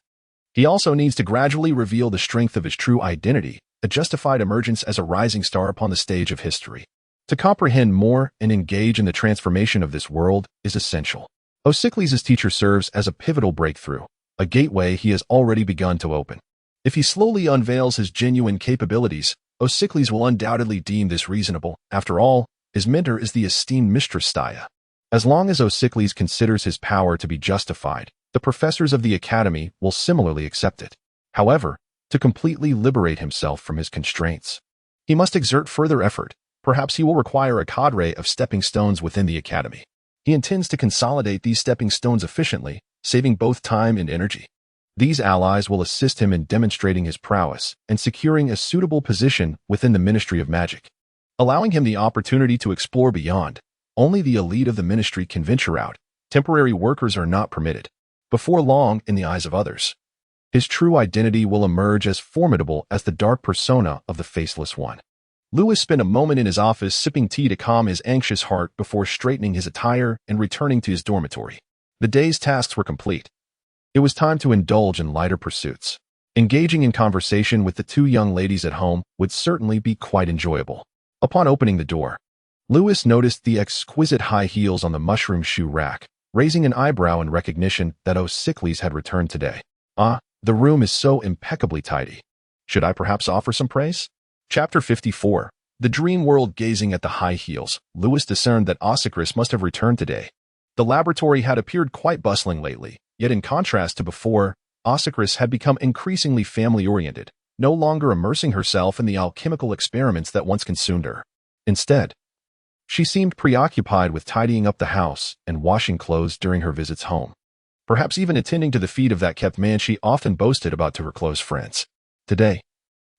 He also needs to gradually reveal the strength of his true identity, a justified emergence as a rising star upon the stage of history. To comprehend more and engage in the transformation of this world is essential. Osicles' teacher serves as a pivotal breakthrough, a gateway he has already begun to open. If he slowly unveils his genuine capabilities, Osicles will undoubtedly deem this reasonable. After all, his mentor is the esteemed Mistress Staya. As long as Osicles considers his power to be justified, the professors of the academy will similarly accept it. However, to completely liberate himself from his constraints, he must exert further effort. Perhaps he will require a cadre of stepping stones within the academy. He intends to consolidate these stepping stones efficiently, saving both time and energy. These allies will assist him in demonstrating his prowess and securing a suitable position within the Ministry of Magic, allowing him the opportunity to explore beyond. Only the elite of the ministry can venture out. Temporary workers are not permitted. Before long, in the eyes of others, his true identity will emerge as formidable as the dark persona of the Faceless One. Lewis spent a moment in his office sipping tea to calm his anxious heart before straightening his attire and returning to his dormitory. The day's tasks were complete. It was time to indulge in lighter pursuits. Engaging in conversation with the two young ladies at home would certainly be quite enjoyable. Upon opening the door, Lewis noticed the exquisite high heels on the mushroom shoe rack, raising an eyebrow in recognition that O'Sickleys had returned today. The room is so impeccably tidy. Should I perhaps offer some praise? Chapter 54. The dream world. Gazing at the high heels, Lewis discerned that O'Sickleys must have returned today. The laboratory had appeared quite bustling lately, yet in contrast to before, O'Sickleys had become increasingly family-oriented, no longer immersing herself in the alchemical experiments that once consumed her. Instead, she seemed preoccupied with tidying up the house and washing clothes during her visits home, perhaps even attending to the feet of that kept man she often boasted about to her close friends. Today,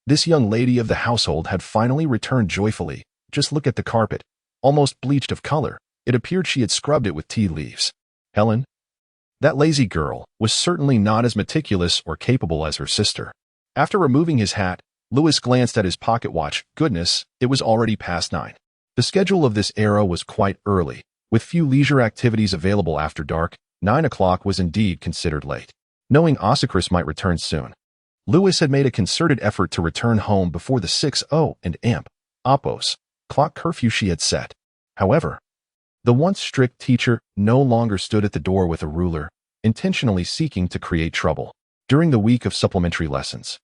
this young lady of the household had finally returned joyfully. Just look at the carpet, almost bleached of color. It appeared she had scrubbed it with tea leaves. Helen, that lazy girl, was certainly not as meticulous or capable as her sister. After removing his hat, Lewis glanced at his pocket watch. Goodness, it was already past 9. The schedule of this era was quite early. With few leisure activities available after dark, 9 o'clock was indeed considered late. Knowing O'Sickleys might return soon, Lewis had made a concerted effort to return home before the 6:00 and amp. Oppos clock curfew she had set. However, the once strict teacher no longer stood at the door with a ruler, intentionally seeking to create trouble. During the week of supplementary lessons,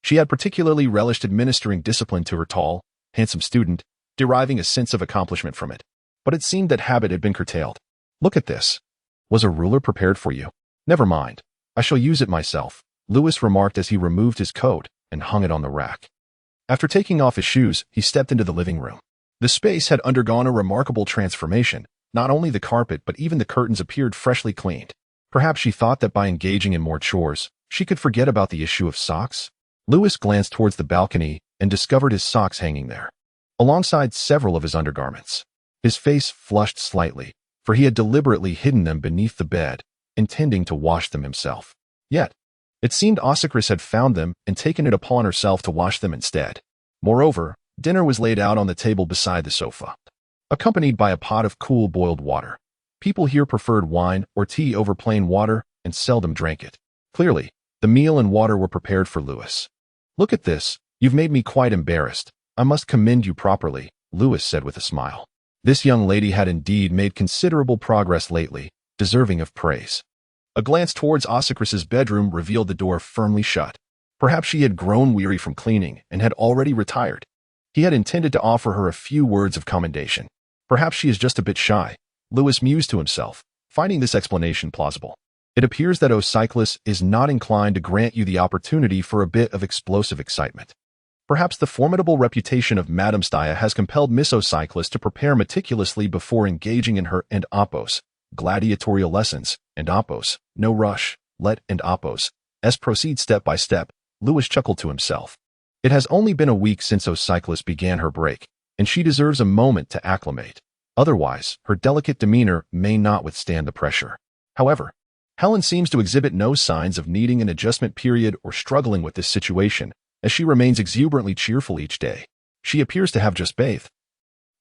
she had particularly relished administering discipline to her tall, handsome student, deriving a sense of accomplishment from it. But it seemed that habit had been curtailed. Look at this. Was a ruler prepared for you? Never mind. I shall use it myself, Lewis remarked as he removed his coat and hung it on the rack. After taking off his shoes, he stepped into the living room. The space had undergone a remarkable transformation. Not only the carpet but even the curtains appeared freshly cleaned. Perhaps she thought that by engaging in more chores, she could forget about the issue of socks? Lewis glanced towards the balcony and discovered his socks hanging there, alongside several of his undergarments. His face flushed slightly, for he had deliberately hidden them beneath the bed, intending to wash them himself. Yet, it seemed O'Sickleys had found them and taken it upon herself to wash them instead. Moreover, dinner was laid out on the table beside the sofa, accompanied by a pot of cool boiled water. People here preferred wine or tea over plain water and seldom drank it. Clearly, the meal and water were prepared for Lewis. Look at this. You've made me quite embarrassed. I must commend you properly, Lewis said with a smile. This young lady had indeed made considerable progress lately, deserving of praise. A glance towards O'Sickleys' bedroom revealed the door firmly shut. Perhaps she had grown weary from cleaning and had already retired. He had intended to offer her a few words of commendation. Perhaps she is just a bit shy, Lewis mused to himself, finding this explanation plausible. It appears that O'Sickleys is not inclined to grant you the opportunity for a bit of explosive excitement. Perhaps the formidable reputation of Madame Stia has compelled Miss O'Sickleys to prepare meticulously before engaging in her and Oppos gladiatorial lessons, and Oppos, no rush, let and Oppos proceed step by step. Lewis chuckled to himself. It has only been a week since O'Sickleys began her break, and she deserves a moment to acclimate. Otherwise, her delicate demeanor may not withstand the pressure. However, Helen seems to exhibit no signs of needing an adjustment period or struggling with this situation, as she remains exuberantly cheerful each day. She appears to have just bathed,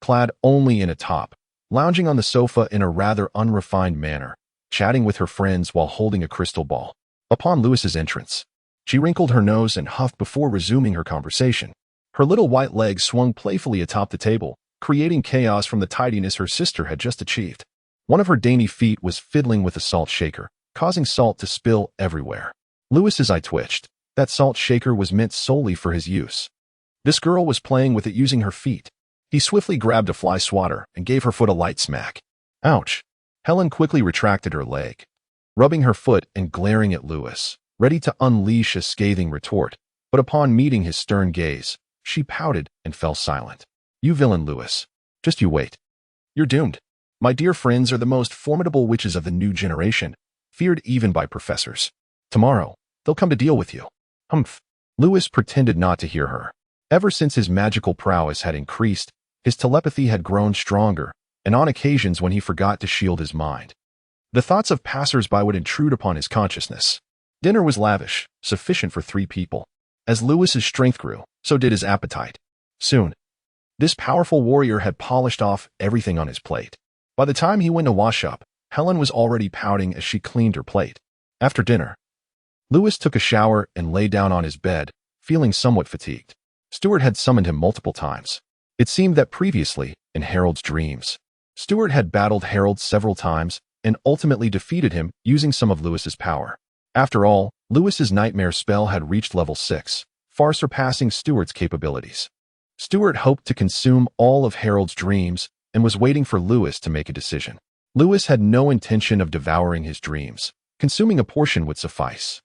clad only in a top, lounging on the sofa in a rather unrefined manner, chatting with her friends while holding a crystal ball. Upon Lewis's entrance, she wrinkled her nose and huffed before resuming her conversation. Her little white legs swung playfully atop the table, creating chaos from the tidiness her sister had just achieved. One of her dainty feet was fiddling with a salt shaker, causing salt to spill everywhere. Lewis's eye twitched. That salt shaker was meant solely for his use. This girl was playing with it using her feet. He swiftly grabbed a fly swatter and gave her foot a light smack. Ouch! Helen quickly retracted her leg, rubbing her foot and glaring at Lewis, ready to unleash a scathing retort. But upon meeting his stern gaze, she pouted and fell silent. You villain, Lewis. Just you wait. You're doomed. My dear friends are the most formidable witches of the new generation, feared even by professors. Tomorrow, they'll come to deal with you. Humph. Lewis pretended not to hear her. Ever since his magical prowess had increased, his telepathy had grown stronger, and on occasions when he forgot to shield his mind, the thoughts of passers-by would intrude upon his consciousness. Dinner was lavish, sufficient for 3 people. As Lewis's strength grew, so did his appetite. Soon, This powerful warrior had polished off everything on his plate. By the time he went to wash up, Helen was already pouting as she cleaned her plate. After dinner, Lewis took a shower and lay down on his bed, feeling somewhat fatigued. Stuart had summoned him multiple times. It seemed that previously, in Harold's dreams, Stuart had battled Harold several times and ultimately defeated him using some of Lewis's power. After all, Lewis's nightmare spell had reached level 6, far surpassing Stuart's capabilities. Stuart hoped to consume all of Harold's dreams and was waiting for Lewis to make a decision. Lewis had no intention of devouring his dreams. Consuming a portion would suffice.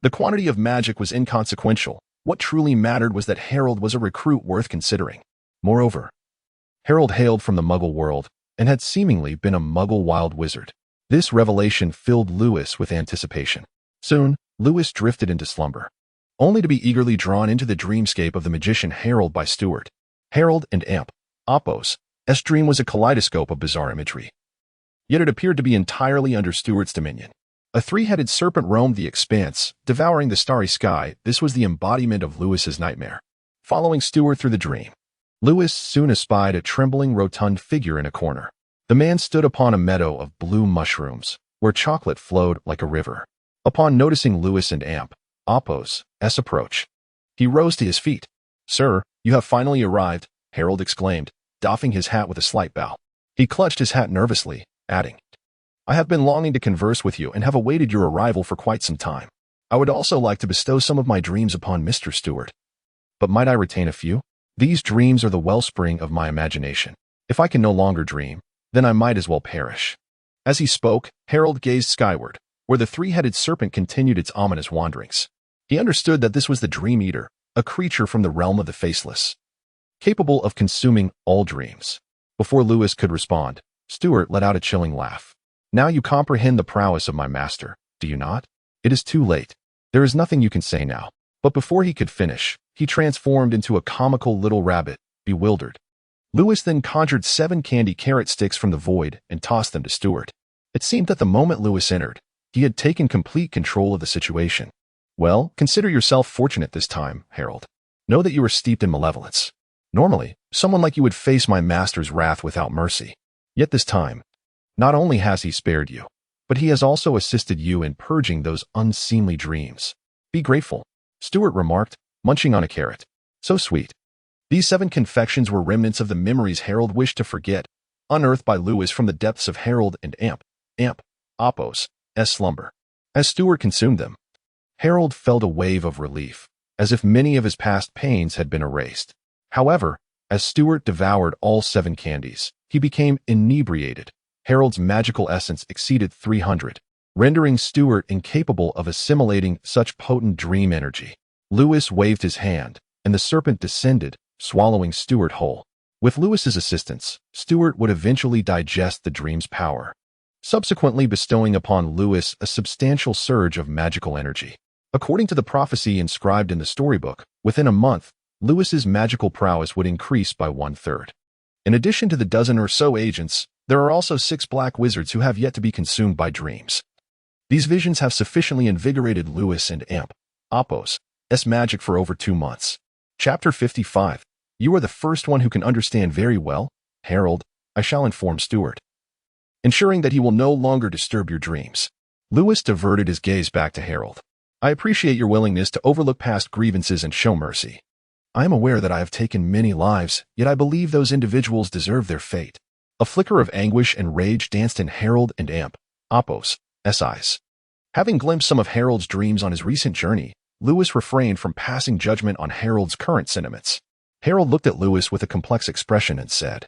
The quantity of magic was inconsequential. What truly mattered was that Harold was a recruit worth considering. Moreover, Harold hailed from the Muggle world and had seemingly been a Muggle wild wizard. This revelation filled Lewis with anticipation. Soon, Lewis drifted into slumber, only to be eagerly drawn into the dreamscape of the magician Harold by Stuart. Harold and Amp, Oppos, S dream was a kaleidoscope of bizarre imagery. Yet it appeared to be entirely under Stuart's dominion. A three-headed serpent roamed the expanse, devouring the starry sky. This was the embodiment of Lewis's nightmare. Following Stuart through the dream, Lewis soon espied a trembling, rotund figure in a corner. The man stood upon a meadow of blue mushrooms, where chocolate flowed like a river. Upon noticing Lewis and Amp, Oppos, S approach, he rose to his feet. "Sir, you have finally arrived," Harold exclaimed, doffing his hat with a slight bow. He clutched his hat nervously, adding, "I have been longing to converse with you and have awaited your arrival for quite some time. I would also like to bestow some of my dreams upon Mr. Stuart. But might I retain a few? These dreams are the wellspring of my imagination. If I can no longer dream, then I might as well perish." As he spoke, Harold gazed skyward, where the three-headed serpent continued its ominous wanderings. He understood that this was the Dream Eater, a creature from the realm of the faceless, capable of consuming all dreams. Before Lewis could respond, Stuart let out a chilling laugh. "Now you comprehend the prowess of my master, do you not? It is too late. There is nothing you can say now." But before he could finish, he transformed into a comical little rabbit, bewildered. Lewis then conjured 7 candy carrot sticks from the void and tossed them to Stuart. It seemed that the moment Lewis entered, he had taken complete control of the situation. "Well, consider yourself fortunate this time, Harold. Know that you are steeped in malevolence. Normally, someone like you would face my master's wrath without mercy. Yet this time, not only has he spared you, but he has also assisted you in purging those unseemly dreams. Be grateful," Stuart remarked, munching on a carrot. "So sweet." These 7 confections were remnants of the memories Harold wished to forget, unearthed by Lewis from the depths of Harold and Amp, Oppos, S slumber. As Stuart consumed them, Harold felt a wave of relief, as if many of his past pains had been erased. However, as Stuart devoured all 7 candies, he became inebriated. Harold's magical essence exceeded 300, rendering Stuart incapable of assimilating such potent dream energy. Lewis waved his hand, and the serpent descended, swallowing Stuart whole. With Lewis's assistance, Stuart would eventually digest the dream's power, subsequently bestowing upon Lewis a substantial surge of magical energy. According to the prophecy inscribed in the storybook, within a month, Lewis's magical prowess would increase by 1/3. In addition to the dozen or so agents, there are also 6 black wizards who have yet to be consumed by dreams. These visions have sufficiently invigorated Lewis and Amp, Oppos, S magic for over 2 months. Chapter 55. You are the first one who can understand very well, Harold. I shall inform Stuart, ensuring that he will no longer disturb your dreams. Lewis diverted his gaze back to Harold. I appreciate your willingness to overlook past grievances and show mercy. I am aware that I have taken many lives, yet I believe those individuals deserve their fate. A flicker of anguish and rage danced in Harold and Amp, Oppos, S eyes. Having glimpsed some of Harold's dreams on his recent journey, Lewis refrained from passing judgment on Harold's current sentiments. Harold looked at Lewis with a complex expression and said,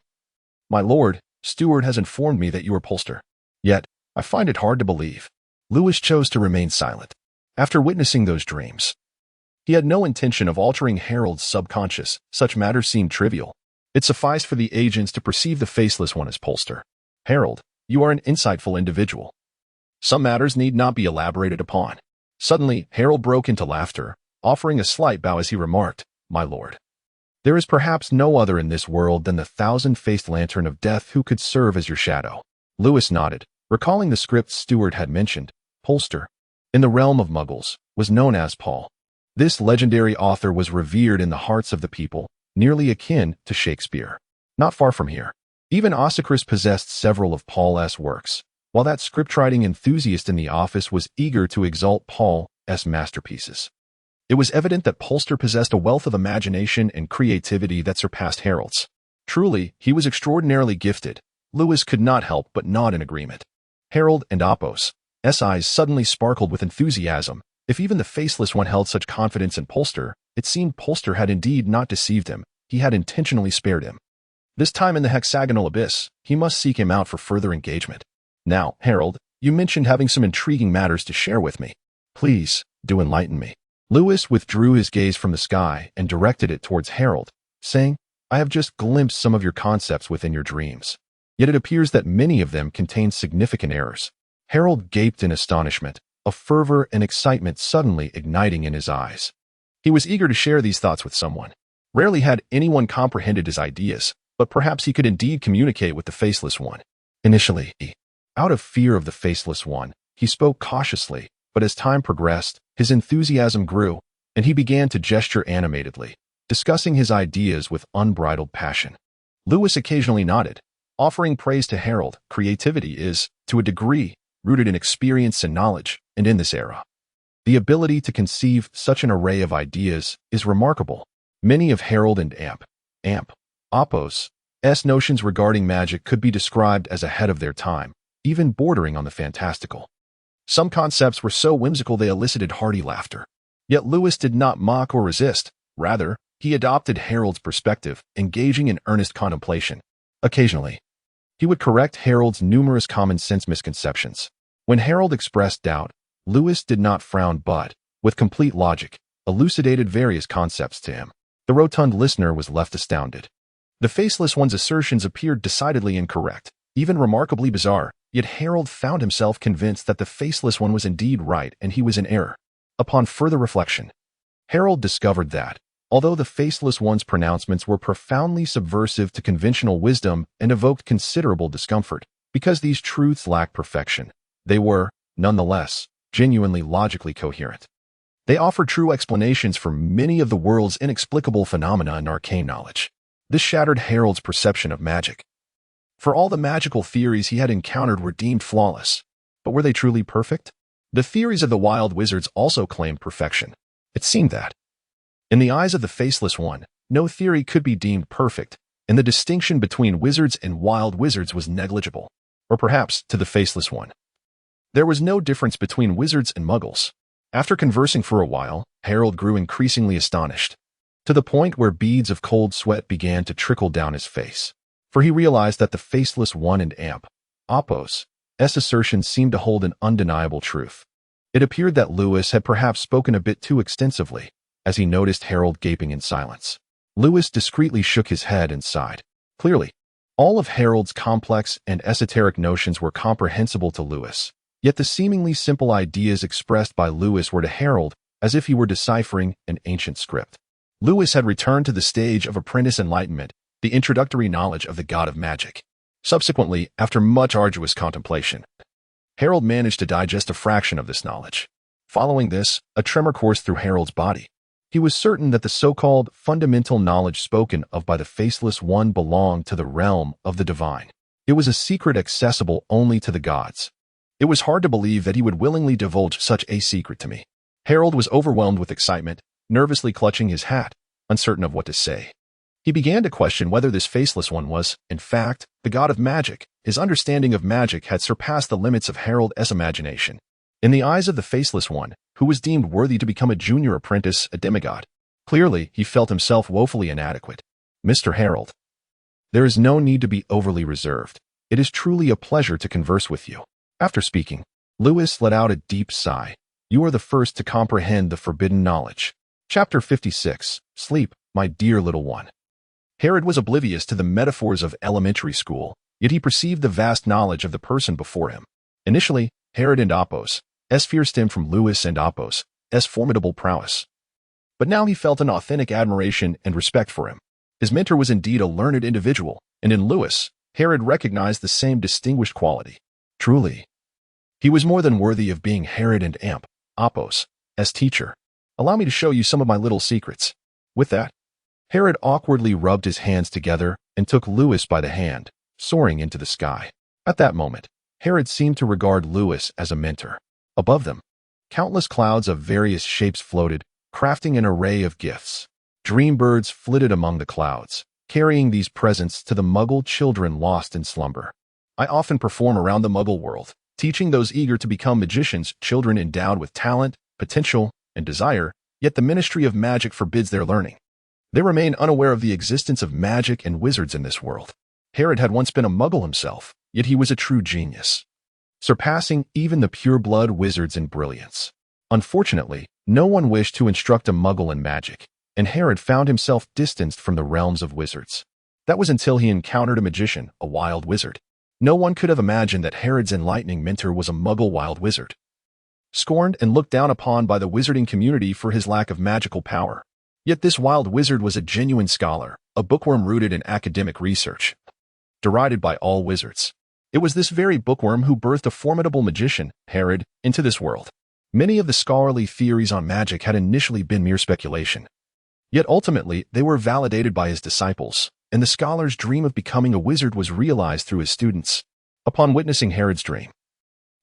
"My lord, Stuart has informed me that you are Polster. Yet, I find it hard to believe." Lewis chose to remain silent. After witnessing those dreams, he had no intention of altering Harold's subconscious. Such matters seemed trivial. It sufficed for the agents to perceive the faceless one as Polster. "Harold, you are an insightful individual. Some matters need not be elaborated upon." Suddenly, Harold broke into laughter, offering a slight bow as he remarked, "My lord, there is perhaps no other in this world than the 1,000-faced lantern of death who could serve as your shadow." Lewis nodded, recalling the script Stuart had mentioned. Polster, in the realm of Muggles, was known as Paul. This legendary author was revered in the hearts of the people, nearly akin to Shakespeare. Not far from here, even Ossicris possessed several of Paul's works, while that scriptwriting enthusiast in the office was eager to exalt Paul's masterpieces. It was evident that Polster possessed a wealth of imagination and creativity that surpassed Harold's. Truly, he was extraordinarily gifted. Lewis could not help but nod in agreement. Harold and Athos's eyes suddenly sparkled with enthusiasm. If even the faceless one held such confidence in Polster, it seemed Polster had indeed not deceived him. He had intentionally spared him. This time in the hexagonal abyss, he must seek him out for further engagement. Now, Harold, you mentioned having some intriguing matters to share with me. Please, do enlighten me. Lewis withdrew his gaze from the sky and directed it towards Harold, saying, I have just glimpsed some of your concepts within your dreams. Yet it appears that many of them contain significant errors. Harold gaped in astonishment, a fervor and excitement suddenly igniting in his eyes. He was eager to share these thoughts with someone. Rarely had anyone comprehended his ideas, but perhaps he could indeed communicate with the Faceless One. Initially, out of fear of the Faceless One, he spoke cautiously, but as time progressed, his enthusiasm grew, and he began to gesture animatedly, discussing his ideas with unbridled passion. Lewis occasionally nodded, offering praise to Harold. Creativity is, to a degree, rooted in experience and knowledge, and in this era, the ability to conceive such an array of ideas is remarkable. Many of Harold and Athos's notions regarding magic could be described as ahead of their time, even bordering on the fantastical. Some concepts were so whimsical they elicited hearty laughter. Yet Lewis did not mock or resist. Rather, he adopted Harold's perspective, engaging in earnest contemplation. Occasionally, he would correct Harold's numerous common-sense misconceptions. When Harold expressed doubt, Lewis did not frown but, with complete logic, elucidated various concepts to him. The rotund listener was left astounded. The Faceless One's assertions appeared decidedly incorrect, even remarkably bizarre, yet Harold found himself convinced that the Faceless One was indeed right and he was in error. Upon further reflection, Harold discovered that, although the Faceless One's pronouncements were profoundly subversive to conventional wisdom and evoked considerable discomfort, because these truths lacked perfection, they were, nonetheless, genuinely logically coherent. They offered true explanations for many of the world's inexplicable phenomena and arcane knowledge. This shattered Harold's perception of magic. For all the magical theories he had encountered were deemed flawless. But were they truly perfect? The theories of the wild wizards also claimed perfection. It seemed that, in the eyes of the Faceless One, no theory could be deemed perfect, and the distinction between wizards and wild wizards was negligible. Or perhaps, to the Faceless One, there was no difference between wizards and muggles. After conversing for a while, Harold grew increasingly astonished, to the point where beads of cold sweat began to trickle down his face. For he realized that the Faceless One and Athos's assertions seemed to hold an undeniable truth. It appeared that Lewis had perhaps spoken a bit too extensively, as he noticed Harold gaping in silence. Lewis discreetly shook his head and sighed. Clearly, all of Harold's complex and esoteric notions were comprehensible to Lewis, yet the seemingly simple ideas expressed by Lewis were to Harold as if he were deciphering an ancient script. Lewis had returned to the stage of apprentice enlightenment, the introductory knowledge of the god of magic. Subsequently, after much arduous contemplation, Harold managed to digest a fraction of this knowledge. Following this, a tremor coursed through Harold's body. He was certain that the so-called fundamental knowledge spoken of by the Faceless One belonged to the realm of the divine. It was a secret accessible only to the gods. It was hard to believe that he would willingly divulge such a secret to me. Harold was overwhelmed with excitement, nervously clutching his hat, uncertain of what to say. He began to question whether this Faceless One was, in fact, the god of magic. His understanding of magic had surpassed the limits of Harold's imagination. In the eyes of the Faceless One, who was deemed worthy to become a junior apprentice, a demigod, clearly he felt himself woefully inadequate. Mr. Harold, there is no need to be overly reserved. It is truly a pleasure to converse with you. After speaking, Lewis let out a deep sigh. You are the first to comprehend the forbidden knowledge. Chapter 56. Sleep, my dear little one. Harold was oblivious to the metaphors of elementary school, yet he perceived the vast knowledge of the person before him. Initially, Harold and Athos's fear stemmed from Lewis and Athos's formidable prowess. But now he felt an authentic admiration and respect for him. His mentor was indeed a learned individual, and in Lewis, Harold recognized the same distinguished quality. Truly, he was more than worthy of being Harold and Athos's teacher. Allow me to show you some of my little secrets. With that, Herod awkwardly rubbed his hands together and took Lewis by the hand, soaring into the sky. At that moment, Herod seemed to regard Lewis as a mentor. Above them, countless clouds of various shapes floated, crafting an array of gifts. Dream birds flitted among the clouds, carrying these presents to the Muggle children lost in slumber. I often perform around the Muggle world, teaching those eager to become magicians children endowed with talent, potential, and desire, yet the Ministry of Magic forbids their learning. They remain unaware of the existence of magic and wizards in this world. Herod had once been a Muggle himself, yet he was a true genius, surpassing even the pure-blood wizards in brilliance. Unfortunately, no one wished to instruct a Muggle in magic, and Herod found himself distanced from the realms of wizards. That was until he encountered a magician, a wild wizard. No one could have imagined that Herod's enlightening mentor was a Muggle wild wizard, scorned and looked down upon by the wizarding community for his lack of magical power. Yet this wild wizard was a genuine scholar, a bookworm rooted in academic research, derided by all wizards. It was this very bookworm who birthed a formidable magician, Herod, into this world. Many of the scholarly theories on magic had initially been mere speculation. Yet ultimately, they were validated by his disciples, and the scholar's dream of becoming a wizard was realized through his students. Upon witnessing Herod's dream,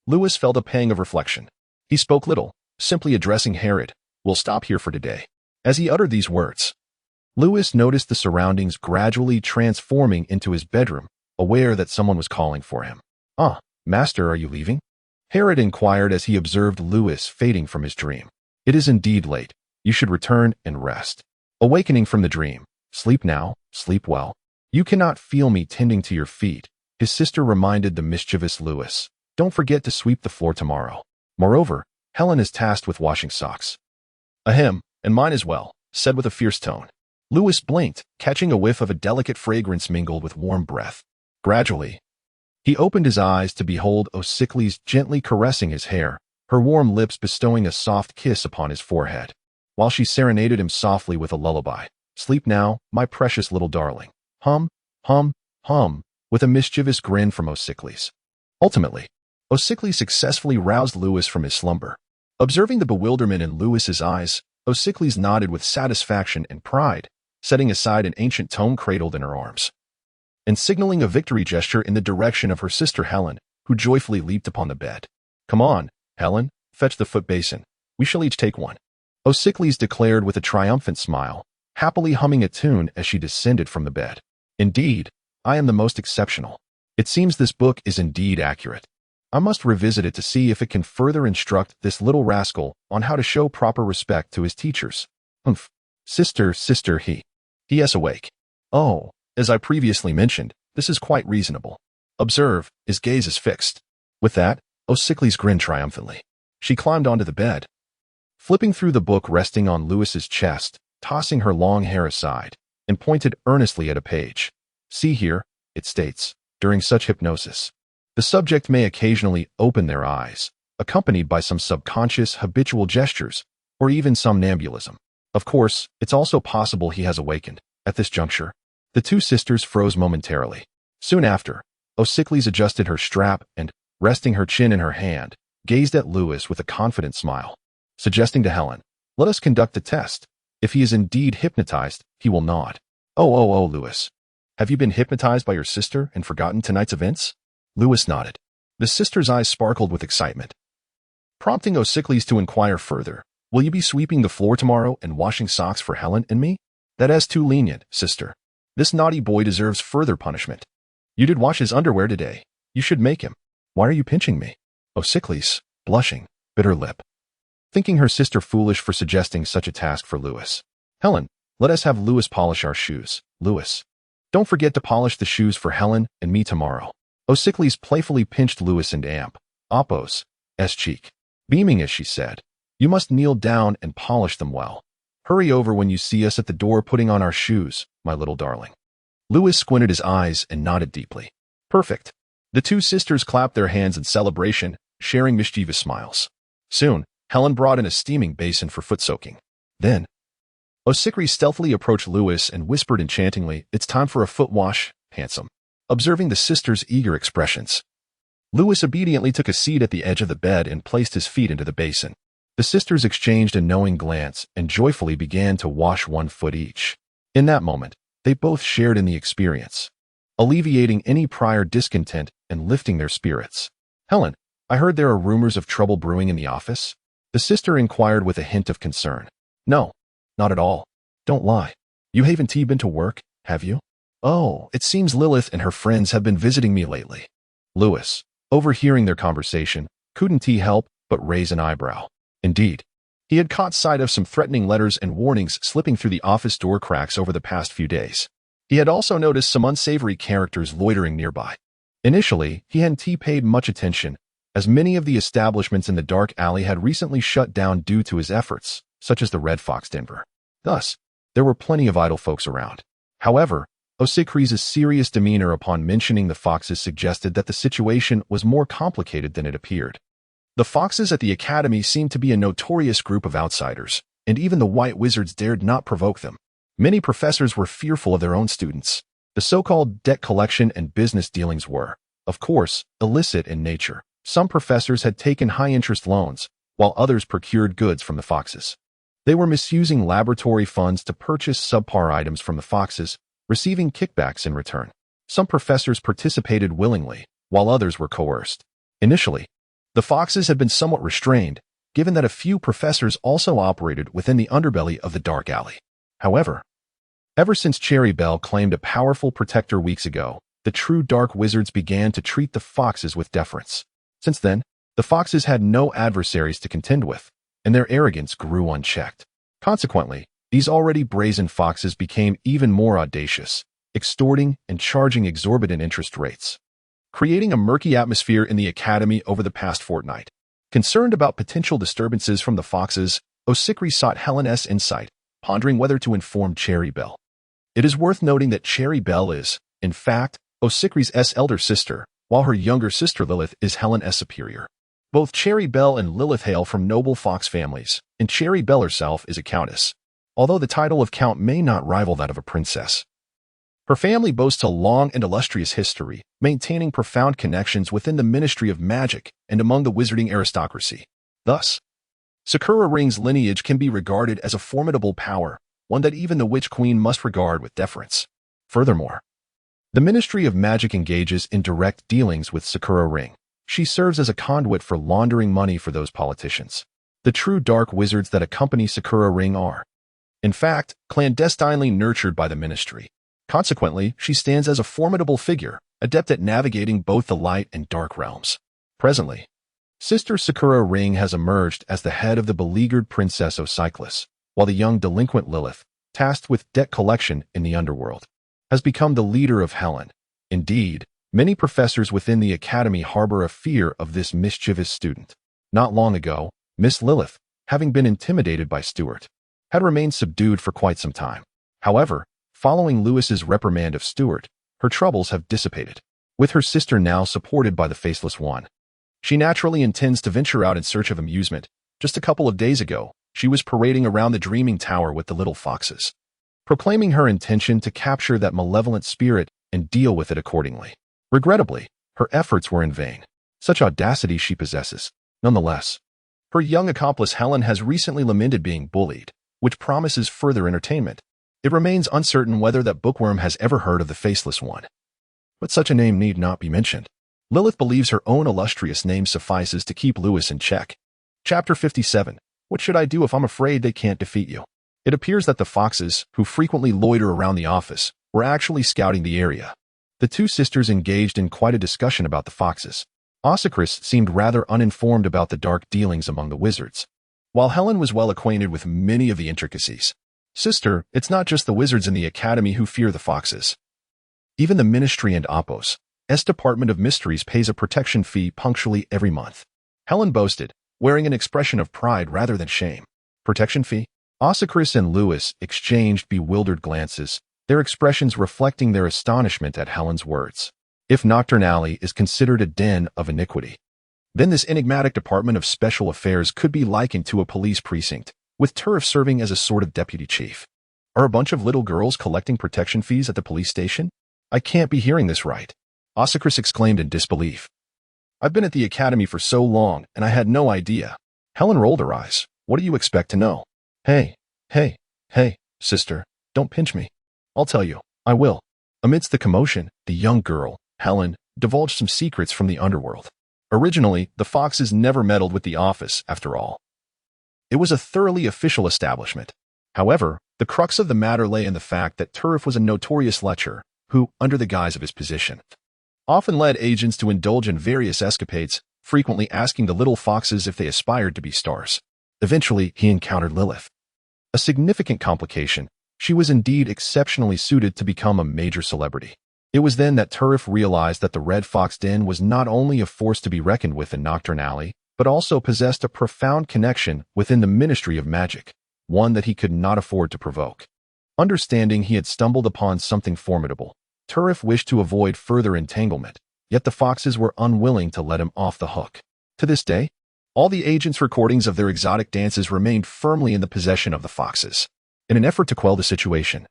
Lewis felt a pang of reflection. He spoke little, simply addressing Herod. "We'll stop here for today." As he uttered these words, Lewis noticed the surroundings gradually transforming into his bedroom, aware that someone was calling for him. "Ah, Master, are you leaving?" Herod inquired as he observed Lewis fading from his dream. "It is indeed late. You should return and rest." Awakening from the dream, "Sleep now, sleep well. You cannot feel me tending to your feet," his sister reminded the mischievous Lewis. "Don't forget to sweep the floor tomorrow. Moreover, Helen is tasked with washing socks." "Ahem, and mine as well," said with a fierce tone. Lewis blinked, catching a whiff of a delicate fragrance mingled with warm breath. Gradually, he opened his eyes to behold Osicles gently caressing his hair, her warm lips bestowing a soft kiss upon his forehead, while she serenaded him softly with a lullaby. "Sleep now, my precious little darling. Hum, hum, hum," with a mischievous grin from Osicles. Ultimately, Osicles successfully roused Lewis from his slumber. Observing the bewilderment in Lewis's eyes, Osicles nodded with satisfaction and pride, setting aside an ancient tome cradled in her arms, and signaling a victory gesture in the direction of her sister Helen, who joyfully leaped upon the bed. "Come on, Helen, fetch the foot basin. We shall each take one," Osicles declared with a triumphant smile, happily humming a tune as she descended from the bed. "Indeed, I am the most exceptional. It seems this book is indeed accurate. I must revisit it to see if it can further instruct this little rascal on how to show proper respect to his teachers." "Humph. Sister, he is awake. Oh, as I previously mentioned, this is quite reasonable. Observe, his gaze is fixed." With that, Osicles grinned triumphantly. She climbed onto the bed, flipping through the book resting on Lewis's chest, tossing her long hair aside, and pointed earnestly at a page. "See here," it states, "during such hypnosis, the subject may occasionally open their eyes, accompanied by some subconscious habitual gestures, or even somnambulism. Of course, it's also possible he has awakened." At this juncture, the two sisters froze momentarily. Soon after, Osicles adjusted her strap and, resting her chin in her hand, gazed at Lewis with a confident smile, suggesting to Helen, "Let us conduct a test. If he is indeed hypnotized, he will nod." Oh, Lewis. Have you been hypnotized by your sister and forgotten tonight's events?" Lewis nodded. The sister's eyes sparkled with excitement, prompting Osicles to inquire further, "Will you be sweeping the floor tomorrow and washing socks for Helen and me?" "That is too lenient, sister. This naughty boy deserves further punishment. You did wash his underwear today. You should make him." "Why are you pinching me?" Osicles, blushing, bit her lip, thinking her sister foolish for suggesting such a task for Lewis. "Helen, let us have Lewis polish our shoes. Lewis, don't forget to polish the shoes for Helen and me tomorrow." Osicles playfully pinched Lewis and Oppos's cheek, beaming as she said, "You must kneel down and polish them well. Hurry over when you see us at the door putting on our shoes, my little darling." Lewis squinted his eyes and nodded deeply. "Perfect." The two sisters clapped their hands in celebration, sharing mischievous smiles. Soon, Helen brought in a steaming basin for foot soaking. Then, Osicles stealthily approached Lewis and whispered enchantingly, "It's time for a foot wash, handsome." Observing the sisters' eager expressions, Lewis obediently took a seat at the edge of the bed and placed his feet into the basin. The sisters exchanged a knowing glance and joyfully began to wash one foot each. In that moment, they both shared in the experience, alleviating any prior discontent and lifting their spirits. "Helen, I heard there are rumors of trouble brewing in the office?" The sister inquired with a hint of concern. "No, not at all. Don't lie. You haven't been to work, have you?" "Oh, it seems Lilith and her friends have been visiting me lately." Lewis, overhearing their conversation, couldn't help but raise an eyebrow. Indeed, he had caught sight of some threatening letters and warnings slipping through the office door cracks over the past few days. He had also noticed some unsavory characters loitering nearby. Initially, he hadn't paid much attention, as many of the establishments in the dark alley had recently shut down due to his efforts, such as the Red Fox Denver. Thus, there were plenty of idle folks around. However, Osikri's serious demeanor upon mentioning the foxes suggested that the situation was more complicated than it appeared. The foxes at the academy seemed to be a notorious group of outsiders, and even the white wizards dared not provoke them. Many professors were fearful of their own students. The so-called debt collection and business dealings were, of course, illicit in nature. Some professors had taken high-interest loans, while others procured goods from the foxes. They were misusing laboratory funds to purchase subpar items from the foxes, receiving kickbacks in return. Some professors participated willingly, while others were coerced. Initially, the foxes had been somewhat restrained, given that a few professors also operated within the underbelly of the dark alley. However, ever since Cherry Bell claimed a powerful protector weeks ago, the true dark wizards began to treat the foxes with deference. Since then, the foxes had no adversaries to contend with, and their arrogance grew unchecked. Consequently, these already brazen foxes became even more audacious, extorting and charging exorbitant interest rates, creating a murky atmosphere in the academy over the past fortnight. Concerned about potential disturbances from the foxes, Osikri sought Helen's insight, pondering whether to inform Cherry Bell. It is worth noting that Cherry Bell is, in fact, Osikri's elder sister, while her younger sister Lilith is Helen's superior. Both Cherry Bell and Lilith hail from noble fox families, and Cherry Bell herself is a countess, although the title of count may not rival that of a princess. Her family boasts a long and illustrious history, maintaining profound connections within the Ministry of Magic and among the wizarding aristocracy. Thus, Sakura Ring's lineage can be regarded as a formidable power, one that even the Witch Queen must regard with deference. Furthermore, the Ministry of Magic engages in direct dealings with Sakura Ring. She serves as a conduit for laundering money for those politicians. The true dark wizards that accompany Sakura Ring are, in fact, clandestinely nurtured by the Ministry. Consequently, she stands as a formidable figure, adept at navigating both the light and dark realms. Presently, Sister Sakura Ring has emerged as the head of the beleaguered Princess Ocyclus, while the young delinquent Lilith, tasked with debt collection in the underworld, has become the leader of Helen. Indeed, many professors within the academy harbor a fear of this mischievous student. Not long ago, Miss Lilith, having been intimidated by Stuart, had remained subdued for quite some time. However, following Lewis's reprimand of Stuart, her troubles have dissipated. With her sister now supported by the Faceless One, she naturally intends to venture out in search of amusement. Just a couple of days ago, she was parading around the Dreaming Tower with the little foxes, proclaiming her intention to capture that malevolent spirit and deal with it accordingly. Regrettably, her efforts were in vain. Such audacity she possesses. Nonetheless, her young accomplice Helen has recently lamented being bullied, which promises further entertainment. It remains uncertain whether that bookworm has ever heard of the Faceless One, but such a name need not be mentioned. Lilith believes her own illustrious name suffices to keep Lewis in check. Chapter 57. What should I do if I'm afraid they can't defeat you? It appears that the foxes, who frequently loiter around the office, were actually scouting the area. The two sisters engaged in quite a discussion about the foxes. Osikris seemed rather uninformed about the dark dealings among the wizards, while Helen was well acquainted with many of the intricacies. Sister, it's not just the wizards in the academy who fear the foxes. Even the Ministry and Opos, Department of Mysteries pays a protection fee punctually every month. Helen boasted, wearing an expression of pride rather than shame. Protection fee? Osikris and Lewis exchanged bewildered glances, their expressions reflecting their astonishment at Helen's words. If Nocturne Alley is considered a den of iniquity, then this enigmatic Department of Special Affairs could be likened to a police precinct, with Turf serving as a sort of deputy chief. Are a bunch of little girls collecting protection fees at the police station? I can't be hearing this right. Osikris exclaimed in disbelief. I've been at the academy for so long, and I had no idea. Helen rolled her eyes. What do you expect to know? Hey, sister, don't pinch me. I'll tell you. I will. Amidst the commotion, the young girl, Helen, divulged some secrets from the underworld. Originally, the Foxes never meddled with the office, after all. It was a thoroughly official establishment. However, the crux of the matter lay in the fact that Turf was a notorious lecher who, under the guise of his position, often led agents to indulge in various escapades, frequently asking the little foxes if they aspired to be stars. Eventually, he encountered Lilith. A significant complication. She was indeed exceptionally suited to become a major celebrity. It was then that Turf realized that the Red Fox Den was not only a force to be reckoned with in Nocturne Alley, but also possessed a profound connection within the Ministry of Magic, one that he could not afford to provoke. Understanding he had stumbled upon something formidable, Turf wished to avoid further entanglement, yet the Foxes were unwilling to let him off the hook. To this day, all the agents' recordings of their exotic dances remained firmly in the possession of the Foxes. In an effort to quell the situation,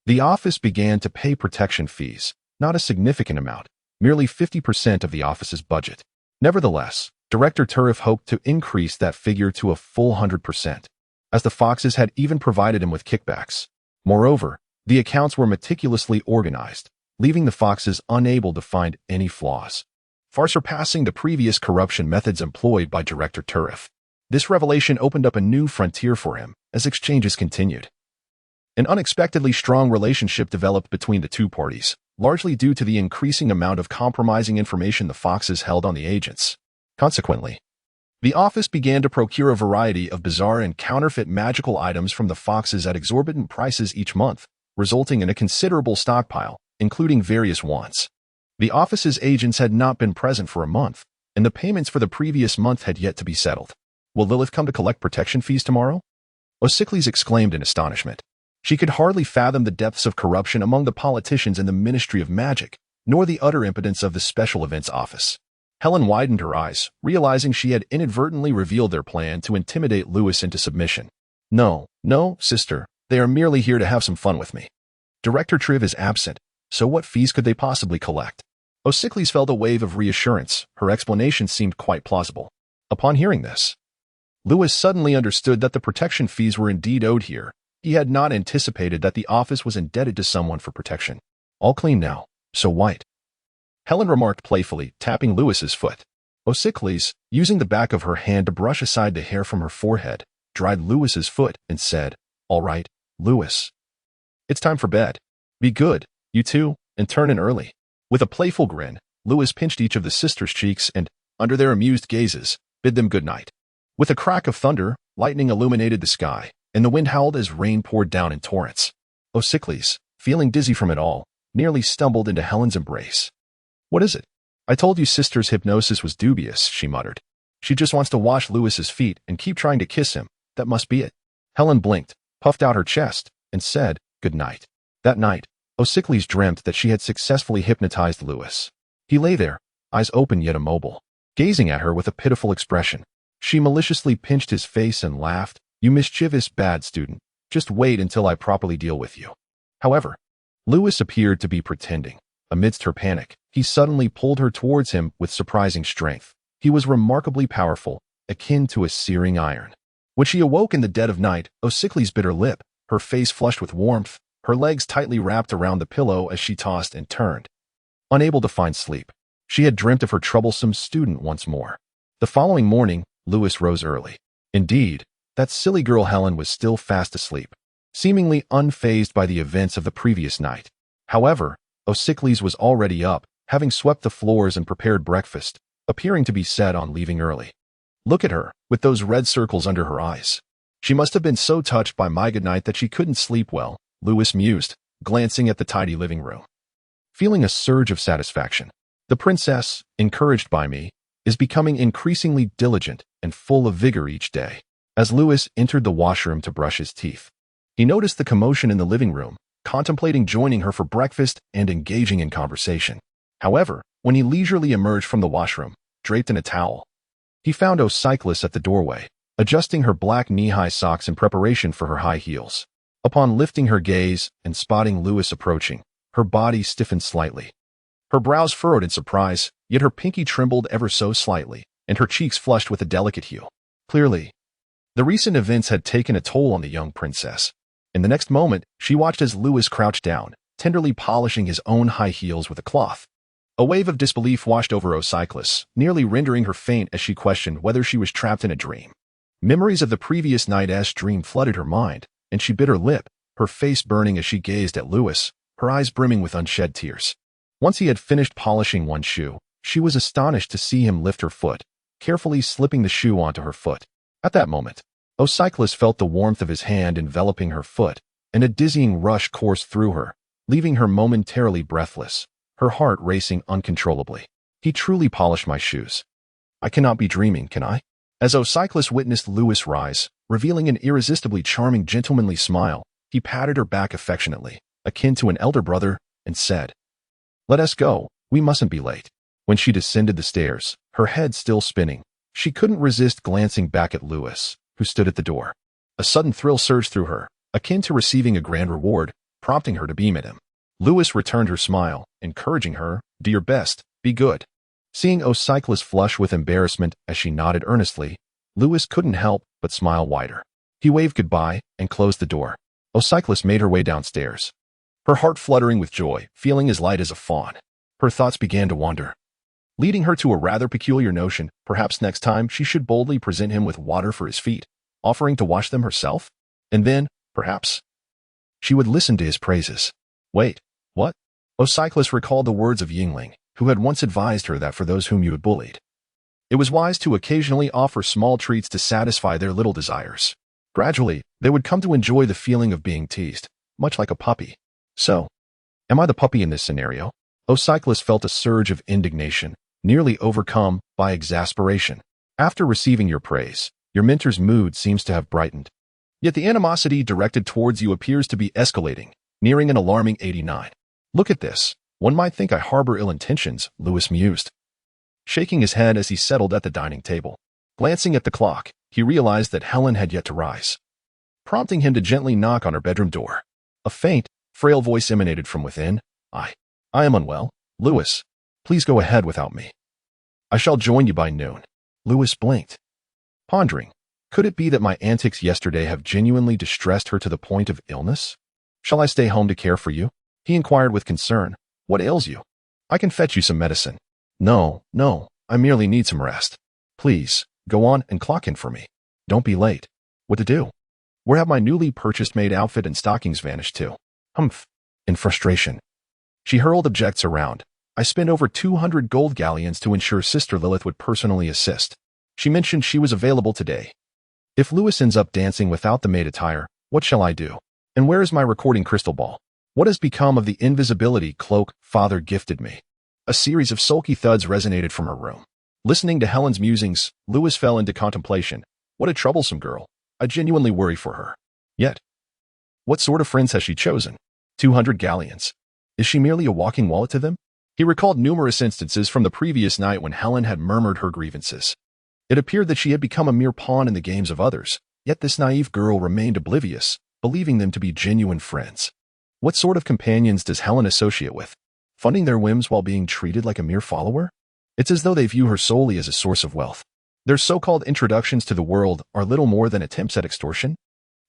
the office began to pay protection fees, not a significant amount, merely 50% of the office's budget. Nevertheless, Director Turf hoped to increase that figure to a full 100%, as the Foxes had even provided him with kickbacks. Moreover, the accounts were meticulously organized, leaving the Foxes unable to find any flaws, far surpassing the previous corruption methods employed by Director Turf. This revelation opened up a new frontier for him as exchanges continued. An unexpectedly strong relationship developed between the two parties, largely due to the increasing amount of compromising information the Foxes held on the agents. Consequently, the office began to procure a variety of bizarre and counterfeit magical items from the Foxes at exorbitant prices each month, resulting in a considerable stockpile, including various wants. The office's agents had not been present for a month, and the payments for the previous month had yet to be settled. Will Lilith come to collect protection fees tomorrow? Osicles exclaimed in astonishment. She could hardly fathom the depths of corruption among the politicians in the Ministry of Magic, nor the utter impotence of the Special Events Office. Helen widened her eyes, realizing she had inadvertently revealed their plan to intimidate Lewis into submission. No, sister, they are merely here to have some fun with me. Director Triv is absent, so what fees could they possibly collect? Osicles felt a wave of reassurance. Her explanation seemed quite plausible. Upon hearing this, Lewis suddenly understood that the protection fees were indeed owed here. He had not anticipated that the office was indebted to someone for protection. All clean now, so white. Helen remarked playfully, tapping Lewis's foot. Osicles, using the back of her hand to brush aside the hair from her forehead, dried Lewis's foot and said, "All right, Lewis. It's time for bed. Be good, you two, and turn in early." With a playful grin, Lewis pinched each of the sisters' cheeks and, under their amused gazes, bid them good night. With a crack of thunder, lightning illuminated the sky, and the wind howled as rain poured down in torrents. Osicles, feeling dizzy from it all, nearly stumbled into Helen's embrace. "What is it? I told you sister's hypnosis was dubious," she muttered. "She just wants to wash Lewis's feet and keep trying to kiss him. That must be it." Helen blinked, puffed out her chest, and said, "Good night." That night, Osicles dreamt that she had successfully hypnotized Lewis. He lay there, eyes open yet immobile, gazing at her with a pitiful expression. She maliciously pinched his face and laughed. "You mischievous bad student. Just wait until I properly deal with you." However, Lewis appeared to be pretending. Amidst her panic, he suddenly pulled her towards him with surprising strength. He was remarkably powerful, akin to a searing iron. When she awoke in the dead of night, Osicles bit her lip, her face flushed with warmth, her legs tightly wrapped around the pillow as she tossed and turned. Unable to find sleep, she had dreamt of her troublesome student once more. The following morning, Lewis rose early. Indeed, that silly girl Helen was still fast asleep, seemingly unfazed by the events of the previous night. However, Osicles was already up, having swept the floors and prepared breakfast, appearing to be set on leaving early. Look at her, with those red circles under her eyes. She must have been so touched by my goodnight that she couldn't sleep well, Lewis mused, glancing at the tidy living room. Feeling a surge of satisfaction, the princess, encouraged by me, is becoming increasingly diligent and full of vigor each day. As Lewis entered the washroom to brush his teeth, he noticed the commotion in the living room, contemplating joining her for breakfast and engaging in conversation. However, when he leisurely emerged from the washroom, draped in a towel, he found Osicles at the doorway, adjusting her black knee-high socks in preparation for her high heels. Upon lifting her gaze and spotting Lewis approaching, her body stiffened slightly. Her brows furrowed in surprise, yet her pinky trembled ever so slightly, and her cheeks flushed with a delicate hue. Clearly, the recent events had taken a toll on the young princess. In the next moment, she watched as Louis crouched down, tenderly polishing his own high heels with a cloth. A wave of disbelief washed over Ocyclus, nearly rendering her faint as she questioned whether she was trapped in a dream. Memories of the previous night's dream flooded her mind, and she bit her lip, her face burning as she gazed at Louis, her eyes brimming with unshed tears. Once he had finished polishing one shoe, she was astonished to see him lift her foot, carefully slipping the shoe onto her foot. At that moment, Ocyclus felt the warmth of his hand enveloping her foot, and a dizzying rush coursed through her, leaving her momentarily breathless, her heart racing uncontrollably. He truly polished my shoes. I cannot be dreaming, can I? As Ocyclus witnessed Louis rise, revealing an irresistibly charming gentlemanly smile, he patted her back affectionately, akin to an elder brother, and said, "Let us go, we mustn't be late." When she descended the stairs, her head still spinning, she couldn't resist glancing back at Louis, who stood at the door. A sudden thrill surged through her, akin to receiving a grand reward, prompting her to beam at him. Louis returned her smile, encouraging her, "Do your best, be good." Seeing Ocyclus flush with embarrassment as she nodded earnestly, Louis couldn't help but smile wider. He waved goodbye and closed the door. Ocyclus made her way downstairs, her heart fluttering with joy, feeling as light as a fawn. Her thoughts began to wander, leading her to a rather peculiar notion. Perhaps next time she should boldly present him with water for his feet, offering to wash them herself, and then, perhaps, she would listen to his praises. Wait, what? Ocyclus recalled the words of Yingling, who had once advised her that for those whom you had bullied, it was wise to occasionally offer small treats to satisfy their little desires. Gradually, they would come to enjoy the feeling of being teased, much like a puppy. So, am I the puppy in this scenario? Ocyclus felt a surge of indignation, nearly overcome by exasperation. After receiving your praise, your mentor's mood seems to have brightened. Yet the animosity directed towards you appears to be escalating, nearing an alarming 89. Look at this. One might think I harbor ill intentions, Louis mused, shaking his head as he settled at the dining table. Glancing at the clock, he realized that Helen had yet to rise, prompting him to gently knock on her bedroom door. A faint, frail voice emanated from within. I am unwell. Louis, please go ahead without me. I shall join you by noon." Louis blinked, pondering. Could it be that my antics yesterday have genuinely distressed her to the point of illness? "Shall I stay home to care for you?" he inquired with concern. "What ails you? I can fetch you some medicine." No, I merely need some rest. Please, go on and clock in for me. Don't be late." What to do? Where have my newly purchased maid outfit and stockings vanished to? Humph. In frustration, she hurled objects around. I spent over 200 gold galleons to ensure Sister Lilith would personally assist. She mentioned she was available today. If Louis ends up dancing without the maid attire, what shall I do? And where is my recording crystal ball? What has become of the invisibility cloak Father gifted me? A series of sulky thuds resonated from her room. Listening to Helen's musings, Louis fell into contemplation. What a troublesome girl. I genuinely worry for her. Yet, what sort of friends has she chosen? 200 galleons. Is she merely a walking wallet to them? He recalled numerous instances from the previous night when Helen had murmured her grievances. It appeared that she had become a mere pawn in the games of others, yet this naive girl remained oblivious, believing them to be genuine friends. What sort of companions does Helen associate with? Funding their whims while being treated like a mere follower? It's as though they view her solely as a source of wealth. Their so-called introductions to the world are little more than attempts at extortion.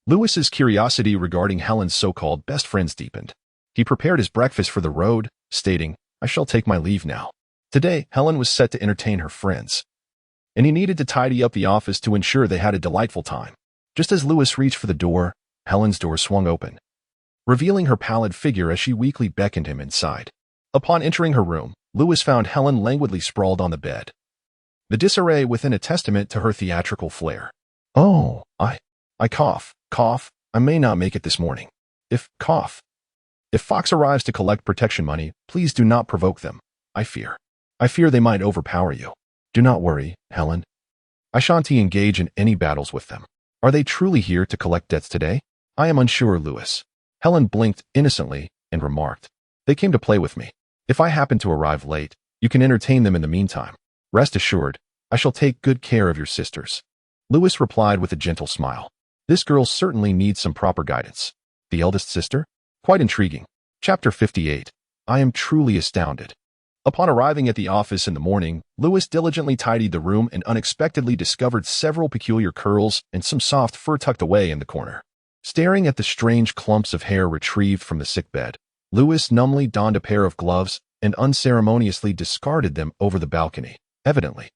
Louis's curiosity regarding Helen's so-called best friends deepened. He prepared his breakfast for the road, stating, "I shall take my leave now." Today, Helen was set to entertain her friends, and he needed to tidy up the office to ensure they had a delightful time. Just as Louis reached for the door, Helen's door swung open, revealing her pallid figure as she weakly beckoned him inside. Upon entering her room, Louis found Helen languidly sprawled on the bed, the disarray within a testament to her theatrical flair. "Oh, I cough, I may not make it this morning. If Fox arrives to collect protection money, please do not provoke them. I fear they might overpower you." "Do not worry, Helen. I shan't engage in any battles with them." "Are they truly here to collect debts today?" "I am unsure, Louis." Helen blinked innocently and remarked, "They came to play with me. If I happen to arrive late, you can entertain them in the meantime. Rest assured, I shall take good care of your sisters." Louis replied with a gentle smile. This girl certainly needs some proper guidance. The eldest sister? Quite intriguing. Chapter 58. I am truly astounded. Upon arriving at the office in the morning, Louis diligently tidied the room and unexpectedly discovered several peculiar curls and some soft fur tucked away in the corner. Staring at the strange clumps of hair retrieved from the sickbed, Lewis numbly donned a pair of gloves and unceremoniously discarded them over the balcony. Evidently,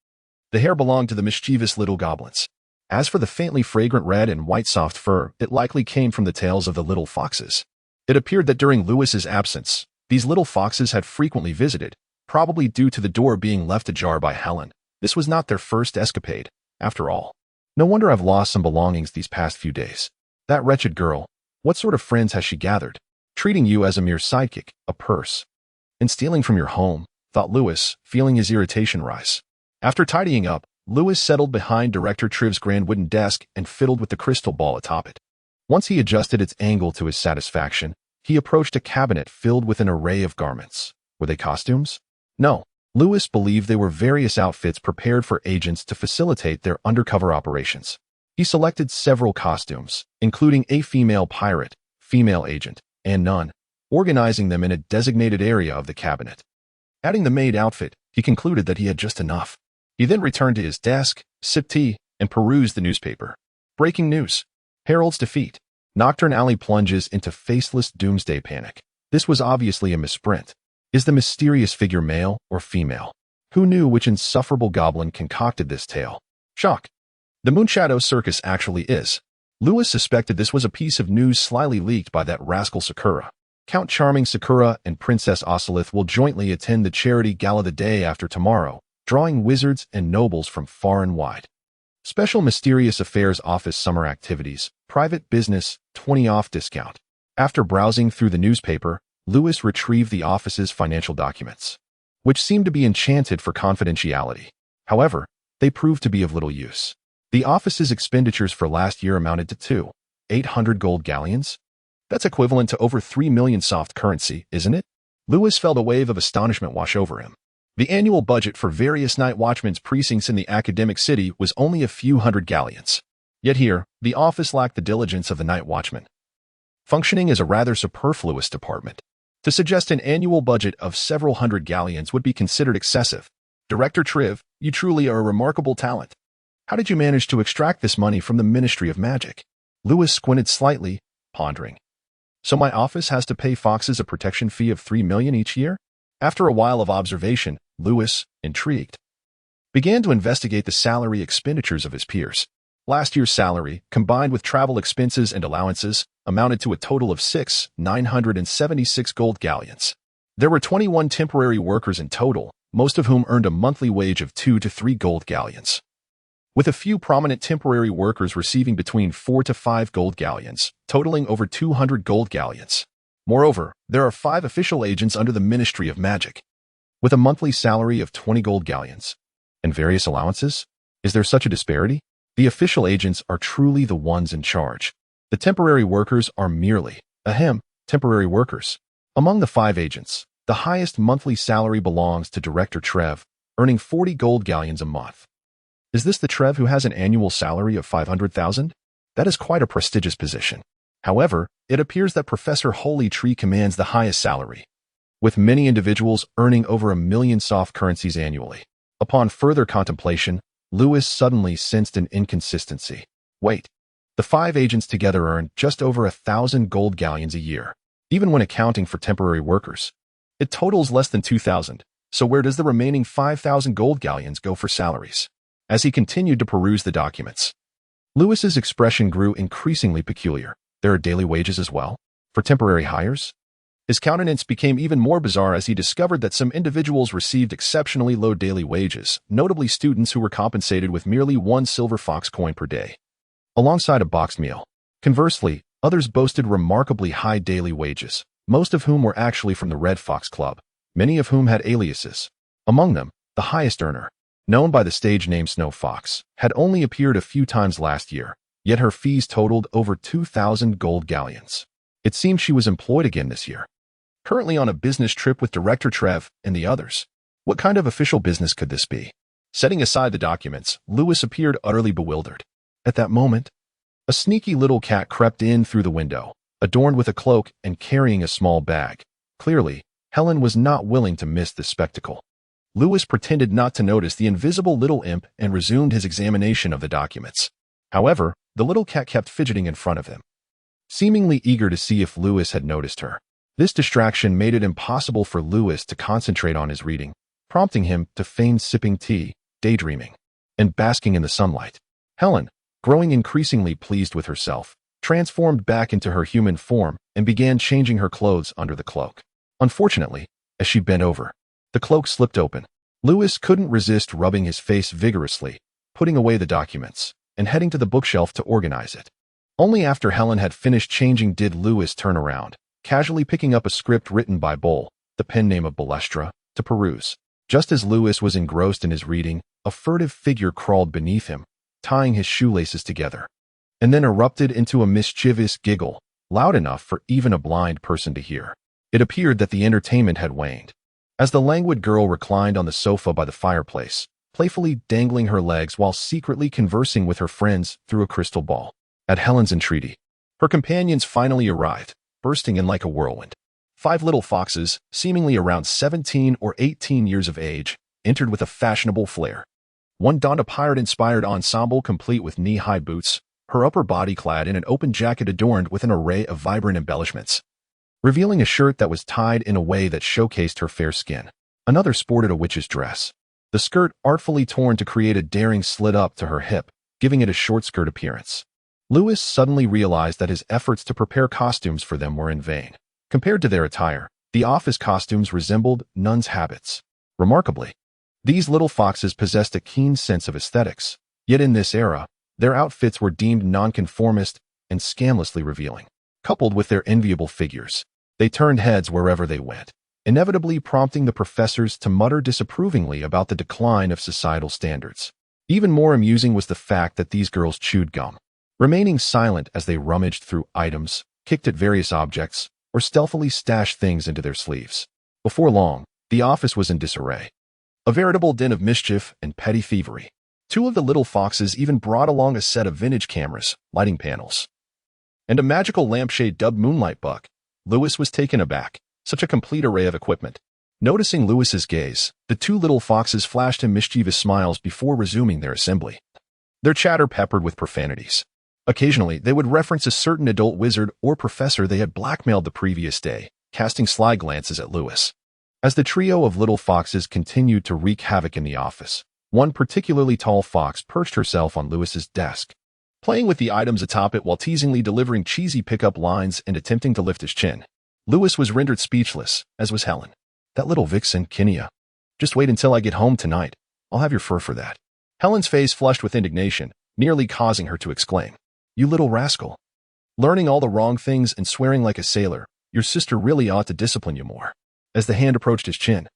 the hair belonged to the mischievous little goblins. As for the faintly fragrant red and white soft fur, it likely came from the tails of the little foxes. It appeared that during Lewis's absence, these little foxes had frequently visited, probably due to the door being left ajar by Helen. This was not their first escapade, after all. No wonder I've lost some belongings these past few days. That wretched girl, what sort of friends has she gathered? Treating you as a mere sidekick, a purse, and stealing from your home, thought Lewis, feeling his irritation rise. After tidying up, Lewis settled behind Director Triv's grand wooden desk and fiddled with the crystal ball atop it. Once he adjusted its angle to his satisfaction, he approached a cabinet filled with an array of garments. Were they costumes? No. Lewis believed they were various outfits prepared for agents to facilitate their undercover operations. He selected several costumes, including a female pirate, female agent, and nun, organizing them in a designated area of the cabinet. Adding the maid outfit, he concluded that he had just enough. He then returned to his desk, sipped tea, and perused the newspaper. Breaking news. Harold's defeat. Nocturne Alley plunges into faceless doomsday panic. This was obviously a misprint. Is the mysterious figure male or female? Who knew which insufferable goblin concocted this tale? Shock. The Moonshadow Circus actually is. Lewis suspected this was a piece of news slyly leaked by that rascal Sakura. Count Charming Sakura and Princess Ocelith will jointly attend the charity gala the day after tomorrow, drawing wizards and nobles from far and wide. Special Mysterious Affairs Office Summer Activities, Private Business, 20 off discount. After browsing through the newspaper, Lewis retrieved the office's financial documents, which seemed to be enchanted for confidentiality. However, they proved to be of little use. The office's expenditures for last year amounted to 800 gold galleons. That's equivalent to over 3 million soft currency, isn't it? Lewis felt a wave of astonishment wash over him. The annual budget for various night watchmen's precincts in the academic city was only a few hundred galleons. Yet here, the office lacked the diligence of the night watchman, functioning as a rather superfluous department. To suggest an annual budget of several hundred galleons would be considered excessive. Director Triv, you truly are a remarkable talent. How did you manage to extract this money from the Ministry of Magic? Lewis squinted slightly, pondering. So my office has to pay foxes a protection fee of 3 million each year? After a while of observation, Lewis, intrigued, began to investigate the salary expenditures of his peers. Last year's salary, combined with travel expenses and allowances, amounted to a total of 976 gold galleons. There were 21 temporary workers in total, most of whom earned a monthly wage of 2 to 3 gold galleons, with a few prominent temporary workers receiving between 4 to 5 gold galleons, totaling over 200 gold galleons. Moreover, there are 5 official agents under the Ministry of Magic, with a monthly salary of 20 gold galleons, and various allowances. Is there such a disparity? The official agents are truly the ones in charge. The temporary workers are merely, temporary workers. Among the 5 agents, the highest monthly salary belongs to Director Trev, earning 40 gold galleons a month. Is this the Trev who has an annual salary of 500,000? That is quite a prestigious position. However, it appears that Professor Holy Tree commands the highest salary, with many individuals earning over 1 million soft currencies annually. Upon further contemplation, Lewis suddenly sensed an inconsistency. Wait, the 5 agents together earn just over 1,000 gold galleons a year, even when accounting for temporary workers. It totals less than 2,000, so where does the remaining 5,000 gold galleons go for salaries? As he continued to peruse the documents, Lewis's expression grew increasingly peculiar. There are daily wages as well? For temporary hires? His countenance became even more bizarre as he discovered that some individuals received exceptionally low daily wages, notably students who were compensated with merely 1 silver fox coin per day, alongside a boxed meal. Conversely, others boasted remarkably high daily wages, most of whom were actually from the Red Fox Club, many of whom had aliases. Among them, the highest earner, known by the stage name Snow Fox, had only appeared a few times last year, yet her fees totaled over 2,000 gold galleons. It seemed she was employed again this year, currently on a business trip with Director Trev and the others. What kind of official business could this be? Setting aside the documents, Lewis appeared utterly bewildered. At that moment, a sneaky little cat crept in through the window, adorned with a cloak and carrying a small bag. Clearly, Helen was not willing to miss this spectacle. Lewis pretended not to notice the invisible little imp and resumed his examination of the documents. However, the little cat kept fidgeting in front of him. seemingly eager to see if Lewis had noticed her. This distraction made it impossible for Lewis to concentrate on his reading, prompting him to feign sipping tea, daydreaming, and basking in the sunlight. Helen, growing increasingly pleased with herself, transformed back into her human form and began changing her clothes under the cloak. Unfortunately, as she bent over, the cloak slipped open. Lewis couldn't resist rubbing his face vigorously, putting away the documents, and heading to the bookshelf to organize it. Only after Helen had finished changing did Lewis turn around, casually picking up a script written by Bull, the pen name of Balestra, to peruse. Just as Lewis was engrossed in his reading, a furtive figure crawled beneath him, tying his shoelaces together, and then erupted into a mischievous giggle, loud enough for even a blind person to hear. It appeared that the entertainment had waned. As the languid girl reclined on the sofa by the fireplace, playfully dangling her legs while secretly conversing with her friends through a crystal ball. At Helen's entreaty, her companions finally arrived, bursting in like a whirlwind. 5 little foxes, seemingly around 17 or 18 years of age, entered with a fashionable flair. One donned a pirate-inspired ensemble complete with knee-high boots, her upper body clad in an open jacket adorned with an array of vibrant embellishments, revealing a shirt that was tied in a way that showcased her fair skin. Another sported a witch's dress, the skirt artfully torn to create a daring slit up to her hip, giving it a short skirt appearance. Lewis suddenly realized that his efforts to prepare costumes for them were in vain. Compared to their attire, the office costumes resembled nuns' habits. Remarkably, these little foxes possessed a keen sense of aesthetics, yet in this era, their outfits were deemed nonconformist and scandalously revealing. Coupled with their enviable figures, they turned heads wherever they went, inevitably prompting the professors to mutter disapprovingly about the decline of societal standards. Even more amusing was the fact that these girls chewed gum, remaining silent as they rummaged through items, kicked at various objects, or stealthily stashed things into their sleeves. Before long, the office was in disarray, a veritable den of mischief and petty thievery. 2 of the little foxes even brought along a set of vintage cameras, lighting panels, and a magical lampshade dubbed Moonlight Buck. Lewis was taken aback. Such a complete array of equipment. Noticing Lewis's gaze, the 2 little foxes flashed him mischievous smiles before resuming their assembly, their chatter peppered with profanities. Occasionally, they would reference a certain adult wizard or professor they had blackmailed the previous day, casting sly glances at Lewis. As the trio of little foxes continued to wreak havoc in the office, one particularly tall fox perched herself on Lewis's desk, playing with the items atop it while teasingly delivering cheesy pickup lines and attempting to lift his chin. Lewis was rendered speechless, as was Helen. That little vixen, Kinia. Just wait until I get home tonight. I'll have your fur for that. Helen's face flushed with indignation, nearly causing her to exclaim, "You little rascal. Learning all the wrong things and swearing like a sailor, your sister really ought to discipline you more." As the hand approached his chin,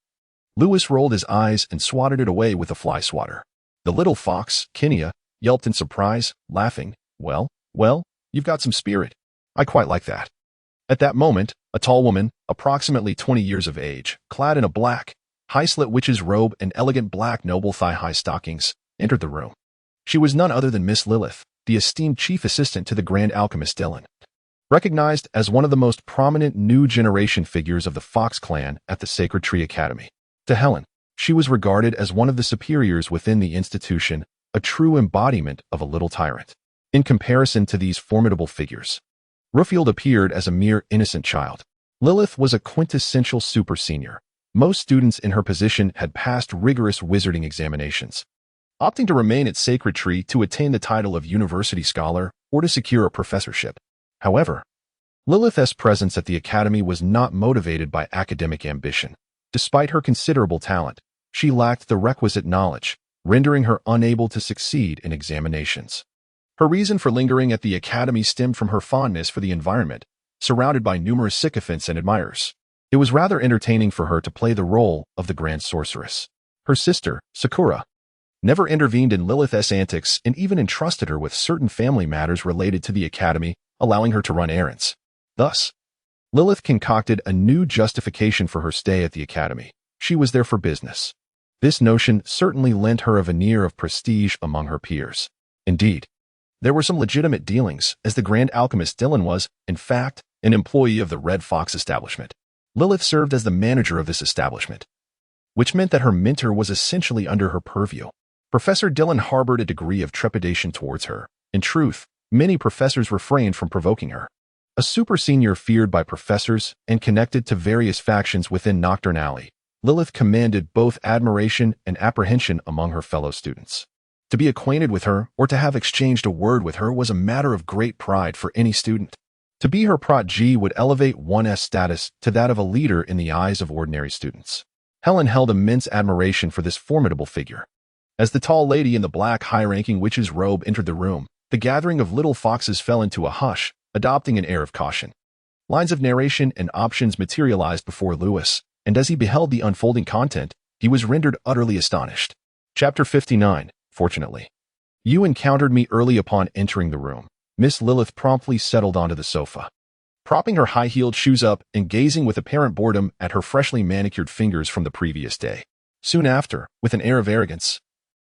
Lewis rolled his eyes and swatted it away with a fly swatter. The little fox, Kinia, yelped in surprise, laughing, Well, you've got some spirit. I quite like that." At that moment, a tall woman, approximately 20 years of age, clad in a black, high-slit witch's robe and elegant black noble thigh-high stockings, entered the room. She was none other than Miss Lilith, the esteemed chief assistant to the Grand Alchemist Dylan, recognized as one of the most prominent new generation figures of the Fox clan at the Sacred Tree Academy. To Helen, she was regarded as one of the superiors within the institution, a true embodiment of a little tyrant. In comparison to these formidable figures, Ruffield appeared as a mere innocent child. Lilith was a quintessential super senior. Most students in her position had passed rigorous wizarding examinations, opting to remain at Sacred Tree to attain the title of university scholar or to secure a professorship. However, Lilith's presence at the academy was not motivated by academic ambition. Despite her considerable talent, she lacked the requisite knowledge, rendering her unable to succeed in examinations. Her reason for lingering at the academy stemmed from her fondness for the environment, surrounded by numerous sycophants and admirers. It was rather entertaining for her to play the role of the Grand Sorceress. Her sister, Sakura, never intervened in Lilith's antics and even entrusted her with certain family matters related to the academy, allowing her to run errands. Thus, Lilith concocted a new justification for her stay at the academy. She was there for business. This notion certainly lent her a veneer of prestige among her peers. Indeed, there were some legitimate dealings, as the Grand Alchemist Dylan was, in fact, an employee of the Red Fox establishment. Lilith served as the manager of this establishment, which meant that her mentor was essentially under her purview. Professor Dylan harbored a degree of trepidation towards her. In truth, many professors refrained from provoking her. A super senior feared by professors and connected to various factions within Nocturne Alley, Lilith commanded both admiration and apprehension among her fellow students. To be acquainted with her or to have exchanged a word with her was a matter of great pride for any student. To be her protégé would elevate one's status to that of a leader in the eyes of ordinary students. Helen held immense admiration for this formidable figure. As the tall lady in the black high-ranking witch's robe entered the room, the gathering of little foxes fell into a hush, adopting an air of caution. Lines of narration and options materialized before Lewis, and as he beheld the unfolding content, he was rendered utterly astonished. Chapter 59. Fortunately. You encountered me early upon entering the room. Miss Lilith promptly settled onto the sofa. Propping her high-heeled shoes up and gazing with apparent boredom at her freshly manicured fingers from the previous day. Soon after, with an air of arrogance,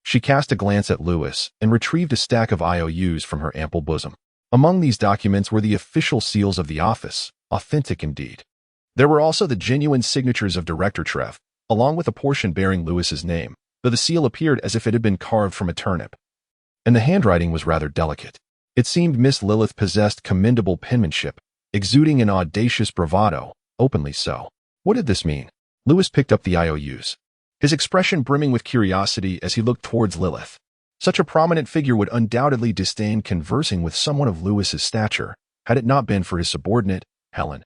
she cast a glance at Lewis and retrieved a stack of IOUs from her ample bosom. Among these documents were the official seals of the office, authentic indeed. There were also the genuine signatures of Director Trev, along with a portion bearing Lewis's name, though the seal appeared as if it had been carved from a turnip. And the handwriting was rather delicate. It seemed Miss Lilith possessed commendable penmanship, exuding an audacious bravado, openly so. What did this mean? Lewis picked up the IOUs, his expression brimming with curiosity as he looked towards Lilith. Such a prominent figure would undoubtedly disdain conversing with someone of Lewis's stature, had it not been for his subordinate, Helen,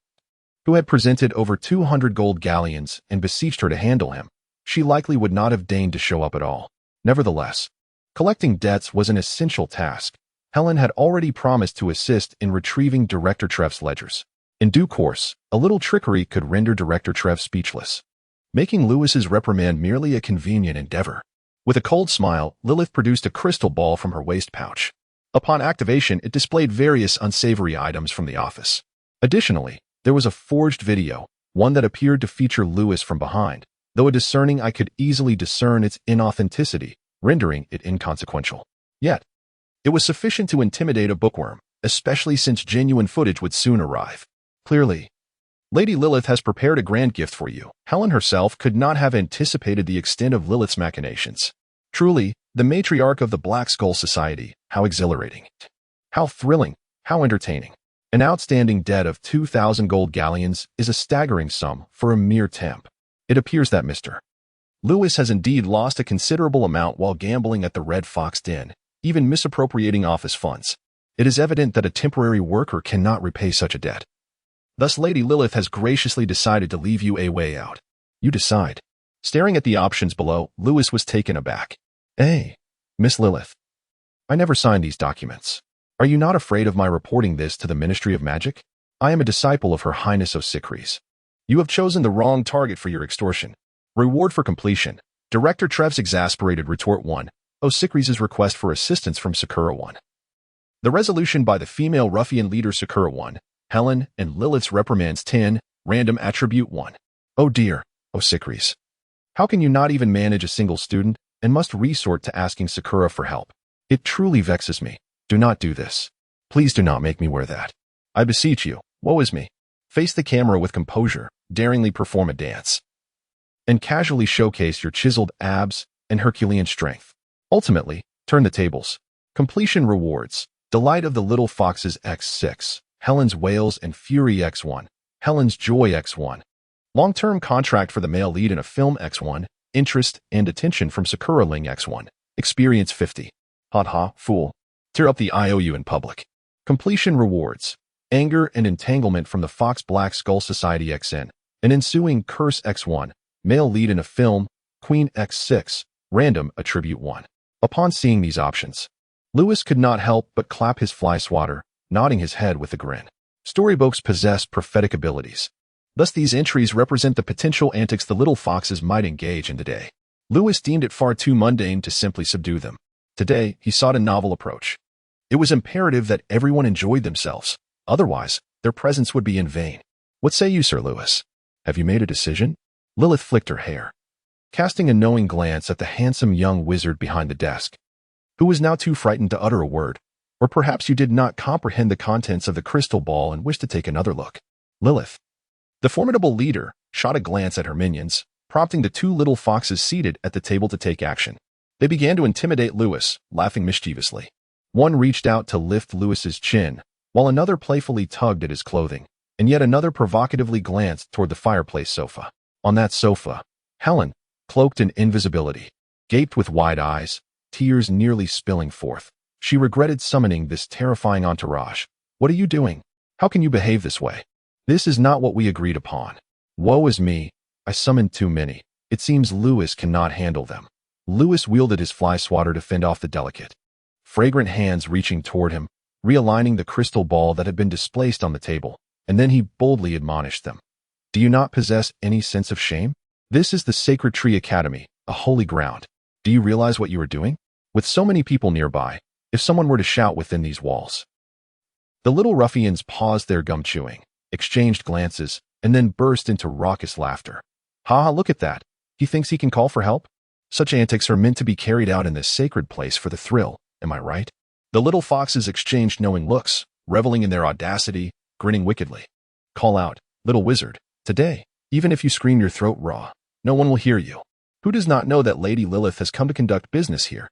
who had presented over 200 gold galleons and beseeched her to handle him. She likely would not have deigned to show up at all. Nevertheless, collecting debts was an essential task. Helen had already promised to assist in retrieving Director Trev's ledgers. In due course, a little trickery could render Director Trev speechless, making Lewis's reprimand merely a convenient endeavor. With a cold smile, Lilith produced a crystal ball from her waist pouch. Upon activation, it displayed various unsavory items from the office. Additionally, there was a forged video, one that appeared to feature Lewis from behind, though a discerning eye could easily discern its inauthenticity, rendering it inconsequential. Yet, it was sufficient to intimidate a bookworm, especially since genuine footage would soon arrive. Clearly, Lady Lilith has prepared a grand gift for you. Helen herself could not have anticipated the extent of Lilith's machinations. Truly, the matriarch of the Black Skull Society, how exhilarating. How thrilling, how entertaining. An outstanding debt of 2,000 gold galleons is a staggering sum for a mere temp. It appears that Mr. Lewis has indeed lost a considerable amount while gambling at the Red Fox Den, even misappropriating office funds. It is evident that a temporary worker cannot repay such a debt. Thus Lady Lilith has graciously decided to leave you a way out. You decide. Staring at the options below, Lewis was taken aback. Hey, Miss Lilith. I never signed these documents. Are you not afraid of my reporting this to the Ministry of Magic? I am a disciple of Her Highness O'Sicries. You have chosen the wrong target for your extortion. Reward for completion. Director Trev's exasperated retort 1. O'Sicries' request for assistance from Sakura 1. The resolution by the female ruffian leader Sakura 1. Helen and Lilith's reprimands 10. Random attribute 1. Oh dear, O'Sicries. How can you not even manage a single student and must resort to asking Sakura for help? It truly vexes me. Do not do this. Please do not make me wear that. I beseech you, woe is me. Face the camera with composure, daringly perform a dance, and casually showcase your chiseled abs and Herculean strength. Ultimately, turn the tables. Completion rewards. Delight of the Little Foxes X6. Helen's Wails and Fury X1. Helen's Joy X1. Long-term contract for the male lead in a film X1. Interest and attention from Sakura Ling X1. Experience 50. Ha, fool. Tear up the IOU in public. Completion rewards. Anger and entanglement from the Fox Black Skull Society XN. An ensuing Curse X1. Male lead in a film, Queen X6. Random attribute 1. Upon seeing these options, Lewis could not help but clap his fly swatter, nodding his head with a grin. Storybooks possess prophetic abilities. Thus these entries represent the potential antics the little foxes might engage in today. Lewis deemed it far too mundane to simply subdue them. Today, he sought a novel approach. It was imperative that everyone enjoyed themselves. Otherwise, their presence would be in vain. What say you, Sir Lewis? Have you made a decision? Lilith flicked her hair, casting a knowing glance at the handsome young wizard behind the desk, who was now too frightened to utter a word. Or perhaps you did not comprehend the contents of the crystal ball and wish to take another look. Lilith, the formidable leader, shot a glance at her minions, prompting the two little foxes seated at the table to take action. They began to intimidate Lewis, laughing mischievously. One reached out to lift Lewis's chin, while another playfully tugged at his clothing, and yet another provocatively glanced toward the fireplace sofa. On that sofa, Helen, cloaked in invisibility, gaped with wide eyes, tears nearly spilling forth. She regretted summoning this terrifying entourage. What are you doing? How can you behave this way? This is not what we agreed upon. Woe is me. I summoned too many. It seems Lewis cannot handle them. Lewis wielded his fly swatter to fend off the delicate, fragrant hands reaching toward him, realigning the crystal ball that had been displaced on the table, and then he boldly admonished them. Do you not possess any sense of shame? This is the Sacred Tree Academy, a holy ground. Do you realize what you are doing? With so many people nearby, if someone were to shout within these walls. The little ruffians paused their gum chewing, exchanged glances, and then burst into raucous laughter. Ha ha, look at that. He thinks he can call for help? Such antics are meant to be carried out in this sacred place for the thrill, am I right? The little foxes exchanged knowing looks, reveling in their audacity, grinning wickedly. Call out, little wizard, today, even if you scream your throat raw, no one will hear you. Who does not know that Lady Lilith has come to conduct business here?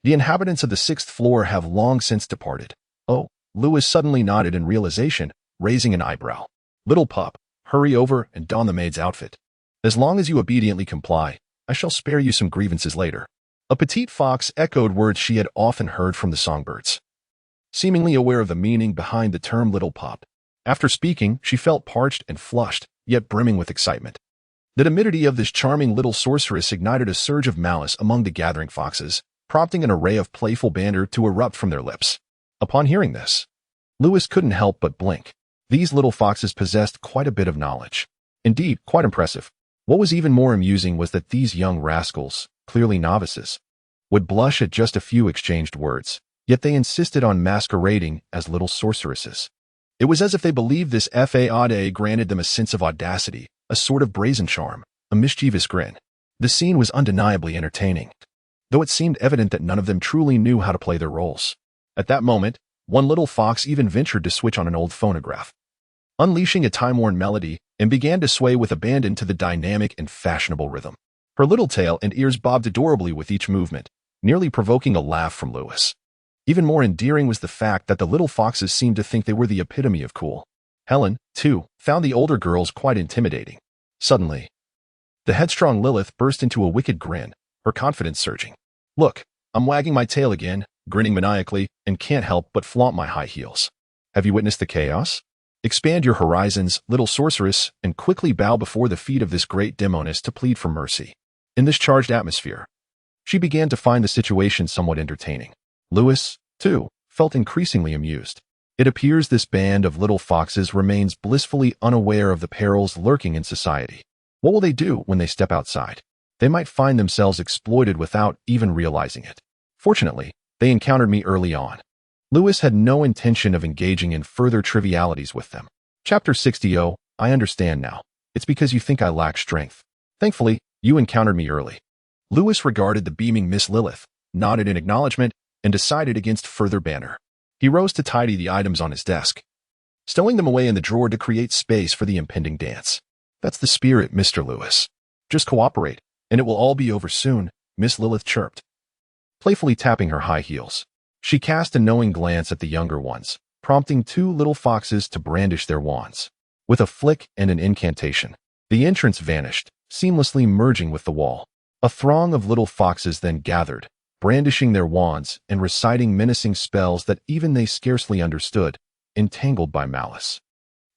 The inhabitants of the 6th floor have long since departed. Oh, Lewis suddenly nodded in realization, raising an eyebrow. Little pup, hurry over and don the maid's outfit. As long as you obediently comply, I shall spare you some grievances later. A petite fox echoed words she had often heard from the songbirds, seemingly aware of the meaning behind the term little pup. After speaking, she felt parched and flushed, yet brimming with excitement. The timidity of this charming little sorceress ignited a surge of malice among the gathering foxes, prompting an array of playful banter to erupt from their lips. Upon hearing this, Lewis couldn't help but blink. These little foxes possessed quite a bit of knowledge. Indeed, quite impressive. What was even more amusing was that these young rascals, clearly novices, would blush at just a few exchanged words, yet they insisted on masquerading as little sorceresses. It was as if they believed this faade granted them a sense of audacity, a sort of brazen charm, a mischievous grin. The scene was undeniably entertaining, though it seemed evident that none of them truly knew how to play their roles. At that moment, one little fox even ventured to switch on an old phonograph, unleashing a time-worn melody, and began to sway with abandon to the dynamic and fashionable rhythm. Her little tail and ears bobbed adorably with each movement, nearly provoking a laugh from Lewis. Even more endearing was the fact that the little foxes seemed to think they were the epitome of cool. Helen, too, found the older girls quite intimidating. Suddenly, the headstrong Lilith burst into a wicked grin, her confidence surging. Look, I'm wagging my tail again, grinning maniacally, and can't help but flaunt my high heels. Have you witnessed the chaos? Expand your horizons, little sorceress, and quickly bow before the feet of this great demoness to plead for mercy. In this charged atmosphere, she began to find the situation somewhat entertaining. Lewis, too, felt increasingly amused. It appears this band of little foxes remains blissfully unaware of the perils lurking in society. What will they do when they step outside? They might find themselves exploited without even realizing it. Fortunately, they encountered me early on. Lewis had no intention of engaging in further trivialities with them. Chapter 60. Oh, I understand now. It's because you think I lack strength. Thankfully, you encountered me early. Lewis regarded the beaming Miss Lilith, nodded in acknowledgement, and decided against further banter. He rose to tidy the items on his desk, stowing them away in the drawer to create space for the impending dance. That's the spirit, Mr. Lewis. Just cooperate, and it will all be over soon, Miss Lilith chirped, playfully tapping her high heels. She cast a knowing glance at the younger ones, prompting two little foxes to brandish their wands. With a flick and an incantation, the entrance vanished, seamlessly merging with the wall. A throng of little foxes then gathered, brandishing their wands and reciting menacing spells that even they scarcely understood, entangled by malice.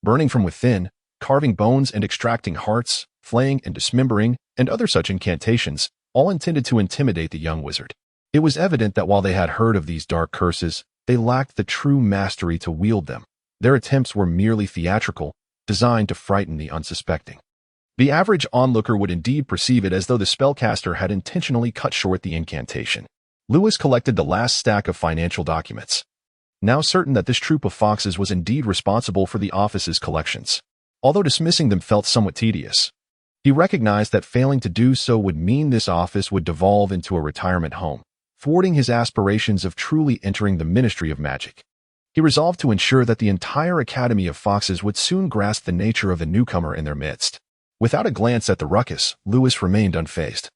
Burning from within, carving bones and extracting hearts, flaying and dismembering, and other such incantations, all intended to intimidate the young wizard. It was evident that while they had heard of these dark curses, they lacked the true mastery to wield them. Their attempts were merely theatrical, designed to frighten the unsuspecting. The average onlooker would indeed perceive it as though the spellcaster had intentionally cut short the incantation. Lewis collected the last stack of financial documents, now certain that this troop of foxes was indeed responsible for the office's collections. Although dismissing them felt somewhat tedious, he recognized that failing to do so would mean this office would devolve into a retirement home, thwarting his aspirations of truly entering the Ministry of Magic. He resolved to ensure that the entire Academy of Foxes would soon grasp the nature of the newcomer in their midst. Without a glance at the ruckus, Lewis remained unfazed,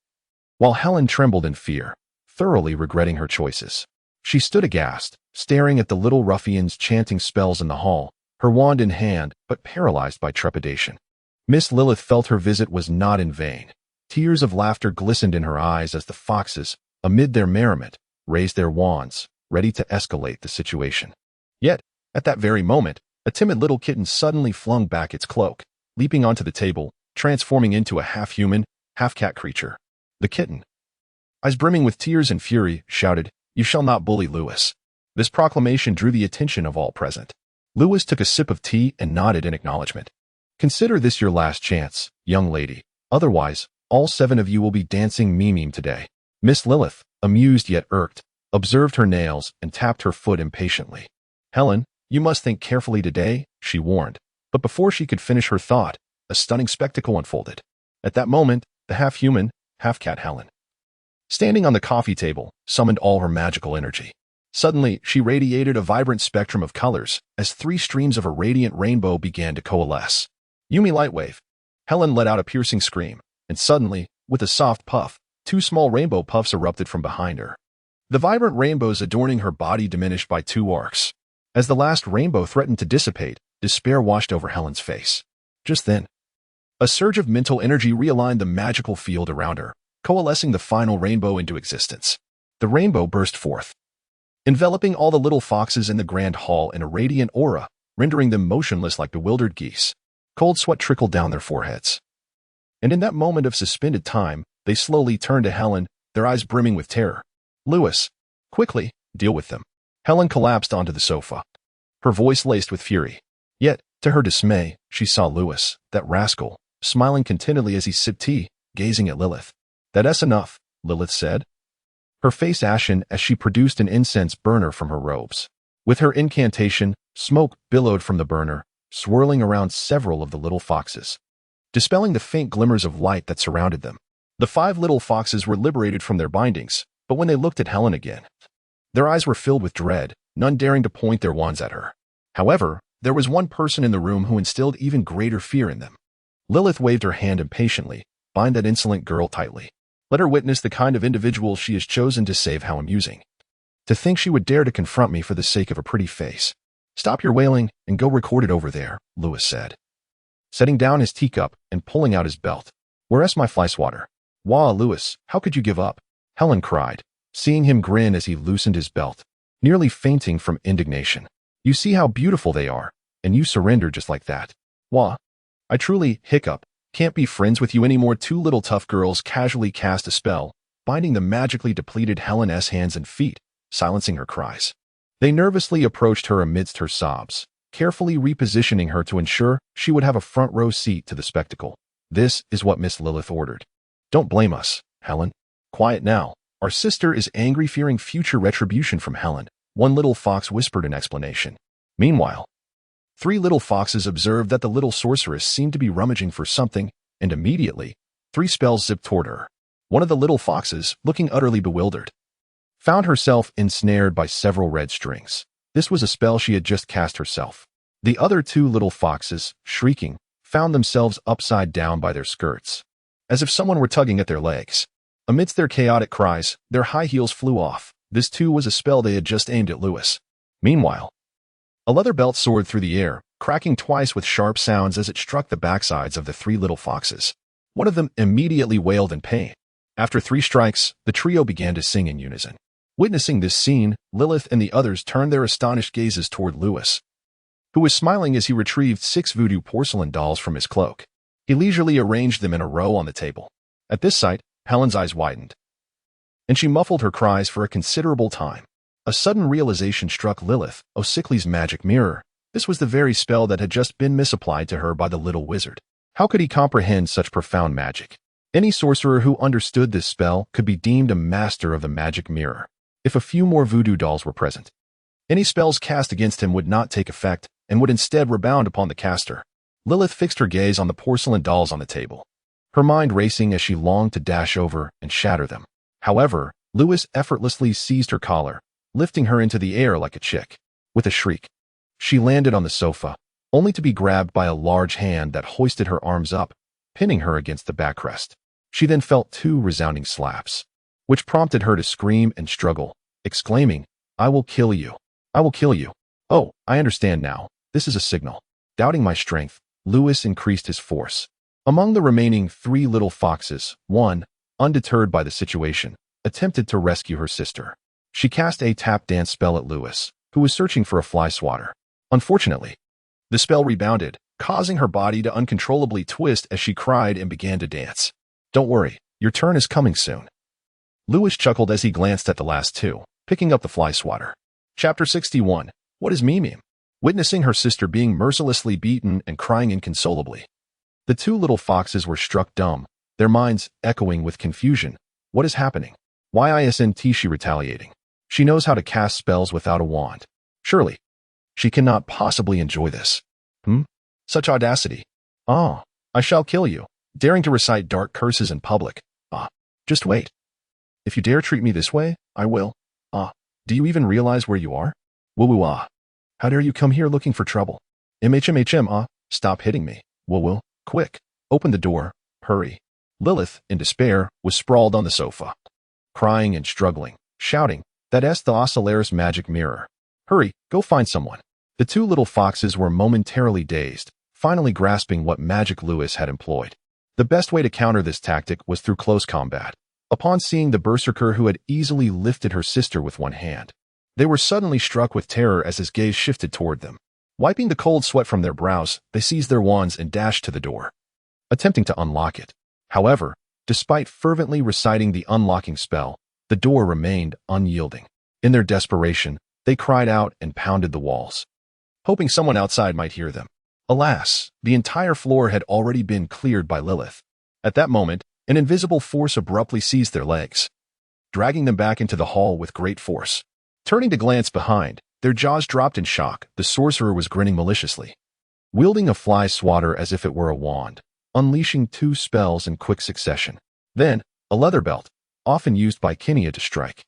while Helen trembled in fear, thoroughly regretting her choices. She stood aghast, staring at the little ruffians chanting spells in the hall, her wand in hand, but paralyzed by trepidation. Miss Lilith felt her visit was not in vain. Tears of laughter glistened in her eyes as the foxes, amid their merriment, raised their wands, ready to escalate the situation. Yet, at that very moment, a timid little kitten suddenly flung back its cloak, leaping onto the table, transforming into a half-human, half-cat creature. The kitten, eyes brimming with tears and fury, shouted, "You shall not bully Lewis." This proclamation drew the attention of all present. Lewis took a sip of tea and nodded in acknowledgement. "Consider this your last chance, young lady. Otherwise, all 7 of you will be dancing meme today." Miss Lilith, amused yet irked, observed her nails and tapped her foot impatiently. "Helen, you must think carefully today," she warned. But before she could finish her thought, a stunning spectacle unfolded. At that moment, the half-human, half-cat Helen, standing on the coffee table, summoned all her magical energy. Suddenly, she radiated a vibrant spectrum of colors as 3 streams of a radiant rainbow began to coalesce. "Yumi Lightwave!" Helen let out a piercing scream, and suddenly, with a soft puff, 2 small rainbow puffs erupted from behind her. The vibrant rainbows adorning her body diminished by 2 arcs. As the last rainbow threatened to dissipate, despair washed over Helen's face. Just then, a surge of mental energy realigned the magical field around her, coalescing the final rainbow into existence. The rainbow burst forth, enveloping all the little foxes in the grand hall in a radiant aura, rendering them motionless like bewildered geese. Cold sweat trickled down their foreheads. And in that moment of suspended time, they slowly turned to Helen, their eyes brimming with terror. "Lewis, quickly, deal with them." Helen collapsed onto the sofa, her voice laced with fury. Yet, to her dismay, she saw Lewis, that rascal, smiling contentedly as he sipped tea, gazing at Lilith. "That's enough," Lilith said, her face ashen as she produced an incense burner from her robes. With her incantation, smoke billowed from the burner, swirling around several of the little foxes, dispelling the faint glimmers of light that surrounded them. The 5 little foxes were liberated from their bindings, but when they looked at Helen again, their eyes were filled with dread, none daring to point their wands at her. However, there was one person in the room who instilled even greater fear in them. Lilith waved her hand impatiently. "Bind that insolent girl tightly. Let her witness the kind of individual she has chosen to save. How amusing. To think she would dare to confront me for the sake of a pretty face." "Stop your wailing and go record it over there," Lewis said, setting down his teacup and pulling out his belt. "Where's my fly swatter?" "Wah, Lewis, how could you give up?" Helen cried, seeing him grin as he loosened his belt, nearly fainting from indignation. "You see how beautiful they are, and you surrender just like that." "Wah, I truly, hiccup, can't be friends with you anymore." 2 little tough girls casually cast a spell, binding the magically depleted Helen's hands and feet, silencing her cries. They nervously approached her amidst her sobs, carefully repositioning her to ensure she would have a front-row seat to the spectacle. This is what Miss Lilith ordered. "Don't blame us, Helen. Quiet now. Our sister is angry, fearing future retribution from Helen," one little fox whispered in explanation. Meanwhile, 3 little foxes observed that the little sorceress seemed to be rummaging for something, and immediately, 3 spells zipped toward her. One of the little foxes, looking utterly bewildered, found herself ensnared by several red strings. This was a spell she had just cast herself. The other 2 little foxes, shrieking, found themselves upside down by their skirts, as if someone were tugging at their legs. Amidst their chaotic cries, their high heels flew off. This too was a spell they had just aimed at Lewis. Meanwhile, a leather belt soared through the air, cracking twice with sharp sounds as it struck the backsides of the 3 little foxes. One of them immediately wailed in pain. After 3 strikes, the trio began to sing in unison. Witnessing this scene, Lilith and the others turned their astonished gazes toward Lewis, who was smiling as he retrieved 6 voodoo porcelain dolls from his cloak. He leisurely arranged them in a row on the table. At this sight, Helen's eyes widened, and she muffled her cries for a considerable time. A sudden realization struck Lilith. Osikli's magic mirror. This was the very spell that had just been misapplied to her by the little wizard. How could he comprehend such profound magic? Any sorcerer who understood this spell could be deemed a master of the magic mirror. If a few more voodoo dolls were present, any spells cast against him would not take effect and would instead rebound upon the caster. Lilith fixed her gaze on the porcelain dolls on the table, her mind racing as she longed to dash over and shatter them. However, Lewis effortlessly seized her collar, lifting her into the air like a chick. With a shriek, she landed on the sofa, only to be grabbed by a large hand that hoisted her arms up, pinning her against the backrest. She then felt 2 resounding slaps, which prompted her to scream and struggle, exclaiming, I will kill you. I will kill you. Oh, I understand now. This is a signal. Doubting my strength, Lewis increased his force. Among the remaining 3 little foxes, one, undeterred by the situation, attempted to rescue her sister. She cast a tap dance spell at Lewis, who was searching for a fly swatter. Unfortunately, the spell rebounded, causing her body to uncontrollably twist as she cried and began to dance. Don't worry, your turn is coming soon. Lewis chuckled as he glanced at the last 2, picking up the fly swatter. Chapter 61. What is Mimi? Witnessing her sister being mercilessly beaten and crying inconsolably. The 2 little foxes were struck dumb, their minds echoing with confusion. What is happening? Why isn't she retaliating? She knows how to cast spells without a wand. Surely, she cannot possibly enjoy this. Such audacity. Ah, I shall kill you, daring to recite dark curses in public. Just wait. If you dare treat me this way, I will. Do you even realize where you are? Woo-woo, How dare you come here looking for trouble? Stop hitting me. Woo-woo, quick, open the door, hurry. Lilith, in despair, was sprawled on the sofa, crying and struggling, shouting, That's the Oscillaris magic mirror. Hurry, go find someone. The 2 little foxes were momentarily dazed, finally grasping what magic Lewis had employed. The best way to counter this tactic was through close combat. Upon seeing the berserker who had easily lifted her sister with one hand, they were suddenly struck with terror as his gaze shifted toward them. Wiping the cold sweat from their brows, they seized their wands and dashed to the door, attempting to unlock it. However, despite fervently reciting the unlocking spell, the door remained unyielding. In their desperation, they cried out and pounded the walls, hoping someone outside might hear them. Alas, the entire floor had already been cleared by Lilith. At that moment, an invisible force abruptly seized their legs, dragging them back into the hall with great force. Turning to glance behind, their jaws dropped in shock. The sorcerer was grinning maliciously, wielding a fly swatter as if it were a wand, unleashing 2 spells in quick succession. Then, a leather belt, often used by Kinia to strike,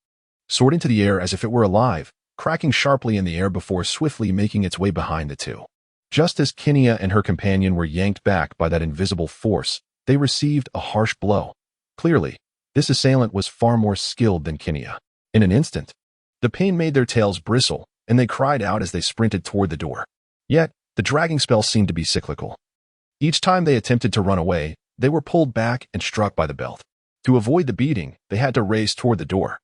soared into the air as if it were alive, cracking sharply in the air before swiftly making its way behind the 2. Just as Kinia and her companion were yanked back by that invisible force, they received a harsh blow. Clearly, this assailant was far more skilled than Kinia. In an instant, the pain made their tails bristle, and they cried out as they sprinted toward the door. Yet, the dragging spell seemed to be cyclical. Each time they attempted to run away, they were pulled back and struck by the belt. To avoid the beating, they had to race toward the door.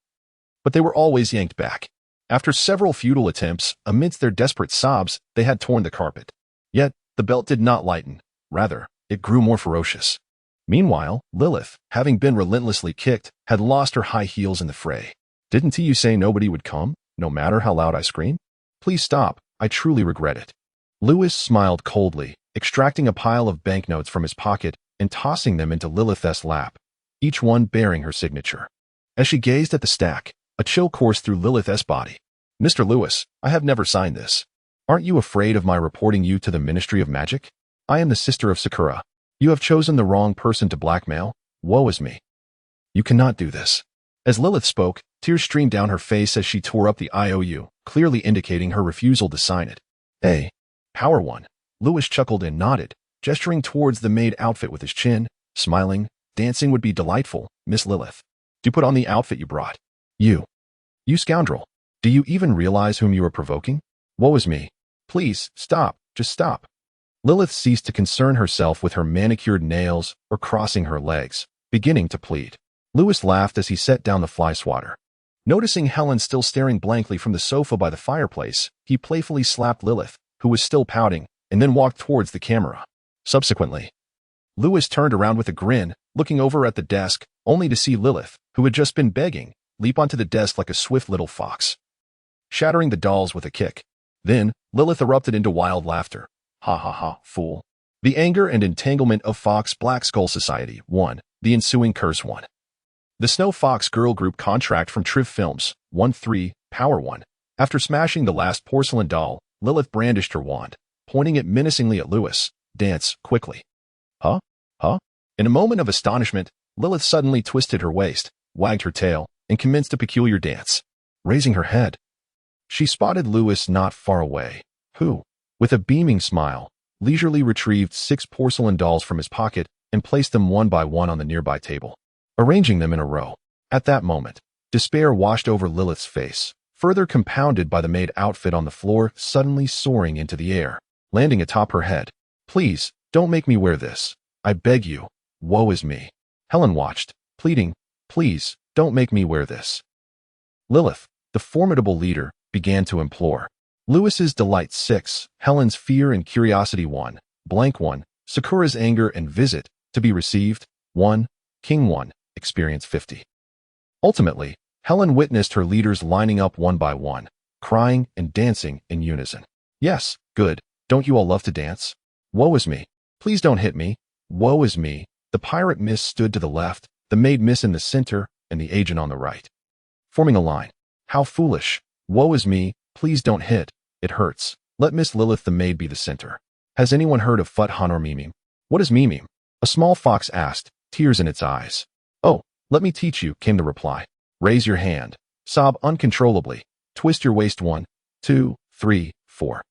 But they were always yanked back. After several futile attempts, amidst their desperate sobs, they had torn the carpet. Yet, the belt did not lighten. Rather, it grew more ferocious. Meanwhile, Lilith, having been relentlessly kicked, had lost her high heels in the fray. Didn't you say nobody would come, no matter how loud I scream? Please stop, I truly regret it. Lewis smiled coldly, extracting a pile of banknotes from his pocket and tossing them into Lilith's lap, each one bearing her signature. As she gazed at the stack, a chill coursed through Lilith's body. Mr. Lewis, I have never signed this. Aren't you afraid of my reporting you to the Ministry of Magic? I am the sister of Sakura. You have chosen the wrong person to blackmail. Woe is me. You cannot do this. As Lilith spoke, tears streamed down her face as she tore up the IOU, clearly indicating her refusal to sign it. Hey, Power One. Lewis chuckled and nodded, gesturing towards the maid outfit with his chin, smiling. Dancing would be delightful, Miss Lilith. Do put on the outfit you brought. You scoundrel. Do you even realize whom you are provoking? Woe is me. Please, stop, just stop. Lilith ceased to concern herself with her manicured nails or crossing her legs, beginning to plead. Lewis laughed as he set down the fly swatter. Noticing Helen still staring blankly from the sofa by the fireplace, he playfully slapped Lilith, who was still pouting, and then walked towards the camera. Subsequently, Lewis turned around with a grin, looking over at the desk, only to see Lilith, who had just been begging, leap onto the desk like a swift little fox, shattering the dolls with a kick. Then, Lilith erupted into wild laughter. Ha ha ha, fool. The Anger and Entanglement of Fox Black Skull Society 1. The Ensuing Curse 1. The Snow Fox Girl Group Contract from Triv Films 1-3, Power 1. After smashing the last porcelain doll, Lilith brandished her wand, pointing it menacingly at Lewis. Dance, quickly. Huh? In a moment of astonishment, Lilith suddenly twisted her waist, wagged her tail, and commenced a peculiar dance. Raising her head, she spotted Lewis not far away, who, with a beaming smile, leisurely retrieved 6 porcelain dolls from his pocket and placed them one by one on the nearby table, arranging them in a row. At that moment, despair washed over Lilith's face, further compounded by the maid outfit on the floor suddenly soaring into the air, landing atop her head. Please, don't make me wear this. I beg you. Woe is me. Helen watched, pleading, please, don't make me wear this. Lilith, the formidable leader, began to implore. Lewis's delight 6, Helen's fear and curiosity 1, blank 1, Sakura's anger and visit, to be received, 1, King 1, experience 50. Ultimately, Helen witnessed her leaders lining up one by one, crying and dancing in unison. Yes, good, don't you all love to dance? Woe is me. Please don't hit me. Woe is me. The pirate miss stood to the left, the maid miss in the center, and the agent on the right, forming a line. How foolish. Woe is me. Please don't hit. It hurts. Let Miss Lilith the maid be the center. Has anyone heard of Futhan or Mimim? What is Mimim? A small fox asked, tears in its eyes. Oh, let me teach you, came the reply. Raise your hand. Sob uncontrollably. Twist your waist 1, 2, 3, 4.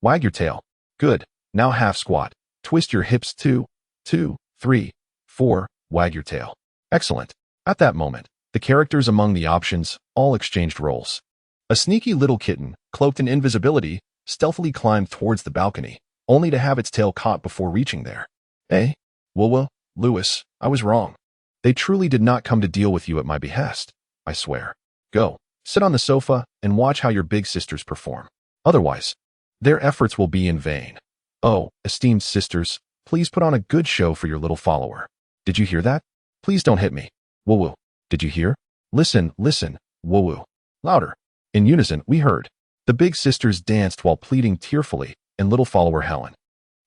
Wag your tail. Good. Now half squat. Twist your hips 2, 2, 3, 4. Wag your tail. Excellent. At that moment, the characters among the options all exchanged roles. A sneaky little kitten, cloaked in invisibility, stealthily climbed towards the balcony, only to have its tail caught before reaching there. Eh? Whoa, Lewis, I was wrong. They truly did not come to deal with you at my behest, I swear. Go, sit on the sofa and watch how your big sisters perform. Otherwise, their efforts will be in vain. Oh, esteemed sisters, please put on a good show for your little follower. Did you hear that? Please don't hit me. Woo-woo. Did you hear? Listen, listen. Woo-woo. Louder. In unison, we heard. The big sisters danced while pleading tearfully, and little follower Helen,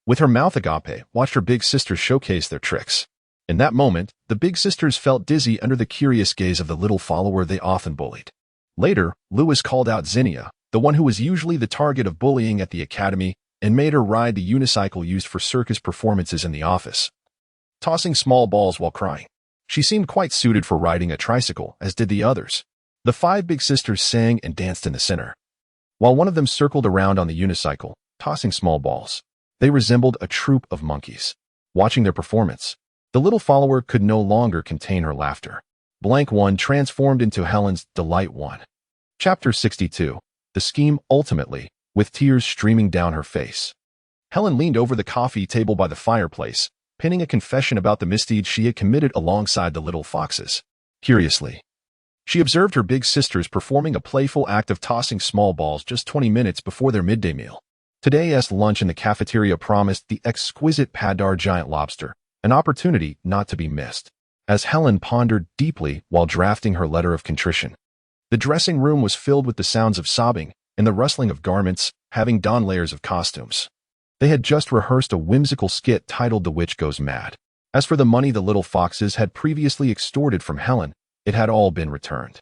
with her mouth agape, watched her big sisters showcase their tricks. In that moment, the big sisters felt dizzy under the curious gaze of the little follower they often bullied. Later, Lewis called out Zinnia, the one who was usually the target of bullying at the academy, and made her ride the unicycle used for circus performances in the office, tossing small balls while crying. She seemed quite suited for riding a tricycle, as did the others. The 5 big sisters sang and danced in the center, while one of them circled around on the unicycle, tossing small balls. They resembled a troop of monkeys. Watching their performance, the little follower could no longer contain her laughter. Blank 1 transformed into Helen's Delight 1. Chapter 62. The scheme ultimately, with tears streaming down her face. Helen leaned over the coffee table by the fireplace, penning a confession about the misdeeds she had committed alongside the little foxes. Curiously, she observed her big sisters performing a playful act of tossing small balls just 20 minutes before their midday meal. Today's lunch in the cafeteria promised the exquisite Padar giant lobster, an opportunity not to be missed. As Helen pondered deeply while drafting her letter of contrition, the dressing room was filled with the sounds of sobbing and the rustling of garments, having donned layers of costumes. They had just rehearsed a whimsical skit titled The Witch Goes Mad. As for the money the little foxes had previously extorted from Helen, it had all been returned.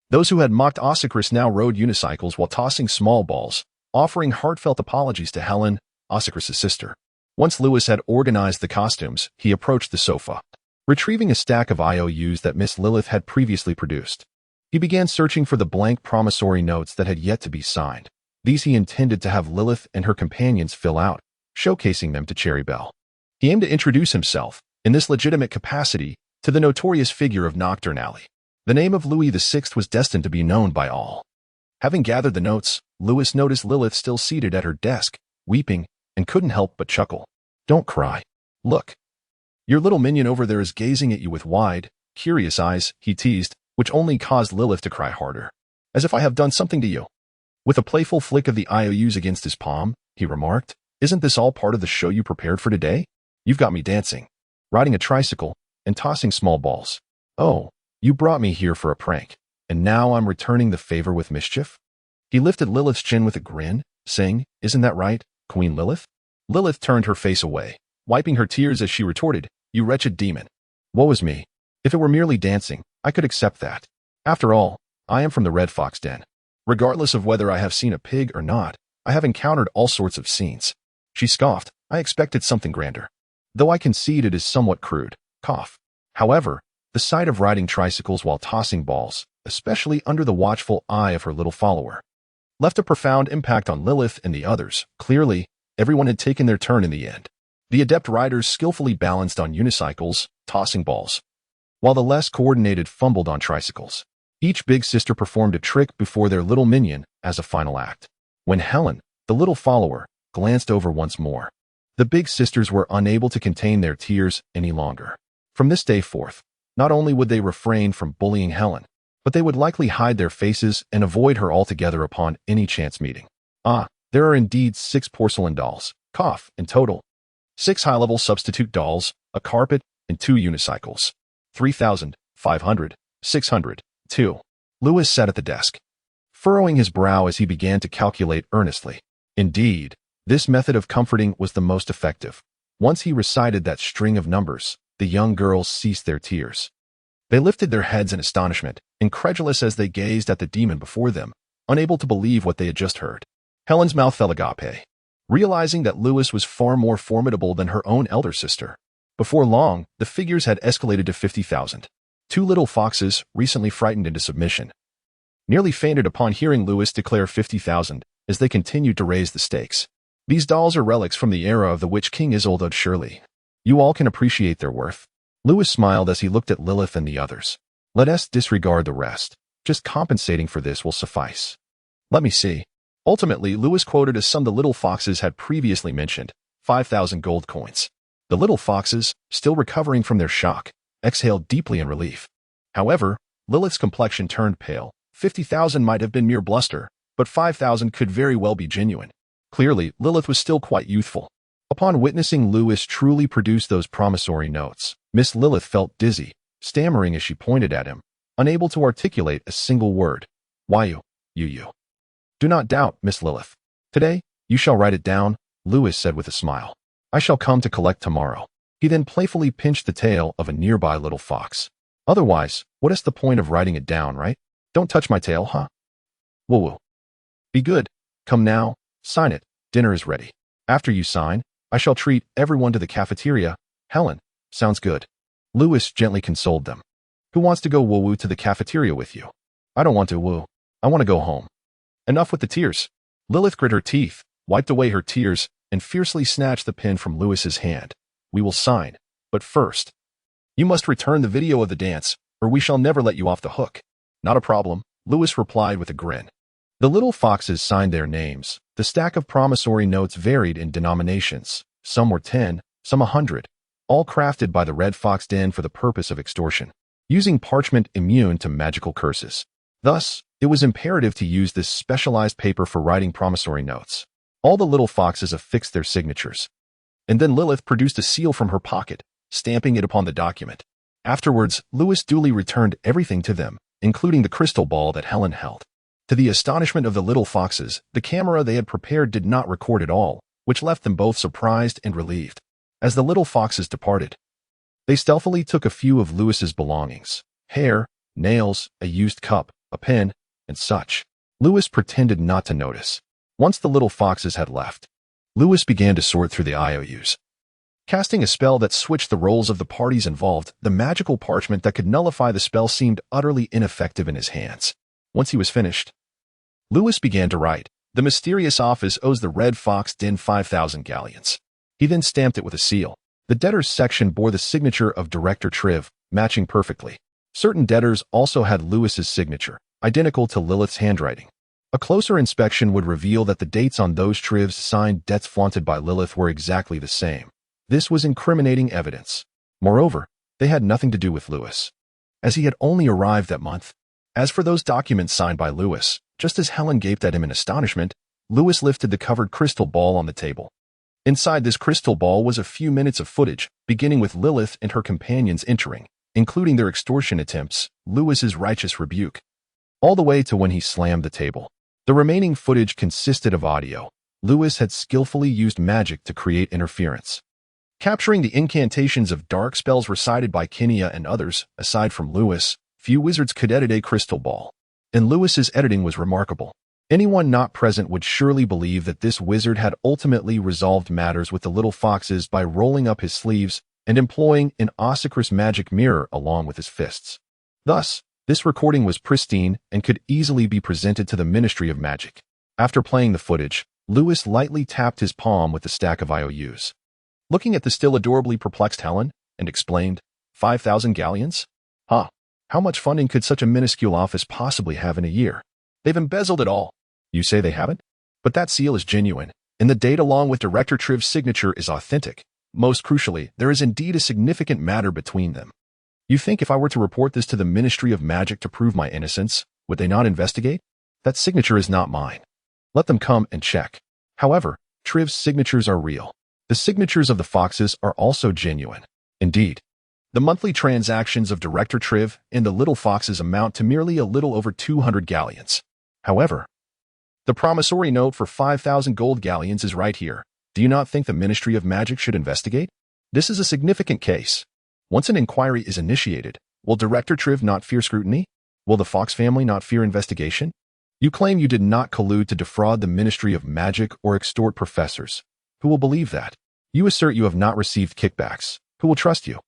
Those who had mocked Ossicris now rode unicycles while tossing small balls, offering heartfelt apologies to Helen, Ossicris's sister. Once Lewis had organized the costumes, he approached the sofa, retrieving a stack of IOUs that Miss Lilith had previously produced. He began searching for the blank promissory notes that had yet to be signed. These he intended to have Lilith and her companions fill out, showcasing them to Cherry Bell. He aimed to introduce himself, in this legitimate capacity, to the notorious figure of Nocturne Alley. The name of Louis VI was destined to be known by all. Having gathered the notes, Lewis noticed Lilith still seated at her desk, weeping, and couldn't help but chuckle. Don't cry. Look. Your little minion over there is gazing at you with wide, curious eyes, he teased, which only caused Lilith to cry harder. As if I have done something to you. With a playful flick of the IOUs against his palm, he remarked, isn't this all part of the show you prepared for today? You've got me dancing, riding a tricycle, and tossing small balls. Oh, you brought me here for a prank, and now I'm returning the favor with mischief? He lifted Lilith's chin with a grin, saying, isn't that right, Queen Lilith? Lilith turned her face away, wiping her tears as she retorted, you wretched demon. Woe is me. If it were merely dancing, I could accept that. After all, I am from the Red Fox Den. Regardless of whether I have seen a pig or not, I have encountered all sorts of scenes. She scoffed, I expected something grander. Though I concede it is somewhat crude. Cough. However, the sight of riding tricycles while tossing balls, especially under the watchful eye of her little follower, left a profound impact on Lilith and the others. Clearly, everyone had taken their turn in the end. The adept riders skillfully balanced on unicycles, tossing balls, while the less coordinated fumbled on tricycles. Each big sister performed a trick before their little minion as a final act. When Helen, the little follower, glanced over once more, the big sisters were unable to contain their tears any longer. From this day forth, not only would they refrain from bullying Helen, but they would likely hide their faces and avoid her altogether upon any chance meeting. There are indeed 6 porcelain dolls, in total. 6 high-level substitute dolls, a carpet, and 2 unicycles. 3,500, 600, 2. Louis sat at the desk, furrowing his brow as he began to calculate earnestly. Indeed, this method of comforting was the most effective. Once he recited that string of numbers, the young girls ceased their tears. They lifted their heads in astonishment, incredulous as they gazed at the demon before them, unable to believe what they had just heard. Helen's mouth fell agape, realizing that Louis was far more formidable than her own elder sister. Before long, the figures had escalated to 50,000. 2 little foxes, recently frightened into submission, nearly fainted upon hearing Louis declare 50,000 as they continued to raise the stakes. These dolls are relics from the era of the Witch King Isolde Shirley. You all can appreciate their worth. Louis smiled as he looked at Lilith and the others. Let us disregard the rest. Just compensating for this will suffice. Let me see. Ultimately, Louis quoted a sum the little foxes had previously mentioned, 5,000 gold coins. The little foxes, still recovering from their shock, exhaled deeply in relief. However, Lilith's complexion turned pale. 50,000 might have been mere bluster, but 5,000 could very well be genuine. Clearly, Lilith was still quite youthful. Upon witnessing Louis truly produce those promissory notes, Miss Lilith felt dizzy, stammering as she pointed at him, unable to articulate a single word. Why you. Do not doubt, Miss Lilith. Today, you shall write it down, Louis said with a smile. I shall come to collect tomorrow. He then playfully pinched the tail of a nearby little fox. Otherwise, what is the point of writing it down, right? Don't touch my tail, huh? Woo-woo. Be good. Come now, sign it. Dinner is ready. After you sign, I shall treat everyone to the cafeteria. Helen, sounds good. Louis gently consoled them. Who wants to go woo-woo to the cafeteria with you? I don't want to woo. I want to go home. Enough with the tears. Lilith grit her teeth, wiped away her tears, and fiercely snatched the pen from Louis's hand. We will sign, but first, you must return the video of the dance, or we shall never let you off the hook. Not a problem, Louis replied with a grin. The little foxes signed their names. The stack of promissory notes varied in denominations. Some were 10, some 100, all crafted by the Red Fox Den for the purpose of extortion, using parchment immune to magical curses. Thus, it was imperative to use this specialized paper for writing promissory notes. All the little foxes affixed their signatures. And then Lilith produced a seal from her pocket, stamping it upon the document. Afterwards, Louis duly returned everything to them, including the crystal ball that Helen held. To the astonishment of the little foxes, the camera they had prepared did not record at all, which left them both surprised and relieved. As the little foxes departed, they stealthily took a few of Louis's belongings: hair, nails, a used cup, a pen, and such. Louis pretended not to notice. Once the little foxes had left, Louis began to sort through the IOUs. Casting a spell that switched the roles of the parties involved, the magical parchment that could nullify the spell seemed utterly ineffective in his hands. Once he was finished, Louis began to write, "The mysterious office owes the Red Fox Den 5,000 galleons." He then stamped it with a seal. The debtors section bore the signature of Director Triv, matching perfectly. Certain debtors also had Louis's signature, identical to Lilith's handwriting. A closer inspection would reveal that the dates on those Triv's signed debts flaunted by Lilith were exactly the same. This was incriminating evidence. Moreover, they had nothing to do with Louis, as he had only arrived that month. As for those documents signed by Louis, just as Helen gaped at him in astonishment, Louis lifted the covered crystal ball on the table. Inside this crystal ball was a few minutes of footage, beginning with Lilith and her companions entering, including their extortion attempts, Louis's righteous rebuke, all the way to when he slammed the table. The remaining footage consisted of audio. Louis had skillfully used magic to create interference, capturing the incantations of dark spells recited by Kinia and others. Aside from Louis, few wizards could edit a crystal ball, and Louis's editing was remarkable. Anyone not present would surely believe that this wizard had ultimately resolved matters with the little foxes by rolling up his sleeves and employing an Ossicrus magic mirror along with his fists. Thus, this recording was pristine and could easily be presented to the Ministry of Magic. After playing the footage, Louis lightly tapped his palm with the stack of IOUs, looking at the still adorably perplexed Helen, and explained, 5,000 galleons? Huh. How much funding could such a minuscule office possibly have in a year? They've embezzled it all. You say they haven't? But that seal is genuine, and the date along with Director Triv's signature is authentic. Most crucially, there is indeed a significant matter between them. You think if I were to report this to the Ministry of Magic to prove my innocence, would they not investigate? That signature is not mine. Let them come and check. However, Triv's signatures are real. The signatures of the foxes are also genuine. Indeed, the monthly transactions of Director Triv and the little foxes amount to merely a little over 200 galleons. However, the promissory note for 5,000 gold galleons is right here. Do you not think the Ministry of Magic should investigate? This is a significant case. Once an inquiry is initiated, will Director Triv not fear scrutiny? Will the Fox family not fear investigation? You claim you did not collude to defraud the Ministry of Magic or extort professors. Who will believe that? You assert you have not received kickbacks. Who will trust you?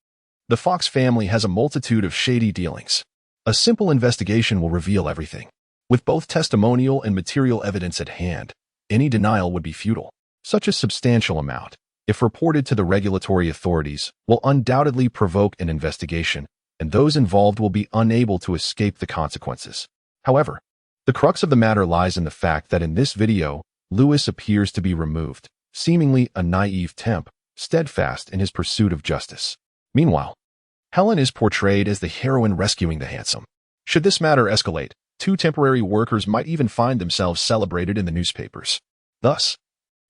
The Fox family has a multitude of shady dealings. A simple investigation will reveal everything. With both testimonial and material evidence at hand, any denial would be futile. Such a substantial amount, if reported to the regulatory authorities, will undoubtedly provoke an investigation, and those involved will be unable to escape the consequences. However, the crux of the matter lies in the fact that in this video, Lewis appears to be removed, seemingly a naive temp, steadfast in his pursuit of justice. Meanwhile, Helen is portrayed as the heroine rescuing the handsome. Should this matter escalate, two temporary workers might even find themselves celebrated in the newspapers. Thus,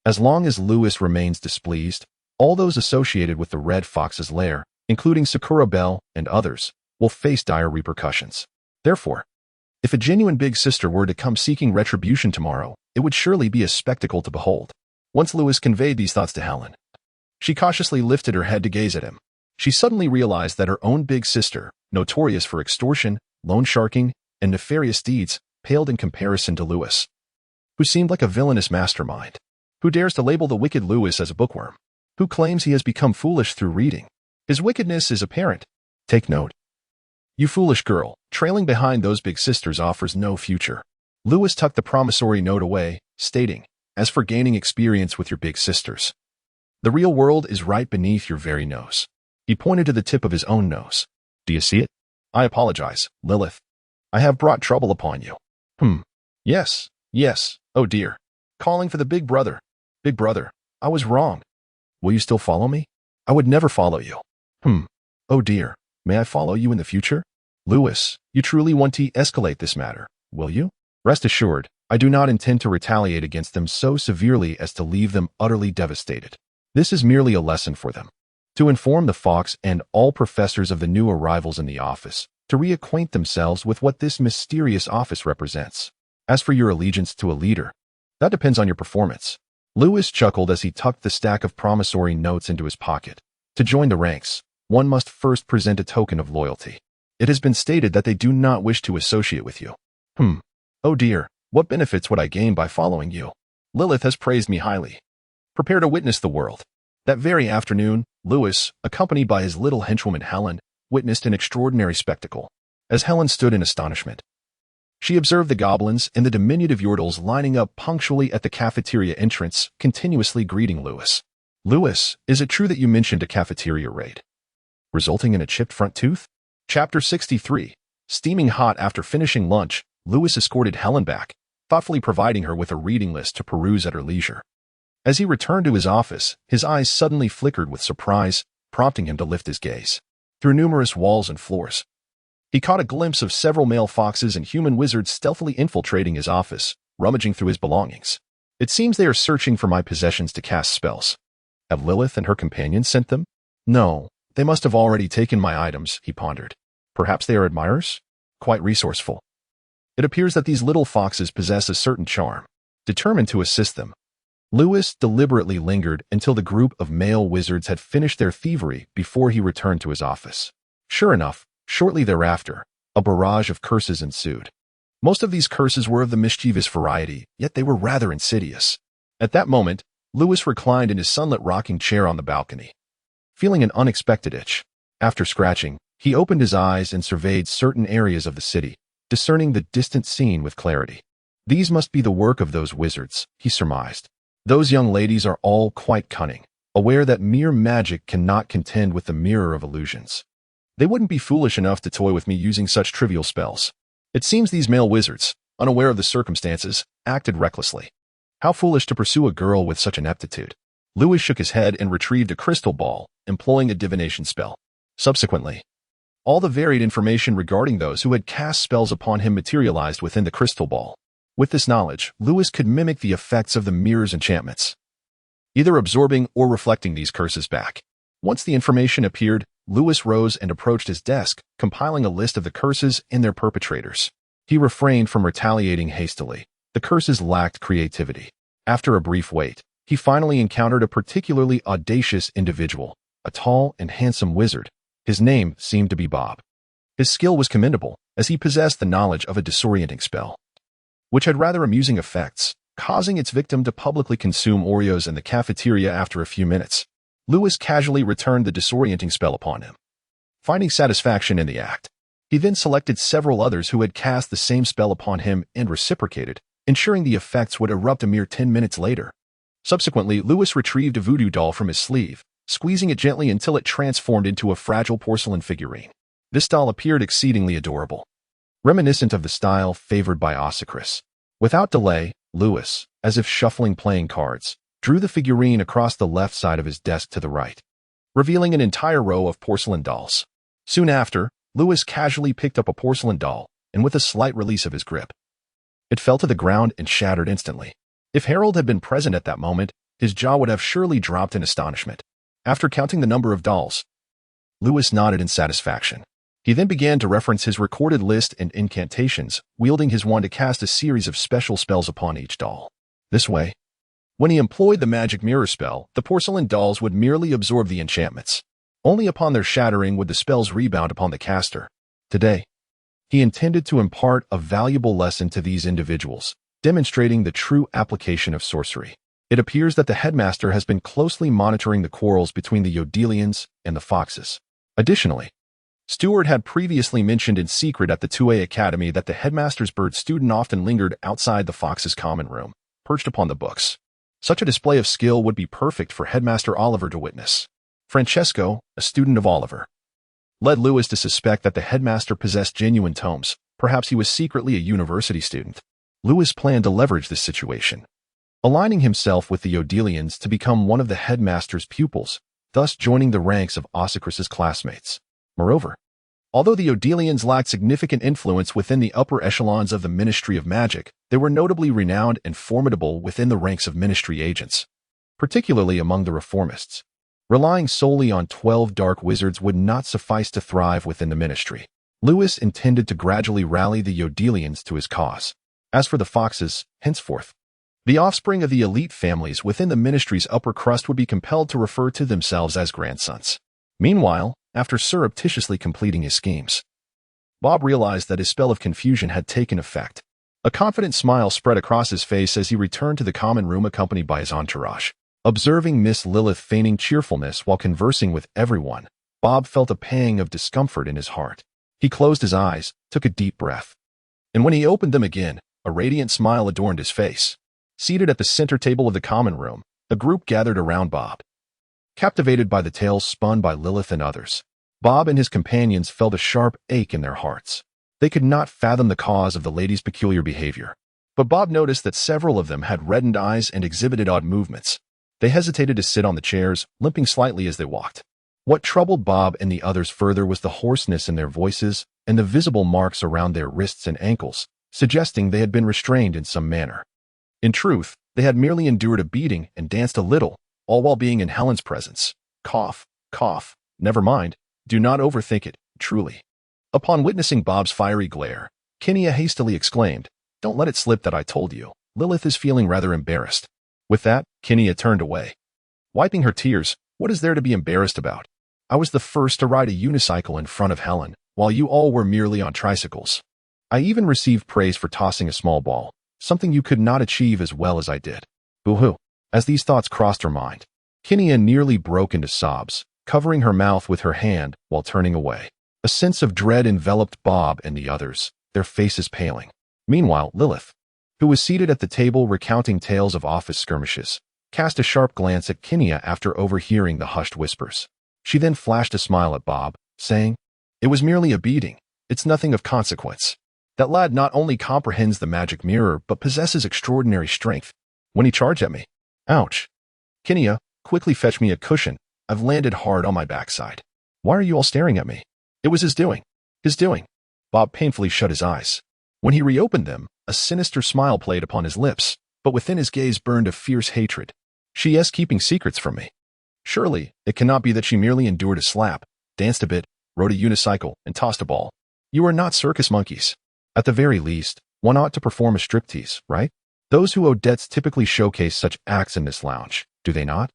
as long as Lewis remains displeased, all those associated with the Red Fox's lair, including Sakura Bell and others, will face dire repercussions. Therefore, if a genuine big sister were to come seeking retribution tomorrow, it would surely be a spectacle to behold. Once Lewis conveyed these thoughts to Helen, she cautiously lifted her head to gaze at him. She suddenly realized that her own big sister, notorious for extortion, loan sharking, and nefarious deeds, paled in comparison to Lewis, who seemed like a villainous mastermind. Who dares to label the wicked Lewis as a bookworm? Who claims he has become foolish through reading? His wickedness is apparent. Take note. You foolish girl, trailing behind those big sisters offers no future. Lewis tucked the promissory note away, stating, as for gaining experience with your big sisters, the real world is right beneath your very nose. He pointed to the tip of his own nose. Do you see it? I apologize, Lilith. I have brought trouble upon you. Yes, oh dear. Calling for the big brother. Big brother, I was wrong. Will you still follow me? I would never follow you. Oh dear, may I follow you in the future? Lewis, you truly want to escalate this matter, will you? Rest assured, I do not intend to retaliate against them so severely as to leave them utterly devastated. This is merely a lesson for them. To inform the Fox and all professors of the new arrivals in the office, to reacquaint themselves with what this mysterious office represents. As for your allegiance to a leader, that depends on your performance. Lewis chuckled as he tucked the stack of promissory notes into his pocket. To join the ranks, one must first present a token of loyalty. It has been stated that they do not wish to associate with you. Oh dear, what benefits would I gain by following you? Lilith has praised me highly. Prepare to witness the world. That very afternoon, Lewis, accompanied by his little henchwoman Helen, witnessed an extraordinary spectacle. As Helen stood in astonishment, she observed the goblins and the diminutive yordles lining up punctually at the cafeteria entrance, continuously greeting Lewis. Lewis, is it true that you mentioned a cafeteria raid, resulting in a chipped front tooth? Chapter 63. Steaming hot after finishing lunch, Lewis escorted Helen back, thoughtfully providing her with a reading list to peruse at her leisure. As he returned to his office, his eyes suddenly flickered with surprise, prompting him to lift his gaze. Through numerous walls and floors, he caught a glimpse of several male foxes and human wizards stealthily infiltrating his office, rummaging through his belongings. It seems they are searching for my possessions to cast spells. Have Lilith and her companions sent them? No, they must have already taken my items, he pondered. Perhaps they are admirers? Quite resourceful. It appears that these little foxes possess a certain charm. Determined to assist them, Lewis deliberately lingered until the group of male wizards had finished their thievery before he returned to his office. Sure enough, shortly thereafter, a barrage of curses ensued. Most of these curses were of the mischievous variety, yet they were rather insidious. At that moment, Lewis reclined in his sunlit rocking chair on the balcony, feeling an unexpected itch. After scratching, he opened his eyes and surveyed certain areas of the city, discerning the distant scene with clarity. These must be the work of those wizards, he surmised. Those young ladies are all quite cunning, aware that mere magic cannot contend with the mirror of illusions. They wouldn't be foolish enough to toy with me using such trivial spells. It seems these male wizards, unaware of the circumstances, acted recklessly. How foolish to pursue a girl with such ineptitude. Lewis shook his head and retrieved a crystal ball, employing a divination spell. Subsequently, all the varied information regarding those who had cast spells upon him materialized within the crystal ball. With this knowledge, Lewis could mimic the effects of the mirror's enchantments, either absorbing or reflecting these curses back. Once the information appeared, Lewis rose and approached his desk, compiling a list of the curses and their perpetrators. He refrained from retaliating hastily. The curses lacked creativity. After a brief wait, he finally encountered a particularly audacious individual, a tall and handsome wizard. His name seemed to be Bob. His skill was commendable, as he possessed the knowledge of a disorienting spell, which had rather amusing effects, causing its victim to publicly consume Oreos in the cafeteria after a few minutes. Lewis casually returned the disorienting spell upon him, finding satisfaction in the act. He then selected several others who had cast the same spell upon him and reciprocated, ensuring the effects would erupt a mere 10 minutes later. Subsequently, Lewis retrieved a voodoo doll from his sleeve, squeezing it gently until it transformed into a fragile porcelain figurine. This doll appeared exceedingly adorable, reminiscent of the style favored by Ossicris. Without delay, Lewis, as if shuffling playing cards, drew the figurine across the left side of his desk to the right, revealing an entire row of porcelain dolls. Soon after, Lewis casually picked up a porcelain doll, and with a slight release of his grip, it fell to the ground and shattered instantly. If Harold had been present at that moment, his jaw would have surely dropped in astonishment. After counting the number of dolls, Lewis nodded in satisfaction. He then began to reference his recorded list and incantations, wielding his wand to cast a series of special spells upon each doll. This way, when he employed the magic mirror spell, the porcelain dolls would merely absorb the enchantments. Only upon their shattering would the spells rebound upon the caster. Today, he intended to impart a valuable lesson to these individuals, demonstrating the true application of sorcery. It appears that the headmaster has been closely monitoring the quarrels between the Yodelians and the Foxes. Additionally, Stewart had previously mentioned in secret at the 2A Academy that the headmaster's bird student often lingered outside the Foxes' common room, perched upon the books. Such a display of skill would be perfect for Headmaster Oliver to witness. Francesco, a student of Oliver, led Lewis to suspect that the headmaster possessed genuine tomes. Perhaps he was secretly a university student. Lewis planned to leverage this situation, aligning himself with the Yodelians to become one of the headmaster's pupils, thus joining the ranks of Ossicris's classmates. Moreover, although the Yodelians lacked significant influence within the upper echelons of the Ministry of Magic, they were notably renowned and formidable within the ranks of ministry agents, particularly among the reformists. Relying solely on 12 dark wizards would not suffice to thrive within the ministry. Lewis intended to gradually rally the Yodelians to his cause. As for the Foxes, henceforth, the offspring of the elite families within the ministry's upper crust would be compelled to refer to themselves as grandsons. Meanwhile, after surreptitiously completing his schemes, Bob realized that his spell of confusion had taken effect. A confident smile spread across his face as he returned to the common room accompanied by his entourage. Observing Miss Lilith feigning cheerfulness while conversing with everyone, Bob felt a pang of discomfort in his heart. He closed his eyes, took a deep breath, and when he opened them again, a radiant smile adorned his face. Seated at the center table of the common room, a group gathered around Bob, captivated by the tales spun by Lilith and others. Bob and his companions felt a sharp ache in their hearts. They could not fathom the cause of the lady's peculiar behavior, but Bob noticed that several of them had reddened eyes and exhibited odd movements. They hesitated to sit on the chairs, limping slightly as they walked. What troubled Bob and the others further was the hoarseness in their voices and the visible marks around their wrists and ankles, suggesting they had been restrained in some manner. In truth, they had merely endured a beating and danced a little, all while being in Helen's presence. Cough, cough, never mind, do not overthink it, truly. Upon witnessing Bob's fiery glare, Kenia hastily exclaimed, "Don't let it slip that I told you. Lilith is feeling rather embarrassed." With that, Kenia turned away, wiping her tears. "What is there to be embarrassed about? I was the first to ride a unicycle in front of Helen, while you all were merely on tricycles. I even received praise for tossing a small ball, something you could not achieve as well as I did." Boo-hoo. As these thoughts crossed her mind, Kenia nearly broke into sobs, covering her mouth with her hand while turning away. A sense of dread enveloped Bob and the others, their faces paling. Meanwhile, Lilith, who was seated at the table recounting tales of office skirmishes, cast a sharp glance at Kenia after overhearing the hushed whispers. She then flashed a smile at Bob, saying, It was merely a beating. It's nothing of consequence. That lad not only comprehends the magic mirror, but possesses extraordinary strength. When he charged at me. Ouch. Kinia, quickly fetch me a cushion. I've landed hard on my backside. Why are you all staring at me? It was his doing. His doing. Bob painfully shut his eyes. When he reopened them, a sinister smile played upon his lips, but within his gaze burned a fierce hatred. She is keeping secrets from me. Surely, it cannot be that she merely endured a slap, danced a bit, rode a unicycle, and tossed a ball. You are not circus monkeys. At the very least, one ought to perform a striptease, right? Those who owe debts typically showcase such acts in this lounge, do they not?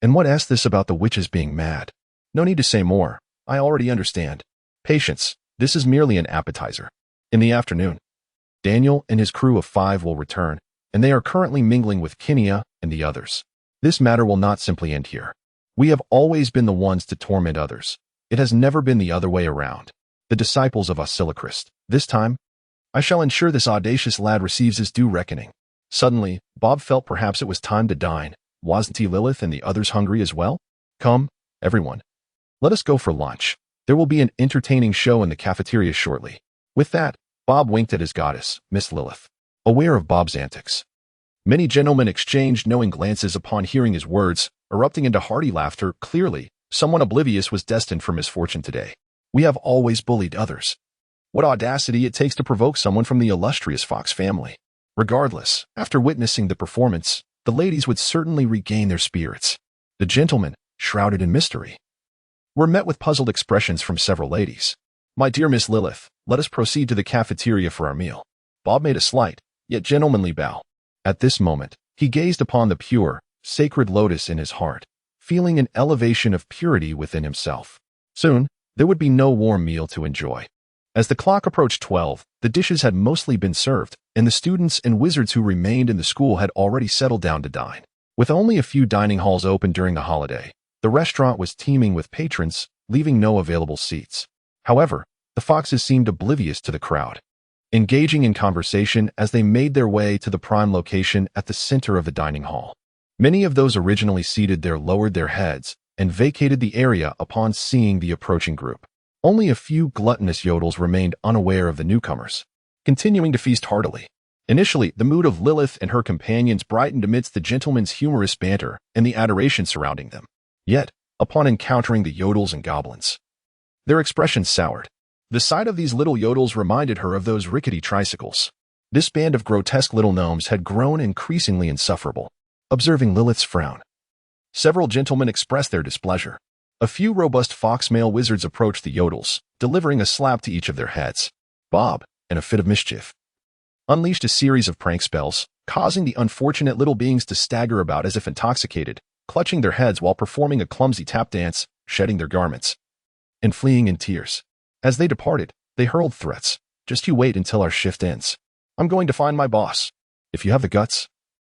And what asks this about the witches being mad? No need to say more. I already understand. Patience, this is merely an appetizer. In the afternoon, Daniel and his crew of 5 will return, and they are currently mingling with Kinia and the others. This matter will not simply end here. We have always been the ones to torment others. It has never been the other way around. The disciples of Oscillochrist. This time, I shall ensure this audacious lad receives his due reckoning. Suddenly, Bob felt perhaps it was time to dine. Wasn't he, Lilith and the others, hungry as well? Come, everyone. Let us go for lunch. There will be an entertaining show in the cafeteria shortly. With that, Bob winked at his goddess, Miss Lilith, aware of Bob's antics. Many gentlemen exchanged knowing glances upon hearing his words, erupting into hearty laughter. Clearly, someone oblivious was destined for misfortune today. We have always bullied others. What audacity it takes to provoke someone from the illustrious Fox family. Regardless, after witnessing the performance, the ladies would certainly regain their spirits. The gentlemen, shrouded in mystery, were met with puzzled expressions from several ladies. My dear Miss Lilith, let us proceed to the cafeteria for our meal. Bob made a slight, yet gentlemanly bow. At this moment, he gazed upon the pure, sacred lotus in his heart, feeling an elevation of purity within himself. Soon, there would be no warm meal to enjoy. As the clock approached 12, the dishes had mostly been served, and the students and wizards who remained in the school had already settled down to dine. With only a few dining halls open during the holiday, the restaurant was teeming with patrons, leaving no available seats. However, the Foxes seemed oblivious to the crowd, engaging in conversation as they made their way to the prime location at the center of the dining hall. Many of those originally seated there lowered their heads and vacated the area upon seeing the approaching group. Only a few gluttonous yodels remained unaware of the newcomers, continuing to feast heartily. Initially, the mood of Lilith and her companions brightened amidst the gentlemen's humorous banter and the adoration surrounding them. Yet, upon encountering the yodels and goblins, their expressions soured. The sight of these little yodels reminded her of those rickety tricycles. This band of grotesque little gnomes had grown increasingly insufferable. Observing Lilith's frown, several gentlemen expressed their displeasure. A few robust fox male wizards approached the yodels, delivering a slap to each of their heads. Bob, in a fit of mischief, unleashed a series of prank spells, causing the unfortunate little beings to stagger about as if intoxicated, clutching their heads while performing a clumsy tap dance, shedding their garments, and fleeing in tears. As they departed, they hurled threats. Just you wait until our shift ends. I'm going to find my boss. If you have the guts,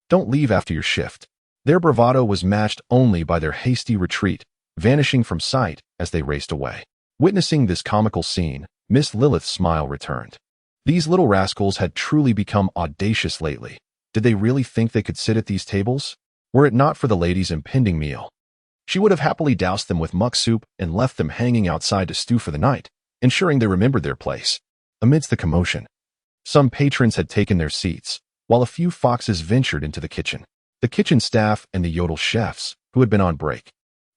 don't leave after your shift. Their bravado was matched only by their hasty retreat, vanishing from sight as they raced away. Witnessing this comical scene, Miss Lilith's smile returned. These little rascals had truly become audacious lately. Did they really think they could sit at these tables? Were it not for the ladies' impending meal, she would have happily doused them with muck soup and left them hanging outside to stew for the night, ensuring they remembered their place. Amidst the commotion, some patrons had taken their seats, while a few foxes ventured into the kitchen. The kitchen staff and the yodel chefs, who had been on break,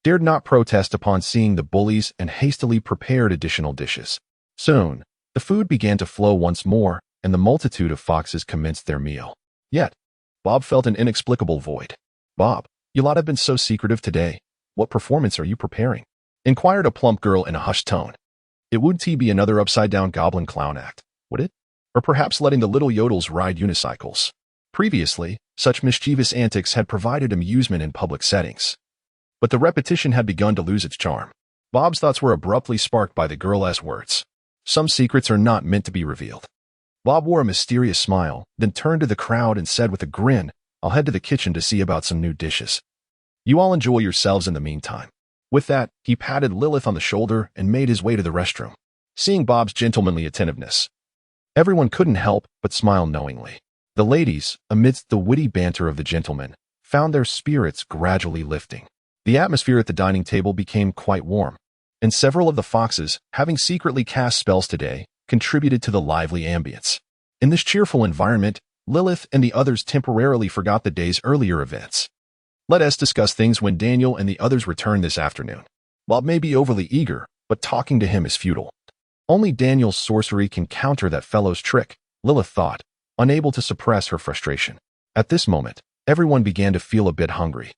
dared not protest upon seeing the bullies and hastily prepared additional dishes. Soon, the food began to flow once more, and the multitude of foxes commenced their meal. Yet, Bob felt an inexplicable void. Bob, you lot have been so secretive today. What performance are you preparing? Inquired a plump girl in a hushed tone. It wouldn't be another upside-down goblin clown act, would it? Or perhaps letting the little yodels ride unicycles. Previously, such mischievous antics had provided amusement in public settings. But the repetition had begun to lose its charm. Bob's thoughts were abruptly sparked by the girl's words. Some secrets are not meant to be revealed. Bob wore a mysterious smile, then turned to the crowd and said with a grin, I'll head to the kitchen to see about some new dishes. You all enjoy yourselves in the meantime. With that, he patted Lilith on the shoulder and made his way to the restroom. Seeing Bob's gentlemanly attentiveness, everyone couldn't help but smile knowingly. The ladies, amidst the witty banter of the gentlemen, found their spirits gradually lifting. The atmosphere at the dining table became quite warm. and several of the foxes, having secretly cast spells today, contributed to the lively ambience. In this cheerful environment, Lilith and the others temporarily forgot the day's earlier events. Let us discuss things when Daniel and the others return this afternoon. Bob may be overly eager, but talking to him is futile. Only Daniel's sorcery can counter that fellow's trick, Lilith thought, unable to suppress her frustration. At this moment, everyone began to feel a bit hungry.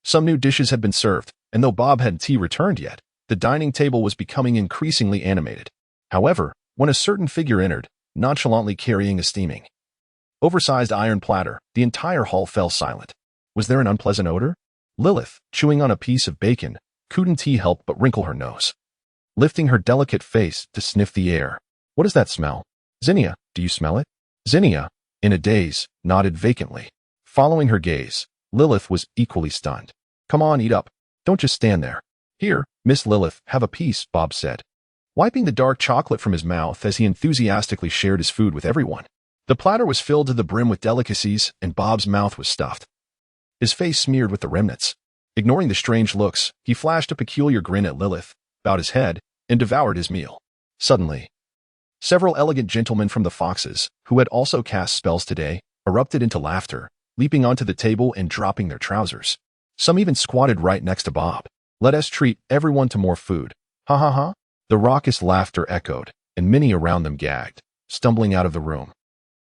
Some new dishes had been served, and though Bob hadn't returned yet, the dining table was becoming increasingly animated. However, when a certain figure entered, nonchalantly carrying a steaming, oversized iron platter, the entire hall fell silent. Was there an unpleasant odor? Lilith, chewing on a piece of bacon, couldn't help but wrinkle her nose, lifting her delicate face to sniff the air. What is that smell? Zinnia, do you smell it? Zinnia, in a daze, nodded vacantly. Following her gaze, Lilith was equally stunned. Come on, eat up. Don't just stand there. Here, Miss Lilith, have a piece, Bob said, wiping the dark chocolate from his mouth as he enthusiastically shared his food with everyone. The platter was filled to the brim with delicacies, and Bob's mouth was stuffed, his face smeared with the remnants. Ignoring the strange looks, he flashed a peculiar grin at Lilith, bowed his head, and devoured his meal. Suddenly, several elegant gentlemen from the foxes, who had also cast spells today, erupted into laughter, leaping onto the table and dropping their trousers. Some even squatted right next to Bob. Let us treat everyone to more food. Ha ha ha. The raucous laughter echoed, and many around them gagged, stumbling out of the room,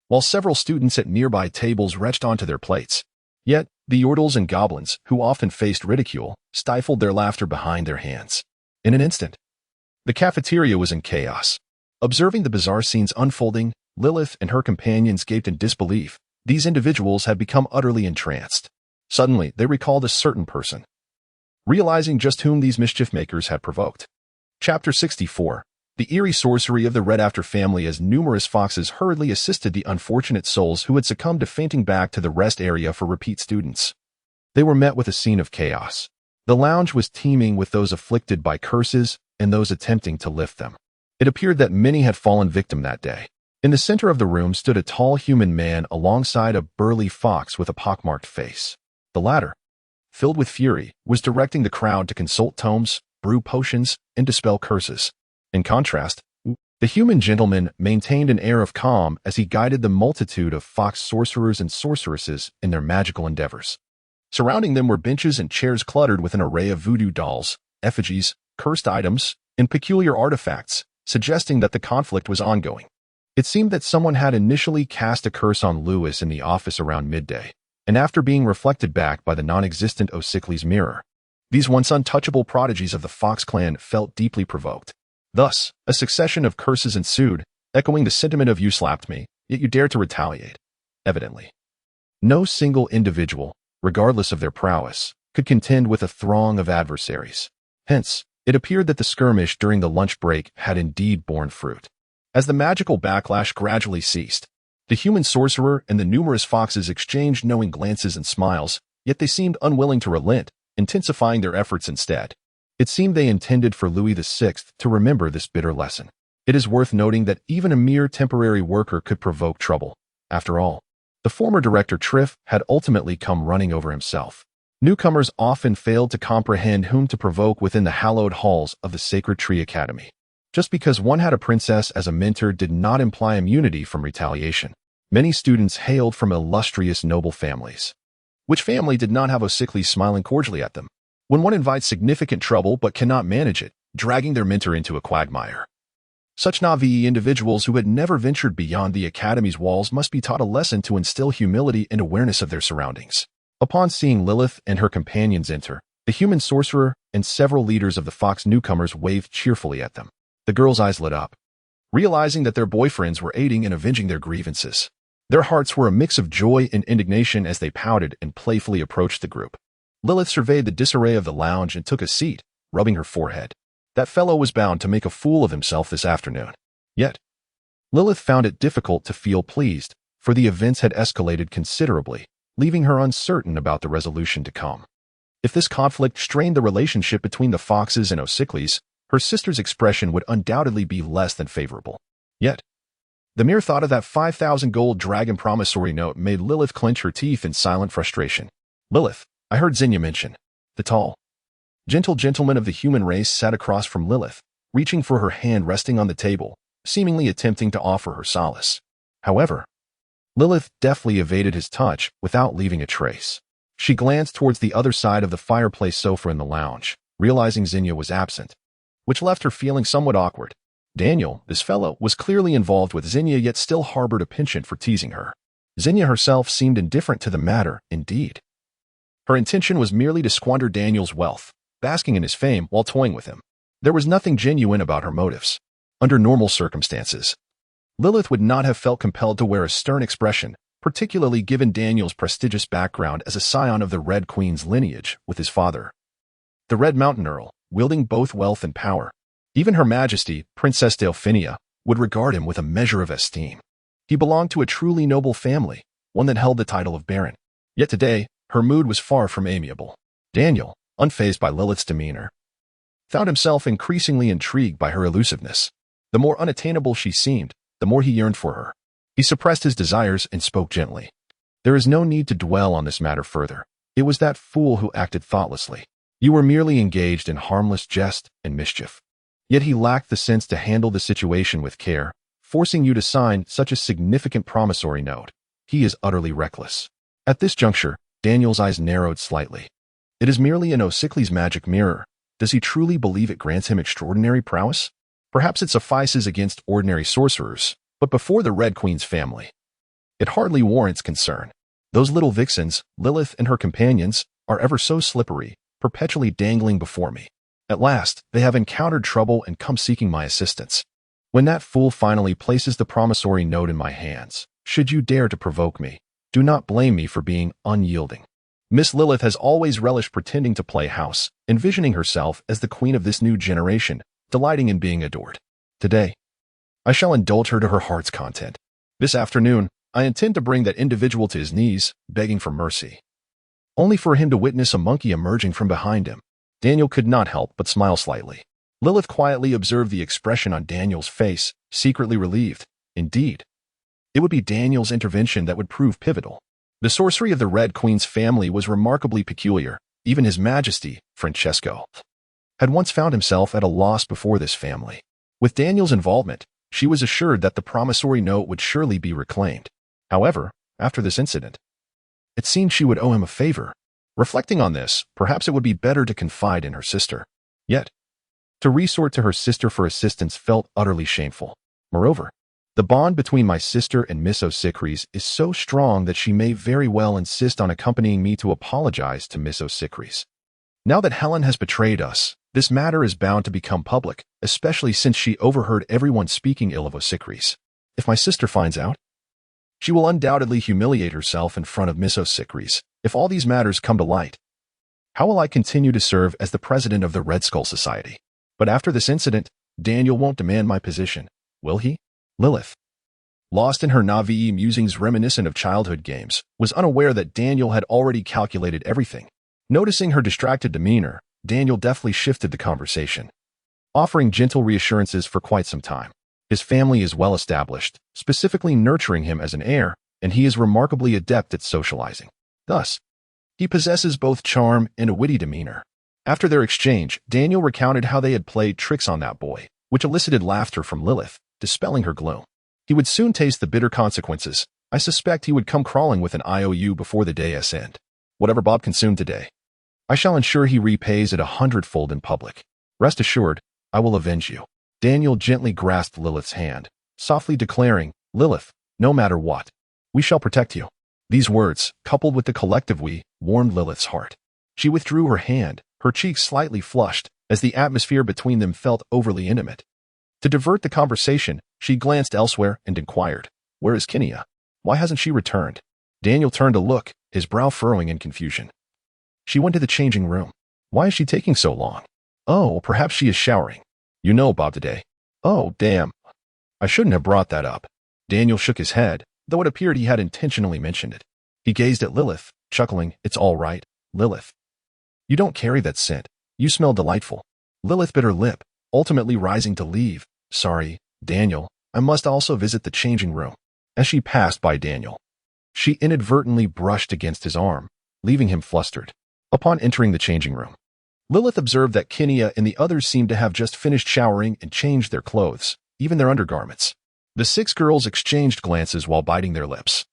while several students at nearby tables retched onto their plates. Yet, the yordles and goblins, who often faced ridicule, stifled their laughter behind their hands. In an instant, the cafeteria was in chaos. Observing the bizarre scenes unfolding, Lilith and her companions gaped in disbelief. These individuals had become utterly entranced. Suddenly, they recalled a certain person, realizing just whom these mischief makers had provoked. Chapter 64. The eerie sorcery of the Red After family. As numerous foxes hurriedly assisted the unfortunate souls who had succumbed to fainting back to the rest area for repeat students, they were met with a scene of chaos. The lounge was teeming with those afflicted by curses and those attempting to lift them. It appeared that many had fallen victim that day. In the center of the room stood a tall human man alongside a burly fox with a pockmarked face. The latter, filled with fury, was directing the crowd to consult tomes, brew potions, and dispel curses. In contrast, the human gentleman maintained an air of calm as he guided the multitude of fox sorcerers and sorceresses in their magical endeavors. Surrounding them were benches and chairs cluttered with an array of voodoo dolls, effigies, cursed items, and peculiar artifacts, suggesting that the conflict was ongoing. It seemed that someone had initially cast a curse on Lewis in the office around midday, and after being reflected back by the non-existent O'Sickly's mirror, these once untouchable prodigies of the Fox clan felt deeply provoked. Thus, a succession of curses ensued, echoing the sentiment of "you slapped me, yet you dare to retaliate." Evidently, no single individual, regardless of their prowess, could contend with a throng of adversaries. Hence, it appeared that the skirmish during the lunch break had indeed borne fruit. As the magical backlash gradually ceased, the human sorcerer and the numerous foxes exchanged knowing glances and smiles, yet they seemed unwilling to relent, intensifying their efforts instead. It seemed they intended for Louis VI to remember this bitter lesson. It is worth noting that even a mere temporary worker could provoke trouble. After all, the former director Triff had ultimately come running over himself. Newcomers often failed to comprehend whom to provoke within the hallowed halls of the Sacred Tree Academy. Just because one had a princess as a mentor did not imply immunity from retaliation. Many students hailed from illustrious noble families. Which family did not have O'Sickly smiling cordially at them? When one invites significant trouble but cannot manage it, dragging their mentor into a quagmire. Such naive individuals who had never ventured beyond the academy's walls must be taught a lesson to instill humility and awareness of their surroundings. Upon seeing Lilith and her companions enter, the human sorcerer and several leaders of the Fox newcomers waved cheerfully at them. The girls' eyes lit up, realizing that their boyfriends were aiding and avenging their grievances. Their hearts were a mix of joy and indignation as they pouted and playfully approached the group. Lilith surveyed the disarray of the lounge and took a seat, rubbing her forehead. That fellow was bound to make a fool of himself this afternoon. Yet, Lilith found it difficult to feel pleased, for the events had escalated considerably, leaving her uncertain about the resolution to come. If this conflict strained the relationship between the Foxes and O'Sickly's, her sister's expression would undoubtedly be less than favorable. Yet, the mere thought of that 5,000 gold dragon promissory note made Lilith clench her teeth in silent frustration. "Lilith, I heard Zinnia mention." The tall, Gentle gentleman of the human race sat across from Lilith, reaching for her hand resting on the table, seemingly attempting to offer her solace. However, Lilith deftly evaded his touch without leaving a trace. She glanced towards the other side of the fireplace sofa in the lounge, realizing Xenia was absent, which left her feeling somewhat awkward. Daniel, this fellow, was clearly involved with Xenia yet still harbored a penchant for teasing her. Xenia herself seemed indifferent to the matter, indeed. Her intention was merely to squander Daniel's wealth, basking in his fame while toying with him. There was nothing genuine about her motives. Under normal circumstances, Lilith would not have felt compelled to wear a stern expression, particularly given Daniel's prestigious background as a scion of the Red Queen's lineage with his father, the Red Mountain Earl, wielding both wealth and power. Even Her Majesty, Princess Delphinia, would regard him with a measure of esteem. He belonged to a truly noble family, one that held the title of Baron. Yet today, her mood was far from amiable. Daniel, unfazed by Lilith's demeanor, found himself increasingly intrigued by her elusiveness. The more unattainable she seemed, the more he yearned for her. He suppressed his desires and spoke gently. There is no need to dwell on this matter further. It was that fool who acted thoughtlessly. You were merely engaged in harmless jest and mischief. Yet he lacked the sense to handle the situation with care, forcing you to sign such a significant promissory note. He is utterly reckless. At this juncture, Daniel's eyes narrowed slightly. It is merely an Osikli's magic mirror. Does he truly believe it grants him extraordinary prowess? Perhaps it suffices against ordinary sorcerers, but before the Red Queen's family, it hardly warrants concern. Those little vixens, Lilith and her companions, are ever so slippery, perpetually dangling before me. At last, they have encountered trouble and come seeking my assistance. When that fool finally places the promissory note in my hands, should you dare to provoke me, do not blame me for being unyielding. Miss Lilith has always relished pretending to play house, envisioning herself as the queen of this new generation, delighting in being adored. Today, I shall indulge her to her heart's content. This afternoon, I intend to bring that individual to his knees, begging for mercy, only for him to witness a monkey emerging from behind him. Daniel could not help but smile slightly. Lilith quietly observed the expression on Daniel's face, secretly relieved. Indeed, it would be Daniel's intervention that would prove pivotal. The sorcery of the Red Queen's family was remarkably peculiar. Even His Majesty, Francesco, had once found himself at a loss before this family. With Daniel's involvement, she was assured that the promissory note would surely be reclaimed. However, after this incident, it seemed she would owe him a favor. Reflecting on this, perhaps it would be better to confide in her sister. Yet, to resort to her sister for assistance felt utterly shameful. Moreover, the bond between my sister and Miss Osikris is so strong that she may very well insist on accompanying me to apologize to Miss Osikris. Now that Helen has betrayed us, this matter is bound to become public, especially since she overheard everyone speaking ill of Osikris. If my sister finds out, she will undoubtedly humiliate herself in front of Miss Osikris. If all these matters come to light, how will I continue to serve as the president of the Red Skull Society? But after this incident, Daniel won't demand my position, will he? Lilith, lost in her Na'vi musings reminiscent of childhood games, was unaware that Daniel had already calculated everything. Noticing her distracted demeanor, Daniel deftly shifted the conversation, offering gentle reassurances for quite some time. His family is well established, specifically nurturing him as an heir, and he is remarkably adept at socializing. Thus, he possesses both charm and a witty demeanor. After their exchange, Daniel recounted how they had played tricks on that boy, which elicited laughter from Lilith, dispelling her gloom. He would soon taste the bitter consequences. I suspect he would come crawling with an IOU before the day's end. Whatever Bob consumed today, I shall ensure he repays it 100-fold in public. Rest assured, I will avenge you. Daniel gently grasped Lilith's hand, softly declaring, Lilith, no matter what, we shall protect you. These words, coupled with the collective we, warmed Lilith's heart. She withdrew her hand, her cheeks slightly flushed, as the atmosphere between them felt overly intimate. To divert the conversation, she glanced elsewhere and inquired, where is Kinia? Why hasn't she returned? Daniel turned to look, his brow furrowing in confusion. She went to the changing room. Why is she taking so long? Oh, perhaps she is showering. You know Bob today. Oh, damn. I shouldn't have brought that up. Daniel shook his head, though it appeared he had intentionally mentioned it. He gazed at Lilith, chuckling, It's all right, Lilith. You don't carry that scent. You smell delightful. Lilith bit her lip, ultimately rising to leave. Sorry, Daniel, I must also visit the changing room. As she passed by Daniel, she inadvertently brushed against his arm, leaving him flustered. Upon entering the changing room, Lilith observed that Kinia and the others seemed to have just finished showering and changed their clothes, even their undergarments. The 6 girls exchanged glances while biting their lips.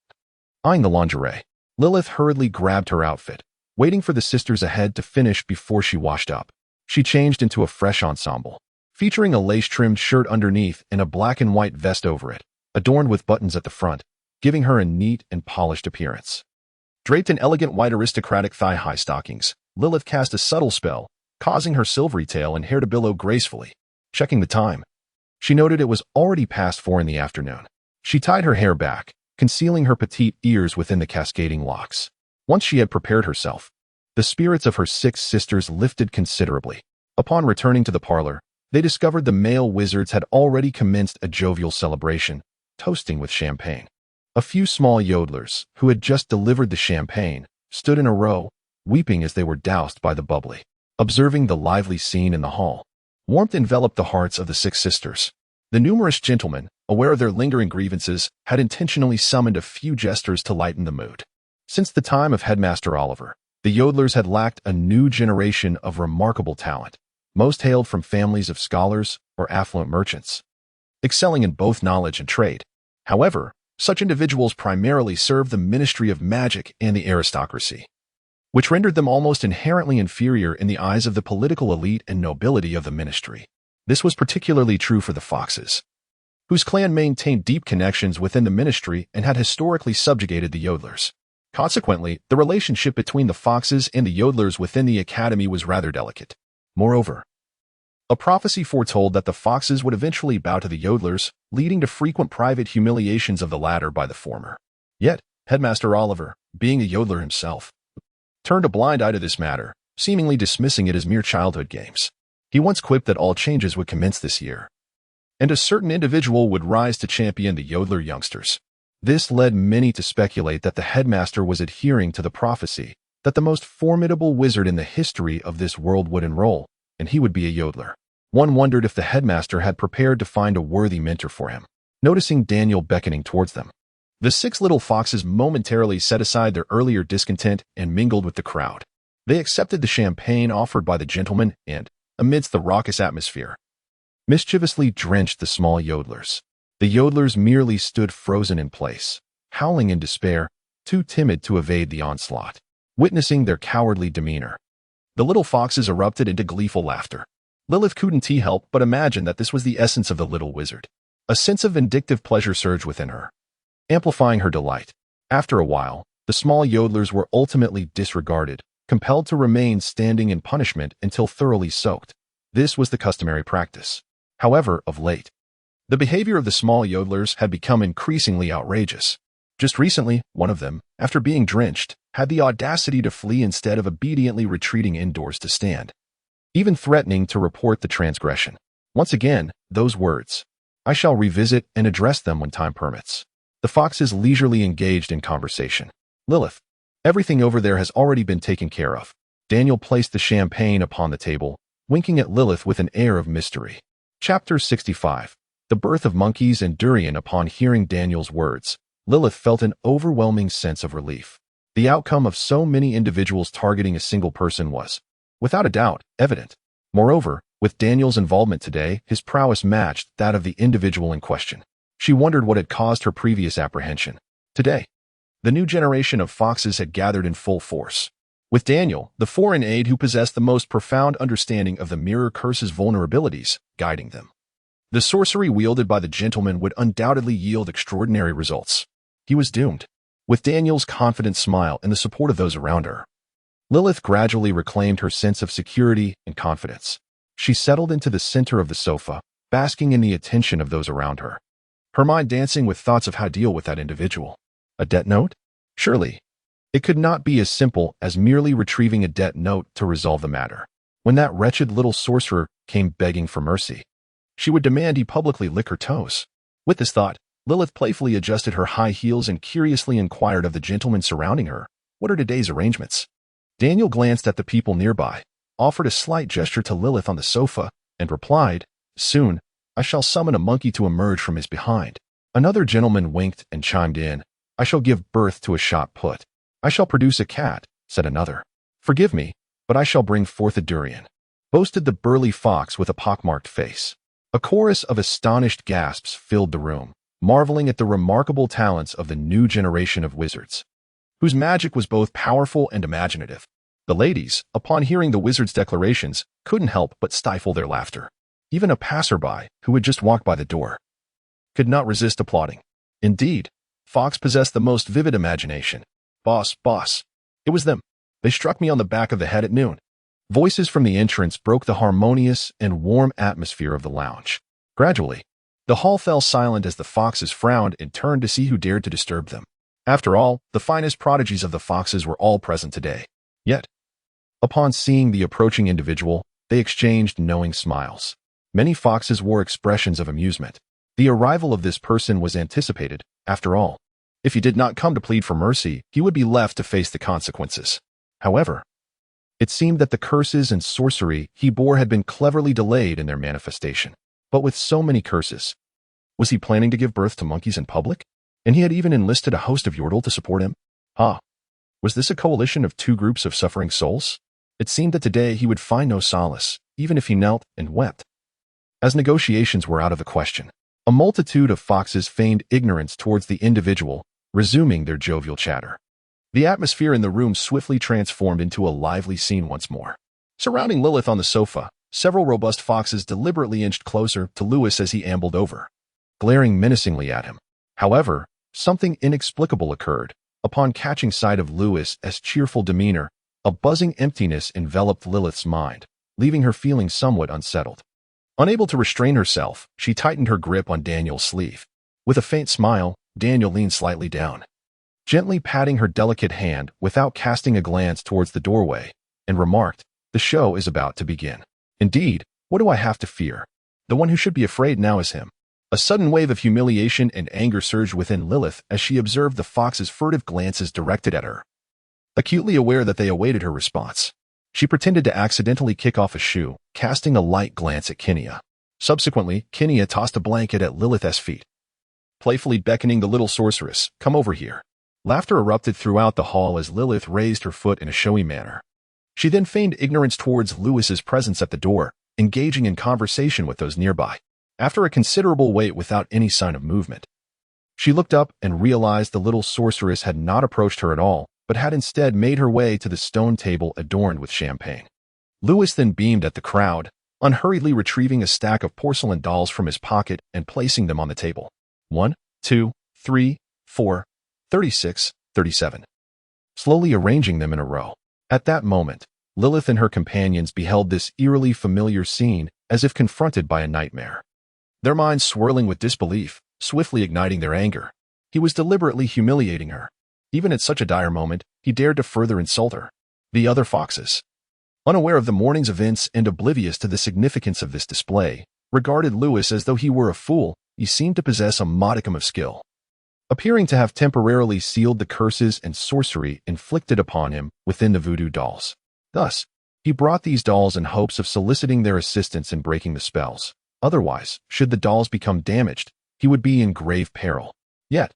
Eyeing the lingerie, Lilith hurriedly grabbed her outfit, waiting for the sisters ahead to finish before she washed up. She changed into a fresh ensemble, featuring a lace-trimmed shirt underneath and a black and white vest over it, adorned with buttons at the front, giving her a neat and polished appearance. Draped in elegant white aristocratic thigh-high stockings, Lilith cast a subtle spell, causing her silvery tail and hair to billow gracefully. Checking the time, she noted it was already past 4 in the afternoon. She tied her hair back, concealing her petite ears within the cascading locks. Once she had prepared herself, the spirits of her 6 sisters lifted considerably. Upon returning to the parlor, they discovered the male wizards had already commenced a jovial celebration, toasting with champagne. A few small yodelers, who had just delivered the champagne, stood in a row, weeping as they were doused by the bubbly. Observing the lively scene in the hall, warmth enveloped the hearts of the 6 sisters. The numerous gentlemen, aware of their lingering grievances, had intentionally summoned a few jesters to lighten the mood. Since the time of Headmaster Oliver, the yodelers had lacked a new generation of remarkable talent, most hailed from families of scholars or affluent merchants, excelling in both knowledge and trade. However, such individuals primarily served the Ministry of Magic and the aristocracy, which rendered them almost inherently inferior in the eyes of the political elite and nobility of the ministry. This was particularly true for the Foxes, whose clan maintained deep connections within the ministry and had historically subjugated the yodelers. Consequently, the relationship between the Foxes and the yodelers within the academy was rather delicate. Moreover, a prophecy foretold that the Foxes would eventually bow to the yodelers, leading to frequent private humiliations of the latter by the former. Yet, Headmaster Oliver, being a yodeler himself, turned a blind eye to this matter, seemingly dismissing it as mere childhood games. He once quipped that all changes would commence this year, and a certain individual would rise to champion the yodeler youngsters. This led many to speculate that the headmaster was adhering to the prophecy that the most formidable wizard in the history of this world would enroll, and he would be a yodeler. One wondered if the headmaster had prepared to find a worthy mentor for him. Noticing Daniel beckoning towards them, the 6 little foxes momentarily set aside their earlier discontent and mingled with the crowd. They accepted the champagne offered by the gentleman and, amidst the raucous atmosphere, mischievously drenched the small yodelers. The yodelers merely stood frozen in place, howling in despair, too timid to evade the onslaught. Witnessing their cowardly demeanor, the little foxes erupted into gleeful laughter. Lilith couldn't help but imagine that this was the essence of the little wizard. A sense of vindictive pleasure surged within her, amplifying her delight. After a while, the small yodelers were ultimately disregarded, compelled to remain standing in punishment until thoroughly soaked. This was the customary practice. However, of late, the behavior of the small yodelers had become increasingly outrageous. Just recently, one of them, after being drenched, had the audacity to flee instead of obediently retreating indoors to stand, even threatening to report the transgression. Once again, those words, "I shall revisit and address them when time permits." The foxes leisurely engaged in conversation. "Lilith, everything over there has already been taken care of." Daniel placed the champagne upon the table, winking at Lilith with an air of mystery. Chapter 65. The Birth of Monkeys and Durian. Upon hearing Daniel's words, Lilith felt an overwhelming sense of relief. The outcome of so many individuals targeting a single person was, without a doubt, evident. Moreover, with Daniel's involvement today, his prowess matched that of the individual in question. She wondered what had caused her previous apprehension. Today, the new generation of foxes had gathered in full force, with Daniel, the foreign aide who possessed the most profound understanding of the mirror curse's vulnerabilities, guiding them. The sorcery wielded by the gentleman would undoubtedly yield extraordinary results. He was doomed. With Daniel's confident smile and the support of those around her, Lilith gradually reclaimed her sense of security and confidence. She settled into the center of the sofa, basking in the attention of those around her, her mind dancing with thoughts of how to deal with that individual. A debt note? Surely, it could not be as simple as merely retrieving a debt note to resolve the matter. When that wretched little sorcerer came begging for mercy, she would demand he publicly lick her toes. With this thought, Lilith playfully adjusted her high heels and curiously inquired of the gentlemen surrounding her, "What are today's arrangements?" Daniel glanced at the people nearby, offered a slight gesture to Lilith on the sofa, and replied, "Soon, I shall summon a monkey to emerge from his behind." Another gentleman winked and chimed in, "I shall give birth to a shot put." "I shall produce a cat," said another. "Forgive me, but but I shall bring forth a durian," boasted the burly fox with a pockmarked face. A chorus of astonished gasps filled the room, marveling at the remarkable talents of the new generation of wizards, whose magic was both powerful and imaginative. The ladies, upon hearing the wizard's declarations, couldn't help but stifle their laughter. Even a passerby, who had just walked by the door, could not resist applauding. Indeed, Fox possessed the most vivid imagination. "Boss, boss, it was them. They struck me on the back of the head at noon." Voices from the entrance broke the harmonious and warm atmosphere of the lounge. Gradually, the hall fell silent as the foxes frowned and turned to see who dared to disturb them. After all, the finest prodigies of the foxes were all present today. Yet, upon seeing the approaching individual, they exchanged knowing smiles. Many foxes wore expressions of amusement. The arrival of this person was anticipated. After all, if he did not come to plead for mercy, he would be left to face the consequences. However, it seemed that the curses and sorcery he bore had been cleverly delayed in their manifestation. But with so many curses, was he planning to give birth to monkeys in public? And he had even enlisted a host of Yordle to support him? Was this a coalition of two groups of suffering souls? It seemed that today he would find no solace, even if he knelt and wept. As negotiations were out of the question, a multitude of foxes feigned ignorance towards the individual, resuming their jovial chatter. The atmosphere in the room swiftly transformed into a lively scene once more. Surrounding Lilith on the sofa, several robust foxes deliberately inched closer to Lewis as he ambled over, glaring menacingly at him. However, something inexplicable occurred. Upon catching sight of Lewis's cheerful demeanor, a buzzing emptiness enveloped Lilith's mind, leaving her feeling somewhat unsettled. Unable to restrain herself, she tightened her grip on Daniel's sleeve. With a faint smile, Daniel leaned slightly down, gently patting her delicate hand without casting a glance towards the doorway, and remarked, "The show is about to begin. Indeed, what do I have to fear? The one who should be afraid now is him." A sudden wave of humiliation and anger surged within Lilith as she observed the fox's furtive glances directed at her. Acutely aware that they awaited her response, she pretended to accidentally kick off a shoe, casting a light glance at Kinia. Subsequently, Kinia tossed a blanket at Lilith's feet, playfully beckoning the little sorceress, "Come over here." Laughter erupted throughout the hall as Lilith raised her foot in a showy manner. She then feigned ignorance towards Lewis's presence at the door, engaging in conversation with those nearby. After a considerable wait without any sign of movement, she looked up and realized the little sorceress had not approached her at all, but had instead made her way to the stone table adorned with champagne. Lewis then beamed at the crowd, unhurriedly retrieving a stack of porcelain dolls from his pocket and placing them on the table. 1, 2, 3, 4, 36, 37. Slowly arranging them in a row. At that moment, Lilith and her companions beheld this eerily familiar scene as if confronted by a nightmare. Their minds swirling with disbelief, swiftly igniting their anger. He was deliberately humiliating her. Even at such a dire moment, he dared to further insult her. The other foxes, unaware of the morning's events and oblivious to the significance of this display, regarded Lewis as though he were a fool. He seemed to possess a modicum of skill, appearing to have temporarily sealed the curses and sorcery inflicted upon him within the voodoo dolls. Thus, he brought these dolls in hopes of soliciting their assistance in breaking the spells. Otherwise, should the dolls become damaged, he would be in grave peril. Yet,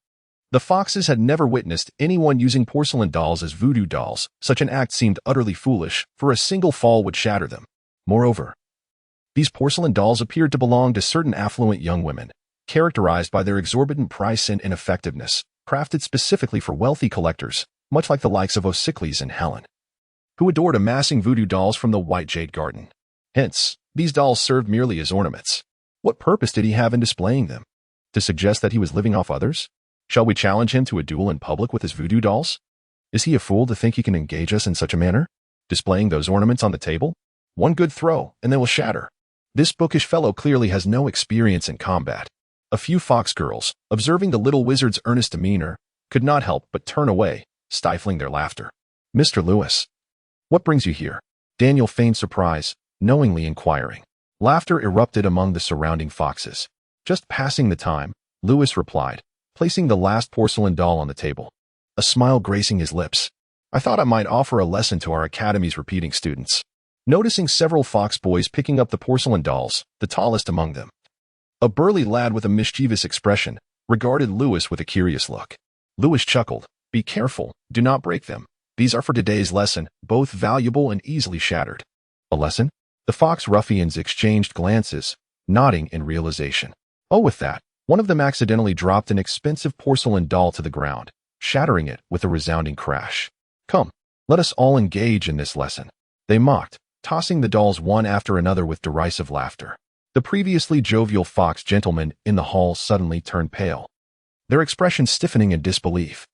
the foxes had never witnessed anyone using porcelain dolls as voodoo dolls. Such an act seemed utterly foolish, for a single fall would shatter them. Moreover, these porcelain dolls appeared to belong to certain affluent young women, characterized by their exorbitant price and ineffectiveness, crafted specifically for wealthy collectors, much like the likes of Ocycles and Helen, who adored amassing voodoo dolls from the White Jade Garden. Hence, these dolls served merely as ornaments. What purpose did he have in displaying them? To suggest that he was living off others? Shall we challenge him to a duel in public with his voodoo dolls? Is he a fool to think he can engage us in such a manner? Displaying those ornaments on the table? One good throw, and they will shatter. This bookish fellow clearly has no experience in combat. A few fox girls, observing the little wizard's earnest demeanor, could not help but turn away, stifling their laughter. "Mr. Lewis, what brings you here?" Daniel feigned surprise, knowingly inquiring. Laughter erupted among the surrounding foxes. "Just passing the time," Lewis replied, placing the last porcelain doll on the table, a smile gracing his lips. "I thought I might offer a lesson to our academy's repeating students." Noticing several fox boys picking up the porcelain dolls, the tallest among them, a burly lad with a mischievous expression, regarded Lewis with a curious look. Lewis chuckled. "Be careful, do not break them." These are for today's lesson, both valuable and easily shattered. A lesson? The fox ruffians exchanged glances, nodding in realization. Oh, with that, one of them accidentally dropped an expensive porcelain doll to the ground, shattering it with a resounding crash. Come, let us all engage in this lesson. They mocked, tossing the dolls one after another with derisive laughter. The previously jovial fox gentlemen in the hall suddenly turned pale, their expressions stiffening in disbelief.